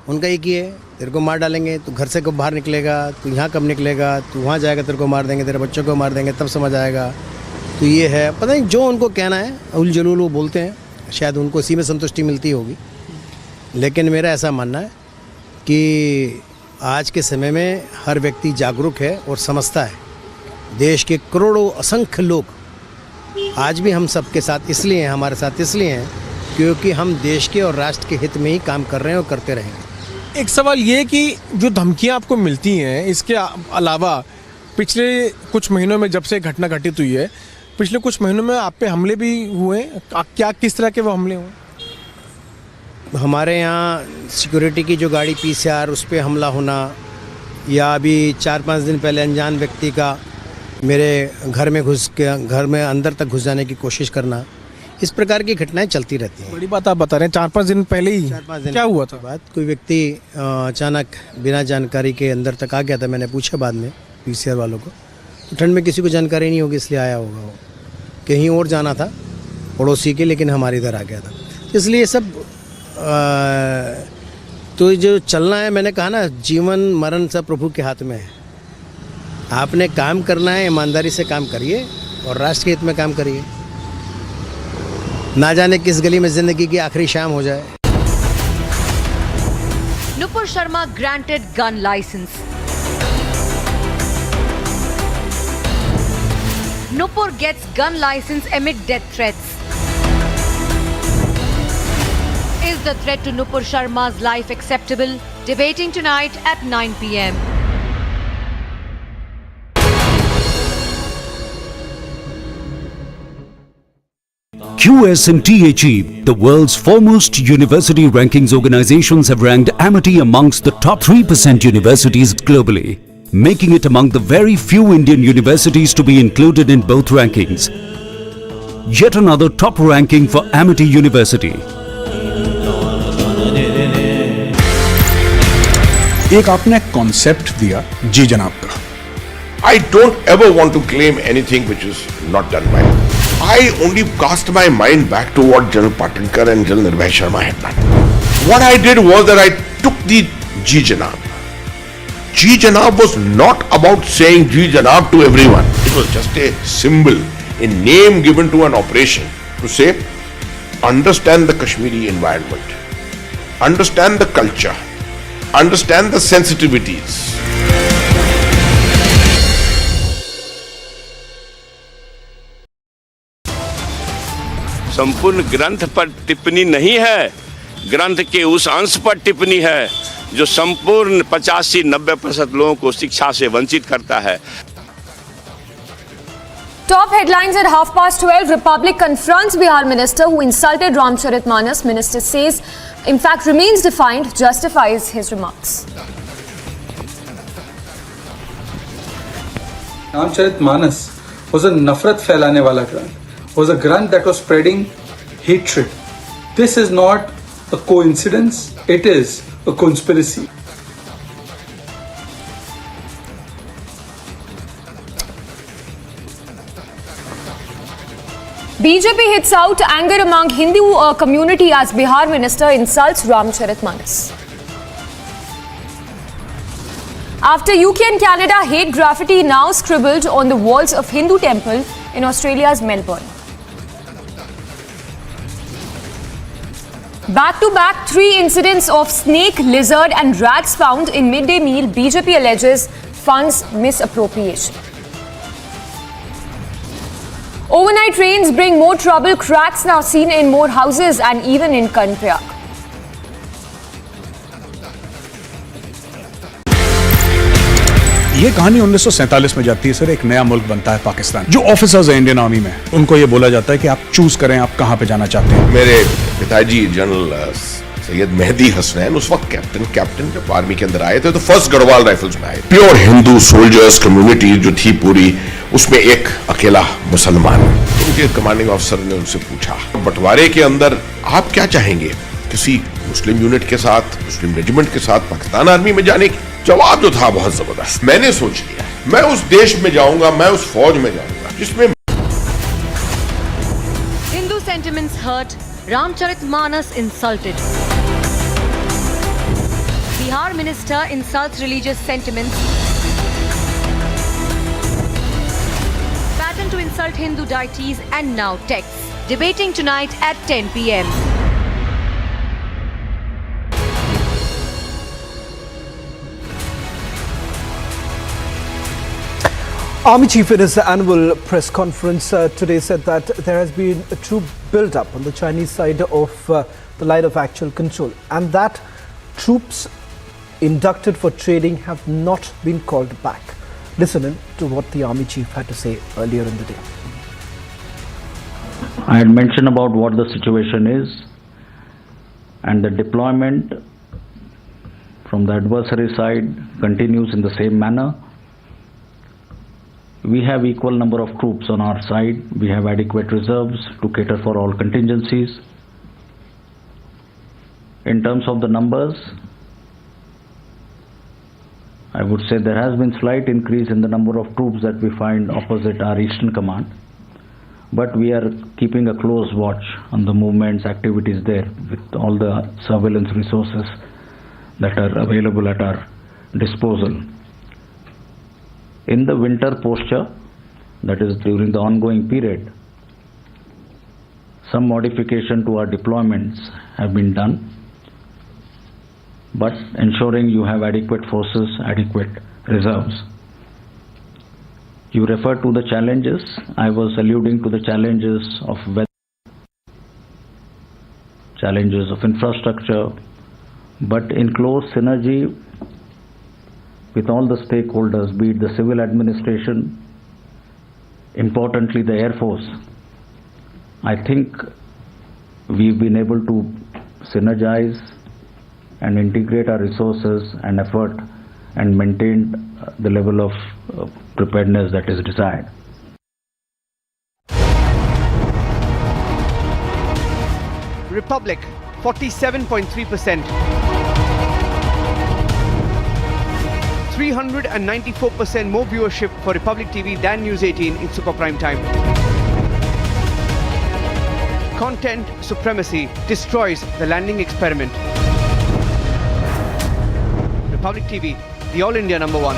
उनका एक ही है, तेरे को मार डालेंगे, तू घर से कब बाहर निकलेगा, तू यहाँ कब निकलेगा, तू वहाँ जाएगा, तेरे को मार देंगे, तेरे बच्चों को मार देंगे, तब समझ आएगा। तो ये है, पता नहीं जो उनको कहना है उल जलूल वो बोलते हैं, शायद उनको इसी में संतुष्टि मिलती होगी। लेकिन मेरा ऐसा मानना है कि आज के समय में हर व्यक्ति जागरूक है और समझता है। देश के करोड़ों असंख्य लोग आज भी हम सबके साथ इसलिए हैं, हमारे साथ इसलिए हैं क्योंकि हम देश के और राष्ट्र के हित में ही काम कर रहे हैं और करते रहेंगे। एक सवाल ये कि जो धमकियां आपको मिलती हैं, इसके अलावा पिछले कुछ महीनों में जब से घटना घटित हुई है, पिछले कुछ महीनों में आप पे हमले भी हुए, क्या किस तरह के वो हमले हुए? हमारे यहाँ सिक्योरिटी की जो गाड़ी PCR उस पर हमला होना, या अभी 4-5 दिन पहले अनजान व्यक्ति का मेरे घर में घर में अंदर तक घुस जाने की कोशिश करना, इस प्रकार की घटनाएं चलती रहती हैं। बड़ी बात आप बता रहे हैं, 4-5 दिन पहले ही 4-5 दिन क्या हुआ था? बात कोई व्यक्ति अचानक बिना जानकारी के अंदर तक आ गया था। मैंने पूछा बाद में PCR वालों को, तो ठंड में किसी को जानकारी नहीं होगी इसलिए आया होगा। वो कहीं और जाना था पड़ोसी के, लेकिन हमारे इधर आ गया था। इसलिए सब तो जो चलना है, मैंने कहा ना, जीवन मरण सब प्रभु के हाथ में है। आपने काम करना है, ईमानदारी से काम करिए और राष्ट्र के हित में काम करिए। ना जाने किस गली में जिंदगी की आखिरी शाम हो जाए। Nupur Sharma granted gun license. Nupur gets gun license amid death threats. Is the threat to Nupur Sharma's life acceptable? Debating tonight at 9 p.m. QS&T achieved. The world's foremost university rankings organizations have ranked Amity amongst the top 3% universities globally, making it among the very few Indian universities to be included in both rankings. Yet another top ranking for Amity University. एक आपने concept दिया जी जनाब का। I don't ever want to claim anything which is not done by me. I only cast my mind back to what General Patinkar and General Nirbhay Sharma had done. What I did was that I took the Ji Janab. Ji Janab was not about saying Ji Janab to everyone. It was just a symbol, a name given to an operation to say, understand the Kashmiri environment, understand the culture, understand the sensitivities. संपूर्ण ग्रंथ पर टिप्पणी नहीं है, ग्रंथ के उस अंश पर टिप्पणी है जो संपूर्ण 85-90% लोगों को शिक्षा से वंचित करता है। Top headlines at 12:30. Republic confronts Bihar minister who insulted Ramcharitmanas. Minister says, in fact, remains defiant, justifies his remarks. Ramcharitmanas was a nafrat फैलाने वाला ग्रंथ, was a grant that was spreading hatred. This is not a coincidence, it is a conspiracy. BJP hits out anger among Hindu community as Bihar minister insults Ramcharitmanas. After UK and Canada, hate graffiti now scribbled on the walls of Hindu temple in Australia's Melbourne. Back-to-back 3 incidents of snake, lizard and rats found in midday meal. BJP alleges funds misappropriation. Overnight Overnight rains bring more trouble. Cracks now seen in more houses and even in Kanpriak. ये कहानी 1947 में जाती है sir. एक नया मुल्क बनता है पाकिस्तान। जो ऑफिसर्स हैं इंडियन आर्मी में, उनको ये बोला जाता है कि आप चूज करें आप कहां पे जाना चाहते हैं। मेरे पिताजी जनरल सैयद मेहदी हसनैन उस वक्त कैप्टन जब आर्मी के अंदर आए थे तो फर्स्ट गढ़वाल राइफल्स में आए। प्योर हिंदू सोल्जर्स कम्युनिटी जो थी पूरी, उसमें एक अकेला मुसलमान। तो उनके कमांडिंग ऑफिसर ने उनसे पूछा, बंटवारे के अंदर आप क्या चाहेंगे, किसी मुस्लिम यूनिट के साथ, मुस्लिम रेजिमेंट के साथ पाकिस्तान आर्मी में जाने की? जवाब जो था बहुत जबरदस्त। मैंने सोच लिया मैं उस देश में जाऊंगा, मैं उस फौज में जाऊंगा जिसमें Hindu sentiments hurt, Ramcharitmanas insulted. Bihar minister insults religious sentiments. Pattern to insult Hindu deities and now texts. Debating tonight at 10 p.m. Army Chief in his annual press conference today said that there has been a true build-up on the Chinese side of the line of actual control, and that troops inducted for training have not been called back. Listen in to what the Army Chief had to say earlier in the day. I had mentioned about what the situation is, and the deployment from the adversary side continues in the same manner. We have equal number of troops on our side. We have adequate reserves to cater for all contingencies. In terms of the numbers, I would say there has been slight increase in the number of troops that we find opposite our Eastern Command. But we are keeping a close watch on the movements, activities there with all the surveillance resources that are available at our disposal. In the winter posture, that is during the ongoing period, some modification to our deployments have been done, but ensuring you have adequate forces, adequate reserves. You refer to the challenges. I was alluding to the challenges of weather, challenges of infrastructure, but in close synergy with all the stakeholders, be it the civil administration, importantly the Air Force. I think we've been able to synergize and integrate our resources and effort and maintain the level of preparedness that is desired. Republic, 47.3%. 394% more viewership for Republic TV than News 18 in Super Prime Time. Content supremacy destroys the landing experiment. Republic TV, the All India #1.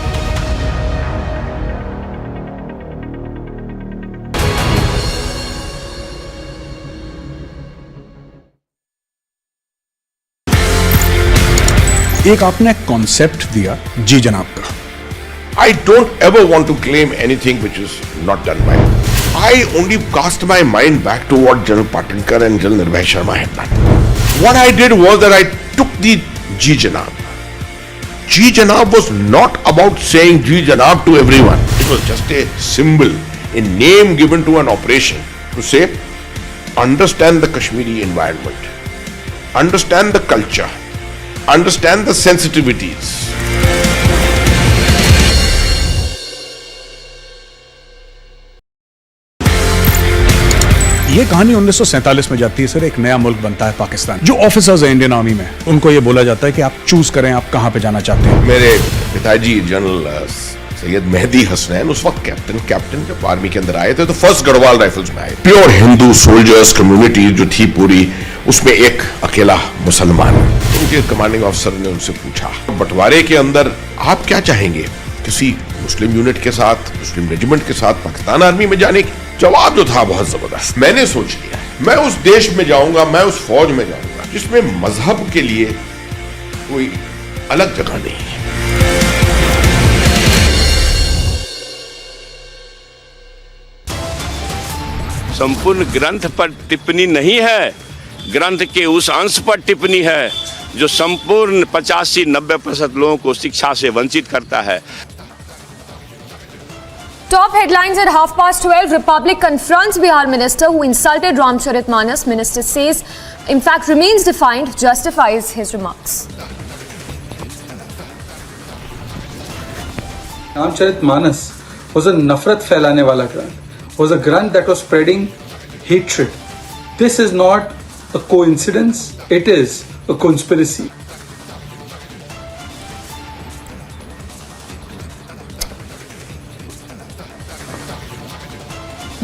एक आपने concept दिया जी जनाब का। I don't ever want to claim anything which is not done by me. I only cast my mind back to what General Patinkar and General Nirbhay Sharma had done. What I did was that I took the Ji Janab. Ji Janab was not about saying Ji Janab to everyone. It was just a symbol, a name given to an operation to say, understand the Kashmiri environment, understand the culture, understand the sensitivities. ये कहानी 1947 में जाती है sir. एक नया मुल्क बनता है पाकिस्तान। जो ऑफिसर्स हैं इंडियन आर्मी में, उनको ये बोला जाता है कि आप चूज करें आप कहां पे जाना चाहते हैं। मेरे पिताजी जनरल सैयद मेहदी हसनैन उस वक्त कैप्टन जब आर्मी के अंदर आए थे तो फर्स्ट गढ़वाल राइफल्स में आए। प्योर हिंदू सोल्जर्स कम्युनिटी जो थी पूरी, उसमें एक अकेला मुसलमान। उनके कमांडिंग ऑफिसर ने उनसे पूछा, बंटवारे के अंदर आप क्या चाहेंगे, किसी मुस्लिम यूनिट के साथ, मुस्लिम रेजिमेंट के साथ पाकिस्तान आर्मी में जाने की? जवाब जो था बहुत जबरदस्त। मैंने सोच लिया मैं उस देश में जाऊंगा, मैं उस फौज में जाऊंगा जिसमें मजहब के लिए कोई अलग जगह नहीं है। संपूर्ण ग्रंथ पर टिप्पणी नहीं है, ग्रंथ के उस अंश पर टिप्पणी है जो संपूर्ण 85-90% लोगों को शिक्षा से वंचित करता है। Top headlines at 12:30. Republic confronts Bihar minister who insulted Ramcharitmanas. Minister says, in fact, remains defiant, justifies his remarks. Ramcharitmanas was a nafrat फैलाने वाला ग्रंथ, was a grant that was spreading hatred. This is not a coincidence, it is a conspiracy.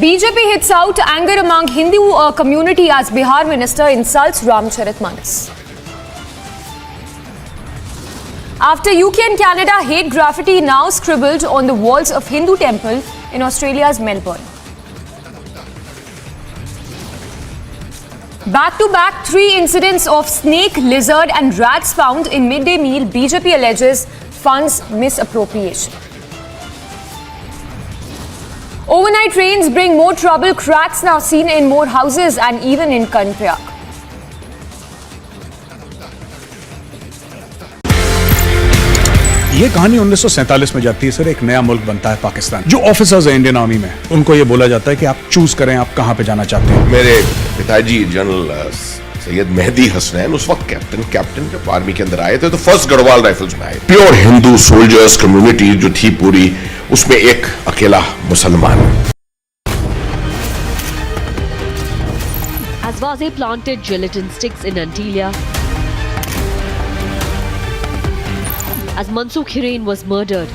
BJP hits out anger among Hindu community as Bihar minister insults Ramcharitmanas. After UK and Canada, hate graffiti now scribbled on the walls of Hindu temple in Australia's Melbourne. Back-to-back 3 incidents of snake, lizard and rats found in midday meal. BJP alleges funds misappropriation. Overnight rains bring more trouble. Cracks now seen in more houses and even in Kanpriak. ये कहानी 1947 में जाती है sir. एक नया मुल्क बनता है पाकिस्तान। जो ऑफिसर्स हैं इंडियन आर्मी में, उनको ये बोला जाता है कि आप चूज करें आप कहां पे जाना चाहते हैं। मेरे पिताजी जनरल सैयद मेहदी हसनैन उस वक्त कैप्टन जब आर्मी के अंदर आए थे तो फर्स्ट गढ़वाल राइफल्स में आए। प्योर हिंदू सोल्जर्स कम्युनिटी जो थी पूरी, उसमें एक अकेला मुसलमान। As Waze planted gelatin sticks in Antillia, as Mansoor Hiren was murdered,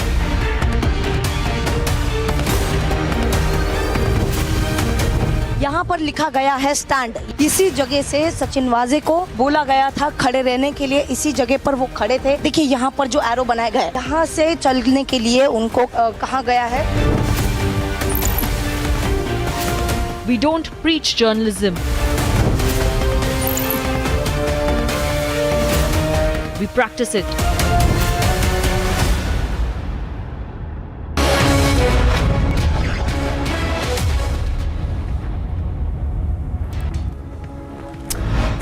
यहाँ पर लिखा गया है स्टैंड। इसी जगह से सचिन वाजे को बोला गया था खड़े रहने के लिए, इसी जगह पर वो खड़े थे। देखिए यहाँ पर जो एरो बनाया गया है, यहाँ से चलने के लिए उनको कहा गया है। we don't preach journalism. We practice it.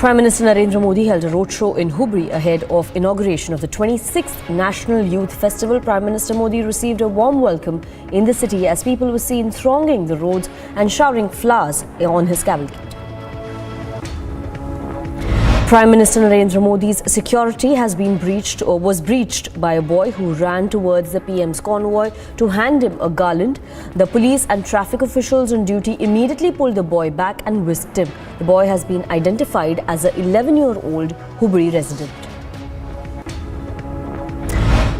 Prime Minister Narendra Modi held a roadshow in Hubli ahead of inauguration of the 26th National Youth Festival. Prime Minister Modi received a warm welcome in the city as people were seen thronging the roads and showering flowers on his cavalcade. Prime Minister Narendra Modi's security was breached by a boy who ran towards the PM's convoy to hand him a garland. The police and traffic officials on duty immediately pulled the boy back and whisked him. The boy has been identified as a 11-year-old Hubli resident.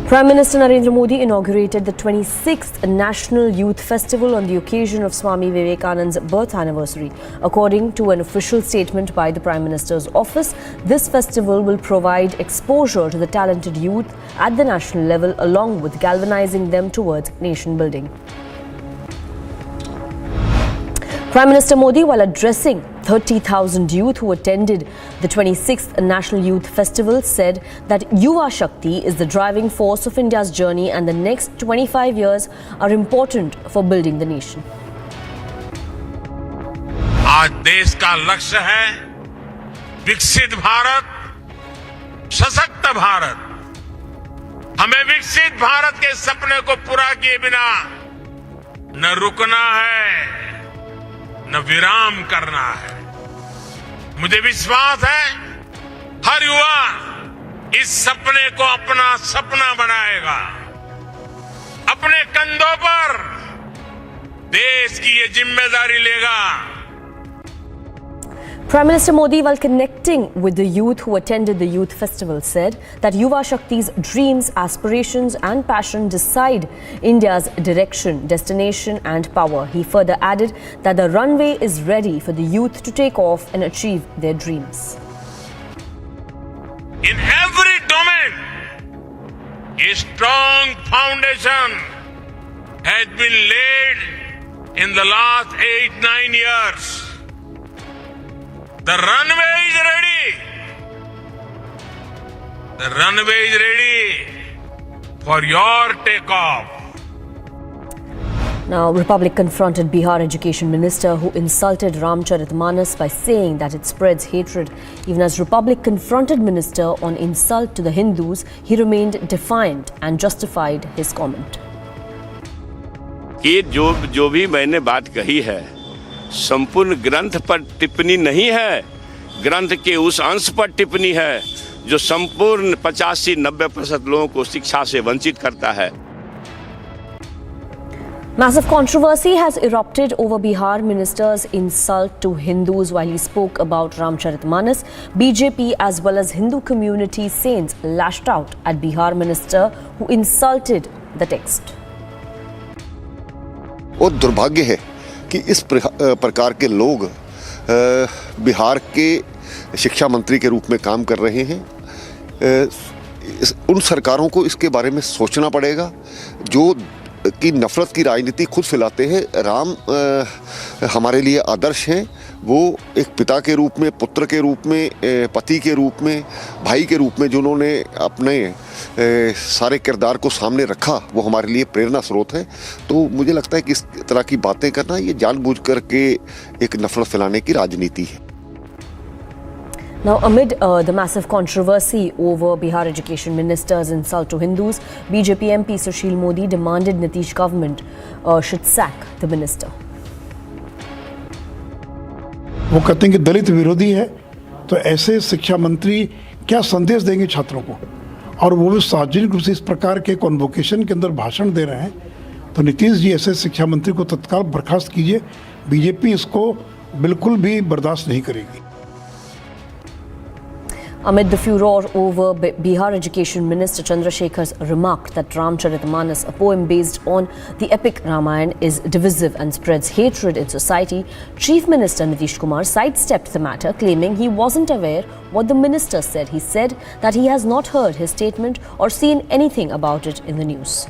Prime Minister Narendra Modi inaugurated the 26th National Youth Festival on the occasion of Swami Vivekananda's birth anniversary. According to an official statement by the Prime Minister's office, this festival will provide exposure to the talented youth at the national level along with galvanizing them towards nation building. Prime Minister Modi, while addressing 30,000 youth who attended the 26th National Youth Festival, said that Yuva Shakti is the driving force of India's journey and the next 25 years are important for building the nation. आज देश का लक्ष्य है विकसित भारत, सशक्त भारत। हमें विकसित भारत के सपने को पूरा किए बिना न रुकना है न विराम करना है। मुझे विश्वास है हर युवा इस सपने को अपना सपना बनाएगा, अपने कंधों पर देश की ये जिम्मेदारी लेगा। Prime Minister Modi, while connecting with the youth who attended the youth festival, said that Yuva Shakti's dreams, aspirations and passion decide India's direction, destination and power. He further added that the runway is ready for the youth to take off and achieve their dreams. In every domain, a strong foundation has been laid in the last 8-9 years. The runway is ready. The runway is ready for your takeoff. Now, Republic confronted Bihar Education Minister who insulted Ramcharitmanas by saying that it spreads hatred. Even as Republic confronted Minister on insult to the Hindus, he remained defiant and justified his comment. कि जो भी मैंने बात कही है संपूर्ण ग्रंथ पर टिप्पणी नहीं है, ग्रंथ के उस अंश पर टिप्पणी है जो संपूर्ण 85-90% लोगों को शिक्षा से वंचित करता है. Massive controversy has erupted over Bihar minister's insult to Hindus while he spoke about Ramcharitmanas. BJP as well as Hindu community saints lashed out at Bihar minister who insulted the text. और दुर्भाग्य है कि इस प्रकार के लोग बिहार के शिक्षा मंत्री के रूप में काम कर रहे हैं. उन सरकारों को इसके बारे में सोचना पड़ेगा जो कि नफरत की राजनीति खुद फैलाते हैं. राम हमारे लिए आदर्श हैं. वो एक पिता के रूप में, पुत्र के रूप में, पति के रूप में, भाई के रूप में जिन्होंने अपने सारे किरदार को सामने रखा, वो हमारे लिए प्रेरणा स्रोत है. तो मुझे लगता है कि इस तरह की बातें करना ये जानबूझ करके एक नफरत फैलाने की राजनीति है. Now, amid the massive controversy over Bihar Education Minister's insult to Hindus, BJP MP Sushil Modi demanded Nitish government should sack the minister. वो कहते हैं कि दलित विरोधी है, तो ऐसे शिक्षा मंत्री क्या संदेश देंगे छात्रों को, और वो भी सार्वजनिक रूप से इस प्रकार के कॉन्वोकेशन के अंदर भाषण दे रहे हैं. तो नीतीश जी ऐसे शिक्षा मंत्री को तत्काल बर्खास्त कीजिए. बीजेपी इसको बिल्कुल भी बर्दाश्त नहीं करेगी. Amid the furor over Bihar Education Minister Chandrasekhar's remark that Ramcharitmanas, a poem based on the epic Ramayana, is divisive and spreads hatred in society, Chief Minister Nitish Kumar sidestepped the matter, claiming he wasn't aware what the minister said. He said that he has not heard his statement or seen anything about it in the news.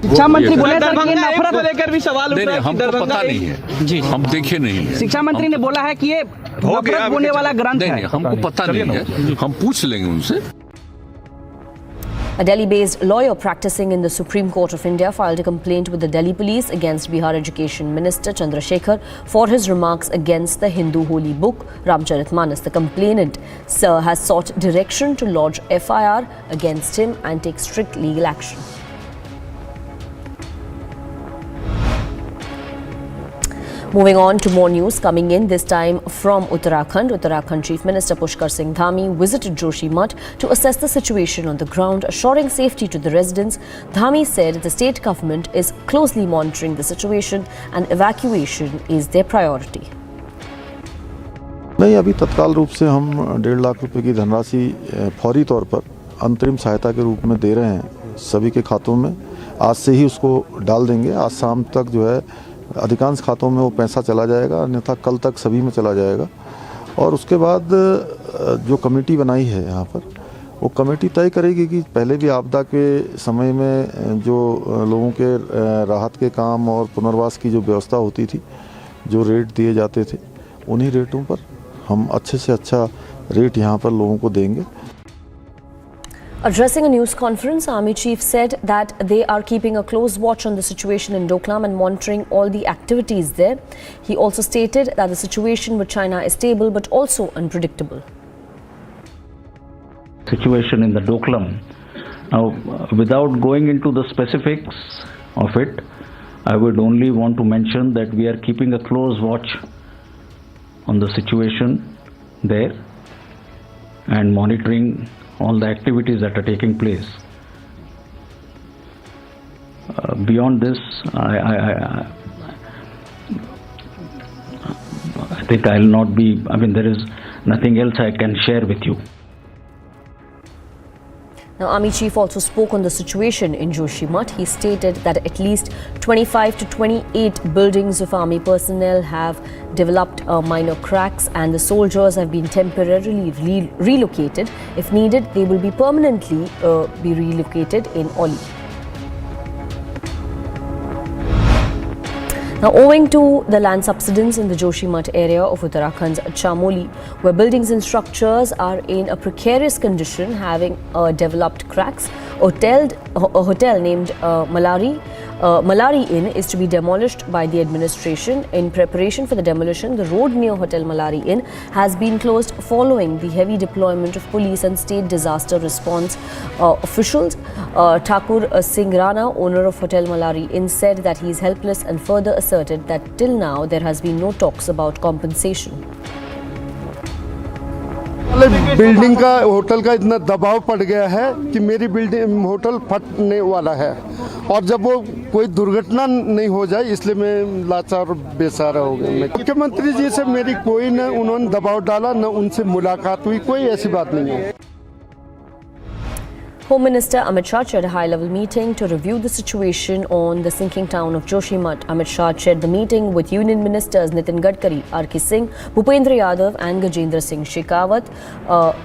शिक्षा मंत्री बोले sir कि नफरत को लेकर भी सवाल उठ रहा है. हमको पता नहीं है जी, हम देखे नहीं है. शिक्षा मंत्री ने बोला है कि ये नफरत होने वाला ग्रंथ है. हमको पता नहीं है, हम पूछ लेंगे उनसे. A Delhi-based lawyer practicing in the Supreme Court of India filed a complaint with the Delhi police against Bihar Education Minister Chandrasekhar for his remarks against the Hindu holy book Ramcharitmanas. The complainant has sought direction to lodge FIR against him and take strict legal action. Moving on to more news coming in, this time from Uttarakhand. Uttarakhand Chief Minister Pushkar Singh Dhami visited Joshi Math to assess the situation on the ground, assuring safety to the residents. Dhami said the state government is closely monitoring the situation and evacuation is their priority. नहीं, अभी तत्काल रूप से हम 1.5 लाख रुपए की धनराशि फौरी तौर पर अंतरिम सहायता के रूप में दे रहे हैं सभी के खातों में. आज से ही उसको डाल देंगे. आज शाम तक जो है अधिकांश खातों में वो पैसा चला जाएगा, अन्यथा कल तक सभी में चला जाएगा. और उसके बाद जो कमेटी बनाई है यहाँ पर, वो कमेटी तय करेगी कि पहले भी आपदा के समय में जो लोगों के राहत के काम और पुनर्वास की जो व्यवस्था होती थी, जो रेट दिए जाते थे, उन्हीं रेटों पर हम अच्छे से अच्छा रेट यहाँ पर लोगों को देंगे. Addressing a news conference, Army Chief said that they are keeping a close watch on the situation in Doklam and monitoring all the activities there. He also stated that the situation with China is stable but also unpredictable. Situation in the Doklam. Now, without going into the specifics of it, I would only want to mention that we are keeping a close watch on the situation there and monitoring all the activities that are taking place. Beyond this, I think I'll not be, there is nothing else I can share with you. Now, Army Chief also spoke on the situation in Joshimath. He stated that at least 25 to 28 buildings of Army personnel have developed minor cracks and the soldiers have been temporarily relocated. If needed, they will be permanently be relocated in Oli. Now, owing to the land subsidence in the Joshimath area of Uttarakhand's Chamoli, where buildings and structures are in a precarious condition, having developed cracks, a hotel named Malari Malari Inn is to be demolished by the administration. In preparation for the demolition, the road near Hotel Malari Inn has been closed following the heavy deployment of police and state disaster response officials. Thakur Singh Rana, owner of Hotel Malari Inn, said that he is helpless and further asserted that till now there has been no talks about compensation. Building का hotel का इतना दबाव पड़ गया है कि मेरी building hotel फटने वाला है और जब वो कोई दुर्घटना नहीं हो जाए इसलिए मैं लाचार बेसहारा हो गया। मुख्यमंत्री जी से मेरी कोई न उन्होंने दबाव डाला न उनसे मुलाकात हुई, कोई ऐसी बात नहीं है। Home Minister Amit Shah chaired a high-level meeting to review the situation on the sinking town of Joshimath. Amit Shah chaired the meeting with Union Ministers Nitin Gadkari, R.K. Singh, Bhupendra Yadav and Gajendra Singh Shekhawat.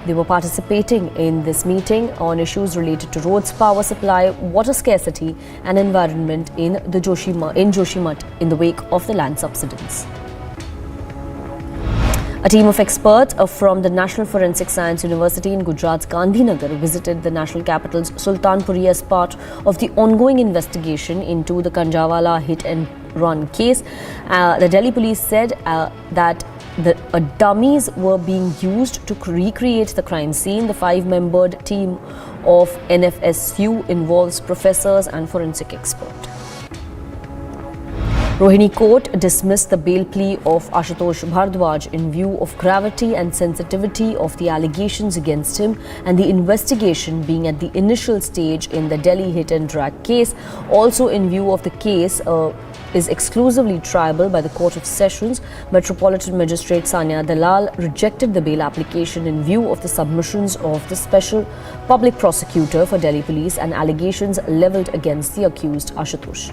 They were participating in this meeting on issues related to roads, power supply, water scarcity and environment in Joshimath in the wake of the land subsidence. A team of experts from the National Forensic Science University in Gujarat's Gandhinagar visited the national capital's Sultanpuri as part of the ongoing investigation into the Kanjawala hit-and-run case. The Delhi police said that the dummies were being used to recreate the crime scene. The 5-membered team of NFSU involves professors and forensic experts. Rohini Court dismissed the bail plea of Ashutosh Bhardwaj in view of gravity and sensitivity of the allegations against him and the investigation being at the initial stage in the Delhi hit and drag case. Also in view of the case is exclusively triable by the Court of Sessions. Metropolitan Magistrate Sanya Dalal rejected the bail application in view of the submissions of the Special Public Prosecutor for Delhi Police and allegations levelled against the accused Ashutosh.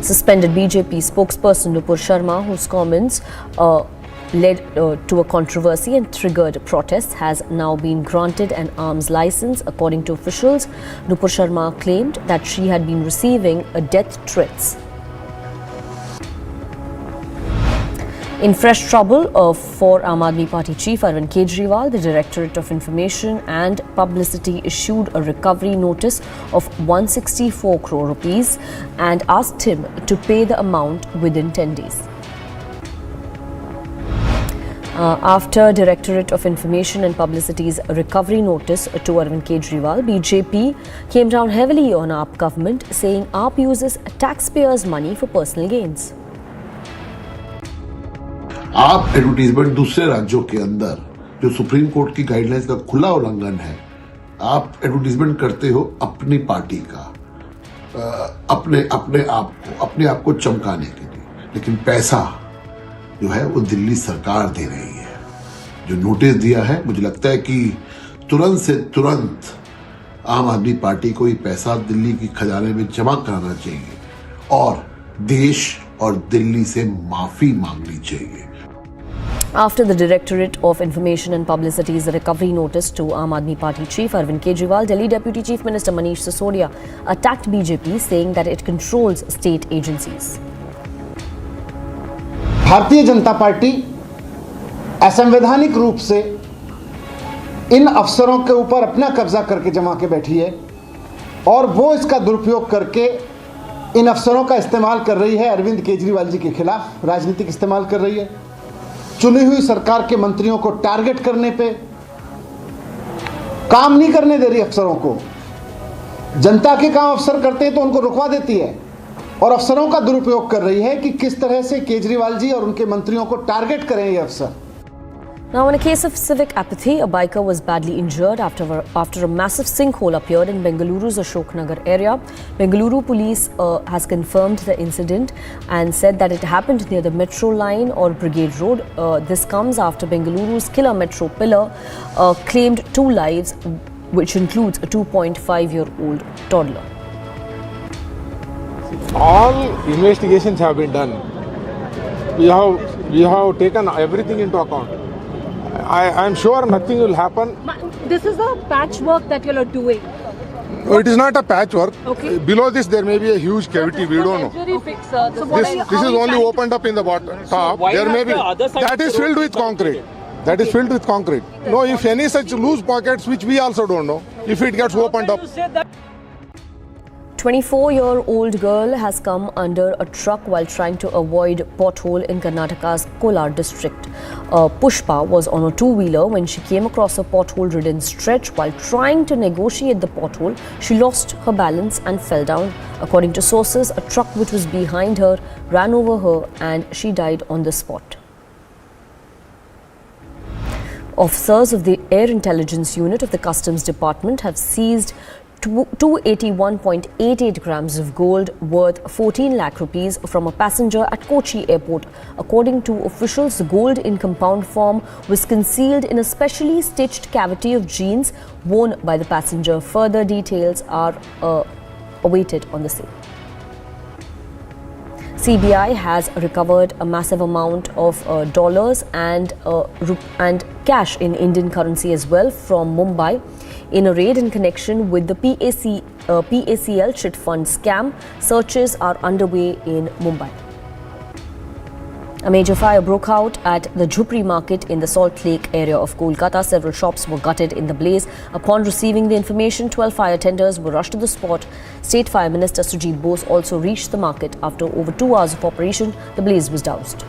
Suspended BJP spokesperson Nupur Sharma, whose comments led to a controversy and triggered protests, has now been granted an arms license. According to officials, Nupur Sharma claimed that she had been receiving death threats. In fresh trouble for Aam Aadmi Party chief Arvind Kejriwal, the Directorate of Information and Publicity issued a recovery notice of 164 crore rupees and asked him to pay the amount within 10 days. After Directorate of Information and Publicity's recovery notice to Arvind Kejriwal, BJP came down heavily on AAP government, saying AAP uses taxpayers' money for personal gains. आप advertisement दूसरे राज्यों के अंदर जो supreme court की guidelines का खुला उल्लंघन है, आप एडवर्टीजमेंट करते हो अपनी पार्टी का, अपने आप को चमकाने के लिए, लेकिन पैसा जो है वो दिल्ली सरकार दे रही है। जो नोटिस दिया है, मुझे लगता है कि तुरंत से तुरंत आम आदमी पार्टी को ये पैसा दिल्ली की खजाने में जमा कराना चाहिए और देश और दिल्ली से माफी मांगनी चाहिए। After the Directorate of Information and Publicity's recovery notice to Aam Aadmi Party chief Arvind Kejriwal, Delhi Deputy Chief Minister Manish Sisodia attacked BJP, saying that it controls state agencies. Bharatiya Janata party असंवैधानिक रूप से इन अफसरों के ऊपर अपना कब्जा करके जमा के बैठी है और वो इसका दुरुपयोग करके इन अफसरों का इस्तेमाल कर रही है। अरविंद केजरीवाल जी के खिलाफ राजनीतिक इस्तेमाल कर रही है, चुनी हुई सरकार के मंत्रियों को टारगेट करने पे, काम नहीं करने दे रही अफसरों को। जनता के काम अफसर करते हैं तो उनको रुकवा देती है और अफसरों का दुरुपयोग कर रही है कि किस तरह से केजरीवाल जी और उनके मंत्रियों को टारगेट करें ये अफसर। Now, in a case of civic apathy, a biker was badly injured after a massive sinkhole appeared in Bengaluru's Ashoknagar area. Bengaluru police has confirmed the incident and said that it happened near the metro line or Brigade Road. This comes after Bengaluru's killer metro pillar claimed 2 lives, which includes a 2.5-year-old toddler. All investigations have been done. We have taken everything into account. I am sure nothing will happen. This is a patchwork that you are doing. No, it is not a patchwork. Okay. Below this there may be a huge cavity. We don't know. This is only opened up in the bottom top. There may be that is filled with concrete. That is filled with concrete. No, if any such loose pockets, which we also don't know, if it gets opened up. 24-year-old girl has come under a truck while trying to avoid pothole in Karnataka's Kolar district. Pushpa was on a two-wheeler when she came across a pothole-ridden stretch. While trying to negotiate the pothole, she lost her balance and fell down. According to sources, a truck which was behind her ran over her and she died on the spot. Officers of the Air Intelligence Unit of the Customs Department have seized 281.88 grams of gold worth 14 lakh rupees from a passenger at Kochi airport. According to officials, the gold in compound form was concealed in a specially stitched cavity of jeans worn by the passenger. Further details are awaited on the same. CBI has recovered a massive amount of dollars and cash in Indian currency as well from Mumbai in a raid in connection with the PACL chit fund scam. Searches are underway in Mumbai. A major fire broke out at the Jhupri market in the Salt Lake area of Kolkata. Several shops were gutted in the blaze. Upon receiving the information, 12 fire tenders were rushed to the spot. State Fire Minister Sujit Bose also reached the market. After over 2 hours of operation, the blaze was doused.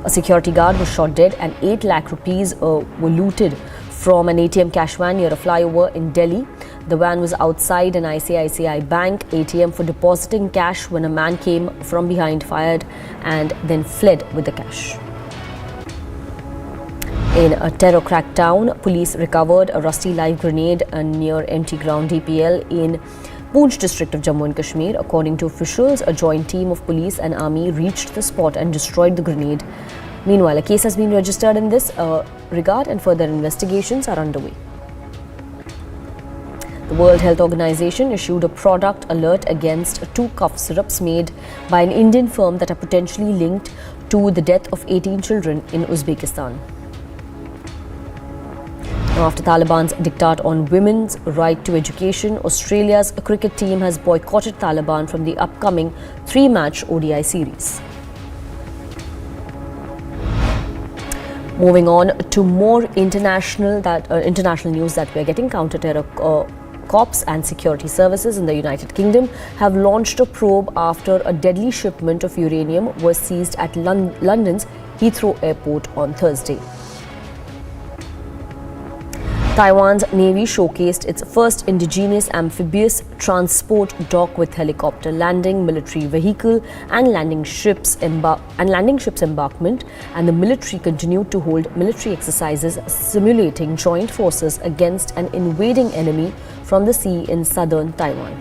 A security guard was shot dead and 8 lakh rupees were looted from an ATM cash van near a flyover in Delhi. The van was outside an ICICI Bank ATM for depositing cash when a man came from behind, fired and then fled with the cash. In a terror crackdown, police recovered a rusty live grenade near empty ground DPL in Poonch district of Jammu and Kashmir. According to officials, a joint team of police and army reached the spot and destroyed the grenade. Meanwhile, a case has been registered in this regard and further investigations are underway. The World Health Organization issued a product alert against 2 cough syrups made by an Indian firm that are potentially linked to the death of 18 children in Uzbekistan. Now, after Taliban's diktat on women's right to education, Australia's cricket team has boycotted Taliban from the upcoming 3-match ODI series. Moving on to more international news that we are getting, counter-terror cops and security services in the United Kingdom have launched a probe after a deadly shipment of uranium was seized at London's Heathrow Airport on Thursday. Taiwan's Navy showcased its first indigenous amphibious transport dock with helicopter landing, military vehicle and landing ships embarkment, and the military continued to hold military exercises simulating joint forces against an invading enemy from the sea in southern Taiwan.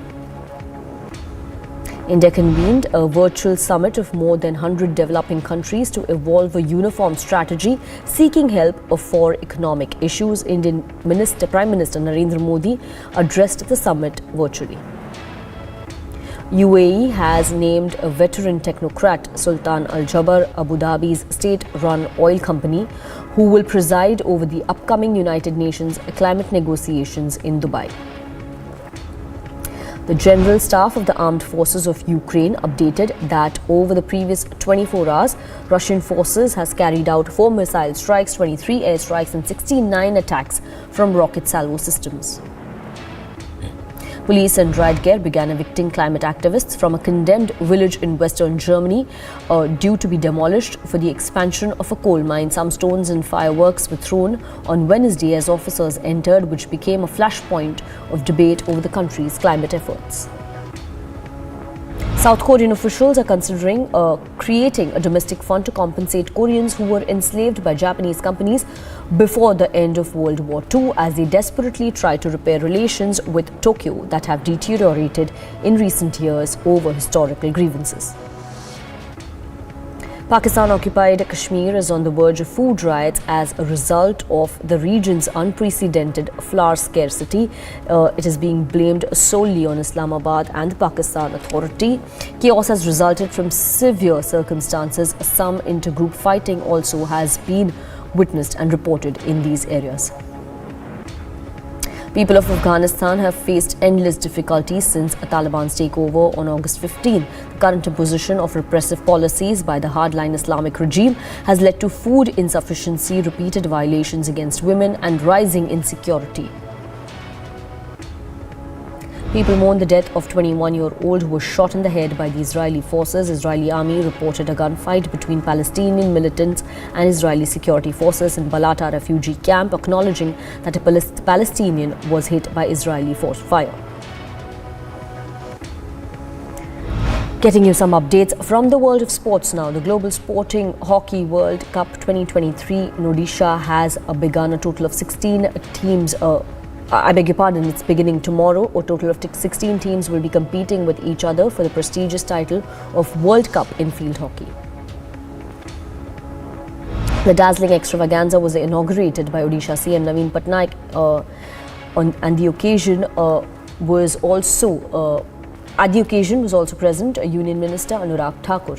India convened a virtual summit of more than 100 developing countries to evolve a uniform strategy seeking help for economic issues. Indian Prime Minister Narendra Modi addressed the summit virtually. UAE has named a veteran technocrat, Sultan Al Jaber, Abu Dhabi's state-run oil company, who will preside over the upcoming United Nations climate negotiations in Dubai. The General Staff of the Armed Forces of Ukraine updated that over the previous 24 hours, Russian forces has carried out 4 missile strikes, 23 airstrikes and 69 attacks from rocket salvo systems. Police and riot gear began evicting climate activists from a condemned village in western Germany due to be demolished for the expansion of a coal mine. Some stones and fireworks were thrown on Wednesday as officers entered, which became a flashpoint of debate over the country's climate efforts. South Korean officials are considering creating a domestic fund to compensate Koreans who were enslaved by Japanese companies before the end of World War II, as they desperately try to repair relations with Tokyo that have deteriorated in recent years over historical grievances. Pakistan-occupied Kashmir is on the verge of food riots as a result of the region's unprecedented flour scarcity. It is being blamed solely on Islamabad and the Pakistan Authority. Chaos has resulted from severe circumstances. Some intergroup fighting also has been witnessed and reported in these areas. People of Afghanistan have faced endless difficulties since Taliban's takeover on August 15. The current imposition of repressive policies by the hardline Islamic regime has led to food insufficiency, repeated violations against women, and rising insecurity. People mourn the death of 21-year-old who was shot in the head by the Israeli forces. Israeli army reported a gunfight between Palestinian militants and Israeli security forces in Balata refugee camp, acknowledging that a Palestinian was hit by Israeli force fire. Getting you some updates from the world of sports now. The Global Sporting Hockey World Cup 2023 in Odisha has begun. A total of 16 teams I beg your pardon, it's beginning tomorrow. A total of 16 teams will be competing with each other for the prestigious title of World Cup in field hockey. The dazzling extravaganza was inaugurated by Odisha CM Naveen Patnaik and the occasion was also at the occasion was also present Union Minister Anurag Thakur.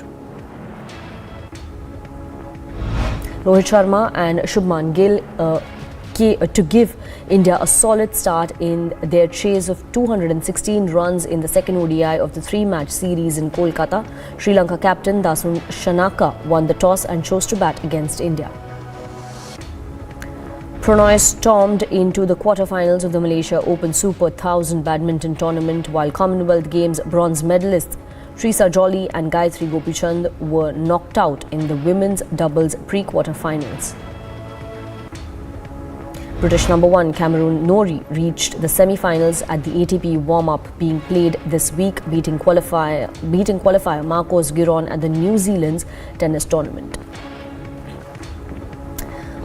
Rohit Sharma and Shubman Gill to give India a solid start in their chase of 216 runs in the second ODI of the three-match series in Kolkata. Sri Lanka captain Dasun Shanaka won the toss and chose to bat against India. Prannoy stormed into the quarterfinals of the Malaysia Open Super 1000 badminton tournament, while Commonwealth Games bronze medalists Trisa Jolly and Gayatri Gopichand were knocked out in the women's doubles pre-quarterfinals. British number 1 Cameron Norrie reached the semi-finals at the ATP warm-up being played this week, beating qualifier Marcos Giron at the New Zealand's tennis tournament.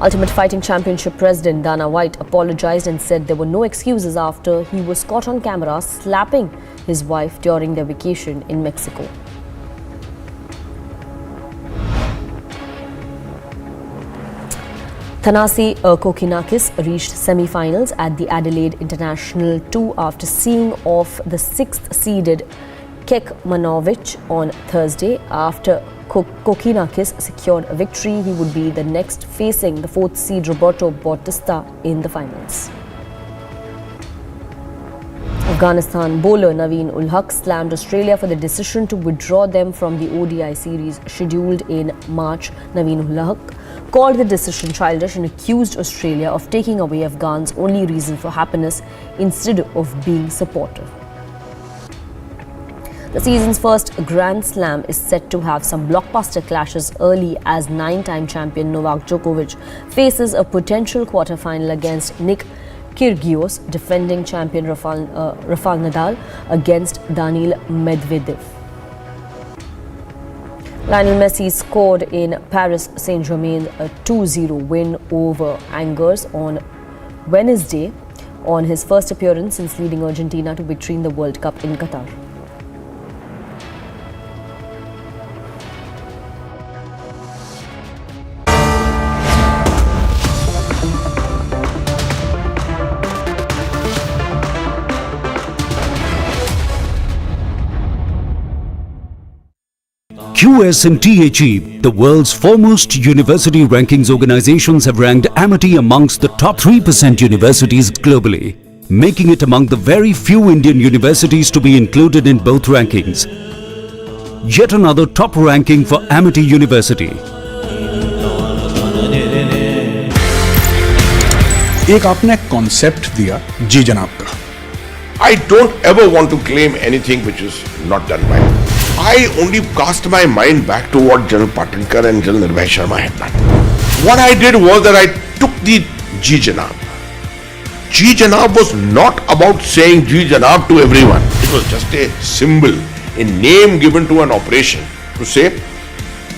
Ultimate Fighting Championship President Dana White apologized and said there were no excuses after he was caught on camera slapping his wife during their vacation in Mexico. Thanasi Kokkinakis reached semi-finals at the Adelaide International 2 after seeing off the 6th-seeded Kekmanovic on Thursday. After Kokkinakis secured a victory, he would be the next facing the 4th-seed Roberto Bautista in the finals. Afghanistan bowler Naveen ul Haq slammed Australia for the decision to withdraw them from the ODI series scheduled in March. Naveen ul Haq called the decision childish and accused Australia of taking away Afghans' only reason for happiness instead of being supportive. The season's first Grand Slam is set to have some blockbuster clashes early as 9-time champion Novak Djokovic faces a potential quarterfinal against Nick Kyrgios, defending champion Rafael Nadal against Daniil Medvedev. Lionel Messi scored in Paris Saint-Germain a 2-0 win over Angers on Wednesday on his first appearance since leading Argentina to victory in the World Cup in Qatar. QS and THE, the world's foremost university rankings organizations, have ranked Amity amongst the top 3% universities globally, making it among the very few Indian universities to be included in both rankings. Yet another top ranking for Amity University. एक आपने concept दिया जी जनाब का. I don't ever want to claim anything which is not done by me. I only cast my mind back to what General Patinkar and General Nirbhay Sharma had done. What I did was that I took the Ji Janab. Ji Janab was not about saying Ji Janab to everyone. It was just a symbol, a name given to an operation to say,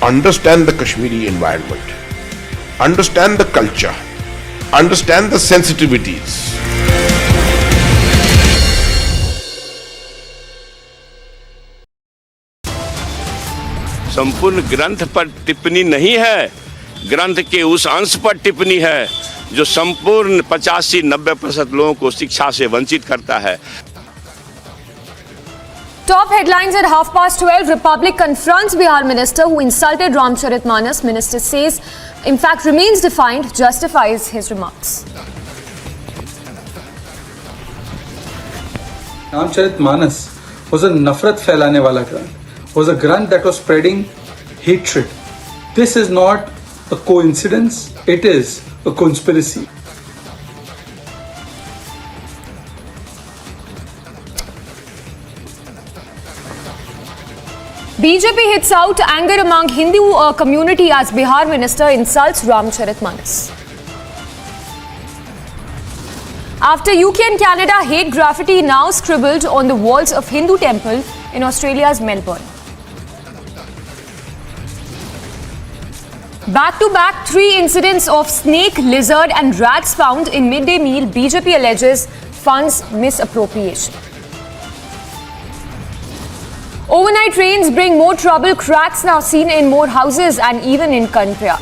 understand the Kashmiri environment, understand the culture, understand the sensitivities. संपूर्ण ग्रंथ पर टिप्पणी नहीं है, ग्रंथ के उस अंश पर टिप्पणी है जो संपूर्ण 85-90% लोगों को शिक्षा से वंचित करता है. Top headlines at 12:30. Republic confronts Bihar minister who insulted Ramcharitmanas. Minister says, in fact, remains defiant, justifies his remarks. Ramcharitmanas was a nafrat फैलाने वाला ग्रंथ. Was a grant that was spreading hatred. This is not a coincidence, it is a conspiracy. BJP hits out anger among Hindu community as Bihar minister insults Ramcharitmanas. After UK and Canada, hate graffiti now scribbled on the walls of Hindu temple in Australia's Melbourne. Back-to-back 3 incidents of snake, lizard and rats found in midday meal, BJP alleges funds misappropriation. Overnight rains bring more trouble, cracks now seen in more houses and even in Kanpriyag.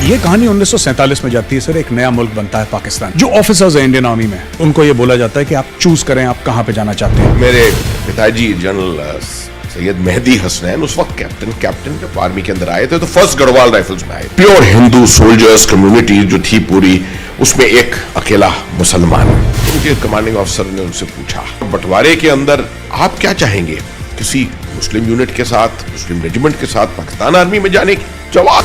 ये कहानी 1947 में जाती है sir. एक नया मुल्क बनता है पाकिस्तान। जो ऑफिसर्स हैं इंडियन आर्मी में, उनको ये बोला जाता है कि आप चूज करें आप कहां पे जाना चाहते हैं। मेरे पिताजी जनरल सैयद मेहदी हसनैन उस वक्त कैप्टन जब आर्मी के अंदर आए थे तो फर्स्ट गढ़वाल राइफल्स में आए। प्योर हिंदू सोल्जर्स कम्युनिटी जो थी पूरी, उसमें एक अकेला मुसलमान। उनके कमांडिंग ऑफिसर ने उनसे पूछा, बंटवारे के अंदर आप क्या चाहेंगे, किसी मुस्लिम यूनिट के साथ, मुस्लिम रेजिमेंट के साथ पाकिस्तान आर्मी में जाने की? जवाब,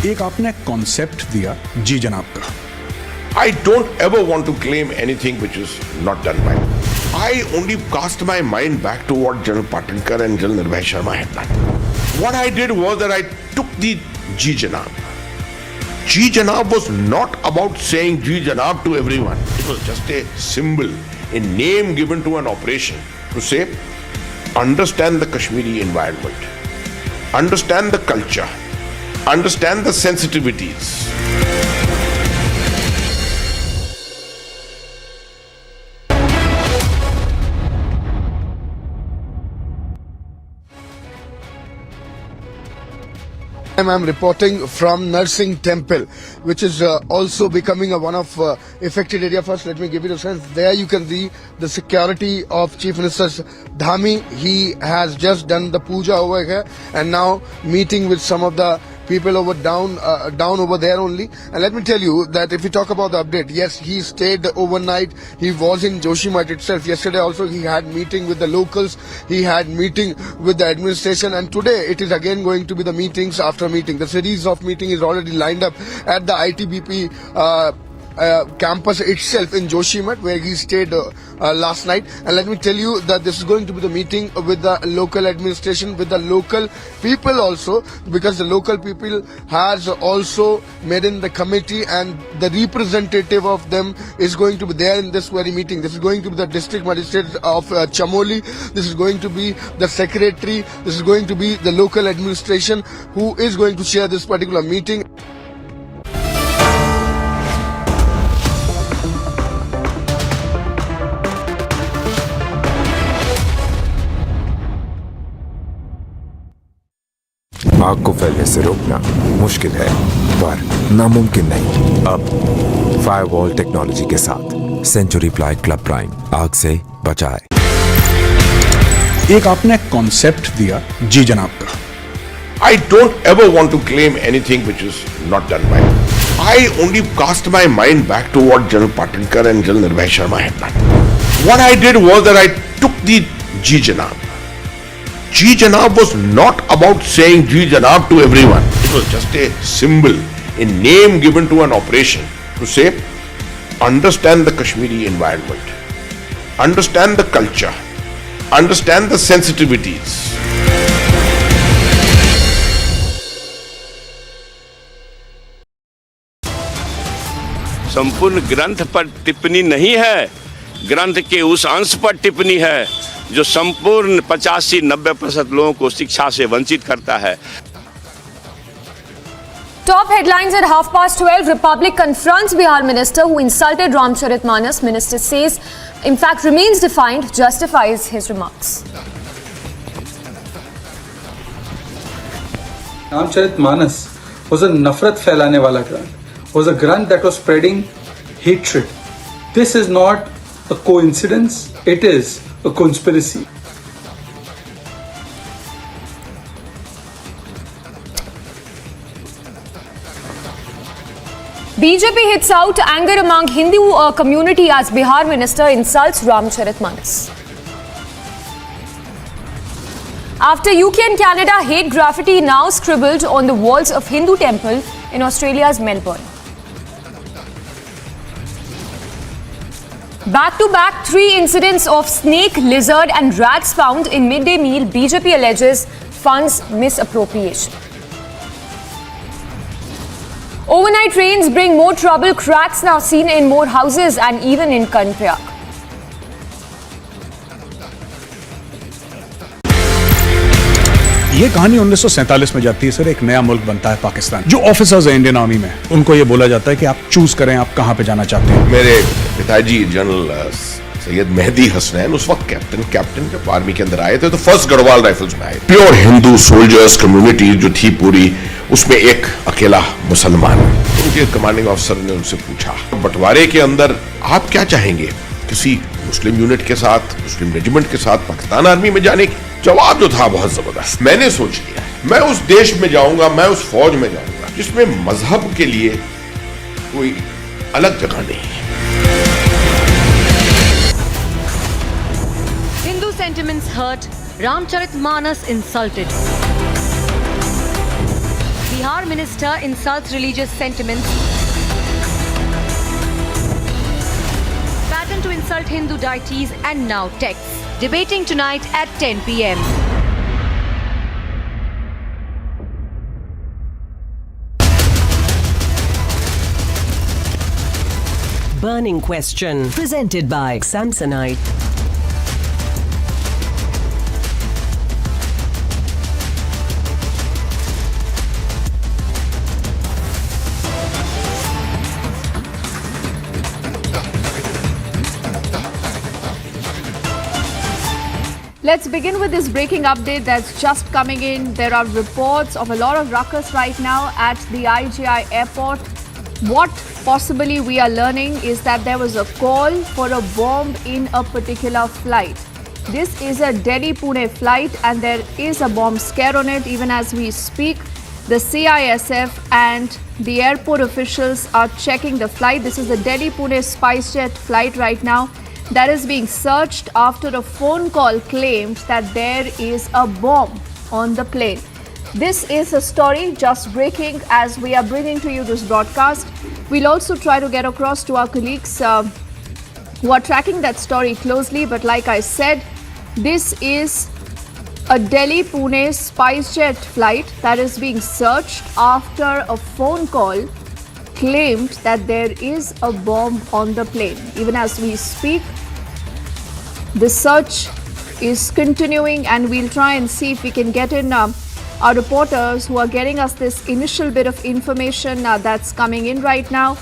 एक आपने कॉन्सेप्ट दिया जी जनाब का। I don't ever want to claim anything which is not done by me. I only cast my mind back to what General Patinkar and General Nirbhay Sharma had done. What I did was that I took the Ji Janab. Ji Janab was not about saying Ji Janab to everyone. It was just a symbol, a name given to an operation to say, understand the Kashmiri environment, understand the culture, understand the sensitivities. I'm reporting from Nursing Temple, which is also becoming one of affected area. First, let me give you a sense. There you can see the security of Chief Minister's Dhami. He has just done the puja over here and now meeting with some of the people over down over there only. And let me tell you that if we talk about the update, yes, he stayed overnight. He was in Joshimath itself. Yesterday also he had meeting with the locals. He had meeting with the administration, and today it is again going to be the meetings after meeting. The series of meeting is already lined up at the ITBP campus itself in Joshimath, where he stayed last night. And let me tell you that this is going to be the meeting with the local administration, with the local people also, because the local people has also made in the committee, and the representative of them is going to be there in this very meeting. This is going to be the district magistrate of Chamoli. This is going to be the secretary. This is going to be the local administration who is going to share this particular meeting. आग को फैलने से रोकना मुश्किल है पर नामुमकिन नहीं। अब फायरवॉल टेक्नोलॉजी के साथ सेंचुरी प्लाई क्लब प्राइम आग से बचाए। एक आपने कॉन्सेप्ट दिया जी जनाब का। I don't ever want to claim anything which is not done by me. I only cast my mind back to what General Patinkar and General Nirbhay Sharma had done. What I did was that I took the Ji Janab. Ji Janab was not about saying Ji Janab to everyone. It was just a symbol, a name given to an operation to say, understand the Kashmiri environment, understand the culture, understand the sensitivities. संपूर्ण ग्रंथ पर टिप्पणी नहीं है, ग्रंथ के उस अंश पर टिप्पणी है जो संपूर्ण 85-90% लोगों को शिक्षा से वंचित करता है। Top headlines at 12:30. Republic confronts Bihar minister who insulted Ramcharitmanas. Minister says, in fact, remains defiant, justifies his remarks. Ramcharitmanas was a nafrat फैलाने वाला ग्रंथ. Was a grant that was spreading hatred. This is not a coincidence, it is a conspiracy. BJP hits out anger among Hindu community as Bihar minister insults Ramcharitmanas. After UK and Canada, hate graffiti now scribbled on the walls of Hindu temple in Australia's Melbourne. Back-to-back 3 incidents of snake, lizard and rats found in midday meal. BJP alleges funds misappropriation. Overnight rains bring more trouble. Cracks now seen in more houses and even in Kanpriak. ये कहानी 1947 में जाती है sir. एक नया मुल्क बनता है पाकिस्तान। जो ऑफिसर्स हैं इंडियन आर्मी में, उनको ये बोला जाता है कि आप चूज करें आप कहां पे जाना चाहते हैं। मेरे पिताजी जनरल सैयद मेहदी हसनैन उस वक्त कैप्टन जब आर्मी के अंदर आए थे तो फर्स्ट गढ़वाल राइफल्स में आए। प्योर हिंदू सोल्जर्स कम्युनिटी जो थी पूरी, उसमें एक अकेला मुसलमान। उनके कमांडिंग ऑफिसर ने उनसे पूछा, बंटवारे के अंदर आप क्या चाहेंगे, किसी मुस्लिम यूनिट के साथ, मुस्लिम रेजिमेंट के साथ पाकिस्तान आर्मी में जाने की? जवाब जो था बहुत जबरदस्त। मैंने सोच लिया मैं उस देश में जाऊंगा, मैं उस फौज में जाऊंगा जिसमें मजहब के लिए कोई अलग जगह नहीं है। Hindu sentiments hurt, Ramcharitmanas insulted. Bihar minister insults religious sentiments. Pattern to insult Hindu deities and now texts. Debating tonight at 10 p.m. Burning Question, presented by Samsonite. Let's begin with this breaking update that's just coming in. There are reports of a lot of ruckus right now at the IGI airport. What possibly we are learning is that there was a call for a bomb in a particular flight. This is a Delhi-Pune flight and there is a bomb scare on it. Even as we speak, the CISF and the airport officials are checking the flight. This is the Delhi-Pune SpiceJet flight right now that is being searched after a phone call claimed that there is a bomb on the plane. This is a story just breaking as we are bringing to you this broadcast. We'll also try to get across to our colleagues who are tracking that story closely. But like I said, this is a Delhi-Pune SpiceJet flight that is being searched after a phone call claimed that there is a bomb on the plane. Even as we speak, the search is continuing and we'll try and see if we can get in our reporters who are getting us this initial bit of information that's coming in right now.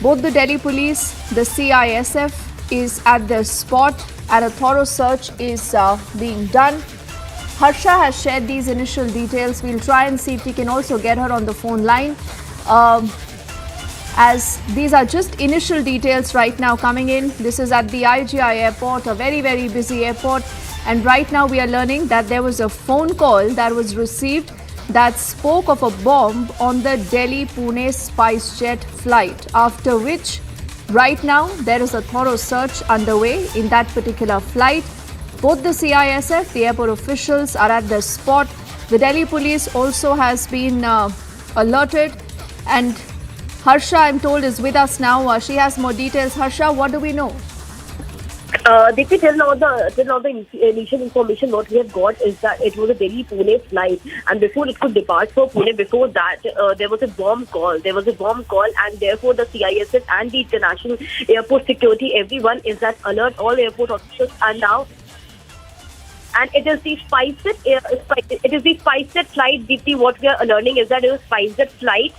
Both the Delhi police, the CISF is at the spot and a thorough search is being done. Harsha has shared these initial details. We'll try and see if we can also get her on the phone line. As these are just initial details right now coming in. This is at the IGI airport, a very, very busy airport. And right now we are learning that there was a phone call that was received that spoke of a bomb on the Delhi-Pune SpiceJet flight. After which, right now, there is a thorough search underway in that particular flight. Both the CISF, the airport officials are at the spot. The Delhi police also has been alerted. And Harsha, I'm told, is with us now. She has more details. Harsha, what do we know? Deepti, till now the initial information what we have got is that it was a Delhi-Pune flight, and before it could depart for Pune, before that there was a bomb call. There was a bomb call, and therefore the CISF and the international airport security, everyone is at alert. All airport officials are now. And it is the SpiceJet flight, Deepti. What we are learning is that it was SpiceJet flight,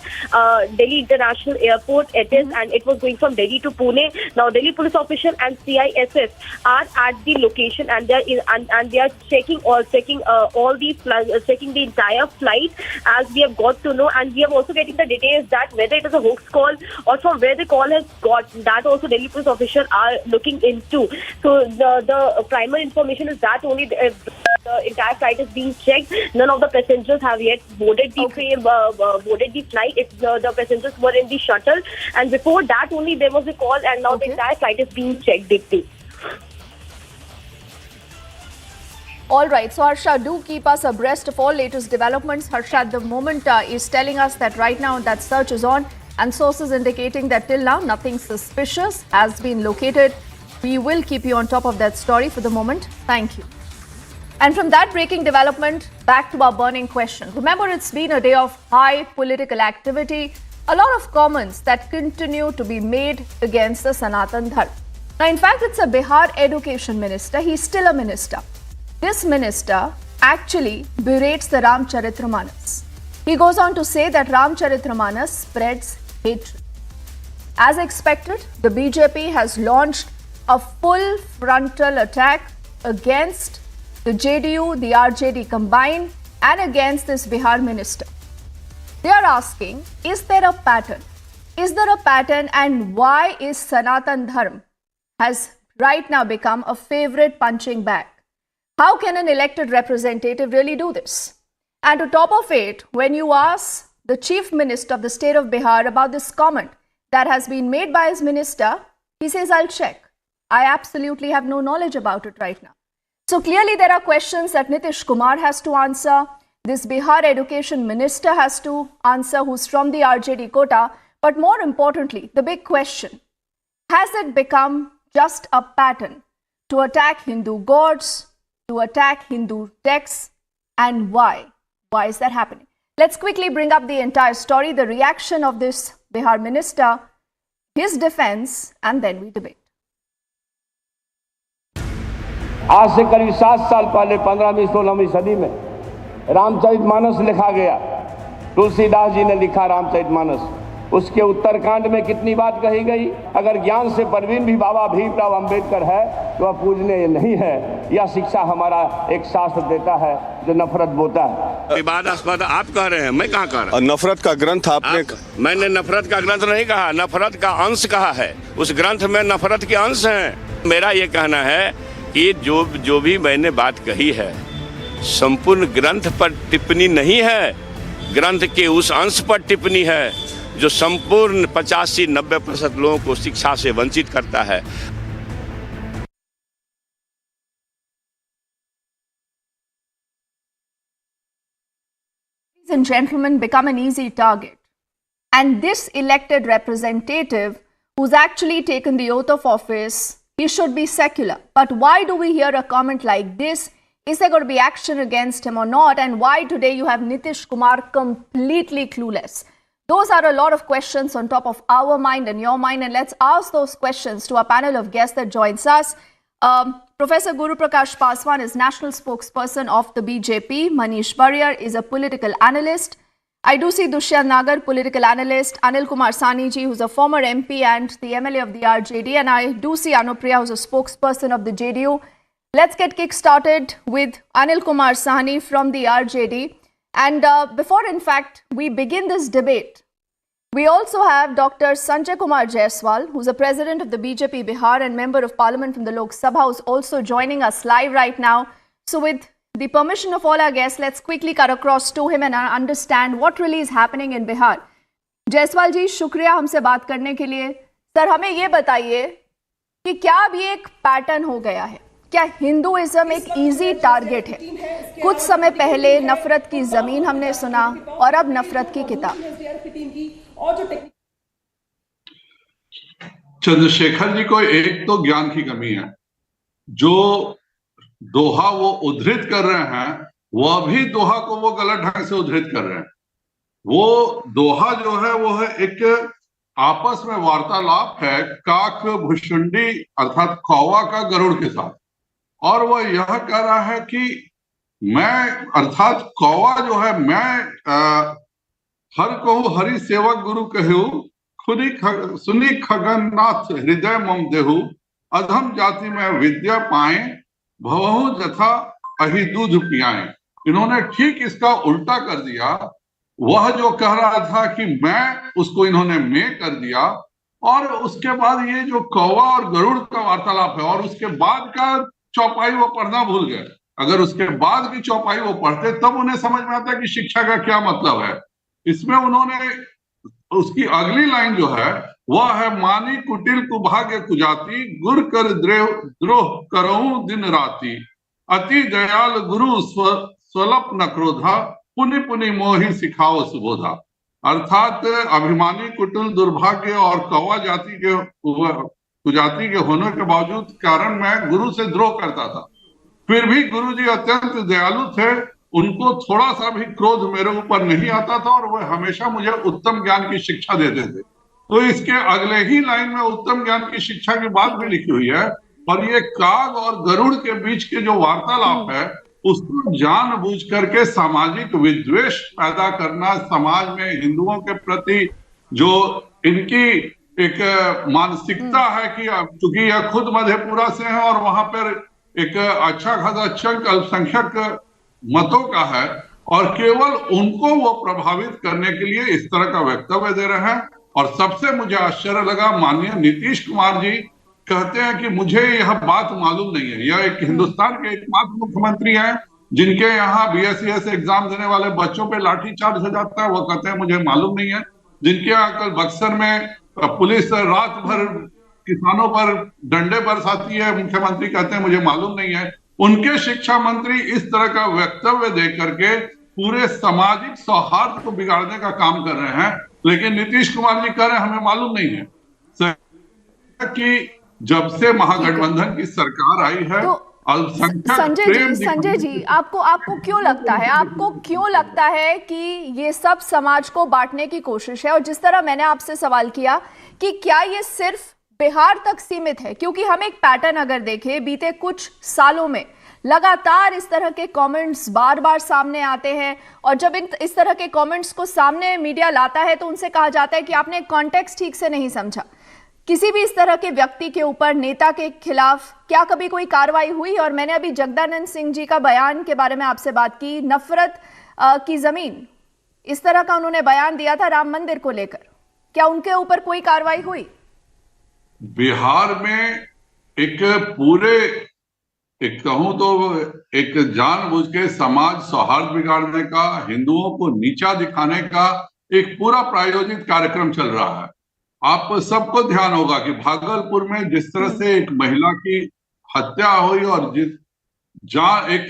Delhi International Airport. It is, and it was going from Delhi to Pune. Now, Delhi police official and CISF are at the location, and they are checking the entire flight, as we have got to know, and we have also getting the details that whether it is a hoax call or from where the call has got. That also Delhi police officials are looking into. So the primary information is that only. The entire flight is being checked. None of the passengers have yet boarded the flight. The passengers were in the shuttle, and before that only there was a call, and now the entire flight is being checked. All right. So, Harsha, do keep us abreast of all latest developments. Harsha at the moment is telling us that right now that search is on, and sources indicating that till now nothing suspicious has been located. We will keep you on top of that story. For the moment, thank you. And from that breaking development, back to our burning question. Remember, it's been a day of high political activity, a lot of comments that continue to be made against the Sanatan Dharma. Now, in fact, it's a Bihar education minister. He's still a minister. This minister actually berates the Ramcharitramanas. He goes on to say that Ramcharitramanas spreads hatred. As expected, the BJP has launched a full frontal attack against the JDU, the RJD combined, and against this Bihar minister. They are asking, is there a pattern? Is there a pattern, and why is Sanatan Dharma has right now become a favorite punching bag? How can an elected representative really do this? And to top of it, when you ask the chief minister of the state of Bihar about this comment that has been made by his minister, he says, I'll check. I absolutely have no knowledge about it right now. So clearly there are questions that Nitish Kumar has to answer. This Bihar education minister has to answer, who's from the RJD quota. But more importantly, the big question, has it become just a pattern to attack Hindu gods, to attack Hindu texts, and why? Why is that happening? Let's quickly bring up the entire story, the reaction of this Bihar minister, his defense, and then we debate. आज से करीब 7 साल पहले 15वीं 16वीं सदी में रामचरितमानस लिखा गया। तुलसीदास जी ने लिखा रामचरितमानस। उसके उत्तरकांड में कितनी बात कही गई? अगर ज्ञान से परवीन भी बाबा भीमराव अंबेडकर है तो वह पूजनीय नहीं है। यह शिक्षा हमारा एक शास्त्र देता है जो नफरत बोता है। विवादास्पद आप कह रहे हैं, मैं कहाँ कह रहा हूँ? नफरत का ग्रंथ आपने मैंने नफरत का ग्रंथ नहीं कहा, नफरत का अंश कहा है। उस ग्रंथ में नफरत के अंश हैं। मेरा ये कहना है कि जो भी मैंने बात कही है, संपूर्ण ग्रंथ पर टिप्पणी नहीं है, ग्रंथ के उस अंश पर टिप्पणी है जो संपूर्ण 85-90% लोगों को शिक्षा से वंचित करता है। Ladies and gentlemen, become an easy target. And this elected representative who's actually taken the oath of office, he should be secular. But why do we hear a comment like this? Is there going to be action against him or not? And why today you have Nitish Kumar completely clueless? Those are a lot of questions on top of our mind and your mind. And let's ask those questions to our panel of guests that joins us. Professor Guru Prakash Paswan is national spokesperson of the BJP. Manish Barrier is a political analyst. I do see Dushyant Nagar, political analyst. Anil Kumar Sani ji, who's a former MP and the MLA of the RJD. And I do see Anupriya, who's a spokesperson of the JDU. Let's get kick-started with Anil Kumar Sani from the RJD. And before, in fact, we begin this debate, we also have Dr. Sanjay Kumar Jaiswal, who's the president of the BJP Bihar and member of parliament from the Lok Sabha, who's also joining us live right now. So with the permission of all our guests, let's quickly cut across to him and understand what really is happening in Bihar. Jaiswal ji, शुक्रिया हमसे बात करने के लिए। Sir, हमें ये बताइए कि क्या अब ये एक पैटर्न हो गया है? क्या हिंदुइज्म एक इजी टारगेट है? कुछ समय पहले नफरत की जमीन हमने सुना और अब नफरत की किताब। चंद्रशेखर जी को एक तो ज्ञान की कमी है। जो दोहा वो उद्धृत कर रहे हैं, वह भी दोहा को वो गलत ढंग से उद्धृत कर रहे हैं। वो दोहा जो है वो है एक आपस में वार्तालाप है काक भुषुंडी अर्थात कौवा का गरुड़ के साथ, और वह यह कह रहा है कि मैं अर्थात कौवा जो है मैं हर कहूँ हरि सेवक गुरु कहूँ सुनी खगननाथ हृदय मम देहु अधम जाति में विद्या पाए भवहु जथा अहि दूध पियाए। इन्होंने ठीक इसका उल्टा कर दिया। वह जो कह रहा था कि मैं, उसको इन्होंने मैं कर दिया, और उसके बाद ये जो कौवा और गरुड़ का वार्तालाप है और उसके बाद का चौपाई वो पढ़ना भूल गए। अगर उसके बाद की चौपाई वो पढ़ते तब उन्हें समझ में आता कि शिक्षा का क्या मतलब है। इसमें उन्होंने उसकी अगली लाइन जो है वह है मानी कुटिल कुभाग्य कुजाति गुर कर द्रोह करऊं दिन राति अति दयाल गुरु स्वलप न क्रोधा पुनि पुनि मोहि सिखाओ सुबोधा। अर्थात अभिमानी कुटिल दुर्भाग्य और कौवा जाति के सुजाति के होने के बावजूद कारण मैं गुरु से द्रोह करता था, फिर भी गुरु जी अत्यंत दयालु थे, उनको थोड़ा सा भी क्रोध मेरे ऊपर नहीं आता था और वह हमेशा मुझे उत्तम ज्ञान की शिक्षा देते थे। तो इसके अगले ही लाइन में उत्तम ज्ञान की शिक्षा की बात भी लिखी हुई है, और ये काग और गरुड़ के बीच के जो वार्तालाप है उसको जानबूझ करके सामाजिक विद्वेष पैदा करना, समाज में हिंदुओं के प्रति जो इनकी एक मानसिकता है कि चूंकि यह खुद मधेपुरा से है और वहां पर एक अच्छा खासा चंक अल्पसंख्यक मतों का है, और केवल उनको वो प्रभावित करने के लिए इस तरह का वक्तव्य दे रहे हैं। और सबसे मुझे आश्चर्य लगा, माननीय नीतीश कुमार जी कहते हैं कि मुझे यह बात मालूम नहीं है। यह एक हिंदुस्तान के एकमात्र मुख्यमंत्री हैं जिनके यहाँ BSCS एग्जाम देने वाले बच्चों पे लाठीचार्ज हो जाता है, वो कहते हैं मुझे मालूम नहीं है। जिनके यहाँ कल बक्सर में पुलिस रात भर किसानों पर डंडे बरसाती है, मुख्यमंत्री कहते हैं मुझे मालूम नहीं है। उनके शिक्षा मंत्री इस तरह का वक्तव्य दे करके पूरे सामाजिक सौहार्द को बिगाड़ने का काम कर रहे हैं, लेकिन नीतीश कुमार जी कह रहे हैं हमें मालूम नहीं है कि जब से महागठबंधन की सरकार आई है तो संजय जी आपको क्यों लगता है कि ये सब समाज को बांटने की कोशिश है? और जिस तरह मैंने आपसे सवाल किया कि क्या ये सिर्फ बिहार तक सीमित है, क्योंकि हम एक पैटर्न अगर देखें बीते कुछ सालों में लगातार इस तरह के कमेंट्स बार बार सामने आते हैं, और जब इस तरह के कमेंट्स को सामने मीडिया लाता है तो उनसे कहा जाता है कि आपने कॉन्टेक्स्ट ठीक से नहीं समझा। किसी भी इस तरह के व्यक्ति के ऊपर, नेता के खिलाफ क्या कभी कोई कार्रवाई हुई? और मैंने अभी जगदानंद सिंह जी का बयान के बारे में आपसे बात की, नफरत की जमीन, इस तरह का उन्होंने बयान दिया था राम मंदिर को लेकर, क्या उनके ऊपर कोई कार्रवाई हुई? बिहार में एक पूरे कहूं तो एक जानबूझ के समाज सौहार्द बिगाड़ने का, हिंदुओं को नीचा दिखाने का एक पूरा प्रायोजित कार्यक्रम चल रहा है। आप सबको ध्यान होगा कि भागलपुर में जिस तरह से एक महिला की हत्या हुई, और जहां एक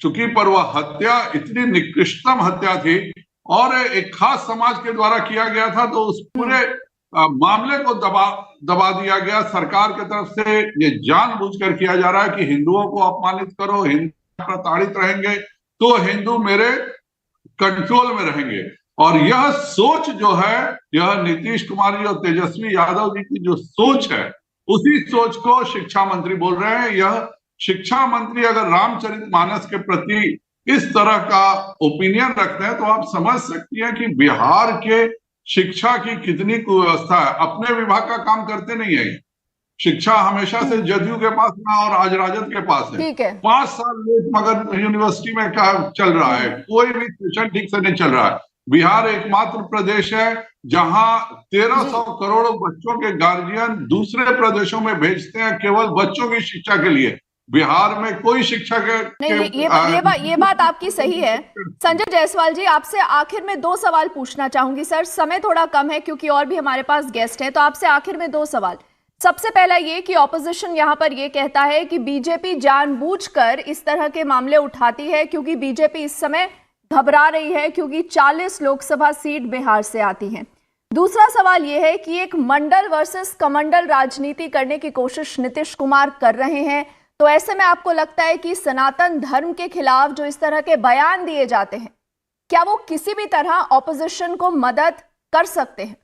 चूंकि पर वह हत्या इतनी निकृष्टतम हत्या थी और एक खास समाज के द्वारा किया गया था, तो उस पूरे मामले को दबा दिया गया। सरकार की तरफ से ये जानबूझकर किया जा रहा है कि हिंदुओं को अपमानित करो, हिंदू प्रताड़ित रहेंगे तो हिंदू मेरे कंट्रोल में रहेंगे। और यह सोच जो है, यह नीतीश कुमार जी और तेजस्वी यादव जी की जो सोच है, उसी सोच को शिक्षा मंत्री बोल रहे हैं। यह शिक्षा मंत्री अगर रामचरितमानस के प्रति इस तरह का ओपिनियन रखते हैं तो आप समझ सकती हैं कि बिहार के शिक्षा की कितनी कुव्यवस्था है। अपने विभाग का काम करते नहीं है, शिक्षा हमेशा से जदयू के पास ना और आज राजद के पास है। 5 साल मगर यूनिवर्सिटी में क्या चल रहा है, कोई भी सेशन ठीक से नहीं चल रहा है। बिहार एकमात्र प्रदेश है जहां 1300 करोड़ बच्चों के गार्जियन दूसरे प्रदेशों में भेजते हैं केवल बच्चों की शिक्षा के लिए। बिहार में कोई शिक्षा ये बात आपकी सही है। संजय जायसवाल जी, आपसे आखिर में 2 सवाल पूछना चाहूंगी सर, समय थोड़ा कम है क्योंकि और भी हमारे पास गेस्ट हैं, तो आपसे आखिर में 2 सवाल। सबसे पहला ये कि ऑपोजिशन यहां पर ये कहता है कि बीजेपी जानबूझकर इस तरह के मामले उठाती है क्योंकि बीजेपी इस समय घबरा रही है, क्योंकि 40 लोकसभा सीट बिहार से आती हैं। दूसरा सवाल यह है कि एक मंडल वर्सेस कमंडल राजनीति करने की कोशिश नीतीश कुमार कर रहे हैं, तो ऐसे में आपको लगता है कि सनातन धर्म के खिलाफ जो इस तरह के बयान दिए जाते हैं, क्या वो किसी भी तरह ऑपोजिशन को मदद कर सकते हैं?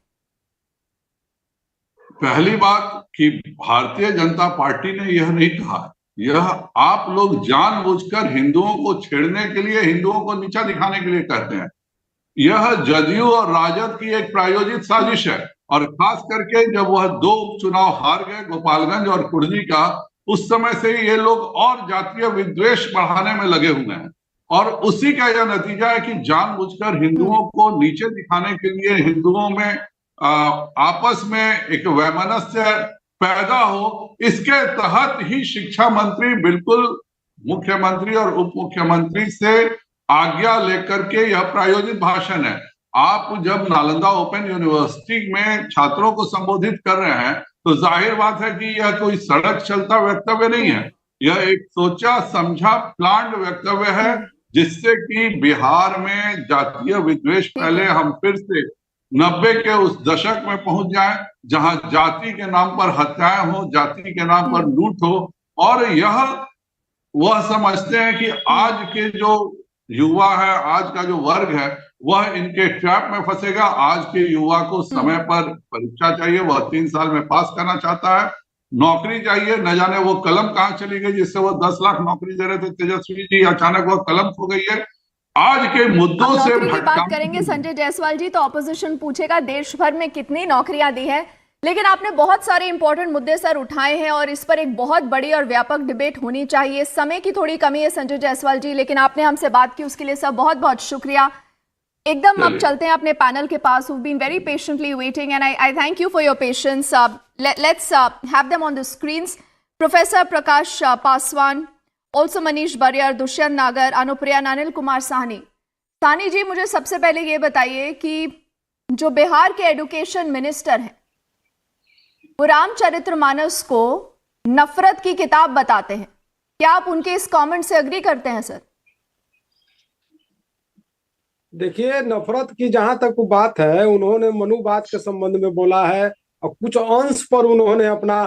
पहली बात कि भारतीय जनता पार्टी ने यह नहीं कहा, यह आप लोग जानबूझकर हिंदुओं को छेड़ने के लिए, हिंदुओं को नीचा दिखाने के लिए करते हैं। यह जदयू और राजद की एक प्रायोजित साजिश है, और खास करके जब वह 2 उपचुनाव हार गए, गोपालगंज और कुर्जी का, उस समय से ये लोग और जातीय विद्वेष बढ़ाने में लगे हुए हैं। और उसी का यह नतीजा है कि जानबूझकर हिंदुओं को नीचे दिखाने के लिए, हिंदुओं में आपस में एक वैमनस्य पैदा हो, इसके तहत ही शिक्षा मंत्री बिल्कुल मुख्यमंत्री और उप मुख्यमंत्री से आज्ञा लेकर के यह प्रायोजित भाषण है। आप जब नालंदा ओपन यूनिवर्सिटी में छात्रों को संबोधित कर रहे हैं तो जाहिर बात है कि यह कोई सड़क चलता वक्तव्य नहीं है, यह एक सोचा समझा प्लान्ड वक्तव्य है, जिससे कि बिहार में जातीय विद्वेष फैले, हम फिर से 90 के उस दशक में पहुंच जाएं जहां जाति के नाम पर हत्याएं हो, जाति के नाम पर लूट हो, और यह वह समझते हैं कि आज के जो युवा है, आज का जो वर्ग है, वह इनके ट्रैप में फंसेगा। आज के युवा को समय पर परीक्षा चाहिए, वह 3 साल में पास करना चाहता है, नौकरी चाहिए, न जाने वो कलम कहां चली गई जिससे वो 10 लाख नौकरी दे रहे थे तेजस्वी जी, अचानक वह कलम खो गई है। आज के मुद्दों से नौकरी की बात करेंगे संजय जायसवाल जी तो ऑपोजिशन पूछेगा देश भर में कितनी नौकरियां दी है, लेकिन आपने बहुत सारे इंपॉर्टेंट मुद्दे सर उठाए हैं और इस पर एक बहुत बड़ी और व्यापक डिबेट होनी चाहिए। समय की थोड़ी कमी है संजय जायसवाल जी, लेकिन आपने हमसे बात की उसके लिए सर बहुत बहुत शुक्रिया। एकदम अब चलते हैं अपने पैनल के पास, who've been very patiently waiting and I thank you for your patience. Let's have them on the screens. Professor Prakash Paswan, also Manish Baryar, Dushyant Nagar, Anupriya, Anil Kumar Sahni. Sahni ji, मुझे सबसे पहले ये बताइए कि जो बिहार के education minister हैं वो रामचरितमानस को नफरत की किताब बताते हैं, क्या आप उनके इस कमेंट से एग्री करते हैं सर? देखिए, नफरत की जहां तक बात है, उन्होंने मनुवाद के संबंध में बोला है और कुछ अंश पर उन्होंने अपना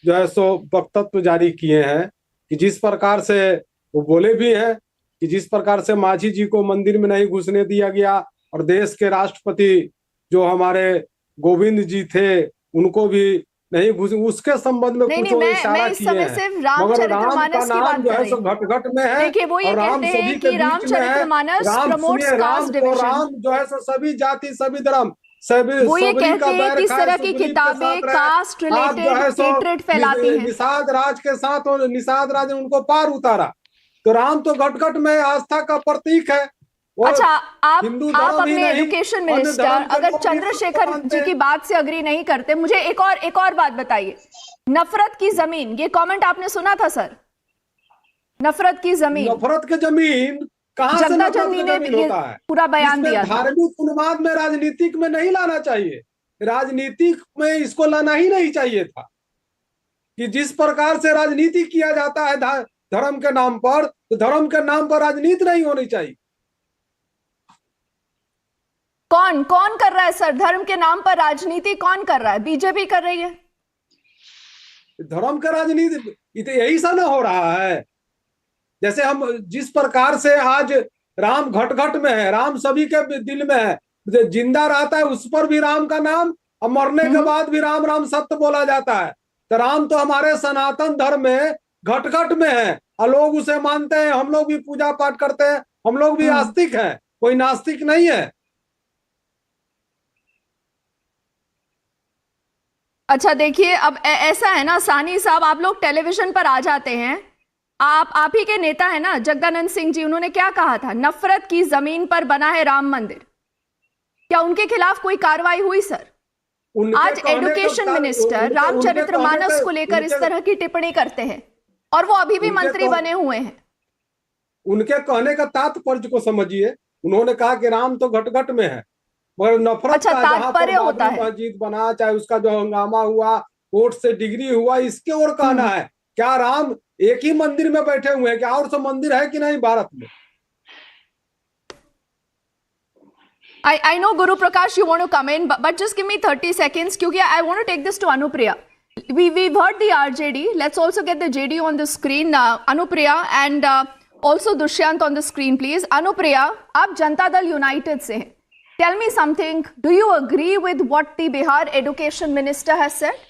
जो है सो वक्तव्य जारी किए हैं कि जिस प्रकार से वो बोले भी हैं कि जिस प्रकार से मांझी जी को मंदिर में नहीं घुसने दिया गया और देश के राष्ट्रपति जो हमारे गोविंद जी थे उनको भी नहीं घुस, उसके संबंध में कुछ इशारा किए हैं। मगर राम का नाम जो है सो घट-घट में है। देखिए, वो ये कहते हैं कि Ramcharitmanas promotes caste division. Ram जो है सो सभी जाति, सभी धर्म, सभी, वो ये कहते हैं कि इस तरह की किताबें कास्ट रिलेटेड हेट्रेड फैलाती हैं। निषाद राज के साथ और निषाद राज ने उनको पार उतारा, तो राम तो घट-घट में आस्था का प्रतीक है। अच्छा, आप अपने एजुकेशन मिनिस्टर अगर चंद्रशेखर जी की बात से अग्री नहीं करते, मुझे एक और बात बताइए। नफरत की जमीन, ये कमेंट आपने सुना था सर? नफरत की जमीन, नफरत की जमीन कहां से नफरत की जमीन होता है? पूरा बयान दिया। धार्मिक उन्माद में राजनीतिक में नहीं लाना चाहिए, राजनीतिक में इसको लाना ही नहीं चाहिए था कि जिस प्रकार से राजनीति किया जाता है धर्म के नाम पर, तो धर्म के नाम पर राजनीति नहीं होनी चाहिए। कौन कर रहा है सर धर्म के नाम पर राजनीति? कौन कर रहा है? बीजेपी कर रही है धर्म का राजनीति। तो यही सा ना हो रहा है, जैसे हम जिस प्रकार से आज राम घट-घट में है, राम सभी के दिल में है, जिंदा रहता है उस पर भी राम का नाम और मरने के बाद भी राम राम सत्य बोला जाता है। तो राम तो हमारे सनातन धर्म में घट-घट में है और लोग उसे मानते हैं, हम लोग भी पूजा पाठ करते हैं, हम लोग भी आस्तिक हैं, कोई नास्तिक नहीं है। अच्छा देखिए, अब ऐसा है ना साहनी साहब, आप लोग टेलीविजन पर आ जाते हैं, आप ही के नेता है ना जगदानंद सिंह जी, उन्होंने क्या कहा था? नफरत की जमीन पर बना है राम मंदिर। क्या उनके खिलाफ कोई कार्रवाई हुई सर? आज एजुकेशन मिनिस्टर रामचरितमानस को लेकर इस तरह की टिप्पणी करते हैं और वो अभी भी मंत्री बने हुए हैं। उनके कहने का तात्पर्य को समझिए, उन्होंने कहा कि राम तो घट-घट में है, मगर नफरत का जहां पर होता है, मस्जिद बना, चाहे उसका जो हंगामा हुआ, कोर्ट से डिग्री हुआ, इसके और कहना है। क्या राम एक ही मंदिर में बैठे हुए हैं? क्या और सब मंदिर है कि नहीं भारत में? I know Guru Prakash, you want to come in, but just give me 30 seconds, क्योंकि I want to take this to Anupriya. We've heard the RJD. Let's also get the JD on the screen. Anupriya and also Dushyant on the screen, please. Anupriya, आप Janata Dal United से हैं. Tell me something. Do you agree with what the Bihar Education Minister has said?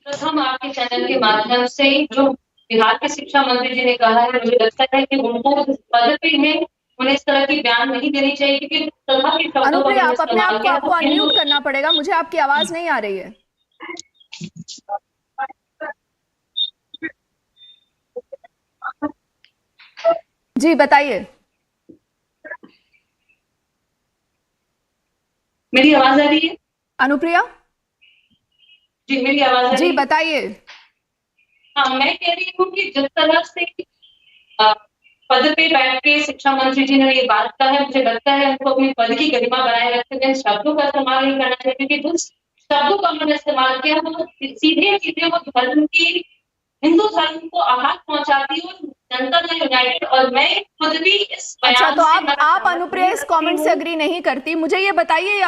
प्रथम आपके channel के माध्यम से जो बिहार के शिक्षा मंत्री जी ने कहा है, मुझे लगता है कि उनको पद पे है, उन्हें इस तरह की बयान नहीं देनी चाहिए, क्योंकि अनुप्रिया, आप अपने आप को आपको अनम्यूट करना पड़ेगा, मुझे आपकी आवाज नहीं आ रही है। जी बताइए। मेरी आवाज आ रही है अनुप्रिया? जी मेरी आवाज आ रही है? जी बताइए। हाँ, मैं कह रही हूँ कि जिस तरह से पद पे बैठ के शिक्षा मंत्री जी ने ये बात कहा है, मुझे लगता है उनको अपनी पद की गरिमा बनाए रखते हुए शब्दों का इस्तेमाल नहीं करना चाहिए, क्योंकि जिस शब्दों का उन्होंने इस्तेमाल किया वो सीधे सीधे वो धर्म की, हिंदू धर्म को आघात पहुंचाती है और जनता दल यूनाइटेड और मैं खुद भी इस अच्छा, तो बयान से आप अनुप्रिया इस कमेंट से अग्री नहीं करती? मुझे ये बताइए,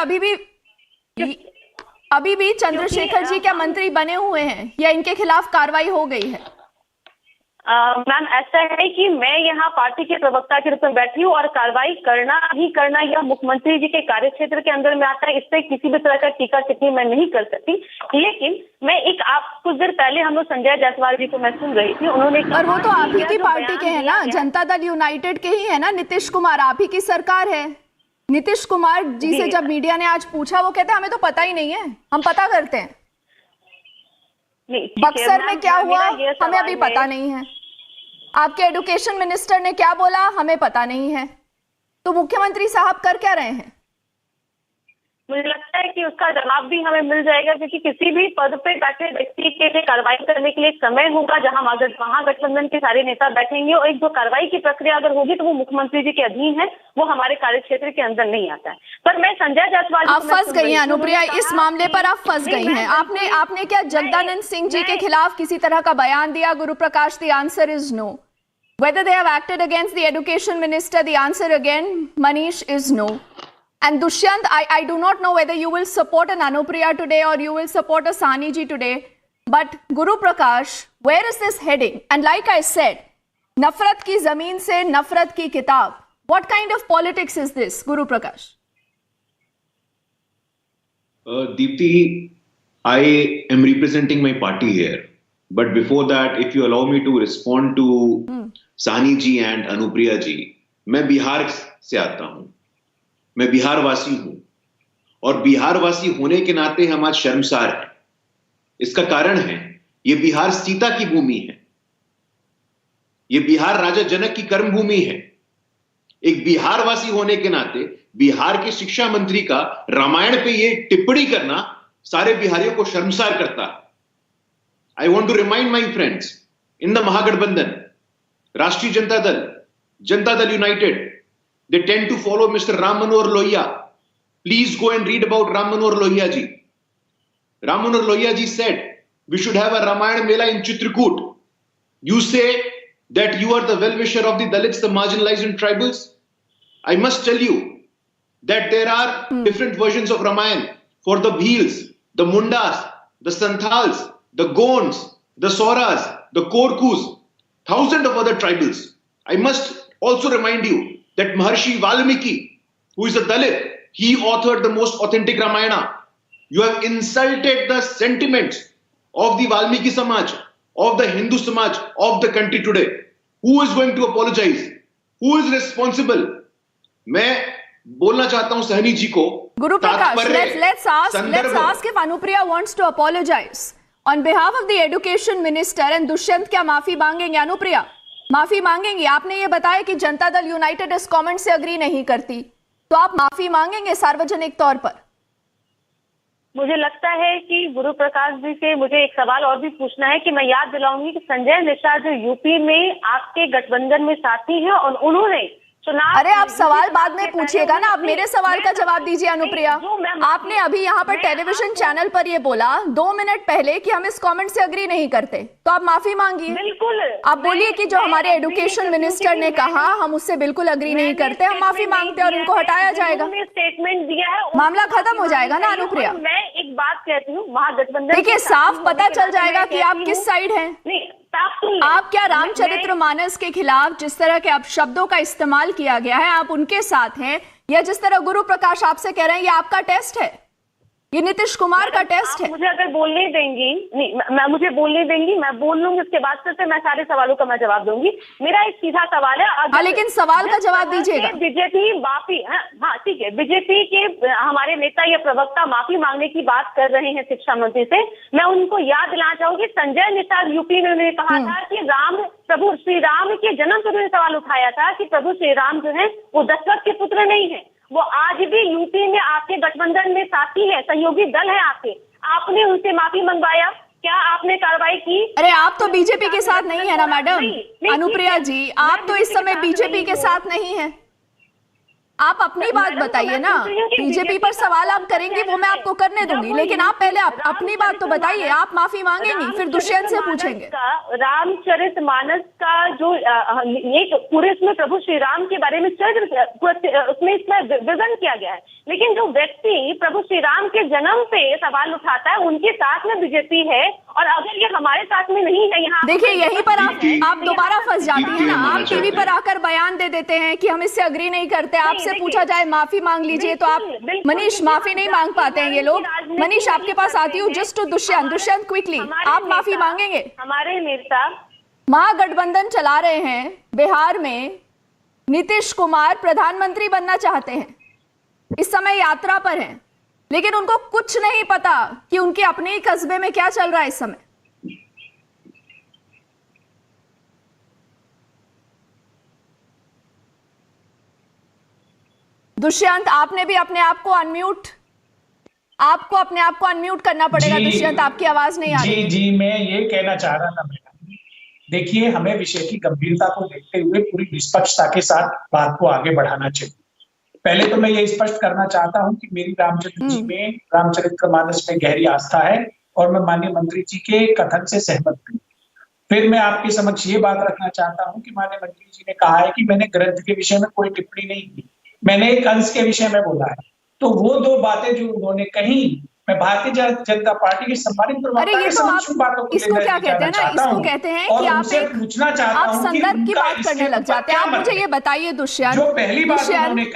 अभी भी चंद्रशेखर जी क्या मंत्री बने हुए हैं या इनके खिलाफ कार्रवाई हो गई है? मैम, ऐसा है कि मैं यहाँ पार्टी के प्रवक्ता के रूप में बैठी हूँ और कार्रवाई करना यह मुख्यमंत्री जी के कार्यक्षेत्र के अंदर में आता है। इससे किसी भी तरह का टीका टिप्पणी मैं नहीं कर सकती। लेकिन मैं आप कुछ देर पहले हम लोग संजय जायसवाल जी को मैं सुन रही थी, उन्होंने पर वो तो आप ही की पार्टी के हैं ना, जनता दल यूनाइटेड के ही है ना, नीतीश कुमार, आप ही की सरकार है। नीतीश कुमार जी से जब मीडिया ने आज पूछा, वो कहते हैं हमें तो पता ही नहीं है, हम पता करते हैं। बक्सर में क्या हुआ हमें अभी पता नहीं है, आपके एजुकेशन मिनिस्टर ने क्या बोला हमें पता नहीं है। तो मुख्यमंत्री साहब कर क्या रहे हैं? मुझे लगता है कि उसका जवाब भी हमें मिल जाएगा, क्योंकि किसी भी पद पे बैठे व्यक्ति के लिए कार्रवाई करने के लिए समय होगा जहां महागठबंधन के सारे नेता बैठेंगे, और एक जो कार्रवाई की प्रक्रिया अगर होगी तो वो मुख्यमंत्री जी के अधीन है, वो हमारे कार्यक्षेत्र के अंदर नहीं आता है। पर मैं संजय जायसवाल, आप फंस गई हैं अनुप्रिया, इस मामले पर आप फंस गई हैं। आपने क्या जगदानंद सिंह जी के खिलाफ किसी तरह का बयान दिया? Guru Prakash, the answer is no. Whether they have acted against the education minister, the answer again, Manish, is no. And Dushyant, I do not know whether you will support an Anupriya today or you will support a Sani ji today. But Guru Prakash, where is this heading? And like I said, nafrat ki zameen se nafrat ki kitab. What kind of politics is this, Guru Prakash? Deepti, I am representing my party here. But before that, if you allow me to respond to सानी जी and Anupriya जी, मैं बिहार से आता हूं, मैं बिहार वासी हूं, और बिहार वासी होने के नाते हम आज शर्मसार हैं। इसका कारण है, ये बिहार सीता की भूमि है, ये बिहार राजा जनक की कर्मभूमि है। एक बिहार वासी होने के नाते बिहार के शिक्षा मंत्री का रामायण पे ये टिप्पणी करना सारे बिहारियों को शर्मसार करता है। I want to remind my friends in the Mahagठबंधन, Rashtriya Janata Dal United, they tend to follow Mr. Ram Manohar Lohia. Please go and read about Ram Manohar Lohia ji. Ram Manohar Lohia ji said, we should have a Ramayana Mela in Chitrakoot. You say that you are the well-wisher of the Dalits, the marginalized and tribals. I must tell you that there are different versions of Ramayana for the Bhils, the Mundas, the Santals, the Gonds, the Soras, the Korkus, thousands of other tribals. I must also remind you that Maharshi Valmiki, who is a Dalit, he authored the most authentic Ramayana. You have insulted the sentiments of the Valmiki Samaj, of the Hindu Samaj, of the country today. Who is going to apologize? Who is responsible? मैं बोलना चाहता हूं सहनी जी को, Guru Prakash, let's ask if Anupriya wants to apologize on behalf of the education minister, and Dushyant क्या माफी मांगेंगे? अनुप्रिया माफी मांगेंगी? आपने ये बताया कि जनता दल यूनाइटेड इस कमेंट से अग्री नहीं करती, तो आप माफी मांगेंगे सार्वजनिक तौर पर? मुझे लगता है कि गुरु प्रकाश जी से मुझे एक सवाल और भी पूछना है कि मैं याद दिलाऊंगी कि संजय निषाद जो यूपी में आपके गठबंधन में साथी हैं, और उन्होंने चुनाव, अरे आप सवाल बाद में पूछिएगा ना, आप मेरे सवाल का जवाब दीजिए अनुप्रिया। आपने अभी यहाँ पर टेलीविजन चैनल पर ये बोला 2 मिनट पहले कि हम इस कमेंट से अग्री नहीं करते, तो आप माफी मांगिए। बिल्कुल, आप बोलिए कि जो हमारे एजुकेशन मिनिस्टर ने कहा हम उससे बिल्कुल अग्री नहीं करते, हम माफी मांगते हैं और उनको हटाया जाएगा, स्टेटमेंट दिया है, मामला खत्म हो जाएगा ना अनुप्रिया? मैं एक बात कहती हूँ, महागठबंधन देखिए साफ पता चल जाएगा कि आप किस साइड हैं। आप क्या रामचरितमानस के खिलाफ जिस तरह के अपशब्दों का इस्तेमाल किया गया है, आप उनके साथ हैं, या जिस तरह गुरु प्रकाश आपसे कह रहे हैं ये आपका टेस्ट है, ये नीतीश कुमार का टेस्ट है? मुझे अगर बोलने देंगी, नहीं मुझे बोलने देंगी, मैं बोल लूंगी, उसके बाद से मैं सारे सवालों का मैं जवाब दूंगी। मेरा एक सीधा सवाल है, लेकिन सवाल का जवाब दीजिएगा। बीजेपी माफी, हाँ ठीक है, बीजेपी के हमारे नेता या प्रवक्ता माफी मांगने की बात कर रहे हैं शिक्षा मंत्री से, मैं उनको याद दिलाना चाहूंगी, संजय निषाद यूपी में उन्होंने कहा था कि प्रभु श्री राम के जन्म पर उन्होंने सवाल उठाया था कि प्रभु श्री राम जो है वो दशरथ के पुत्र नहीं है, वो आज भी यूपी में आपके गठबंधन में साथी है, सहयोगी दल है आपके, आपने उनसे माफी मंगवाया? क्या आपने कार्रवाई की? अरे आप तो बीजेपी के साथ नहीं है ना मैडम? अनुप्रिया जी, आप तो इस समय बीजेपी के साथ नहीं है, आप अपनी बात बताइए ना। बीजेपी पर सवाल आप करेंगे वो मैं आपको करने दूंगी, लेकिन आप पहले अपनी बात तो बताइए। आप माफी मांगेंगी, फिर दुष्यंत से पूछेंगे। रामचरितमानस का जो ये पूरे इसमें प्रभु श्री राम के बारे में उसमें इसमें विवरण किया गया है, लेकिन जो व्यक्ति प्रभु श्री राम के जन्म पे सवाल उठाता है उनके साथ में बीजेपी है, और अगर ये हमारे साथ में नहीं है यहाँ। देखिए यहीं पर आप दोबारा फंस जाती हैं ना। आप टीवी पर आकर बयान दे देते हैं कि हम इससे अग्री नहीं करते, आपसे पूछा जाए माफी मांग लीजिए तो आप मनीष माफी नहीं मांग पाते हैं ये लोग। मनीष आपके पास आती हूँ जस्ट टू दुष्यंत क्विकली, आप माफी मांगेंगे? हमारे नेता महागठबंधन चला रहे हैं बिहार में, नीतीश कुमार प्रधानमंत्री बनना चाहते हैं, इस समय यात्रा पर हैं, लेकिन उनको कुछ नहीं पता कि उनके अपने ही कस्बे में क्या चल रहा है इस समय। दुष्यंत आपने भी अपने आप को अनम्यूट, आपको अपने आप को अनम्यूट करना पड़ेगा। दुष्यंत आपकी आवाज नहीं आ रही। जी मैं ये कहना चाह रहा था मैडम, देखिए हमें विषय की गंभीरता को देखते हुए पूरी निष्पक्षता के साथ बात को आगे बढ़ाना चाहिए। पहले तो मैं ये स्पष्ट करना चाहता हूं कि मेरी रामचंद्र जी में, रामचरितमानस में गहरी आस्था है और मैं माननीय मंत्री जी के कथन से सहमत हूँ। फिर मैं आपके समक्ष ये बात रखना चाहता हूं कि माननीय मंत्री जी ने कहा है कि मैंने ग्रंथ के विषय में कोई टिप्पणी नहीं की, मैंने एक अंश के विषय में बोला है। तो वो दो बातें जो उन्होंने कही, मैं भारतीय जनता पार्टी के सम्मानित प्रवक्ता के समक्ष बातों को इसको क्या कहते हैं ना, इसको कहते हैं कि आप एक आप संदर्भ की बात करने लग जाते हैं। आप मुझे ये बताइए दुष्यंत,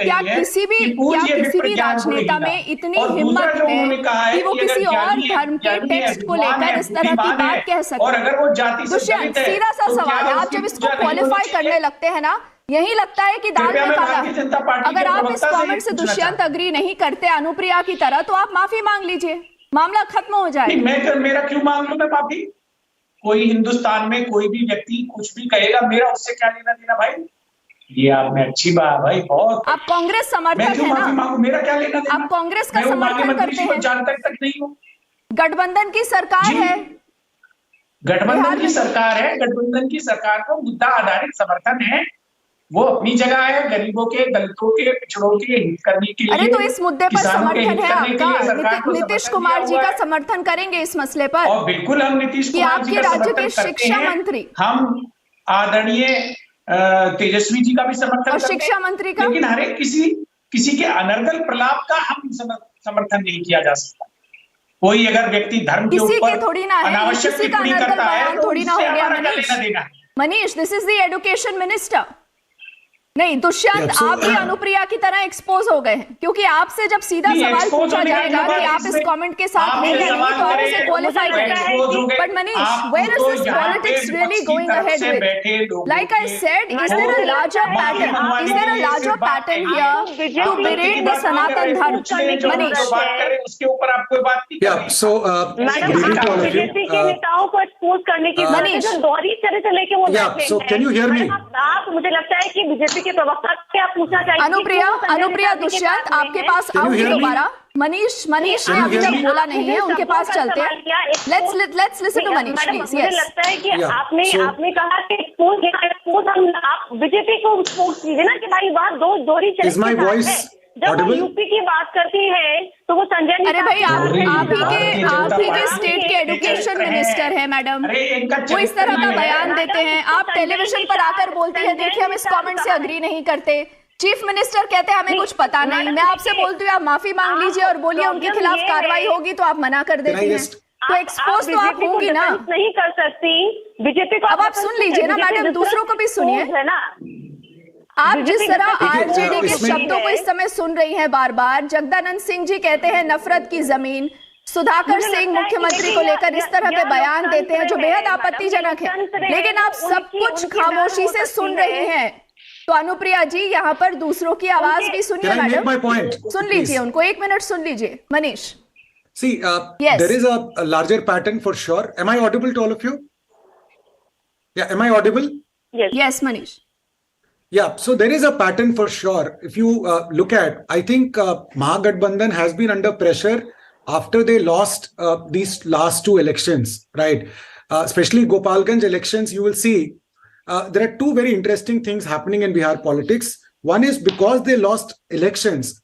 क्या किसी भी राजनेता में इतनी हिम्मत है कि वो किसी और धर्म के टेक्स्ट को लेकर इस तरह की बात कह सकते? दुष्यंत सीधा सा सवाल है, आप जब इसको क्वालिफाई करने लगते हैं ना, यही लगता है कि दाल में काला। अगर आप इस कमेंट से दुष्यंत अग्री नहीं करते अनुप्रिया की तरह, तो आप माफी मांग लीजिए, मामला खत्म हो जाए। मेरा क्यों मांग लूं मैं माफी? कोई हिंदुस्तान में कोई भी व्यक्ति कुछ भी कहेगा, मेरा उससे क्या लेना देना भाई? ये आपने अच्छी बात भाई, बहुत। आप कांग्रेस समर्थक है ना? मेरा क्या लेना देना? आप कांग्रेस का समर्थन करते हैं? जानकारी तक नहीं हो। गठबंधन की सरकार है, गठबंधन की सरकार है, गठबंधन की सरकार को मुद्दा आधारित समर्थन है, वो अपनी जगह है, गरीबों के, दलितों के, पिछड़ों के हित करने के लिए। अरे तो इस मुद्दे पर समर्थन है आपका? नीतीश कुमार जी का समर्थन करेंगे इस मसले पर? और बिल्कुल हम नीतीश कुमार जी का राज्य के समर्थन शिक्षा मंत्री, हम आदरणीय तेजस्वी जी का भी समर्थन और शिक्षा मंत्री का, लेकिन हर एक किसी के अनर्गल प्रलाप का हम समर्थन नहीं किया जा सकता। कोई अगर व्यक्ति धर्म के ऊपर थोड़ी ना है, अनावश्यक टिप्पणी करता है तो थोड़ी ना हो गया। Manish, this is the education minister. नहीं दुष्यंत, आप भी अनुप्रिया की तरह एक्सपोज हो गए हैं, क्योंकि आपसे जब सीधा सवाल पूछा जाएगा कि आप इस कमेंट के साथ नहीं है, तो आप उसे क्वालिफाई करेंगे। But Manish, where is this politics really going ahead with? Like I said, is there a larger pattern? Is there a larger pattern here to berate the Sanatan Dharma? Manish, उसके ऊपर आप कोई बात नहीं कर रहे। सो बीजेपी के नेताओं को एक्सपोज करने की मनीष दोहरी चरित्र लेके वो सो कैन यू हियर मी? आप, मुझे लगता है कि बीजेपी के प्रवक्ता से आप पूछना चाहिए। अनुप्रिया दुष्यंत आपके पास आऊंगी दोबारा। मनीष ने अभी तक बोला नहीं है, उनके पास चलते हैं। Let's listen to Manish please. मुझे लगता है कि आपने कहा कि एक्सपोज हम आप बीजेपी को एक्सपोज कीजिए ना, कि भाई बात दोहरी चरित्र है। जब वो यूपी की बात करती है तो वो संजय, अरे भाई आप ही के स्टेट के एजुकेशन मिनिस्टर हैं मैडम, वो इस तरह का बयान देते हैं, आप टेलीविजन पर आकर बोलती है देखिए हम इस कमेंट से अग्री नहीं करते। चीफ मिनिस्टर कहते हैं हमें कुछ पता नहीं। मैं आपसे बोलती हूँ आप माफी मांग लीजिए और बोलिए उनके खिलाफ कार्रवाई होगी, तो आप मना कर देती हैं। तो एक्सपोज तो आप होंगी ना, नहीं कर सकती बीजेपी को। अब आप सुन लीजिए ना मैडम, दूसरों को भी सुनिए। है ना, आप जिस तरह आरजेडी के शब्दों को इस समय सुन रही हैं बार बार, जगदानंद सिंह जी कहते हैं नफरत की जमीन, सुधाकर सिंह मुख्यमंत्री को लेकर इस तरह के बयान देते हैं जो बेहद आपत्तिजनक है, लेकिन आप सब कुछ खामोशी से सुन रहे हैं। तो अनुप्रिया जी यहाँ पर दूसरों की आवाज भी सुनिए मैडम, सुन लीजिए उनको, 1 मिनट सुन लीजिए। Manish, see there is a larger pattern for sure. Am I audible to all of you? Yeah, am I audible? Yes Manish. Yeah, so there is a pattern for sure. If you look at, I think Mahagठबंधन has been under pressure after they lost these last 2 elections, right? Especially Gopalganj elections, you will see there are 2 very interesting things happening in Bihar politics. One is because they lost elections,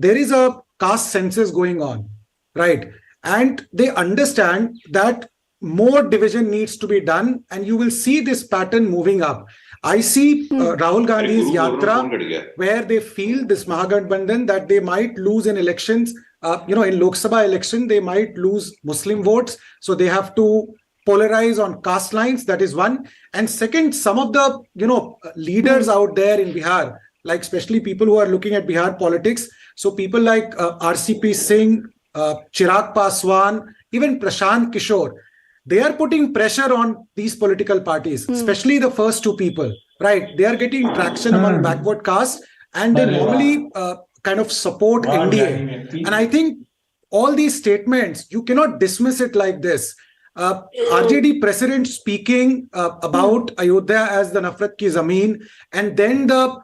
there is a caste census going on, right? And they understand that more division needs to be done, and you will see this pattern moving up. I see Rahul Gandhi's yatra where they feel this Mahagathbandhan that they might lose in elections. In Lok Sabha election, they might lose Muslim votes. So they have to polarize on caste lines. That is one. And second, some of the, leaders out there in Bihar, like especially people who are looking at Bihar politics. So people like RCP Singh, Chirag Paswan, even Prashant Kishore, they are putting pressure on these political parties, especially the first two people, right? They are getting traction among backward caste, and they normally kind of support NDA. And I think all these statements, you cannot dismiss it like this. RJD president speaking about Ayodhya as the Nafrat ki Zameen, and then the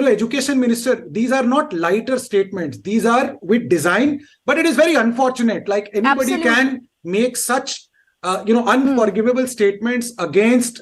education minister, these are not lighter statements. These are with design, but it is very unfortunate. Like anybody can make such unforgivable statements against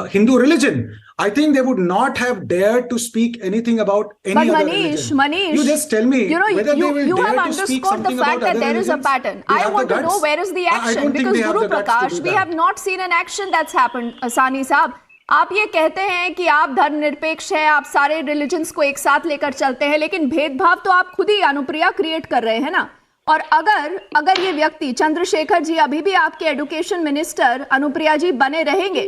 Hindu religion. I think they would not have dared to speak anything about any other religion. Manish, you just tell me whether they will you dare have to speak underscored the something fact about that other there is a religions. pattern. I want to know where is the action, because Guru Prakash, we have not seen an action that's happened. Sani साहब, आप ये कहते हैं कि आप धर्मनिरपेक्ष हैं, आप सारे रिलीजन्स को एक साथ लेकर चलते हैं, लेकिन भेदभाव तो आप खुद ही अनुप्रिया क्रिएट कर रहे हैं ना। और अगर ये व्यक्ति चंद्रशेखर जी अभी भी आपके एजुकेशन मिनिस्टर अनुप्रिया जी बने रहेंगे,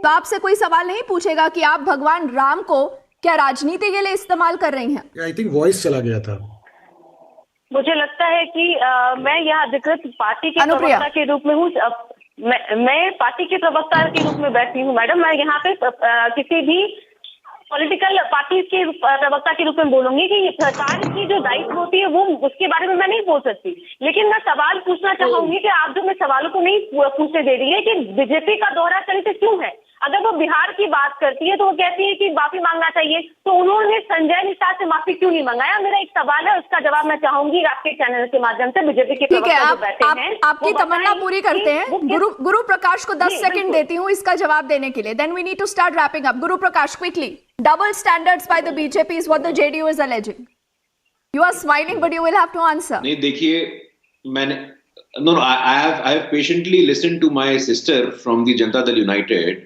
तो आपसे कोई सवाल नहीं पूछेगा कि आप भगवान राम को क्या राजनीति के लिए इस्तेमाल कर रही हैं? आई थिंक वॉइस चला गया था। मुझे लगता है कि मैं यहाँ अधिकृत पार्टी के प्रवक्ता के रूप में हूँ। मैं पार्टी के प्रवक्ता के रूप में बैठी हूँ मैडम। मैं यहाँ पे किसी भी पॉलिटिकल पार्टी के प्रवक्ता के रूप में बोलूंगी कि सरकार की जो दायित्व होती है वो उसके बारे में मैं नहीं बोल सकती, लेकिन मैं सवाल पूछना चाहूंगी कि आप जो मैं सवालों को नहीं पूछने दे रही है कि बीजेपी का दोहरा चरित्र क्यों है। अगर वो बिहार की बात करती है तो वो कहती है कि माफी मांगना चाहिए, तो उन्होंने संजय निषाद से माफी क्यों नहीं मंगाया? मेरा एक सवाल है, उसका जवाब मैं चाहूंगी आपके चैनल के माध्यम से। बीजेपी के प्रवक्ता जो बैठे हैं, आपकी तमन्ना पूरी करते हैं। गुरु प्रकाश को 10 सेकंड देती हूँ इसका जवाब देने के लिए। Then we need to start wrapping up. Guru Prakash, quickly, double standards by the BJP is what the JDU is alleging. You are smiling, but you will have to answer. नहीं, देखिए, मैंने I have patiently listened to my sister from the Janata Dal United,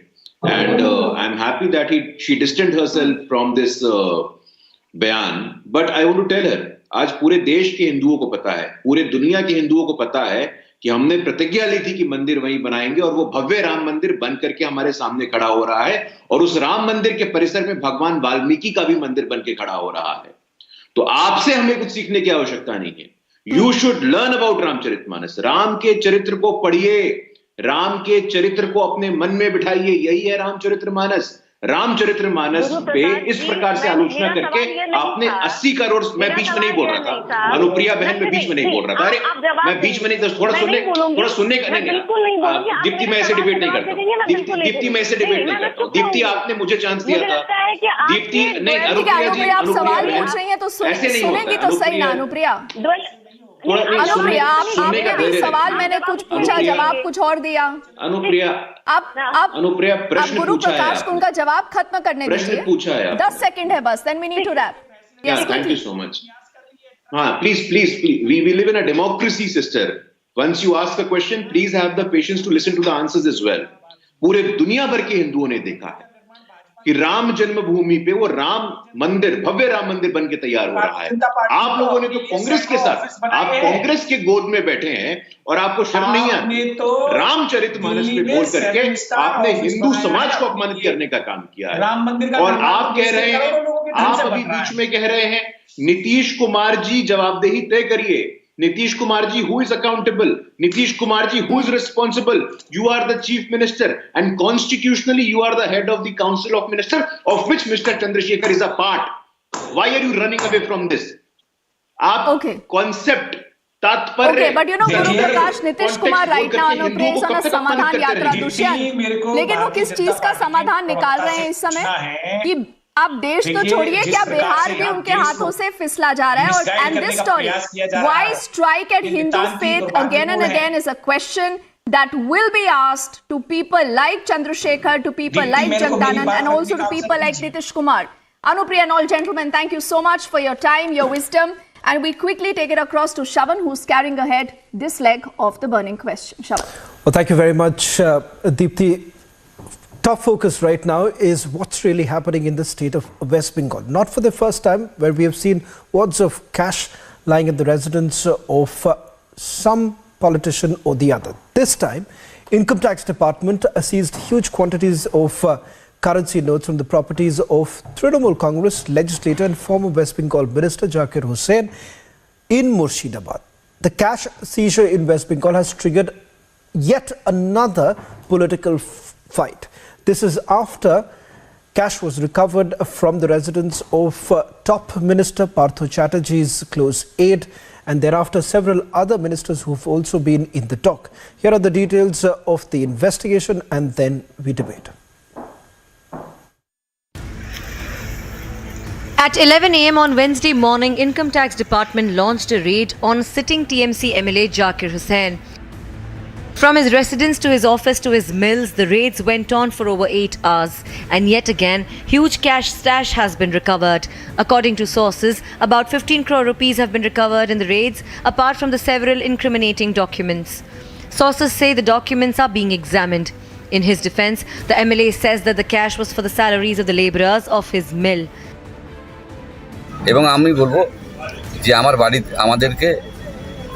and I'm happy that she distanced herself from this बयान. But I want to tell her, आज पूरे देश के हिंदुओं को पता है, पूरे दुनिया के हिंदुओं को पता है कि हमने प्रतिज्ञा ली थी कि मंदिर वहीं बनाएंगे, और वो भव्य राम मंदिर बन करके हमारे सामने खड़ा हो रहा है, और उस राम मंदिर के परिसर में भगवान वाल्मीकि का भी मंदिर बन के खड़ा हो रहा है। तो आपसे हमें कुछ सीखने की आवश्यकता नहीं है। You should learn about Ramcharitmanas. Ram के चरित्र को पढ़िए, राम के चरित्र को अपने मन में बिठाइए, यही है रामचरितमानस। रामचरितमानस पे इस प्रकार से आलोचना करके आपने 80 करोड़, मैं बीच में नहीं बोल रहा था, अनुप्रिया बहन मैं बीच में नहीं बोल रहा था, अरे मैं बीच में नहीं, तो थोड़ा सुनने का नहीं। दीप्ति मैं ऐसे डिबेट नहीं करता हूँ, दीप्ति मैं ऐसे डिबेट नहीं करता हूँ। दीप्ति आपने मुझे चांस दिया था, दीप्ति नहीं, अनुप्रिया जी, आप सवाल पूछ रही हैं तो सुनेंगी तो सही ना अनुप्रिया। अनुप्रिया, आपने भी सवाल मैंने कुछ पूछा, जवाब कुछ और दिया। अनुप्रिया, अनुप्रिया प्रश्न गुरु प्रकाश को उनका जवाब खत्म करने दीजिए। 10 सेकंड है बस, then we need to wrap. Thank you so much. हाँ, please, we live in a democracy, sister. Once you ask a question, please have the patience to listen to the answers as well. पूरे दुनिया भर के हिंदुओं ने देखा है कि राम जन्मभूमि पे वो राम मंदिर, भव्य राम मंदिर बन के तैयार हो रहा है। आप लोगों ने तो कांग्रेस के साथ, आप कांग्रेस के गोद में बैठे हैं और आपको शर्म नहीं आती। रामचरितमानस पे बोल करके आपने हिंदू समाज को अपमानित करने का काम किया है। और आप कह रहे हैं, आप अभी बीच में कह रहे हैं, नीतीश कुमार जी जवाबदेही तय करिए। Nitish Kumar ji, who is accountable? Nitish Kumar ji, who is responsible? You are the chief minister, and constitutionally you are the head of the council of minister, of which Mr. Chandrasekhar is a part. Why are you running away from this? आप concept, तात्पर्य। Okay, but you know, Guru Prakash, Nitish Kumar right now is on a समाधान यात्रा, दुष्यंत। लेकिन वो किस चीज का समाधान निकाल रहे हैं इस समय कि आप देश तो छोड़िए, क्या बिहार भी उनके हाथों से फिसला जा रहा है? और and this story, why strike at Hindu faith again and again, is a question that will be asked to people like Chandrasekhar, to people like Jagdanand, and also to people like Nitish Kumar. Anupriya and all gentlemen, thank you so much for your time, your wisdom. And we quickly take it across to Shaban, who's carrying ahead this leg of the burning question. Shaban. Well, thank you very much, Deepthi. Top focus right now is what's really happening in the state of West Bengal. Not for the first time, where we have seen wads of cash lying in the residence of some politician or the other. This time, Income Tax Department seized huge quantities of currency notes from the properties of Trinamool Congress legislator and former West Bengal Minister Zakir Hussain in Murshidabad. The cash seizure in West Bengal has triggered yet another political fight. This is after cash was recovered from the residence of top minister Partho Chatterjee's close aide, and thereafter several other ministers who've also been in the dock. Here are the details of the investigation, and then we debate. At 11 a.m. on Wednesday morning, Income Tax Department launched a raid on sitting TMC MLA Zakir Hussain. From his residence to his office to his mills, the raids went on for over 8 hours. And yet again, huge cash stash has been recovered. According to sources, about 15 crore rupees have been recovered in the raids, apart from the several incriminating documents. Sources say the documents are being examined. In his defense, the MLA says that the cash was for the salaries of the labourers of his mill. এবং আমি বলবো যে আমার বাড়ি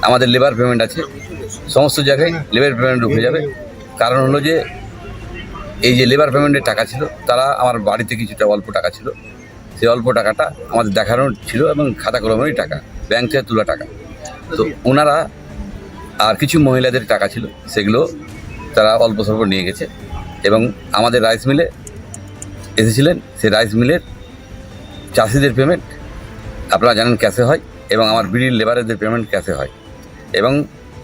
আমাদের labour payment আছে, সমস্ত জায়গায় লেবার পেমেন্ট ঢুকে যাবে। কারণ হলো যে এই যে লেবার পেমেন্টের টাকা ছিল, তারা আমার বাড়িতে কিছুটা অল্প টাকা ছিল, সেই অল্প টাকাটা আমাদের দেখানোর ছিল এবং খাতা কলমেরই টাকা, ব্যাংক থেকে তোলা টাকা। তো ওনারা আর কিছু মহিলাদের টাকা ছিল, সেগুলো তারা অল্প স্বল্প নিয়ে গেছে এবং আমাদের রাইস মিলে এসেছিলেন। সেই রাইস মিলের চাষিদের পেমেন্ট আপনারা জানেন ক্যাশে হয় এবং আমার বিড়ির লেবারদের পেমেন্ট ক্যাশে হয় এবং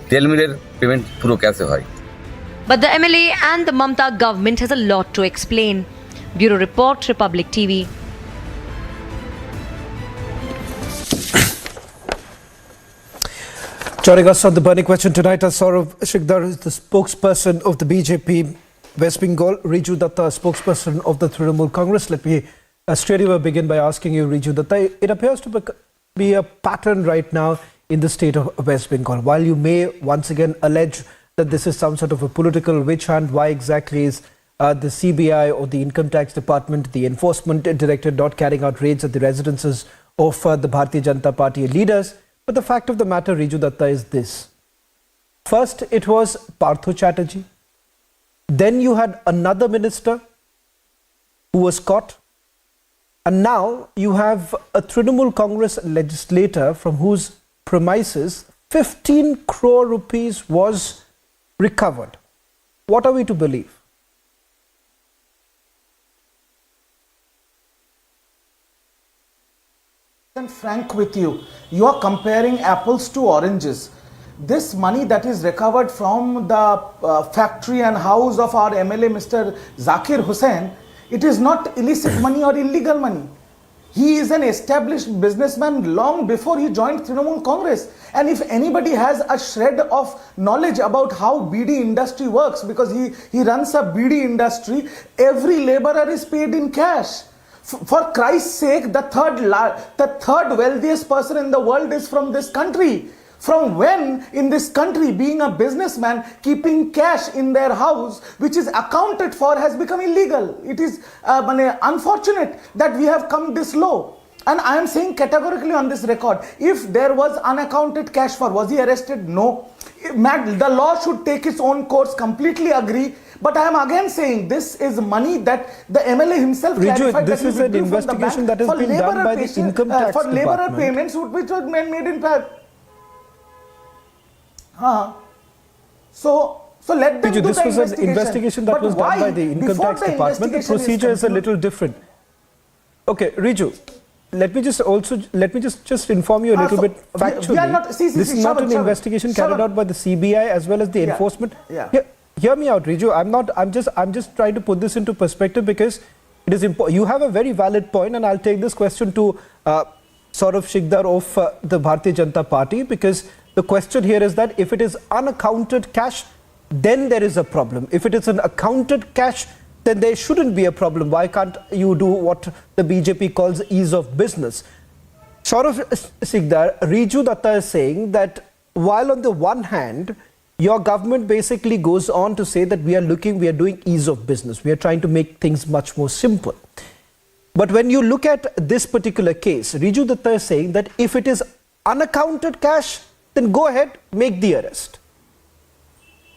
তেল মিলের পেমেন্ট পুরো ক্যাশে হয়। But the MLA and the Mamta government has a lot to explain. Bureau Report, Republic TV. Joining us on the burning question tonight is Saurav Shikdar, who is the spokesperson of the BJP West Bengal, Riju Datta, spokesperson of the Trinamool Congress. Let me straight away begin by asking you, Riju Datta, it appears to be a pattern right now in the state of West Bengal. While you may once again allege that this is some sort of a political witch hunt, why exactly is the CBI or the Income Tax Department, the Enforcement Directorate not carrying out raids at the residences of the Bharatiya Janata Party leaders? But the fact of the matter, Riju Datta, is this. First, it was Partho Chatterjee. Then you had another minister who was caught. And now you have a Trinamool Congress legislator from whose premises 15 crore rupees was recovered. What are we to believe? And frank with you, you are comparing apples to oranges. This money that is recovered from the factory and house of our MLA Mr. Zakir Hussain, it is not illicit money or illegal money. He is an established businessman long before he joined Trinamool Congress. And if anybody has a shred of knowledge about how BD industry works, because he runs a BD industry, every laborer is paid in cash. For Christ's sake, the third wealthiest person in the world is from this country. From when in this country, being a businessman, keeping cash in their house, which is accounted for, has become illegal? It is unfortunate that we have come this low. And I am saying categorically on this record, if there was unaccounted cash for, was he arrested? No. The law should take its own course, completely agree. But I am again saying this is money that the MLA himself clarified. This is an investigation that has been done by the Income Tax for Department. laborer payments which were made in So let them do this the was an investigation that was done by the Income Tax Department. The procedure is a little different. Okay, Riju, let me just inform you a little bit factually. This is not an investigation carried out by the CBI as well as the enforcement. Hear me out, Riju. I'm just trying to put this into perspective because it is important. You have a very valid point, and I'll take this question to Saurav Shikdar of the Bharatiya Janata Party, because the question here is that if it is unaccounted cash, then there is a problem. If it is an accounted cash, then there shouldn't be a problem. Why can't you do what the BJP calls ease of business? Saurav Sikdar, Riju Datta is saying that while on the one hand, your government basically goes on to say that we are doing ease of business. We are trying to make things much more simple. But when you look at this particular case, Riju Datta is saying that if it is unaccounted cash, then go ahead, make the arrest.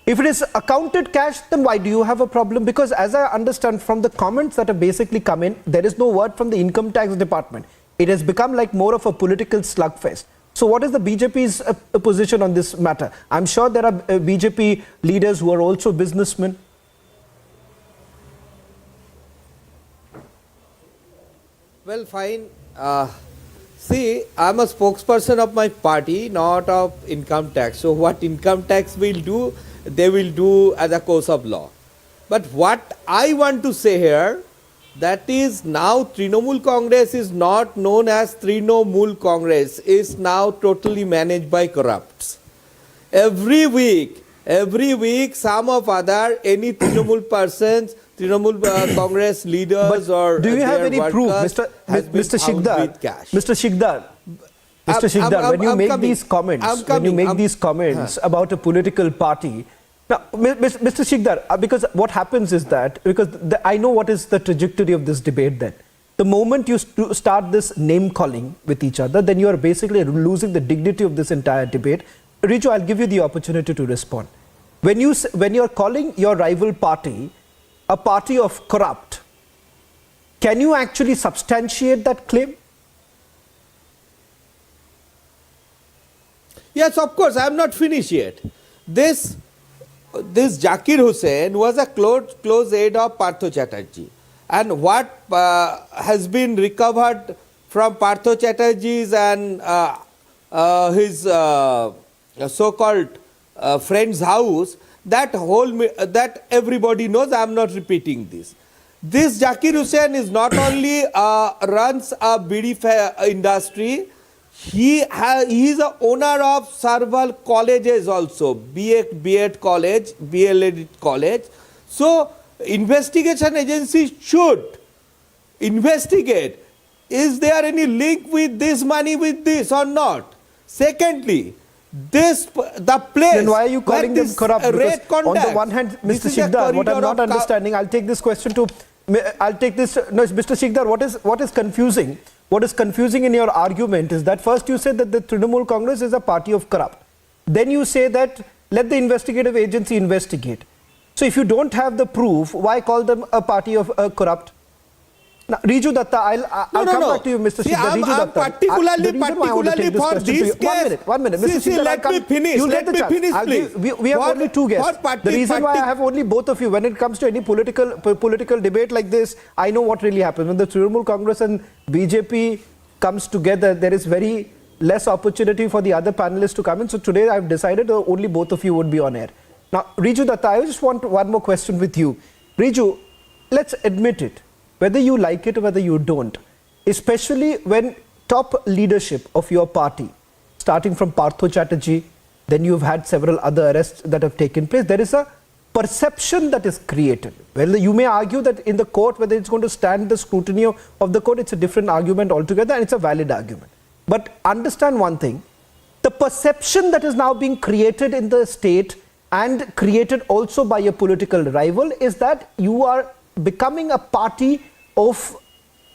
If it is accounted cash, then why do you have a problem? Because as I understand from the comments that have basically come in, there is no word from the income tax department. It has become like more of a political slugfest. So what is the BJP's position on this matter? I'm sure there are BJP leaders who are also businessmen. Well, fine. See, I'm a spokesperson of my party, not of income tax. So what income tax will do, they will do as a course of law. But what I want to say here, that is now Trinamool Congress is not known as Trinamool Congress, is now totally managed by corrupts. Every week some of any Trinamool persons, Trinamool Congress leaders or do you have any proof, Mr. Sikdar? Mr. Sikdar, when you make these comments about a political party, now, Mr. Sikdar, because what happens is that, I know what is the trajectory of this debate then. The moment you start this name calling with each other, then you are basically losing the dignity of this entire debate. Riju, I'll give you the opportunity to respond. When you are calling your rival party a party of corrupt, can you actually substantiate that claim? Yes, of course. I am not finished yet. This Zakir Hussain was a close aide of Partho Chatterjee. And what has been recovered from Partho Chatterjee's and his so-called friend's house, that everybody knows. I am not repeating this. This Zakir Hussain is not only runs a bidi industry, he is the owner of several colleges also, B.Ed college, B.Ed college. So investigation agencies should investigate, is there any link with this money with this or not? Secondly, the place. Then why are you calling them corrupt? Because on the one hand, Mr. Sikdar, what I'm not understanding, I'll take this question to, no, Mr. Sikdar, what is confusing? What is confusing in your argument is that first you said that the Trinamool Congress is a party of corrupt. Then you say that let the investigative agency investigate. So if you don't have the proof, why call them a party of corrupt? Now, Riju Datta, I'll come back to you, Mr. Sikdar. I'm particularly for this case. One minute. Mr. Sikdar, let me finish. Let me finish, please. We have only two guests. The reason why I have only both of you, when it comes to any political debate like this, I know what really happens. When the Trinamool Congress and BJP comes together, there is very less opportunity for the other panelists to come in. So today I've decided only both of you would be on air. Now, Riju Datta, I just want one more question with you. Riju, let's admit it. Whether you like it or whether you don't, especially when top leadership of your party, starting from Partho Chatterjee, then you've had several other arrests that have taken place, there is a perception that is created. Well, you may argue that in the court, whether it's going to stand the scrutiny of the court, it's a different argument altogether, and it's a valid argument. But understand one thing, the perception that is now being created in the state and created also by a political rival is that you are becoming a party of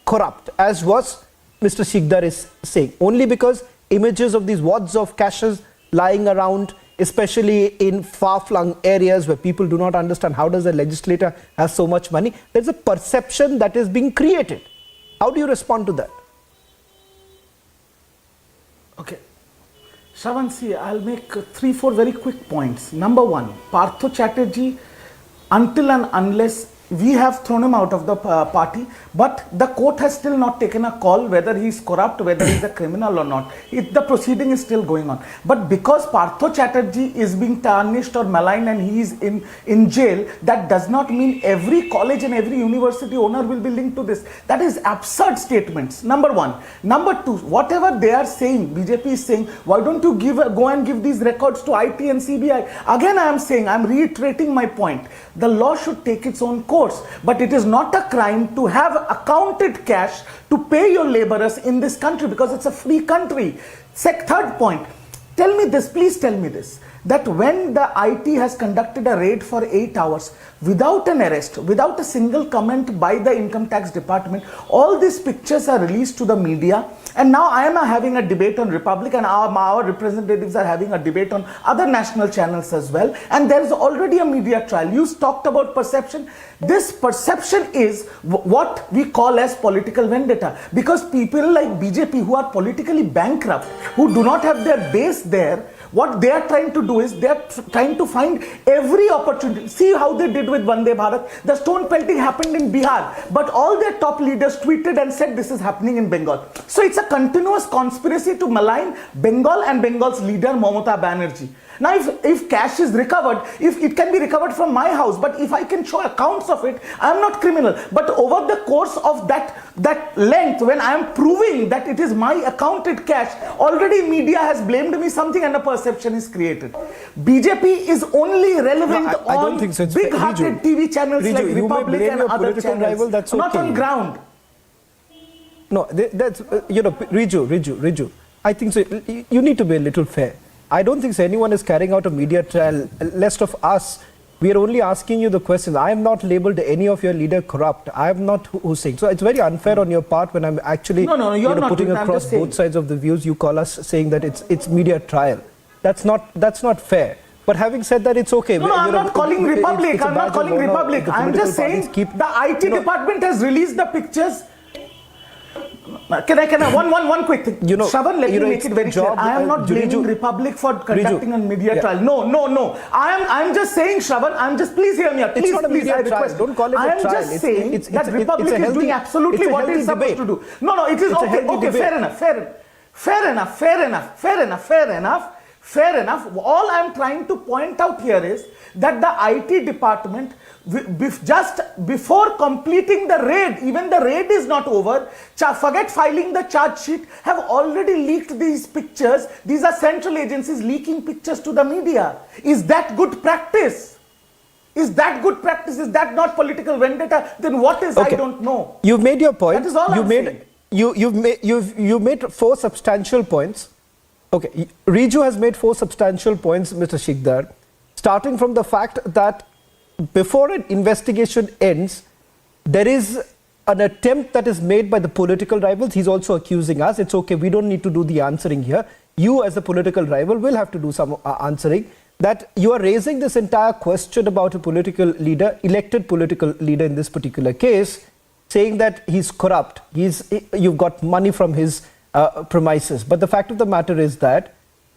corrupt, as was Mr. Sikdar is saying, only because images of these wads of cashes lying around, especially in far-flung areas where people do not understand how does a legislator have so much money, there's a perception that is being created. How do you respond to that? Okay. Shravan, see, I'll make 3-4 very quick points. Number one, Partho Chatterjee, until and unless we have thrown him out of the party, but the court has still not taken a call whether he is corrupt, whether he is a criminal or not. The proceeding is still going on. But because Partho Chatterjee is being tarnished or maligned and he is in jail, that does not mean every college and every university owner will be linked to this. That is absurd statements, number one. Number two, whatever they are saying, BJP is saying, why don't you go and give these records to IT and CBI? Again, I am saying, I am reiterating my point. The law should take its own course. course. But it is not a crime to have accounted cash to pay your laborers in this country because it's a free country. Third point, tell me this, please tell me this, that when the IT has conducted a raid for 8 hours without an arrest, without a single comment by the income tax department, all these pictures are released to the media, and now I am having a debate on Republic, and our representatives are having a debate on other national channels as well, and there is already a media trial. You talked about perception. This perception is what we call as political vendetta, because people like BJP who are politically bankrupt, who do not have their base there, what they are trying to do is they are trying to find every opportunity. See how they did with Vande Bharat. The stone pelting happened in Bihar, but all their top leaders tweeted and said this is happening in Bengal. So it's a continuous conspiracy to malign Bengal and Bengal's leader Mamata Banerjee. Now if cash is recovered, if it can be recovered from my house, but if I can show accounts of it, I am not criminal. But over the course of that length, when I am proving that it is my accounted cash, already media has blamed me something and a perception is created. BJP is only relevant on big-hearted TV channels like Republic and other channels, that's not okay. on ground. No, that's, Riju, I think so. You need to be a little fair. I don't think so anyone is carrying out a media trial, lest of us. We are only asking you the questions. I have not labeled any of your leader corrupt. I am not who's saying. So it's very unfair on your part when I'm actually putting across both sides of the views. You call us saying that it's media trial. That's not fair. But having said that, it's okay. No, I'm not calling Republic. I'm not calling Republic. I'm just saying the IT department has released the pictures. Can I one quick thing? Shravan, let me make it very clear. I am not blaming Republic for conducting a media trial. No. I'm just saying, Shravan, please hear me out. Please, it's not a media trial. Don't call it a trial. I am just saying that Republic is doing absolutely what it is supposed to do. No, it is okay, fair enough. All I am trying to point out here is that the IT department, just before completing the raid, even the raid is not over, forget filing the charge sheet, have already leaked these pictures. These are central agencies leaking pictures to the media. Is that good practice? Is that good practice? Is that not political vendetta? Then what is? Okay. I don't know. You've made your point. That is all I'm saying. You've made 4 substantial points. Okay, Riju has made 4 substantial points, Mr. Shikdar, starting from the fact that before an investigation ends, there is an attempt that is made by the political rivals. He's also accusing us. It's okay, we don't need to do the answering here. You as a political rival will have to do some answering. That you are raising this entire question about a political leader, elected political leader in this particular case, saying that he's corrupt. You've got money from his premises. But the fact of the matter is that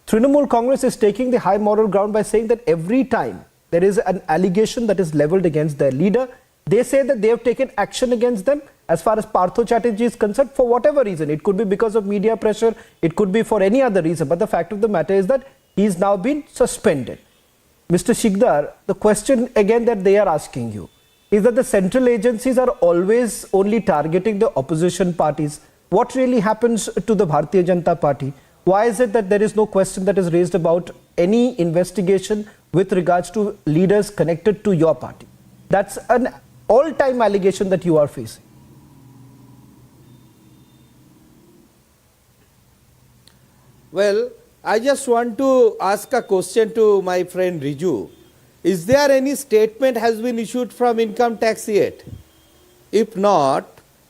Trinamool Congress is taking the high moral ground by saying that every time there is an allegation that is leveled against their leader, they say that they have taken action against them. As far as Partho Chatterjee is concerned, for whatever reason, it could be because of media pressure, it could be for any other reason, but the fact of the matter is that he's now been suspended. Mr. Shikdar, the question again that they are asking you is that the central agencies are always only targeting the opposition parties. What really happens to the Bharatiya Janata Party? Why is it that there is no question that is raised about any investigation with regards to leaders connected to your party? That's an all-time allegation that you are facing. Well, I just want to ask a question to my friend Riju. Is there any statement has been issued from income tax yet? If not,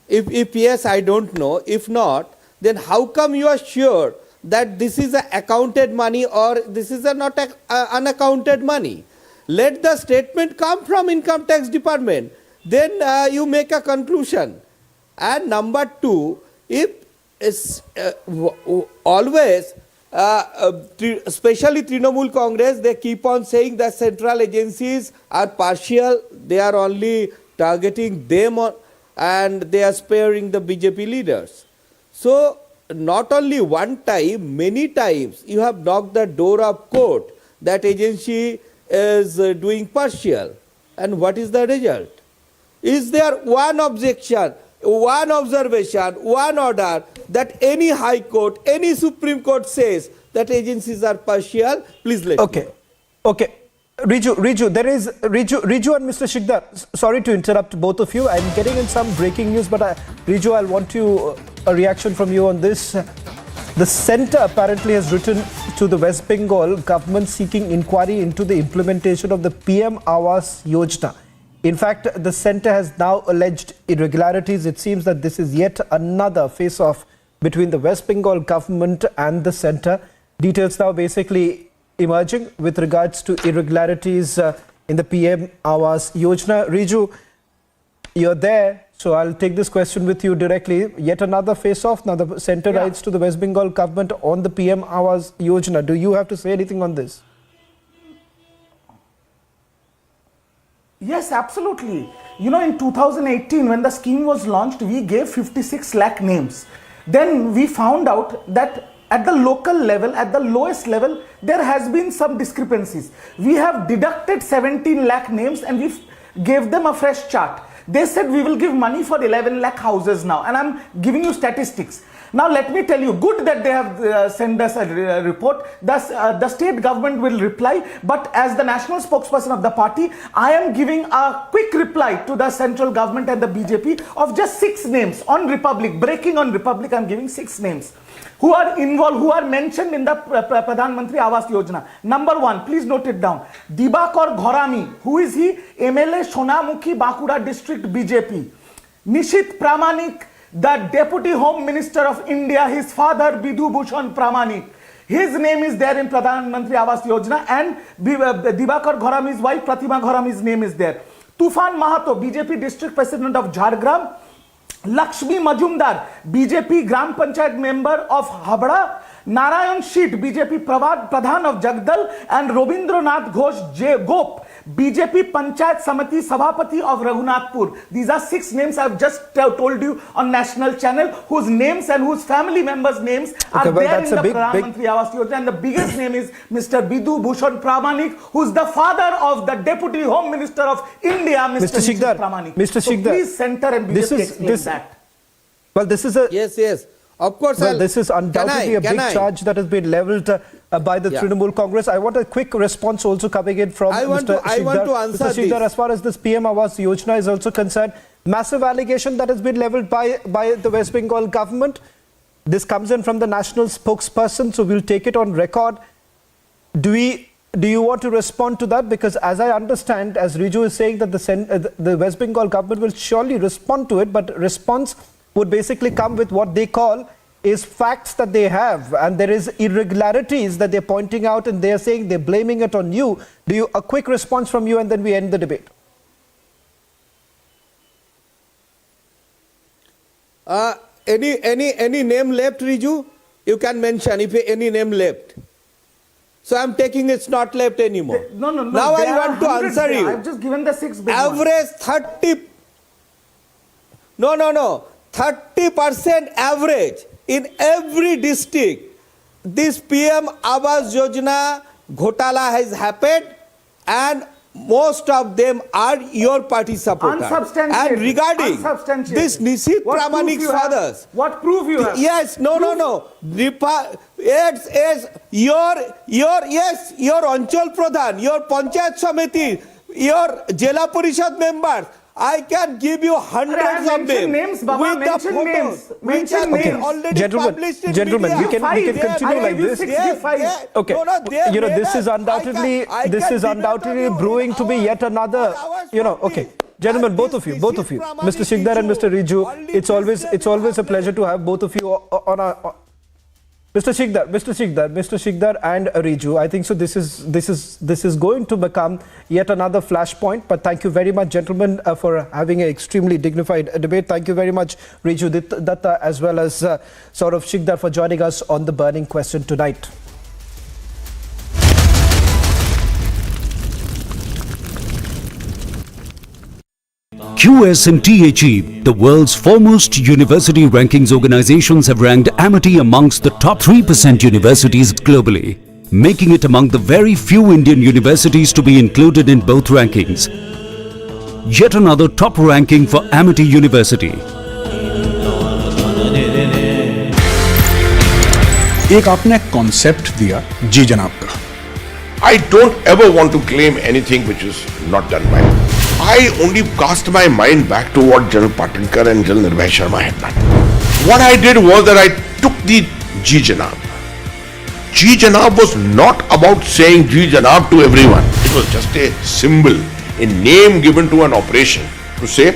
if yes, I don't know. If not, then how come you are sure that this is accounted money or this is not unaccounted money? Let the statement come from income tax department. Then you make a conclusion. And number 2, if it's always, especially Trinamool Congress, they keep on saying that central agencies are partial. They are only targeting them and they are sparing the BJP leaders. So not only one time, many times you have knocked the door of court that agency is doing partial. And what is the result? Is there one objection, one observation, one order that any High Court, any Supreme Court says that agencies are partial? Please let me know. Okay. Riju, there is Riju and Mr. Shikdar. Sorry to interrupt both of you. I'm getting in some breaking news, but Riju, I'll want a reaction from you on this. The centre apparently has written to the West Bengal government seeking inquiry into the implementation of the PM Awas Yojana. In fact, the centre has now alleged irregularities. It seems that this is yet another face-off between the West Bengal government and the centre. Details now basically emerging with regards to irregularities in the PM Awas Yojana. Riju, you're there, so I'll take this question with you directly. Yet another face-off. Now the centre writes to the West Bengal government on the PM Awas Yojana. Do you have to say anything on this? Yes, absolutely. You know, in 2018, when the scheme was launched, we gave 56 lakh names. Then we found out that at the local level, at the lowest level, there has been some discrepancies. We have deducted 17 lakh names and we gave them a fresh chart. They said we will give money for 11 lakh houses now, and I'm giving you statistics. Now let me tell you, good that they have sent us a report. Thus, the state government will reply, but as the national spokesperson of the party, I am giving a quick reply to the central government and the BJP of just 6 names on Republic. Breaking on Republic, I'm giving 6 names who are involved, who are mentioned in the Pradhan Mantri Awas Yojana. Number 1, please note it down. Dibakar Ghorami, who is he? MLA Sonamukhi Bankura District BJP. Nishit Pramanik, the Deputy Home Minister of India, his father Bidhu Bhushan Pramanik. His name is there in Pradhan Mantri Awas Yojana, and Dibakar Ghorami's wife Pratima Ghorami's name is there. Tufan Mahato, BJP District President of Jhargram. Lakshmi Majumdar, BJP Gram Panchayat member of Habda. Narayan Sheet, BJP Pradhan of Jagdal, and Robindranath Ghosh Gop, BJP Panchayat Samiti Sabhapati of Raghunathpur. These are 6 names I've just told you on national channel, whose names and whose family members' names are there in the Pradhan Mantri Awas Yojana. And the biggest name is Mr. Bidhu Bhushan Pramanik, who's the father of the Deputy Home Minister of India, Mr. Shikdar Pramanik. Mr. So Shikdar, please center and BJP explain that. Well, this is a... Yes. Of course, well, this is undoubtedly a big charge that has been levelled by the Trinamool Congress. I want a quick response also coming in from Mr. Shikdar. I want to answer Mr. Shikdar, this. as far as this PM Awas Yojana is also concerned, massive allegation that has been levelled by the West Bengal government. This comes in from the national spokesperson, so we'll take it on record. Do you want to respond to that? Because as I understand, as Riju is saying, that the West Bengal government will surely respond to it, but response would basically come with what they call is facts that they have, and there is irregularities that they're pointing out, and they're saying they're blaming it on you. A quick response from you, and then we end the debate. Any name left, Riju? You can mention if any name left. So I'm taking it's not left anymore. No. Now I want to answer you. I've just given the 6 big average 30. No. 30% average in every district. This PM Awas Yojana Ghotala has happened, and most of them are your party supporters. Unsubstantiated. And regarding this Nishit Pramanik's fathers. What proof you have? Yes, no. Yes, your Anchal Pradhan, your Panchayat Samiti, your Jela Parishad members. I can give you hundreds of them names, Baba, with the photos which have been already published in gentlemen, media. we can continue like this. Okay, you know, this is undoubtedly brewing to be yet another. Okay, gentlemen, both of you, Mr. Shikdar and Mr. Riju, it's always a pleasure to have both of you on our. Mr. Shikdar and Riju, I think so this is going to become yet another flashpoint, but thank you very much, gentlemen, for having an extremely dignified debate. Thank you very much, Riju Datta, as well as Saurav Shikdar, for joining us on the burning question tonight. QS&THE, the world's foremost university rankings organizations, have ranked Amity amongst the top 3% universities globally, making it among the very few Indian universities to be included in both rankings. Yet another top ranking for Amity University. एक आपने concept दिया जी जनाब का, I don't ever want to claim anything which is not done by me. I only cast my mind back to what General Patinkar and General Nirbhay Sharma had done. What I did was that I took the Ji Janab. Ji Janab was not about saying Ji Janab to everyone. It was just a symbol, a name given to an operation to say,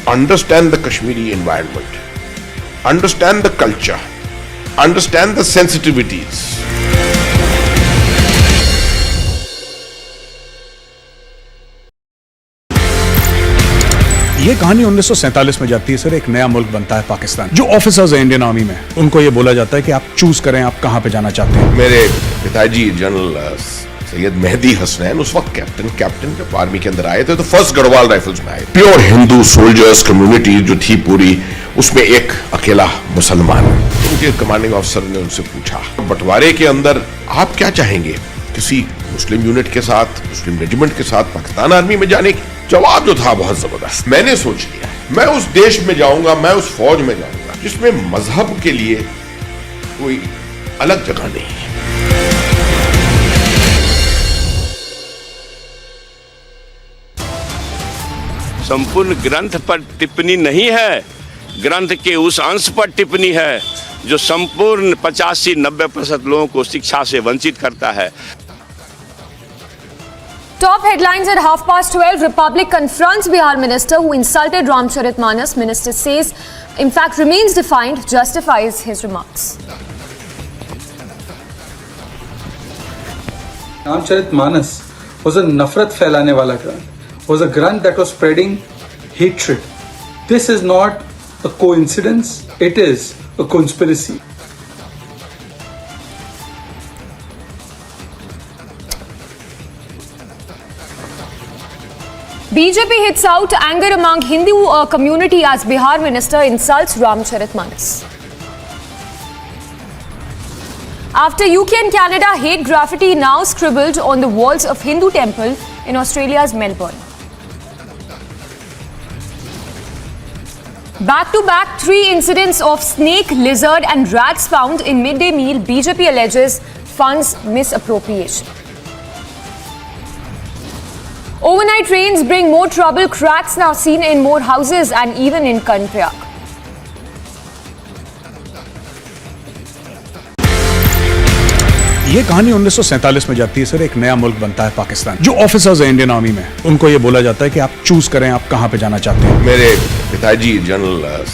understand the Kashmiri environment, understand the culture, understand the sensitivities. ये कहानी 1947 में जाती है sir, एक नया मुल्क बनता है पाकिस्तान। जो ऑफिसर्स हैं इंडियन आर्मी में, उनको ये बोला जाता है कि आप चूज करें आप कहां पे जाना चाहते हैं। मेरे पिताजी जनरल सैयद मेहदी हसनैन उस वक्त कैप्टन जब आर्मी के अंदर आए थे तो फर्स्ट गढ़वाल राइफल्स में आए। प्योर हिंदू सोल्जर्स कम्युनिटी जो थी पूरी, उसमें एक अकेला मुसलमान। उनके कमांडिंग ऑफिसर ने उनसे पूछा, बंटवारे के अंदर आप क्या चाहेंगे, किसी मुस्लिम यूनिट के साथ, मुस्लिम रेजिमेंट के साथ पाकिस्तान आर्मी में जाने की? जवाब जो था बहुत जबरदस्त। मैंने सोच लिया मैं उस देश में जाऊंगा, मैं उस फौज में जाऊंगा जिसमें मजहब के लिए कोई अलग जगह नहीं है। संपूर्ण ग्रंथ पर टिप्पणी नहीं है, ग्रंथ के उस अंश पर टिप्पणी है जो संपूर्ण 85-90% लोगों को शिक्षा से वंचित करता है। Top headlines at 12:30. Republic confronts Bihar minister who insulted Ramcharitmanas. Minister says, in fact, remains defiant, justifies his remarks. Ramcharitmanas was a nafrat फैलाने वाला ग्रंथ, was a ग्रंथ that was spreading hatred. This is not a coincidence, it is a conspiracy. BJP hits out anger among Hindu community as Bihar minister insults Ramcharitmanas. After UK and Canada, hate graffiti now scribbled on the walls of Hindu temple in Australia's Melbourne. Back-to-back 3 incidents of snake, lizard and rats found in midday meal. BJP alleges funds misappropriation. Overnight rains bring more trouble. Cracks now seen in more houses and even in Kanprayag. ये कहानी 1947 में जाती है sir, एक नया मुल्क बनता है पाकिस्तान। जो ऑफिसर्स हैं इंडियन आर्मी में, उनको ये बोला जाता है कि आप चूज करें आप कहां पे जाना चाहते हैं। मेरे पिताजी जनरल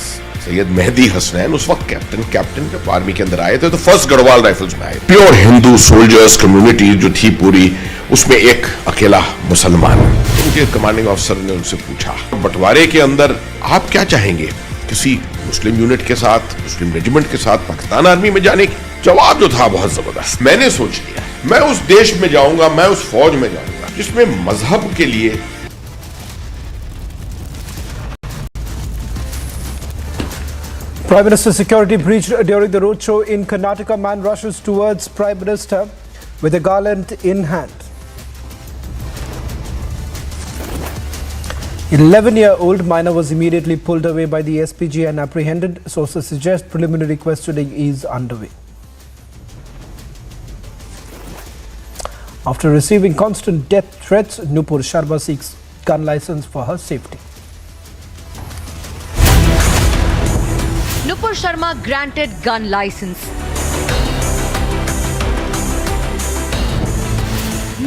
सैयद मेहदी हसनैन उस वक्त कैप्टन जब आर्मी के अंदर आए थे तो फर्स्ट गढ़वाल राइफल्स में आए। प्योर हिंदू सोल्जर्स कम्युनिटी जो थी पूरी, उसमें एक अकेला मुसलमान। उनके कमांडिंग ऑफिसर ने उनसे पूछा, बंटवारे के अंदर आप क्या चाहेंगे, किसी मुस्लिम यूनिट के साथ, मुस्लिम रेजिमेंट के साथ पाकिस्तान आर्मी में जाने की? जवाब जो था बहुत जबरदस्त। मैंने सोच लिया मैं उस देश में जाऊंगा, मैं उस फौज में जाऊंगा जिसमें मजहब के लिए Prime Minister's security breached during the roadshow in Karnataka. Man rushes towards Prime Minister with a garland in hand. An 11-year-old minor was immediately pulled away by the SPG and apprehended. Sources suggest preliminary questioning is underway. After receiving constant death threats, Nupur Sharma seeks gun license for her safety. Nupur Sharma granted gun license.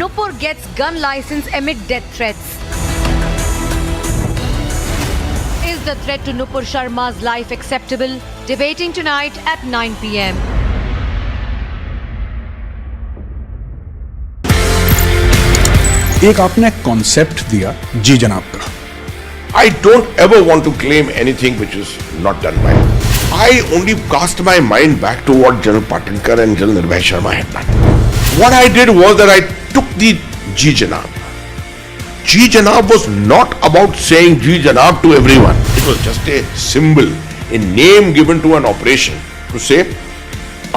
Nupur gets gun license amid death threats. Is the threat to Nupur Sharma's life acceptable? Debating tonight at 9 p.m. एक आपने concept दिया जी जनाब का। I don't ever want to claim anything which is not done by me. I only cast my mind back to what General Patinkar and General Nirbhay Sharma had done. What I did was that I took the Ji Janab. Ji Janab was not about saying Ji Janab to everyone. It was just a symbol, a name given to an operation to say,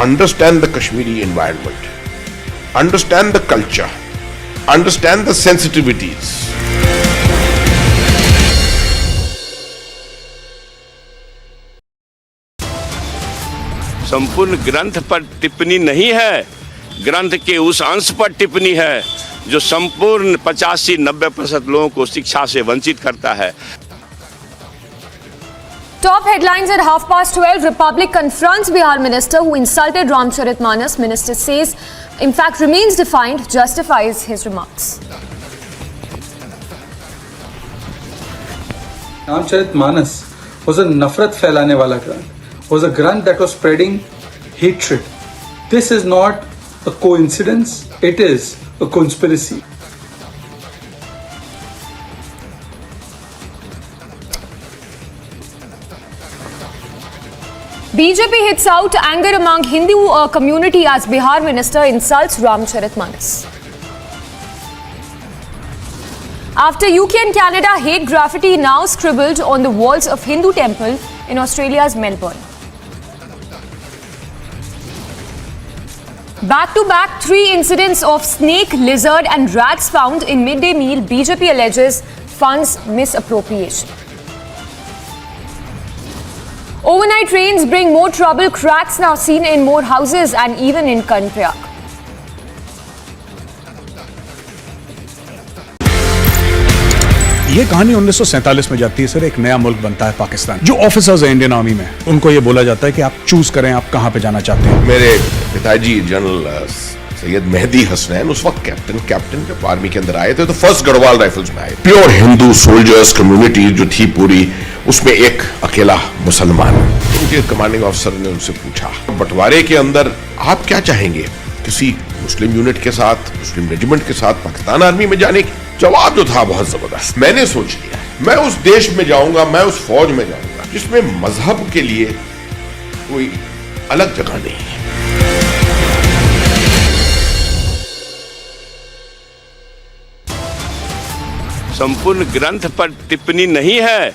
understand the Kashmiri environment, understand the culture, understand the sensitivities. संपूर्ण ग्रंथ पर टिप्पणी नहीं है, ग्रंथ के उस अंश पर टिप्पणी है जो संपूर्ण 85-90% लोगों को शिक्षा से वंचित करता है। Top headlines at 12:30. Republic confronts Bihar minister who insulted Ramcharitmanas. Minister says, in fact, remains defiant, justifies his remarks. Ramcharitmanas was a nafrat फैलाने वाला ग्रंथ, was a ग्रंथ that was spreading hatred. This is not a coincidence, it is a conspiracy. BJP hits out anger among Hindu community as Bihar minister insults Ramcharitmanas. After UK and Canada, hate graffiti now scribbled on the walls of Hindu temple in Australia's Melbourne. Back-to-back 3 incidents of snake, lizard and rats found in midday meal. BJP alleges funds misappropriation. Overnight rains bring more trouble. Cracks now seen in more houses and even in Kanpriak. ये कहानी 1947 में जाती है sir. एक नया मुल्क बनता है पाकिस्तान। जो ऑफिसर्स हैं इंडियन आर्मी में, उनको ये बोला जाता है कि आप चूज करें आप कहां पे जाना चाहते हैं। मेरे पिताजी जनरल सैयद मेहदी हसनैन उस वक्त कैप्टन जब आर्मी के अंदर आए थे तो फर्स्ट गढ़वाल राइफल्स में आए। प्योर हिंदू सोल्जर्स कम्युनिटी जो थी पूरी, उसमें एक अकेला मुसलमान। उनके कमांडिंग ऑफिसर ने उनसे पूछा, बंटवारे के अंदर आप क्या चाहेंगे, किसी मुस्लिम यूनिट के साथ, मुस्लिम रेजिमेंट के साथ पाकिस्तान आर्मी में जाने की? जवाब जो था बहुत जबरदस्त। मैंने सोच लिया मैं उस देश में जाऊंगा, मैं उस फौज में जाऊंगा जिसमें मजहब के लिए कोई अलग जगह नहीं है। संपूर्ण ग्रंथ पर टिप्पणी नहीं है,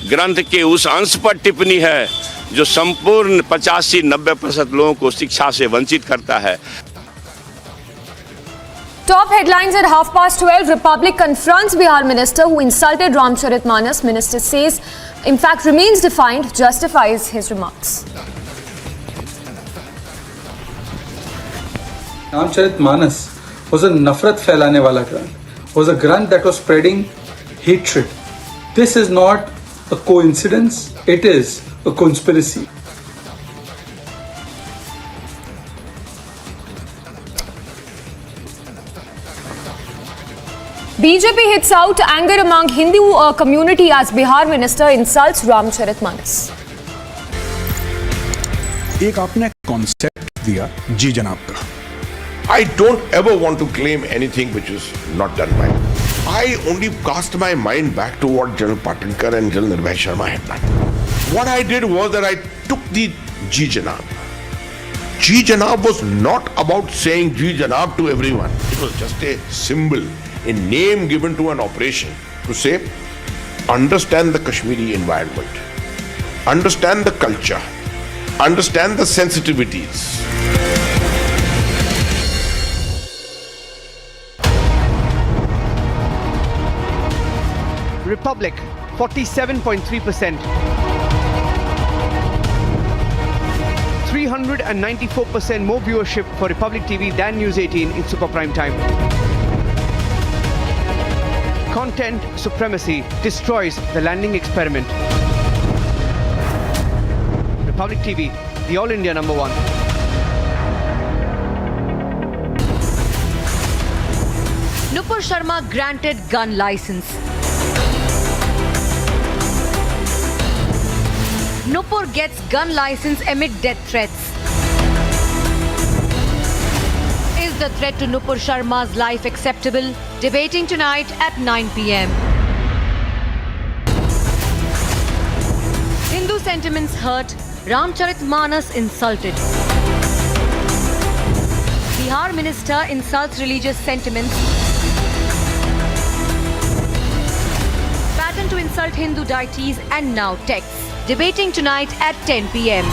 ग्रंथ के उस अंश पर टिप्पणी है जो संपूर्ण 85-90% लोगों को शिक्षा से वंचित करता है। Top headlines at 12:30. Republic confronts Bihar minister who insulted Ramcharitmanas. Minister says, in fact, remains defiant, justifies his remarks. Ramcharitmanas was a nafrat फैलाने वाला ग्रंथ, was a ग्रंथ that was spreading hatred. This is not a coincidence, it is a conspiracy. BJP hits out anger among Hindu community as Bihar minister insults Ramcharitmanas. एक आपने concept दिया जी जनाब का। I don't ever want to claim anything which is not done by me. I only cast my mind back to what General Patinkar and General Nirbhay Sharma had done. What I did was that I took the Ji Janab. Ji Janab was not about saying Ji Janab to everyone. It was just a symbol, a name given to an operation to say, understand the Kashmiri environment, understand the culture, understand the sensitivities. Republic 47.3%, 394% more viewership for Republic TV than News 18 in super prime time. Content supremacy destroys the landing experiment. Republic TV, the All India #1. Nupur Sharma granted gun license. Nupur gets gun license amid death threats. Is the threat to Nupur Sharma's life acceptable? Debating tonight at 9 p.m. Hindu sentiments hurt, Ramcharitmanas insulted. Bihar minister insults religious sentiments. Pattern to insult Hindu deities and now texts. Debating tonight at 10 p.m.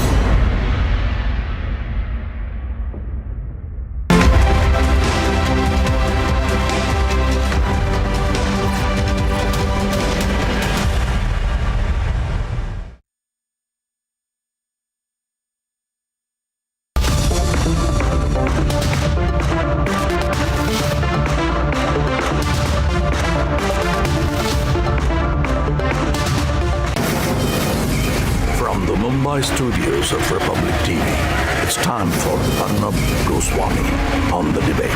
Mumbai studios of Republic TV, it's time for Arnab Goswami on The Debate.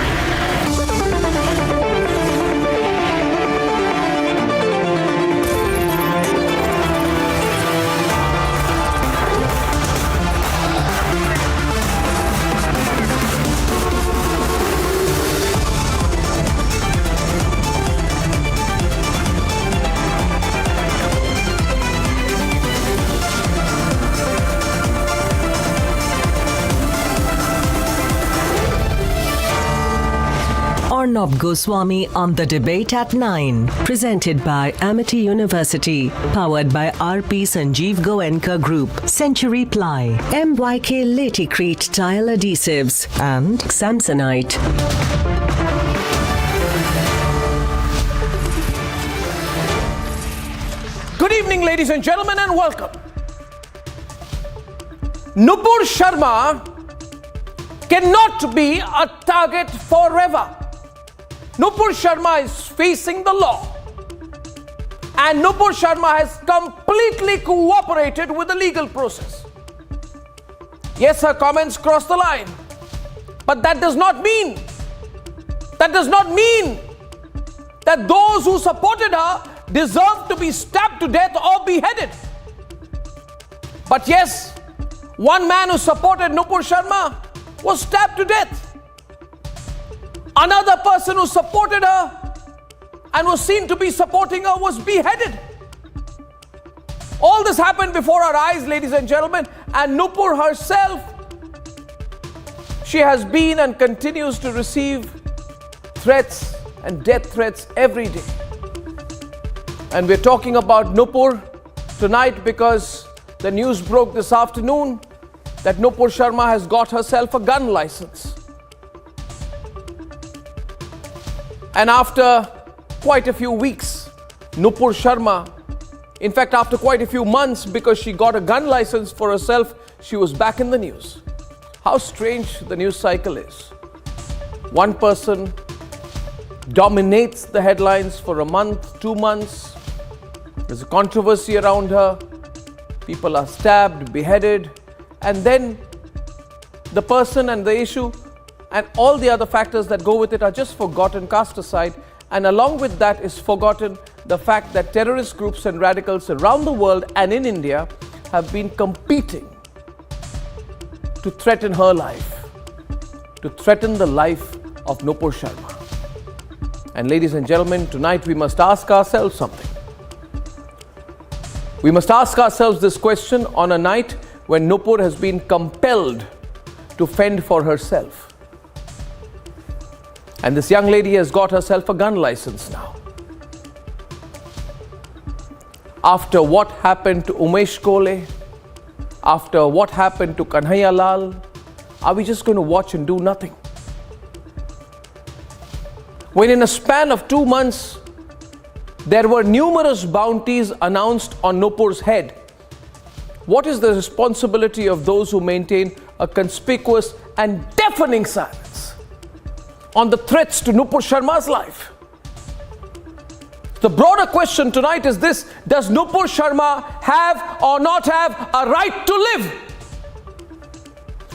Arnab Goswami on The Debate at 9. Presented by Amity University. Powered by RP Sanjeev Goenka Group. Century Ply. MYK Laticrete Tile Adhesives. And Samsonite. Good evening, ladies and gentlemen, and welcome. Nupur Sharma cannot be a target forever. Nupur Sharma is facing the law. And Nupur Sharma has completely cooperated with the legal process. Yes, her comments crossed the line. But that does not mean that those who supported her deserve to be stabbed to death or beheaded. But yes, one man who supported Nupur Sharma was stabbed to death. Another person who supported her and was seen to be supporting her was beheaded. All this happened before our eyes, ladies and gentlemen, and Nupur herself, she has been and continues to receive threats and death threats every day. And we're talking about Nupur tonight because the news broke this afternoon that Nupur Sharma has got herself a gun license. And after quite a few weeks, Nupur Sharma, in fact after quite a few months, because she got a gun license for herself, she was back in the news. How strange the news cycle is. One person dominates the headlines for a month, 2 months. There's a controversy around her. People are stabbed, beheaded, and then the person and the issue and all the other factors that go with it are just forgotten, cast aside. And along with that is forgotten the fact that terrorist groups and radicals around the world and in India have been competing to threaten her life, to threaten the life of Nupur Sharma. And ladies and gentlemen, tonight we must ask ourselves something. We must ask ourselves this question on a night when Nupur has been compelled to fend for herself. And this young lady has got herself a gun license now. After what happened to Umesh Kole, after what happened to Kanhaiya Lal, are we just going to watch and do nothing? When in a span of 2 months, there were numerous bounties announced on Nupur's head, what is the responsibility of those who maintain a conspicuous and deafening silence on the threats to Nupur Sharma's life? The broader question tonight is this: does Nupur Sharma have or not have a right to live?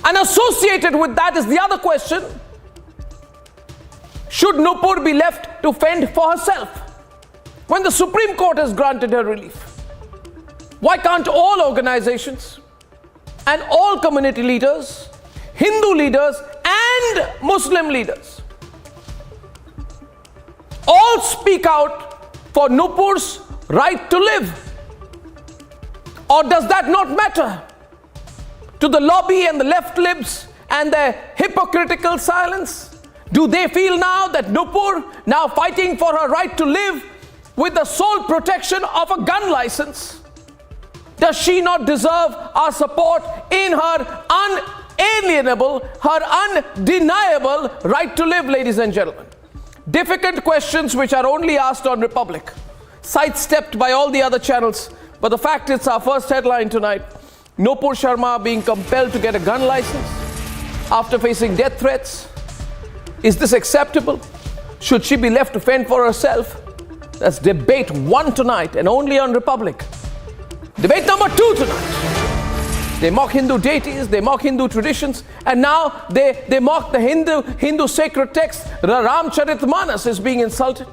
And associated with that is the other question: should Nupur be left to fend for herself when the Supreme Court has granted her relief? Why can't all organizations and all community leaders, Hindu leaders and Muslim leaders, all speak out for Nupur's right to live? Or does that not matter to the lobby and the left libs and their hypocritical silence? Do they feel now that Nupur, now fighting for her right to live with the sole protection of a gun license, does she not deserve our support in her unalienable, her undeniable right to live, ladies and gentlemen? Difficult questions which are only asked on Republic, sidestepped by all the other channels. But the fact is, our first headline tonight: Nupur Sharma being compelled to get a gun license after facing death threats. Is this acceptable? Should she be left to fend for herself? That's debate 1 tonight, and only on Republic. Debate number 2 tonight. They mock Hindu deities, they mock Hindu traditions, and now they mock the Hindu sacred text. Ramcharitmanas is being insulted.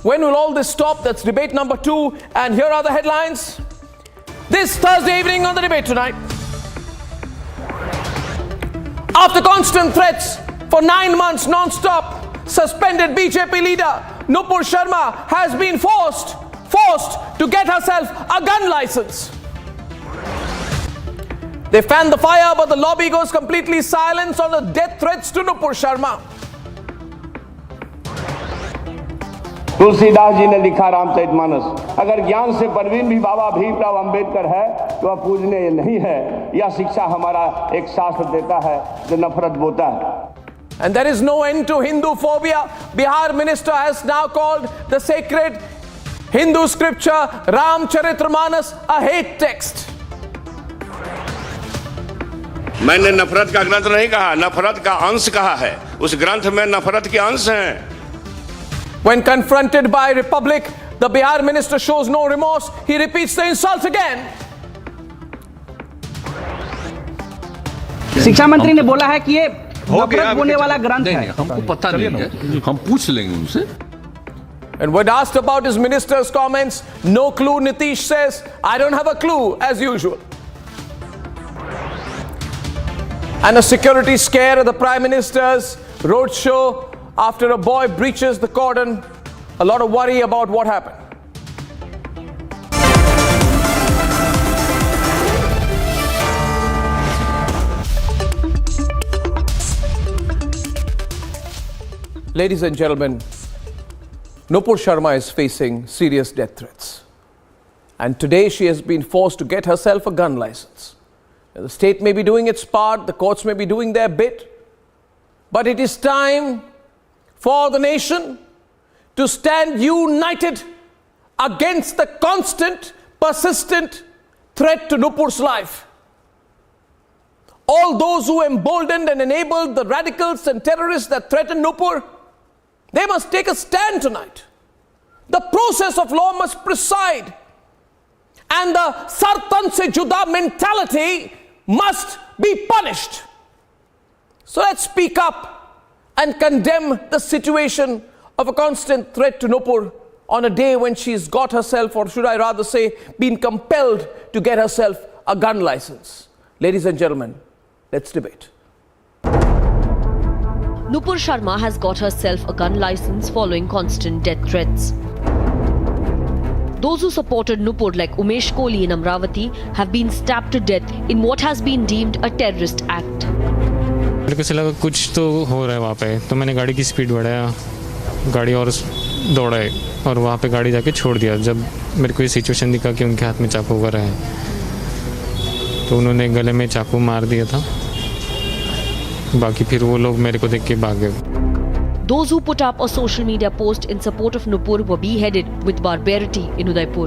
When will all this stop? That's debate number 2. And here are the headlines. This Thursday evening on the Debate Tonight. After constant threats for 9 months non-stop, suspended BJP leader Nupur Sharma has been forced to get herself a gun license. They fan the fire, but the lobby goes completely silent on the death threats to Nupur Sharma. Tulsidas ji ने लिखा रामचरितमानस। अगर ज्ञान से परवीन भी बाबा भीमराव अंबेडकर है तो वह पूजनीय नहीं है। यह शिक्षा हमारा एक शास्त्र देता है जो नफरत बोता है। And there is no end to Hindu phobia. Bihar minister has now called the sacred Hindu scripture Ramcharitmanas a hate text. मैंने नफरत का ग्रंथ नहीं कहा, नफरत का अंश कहा है। उस ग्रंथ में नफरत के अंश हैं। When confronted by Republic, the Bihar minister shows no remorse. He repeats the insults again. शिक्षा मंत्री ने बोला है कि ये नफरत बोने वाला ग्रंथ है। हमको पता नहीं है, हम पूछ लेंगे उनसे। And when asked about his minister's comments, no clue, Nitish says, I don't have a clue, as usual. And a security scare at the Prime Minister's roadshow after a boy breaches the cordon. A lot of worry about what happened. Ladies and gentlemen, Nupur Sharma is facing serious death threats. And today she has been forced to get herself a gun license. The state may be doing its part, the courts may be doing their bit, but it is time for the nation to stand united against the constant, persistent threat to Nupur's life. All those who emboldened and enabled the radicals and terrorists that threaten Nupur, they must take a stand tonight. The process of law must preside, and the sartan se juda mentality must be punished. So let's speak up and condemn the situation of a constant threat to Nupur on a day when she's got herself, or should I rather say, been compelled to get herself a gun license. Ladies and gentlemen, let's debate. Nupur Sharma has got herself a gun license following constant death threats. Those who supported Nupur, like Umesh Kohli in Amravati, have been stabbed to death in what has been deemed a terrorist act. मेरे को लगा कुछ तो हो रहा है वहाँ पे, तो मैंने गाड़ी की स्पीड बढ़ाया, गाड़ी और दौड़ाई और वहाँ पे गाड़ी जाके छोड़ दिया। जब मेरे को ये सिचुएशन दिखा कि उनके हाथ में चाकू वगैरह है, तो उन्होंने गले में चाकू मार दिया था। बाकी फिर वो लोग मेरे को देख के भाग गए। Those who put up a social media post in support of Nupur were beheaded with barbarity in Udaipur.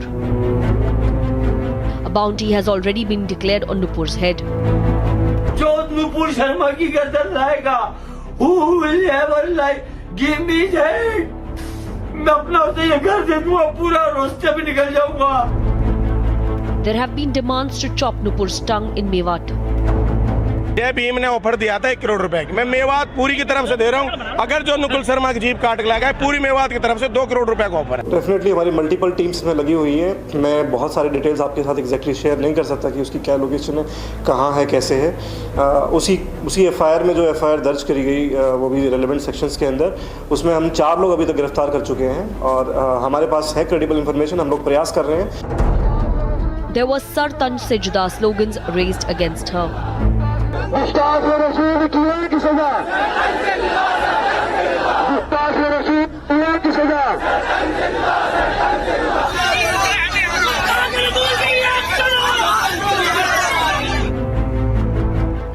A bounty has already been declared on Nupur's head. जो नुपुर शर्मा की गर्दन लाएगा, who will ever like give me head? मैं अपना उसे ये घर दे दूँगा, पूरा रोस्ते में निकल जाऊँगा। There have been demands to chop Nupur's tongue in Mewat. जय भीम ने ऑफर दिया था 1 करोड़ रुपए की। मैं मेवात पूरी की तरफ से दे रहा हूं। अगर जो नुपुर शर्मा की जीप काट के लाएगा, पूरी मेवात की तरफ से 2 करोड़ रुपए का ऑफर है। डेफिनेटली हमारी मल्टीपल टीम्स में लगी हुई है। मैं बहुत सारे डिटेल्स आपके साथ एग्जैक्टली शेयर नहीं कर सकता कि उसकी क्या लोकेशन है, कहाँ है, कैसे है। उसी एफआईआर में जो एफआईआर दर्ज करी गई, वो भी रेलेवेंट सेक्शंस के अंदर, उसमें हम 4 लोग अभी तक गिरफ्तार कर चुके हैं और हमारे पास है क्रेडिबल इंफॉर्मेशन। हम लोग प्रयास कर रहे हैं। There was Sar Tanj Se Juda slogans raised against her.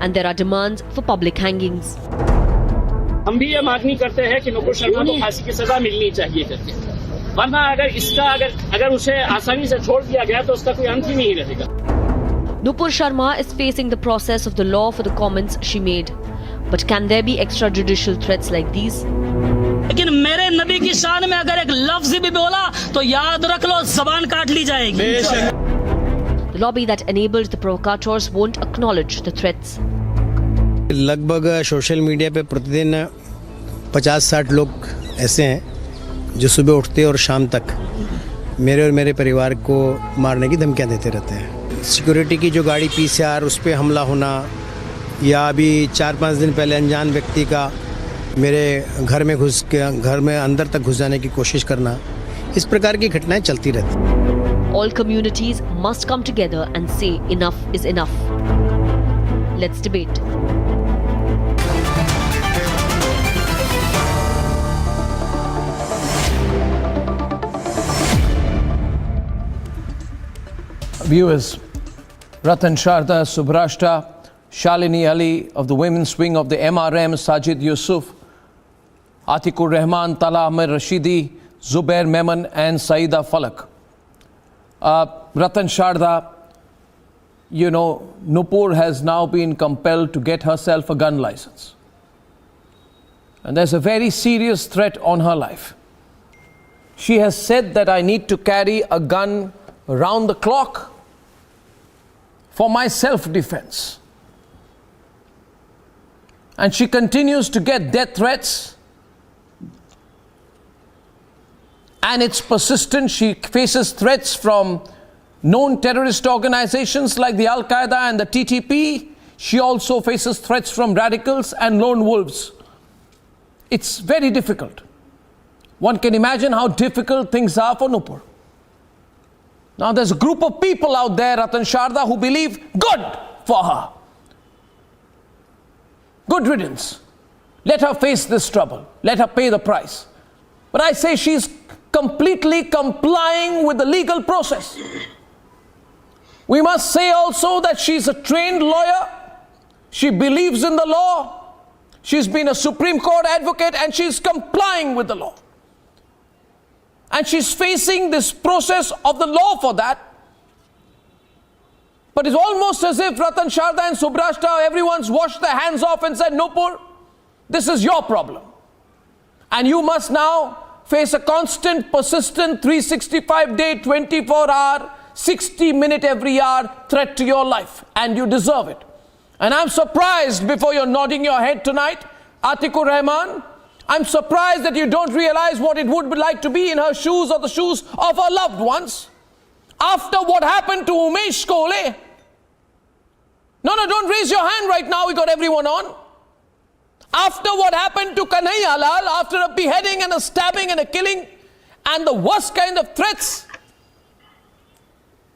And there are demands for public hangings. हम भी ये मांगनी करते हैं कि नुपुर शर्मा को फांसी की सजा मिलनी चाहिए करके, वरना अगर उसे आसानी से छोड़ दिया गया तो उसका कोई अंत ही नहीं रहेगा। Nupur Sharma is facing the process of the law for the comments she made. But can there be extrajudicial threats like these? लेकिन मेरे नबी की शान में अगर एक लफ्ज भी बोला तो याद रख लो, ज़बान काट ली जाएगी। lobby that enabled the provocateurs won't acknowledge the threats. लगभग सोशल मीडिया पे प्रतिदिन 50-60 लोग ऐसे हैं जो सुबह उठते और शाम तक मेरे और मेरे परिवार को मारने की धमकियां देते रहते हैं। सिक्योरिटी की जो गाड़ी PCR उस पर हमला होना, या अभी 4-5 दिन पहले अनजान व्यक्ति का मेरे घर में अंदर तक घुस जाने की कोशिश करना, इस प्रकार की घटनाएं चलती रहती हैं। All communities must come together and say enough is enough. Let's debate. Viewers, Ratan Sharda, Subhrashta, Shalini Ali of the women's wing of the MRM, Sajid Yusuf, Atikur Rahman, Tala Ahmed Rashidi, Zubair Memon and Saida Falak. Ratan Sharda, you know, Nupur has now been compelled to get herself a gun license. And there's a very serious threat on her life. She has said that I need to carry a gun round the clock for my self-defense. And she continues to get death threats. And it's persistent. She faces threats from known terrorist organizations like the Al-Qaeda and the TTP. She also faces threats from radicals and lone wolves. It's very difficult. One can imagine how difficult things are for Nupur. Now there's a group of people out there, Ratan Sharda, who believe good for her. Good riddance. Let her face this trouble. Let her pay the price. But I say she's completely complying with the legal process. We must say also that she's a trained lawyer. She believes in the law. She's been a Supreme Court advocate and she's complying with the law. And she's facing this process of the law for that. But it's almost as if Ratan Sharda and Subhrashta, everyone's washed their hands off and said, Nupur, this is your problem. And you must now face a constant, persistent, 365-day, 24-hour, 60-minute every hour threat to your life. And you deserve it. And I'm surprised, before you're nodding your head tonight, Atikur Rahman, I'm surprised that you don't realize what it would be like to be in her shoes or the shoes of her loved ones. After what happened to Umesh Kole. No, don't raise your hand right now, we got everyone on. After what happened to Kanhaiya Lal, after a beheading and a stabbing and a killing and the worst kind of threats,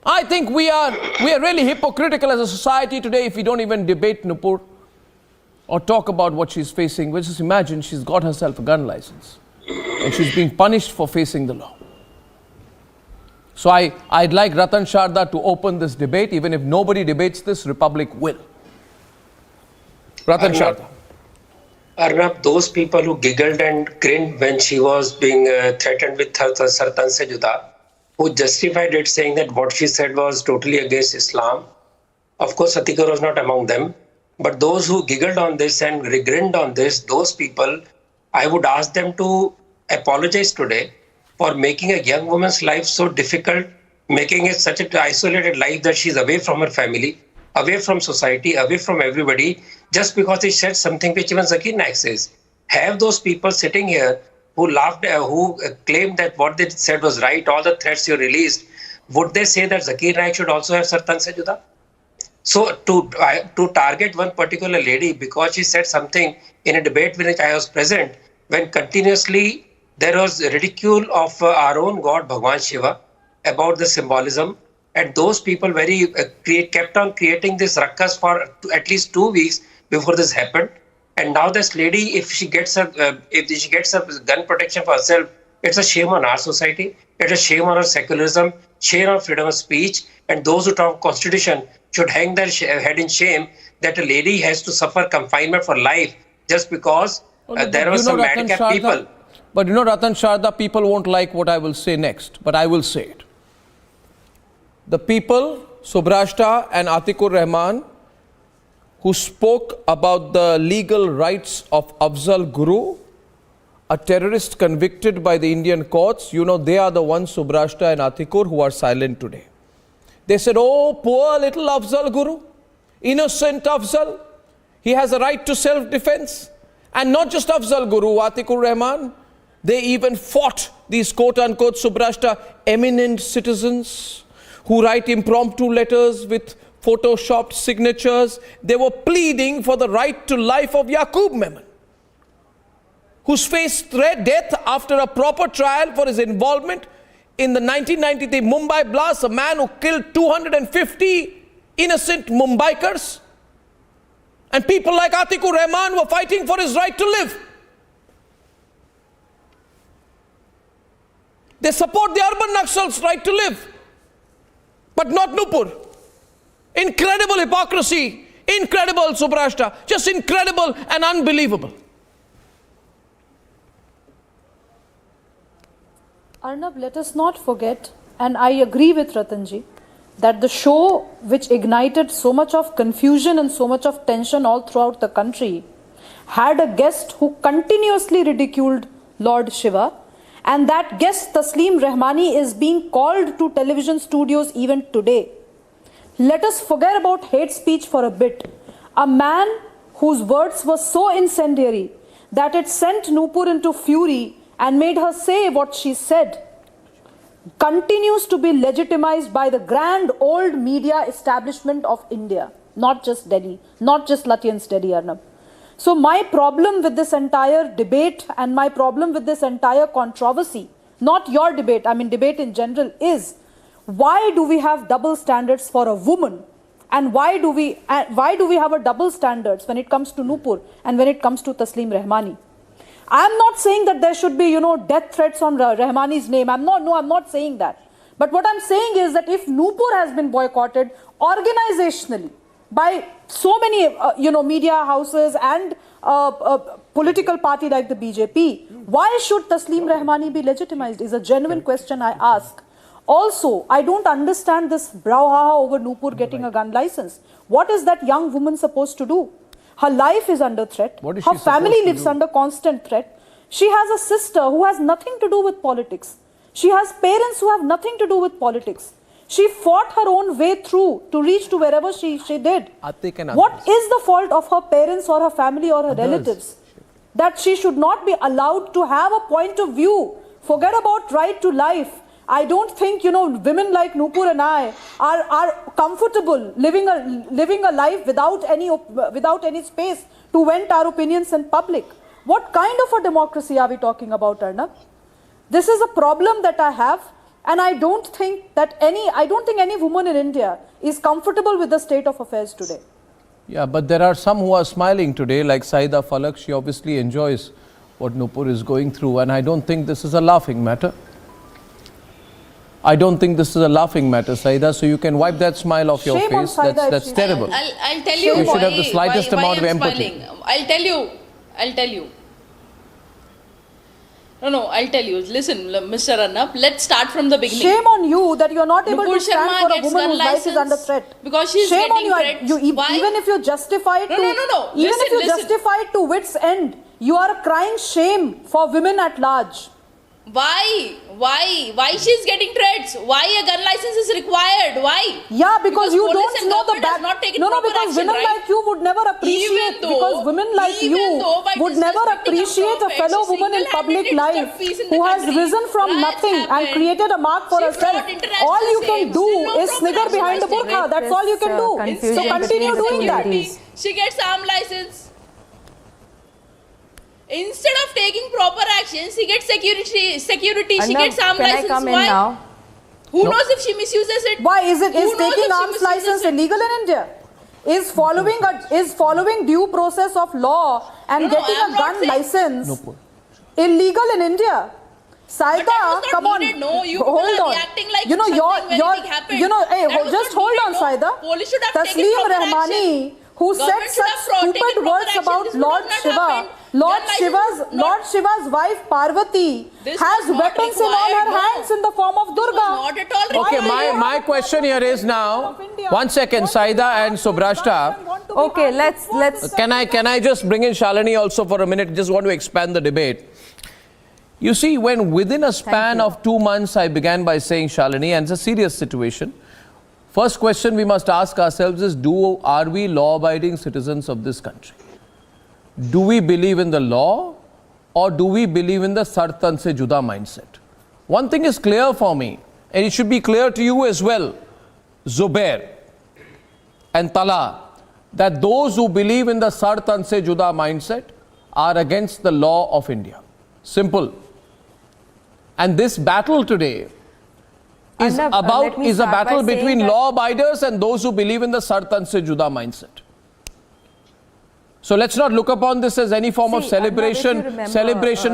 I think we are really hypocritical as a society today if we don't even debate Nupur or talk about what she's facing. Well, just imagine she's got herself a gun license and she's being punished for facing the law. So I'd like Ratan Sharda to open this debate. Even if nobody debates this, Republic will. Ratan Sharda. Arnab, those people who giggled and grinned when she was being threatened with Sartan se juda, who justified it saying that what she said was totally against Islam. Of course, Atikur was not among them. But those who giggled on this and grinned on this, those people, I would ask them to apologize today for making a young woman's life so difficult, making it such an isolated life that she's away from her family, away from society, away from everybody, just because they said something which even Zakir Naik says. Have those people sitting here who laughed, who claimed that what they said was right, all the threats you released, would they say that Zakir Naik should also have Sartan se juda? So to target one particular lady because she said something in a debate in which I was present, when continuously there was ridicule of our own God, Bhagwan Shiva, about the symbolism, and those people kept on creating this ruckus for at least 2 weeks before this happened. And now this lady, if she gets a gun protection for herself, it's a shame on our society. It's a shame on our secularism, shame on freedom of speech. And those who talk Constitution should hang their head in shame that a lady has to suffer confinement for life just because there were some madcap people. But you know, Ratan Sharda, people won't like what I will say next, but I will say it. The people, Subhrashta and Atikur Rahman, who spoke about the legal rights of Afzal Guru, a terrorist convicted by the Indian courts, you know, they are the ones, Subhrashta and Atikur, who are silent today. They said, oh, poor little Afzal Guru, innocent Afzal. He has a right to self-defense. And not just Afzal Guru, Atikur Rahman, they even fought these quote-unquote Subrashta eminent citizens who write impromptu letters with photoshopped signatures. They were pleading for the right to life of Yaqub Memon, who's faced death after a proper trial for his involvement in the 1993 Mumbai blast, a man who killed 250 innocent Mumbaikars. And people like Atikur Rahman were fighting for his right to live. They support the urban Naxals' right to live, but not Nupur. Incredible hypocrisy, incredible Subrashta, just incredible and unbelievable. Arnab, let us not forget, and I agree with Ratanji, that the show which ignited so much of confusion and so much of tension all throughout the country had a guest who continuously ridiculed Lord Shiva, and that guest, Taslim Rahmani, is being called to television studios even today. Let us forget about hate speech for a bit. A man whose words were so incendiary that it sent Nupur into fury and made her say what she said, continues to be legitimized by the grand old media establishment of India, not just Delhi, not just Lutyens Delhi, Arnab. So my problem with this entire debate and my problem with this entire controversy, not your debate, I mean debate in general, is why do we have double standards for a woman, and why do we have a double standards when it comes to Nupur and when it comes to Taslim Rahmani? I'm not saying that there should be, death threats on Rahmani's name. I'm not saying that. But what I'm saying is that if Nupur has been boycotted organizationally by so many, media houses and political party like the BJP, why should Taslim Rahmani be legitimized is a genuine question I ask. Also, I don't understand this brouhaha over Nupur getting a gun license. What is that young woman supposed to do? Her life is under threat. Her family lives under constant threat. She has a sister who has nothing to do with politics. She has parents who have nothing to do with politics. She fought her own way through to reach to wherever she did. What is the fault of her parents or her family or her relatives that she should not be allowed to have a point of view? Forget about right to life. I don't think, women like Nupur and I are comfortable living a life without any space to vent our opinions in public. What kind of a democracy are we talking about, Arnab? This is a problem that I have, and I don't think any woman in India is comfortable with the state of affairs today. Yeah, but there are some who are smiling today, like Saida Falak. She obviously enjoys what Nupur is going through, and I don't think this is a laughing matter. I don't think this is a laughing matter, Saida, so you can wipe that smile off your face. That's terrible. I'll tell you should have the slightest amount of empathy. I'll tell you. No, I'll tell you. Listen, Mr. Arnab, let's start from the beginning. Shame on you that you're not able to stand for a woman whose life is under threat. Because she's Shame getting on you. Even if you justify it justify it to wit's end, you are crying shame for women at large. Why she's getting threats? Why a gun license is required? Why? Yeah, because you don't know the back. Because women like you would never appreciate. Because women like you would never appreciate a fellow woman in public life who has risen from nothing and created a mark for herself. All you can do is snigger behind a burqa. That's all you can do. So continue doing that. She gets arm license. Instead of taking proper actions, she gets security. She gets arm license. Why? Now? Who knows if she misuses it? Why is taking arms license illegal in India? Is following due process of law and getting a gun license illegal in India? Saida, come on, hold on. Just hold on, Saida. Taslim Rahmani, who said such stupid words about Lord Shiva. Lord Shiva's wife Parvati has weapons in all her hands in the form of Durga. Not at all. Okay, my question here is now. 1 second, Saida and Subrashta. Okay, let's. Can I just bring in Shalini also for a minute? Just want to expand the debate. You see, when within a span of 2 months, I began by saying, Shalini, and it's a serious situation. First question we must ask ourselves is, are we law-abiding citizens of this country? Do we believe in the law, or do we believe in the sartan se juda mindset? One thing is clear for me, and it should be clear to you as well, Zubair and Tala, that those who believe in the sartan se juda mindset are against the law of India. Simple. And this battle today is a battle between law-abiders and those who believe in the sartan se juda mindset. So let's not look upon this as any form of celebration.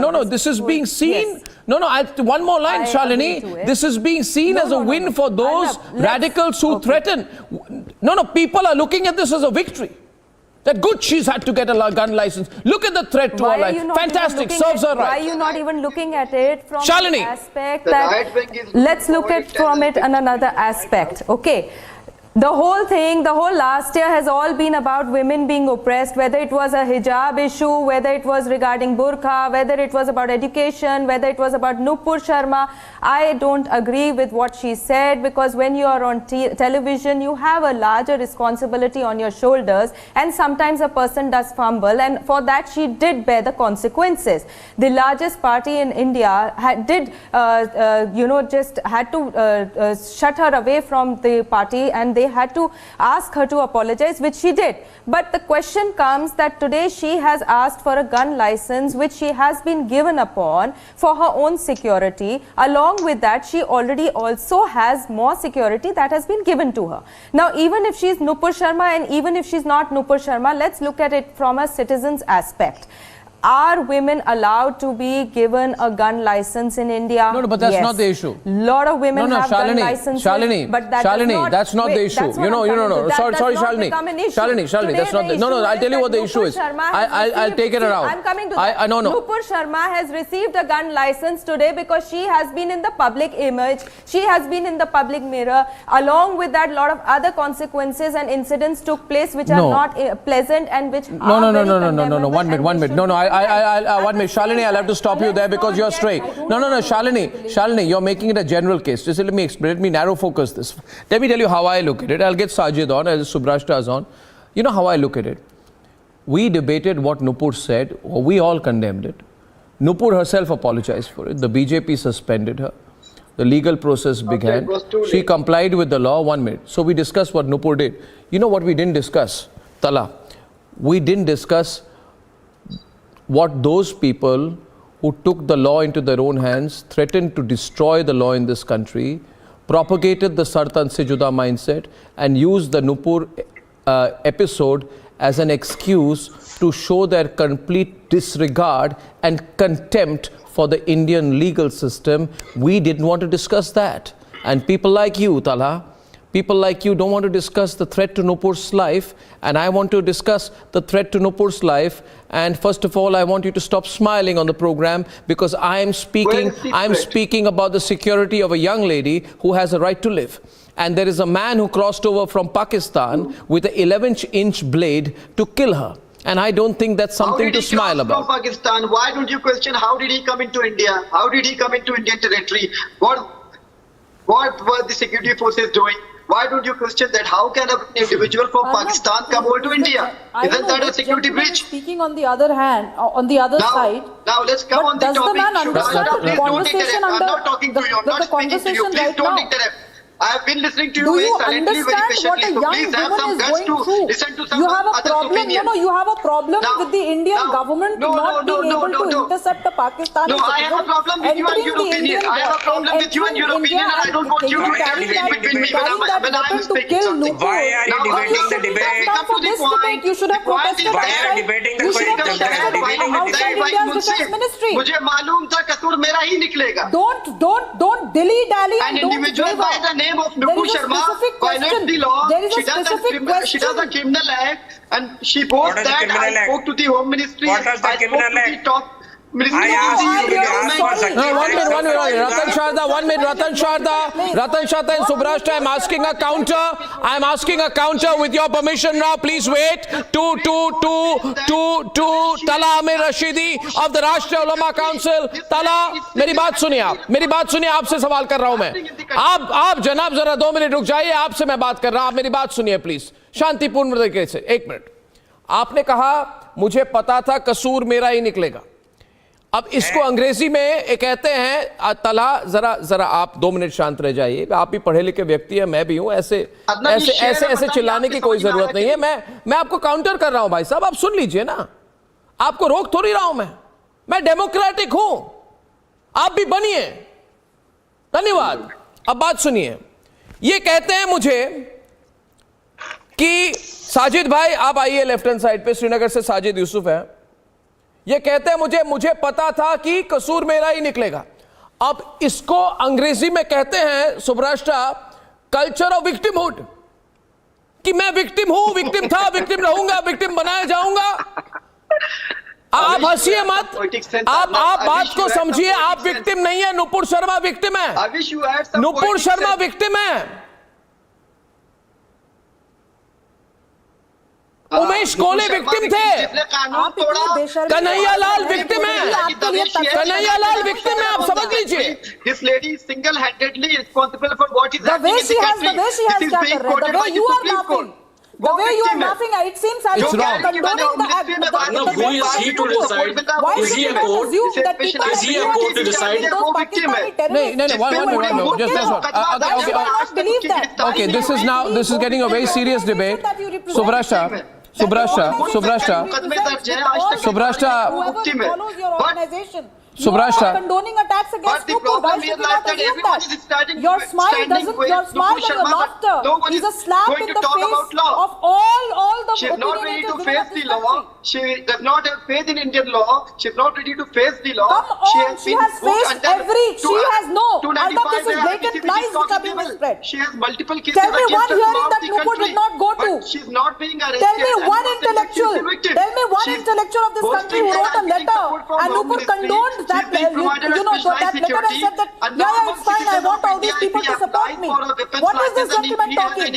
No, this is being seen. Yes. One more line, Shalini. This is being seen as a win for those radicals who threaten. People are looking at this as a victory. That good, she's had to get a gun license. Look at the threat to her life. Fantastic, serves her right. Why are you not even looking at it from Shalini. the aspect that, let's look at from it in another aspect, okay? The whole thing, the whole last year has all been about women being oppressed, whether it was a hijab issue, whether it was regarding burqa, whether it was about education, whether it was about Nupur Sharma. I don't agree with what she said, because when you are on television, you have a larger responsibility on your shoulders, and sometimes a person does fumble, and for that she did bear the consequences. The largest party in India just had to shut her away from the party, and they had to ask her to apologize, which she did. But the question comes that today she has asked for a gun license, which she has been given upon for her own security. Along with that, she already also has more security that has been given to her. Now, even if she is Nupur Sharma and even if she is not Nupur Sharma, let's look at it from a citizen's aspect. Are women allowed to be given a gun license in India? No, but that's not the issue. Lot of women have gun licenses. Shalini, that's not the issue. Sorry, Shalini. Shalini, that's not the issue. No, I'll tell you what the issue is. I'll take it around. I'm coming to that. Nupur Sharma has received a gun license today because she has been in the public image. She has been in the public mirror. Along with that, a lot of other consequences and incidents took place which are not pleasant and which are very condemnable. One minute. One minute, Shalini, I'll have to stop you there because you're straight. No, Shalini, you're making it a general case. Just let me explain, let me narrow focus this. Let me tell you how I look at it. I'll get Sajid on, as Subrashta is on. You know how I look at it. We debated what Nupur said, or we all condemned it. Nupur herself apologized for it. The BJP suspended her. The legal process began. She complied with the law. 1 minute. So we discussed what Nupur did. You know what we didn't discuss? Tala. We didn't discuss what those people who took the law into their own hands, threatened to destroy the law in this country, propagated the sartan se juda mindset, and used the Nupur episode as an excuse to show their complete disregard and contempt for the Indian legal system. We didn't want to discuss that. And people like you, Tala, people like you don't want to discuss the threat to Nupur's life, and I want to discuss the threat to Nupur's life. And first of all, I want you to stop smiling on the program, because I am speaking about the security of a young lady who has a right to live. And there is a man who crossed over from Pakistan with an 11-inch blade to kill her. And I don't think that's something to smile about. From Pakistan, why don't you question how did he come into India? How did he come into Indian territory? What were the security forces doing? Why don't you question that? How can an individual from Pakistan come over to India? Isn't that a security breach? Speaking on the other hand, on the other side. Now let's come on the topic. Does the man understand the conversation I'm not talking to you. I'm not speaking to you. Please don't interrupt. I have been listening to you very silently, very patiently. So please have some guts to listen to some other opinion. You have a problem with the Indian government not being able to intercept the Pakistani citizen. No, I have a problem with you and your opinion. I have a problem with you and your opinion, and I don't want you to carry it between me when I am speaking. Why are you debating the debate? Come to the point. You should have protested. Why are you debating the ministry? मुझे मालूम था कसूर मेरा ही निकलेगा. Don't dilly-dally and don't individual by the name of Nupur Sharma violates the law. She does a criminal act, and she boasts that I spoke to the Home Ministry. What does the criminal act? No, one minute. Ratan Sharda, 1 minute. Ratan Sharda and Subrashta, I'm asking a counter with your permission now. Please wait. To Tala Amir Rashidi of the Rashtriya Ulama Council. Tala, मेरी बात सुनिए आपसे सवाल कर रहा हूं मैं. आप जनाब जरा 2 मिनट रुक जाइए, आपसे मैं बात कर रहा हूं, आप मेरी बात सुनिए प्लीज, शांतिपूर्ण तरीके से. 1 मिनट. आपने कहा मुझे पता था कसूर मेरा ही निकलेगा. अब इसको अंग्रेजी में कहते हैं तला, जरा आप 2 मिनट शांत रह जाइए. आप भी पढ़े लिखे व्यक्ति हैं, मैं भी हूं. ऐसे चिल्लाने की कोई जरूरत नहीं है. मैं आपको काउंटर कर रहा हूं भाई साहब, आप सुन लीजिए ना. आपको रोक थोड़ी रहा हूं मैं डेमोक्रेटिक हूं, आप भी बनिए. धन्यवाद. अब बात सुनिए. ये कहते हैं मुझे कि साजिद भाई आप आइए लेफ्ट हैंड साइड पे, श्रीनगर से साजिद यूसुफ है. ये कहते हैं मुझे पता था कि कसूर मेरा ही निकलेगा. अब इसको अंग्रेजी में कहते हैं सुब्राष्ट्रा कल्चर ऑफ विक्टिमहुड, कि मैं विक्टिम हूं, विक्टिम था, विक्टिम रहूंगा, विक्टिम बनाया जाऊंगा. आप हंसिए मत, आप बात को समझिए. आप विक्टिम नहीं है, नुपुर शर्मा विक्टिम है. नुपुर शर्मा विक्टिम है. उमेश कोले विक्टिम थे. कन्हैयालाल विक्टिम है. कन्हैयालाल विक्टिम है, आप समझ लीजिए. This lady is single-handedly responsible for what is happening in the country. The way she has क्या कर रहे हैं, the way you are laughing, the way you are laughing, it seems as if you are condoning the act. No, who is he to decide? Is he a court? Is he a court to decide? No, okay, this is getting a very serious debate. Subrashta, condoning attacks against Nupur. Why should you not assume that? Your smile and your laughter is a slap in the face of all the She is not ready to face the law. She does not have faith in Indian law. She is not ready to face the law. Come on, she has faced this is blatant lies which are being spread. She has multiple cases. Tell me one hearing that Nupur did not go to. She is not being arrested. Tell me one intellectual of this country who wrote a letter and Nupur condoned that letter and said that yeah, it's fine, I want all these people to support me. What is this gentleman talking?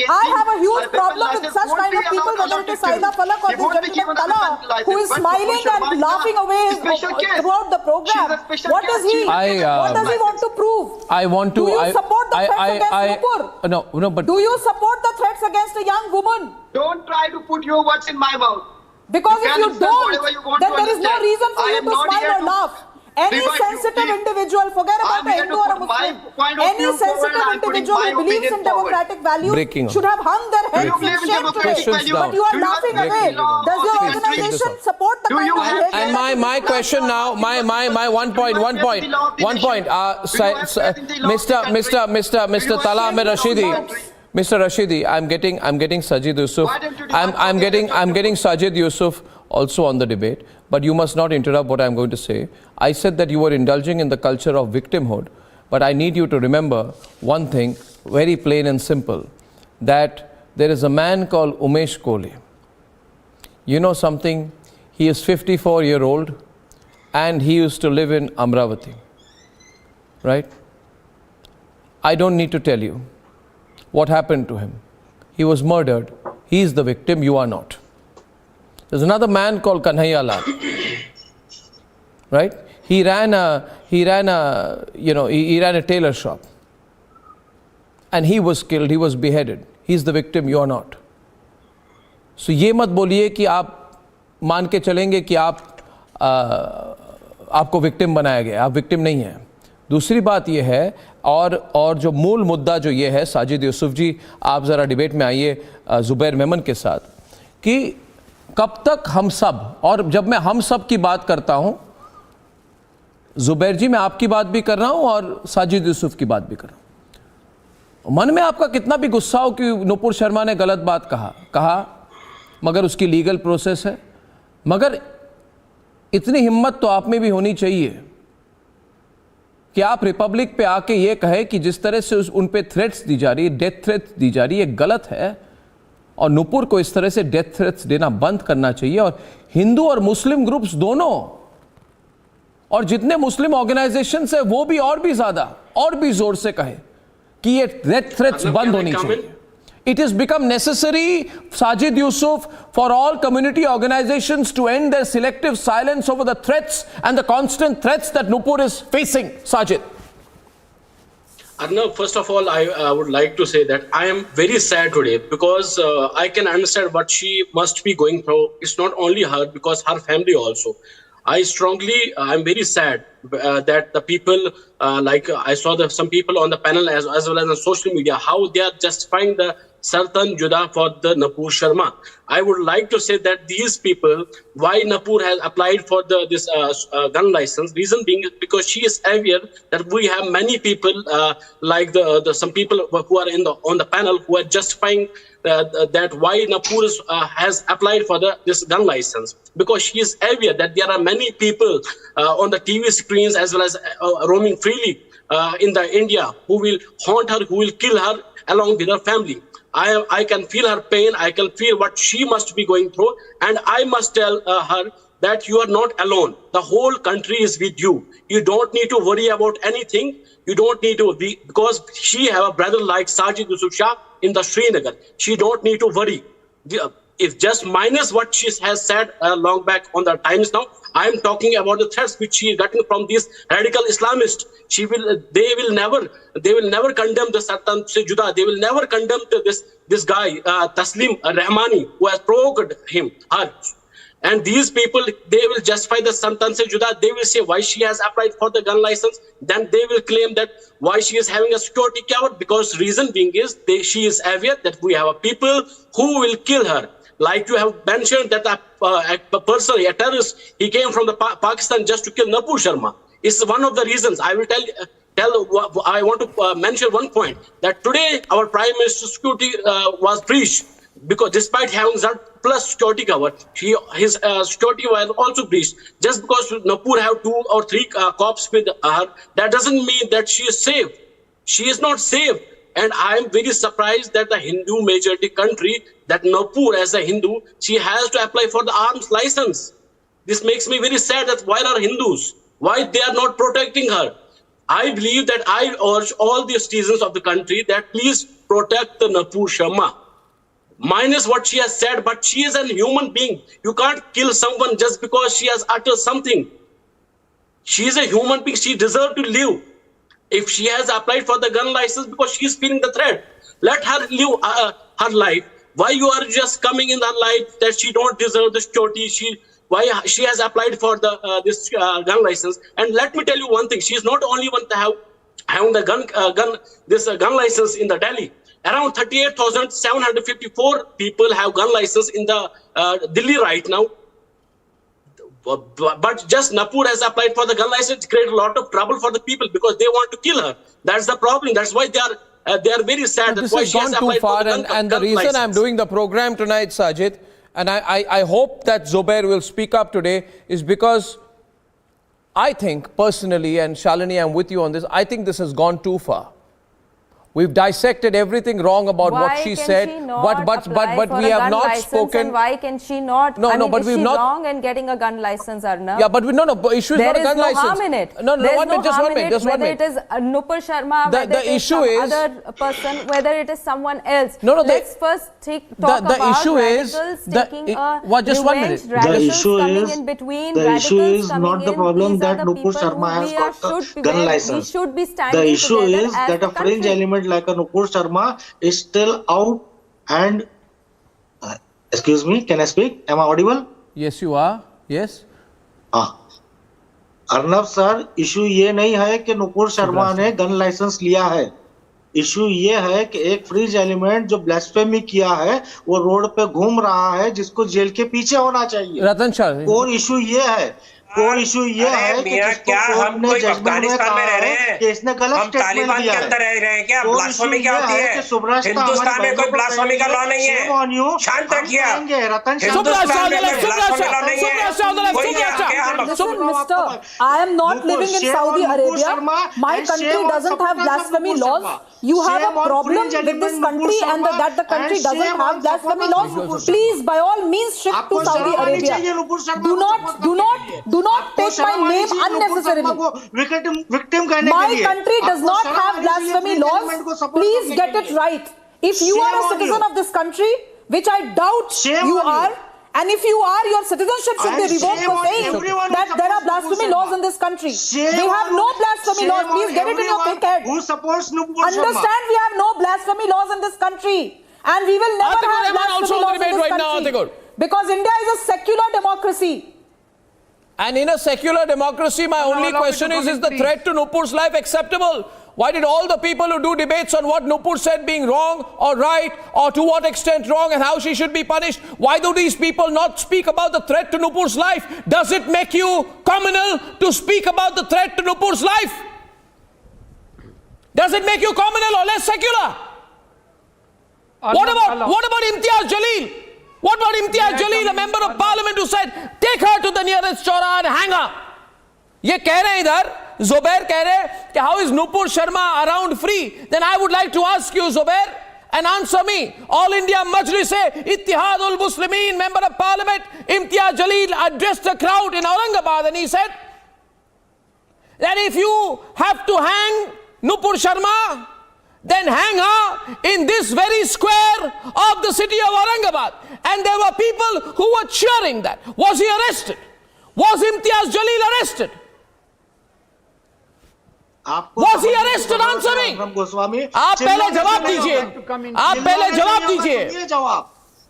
I have a huge problem with such kind of people, whether it is Saida Falak or this gentleman Tala, who is smiling and laughing away throughout the program. What is he? What does he want to prove? Do you support the threats against Nupur? No, but do you support the threats against a young woman? Don't try to put your words in my mouth. Because if you don't, then there is no reason for you to smile or laugh. Any sensitive individual, forget about a Hindu or a Muslim, any sensitive individual who believes in democratic values should have hung their heads in shame today. But you are laughing away. Does your organization support the kind of behavior? And my question now, my one point. Mr. Tala Amir Rashidi. Mr. Rashidi, I'm getting Sajid Yusuf. I'm getting Sajid Yusuf also on the debate, but you must not interrupt what I'm going to say. I said that you were indulging in the culture of victimhood, but I need you to remember one thing, very plain and simple, that there is a man called Umesh Kole. You know something? He is 54-year-old and he used to live in Amravati, right? I don't need to tell you what happened to him. He was murdered. He is the victim, you are not. There's another man called Kanhaiyalal, right? He ran a tailor shop. And he was killed, he was beheaded. He's the victim, you are not. So ये मत बोलिए कि आप मान के चलेंगे कि आपको विक्टिम बनाया गया, आप विक्टिम नहीं हैं. दूसरी बात ये है, और जो मूल मुद्दा जो ये है, साजिद यूसुफ जी आप ज़रा डिबेट में आइए ज़ुबैर मेमन के साथ, कि कब तक हम सब, और जब मैं हम सब की बात करता हूँ, ज़ुबैर जी मैं आपकी बात भी कर रहा हूँ और साजिद यूसुफ की बात भी कर रहा हूँ. मन में आपका कितना भी गुस्सा हो कि नुपुर शर्मा ने गलत बात कहा, मगर उसकी लीगल प्रोसेस है, मगर इतनी हिम्मत तो आप में भी होनी चाहिए कि आप रिपब्लिक पे आके ये कहे कि जिस तरह से उन पे थ्रेट्स दी जा रही है, डेथ थ्रेट्स दी जा रही है, गलत है, और नुपुर को इस तरह से डेथ थ्रेट्स देना बंद करना चाहिए. और हिंदू और मुस्लिम ग्रुप्स दोनों और जितने मुस्लिम ऑर्गेनाइजेशंस है वो भी और भी ज्यादा और भी जोर से कहें कि ये थ्रेट्स बंद होनी चाहिए. It has become necessary, Sajid Yusuf, for all community organizations to end their selective silence over the threats and the constant threats that Nupur is facing. Sajid. Arnav, first of all, I would like to say that I am very sad today because I can understand what she must be going through. It's not only her, because her family also. I'm very sad that the people, I saw some people on the panel as well as on social media, how they are justifying the Sartan Juda for the Nupur Sharma. I would like to say that these people, why Nupur has applied for this gun license, reason being because she is aware that we have many people like some people who are on the panel who are justifying that why Nupur has applied for this gun license, because she is aware that there are many people on the TV screens as well as roaming freely in the India who will haunt her, who will kill her along with her family. I can feel her pain. I can feel what she must be going through, and I must tell her that you are not alone. The whole country is with you. You don't need to worry about anything. You don't need to be, because she have a brother like Sajid Yusuf Shah in the Srinagar. She don't need to worry. If just minus what she has said long back on the Times now, I am talking about the threats which she is getting from these radical Islamists. They will never condemn the Sartan se Juda. They will never condemn this guy Taslim Rahmani who has provoked her. And these people, they will justify the Sartan se Juda. They will say why she has applied for the gun license. Then they will claim that why she is having a security cover, because reason being is she is aware that we have a people who will kill her. Like you have mentioned that a person, a terrorist, he came from Pakistan just to kill Nupur Sharma. It's one of the reasons. I will I want to mention one point, that today our Prime Minister's security was breached, because despite having that plus security cover, his security was also breached. Just because Nupur have 2 or 3 cops with her, that doesn't mean that she is safe. She is not safe. And I am very surprised that the Hindu majority country, that Nupur as a Hindu, she has to apply for the arms license. This makes me very sad that why are Hindus? Why they are not protecting her? I believe that I urge all the citizens of the country that please protect the Nupur Sharma. Minus what she has said, but she is a human being. You can't kill someone just because she has uttered something. She is a human being. She deserves to live. If she has applied for the gun license because she is feeling the threat, let her live her life. Why you are just coming in her life that she don't deserve the security? Why she has applied for this gun license? And let me tell you one thing: she is not only one to have the gun license in the Delhi. Around 38,754 people have gun license in the Delhi right now. But just Nupur has applied for the gun license, create a lot of trouble for the people because they want to kill her. That's the problem. That's why they are very sad. This has gone too far, and the reason I'm doing the program tonight, Sajid, and I hope that Zubair will speak up today, is because I think personally, and Shalini, I'm with you on this, I think this has gone too far. We've dissected everything wrong about what she said, but we have not spoken. Why can she not? No, but we've not. Wrong in getting a gun license, Arnav. Yeah, but the issue is not a gun license. There is no harm in it. No, just 1 minute. Whether it is Nupur Sharma, whether it is some other person, whether it is someone else. Let's first talk about radicals taking a revenge, radicals coming in between, radicals is not the problem that Nupur Sharma has got a gun license. We should be standing the issue together is that a fringe element like a Nupur Sharma is still out and excuse me, can I speak? Am I audible? Yes, you are. Yes. Arnab sir, issue ये नहीं है कि नुपुर शर्मा ने gun licence लिया है. Issue ये है कि एक फ्रिज एलिमेंट जो ब्लास्फेमी किया है वो रोड पे घूम रहा है, जिसको जेल के पीछे होना चाहिए. रतन शाह, और इशू ये है क्या हम कोई अफगानिस्तान में रह रहे हैं? कि इसने गलत हम तालिबान के अंदर रह रहे हैं क्या? ब्लास्फेमी क्या होती है? हिंदुस्तान में कोई ब्लास्फेमी का लॉ नहीं है. शांत रखिए. हिंदुस्तान में कोई ब्लास्फेमी लॉ नहीं है. कोई हम Listen, mister, I am not living in Saudi Arabia. My country doesn't have blasphemy laws. You have a problem with this country and that the country doesn't have blasphemy laws. Please, by all means, shift to Saudi Arabia. Do not take my name unnecessarily. My country does not have blasphemy laws. Please get it right. If you are a citizen of this country, which I doubt you are, and if you are, your citizenship should be revoked for saying that there are blasphemy laws in this country. We have no blasphemy laws. Please get it in your thick head. Understand, we have no blasphemy laws in this country. And we will never have blasphemy laws in this country. Because India is a secular democracy. And in a secular democracy, my only question is the threat to Nupur's life acceptable? Why did all the people who do debates on what Nupur said being wrong or right or to what extent wrong and how she should be punished, why do these people not speak about the threat to Nupur's life? Does it make you communal to speak about the threat to Nupur's life? Does it make you communal or less secular? What about Imtiaz Jalil? What about Imtiaz Jalil, a member of parliament who said, take her to the nearest chora and hang her? ये कह रहे हैं इधर, Zubair कह रहे हैं कि how is Nupur Sharma around free? Then I would like to ask you, Zubair, and answer me. All India Majlis-e Ittihadul Muslimin, member of parliament, Imtiaz Jalil addressed a crowd in Aurangabad and he said that if you have to hang Nupur Sharma, then hang her in this very square of the city of Aurangabad. And there were people who were cheering that. Was he arrested? Was Imtiaz Jalil arrested? Was he arrested? Answer me. आप पहले जवाब दीजिए. आप पहले जवाब दीजिए.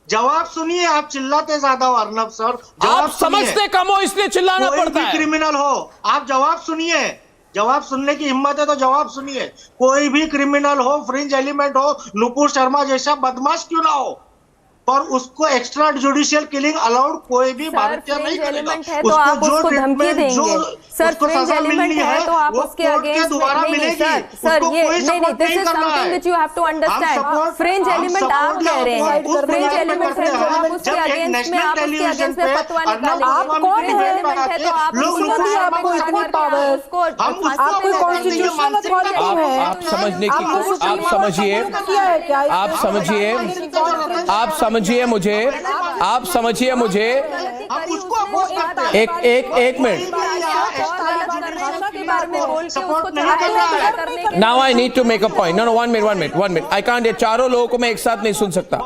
जवाब सुनिए. आप चिल्लाते ज्यादा हो अर्नब सर. आप समझते कम हो इसलिए चिल्लाना पड़ता है. कोई भी क्रिमिनल हो, आप जवाब सुनिए. जवाब सुनने की हिम्मत है तो जवाब सुनिए. कोई भी क्रिमिनल हो, फ्रिंज एलिमेंट हो, नुपुर शर्मा जैसा बदमाश क्यों ना हो, पर उसको एक्स्ट्रा जुडिशियल किलिंग अलाउड कोई भी भारतीय नहीं करेगा. तो आप उसको धमकी देंगे. सर, फ्रिंज एलिमेंट है तो आप उसके अगेंस्ट नहीं. सर ये नहीं, this is something which you have to understand. Fringe element आप कह रहे हैं, फ्रिंज एलिमेंट है तो आप उसके अगेंस्ट में फतवा निकालेंगे. आप कौन है तो आप आपको इतनी पावर, आपको कॉन्स्टिट्यूशनल अथॉरिटी है. आप समझने की, आप समझिए मुझे, एक minute. Now I need to make a point. No, 1 minute. I can't. ये चारों लोगों को मैं एक साथ नहीं सुन सकता.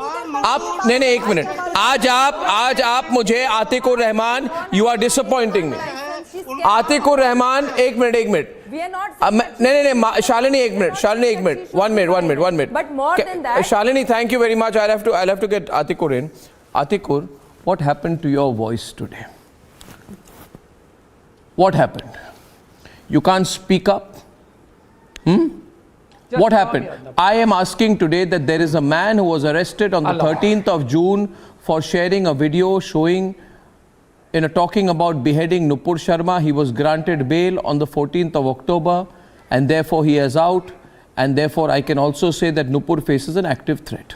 आप नहीं, 1 मिनट. आज आप मुझे आतिकुर Rahman, you are disappointing me. आतिकुर Rahman, एक मिनट. नहीं, शालिनी एक minute. 1 minute. But more than that, Shalini, thank you very much. I'll have to get Atikur in. Atikur, what happened to your voice today? What happened? You can't speak up? What happened? I am asking today that there is a man who was arrested on the 13th of June for sharing a video showing talking about beheading Nupur Sharma. He was granted bail on the 14th of October and therefore he is out, and therefore I can also say that Nupur faces an active threat.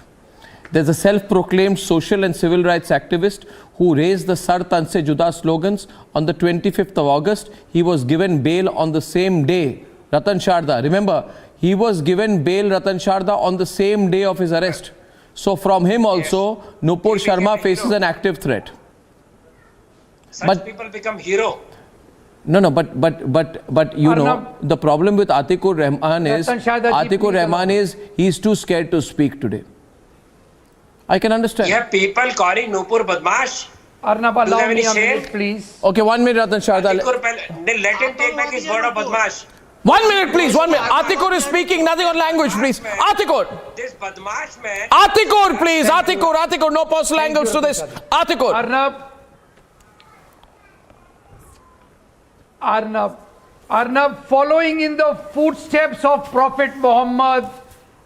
There's a self-proclaimed social and civil rights activist who raised the Sar Tan Se Juda slogans on the 25th of August. He was given bail on the same day. Ratan Sharda, remember, he was given bail, Ratan Sharda, on the same day of his arrest. So from him also, Nupur Sharma faces an active threat. Such people become hero. No, but you know, the problem with Atikur Rahman is he's too scared to speak today. I can understand. You have people calling Nupur Badmash. Arnab, allow me a minute, please. Okay, 1 minute, Ratan Sharda. Let him take back his word of Badmash. 1 minute, please. 1 minute. Atikur is speaking. Nothing on language, please. Atikur. This Badmash man. Atikur, please. Atikur. No personal angles to this. Atikur. Arnab, following in the footsteps of Prophet Muhammad,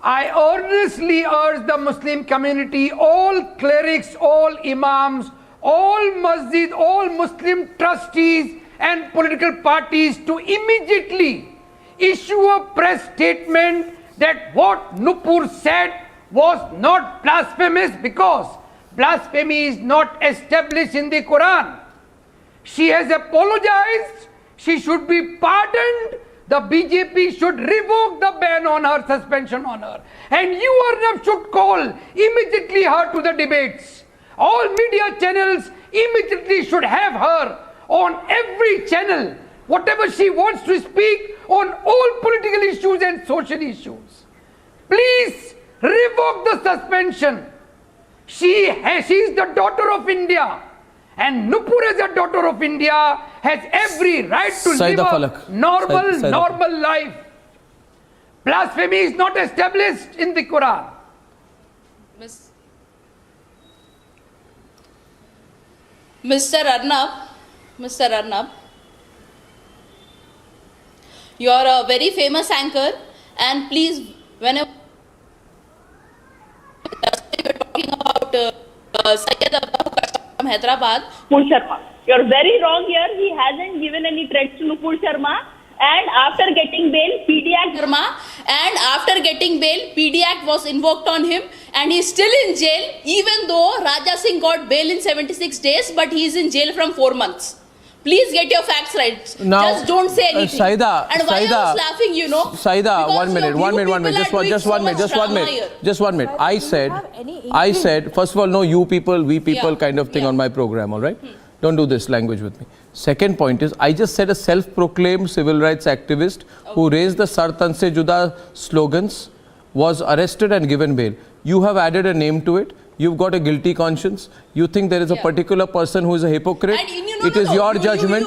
I earnestly urge the Muslim community, all clerics, all imams, all masjid, all Muslim trustees and political parties to immediately issue a press statement that what Nupur said was not blasphemous because blasphemy is not established in the Quran. She has apologized. She should be pardoned. The BJP should revoke the ban on her, suspension on her. And you, Arnab, should call immediately her to the debates. All media channels immediately should have her on every channel, whatever she wants to speak on all political issues and social issues. Please revoke the suspension. She is the daughter of India. And Nupur as a daughter of India has every right to live a normal life. Blasphemy is not established in the Quran. Mr. Arnab, you are a very famous anchor, and please, whenever you're talking about Syed from Hyderabad, Nupur Sharma, you're very wrong here. He hasn't given any threats to Nupur Sharma. And after getting bail, PD Act was invoked on him, and he's still in jail, even though Raja Singh got bail in 76 days, but he's in jail from 4 months. Please get your facts right. Now, just don't say anything. Saida, and why Saida, I was laughing, you know? Saida, one minute. Just one minute. I said, first of all, no you people, we people kind of thing on my program, all right? Don't do this language with me. Second point is, I just said a self-proclaimed civil rights activist who raised the Sar Tan Se Juda slogans was arrested and given bail. You have added a name to it. You've got a guilty conscience. You think there is a particular person who is a hypocrite. It is your judgment.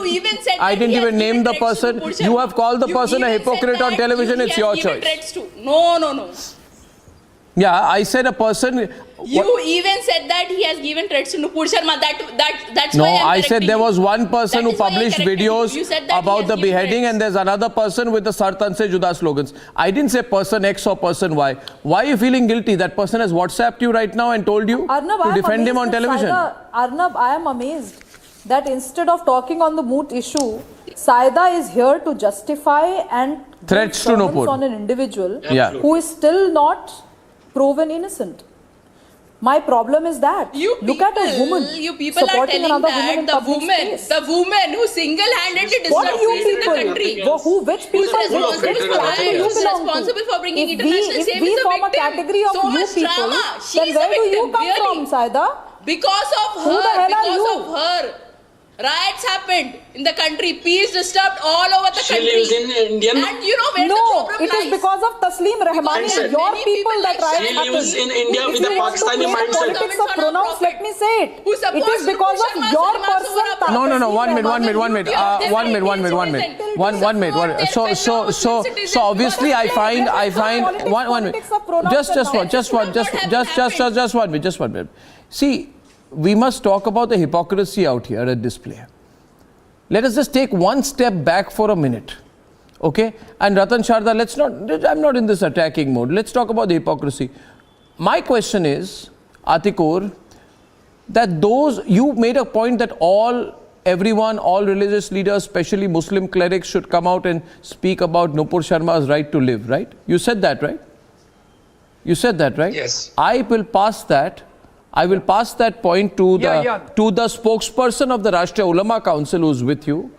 I didn't even name the person. You have called the person a hypocrite on television. It's your choice. No. Yeah, I said a person. You even said that he has given threats to Nupur Sharma. That's no, why I said there was one person who published videos about the beheading, and there's another person with the Sar Tan Se Juda slogans. I didn't say person X or person Y. Why are you feeling guilty? That person has WhatsApped you right now and told you to defend him on television. Arnab, I am amazed that instead of talking on the moot issue, Saida is here to justify and threats to Nupur on an individual who is still not proven innocent. My problem is that look at a woman supporting another woman in public space. The woman who single-handedly disrupted the country. Which people who is responsible for bringing international safety? If we form a category of you people, then where do you come from, Saida? Because of her. Riots happened in the country. Peace disturbed all over the country. She lives in Indian. And you know where the problem lies? It is because of Taslim Rahmani and your people that riots happened. She lives in India with a Pakistani mindset. Politics of pronouns, let me say it. It is because of your person. No. 1 minute. One minute. So obviously I find 1 minute. Just 1 minute. See, we must talk about the hypocrisy out here at display. Let us just take one step back for a minute. Okay? And Ratan Sharda, I'm not in this attacking mode. Let's talk about the hypocrisy. My question is, Atikur, that you made a point that everyone, all religious leaders, especially Muslim clerics, should come out and speak about Nupur Sharma's right to live, right? You said that, right? Yes. I will pass that point to the spokesperson of the Rashtriya Ulama Council who is with you,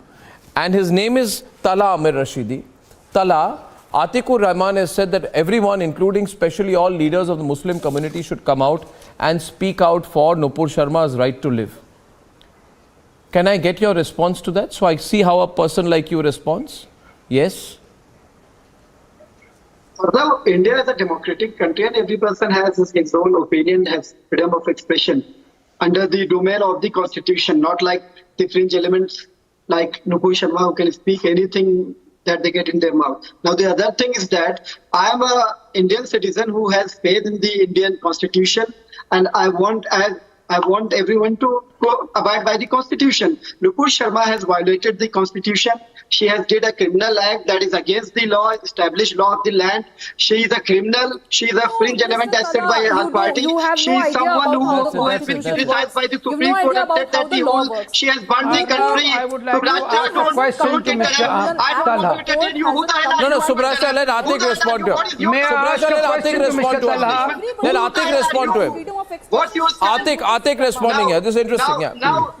and his name is Tala Amir Rashidi. Tala, Atikur Rahman has said that everyone, including especially all leaders of the Muslim community, should come out and speak out for Nupur Sharma's right to live. Can I get your response to that? So I see how a person like you responds. Yes? Although India is a democratic country and every person has his own opinion, has freedom of expression under the domain of the constitution, not like the fringe elements like Nupur Sharma who can speak anything that they get in their mouth. Now the other thing is that I am an Indian citizen who has faith in the Indian constitution, and I want everyone to abide by the constitution. Nupur Sharma has violated the constitution. She has did a criminal act that is against the law, established law of the land. She is a criminal. She is a fringe element as said by her party. She is someone who has been criticized by the Supreme Court and said that she has burned the country. I would like to ask a question to Mr. Tala. No, Subrasha, let Atik respond to him. Subrasha, let Atik respond to him. Let Atik respond to him. Atik responding here. This is interesting. Now,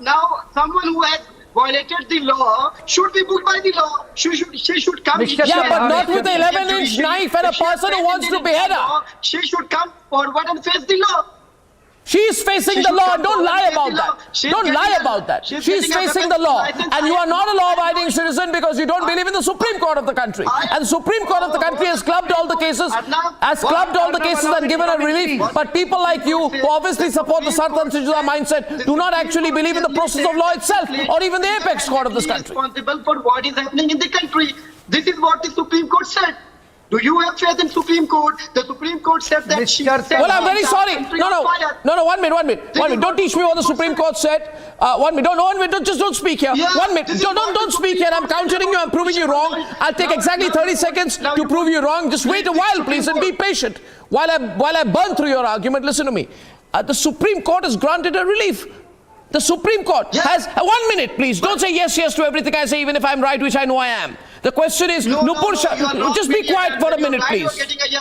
someone who has violated the law should be booked by the law. She should come. Yeah, but not with an 11-inch knife and a person who wants to behead her. She should come forward and face the law. She is facing the law. Don't lie about that. Don't lie about that. She is facing the law. And you are not a law-abiding citizen because you don't believe in the Supreme Court of the country. And the Supreme Court of the country has clubbed all the cases, and given her relief. But people like you, who obviously support the Sartan Sijuda mindset, do not actually believe in the process of law itself, or even the apex court of this country. Responsible for what is happening in the country. This is what the Supreme Court said. Do you have faith in Supreme Court? The Supreme Court said that she said... Well, I'm very sorry. No, 1 minute. Don't teach me what the Supreme Court said. 1 minute. Don't speak here. 1 minute. Don't speak here. I'm countering you. I'm proving you wrong. I'll take exactly 30 seconds to prove you wrong. Just wait a while, please, and be patient. While I burn through your argument, listen to me. The Supreme Court has granted a relief. The Supreme Court has... 1 minute, please. Don't say yes to everything I say, even if I'm right, which I know I am. The question is, Nupur Sharma, just be quiet for a minute, please.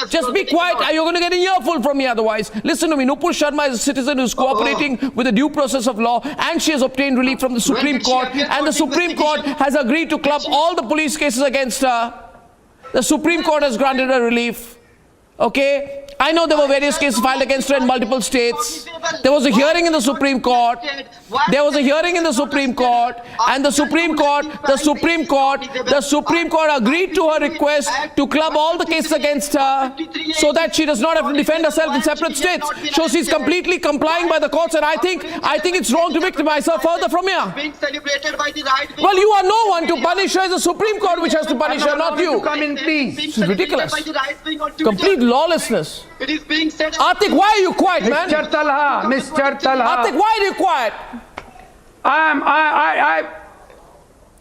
Just be quiet. You're going to get an earful from me otherwise. Listen to me. Nupur Sharma is a citizen who's cooperating with the due process of law, and she has obtained relief from the Supreme Court, and the Supreme Court has agreed to club all the police cases against her. The Supreme Court has granted her relief. Okay? I know there were various cases filed against her in multiple states. There was a hearing in the Supreme Court. And the Supreme Court agreed to her request to club all the cases against her so that she does not have to defend herself in separate states. So she's completely complying by the courts, and I think it's wrong to victimize her further from here. Well, you are no one to punish her. It's the Supreme Court which has to punish her, not you. Come in, please. This is ridiculous. Complete lawlessness. It is being said... Atik, why are you quiet, man? Mr. Talha. Atik, why are you quiet?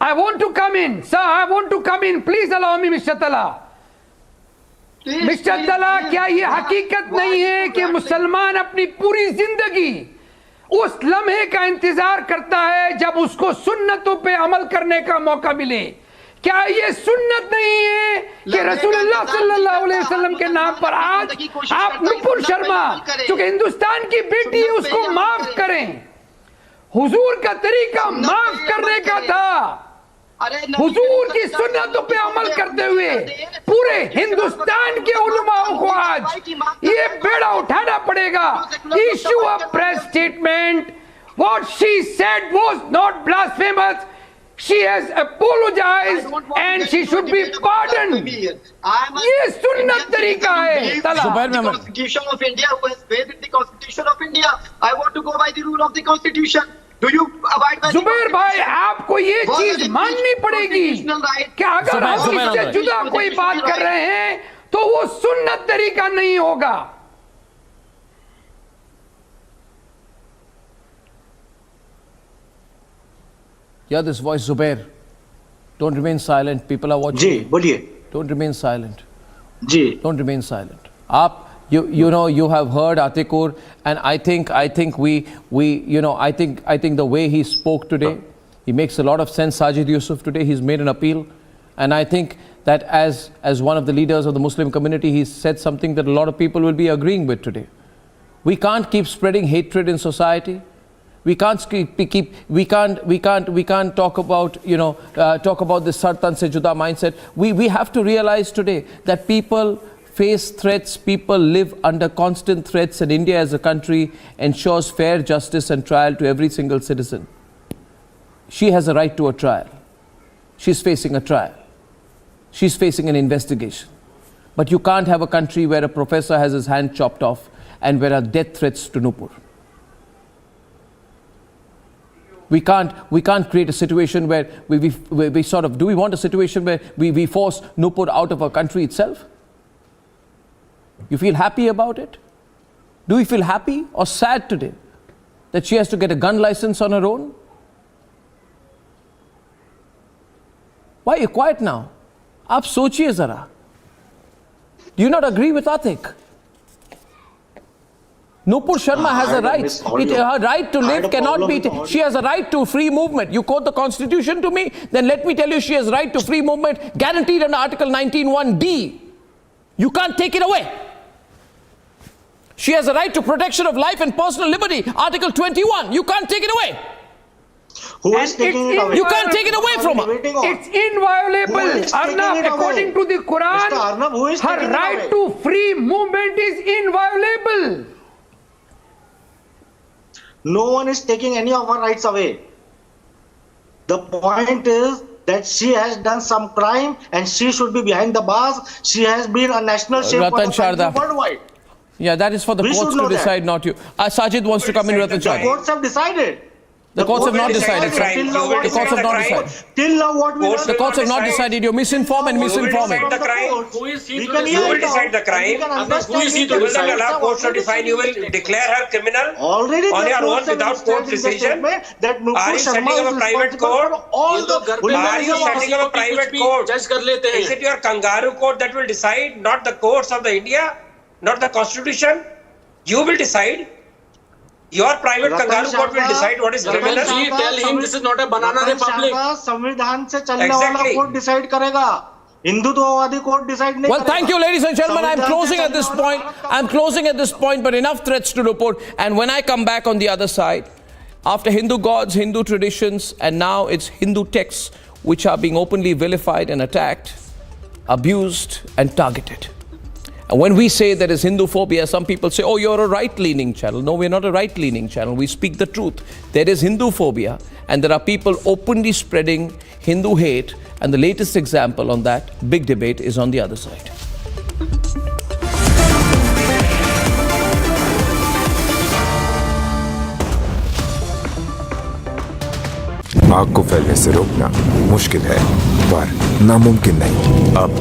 I want to come in. Sir, I want to come in. Please allow me, Mr. Talha. Mr. Talha, क्या ये हकीकत नहीं है कि मुसलमान अपनी पूरी जिंदगी उस लम्हे का इंतजार करता है जब उसको सुन्नतों पे अमल करने का मौका मिले? क्या ये सुन्नत नहीं है कि रसूलुल्लाह सल्लल्लाहु अलैहि वसल्लम के नाम पर आज आप नुपुर शर्मा जो कि हिंदुस्तान की बेटी है उसको माफ करें? हुजूर का तरीका माफ करने का था। हुजूर की सुन्नतों पे अमल करते हुए पूरे हिंदुस्तान के उलमाओं को आज ये बेड़ा उठाना पड़ेगा। Issue a press statement. What she said was not blasphemous. She has apologized and she should be pardoned. ये सुन्नत तरीका है। The Constitution of India, who has faith in the Constitution of India, I want to go by the rule of the Constitution. Do you abide by? Zubair भाई, आपको ये चीज माननी पड़ेगी कि अगर हम इससे जुदा कोई बात कर रहे हैं तो वो सुन्नत तरीका नहीं होगा। Yeah, this voice, Zubair. Don't remain silent. People are watching. जी, बोलिए. Don't remain silent. Ji. Don't remain silent. You know, you have heard Atikur, and I think the way he spoke today, he makes a lot of sense. Sajid Yusuf today, he's made an appeal, and I think that as one of the leaders of the Muslim community, he's said something that a lot of people will be agreeing with today. We can't keep spreading hatred in society. We can't talk about this Sartan se juda mindset. We have to realize today that people face threats, people live under constant threats, and India as a country ensures fair justice and trial to every single citizen. She has a right to a trial. She's facing a trial. She's facing an investigation. But you can't have a country where a professor has his hand chopped off and where are death threats to Nupur. We can't create a situation where we sort of, do we want a situation where we force Nupur out of our country itself? You feel happy about it? Do we feel happy or sad today that she has to get a gun license on her own? Why are you quiet now? Aap sochiye zara. Do you not agree with Atik? Nupur Sharma has a right. Her right to live cannot be... She has a right to free movement. You quote the Constitution to me, then let me tell you she has right to free movement guaranteed under Article 19(1)(d). You can't take it away. She has a right to protection of life and personal liberty, Article 21. You can't take it away. Who is taking it away? You can't take it away from her. It's inviolable. Arnab, according to the Quran, Arnab, who is her right to free movement is inviolable. No one is taking any of her rights away. The point is that she has done some crime and she should be behind the bars. She has been a national shame for the country worldwide. Yeah, that is for the courts to decide, not you. Sajid wants to come in, Ratan Sharda. The courts have decided. The courts have not decided. The courts have not decided. Till now, what we The courts have not decided. You're misinformed and misinforming. Who is he to decide? You will decide the crime. Who is he to decide? You will allow courts to define. You will declare her criminal already on your own without court decision. Are you setting up a private court? Are you setting up a private court? Is it your kangaroo court that will decide, not the courts of the India, not the constitution? You will decide. Your private kangaroo court will decide what is criminal. Tell him this is not a banana republic. संविधान से चलने वाला court decide करेगा. हिंदुत्ववादी court decide नहीं. Well, thank you, ladies and gentlemen. I'm closing at this point. I'm closing at this point, but enough threats to report. And when I come back on the other side, after Hindu gods, Hindu traditions, and now it's Hindu texts which are being openly vilified and attacked, abused and targeted. And when we say there is Hindu phobia, some people say, oh, you're a right-leaning channel. No, we're not a right-leaning channel. We speak the truth. There is Hindu phobia, and there are people openly spreading Hindu hate. And the latest example on that big debate is on the other side. आग को फैलने से रोकना मुश्किल है, पर नामुमकिन नहीं। अब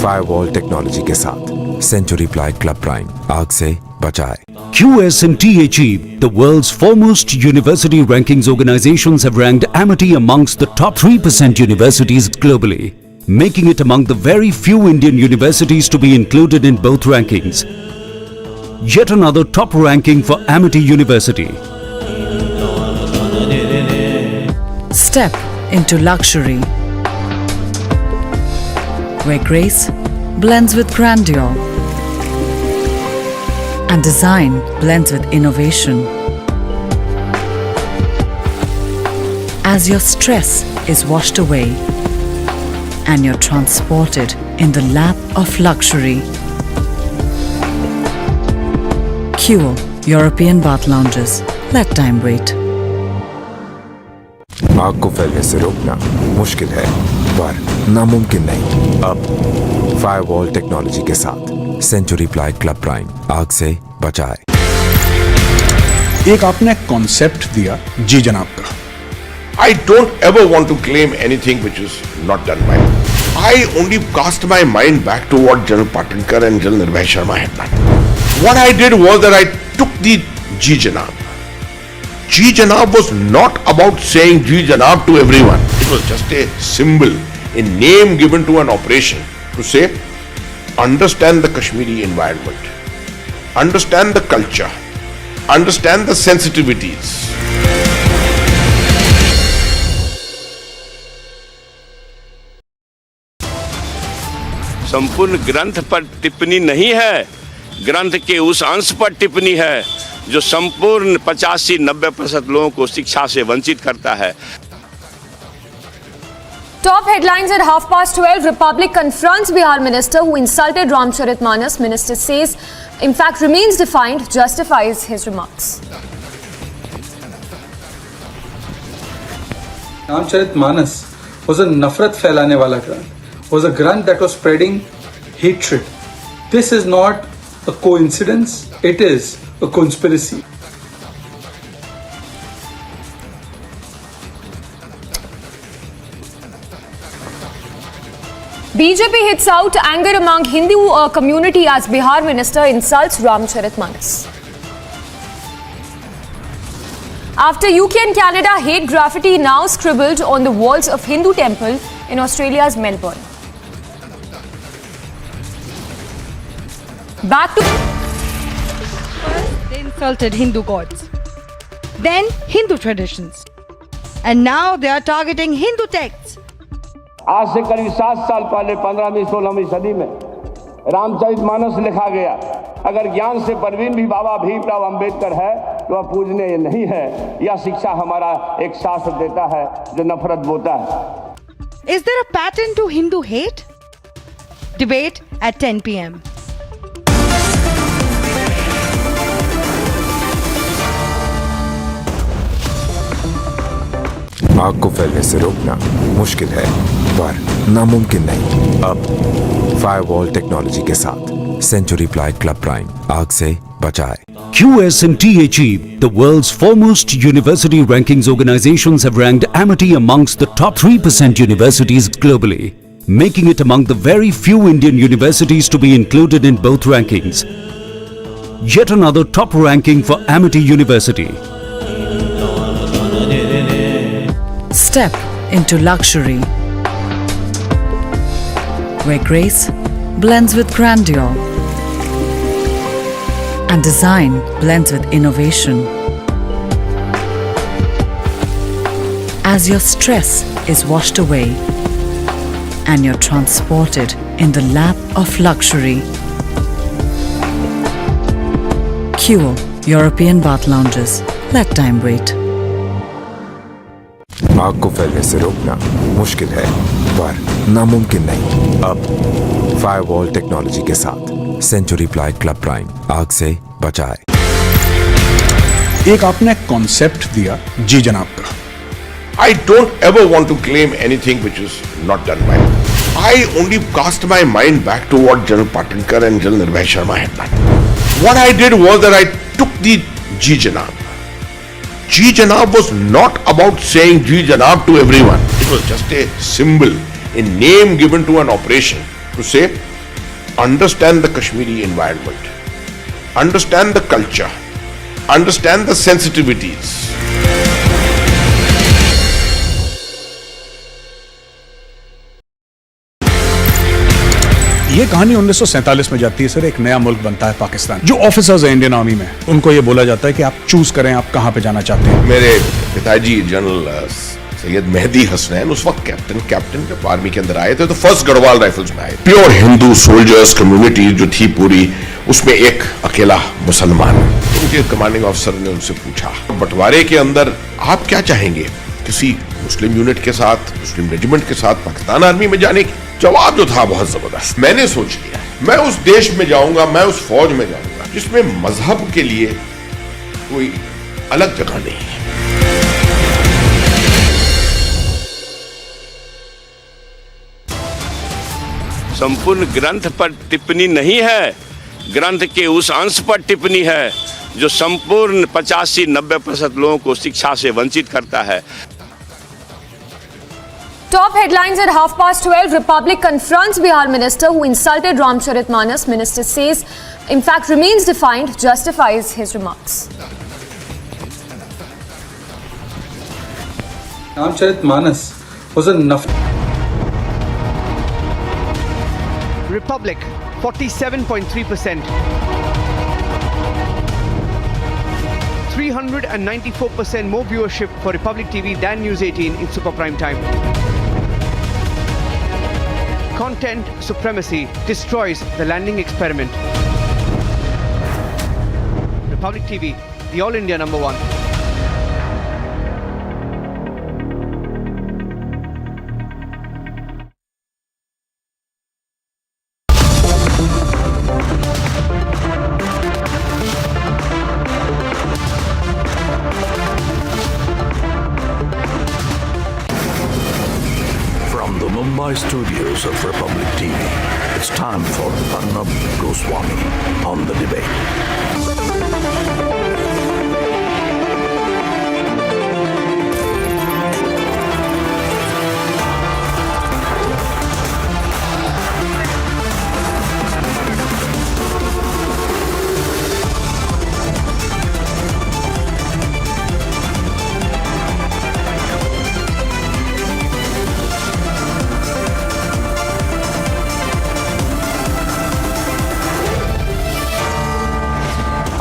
फायरवॉल टेक्नोलॉजी के साथ सेंचुरी प्लाई क्लब प्राइम आग से बचाए। QS&THE, the world's foremost university rankings organizations, have ranked Amity amongst the top 3% universities globally, making it among the very few Indian universities to be included in both rankings. Yet another top ranking for Amity University. Step into luxury, where grace blends with grandeur and design blends with innovation. As your stress is washed away and you're transported in the lap of luxury. Cure European bath lounges. Let time wait. आग को फैलने से रोकना मुश्किल है, पर नामुमकिन नहीं। अब फायरवॉल टेक्नोलॉजी के साथ सेंचुरी प्लाई क्लब प्राइम आग से बचाए। एक आपने कॉन्सेप्ट दिया जी जनाब का। I don't ever want to claim anything which is not done by me. I only cast my mind back to what General Patinkar and General Nirbhay Sharma had done. What I did was that I took the Ji Janab. Ji Janab was not about saying Ji Janab to everyone. It was just a symbol, a name given to an operation to say, understand the Kashmiri environment, understand the culture, understand the sensitivities. संपूर्ण ग्रंथ पर टिप्पणी नहीं है, ग्रंथ के उस अंश पर टिप्पणी है जो संपूर्ण 85-90% लोगों को शिक्षा से वंचित करता है। Top headlines at 12:30. Republic confronts Bihar minister who insulted Ramcharitmanas. Minister says, in fact, remains defiant, justifies his remarks. Ramcharitmanas was a nafrat फैलाने वाला ग्रंथ. Was a grant that was spreading hatred. This is not a coincidence, it is a conspiracy. BJP hits out anger among Hindu community as Bihar minister insults Ramcharitmanas. After UK and Canada, hate graffiti now scribbled on the walls of Hindu temple in Australia's Melbourne. Back to... First, they insulted Hindu gods, then Hindu traditions, and now they are targeting Hindu texts. आज से करीब 7 साल पहले 15वीं 16वीं सदी में रामचरितमानस लिखा गया। अगर ज्ञान से परवीन भी बाबा भीमराव अंबेडकर है तो वह पूजनीय नहीं है। यह शिक्षा हमारा एक शास्त्र देता है जो नफरत बोता है। Is there a pattern to Hindu hate? Debate at 10 p.m. आग को फैलने से रोकना मुश्किल है पर नामुमकिन नहीं। अब फायरवॉल टेक्नोलॉजी के साथ सेंचुरी प्लाई क्लब प्राइम आग से बचाए। QS&THE, the world's foremost university rankings organizations, have ranked Amity amongst the top 3% universities globally, making it among the very few Indian universities to be included in both rankings. Yet another top ranking for Amity University. Step into luxury, where grace blends with grandeur and design blends with innovation. As your stress is washed away and you're transported in the lap of luxury. Cure European bath lounges. Let time wait. आग को फैलने से रोकना मुश्किल है पर नामुमकिन नहीं। अब फायरवॉल टेक्नोलॉजी के साथ सेंचुरी प्लाई क्लब प्राइम आग से बचाए। एक आपने कॉन्सेप्ट दिया जी जनाब का। I don't ever want to claim anything which is not done by me. I only cast my mind back to what General Patinkar and General Nirbhay Sharma had done. What I did was that I took the Ji Janab. Ji Janab was not about saying Ji Janab to everyone. It was just a symbol, a name given to an operation to say, understand the Kashmiri environment, understand the culture, understand the sensitivities. ये कहानी 1947 में जाती है sir. एक नया मुल्क बनता है पाकिस्तान। जो ऑफिसर्स हैं इंडियन आर्मी में, उनको ये बोला जाता है कि आप चूज करें आप कहां पे जाना चाहते हैं। मेरे पिताजी जनरल सैयद मेहदी हसनैन उस वक्त कैप्टन जब आर्मी के अंदर आए थे तो फर्स्ट गढ़वाल राइफल्स में आए। प्योर हिंदू सोल्जर्स कम्युनिटी जो थी पूरी, उसमें एक अकेला मुसलमान। उनके कमांडिंग ऑफिसर ने उनसे पूछा, बंटवारे के अंदर आप क्या चाहेंगे, किसी मुस्लिम यूनिट के साथ, मुस्लिम रेजिमेंट के साथ पाकिस्तान आर्मी में जाने की? जवाब जो था बहुत जबरदस्त। मैंने सोच लिया मैं उस देश में जाऊंगा, मैं उस फौज में जाऊंगा जिसमें मजहब के लिए कोई अलग जगह नहीं है। संपूर्ण ग्रंथ पर टिप्पणी नहीं है, ग्रंथ के उस अंश पर टिप्पणी है जो संपूर्ण 85-90% लोगों को शिक्षा से वंचित करता है। Top headlines at 12:30. Republic confronts Bihar minister who insulted Ramcharitmanas. Minister says, in fact, remains defiant, justifies his remarks. Ramcharitmanas was a Republic 47.3%. 394% more viewership for Republic TV than News 18 in Super Prime Time. Content supremacy destroys the landing experiment. Republic TV, the All India #1. Mumbai studios of Republic TV, it's time for Arnab Goswami on the debate.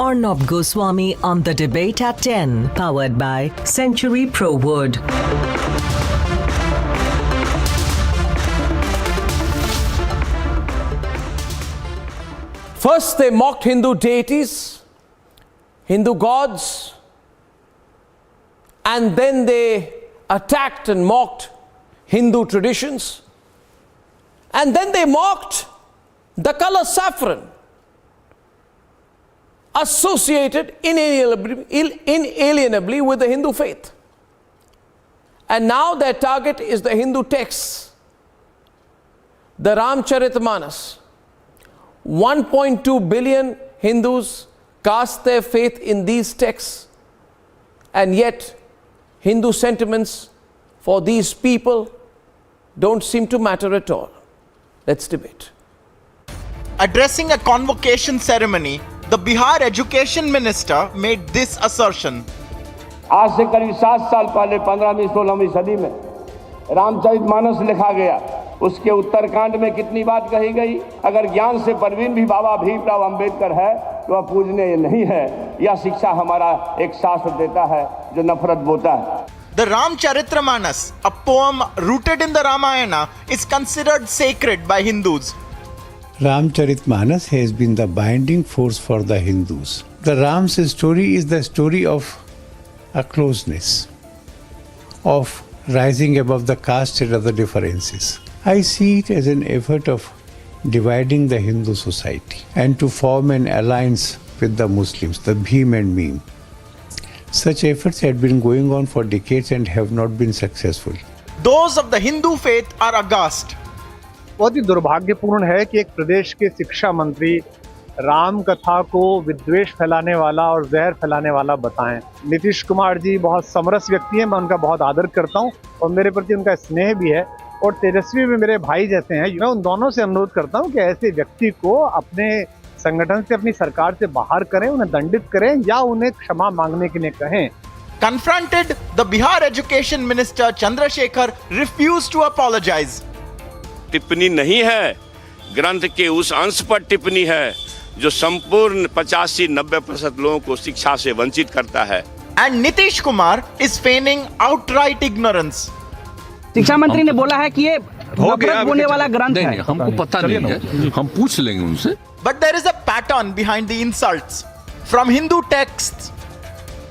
Arnab Goswami on the debate at 10, powered by Century Pro Wood. First, they mocked Hindu deities, Hindu gods, and then they attacked and mocked Hindu traditions, and then they mocked the color saffron, associated inalienably with the Hindu faith. And now their target is the Hindu texts, the Ramcharitmanas. 1.2 billion Hindus cast their faith in these texts, and yet Hindu sentiments for these people don't seem to matter at all. Let's debate. Addressing a convocation ceremony, the Bihar Education Minister made this assertion. आज से करीब 7 साल पहले 15वीं 16वीं सदी में रामचरितमानस लिखा गया। उसके उत्तरकांड में कितनी बात कही गई। अगर ज्ञान से परवीन भी बाबा भीमराव अंबेडकर है तो वह पूजनीय नहीं है। यह शिक्षा हमारा एक शास्त्र देता है जो नफरत बोता है। The Ramcharitmanas, a poem rooted in the Ramayana, is considered sacred by Hindus. Ramcharitmanas has been the binding force for the Hindus. The Ram's story is the story of a closeness, of rising above the caste and other differences. I see it as an effort of dividing the Hindu society and to form an alliance with the Muslims, the Bhim and Meem. Such efforts had been going on for decades and have not been successful. Those of the Hindu faith are aghast. बहुत ही दुर्भाग्यपूर्ण है कि एक प्रदेश के शिक्षा मंत्री राम कथा को विद्वेष फैलाने वाला और जहर फैलाने वाला बताएं। नीतीश कुमार जी बहुत समरस व्यक्ति हैं, मैं उनका बहुत आदर करता हूं और मेरे प्रति उनका स्नेह भी है, और तेजस्वी भी मेरे भाई जैसे हैं। मैं उन दोनों से अनुरोध करता हूं कि ऐसे व्यक्ति को अपने संगठन से, अपनी सरकार से बाहर करें, उन्हें दंडित करें या उन्हें क्षमा मांगने के लिए कहें। Confronted, the Bihar Education Minister Chandrasekhar refused to apologize. टिप्पणी नहीं है, ग्रंथ के उस अंश पर टिप्पणी है जो संपूर्ण 85-90% लोगों को शिक्षा से वंचित करता है। And Nitish Kumar is feigning outright ignorance. शिक्षा मंत्री ने बोला है कि ये नफरत बोने वाला ग्रंथ है। हमको पता नहीं है, हम पूछ लेंगे उनसे। But there is a pattern behind the insults from Hindu texts.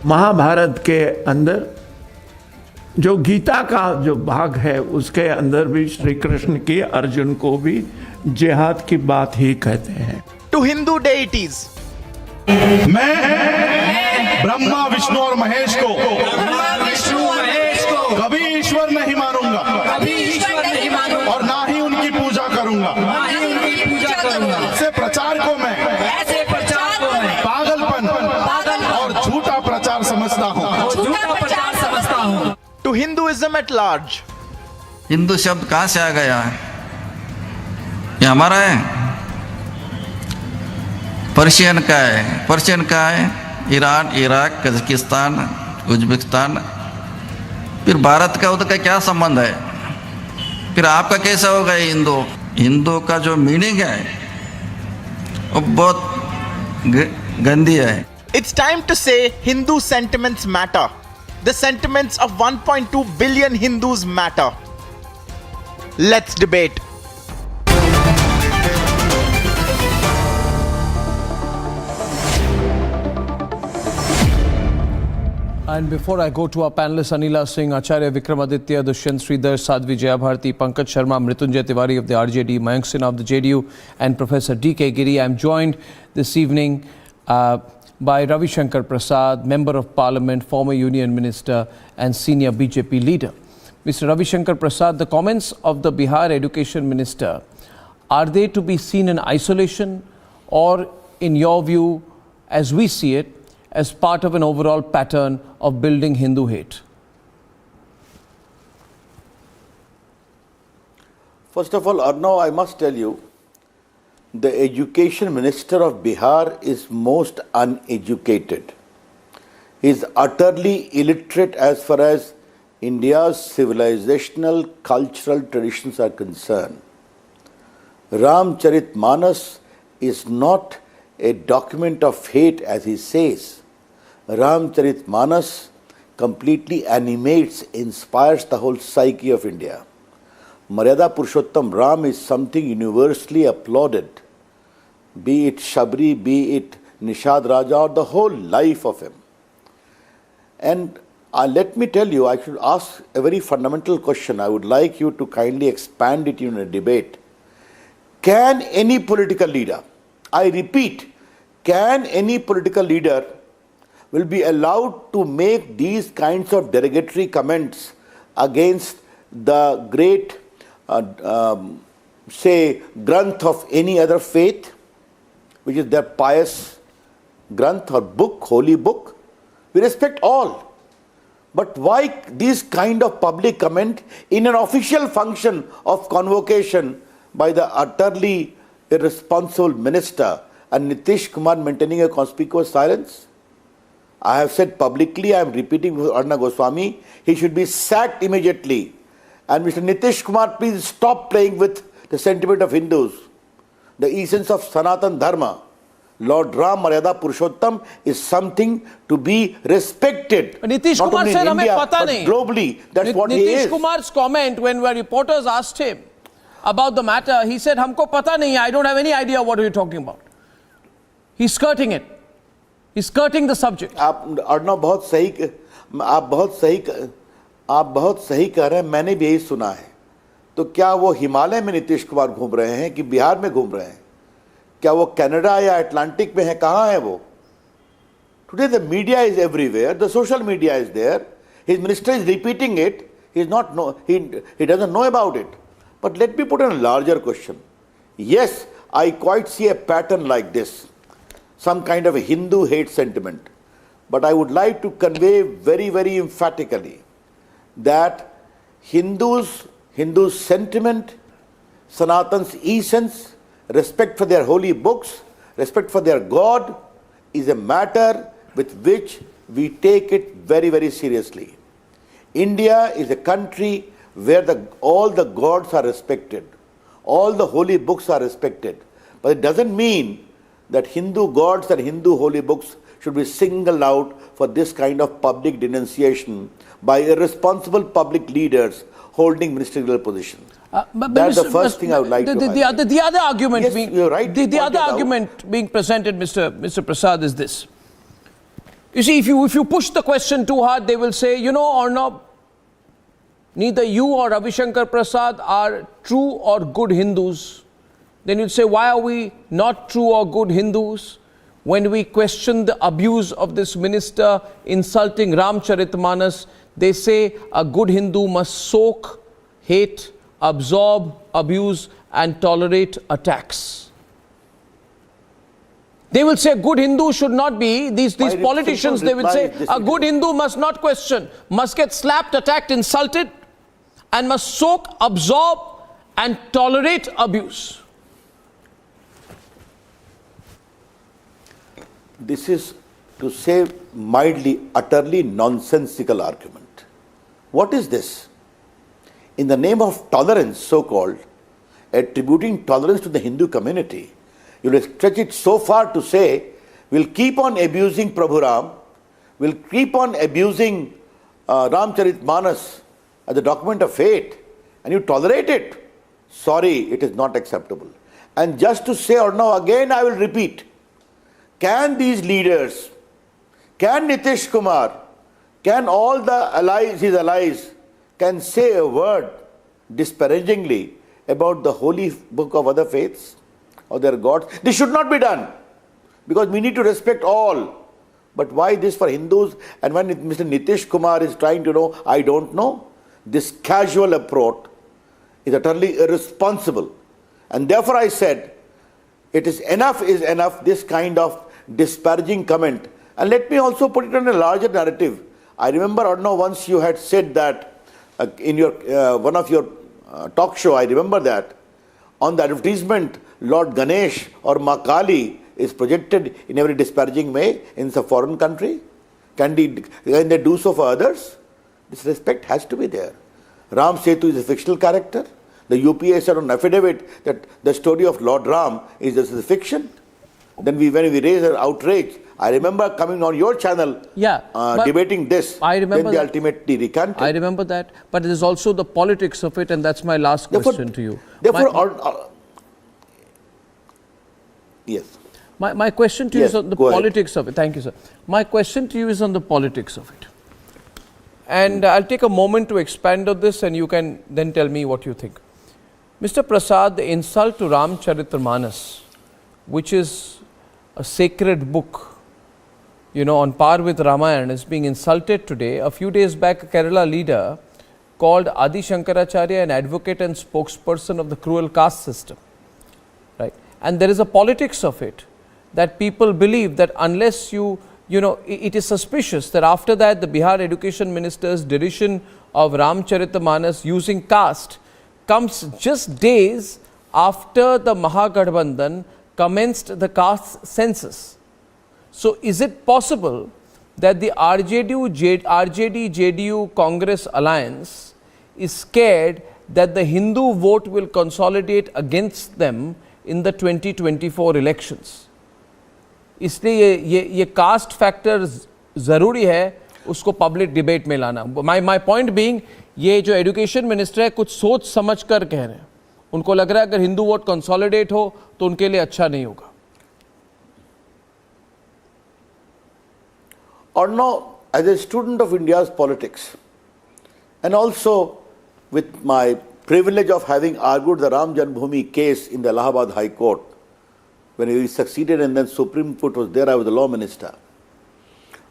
Mahabharat के अंदर जो गीता का जो भाग है उसके अंदर भी श्री कृष्ण की अर्जुन को भी जिहाद की बात ही कहते हैं। To Hindu deities. मैं ब्रह्मा विष्णु और महेश को कभी ईश्वर नहीं मानूंगा, और ना ही उनकी पूजा करूंगा। ऐसे प्रचार को मैं पागलपन और झूठा प्रचार समझता हूँ। To Hinduism at large. Hindu शब्द कहाँ से आ गया है? ये हमारा है? पर्शियन का है। पर्शियन का है? Iran, Iraq, Kazakhstan, Uzbekistan. फिर भारत का उधर का क्या संबंध है? फिर आपका कैसा होगा हिंदू? हिंदू का जो मीनिंग है वो बहुत गंदी है। It's time to say Hindu sentiments matter. The sentiments of 1.2 billion Hindus matter. Let's debate. And before I go to our panelists, Anila Singh, Acharya Vikramaditya, Dushyant Sridhar, Sadhvi Jayabharti, Pankaj Sharma, Mrityunjay Tiwari of the RJD, Mayank Sinha of the JDU, and Professor D.K. Giri. I'm joined this evening by Ravi Shankar Prasad, Member of Parliament, former Union Minister and senior BJP leader. Mr. Ravi Shankar Prasad, the comments of the Bihar Education Minister, are they to be seen in isolation or, in your view, as we see it, as part of an overall pattern of building Hindu hate? First of all, Arnav, I must tell you, the Education Minister of Bihar is most uneducated. He is utterly illiterate as far as India's civilizational, cultural traditions are concerned. Ramcharitmanas is not a document of hate as he says. Ramcharitmanas completely animates, inspires the whole psyche of India. Maryada Purushottam Ram is something universally applauded. be it Shabri, be it Nishad Raja, or the whole life of him. And let me tell you, I should ask a very fundamental question. I would like you to kindly expand it in a debate. Can any political leader, I repeat, can any political leader will be allowed to make these kinds of derogatory comments against the great, say, Granth of any other faith, which is their pious Granth or book, holy book? We respect all. But why this kind of public comment in an official function of convocation by the utterly irresponsible minister, and Nitish Kumar maintaining a conspicuous silence? I have said publicly, I am repeating with Arnab Goswami, he should be sacked immediately. And Mr. Nitish Kumar, please stop playing with the sentiment of Hindus. The essence of Sanatan Dharma, Lord Ram Maryada Purushottam, is something to be respected. Nitish not Kumar only said, in India, "Hame pata but nahi." globally. That's what he is. Nitish Kumar's comment when reporters asked him about the matter, he said, "Humko pata nahi, I don't have any idea what you're talking about." He's skirting it. He's skirting the subject. Arnav बहुत सही कह रहे हैं, मैंने भी यही सुना है. तो क्या वो हिमालय में नीतीश कुमार घूम रहे हैं कि बिहार में घूम रहे हैं? क्या वो कनाडा या अटलांटिक में है? कहाँ है वो? Today the media is everywhere. The social media is there. His minister is repeating it. He doesn't know about it. But let me put in a larger question. Yes, I quite see a pattern like this. Some kind of a Hindu hate sentiment. But I would like to convey very, very emphatically that Hindus' sentiment, Sanatan's essence, respect for their holy books, respect for their God, is a matter with which we take it very, very seriously. India is a country where all the gods are respected, all the holy books are respected. But it doesn't mean that Hindu gods and Hindu holy books should be singled out for this kind of public denunciation by irresponsible public leaders holding ministerial positions. That's the first thing I would like to highlight. The other argument Yes, you're right. the other argument being presented, Mr. Prasad, is this. You see, if you push the question too hard, they will say, Arnab, neither you or Ravi Shankar Prasad are true or good Hindus. Then you'll say, why are we not true or good Hindus when we question the abuse of this minister insulting Ramcharitmanas? They say a good Hindu must soak, hate, absorb, abuse and tolerate attacks. They will say a good Hindu should not be, these politicians, they will say a good Hindu must not question, must get slapped, attacked, insulted and must soak, absorb and tolerate abuse. This is, to say mildly, utterly nonsensical argument. What is this? In the name of tolerance, so-called, attributing tolerance to the Hindu community, you will stretch it so far to say, we'll keep on abusing Prabhu Ram, we'll keep on abusing Ramcharitmanas as a document of faith, and you tolerate it. Sorry, it is not acceptable. And just to say, or now again I will repeat, can these leaders, can Nitish Kumar, can all the allies, his allies, can say a word disparagingly about the holy book of other faiths or their gods? This should not be done because we need to respect all. But why this for Hindus? And when Mr. Nitish Kumar is trying to know, I don't know, this casual approach is utterly irresponsible. And therefore I said, it is enough, this kind of disparaging comment. And let me also put it on a larger narrative. I remember, I don't know, once you had said that in your one of your talk show, I remember that, on the advertisement, Lord Ganesh or Ma Kali is projected in every disparaging way in some foreign country. Can they do so for others? This respect has to be there. Ram Setu is a fictional character. The UPA said on affidavit that the story of Lord Ram is just a fiction. Then when we raised an outrage, I remember coming on your channel debating this. I remember when they ultimately recanted. I remember that. But there's also the politics of it, and that's my last question to you. Therefore, Yes. My question to you is on the politics of it. Thank you, sir. My question to you is on the politics of it. And I'll take a moment to expand on this and you can then tell me what you think. Mr. Prasad, the insult to Ramcharitramanas, which is a sacred book, you know, on par with Ramayana, is being insulted today. A few days back, a Kerala leader called Adi Shankaracharya an advocate and spokesperson of the cruel caste system. Right? And there is a politics of it, that people believe that unless you know, it is suspicious that after that the Bihar Education Minister's derision of Ramcharitramanas using caste comes just days after the Mahagathbandhan commenced the caste census. So is it possible that the RJD-JDU Congress alliance is scared that the Hindu vote will consolidate against them in the 2024 elections? इसलिए ये cast factor ज़रूरी है उसको public debate में लाना. My point being, ये जो education minister है कुछ सोच समझ कर कह रहे हैं. उनको लग रहा है अगर हिंदू वोट कंसोलिडेट हो तो उनके लिए अच्छा नहीं होगा. Or no, as a student of India's politics, and also with my privilege of having argued the Ram Janmabhoomi case in the Allahabad High Court, when he succeeded and then Supreme Court was there, I was the law minister.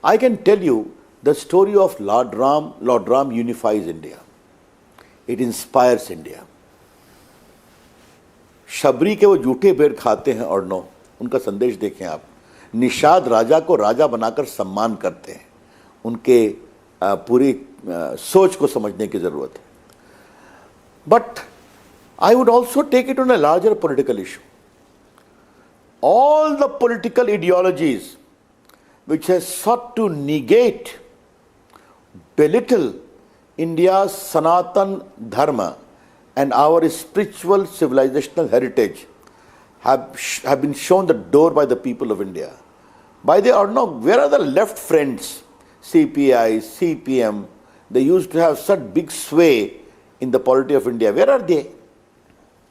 I can tell you the story of Lord Ram unifies India. It inspires India. Shabari के वो झूठे बेर खाते हैं और no, उनका संदेश देखें आप. निषाद राजा को राजा बनाकर सम्मान करते हैं. उनके पूरी सोच को समझने की जरूरत है. But I would also take it on a larger political issue. All the political ideologies which has sought to negate, belittle India's Sanatan Dharma and our spiritual civilizational heritage have been shown the door by the people of India. Where are the left friends, CPI, CPM? They used to have such big sway in the polity of India. Where are they?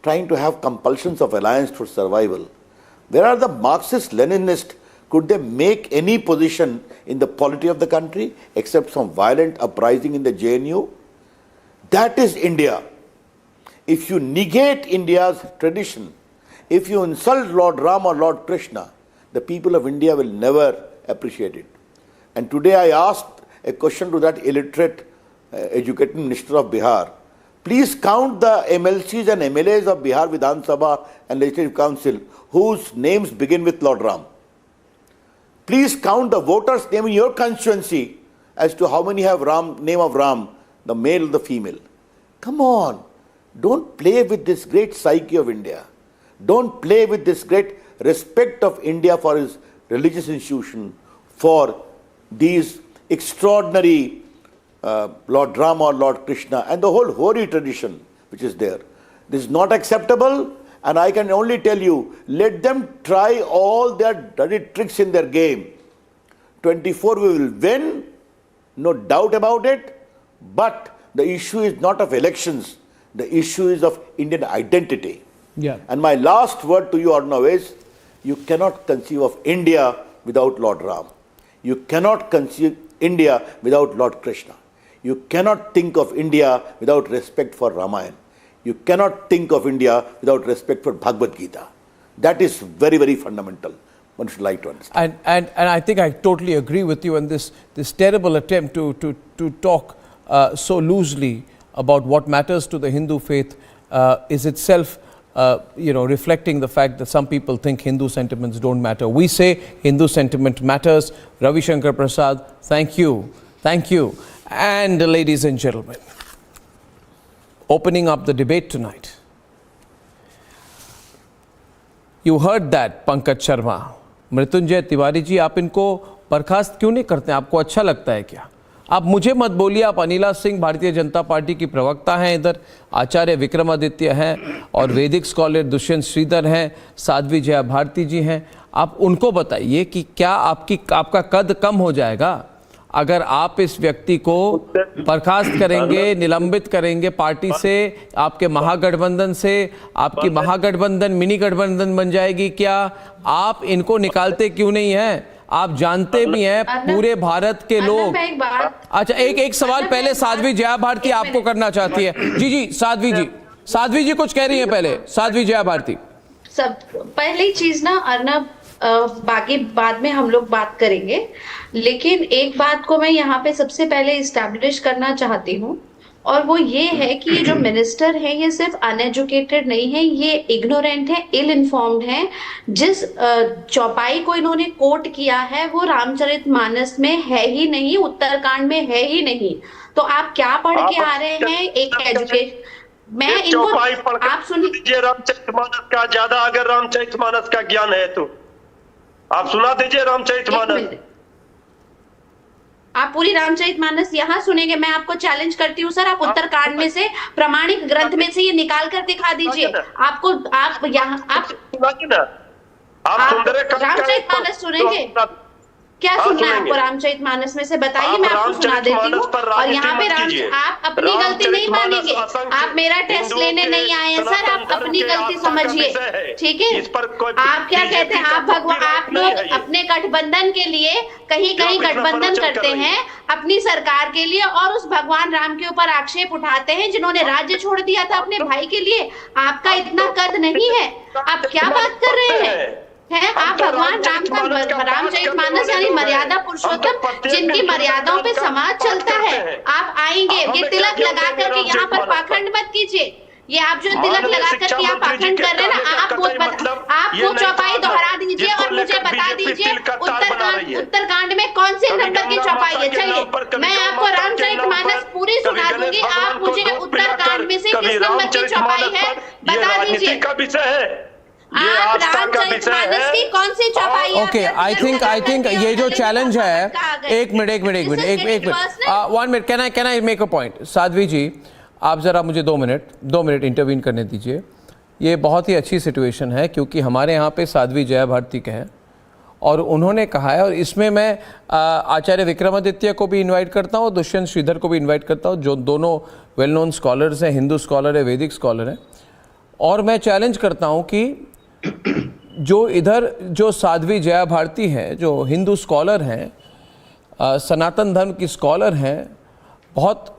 Trying to have compulsions of alliance for survival. Where are the Marxist-Leninists? Could they make any position in the polity of the country except some violent uprising in the JNU? That is India. If you negate India's tradition, if you insult Lord Ram or Lord Krishna, the people of India will never appreciate it. And today I asked a question to that illiterate educated minister of Bihar. Please count the MLCs and MLAs of Bihar Vidhan Sabha and Legislative Council whose names begin with Lord Ram. Please count the voters' name in your constituency as to how many have name of Ram, the male or the female. Come on, don't play with this great psyche of India. Don't play with this great respect of India for its religious institution, for these extraordinary Lord Rama or Lord Krishna and the whole Hori tradition which is there. This is not acceptable, and I can only tell you, let them try all their dirty tricks in their game. 24 we will win, no doubt about it, but the issue is not of elections, the issue is of Indian identity. Yeah. And my last word to you, Arnav, is you cannot conceive of India without Lord Ram. You cannot conceive India without Lord Krishna. You cannot think of India without respect for Ramayana. You cannot think of India without respect for Bhagavad Gita. That is very, very fundamental. One should like to understand. And I think I totally agree with you. And this terrible attempt to talk so loosely about what matters to the Hindu faith is itself reflecting the fact that some people think Hindu sentiments don't matter. We say Hindu sentiment matters. Ravi Shankar Prasad, thank you. Thank you. And ladies and gentlemen, opening up the debate tonight, you heard that, Pankaj Sharma. Mrityunjay Tiwari ji, आप इनको बर्खास्त क्यों नहीं करते? आपको अच्छा लगता है क्या? आप मुझे मत बोलिए. आप अनिला सिंह भारतीय जनता पार्टी की प्रवक्ता हैं, इधर आचार्य विक्रमादित्य हैं और वैदिक स्कॉलर दुष्यंत श्रीधर हैं, साध्वी जया भारती जी हैं. आप उनको बताइए कि क्या आपका कद कम हो जाएगा अगर आप इस व्यक्ति को बर्खास्त करेंगे, निलंबित करेंगे पार्टी से, आपके महागठबंधन से, आपकी महागठबंधन मिनी गठबंधन बन जाएगी क्या? आप इनको निकालते क्यों नहीं हैं? आप जानते भी हैं पूरे भारत के लोग। अच्छा, एक सवाल पहले साध्वी जया भारती आपको करना चाहती है। जी साध्वी जी कुछ कह रही हैं पहले, साध्वी जया भारती। सब पहली चीज ना अर्नब, बाकी बाद में हम लोग बात करेंगे, लेकिन एक बात को मैं यहाँ पे सबसे पहले इस्टेब्लिश करना चाहती हूँ, और वो ये है कि ये जो मिनिस्टर है ये सिर्फ अनएजुकेटेड नहीं है, ये इग्नोरेंट है, इल इन्फॉर्म्ड है। जिस चौपाई को इन्होंने कोट किया है वो रामचरितमानस में है ही नहीं, उत्तरकांड में है ही नहीं। तो आप क्या पढ़ के आ रहे हैं? एक एजुकेट मैं इनको आप सुनिए, रामचरितमानस का ज्यादा, अगर रामचरितमानस का ज्ञान है तो आप सुना दीजिए रामचरितमानस। आप पूरी रामचरितमानस यहाँ सुनेंगे? मैं आपको चैलेंज करती हूँ सर, आप उत्तरकांड में से प्रमाणिक ग्रंथ में से ये निकाल कर दिखा दीजिए। आपको आप यहाँ आप रामचरितमानस सुनेंगे? क्या सुनना है आपको रामचरितमानस में से? बताइए, मैं आपको सुना देती हूँ। और यहाँ पे आप अपनी गलती नहीं मानेंगे, आप मेरा टेस्ट लेने नहीं आए हैं सर, आप अपनी गलती समझिए, ठीक है? आप क्या कहते हैं, आप लोग अपने गठबंधन के लिए कहीं कहीं गठबंधन करते हैं अपनी सरकार के लिए, और उस भगवान राम के ऊपर आक्षेप उठाते हैं जिन्होंने राज्य छोड़ दिया था अपने भाई के लिए। आपका इतना कद नहीं है, आप क्या बात कर रहे हैं? आप भगवान राम का रामचरितमानस यानी मर्यादा पुरुषोत्तम, जिनकी मर्यादाओं पे समाज चलता है। आप आएंगे, ये तिलक लगा करके यहाँ पर पाखंड मत कीजिए। ये आप जो तिलक लगा करके आप पाखंड कर रहे हैं ना, आप वो चौपाई दोहरा दीजिए और मुझे बता दीजिए उत्तरकांड में कौन से नंबर की चौपाई है। चलिए, मैं आपको रामचरितमानस पूरी सुना दूंगी, आप मुझे उत्तरकांड में से किस नंबर की चौपाई है बता दीजिए। आप रामचरितमानस की कौन सी चौपाई है? ओके, आई थिंक ये जो चैलेंज है, एक minute 1 minute, can I make a point? Sadhvi ji, आप जरा मुझे 2 मिनट इंटरवीन करने दीजिए। ये बहुत ही अच्छी सिचुएशन है क्योंकि हमारे यहाँ पे साध्वी जया भारती के हैं और उन्होंने कहा है, और इसमें मैं आचार्य विक्रमादित्य को भी इनवाइट करता हूँ, दुष्यंत श्रीधर को भी इनवाइट करता हूँ, जो दोनों वेल नोन स्कॉलर्स हैं, हिंदू स्कॉलर है, वैदिक स्कॉलर हैं। और मैं चैलेंज करता हूँ कि जो इधर जो साध्वी जया भारती हैं, जो हिंदू स्कॉलर हैं, सनातन धर्म की स्कॉलर हैं, बहुत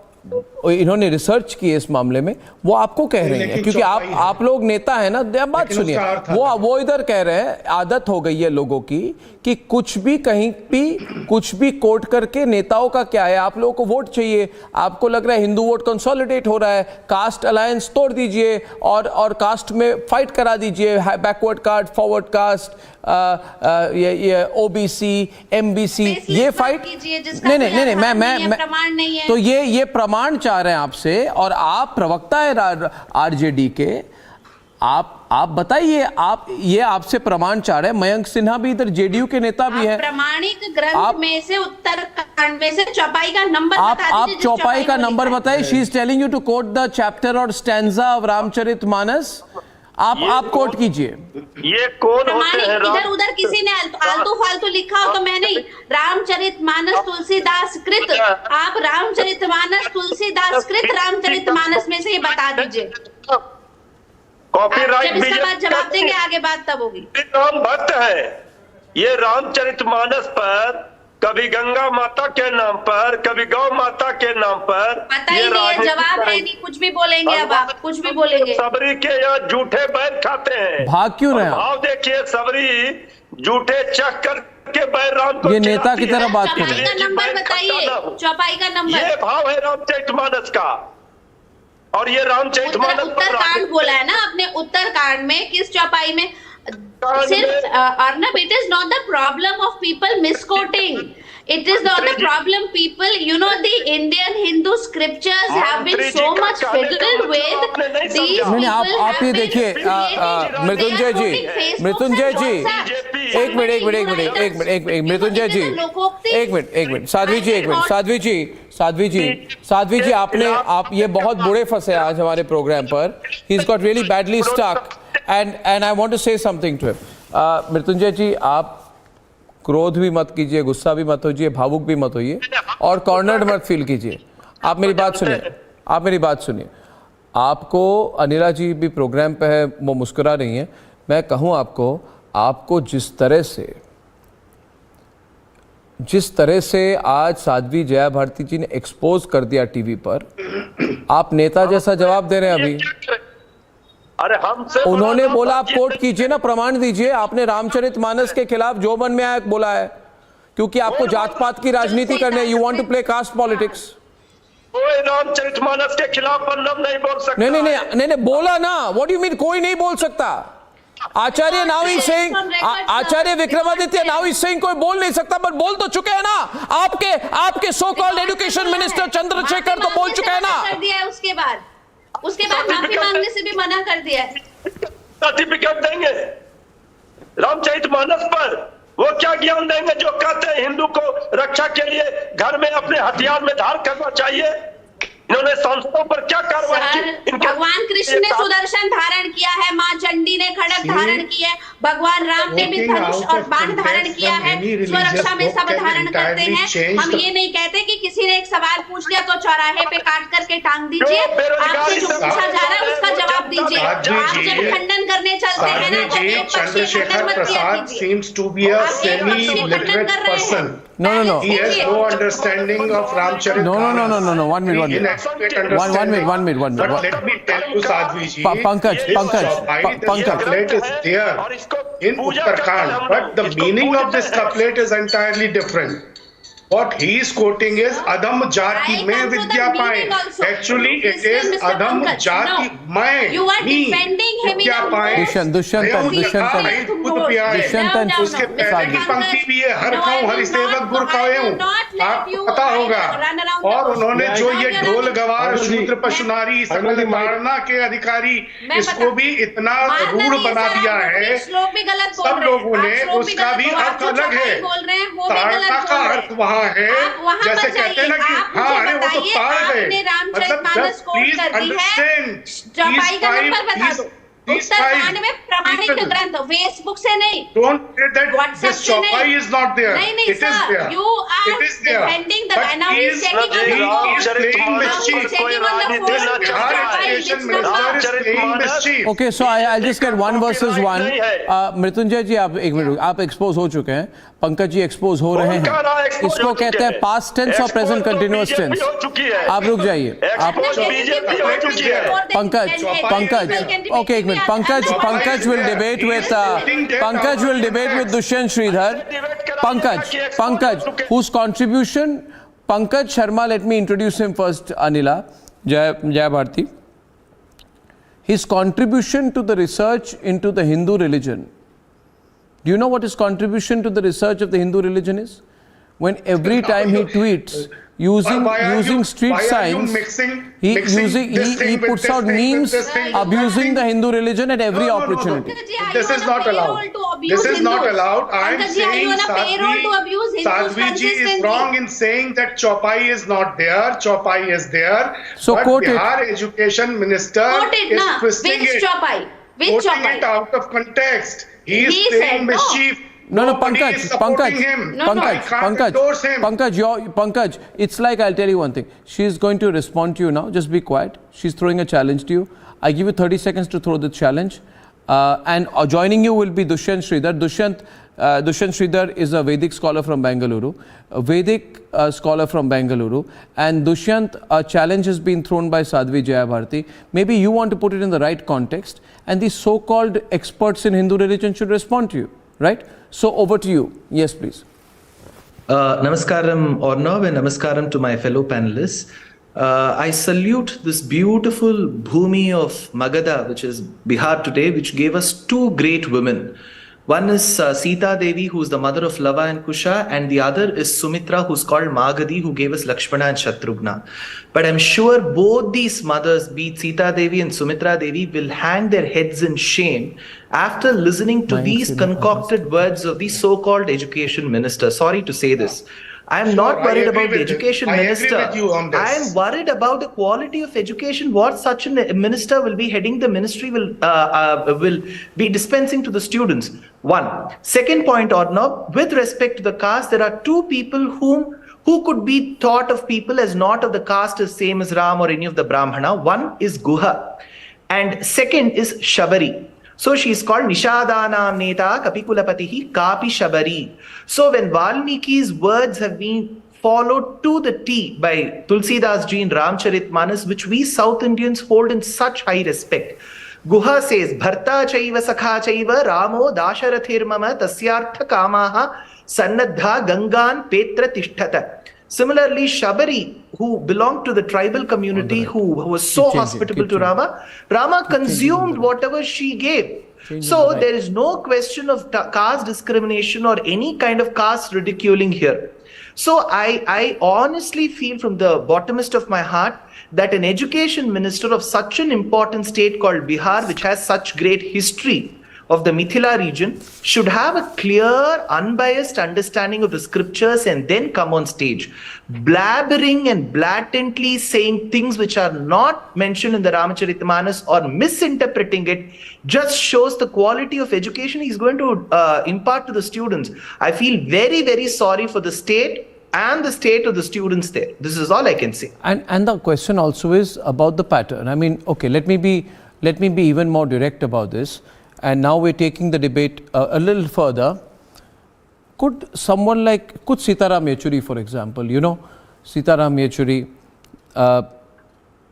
इन्होंने रिसर्च की है इस मामले में, वो आपको कह रही हैं, क्योंकि आप लोग नेता हैं ना, बात सुनिए, वो इधर कह रहे हैं आदत हो गई है लोगों की कि कुछ भी कहीं भी कुछ भी कोट करके नेताओं का क्या है, आप लोगों को वोट चाहिए, आपको लग रहा है हिंदू वोट कंसोलिडेट हो रहा है, कास्ट अलायंस तोड़ दीजिए और कास्ट में फाइट करा दीजिए, बैकवर्ड कास्ट, फॉरवर्ड कास्ट, ये ओबीसी, एमबीसी, ये फाइट नहीं, मैं तो ये प्रमाण चाह रहे हैं आपसे, और आप प्रवक्ता है आरजेडी के, आप बताइए, आप ये आपसे प्रमाण चाह रहे हैं। मयंक सिन्हा भी इधर जेडीयू के नेता भी हैं। प्रमाणिक ग्रंथ में से उत्तरकांड में से चौपाई का नंबर आप चौपाई का नंबर बताइए। She is telling you to quote the chapter और स्टैंजा ऑफ रामचरितमानस। आप कोट कीजिए। ये कौन होते हैं? इधर उधर किसी ने आलतू फालतू लिखा हो तो मैं नहीं। रामचरितमानस तुलसीदास कृत, आप रामचरितमानस तुलसीदास कृत रामचरितमानस में से ये बता दीजिए। कॉपीराइट जब इसका बाद जवाब देंगे आगे बात तब होगी। राम भक्त है, ये रामचरितमानस पर कभी गंगा माता के नाम पर, कभी गौ माता के नाम पर, पता ही नहीं है, जवाब है नहीं, कुछ भी बोलेंगे अब आप, कुछ भी बोलेंगे। सबरी के यहाँ झूठे बैर खाते हैं, भाग क्यों रहे हैं? भाव देखिए, सबरी झूठे चख करके बैर राम को ये नेता की तरह बात कर रहे हैं। नंबर बताइए, चौपाई का नंबर। ये भाव है रामचरितमानस का, और ये रामचरितमानस उत्तरकांड बोला है ना आपने, उत्तरकांड में किस चौपाई में? सिर्फ Arnab, it is not the problem of people misquoting. It is not the problem people, you know, the Indian Hindu scriptures have been so much fiddled with. These नहीं, आप ये देखिए, मृत्युंजय जी, एक मिनट, मृत्युंजय जी, एक मिनट, साध्वी जी, आप ये बहुत बुरे फंसे आज हमारे प्रोग्राम पर। He is got really badly stuck and I want to say something to him. Mrityunjay ji, आप क्रोध भी मत कीजिए, गुस्सा भी मत होइए, भावुक भी मत होइए और कॉर्नर्ड मत फील कीजिए। आप मेरी बात सुनिए, आप मेरी बात सुनिए। आपको अनिला जी भी प्रोग्राम पे है, वो मुस्कुरा रही हैं। मैं कहूँ आपको जिस तरह से आज साध्वी जया भारती जी ने एक्सपोज कर दिया टीवी पर, आप नेता जैसा जवाब दे रहे हैं अभी। अरे हमसे उन्होंने बोला आप कोट कीजिए ना, प्रमाण दीजिए। आपने रामचरितमानस के खिलाफ जो मन में आया बोला है, क्योंकि आपको जात पात की राजनीति करनी है। You want to play caste politics. कोई रामचरितमानस के खिलाफ नहीं बोल सकता। नहीं बोला ना। व्हाट डू यू मीन कोई नहीं बोल सकता? Acharya now is saying, Acharya Vikramaditya now is saying कोई बोल नहीं सकता, पर बोल तो चुके हैं ना। आपके so called education minister Chandrashekhar तो बोल चुके हैं ना। कर दिया है उसके बाद माफी मांगने से भी मना कर दिया है। सर्टिफिकेट देंगे रामचरितमानस पर, वो क्या ज्ञान देंगे जो कहते हैं हिंदू को रक्षा के लिए घर में अपने हथियार में धार करना चाहिए। इन्होंने संस्थाओं पर क्या कार्रवाई की? भगवान कृष्ण ने सुदर्शन धारण किया है, माँ चंडी ने खड्ग धारण की है, भगवान राम ने भी धनुष और बाण धारण किया है। स्वरक्षा में सब धारण करते हैं। हम ये नहीं कहते कि किसी ने एक सवाल पूछ लिया तो चौराहे पे काट करके टांग दीजिए। आपसे जो पूछा जा रहा है उसका जवाब दीजिए। आप जब खंडन करने चलते हैं ना, तो एक पक्षी खंडन मत किया कीजिए। No. He has no understanding of Ramcharitmanas. No. 1 minute. One minute. But let me tell you, Sadhvi ji, Pankaj. couplet is there in Uttarakhand, but the meaning of this couplet is entirely different. What he is quoting is Adham Jati mein vidya paye. Actually, it is Adham Jati mein. You are defending him vidya paye. दुष्यंतन उसके पहले की पंक्ति भी है, हर खाऊं हरि सेवक गुर खाए हूं, आपको पता होगा। और उन्होंने जो ये ढोल गवार शूद्र पशु नारी सकल ताड़ना के अधिकारी, इसको भी इतना रूढ़ बना दिया है। सब लोगों ने उसका भी अर्थ अलग है। ताड़ना का अर्थ वहाँ है, जैसे कहते हैं ना कि हाँ अरे वो तो ताड़ गए, मतलब जस्ट प्लीज अंडरस्टैंड उत्तरकांड में प्रमाणित ग्रंथ, फेसबुक से नहीं। Don't say that this Chaupai is not there. नहीं, it is there. You are defending the now he is checking on the phone. Okay, so I'll just get one versus one. Mrityunjay ji आप एक minute, आप expose हो चुके हैं, Pankaj ji expose हो रहे हैं। इसको कहते हैं पास्ट टेंस और प्रेजेंट कंटिन्यूअस टेंस। आप रुक जाइए, आप पंकज ओके एक minute. Pankaj will debate with Dushyant Sridhar. Pankaj, whose contribution? Pankaj Sharma, let me introduce him first. Anila Jaya Bharti. His contribution to the research into the Hindu religion. Do you know what his contribution to the research of the Hindu religion is? When every time he tweets using street signs, he puts out memes abusing the Hindu religion at every opportunity. This is not allowed. This is not allowed. I am saying Sadhvi ji is wrong in saying that Chaupai is not there. Chaupai is there. So but quote Bihar Education Minister is twisting it. Quoting it out of context. He is saying mischief. No, Pankaj, it's like, I'll tell you one thing. She's going to respond to you now. Just be quiet. She's throwing a challenge to you. I give you 30 seconds to throw the challenge. And joining you will be Dushyant Sridhar. Dushyant Sridhar is a Vedic scholar from Bengaluru. And Dushyant, a challenge has been thrown by Sadhvi Jaya Bharti. Maybe you want to put it in the right context. And the so-called experts in Hindu religion should respond to you. Right? So over to you. Yes, please. Namaskaram Ornav and namaskaram to my fellow panelists. I salute this beautiful Bhumi of Magadha, which is Bihar today, which gave us two great women. One is Sita Devi, who is the mother of Lava and Kusha, and the other is Sumitra, who's called Magadhi, who gave us Lakshmana and Shatrughna. But I'm sure both these mothers, be it Sita Devi and Sumitra Devi, will hang their heads in shame after listening to these concocted words of the so-called education minister. Sorry to say this. I am not worried about the education minister. I agree with you on this. I am worried about the quality of education. What such a minister will be heading the ministry will be dispensing to the students. One. Second point, Arnab, with respect to the caste, there are two people who could be thought of people as not of the caste as same as Ram or any of the Brahmana. One is Guha, and second is Shabari. So she is called Nishadana Neta Kapikulapatihi Kapi Shabari. So when Valmiki's words have been followed to the T by Tulsidas ji in Ramcharitmanas, which we South Indians hold in such high respect, Guha says, Bharta chaiva sakha chaiva Ramo Dasharathir mama tasyartha kamaha sannadha gangan petra tishtata. Similarly, Shabari, who belonged to the tribal community, who was so hospitable to Rama consumed whatever she gave. So there is no question of caste discrimination or any kind of caste ridiculing here. So I honestly feel from the bottomest of my heart that an education minister of such an important state called Bihar, which has such great history of the Mithila region, should have a clear, unbiased understanding of the scriptures and then come on stage. Blabbering and blatantly saying things which are not mentioned in the Ramcharitmanas or misinterpreting it just shows the quality of education he's going to impart to the students. I feel very, very sorry for the state and the state of the students there. This is all I can say. And the question also is about the pattern. I mean, okay, let me be even more direct about this. And now we're taking the debate a little further. Could someone like, Sitaram Yechuri, for example, Sitaram Yechuri,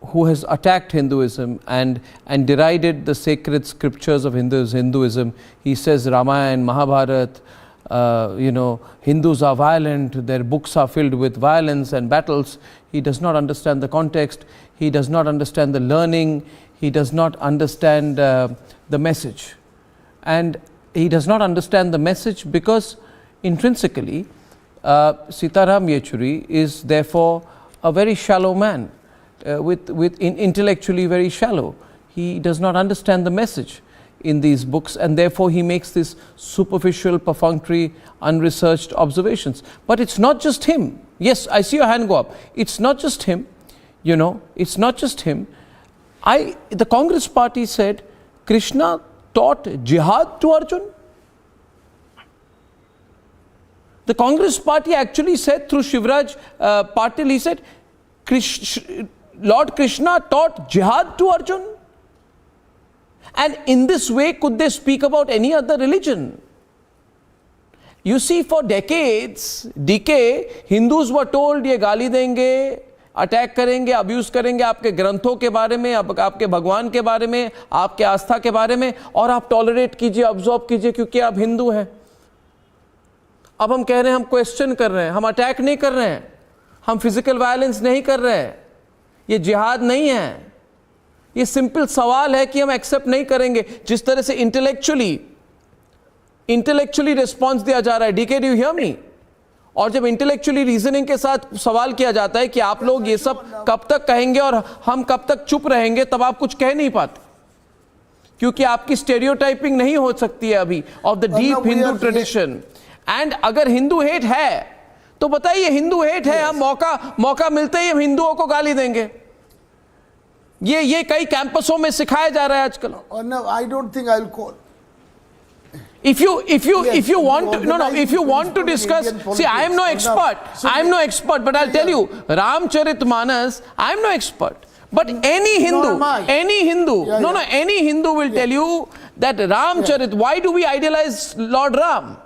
who has attacked Hinduism and derided the sacred scriptures of Hinduism. He says Ramayana, Mahabharata, Hindus are violent, their books are filled with violence and battles. He does not understand the context. He does not understand the learning. He does not understand the message. And he does not understand the message because intrinsically Sitaram Yechuri is therefore a very shallow man, intellectually very shallow. He does not understand the message in these books, and therefore he makes these superficial, perfunctory, unresearched observations. But it's not just him. Yes, I see your hand go up. It's not just him, it's not just him. The Congress party said Krishna taught jihad to Arjun. The Congress party actually said through Shivraj Patil, he said Lord Krishna taught jihad to Arjun. And in this way, could they speak about any other religion? You see, for decades, Hindus were told ye gali denge, attack करेंगे, abuse करेंगे आपके ग्रंथों के बारे में, आपके भगवान के बारे में, आपके आस्था के बारे में, और आप टॉलरेट कीजिए, ऑब्जॉर्व कीजिए क्योंकि आप हिंदू हैं. अब हम कह रहे हैं, हम क्वेश्चन कर रहे हैं, हम अटैक नहीं कर रहे हैं, हम फिजिकल वायलेंस नहीं कर रहे हैं, ये जिहाद नहीं है. ये सिंपल सवाल है कि हम एक्सेप्ट नहीं करेंगे जिस तरह से इंटेलेक्चुअली रिस्पॉन्स दिया जा रहा है. DK, do you hear me? और जब इंटेलेक्चुअली रीजनिंग के साथ सवाल किया जाता है कि आप लोग ये सब कब तक कहेंगे और हम कब तक चुप रहेंगे, तब आप कुछ कह नहीं पाते क्योंकि आपकी स्टेरियोटाइपिंग नहीं हो सकती है अभी of the deep Hindu tradition. And अगर हिंदू हेट है तो बताइए, हिंदू हेट है, हम मौका मिलते ही हम हिंदुओं को गाली देंगे. ये कई कैंपसों में सिखाया जा रहा है आजकल. I don't think I will call. If you want to discuss, see, I am no expert, but I'll tell you, Ramcharitmanas, I am no expert, but any Hindu will tell you that Ramcharit, why do we idolize Lord Ram?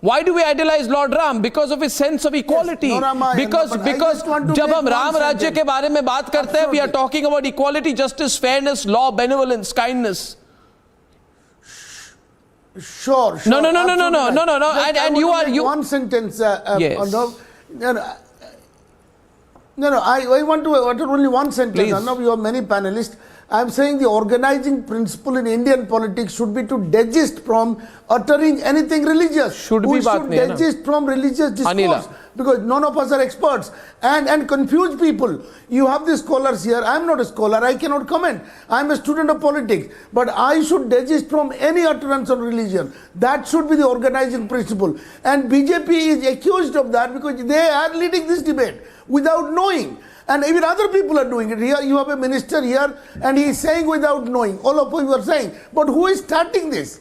Why do we idolize Lord Ram? Because of his sense of equality. Because जब हम राम राज्य के बारे में बात करते हैं, we are talking about equality, justice, fairness, law, benevolence, kindness. Sure. No. And you one sentence. Yes. No. I want to utter only one sentence. Please. I know you have many panelists. I'm saying the organizing principle in Indian politics should be to desist from uttering anything religious. We should desist from religious discourse, because none of us are experts, and confuse people. You have the scholars here. I'm not a scholar. I cannot comment. I'm a student of politics. But I should desist from any utterance on religion. That should be the organizing principle. And BJP is accused of that because they are leading this debate without knowing. And even other people are doing it. Here you have a minister here and he is saying without knowing. All of you are saying. But who is starting this?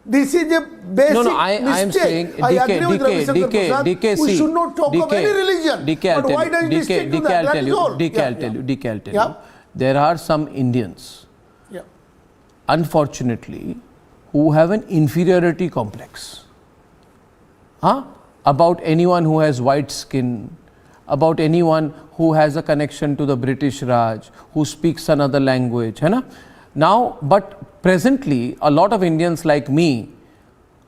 This is a basic mistake. I am saying, I agree with Ravi Shankar Prasad. We should not talk of any religion. But why don't you stick to that? That is all. DK, I'll tell you. There are some Indians, unfortunately, who have an inferiority complex. About anyone who has white skin, about anyone who has a connection to the British Raj, who speaks another language. है ना? Now, but presently, a lot of Indians like me,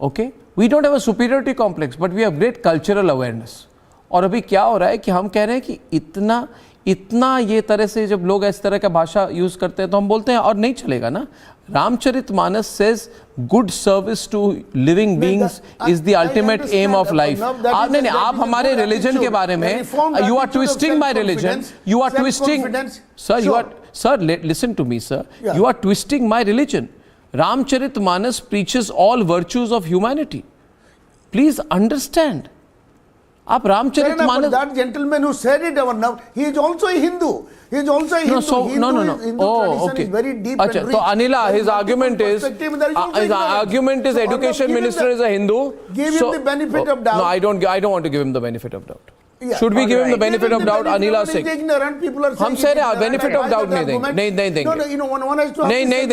okay, we don't have a superiority complex, but we have great cultural awareness. और अभी क्या हो रहा है कि हम कह रहे हैं कि इतना ये तरह से जब लोग इस तरह का भाषा यूज करते हैं तो हम बोलते हैं और नहीं चलेगा ना. Ramcharitmanas says good service to living beings is the ultimate aim of life. नहीं, आप हमारे religion के बारे में, you are twisting my religion, you are twisting, sir, listen to me, sir, you are twisting my religion. Ramcharitmanas preaches all virtues of humanity. Please understand. आप Ramcharitmanas, that gentleman who said it, he is also a Hindu. He is also a Hindu. No. Oh, okay. Is very deep and rich. So Anila, his argument is education minister is a Hindu. Give him the benefit of doubt. No, I don't want to give him the benefit of doubt. Should we give him the benefit of doubt? Anila Singh. हम कह रहे हैं benefit of doubt नहीं देंगे. No, you know, one has to have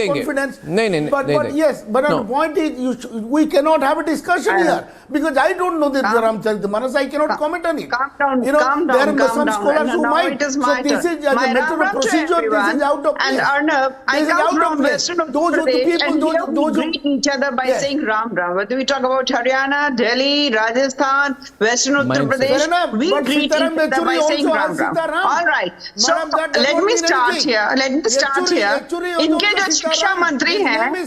confidence. नहीं. But yes, but the point is, we cannot have a discussion here because I don't know the Ramcharitmanas. I cannot comment on it. Calm down. You know, there are some scholars who might. So this is as a matter of procedure. This is out of place. And Arnab, I come from Western Uttar Pradesh, and here we greet each other by saying Ram Ram. Whether we talk about Haryana, Delhi, Rajasthan, Western Uttar Pradesh, we greet each other by saying Ram Ram. All right. So let me start here. इनके जो शिक्षा मंत्री हैं,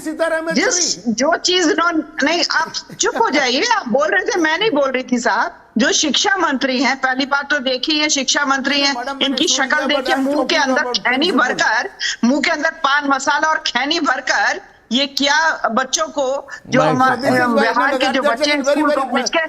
जो चीज नहीं, आप चुप हो जाइए. आप बोल रहे थे, मैं नहीं बोल रही थी साहब. जो शिक्षा मंत्री हैं, पहली बात तो देखिए, शिक्षा मंत्री हैं, इनकी शक्ल देखिए, मुंह के अंदर खैनी भरकर, मुंह के अंदर पान मसाला और खैनी भरकर, ये क्या बच्चों को जो हमारे बिहार के जो बच्चे स्कूल को भेज के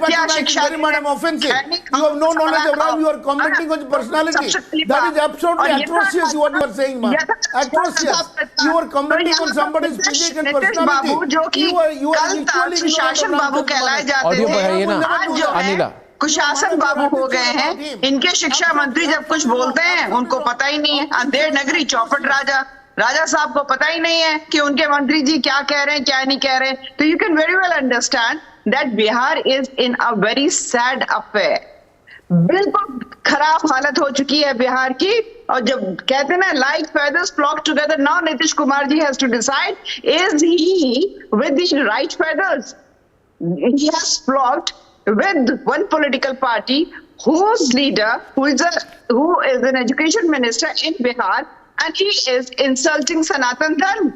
क्या शिक्षा you have no knowledge of Ram, you are commenting on the personality. That is absolutely atrocious what you are saying, man. Atrocious. You are commenting on somebody's physique and personality. जो कि कल तक सुशासन बाबू कहलाए जाते थे, आज जो है कुशासन बाबू हो गए हैं. इनके शिक्षा मंत्री जब कुछ बोलते हैं उनको पता ही नहीं है. अंधेर नगरी चौपट राजा साहब को पता ही नहीं है कि उनके मंत्री जी क्या कह रहे हैं, क्या नहीं कह रहे हैं. तो you can very well understand that Bihar is in a very sad affair. बिल्कुल खराब हालत हो चुकी है बिहार की. और जब कहते हैं ना, like feathers flock together, now Nitish Kumar ji has to decide, is he with the right feathers. He has flocked with one political party whose leader, who is an education minister in Bihar, and he is insulting Sanatan Dharma.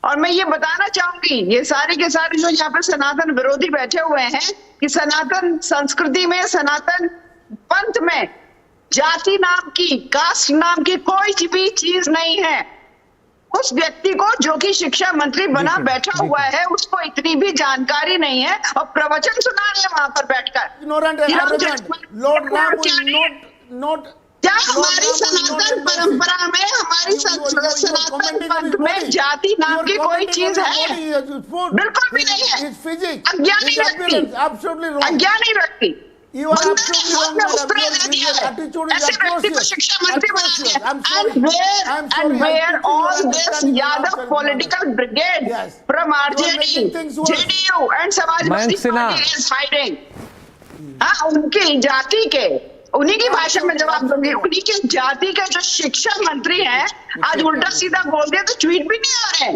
और मैं ये बताना चाहूंगी, ये सारे के सारे जो यहाँ पे सनातन विरोधी बैठे हुए हैं, कि सनातन संस्कृति में, सनातन पंथ में जाति नाम की, कास्ट नाम की कोई भी चीज नहीं है. उस व्यक्ति को जो कि शिक्षा मंत्री बना बैठा हुआ है, उसको इतनी भी जानकारी नहीं है और प्रवचन सुना रहे हैं वहां पर बैठकर. क्या हमारी सनातन परंपरा में, हमारी सनातन पंथ में जाति नाम की कोई चीज है? बिल्कुल भी नहीं है. अज्ञानी व्यक्ति You are absolutely wrong. ऐसे व्यक्ति को शिक्षा मंत्री बना दिया. And where all this Yadav political brigade from RJD, JDU and Samajwadi Party is hiding. हाँ, उनकी जाति के, उन्हीं की भाषा में जवाब दूंगी. उन्हीं की जाति के जो शिक्षा मंत्री हैं, आज उल्टा सीधा बोल दिया तो ट्वीट भी नहीं आ रहे हैं.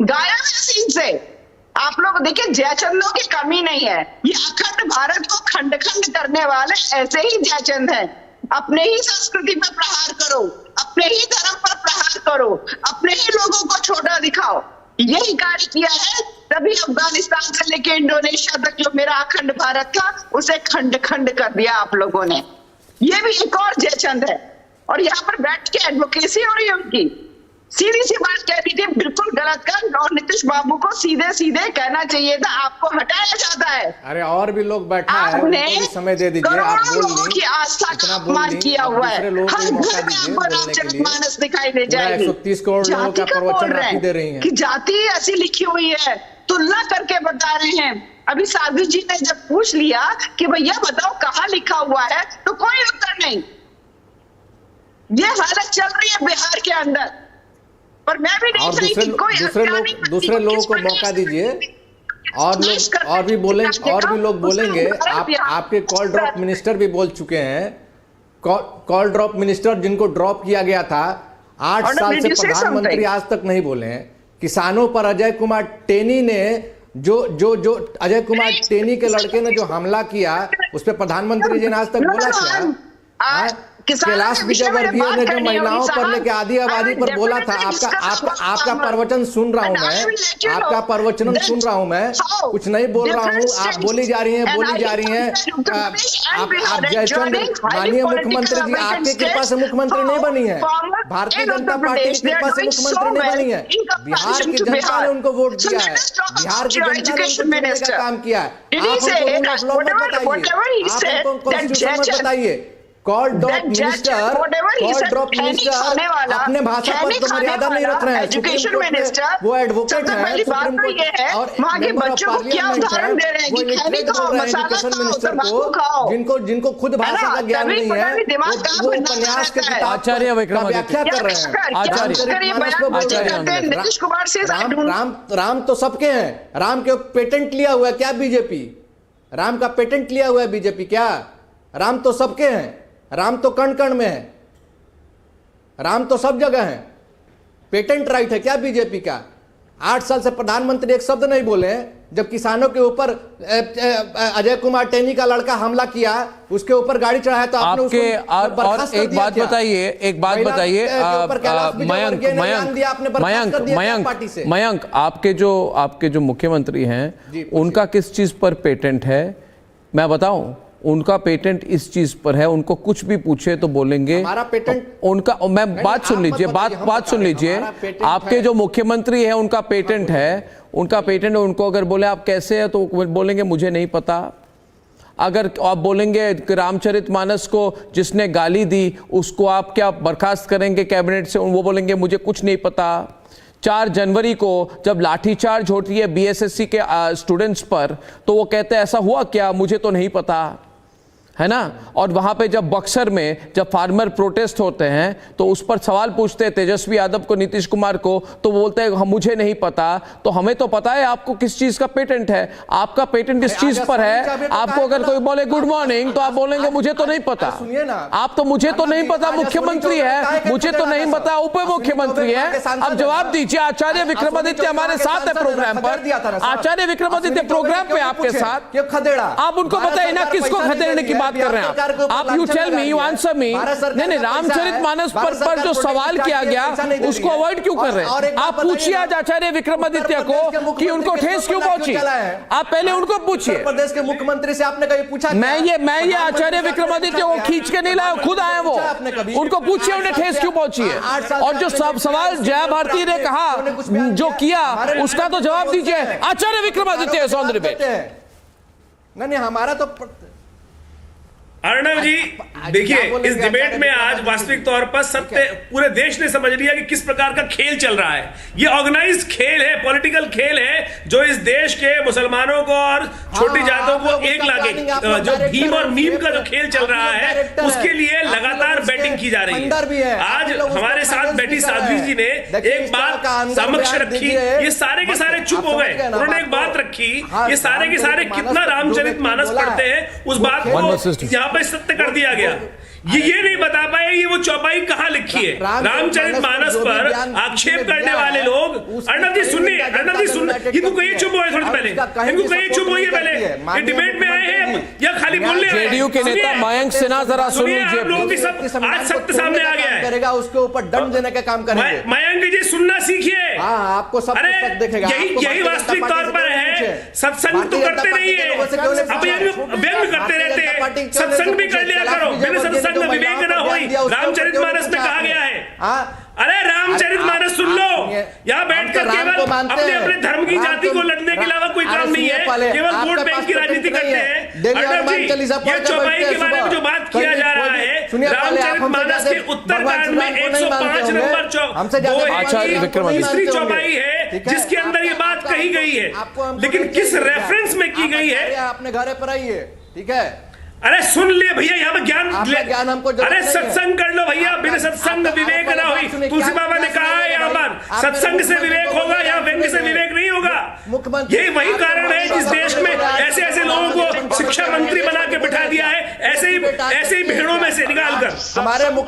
गायब है सीन से. आप लोग देखिए, जयचंदों की कमी नहीं है. ये अखंड भारत को खंड खंड करने वाले ऐसे ही जयचंद हैं. अपने ही संस्कृति पर प्रहार करो, अपने ही धर्म पर प्रहार करो, अपने ही लोगों को छोटा दिखाओ। यही कार्य किया है, तभी अफगानिस्तान से लेके इंडोनेशिया तक जो मेरा अखंड भारत था उसे खंड खंड कर दिया आप लोगों ने। ये भी एक और जयचंद है, और यहाँ पर बैठ के एडवोकेसी हो रही है उनकी। सीधी सी बात कह दी थी, बिल्कुल गलत कर, और नीतीश बाबू को सीधे सीधे कहना चाहिए था, आपको हटाया जाता है। अरे और भी लोग बैठा है, उनको भी समय दे दीजिए। आप लोगों की आस्था का अपमान किया हुआ है, हर घर में आपको रामचरितमानस दिखाई दे जाएगी। 130 करोड़ लोगों का प्रवचन आप दे रही हैं कि जाति ऐसी लिखी हुई है, तुलना करके बता रहे हैं। अभी साधु जी ने जब पूछ लिया कि भैया बताओ कहाँ लिखा हुआ है, तो कोई उत्तर नहीं। ये हालत चल रही है बिहार के अंदर, पर मैं भी नहीं सही कि कोई दूसरे लोगों को मौका दीजिए, और भी लोग बोलेंगे। आपके कॉल ड्रॉप मिनिस्टर भी बोल चुके हैं, कॉल ड्रॉप मिनिस्टर जिनको ड्रॉप किया गया था 8 साल से प्रधानमंत्री आज तक नहीं बोले हैं। किसानों पर अजय कुमार टेनी ने जो अजय कुमार टेनी के लड़के ने जो हमला किया, उस पर प्रधानमंत्री जी ने आज तक बोला क्या? कैलाश विजयवर्गीय ने जो महिलाओं पर लेके आधी आबादी पर बोला था, आपका प्रवचन सुन रहा हूं मैं, आपका प्रवचन सुन रहा हूं मैं, कुछ नहीं बोल रहा हूं। आप बोली जा रही हैं। आप जयचंद माननीय मुख्यमंत्री जी, आपकी कृपा से मुख्यमंत्री नहीं बनी है, भारतीय जनता पार्टी की कृपा से मुख्यमंत्री नहीं बनी है। बिहार की जनता ने उनको वोट दिया है, बिहार की जनता ने उनको चुनने का काम किया है। बताइए, कॉल ड्रॉप मिनिस्टर अपने भाषा पर तो मर्यादा नहीं रख रहे हैं। एजुकेशन मिनिस्टर वो एडवोकेट है, सुप्रीम कोर्ट और वहाँ के बच्चों को क्या उदाहरण दे रहे हैं कि खैनी खाओ, मसाला खाओ, तंबाकू खाओ। जिनको खुद भाषा का ज्ञान नहीं है, वो उपन्यास के आचार्य व्याख्या कर रहे हैं। नीतीश कुमार से राम तो सबके हैं। राम के पेटेंट लिया हुआ है क्या बीजेपी? राम का पेटेंट लिया हुआ है बीजेपी क्या? राम तो सबके हैं, राम तो कण कण में है, राम तो सब जगह है। पेटेंट राइट है क्या बीजेपी का? 8 साल से प्रधानमंत्री एक शब्द नहीं बोले, जब किसानों के ऊपर अजय कुमार टेनी का लड़का हमला किया, उसके ऊपर गाड़ी चढ़ाया तो आपने उसको बर्खास्त कर दिया। एक बात बताइए मयंक, आपके जो मुख्यमंत्री हैं उनका किस चीज पर पेटेंट है? मैं बताऊं, उनका पेटेंट इस चीज पर है, उनको कुछ भी पूछे तो बोलेंगे हमारा पेटेंट उनका। बात सुन लीजिए, आपके जो मुख्यमंत्री है उनका पेटेंट है, उनको अगर बोले आप कैसे हैं तो बोलेंगे मुझे नहीं पता। अगर आप बोलेंगे रामचरितमानस को जिसने गाली दी उसको आप क्या बर्खास्त करेंगे कैबिनेट से, वो बोलेंगे मुझे कुछ नहीं पता। 4 जनवरी को जब लाठीचार्ज होती है बीएसएससी के स्टूडेंट्स पर, तो वो कहते हैं ऐसा हुआ क्या, मुझे तो नहीं पता, है ना। और वहां पे जब बक्सर में जब फार्मर प्रोटेस्ट होते हैं तो उस पर सवाल पूछते हैं तेजस्वी यादव को, नीतीश कुमार को, तो बोलते हैं मुझे नहीं पता। तो हमें तो पता है आपको किस चीज का पेटेंट है, आपका पेटेंट इस चीज पर है। आपको अगर कोई बोले गुड मॉर्निंग तो आप बोलेंगे मुझे तो नहीं पता। आप तो मुझे तो नहीं पता मुख्यमंत्री है, मुझे तो नहीं पता उप मुख्यमंत्री है। अब जवाब दीजिए। आचार्य विक्रमादित्य हमारे साथ है प्रोग्राम पर, आचार्य विक्रमादित्य प्रोग्राम पे आपके साथ, आप उनको बताइए ना किसको खदेड़ने की बात कर रहे हैं आप। You tell me, you answer me. नहीं, रामचरितमानस पर जो सवाल किया गया उसको अवॉइड क्यों कर रहे हैं? आप पूछिए आज आचार्य विक्रमादित्य को कि उनको ठेस क्यों पहुंची। आप पहले उनको पूछिए। प्रदेश के मुख्यमंत्री से आपने कभी पूछा? मैं ये आचार्य विक्रमादित्य को खींच के नहीं लाया, खुद आए वो। उनको पूछिए उन्हें ठेस क्यों पहुंची है। और जो सवाल जया भारती ने कहा जो किया उसका तो जवाब दीजिए आचार्य विक्रमादित्य। सौंदर्य नहीं, हमारा तो अर्णव जी देखिए, इस डिबेट में आज वास्तविक तौर पर सत्य पूरे देश ने समझ लिया कि किस प्रकार का खेल चल रहा है। ये ऑर्गेनाइज खेल है, पॉलिटिकल खेल है, जो इस देश के मुसलमानों को और छोटी जातों को एक लाके जो भीम और मीम का जो खेल चल रहा है उसके लिए लगातार बैटिंग की जा रही है। आज हमारे साथ बैठी साध्वी जी ने एक बात समक्ष रखी, ये सारे के सारे चुप हो गए। उन्होंने एक बात रखी, ये सारे के सारे कितना रामचरितमानस पढ़ते हैं, उस बात को यहाँ पे सत्य कर दिया गया। ये नहीं बता पाए ये वो चौपाई कहाँ लिखी है। रामचरितमानस पर आक्षेप करने वाले लोग, अर्णव जी सुनिए, अर्णव जी सुन, इनको कहिए चुप हो थोड़ी पहले, इनको कहिए चुप होइए पहले, ये डिबेट में आए हैं या खाली बोलने आए हैं? जेडीयू के नेता मयंक सिन्हा जरा सुन लीजिए, आप लोगों की सब आज सत्य सामने आ गया है, करेगा उसके ऊपर दंड देने का काम करेंगे। मयंक जी सुनना सीखिए, आपको सब कुछ देखेगा, यही वास्तविक तौर पर है। सत्संग तो करते नहीं है, अब व्यंग करते रहते हैं, सत्संग भी कर लिया करो, बिना सत्संग में विवेक न होई, रामचरितमानस में कहा गया है। अरे रामचरितमानस सुन लो, यहाँ बैठकर केवल अपने अपने धर्म की जाति को लड़ने के अलावा कोई काम नहीं है, केवल वोट बैंक की राजनीति करते हैं। अर्णव जी, ये चौपाई के बारे में जो बात किया जा रहा है, रामचरितमानस के उत्तरकांड में 105 नंबर तीसरी चौपाई है जिसके अंदर ये बात कही गई है, लेकिन किस रेफरेंस में की गई है? अपने घर पर आइए, ठीक है? अरे सुन ले भैया, यहाँ पे ज्ञान हमको, अरे सत्संग कर लो भैया, बिना सत्संग विवेक ना हुई। तुलसी बाबा ने कहा है यहाँ पर सत्संग से विवेक होगा, यहाँ व्यंग से विवेक नहीं होगा। ये वही कारण है जिस देश में ऐसे ऐसे लोगों को शिक्षा मंत्री बना के बिठा दिया है, ऐसे ही भेड़ों में से निकालकर,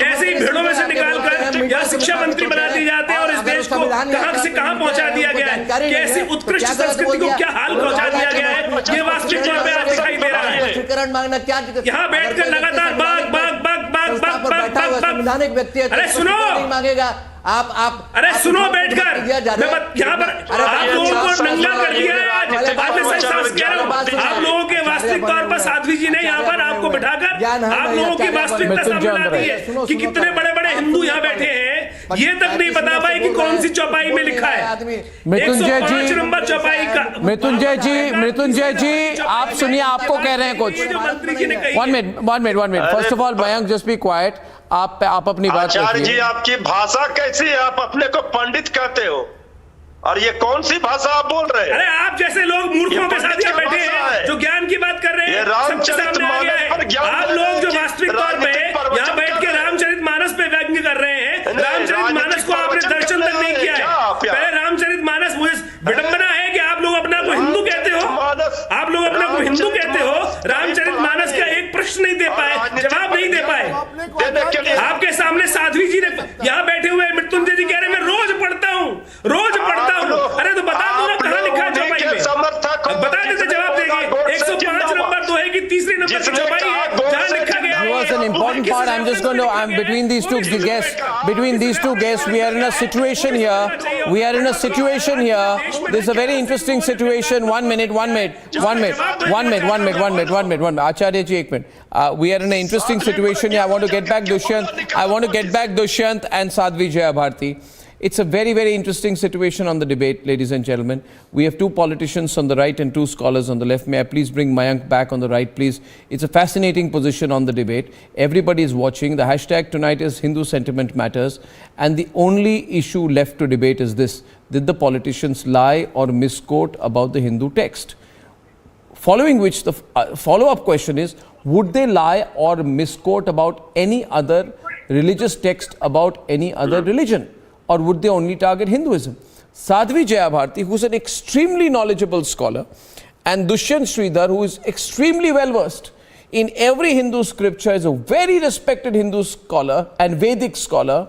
ऐसे ही भेड़ों में से निकालकर यहाँ शिक्षा मंत्री बना दिए जाते हैं और इस देश को कहां से कहां पहुंचा दिया गया है, कैसी उत्कृष्ट संस्कृति को क्या हाल पहुंचा दिया गया है, ये वास्तविक तौर पर आज दिखाई दे रहा है। मांगना क्या, यहाँ बैठकर लगातार संवैधानिक व्यक्ति है, अरे सुनो, मांगेगा आप अरे सुनो बैठकर, यहाँ पर आप लोगों को नंगा कर दिया है आज मैं सच सांस कह रहा हूँ। आप लोगों के वास्तविक तौर पर साध्वी जी ने यहाँ पर आपको बिठाकर आप लोगों की वास्तविकता सामने ला दी है कि कितने बड़े बड़े हिंदू यहाँ बैठे हैं, ये तक नहीं बता पाए कि कौन सी चौपाई में लिखा है 105 नंबर चौपाई का। मृत्युंजय जी आप सुनिए, आपको कह रहे हैं कुछ। One minute first of all Mayank just be quite, आप अपनी बात आचार्य जी, आपकी भाषा कैसी है? आप अपने को पंडित कहते हो और ये कौन सी भाषा आप बोल रहे हैं? अरे आप जैसे लोग मूर्खों के साथ यहाँ बैठे हैं जो ज्ञान की बात कर रहे हैं, आप लोग जो वास्तविक तौर पे यहाँ बैठ के रामचरितमानस पे व्यंग कर रहे हैं, रामचरितमानस को आपने दर्शन तक नहीं किया है। पहले रामचरितमानस, मुझे विडंबना है कि आप लोग अपना को हिंदू कहते हो, आप लोग अपना को हिंदू कहते हो, रामचरितमानस का एक प्रश्न नहीं दे पाए, जवाब नहीं दे पाए। आपके सामने साध्वी जी ने यहाँ बैठे हुए मृत्युंजय जी कह रहे मैं रोज पढ़ता हूँ, रोज पढ़ता हूँ। अरे तो बता दो ना कहाँ लिखा है चौपाई में, बता देते जवाब देंगे। 105 नंबर तो है कि तीसरे नंबर की चौपाई है जहाँ लिखा गया है। Was an important part. I'm just going to. I'm between these two guests. Between these two guests, we are in a situation here. We are in a situation here. This is a very interesting situation. 1 minute. Acharya ji, 1 minute. We are in an interesting situation here. I want to get back Dushyant and Sadhvi Jaya Bharti. It's a very, very interesting situation on the debate, ladies and gentlemen. We have two politicians on the right and two scholars on the left. May I please bring Mayank back on the right, please? It's a fascinating position on the debate. Everybody is watching. The hashtag tonight is Hindu Sentiment Matters. And the only issue left to debate is this: did the politicians lie or misquote about the Hindu text? Following which, the follow-up question is, would they lie or misquote about any other religious text about any other religion? Or would they only target Hinduism? Sadhvi Jaya Bharti, who's an extremely knowledgeable scholar, and Dushyant Sridhar, who is extremely well versed in every Hindu scripture, is a very respected Hindu scholar and Vedic scholar,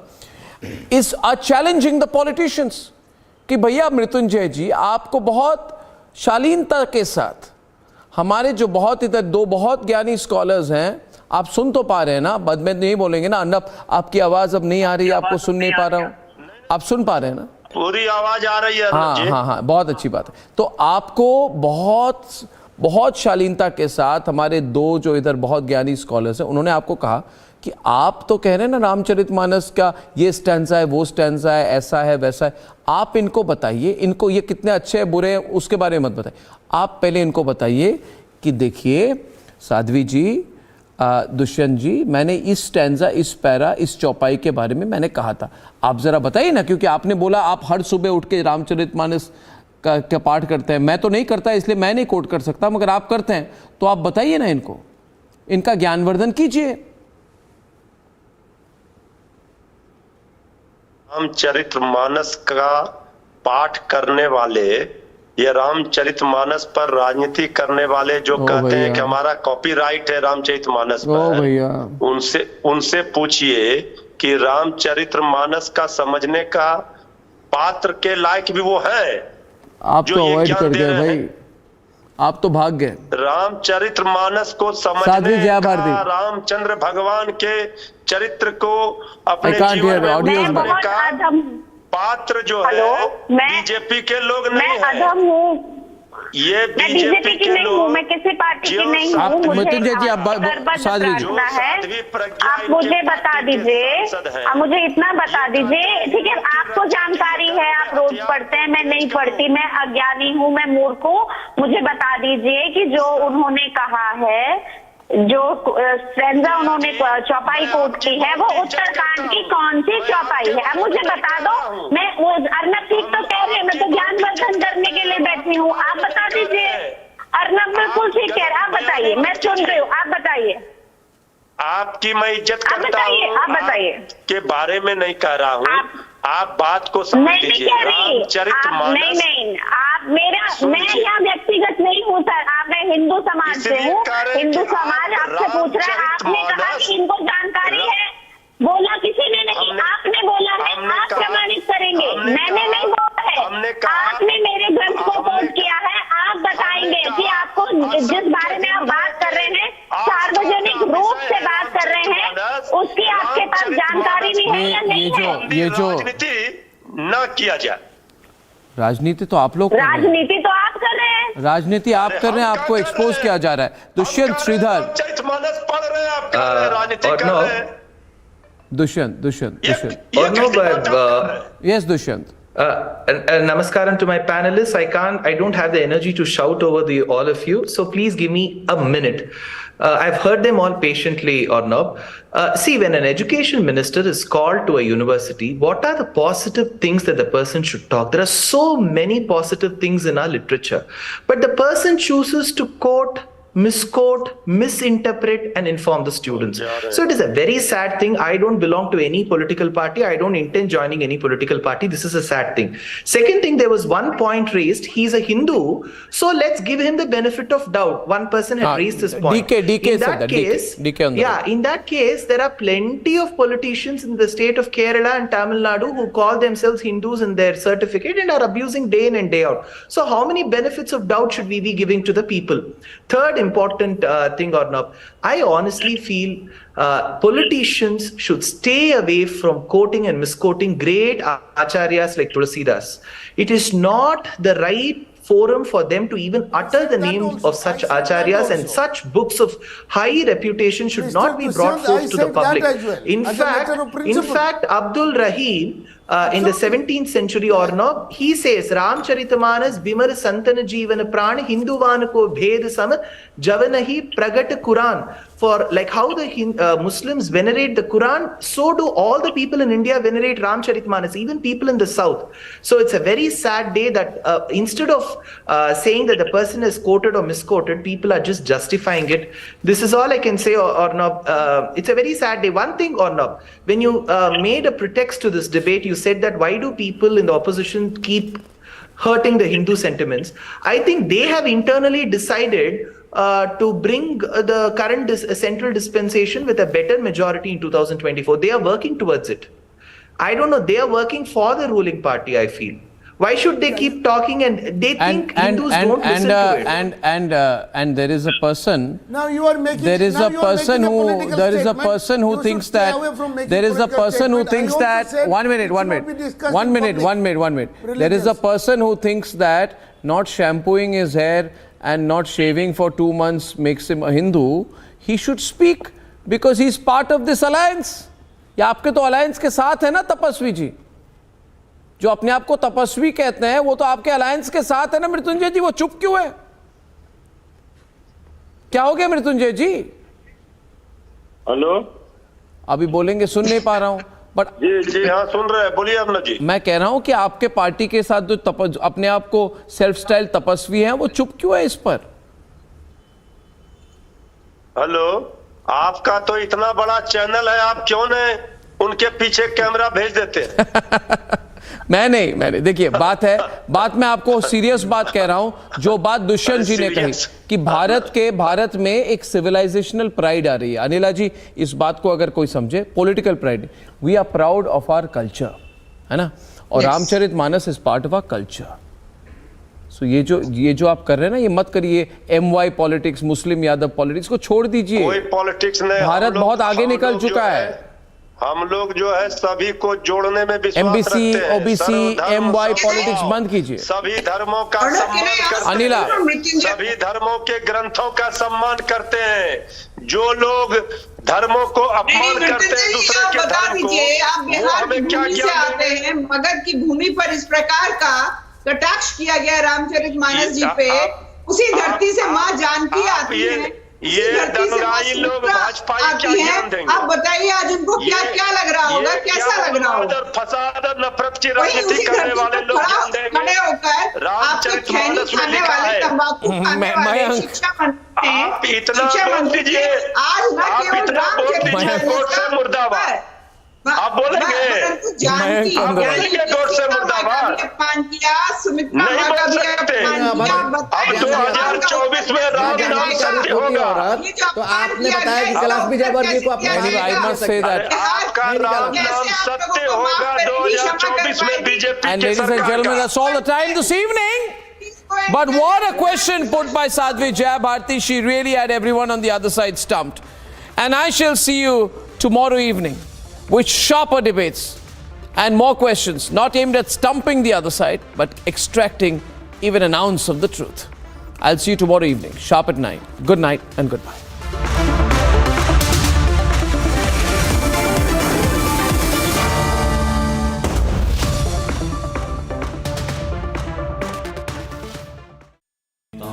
are challenging the politicians. कि भैया मृत्युंजय जी, आपको बहुत शालीनता के साथ हमारे जो बहुत इधर दो बहुत ज्ञानी स्कॉलर्स हैं, आप सुन तो पा रहे हैं ना? बाद में नहीं बोलेंगे ना अर्णव आपकी आवाज अब नहीं आ रही, आपको सुन नहीं पा रहा हूँ, आप सुन पा रहे हैं ना? पूरी आवाज आ रही है। हाँ, बहुत अच्छी बात है। तो आपको बहुत शालीनता के साथ हमारे दो जो इधर बहुत ज्ञानी स्कॉलर्स हैं, उन्होंने आपको कहा कि आप तो कह रहे हैं ना रामचरितमानस का ये स्टैंजा है, वो स्टैंजा है, ऐसा है, वैसा है। आप इनको बताइए, इनको ये कितने अच्छे हैं, बुरे हैं, उसके बारे में मत बताइए। आप पहले इनको बताइए कि देखिए साध्वी जी, दुष्यंत जी, मैंने इस स्टैंजा, इस पैरा, इस चौपाई के बारे में मैंने कहा था, आप जरा बताइए ना, क्योंकि आपने बोला आप हर सुबह उठ के रामचरितमानस का पाठ करते हैं। मैं तो नहीं करता, इसलिए मैं नहीं कोट कर सकता, मगर आप करते हैं, तो आप बताइए ना इनको, इनका ज्ञानवर्धन कीजिए। रामचरितमानस का पाठ करने वाले ये रामचरितमानस पर राजनीति करने वाले जो कहते हैं कि हमारा कॉपीराइट है रामचरितमानस पर, उनसे पूछिए कि रामचरितमानस का समझने का पात्र के लायक भी वो है। आप तो अवॉइड कर गए भाई, आप तो भाग गए। रामचरितमानस को समझने का, रामचंद्र भगवान के चरित्र को अपने जीवन में उतारने का पात्र जो है बीजेपी के लोग नहीं है। ये बीजेपी की नहीं हूँ, मैं किसी पार्टी की नहीं हूँ। मृत्युंजय जी, आप साथ लीजिए, आप मुझे बता दीजिए, आप मुझे इतना बता दीजिए, ठीक है? आपको जानकारी है, आप रोज पढ़ते हैं, मैं नहीं पढ़ती, मैं अज्ञानी हूँ, मैं मूर्ख हूँ। मुझे बता दीजिए कि जो उन्होंने कहा है, जो स्ट्रेंजा उन्होंने चौपाई कोट की है, वो उत्तरकांड की कौन सी चौपाई है? अब मुझे बता दो। मैं वो अर्नब ठीक तो कह रहे हैं, मैं तो ज्ञानवर्धन करने के लिए बैठी हूँ, आप बता दीजिए। अर्नब बिल्कुल ठीक कह रहे हैं, आप बताइए, मैं सुन रही हूँ, आप बताइए। आपकी मैं इज्जत करता हूँ, आप बताइए। के बारे में नहीं कह रहा हूँ, आप बात को समझ लीजिए। नहीं, मैं यहाँ व्यक्तिगत नहीं हूँ सर, आप मैं हिंदू समाज से हूँ। हिंदू समाज आपसे पूछ रहा है, आपने कहा कि इनको जानकारी है, बोला किसी ने नहीं, आपने बोला है, आप प्रमाणित करेंगे, मैंने नहीं बोला है, आपने मेरे ग्रंथ को कोट किया है, आप बताएंगे कि आपको जिस बारे में आप बात कर रहे हैं, सार्वजनिक रूप से बात कर रहे हैं, उसकी आपके पास जानकारी भी है या नहीं है? ये जो न किया जाए। राजनीति तो आप लोग, राजनीति तो आप कर रहे हैं, राजनीति आप कर रहे हैं, आपको एक्सपोज किया जा रहा है। दुष्यंत श्रीधर, पढ़ रहे हैं, आप राजनीति कर रहे हैं। Dushyant, yes, Dushyant. Namaskaram to my panelists. I don't have the energy to shout over all of you. So please give me a minute. I've heard them all patiently, Arnab. See, when an education minister is called to a university, what are the positive things that the person should talk? There are so many positive things in our literature, but the person chooses to quote, misquote, misinterpret and inform the students. So it is a very sad thing. I don't belong to any political party. I don't intend joining any political party. This is a sad thing. Second thing, there was one point raised. He's a Hindu, so let's give him the benefit of doubt. One person had raised this point. DK in that case, in that case, there are plenty of politicians in the state of Kerala and Tamil Nadu who call themselves Hindus in their certificate and are abusing day in and day out. So how many benefits of doubt should we be giving to the people? Third important thing, Arnab, I honestly feel politicians should stay away from quoting and misquoting great acharyas like Tulsidas. It is not the right forum for them to even utter the names of such acharyas, and such books of high reputation should not be brought forth to the public. In fact, Abdul Rahim, in the 17th century, Arnab, he says, Ramcharitamanas Bimar Santana Jeevana Pran Hinduvan ko Bhed Sam Javanahi Pragat Quran. For like how the Muslims venerate the Quran, so do all the people in India venerate Ramcharitmanas, even people in the south. So it's a very sad day that instead of saying that the person is quoted or misquoted, people are just justifying it. This is all I can say, Arnab. It's a very sad day. One thing, Arnab, when you made a pretext to this debate, you said that why do people in the opposition keep hurting the Hindu sentiments? I think they have internally decided to bring the current central dispensation with a better majority in 2024. They are working towards it. I don't know, they are working for the ruling party, I feel. Why should they keep talking and they think Hindus don't listen to it? And there is a person. Now you are making. There is a person who. There is a person who thinks that. There is a person who thinks that. 1 minute. There is a person who thinks that not shampooing his hair and not shaving for 2 months makes him a Hindu. He should speak because he is part of this alliance. या आपके तो alliance के साथ है ना तपस्वी जी, जो अपने आप को तपस्वी कहते हैं, वो तो आपके अलायंस के साथ है ना मृत्युंजय जी, वो चुप क्यों है? क्या हो गया मृत्युंजय जी? हेलो, अभी बोलेंगे, सुन नहीं पा रहा हूं, बट जी हाँ सुन रहे हैं, बोलिए अपना जी। मैं कह रहा हूं कि आपके पार्टी के साथ जो अपने आप को सेल्फ स्टाइल तपस्वी हैं, वो चुप क्यों है इस पर? हेलो, आपका तो इतना बड़ा चैनल है, आप क्यों नहीं उनके पीछे कैमरा भेज देते हैं? मैंने देखिए, बात मैं आपको सीरियस बात कह रहा हूं, जो बात दुष्यंत जी ने कही कि भारत में एक सिविलाइजेशनल प्राइड आ रही है। अनिला जी, इस बात को अगर कोई समझे, political pride, we are proud of our culture, है ना, और Ramcharitmanas is part of our culture. So ये जो आप कर रहे हैं ना, ये मत करिए। MY politics, Muslim Yadav politics को छोड़ दीजिए। कोई पॉलिटिक्स नहीं, भारत बहुत आगे निकल चुका है। हम लोग जो है सभी को जोड़ने में विश्वास रखते हैं। OBC, MY पॉलिटिक्स बंद कीजिए। सभी धर्मों का सम्मान करते हैं। अनिला, सभी धर्मों के ग्रंथों का सम्मान करते हैं। जो लोग धर्मों को अपमान करते हैं दूसरे के धर्म को, आप बिहार की भूमि से आते हैं, मगध की भूमि पर इस प्रकार का कटाक्ष किया गया रामचरितमानस जी पे, उसी धरती से माँ जानकी आती है, ये दंगाई लोग भाजपा क्या ज्ञान देंगे? आप बताइए आज उनको क्या क्या लग रहा होगा, कैसा लग रहा होगा? फसाद और नफरत की राजनीति करने वाले लोग खड़े होकर आपके खैनी खाने वाले, तंबाकू खाने वाले शिक्षा मंत्री हैं, आप इतना बोल दीजिए, आज न केवल कोर्ट से मुर्दाबाद, आप बोलेंगे कोर्ट से मुर्दाबाद नहीं बोल सकते। अब 2024 में राम नाम सत्य होगा। तो आपने बताया कि कैलाश विजयवर्गीय को आपका राम नाम सत्य होगा 2024 में बीजेपी And के ladies and सरकार gentlemen, का। that's all the time this evening. But what a question put by Sadhvi Jayabharti. She really had everyone on the other side stumped. And I shall see you tomorrow evening with sharper debates and more questions, not aimed at stumping the other side, but extracting even an ounce of the truth. I'll see you tomorrow evening, sharp at 9. Good night and goodbye.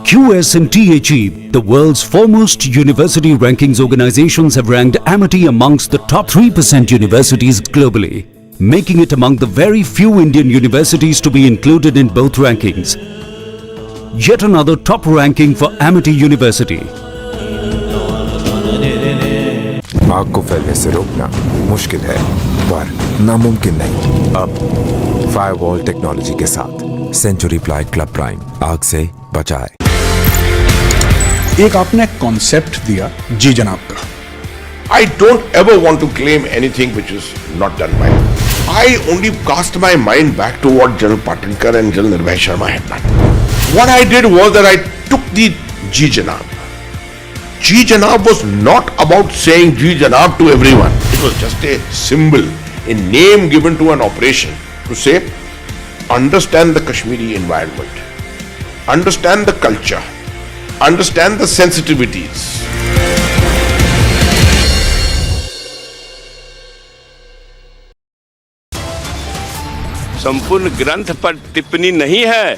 QS&THE, the world's foremost university rankings organizations, have ranked Amity amongst the top 3% universities globally, making it among the very few Indian universities to be included in both rankings. Yet another top ranking for Amity University. आग को फैलने से रोकना मुश्किल है, पर नामुमकिन नहीं। अब फायरवॉल टेक्नोलॉजी के साथ सेंचुरी प्लाई क्लब प्राइम आग से बचाए। एक आपने कॉन्सेप्ट दिया जी जनाब का। I don't ever want to claim anything which is not done by me. I only cast my mind back to what General Patinkar and General Nirbhay Sharma had done. What I did was that I took the Ji Janab. Ji Janab was not about saying Ji Janab to everyone. It was just a symbol, a name given to an operation to say, understand the Kashmiri environment, understand the culture, understand the sensitivities. संपूर्ण ग्रंथ पर टिप्पणी नहीं है,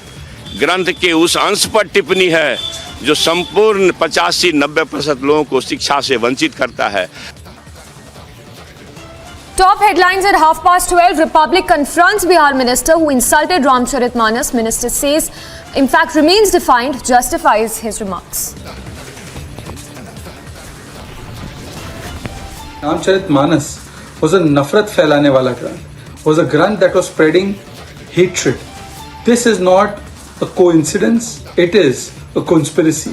ग्रंथ के उस अंश पर टिप्पणी है जो संपूर्ण 85-90% लोगों को शिक्षा से वंचित करता है। Top headlines at 12:30. Republic confronts Bihar minister who insulted Ramcharitmanas. Minister says, in fact, remains defiant, justifies his remarks. Ramcharitmanas was a nafrat फैलाने वाला ग्रंथ. Was a grant that was spreading hatred. This is not a coincidence, it is a conspiracy.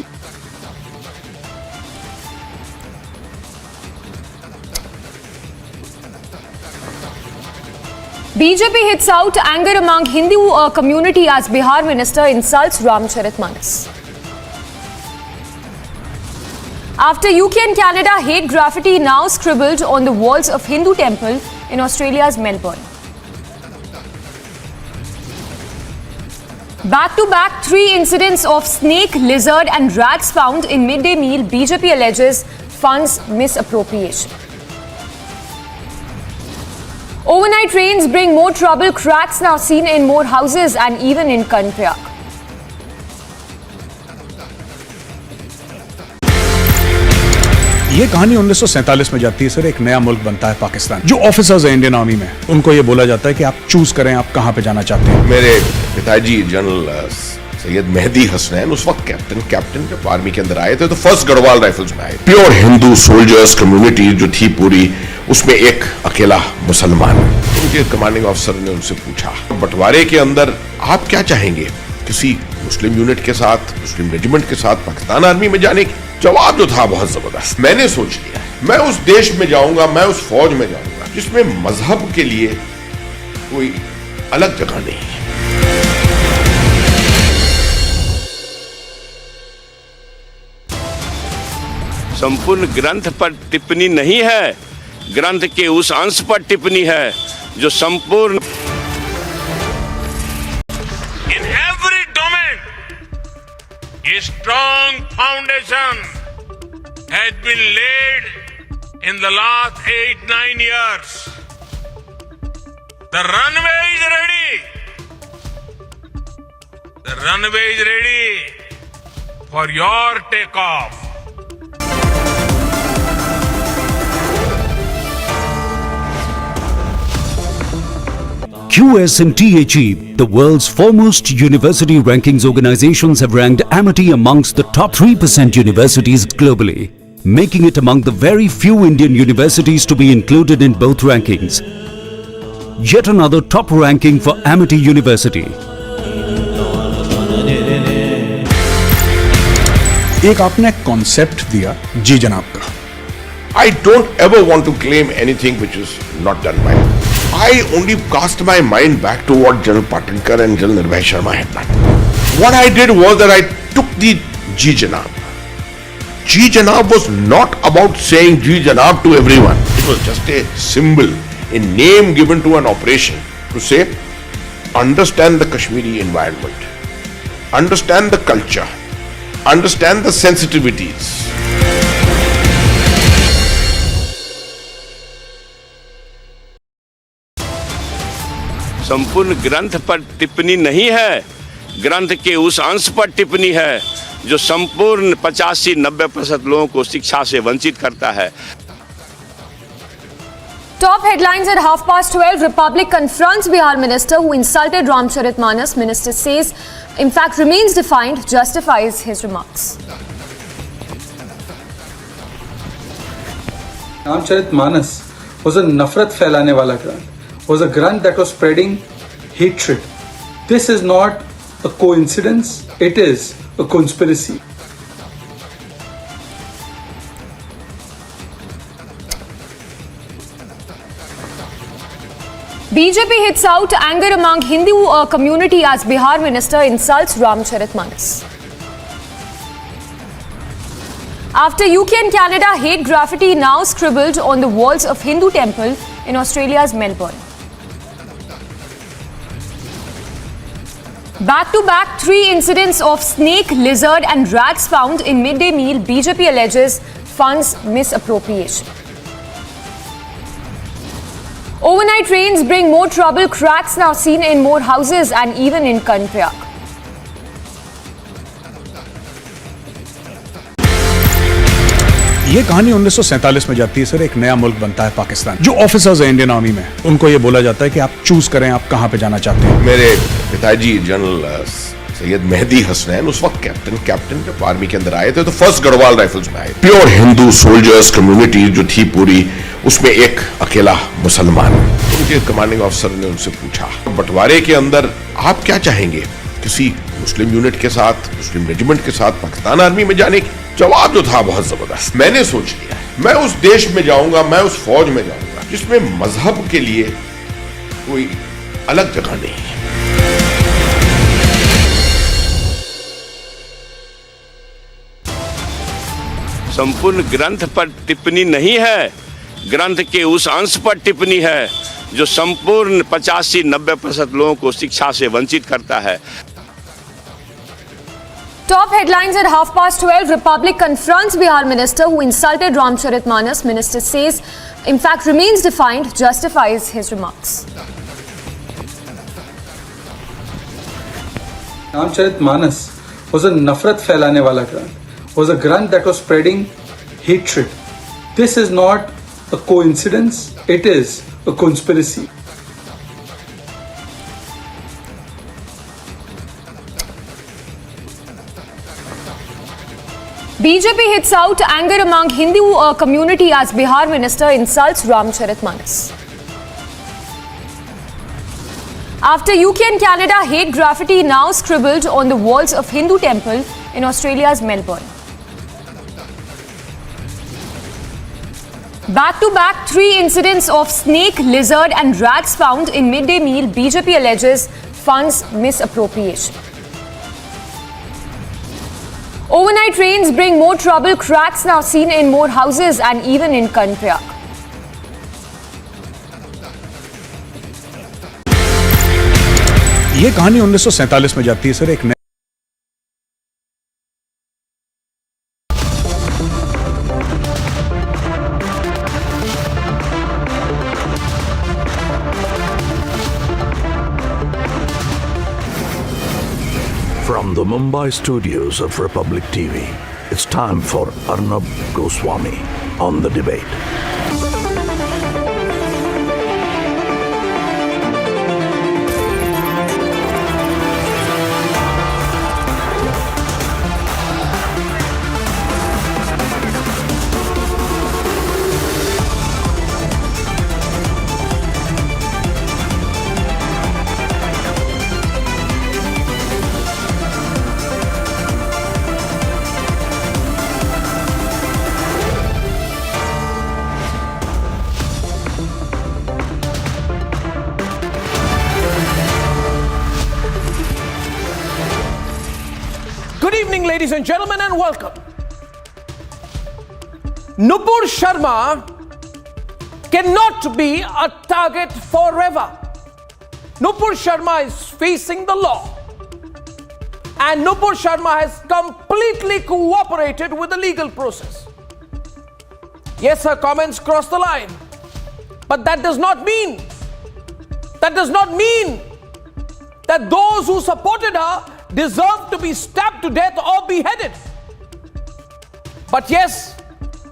BJP hits out anger among Hindu community as Bihar minister insults Ramcharitmanas. After UK and Canada, hate graffiti now scribbled on the walls of Hindu temple in Australia's Melbourne. Back-to-back 3 incidents of snake, lizard and rats found in midday meal. BJP alleges funds misappropriation. Overnight rains bring more trouble. Cracks now seen in more houses and even in Kanpriak. ये कहानी 1947 में जाती है sir. एक नया मुल्क बनता है पाकिस्तान। जो ऑफिसर्स हैं इंडियन आर्मी में, उनको ये बोला जाता है कि आप चूज करें आप कहां पे जाना चाहते हैं। मेरे पिताजी जनरल सैयद मेहदी हसनैन उस वक्त कैप्टन जब आर्मी के अंदर आए थे तो फर्स्ट गढ़वाल राइफल्स में आए। प्योर हिंदू सोल्जर्स कम्युनिटी जो थी पूरी, उसमें एक अकेला मुसलमान। उनके उनके कमांडिंग ऑफिसर ने उनसे पूछा, बंटवारे के अंदर आप क्या चाहेंगे, किसी मुस्लिम यूनिट के साथ, मुस्लिम रेजिमेंट के साथ पाकिस्तान आर्मी में जाने की? जवाब जो था बहुत जबरदस्त। मैंने सोच लिया मैं उस देश में जाऊंगा, मैं उस फौज में जाऊंगा जिसमें मजहब के लिए कोई अलग जगह नहीं है। संपूर्ण ग्रंथ पर टिप्पणी नहीं है, ग्रंथ के उस अंश पर टिप्पणी है जो संपूर्ण in every domain a strong foundation has been laid in the last 8-9 years. The runway is ready. The runway is ready for your takeoff. QS&T achieved. The world's foremost university rankings organizations have ranked Amity amongst the top 3% universities globally, making it among the very few Indian universities to be included in both rankings. Yet another top ranking for Amity University. एक आपने concept दिया जी जनाब का। I don't ever want to claim anything which is not done by me. I only cast my mind back to what General Patankar and General Nirbhay Sharma had done. What I did was that I took the Ji Janab. Ji Janab was not about saying Ji Janab to everyone. It was just a symbol, a name given to an operation to say, understand the Kashmiri environment, understand the culture, understand the sensitivities. संपूर्ण ग्रंथ पर टिप्पणी नहीं है, ग्रंथ के उस अंश पर टिप्पणी है जो संपूर्ण 85-90% लोगों को शिक्षा से वंचित करता है। Top headlines at 12:30. Republic confronts Bihar minister who insulted Ramcharitmanas. Minister says, in fact, remains defiant, justifies his remarks. Ramcharitmanas was a nafrat फैलाने वाला ग्रंथ. Was a grant that was spreading hatred. This is not a coincidence, it is a conspiracy. BJP hits out anger among Hindu community as Bihar minister insults Ramcharitmanas. After UK and Canada, hate graffiti now scribbled on the walls of Hindu temple in Australia's Melbourne. Back-to-back 3 incidents of snake, lizard and rats found in midday meal. BJP alleges funds misappropriation. Overnight rains bring more trouble. Cracks now seen in more houses and even in Kanprayag. ये कहानी 1947 में जाती है sir. एक नया मुल्क बनता है पाकिस्तान। जो ऑफिसर्स हैं इंडियन आर्मी में, उनको ये बोला जाता है कि आप चूज करें आप कहां पे जाना चाहते हैं। मेरे पिताजी जनरल सैयद मेहदी हसनैन उस वक्त कैप्टन जब आर्मी के अंदर आए थे तो फर्स्ट गढ़वाल राइफल्स में आए। प्योर हिंदू सोल्जर्स कम्युनिटी जो थी पूरी, उसमें एक अकेला मुसलमान। उनके कमांडिंग ऑफिसर ने उनसे पूछा, बंटवारे के अंदर आप क्या चाहेंगे, किसी मुस्लिम यूनिट के साथ, मुस्लिम रेजिमेंट के साथ पाकिस्तान आर्मी में जाने की? जवाब जो था बहुत जबरदस्त। मैंने सोच लिया मैं उस देश में जाऊंगा, मैं उस फौज में जाऊंगा जिसमें मजहब के लिए कोई अलग जगह नहीं है। संपूर्ण ग्रंथ पर टिप्पणी नहीं है, ग्रंथ के उस अंश पर टिप्पणी है जो संपूर्ण 85-90% लोगों को शिक्षा से वंचित करता है। Top headlines at 12:30. Republic confronts Bihar minister who insulted Ramcharitmanas. Minister says, in fact, remains defiant, justifies his remarks. Ramcharitmanas was a nafrat फैलाने वाला ग्रंथ. Was a grant that was spreading hatred. This is not a coincidence, it is a conspiracy. BJP hits out anger among Hindu community as Bihar minister insults Ramcharitmanas. After UK and Canada, hate graffiti now scribbled on the walls of Hindu temple in Australia's Melbourne. Back-to-back 3 incidents of snake, lizard and rats found in midday meal, BJP alleges funds misappropriation. Overnight rains bring more trouble, cracks now seen in more houses and even in Kanpriya. ये कहानी 1947 में जाती है sir एक From the Mumbai studios of Republic TV, it's time for Arnab Goswami on The Debate. Ladies and gentlemen, and welcome. Nupur Sharma cannot be a target forever. Nupur Sharma is facing the law. And Nupur Sharma has completely cooperated with the legal process. Yes, her comments crossed the line. But that does not mean that those who supported her deserve to be stabbed to death or beheaded. But yes,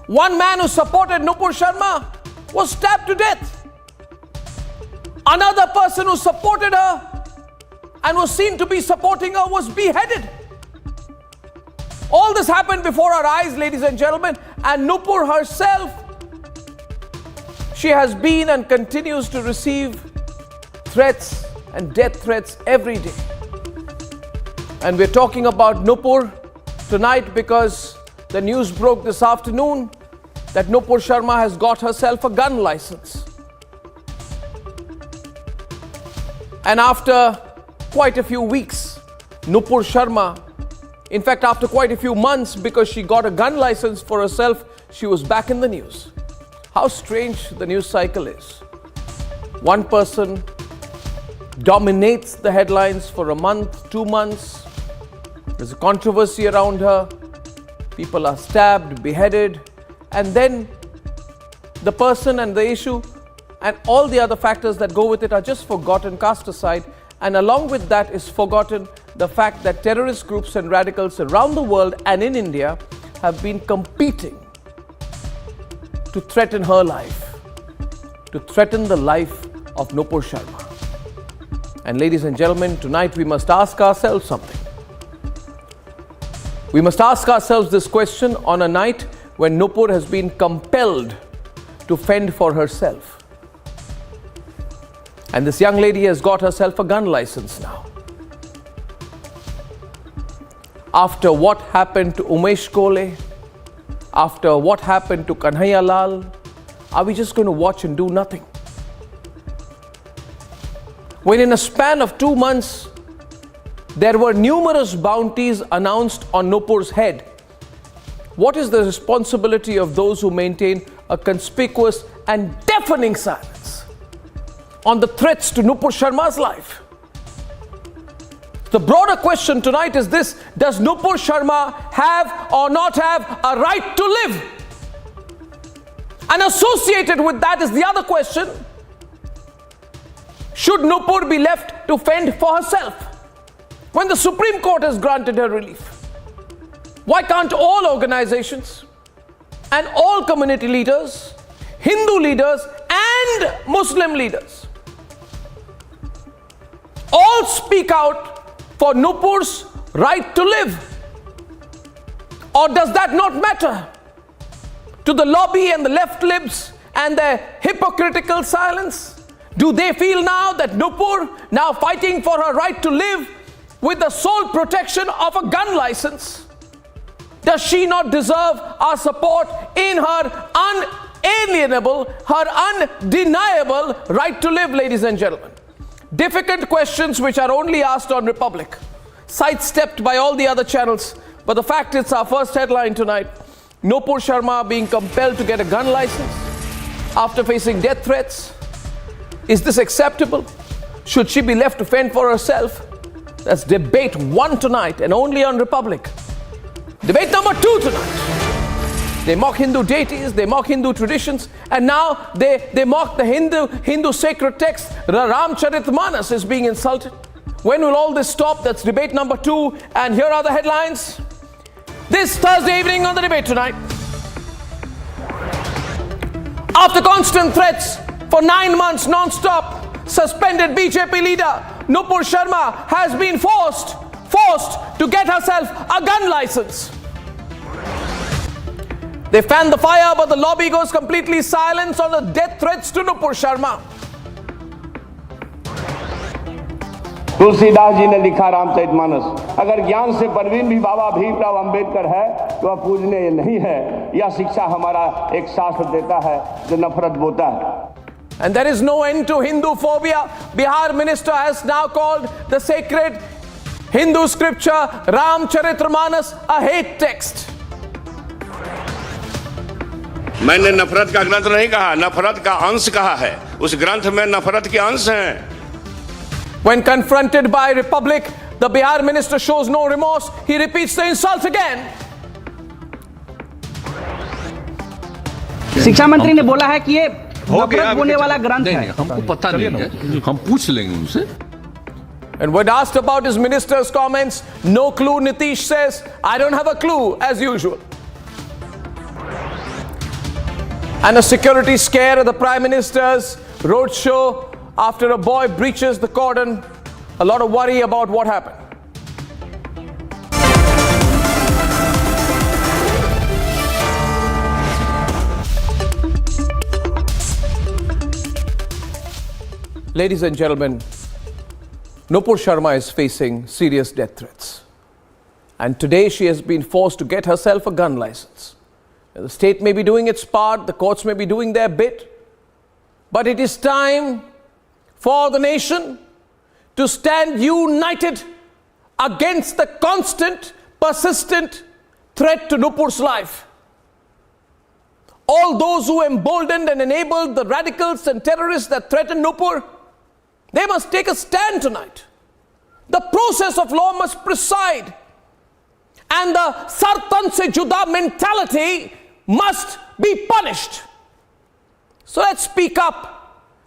one man who supported Nupur Sharma was stabbed to death. Another person who supported her and was seen to be supporting her was beheaded. All this happened before our eyes, ladies and gentlemen, and Nupur herself, she has been and continues to receive threats and death threats every day. And we're talking about Nupur tonight because the news broke this afternoon that Nupur Sharma has got herself a gun license. And after quite a few weeks, Nupur Sharma, in fact after quite a few months, because she got a gun license for herself, she was back in the news. How strange the news cycle is. One person dominates the headlines for a month, 2 months. There's a controversy around her. People are stabbed, beheaded, and then the person and the issue and all the other factors that go with it are just forgotten, cast aside. And along with that is forgotten the fact that terrorist groups and radicals around the world and in India have been competing to threaten her life, to threaten the life of Nupur Sharma. And ladies and gentlemen, tonight we must ask ourselves something. We must ask ourselves this question on a night when Nupur has been compelled to fend for herself. And this young lady has got herself a gun license now. After what happened to Umesh Kole, after what happened to Kanhaiya Lal, are we just going to watch and do nothing? When in a span of 2 months, there were numerous bounties announced on Nupur's head, what is the responsibility of those who maintain a conspicuous and deafening silence on the threats to Nupur Sharma's life? The broader question tonight is this: does Nupur Sharma have or not have a right to live? And associated with that is the other question: should Nupur be left to fend for herself when the Supreme Court has granted her relief? Why can't all organizations and all community leaders, Hindu leaders and Muslim leaders, all speak out for Nupur's right to live? Or does that not matter to the lobby and the left libs and their hypocritical silence? Do they feel now that Nupur, now fighting for her right to live with the sole protection of a gun license, does she not deserve our support in her unalienable, her undeniable right to live, ladies and gentlemen? Difficult questions which are only asked on Republic, sidestepped by all the other channels. But the fact is, our first headline tonight: Nupur Sharma being compelled to get a gun license after facing death threats. Is this acceptable? Should she be left to fend for herself? That's debate 1 tonight, and only on Republic. Debate number 2 tonight. They mock Hindu deities, they mock Hindu traditions, and now they mock the Hindu sacred text. Ramcharitmanas is being insulted. When will all this stop? That's debate number 2. And here are the headlines this Thursday evening on the Debate Tonight. After constant threats for 9 months non-stop, suspended BJP leader Nupur Sharma has been forced to get herself a gun license. They fan the fire, but the lobby goes completely silent on the death threats to Nupur Sharma. Tulsidas ji ने लिखा रामचरितमानस, अगर ज्ञान से परवीन भी बाबा भीमराव अंबेडकर है तो वह पूजनीय नहीं है। यह शिक्षा हमारा एक शास्त्र देता है जो नफरत बोता है। And there is no end to Hindu phobia. Bihar minister has now called the sacred Hindu scripture Ramcharitmanas a hate text. मैंने नफरत का ग्रंथ नहीं कहा, नफरत का अंश कहा है। उस ग्रंथ में नफरत के अंश हैं। When confronted by Republic, the Bihar minister shows no remorse. He repeats the insult again. शिक्षा मंत्री ने बोला है कि ये नफरत बोने वाला ग्रंथ है। हमको पता नहीं है, हम पूछ लेंगे उनसे। And when asked about his minister's comments, no clue, Nitish says, I don't have a clue, as usual. And a security scare at the Prime Minister's roadshow after a boy breaches the cordon. A lot of worry about what happened. Ladies and gentlemen, Nupur Sharma is facing serious death threats. And today she has been forced to get herself a gun license. The state may be doing its part, the courts may be doing their bit, but it is time for the nation to stand united against the constant, persistent threat to Nupur's life. All those who emboldened and enabled the radicals and terrorists that threaten Nupur, they must take a stand tonight. The process of law must preside, and the sartan se juda mentality must be punished. So let's speak up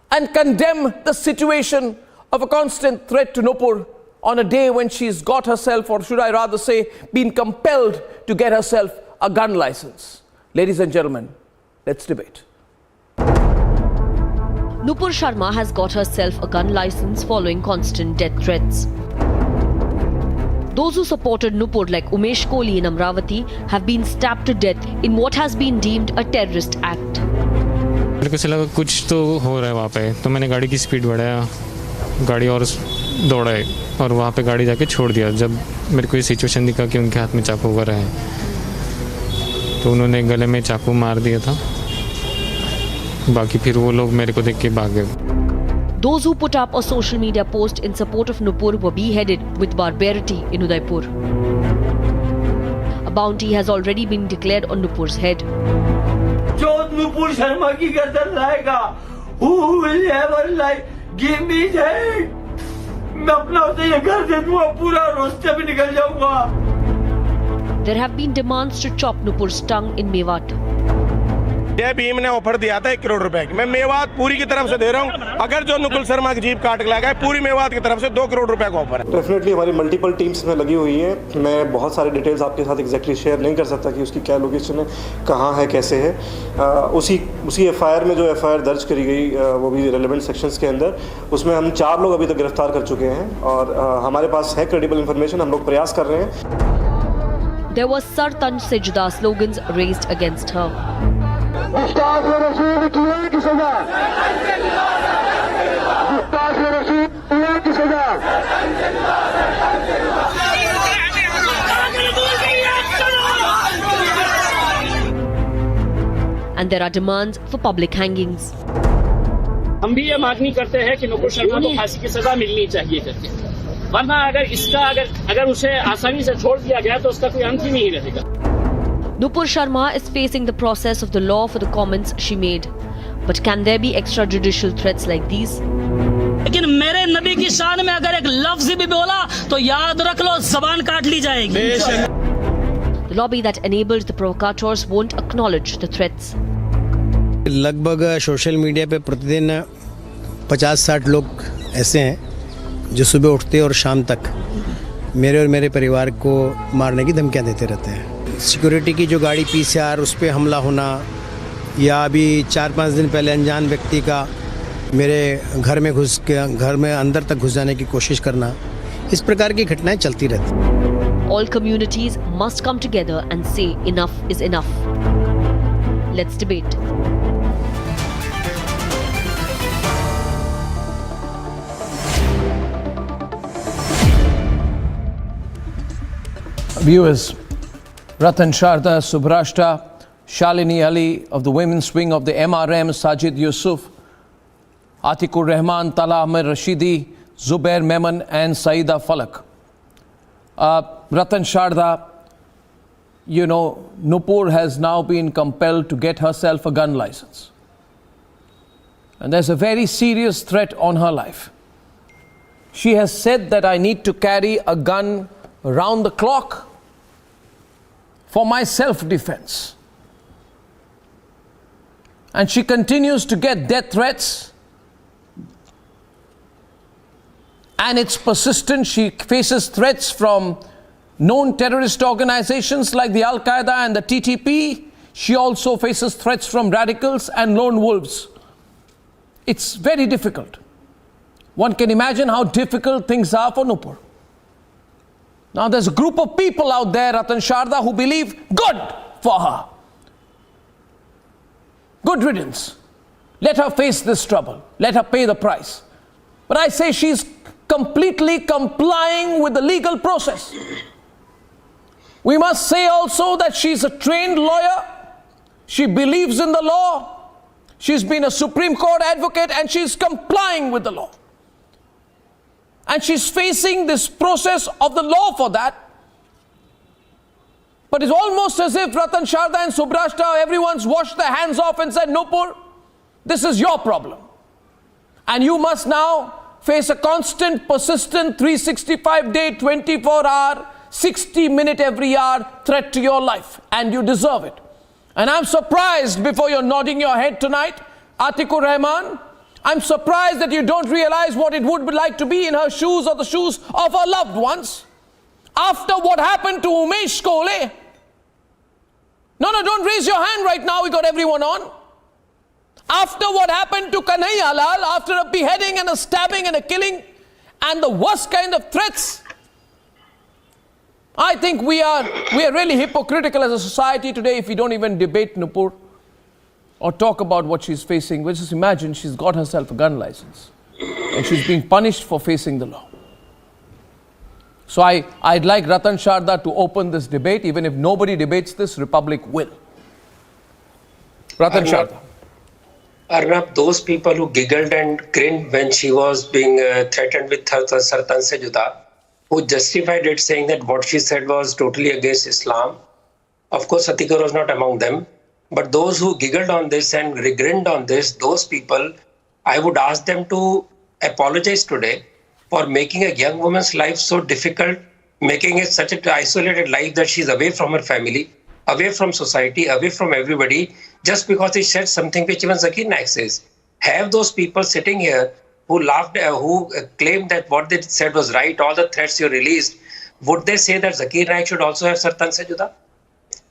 and condemn the situation of a constant threat to Nupur on a day when she's got herself, or should I rather say, been compelled to get herself a gun license. Ladies and gentlemen, let's debate. Nupur Sharma has got herself a gun license following constant death threats. Those who supported Nupur, like Umesh Kohli in Amravati, have been stabbed to death in what has been deemed a terrorist act. मेरे को से लगा कुछ तो हो रहा है वहाँ पे, तो मैंने गाड़ी की स्पीड बढ़ाया, गाड़ी और दौड़ाई और वहाँ पे गाड़ी जाके छोड़ दिया। जब मेरे को ये सिचुएशन दिखा कि उनके हाथ में चाकू वगैरह है, तो उन्होंने गले में चाकू मार दिया था। बाकी फिर वो लोग मेरे को देख के भाग गए। Those who put up a social media post in support of Nupur were beheaded with barbarity in Udaipur. A bounty has already been declared on Nupur's head. जो नुपुर शर्मा की गर्दन लाएगा, who will ever like give me that? मैं अपना उसे ये घर दे दूँगा, पूरा रोस्ते में निकल जाऊँगा। There have been demands to chop Nupur's tongue in Mewat. जय भीम ने ऑफर दिया था 1 करोड़ रुपए की। मैं मेवात पूरी की तरफ से दे रहा हूं। अगर जो नुपुर शर्मा की जीप काट के लाएगा, पूरी मेवात की तरफ से 2 करोड़ रुपए का ऑफर है। डेफिनेटली हमारी मल्टीपल टीम्स में लगी हुई है। मैं बहुत सारे डिटेल्स आपके साथ एग्जैक्टली शेयर नहीं कर सकता कि उसकी क्या लोकेशन है, कहाँ है, कैसे है। उसी एफआईआर में जो एफआईआर दर्ज करी गई, वो भी रेलेवेंट सेक्शंस के अंदर, उसमें हम 4 लोग अभी तक गिरफ्तार कर चुके हैं और हमारे पास है क्रेडिबल इंफॉर्मेशन। हम लोग प्रयास कर रहे हैं। There were Sar Tanj Se Juda slogans raised against her. And there are demands for public hangings. हम भी ये मांगनी करते हैं कि नुपुर शर्मा को फांसी की सजा मिलनी चाहिए करके, वरना अगर उसे आसानी से छोड़ दिया गया तो उसका कोई अंत ही नहीं रहेगा. Nupur Sharma is facing the process of the law for the comments she made. But can there be extrajudicial threats like these? लेकिन मेरे नबी की शान में अगर एक लफ्ज भी बोला तो याद रख लो ज़बान काट ली जाएगी. The lobby that enabled the provocateurs won't acknowledge the threats. लगभग सोशल मीडिया पे प्रतिदिन 50-60 लोग ऐसे हैं जो सुबह उठते और शाम तक मेरे और मेरे परिवार को मारने की धमकियां देते रहते हैं. सिक्योरिटी की जो गाड़ी PCR उस पर हमला होना, या अभी 4-5 दिन पहले अनजान व्यक्ति का मेरे घर में अंदर तक घुस जाने की कोशिश करना, इस प्रकार की घटनाएं चलती रहती हैं. All communities must come together and say enough is enough. Let's debate. Viewers, Ratan Sharda, Subhrashta, Shalini Ali of the women's wing of the MRM, Sajid Yusuf, Atikur Rahman, Tala Ahmed Rashidi, Zubair Memon and Saida Falak. Ratan Sharda, you know, Nupur has now been compelled to get herself a gun license. And there's a very serious threat on her life. She has said that I need to carry a gun round the clock for my self-defense. And she continues to get death threats. And it's persistent. She faces threats from known terrorist organizations like the Al-Qaeda and the TTP. She also faces threats from radicals and lone wolves. It's very difficult. One can imagine how difficult things are for Nupur. Now there's a group of people out there, Ratan Sharda, who believe good for her. Good riddance. Let her face this trouble. Let her pay the price. But I say she's completely complying with the legal process. We must say also that she's a trained lawyer. She believes in the law. She's been a Supreme Court advocate and she's complying with the law. And she's facing this process of the law for that. But it's almost as if Ratan Sharda and Subhrashta, everyone's washed their hands off and said, Nupur, this is your problem. And you must now face a constant, persistent, 365-day, 24-hour, 60-minute every hour threat to your life. And you deserve it. And I'm surprised, before you're nodding your head tonight, Atikur Rahman, I'm surprised that you don't realize what it would be like to be in her shoes or the shoes of her loved ones. After what happened to Umesh Kole. No, don't raise your hand right now, we got everyone on. After what happened to Kanhaiya Lal, after a beheading and a stabbing and a killing, and the worst kind of threats, I think we are really hypocritical as a society today if we don't even debate Nupur or talk about what she's facing. Well, just imagine she's got herself a gun license and she's being punished for facing the law. So I'd like Ratan Sharda to open this debate. Even if nobody debates this, Republic will. Ratan Sharda. Arnab, those people who giggled and grinned when she was being threatened with Sartan se juda, who justified it saying that what she said was totally against Islam. Of course, Atikur was not among them. But those who giggled on this and grinned on this, those people, I would ask them to apologize today for making a young woman's life so difficult, making it such an isolated life that she's away from her family, away from society, away from everybody, just because he said something which even Zakir Naik says. Have those people sitting here who laughed, who claimed that what they said was right, all the threats you released, would they say that Zakir Naik should also have Sartan se juda?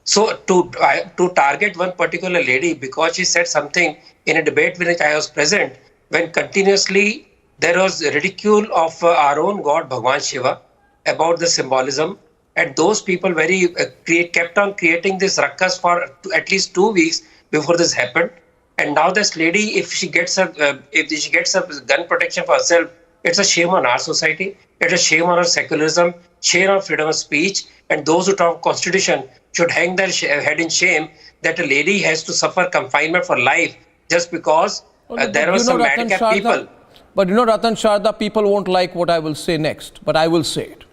So to target one particular lady because she said something in a debate in which I was present, when continuously there was ridicule of our own God, Bhagwan Shiva, about the symbolism, and those people kept on creating this ruckus for at least 2 weeks before this happened. And now this lady, if she gets a gun protection for herself, it's a shame on our society. It's a shame on our secularism, shame on freedom of speech. And those who talk Constitution should hang their head in shame that a lady has to suffer confinement for life just because there were some madcap people. But Ratan Sharda, people won't like what I will say next, but I will say it.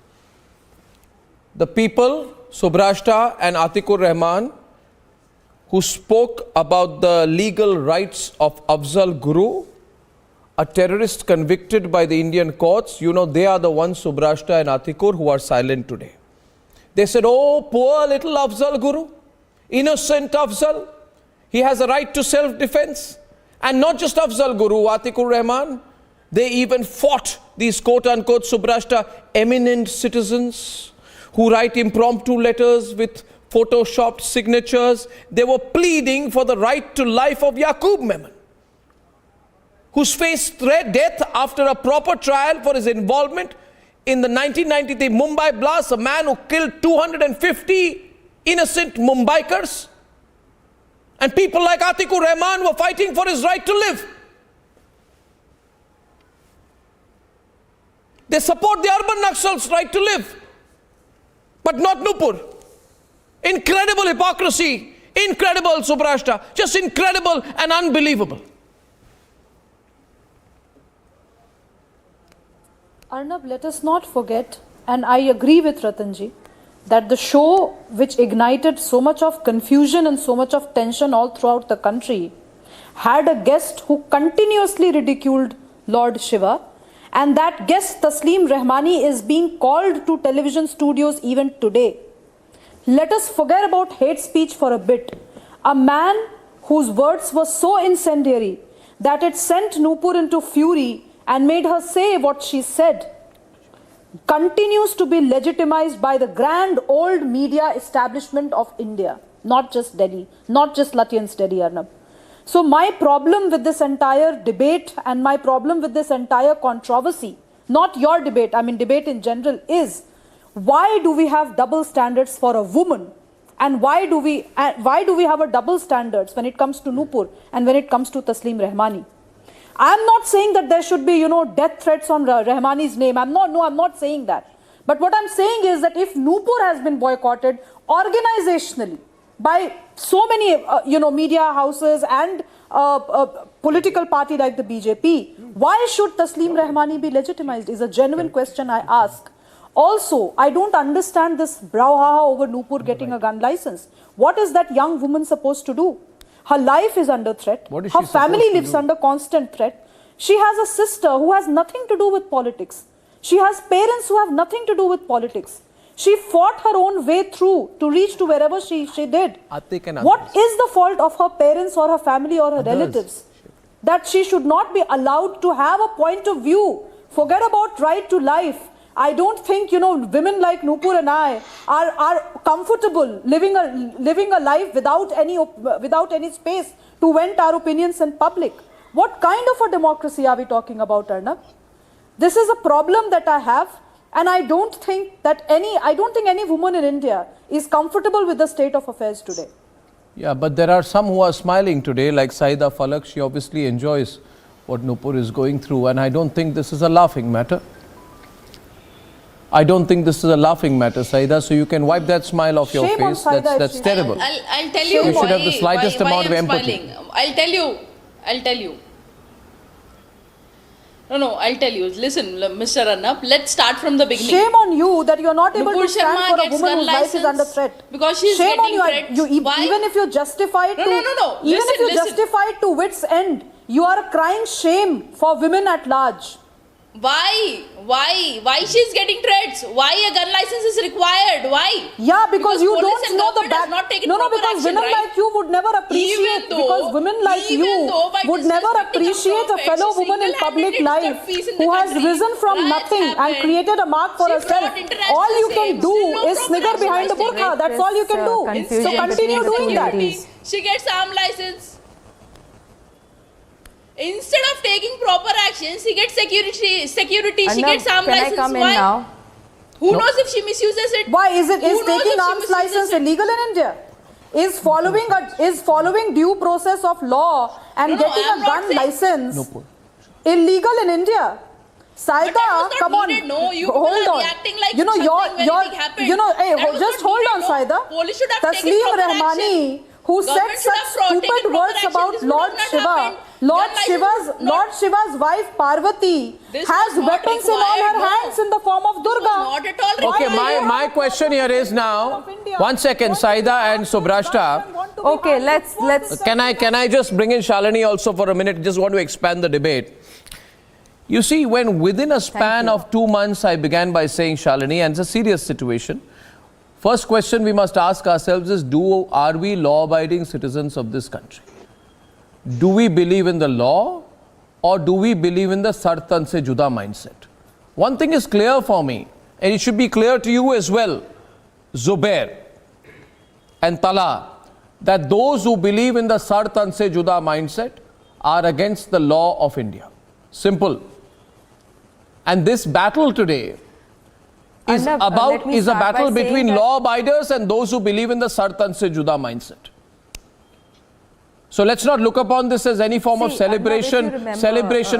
The people, Subrashta and Atikur Rahman, who spoke about the legal rights of Afzal Guru, a terrorist convicted by the Indian courts, they are the ones, Subrashta and Atikur, who are silent today. They said, oh, poor little Afzal Guru, innocent Afzal, he has a right to self-defense. And not just Afzal Guru, Atikur Rahman, they even fought these quote-unquote Subrashta eminent citizens who write impromptu letters with photoshopped signatures. They were pleading for the right to life of Yaqub Memon, who's faced death after a proper trial for his involvement in the 1993 Mumbai blast, a man who killed 250 innocent Mumbaikars. And people like Atikur Rahman were fighting for his right to live. They support the urban Naxals' right to live, but not Nupur. Incredible hypocrisy, incredible Subrashta, just incredible and unbelievable. Arnab, let us not forget, and I agree with Ratanji, that the show which ignited so much of confusion and so much of tension all throughout the country had a guest who continuously ridiculed Lord Shiva, and that guest, Taslim Rahmani, is being called to television studios even today. Let us forget about hate speech for a bit. A man whose words were so incendiary that it sent Nupur into fury and made her say what she said continues to be legitimized by the grand old media establishment of India, not just Delhi, not just Lutyens Delhi, Arnab. So my problem with this entire debate and my problem with this entire controversy, not your debate, I mean debate in general, is why do we have double standards for a woman, and why do we have a double standards when it comes to Nupur and when it comes to Taslim Rahmani? I'm not saying that there should be, death threats on Rahmani's name. I'm not saying that. But what I'm saying is that if Nupur has been boycotted organizationally by so many, media houses and political party like the BJP, why should Taslim Rahmani be legitimized is a genuine question I ask. Also, I don't understand this brouhaha over Nupur getting a gun license. What is that young woman supposed to do? Her life is under threat. Her family lives under constant threat. She has a sister who has nothing to do with politics. She has parents who have nothing to do with politics. She fought her own way through to reach to wherever she did. What is the fault of her parents or her family or her relatives? That she should not be allowed to have a point of view. Forget about right to life. I don't think, women like Nupur and I are comfortable living a life without any space to vent our opinions in public. What kind of a democracy are we talking about, Arnab? This is a problem that I have, and I don't think any woman in India is comfortable with the state of affairs today. Yeah, but there are some who are smiling today, like Saida Falak. She obviously enjoys what Nupur is going through, and I don't think this is a laughing matter. I don't think this is a laughing matter, Saida, so you can wipe that smile off your face. That's terrible. I'll tell you You should have the slightest amount of empathy. I'll tell you. No, I'll tell you. Listen, Mr. Arnab, let's start from the beginning. Shame on you that you're not able to stand for a woman whose life is under threat. Because she's Shame getting on you. Even if you're justified justified to wit's end, you are crying shame for women at large. Why she's getting threats? Why a gun license is required? Why? Yeah, because you don't know the back. Because women like you would never appreciate. Because women like you would never appreciate a fellow woman in public life who has risen from nothing and created a mark for herself. All you can do is snigger behind the burqa. That's all you can do. So continue doing that. She gets arm license. Instead of taking proper actions, she gets security. She gets arm license. Why? Who knows if she misuses it? Why is taking arms license illegal in India? is following due process of law and getting a gun license illegal in India. Saida, come on, no, you hold on. Reacting like Just hold on, Saida. Tasleem Rahmani, who said such stupid words about Lord Shiva. Lord Shiva's wife Parvati has weapons in all her hands in the form of Durga. Not at all. Okay, my question here is now. 1 second, Saida and Subrashta. Okay, let's. Can I just bring in Shalini also for a minute? Just want to expand the debate. You see, when within a span of 2 months, I began by saying, Shalini, and it's a serious situation. First question we must ask ourselves is, are we law-abiding citizens of this country? Do we believe in the law, or do we believe in the sartan se juda mindset? One thing is clear for me, and it should be clear to you as well, Zubair and Tala, that those who believe in the sartan se juda mindset are against the law of India. Simple. And this battle today is a battle between law abiders and those who believe in the sartan se juda mindset. So let's not look upon this as any form of celebration.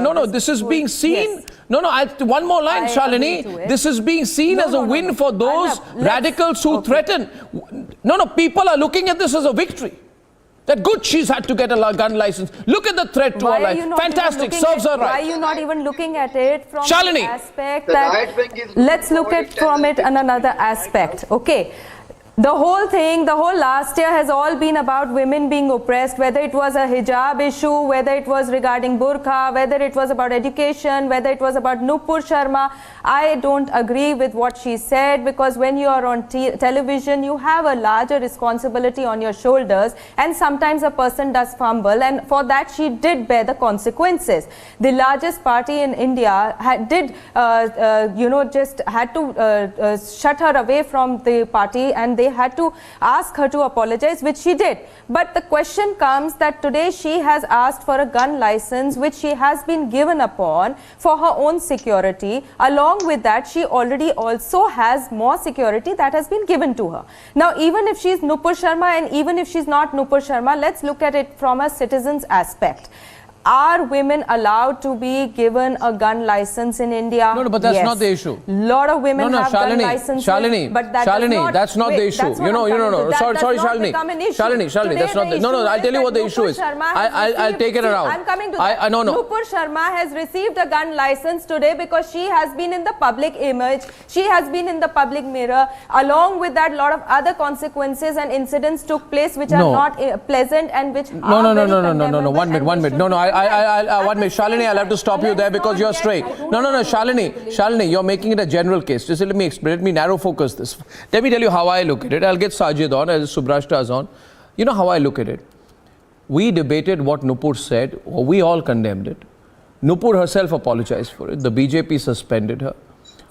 No, this is being seen. Yes. No, one more line, Shalini. This is being seen as a win for those radicals who threaten. No, people are looking at this as a victory. That good, she's had to get a gun license. Look at the threat to her life. Fantastic, serves her right. Why are you not even looking at it from Shalini. the aspect that... Let's look at from it in another aspect. Okay. The whole last year has all been about women being oppressed, whether it was a hijab issue, whether it was regarding burqa, whether it was about education, whether it was about Nupur Sharma. I don't agree with what she said, because when you are on television, you have a larger responsibility on your shoulders, and sometimes a person does fumble, and for that she did bear the consequences. The largest party in India had to shut her away from the party, and they had to ask her to apologize, which she did. But the question comes that today she has asked for a gun license, which she has been given upon for her own security. Along with that, she already also has more security that has been given to her. Now, even if she is Nupur Sharma and even if she's not Nupur Sharma, let's look at it from a citizen's aspect. Are women allowed to be given a gun license in India? No, but that's not the issue. Lot of women have gun licenses. Shalini, that's not the issue. Sorry, Shalini. Shalini, that's not the... No, I'll tell you what the issue is. I'll take it around. I'm coming to that. Nupur Sharma has received a gun license today because she has been in the public image. She has been in the public mirror. Along with that, a lot of other consequences and incidents took place which are not pleasant and which are very condemnable. 1 minute. No, 1 minute. Shalini, I'll have to stop you there because you're straight. No, Shalini, you're making it a general case. Just let me explain. Let me narrow focus this. Let me tell you how I look at it. I'll get Sajid on, as Subrashta is on. You know how I look at it. We debated what Nupur said, or we all condemned it. Nupur herself apologized for it. The BJP suspended her.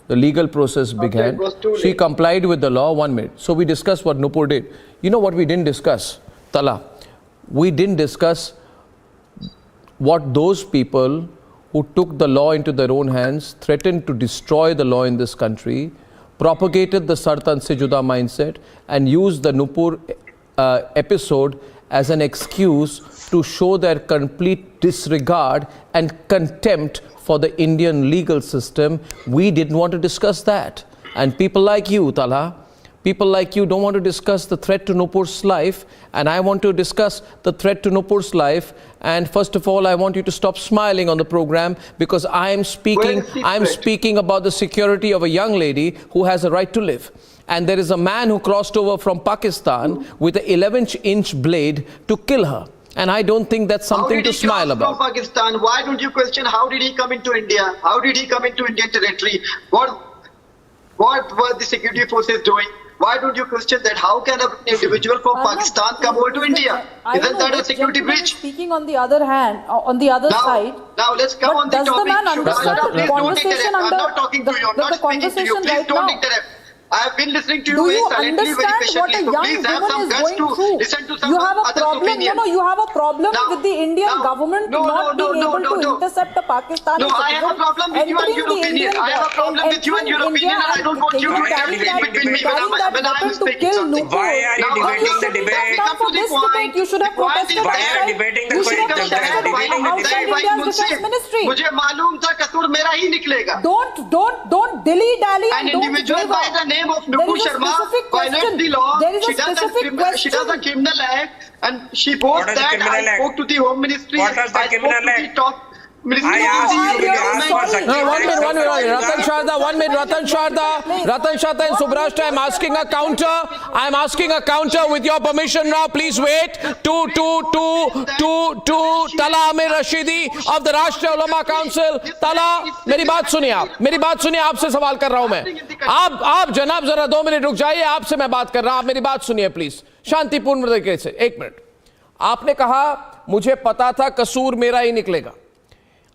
The legal process began. She complied with the law. 1 minute. So we discussed what Nupur did. You know what we didn't discuss? Tala. We didn't discuss what those people who took the law into their own hands, threatened to destroy the law in this country, propagated the sartan se juda mindset, and used the Nupur episode as an excuse to show their complete disregard and contempt for the Indian legal system. We didn't want to discuss that. And people like you, Tala, people like you don't want to discuss the threat to Nupur's life, and I want to discuss the threat to Nupur's life. And first of all, I want you to stop smiling on the program, because I'm speaking about the security of a young lady who has a right to live. And there is a man who crossed over from Pakistan with an 11-inch blade to kill her. And I don't think that's something to smile about. From Pakistan, why don't you question how did he come into India? How did he come into Indian territory? What were the security forces doing? Why don't you question that? How can an individual from Pakistan come over to India? Isn't that a security breach? Speaking on the other hand, on the other side. Now let's come on the topic. Does the man understand the conversation I'm not talking to you. I'm not speaking to you. Please don't interrupt. I have been listening to you Do very you silently, very understand patiently. what a So young please have woman some is guts going to through? listen to You someone have a other's problem. opinion. You have a problem with the Indian government not being able to intercept a Pakistani No, I have a problem with you and entering your the opinion. Indian I have a problem with you and your opinion, and I don't want you to intervene between me when I am speaking something. Why are you debating the debate? Come to the point. You should have protested Why are outside. debating the You should have question? protested outside India's defense ministry. मुझे मालूम था कसूर मेरा ही निकलेगा. Don't dilly-dally An and don't individual give by up. the name of There Nupur is a Sharma specific violates question. the law. There is a She does specific question. a criminal act, and she boasts What is the that criminal I act? spoke to the Home Ministry. What is the I spoke criminal to the act? top minister. I asked you to ask for such. No, one minute. Ratan Sharda, 1 minute. Ratan Sharda and Subrashta, I'm asking a counter. I'm asking a counter with your permission now. Please wait. To Tala Amir Rashidi of the Rashtriya Ulama Council. Tala, मेरी बात सुनिए आपसे सवाल कर रहा हूं मैं. आप जनाब जरा 2 मिनट रुक जाइए, आपसे मैं बात कर रहा हूं. आप मेरी बात सुनिए प्लीज, शांतिपूर्ण तरीके से. 1 मिनट. आपने कहा मुझे पता था कसूर मेरा ही निकलेगा.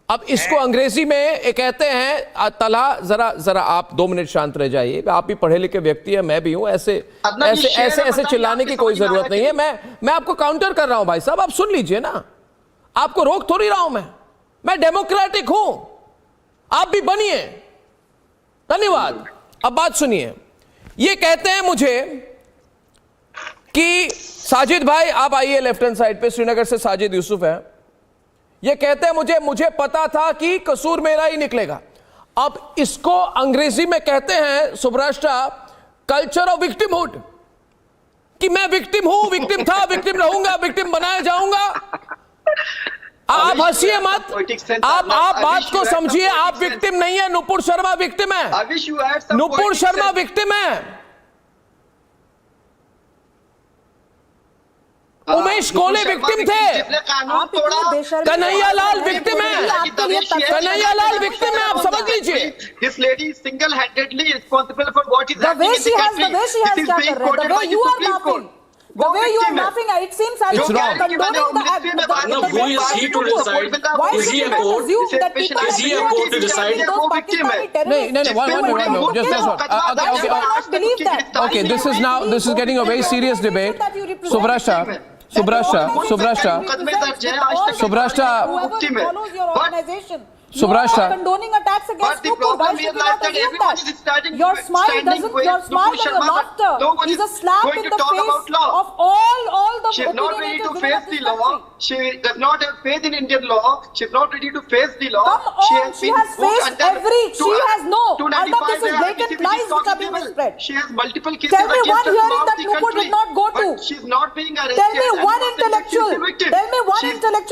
अब इसको अंग्रेजी में कहते हैं तला. जरा आप 2 मिनट शांत रह जाइए. आप भी पढ़े लिखे व्यक्ति है, मैं भी हूं. ऐसे चिल्लाने की कोई जरूरत नहीं है. मैं आपको काउंटर कर रहा हूं भाई साहब, आप सुन लीजिए ना. आपको रोक थोड़ी रहा हूं मैं डेमोक्रेटिक हूं, आप भी बनिए. धन्यवाद. अब बात सुनिए. ये कहते हैं मुझे कि साजिद भाई आप आइए लेफ्ट हैंड साइड पे. श्रीनगर से साजिद यूसुफ है. ये कहते हैं मुझे पता था कि कसूर मेरा ही निकलेगा. अब इसको अंग्रेजी में कहते हैं सुब्राष्ट्रा कल्चर ऑफ विक्टिमहुड, कि मैं विक्टिम हूं, विक्टिम था, विक्टिम रहूंगा, विक्टिम बनाया जाऊंगा. आप हंसिए मत. आप बात को समझिए. आप विक्टिम नहीं है. नुपुर शर्मा विक्टिम है. नुपुर शर्मा विक्टिम है. उमेश कोले विक्टिम थे. कन्हैयालाल विक्टिम है. कन्हैयालाल विक्टिम है. आप समझ लीजिए. This lady is single-handedly responsible for what is happening in the country. This is being quoted by the Supreme Court. The way you are laughing, it seems as if you are condoning the act. Who is he to decide? Is he a court? Is he a court to decide? No, okay, this is getting a very serious debate. Subrashta. Condoning attacks against Nupur. Why should you not assume that? Your smile and your laughter is a slap in the face of all the She is not ready to face the law. She does not have faith in Indian law. She is not ready to face the law. Come on, she has faced Arnab, this is blatant lies which are being spread. She has multiple cases. Tell me one hearing that Nupur did not go to. She is not being arrested. Tell me one intellectual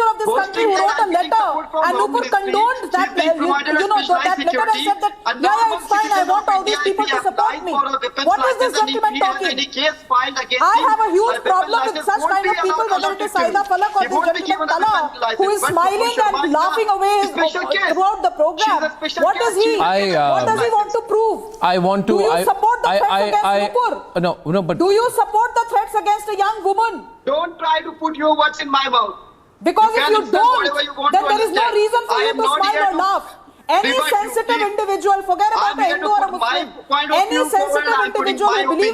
of this country who wrote a letter and Nupur condoned that letter and said that it's fine, I want all these people to support me. What is this gentleman talking? I have a huge problem with such kind of people, whether it is Saida Falak or this gentleman Tala, who is smiling and laughing away throughout the program. What does he want to prove? Do you support the threats against Nupur? No, but do you support the threats against a young woman? Don't try to put your words in my mouth. Because if you don't, then there is no reason for you to smile or laugh. Any sensitive individual, forget about a Hindu or a Muslim, any sensitive individual who believes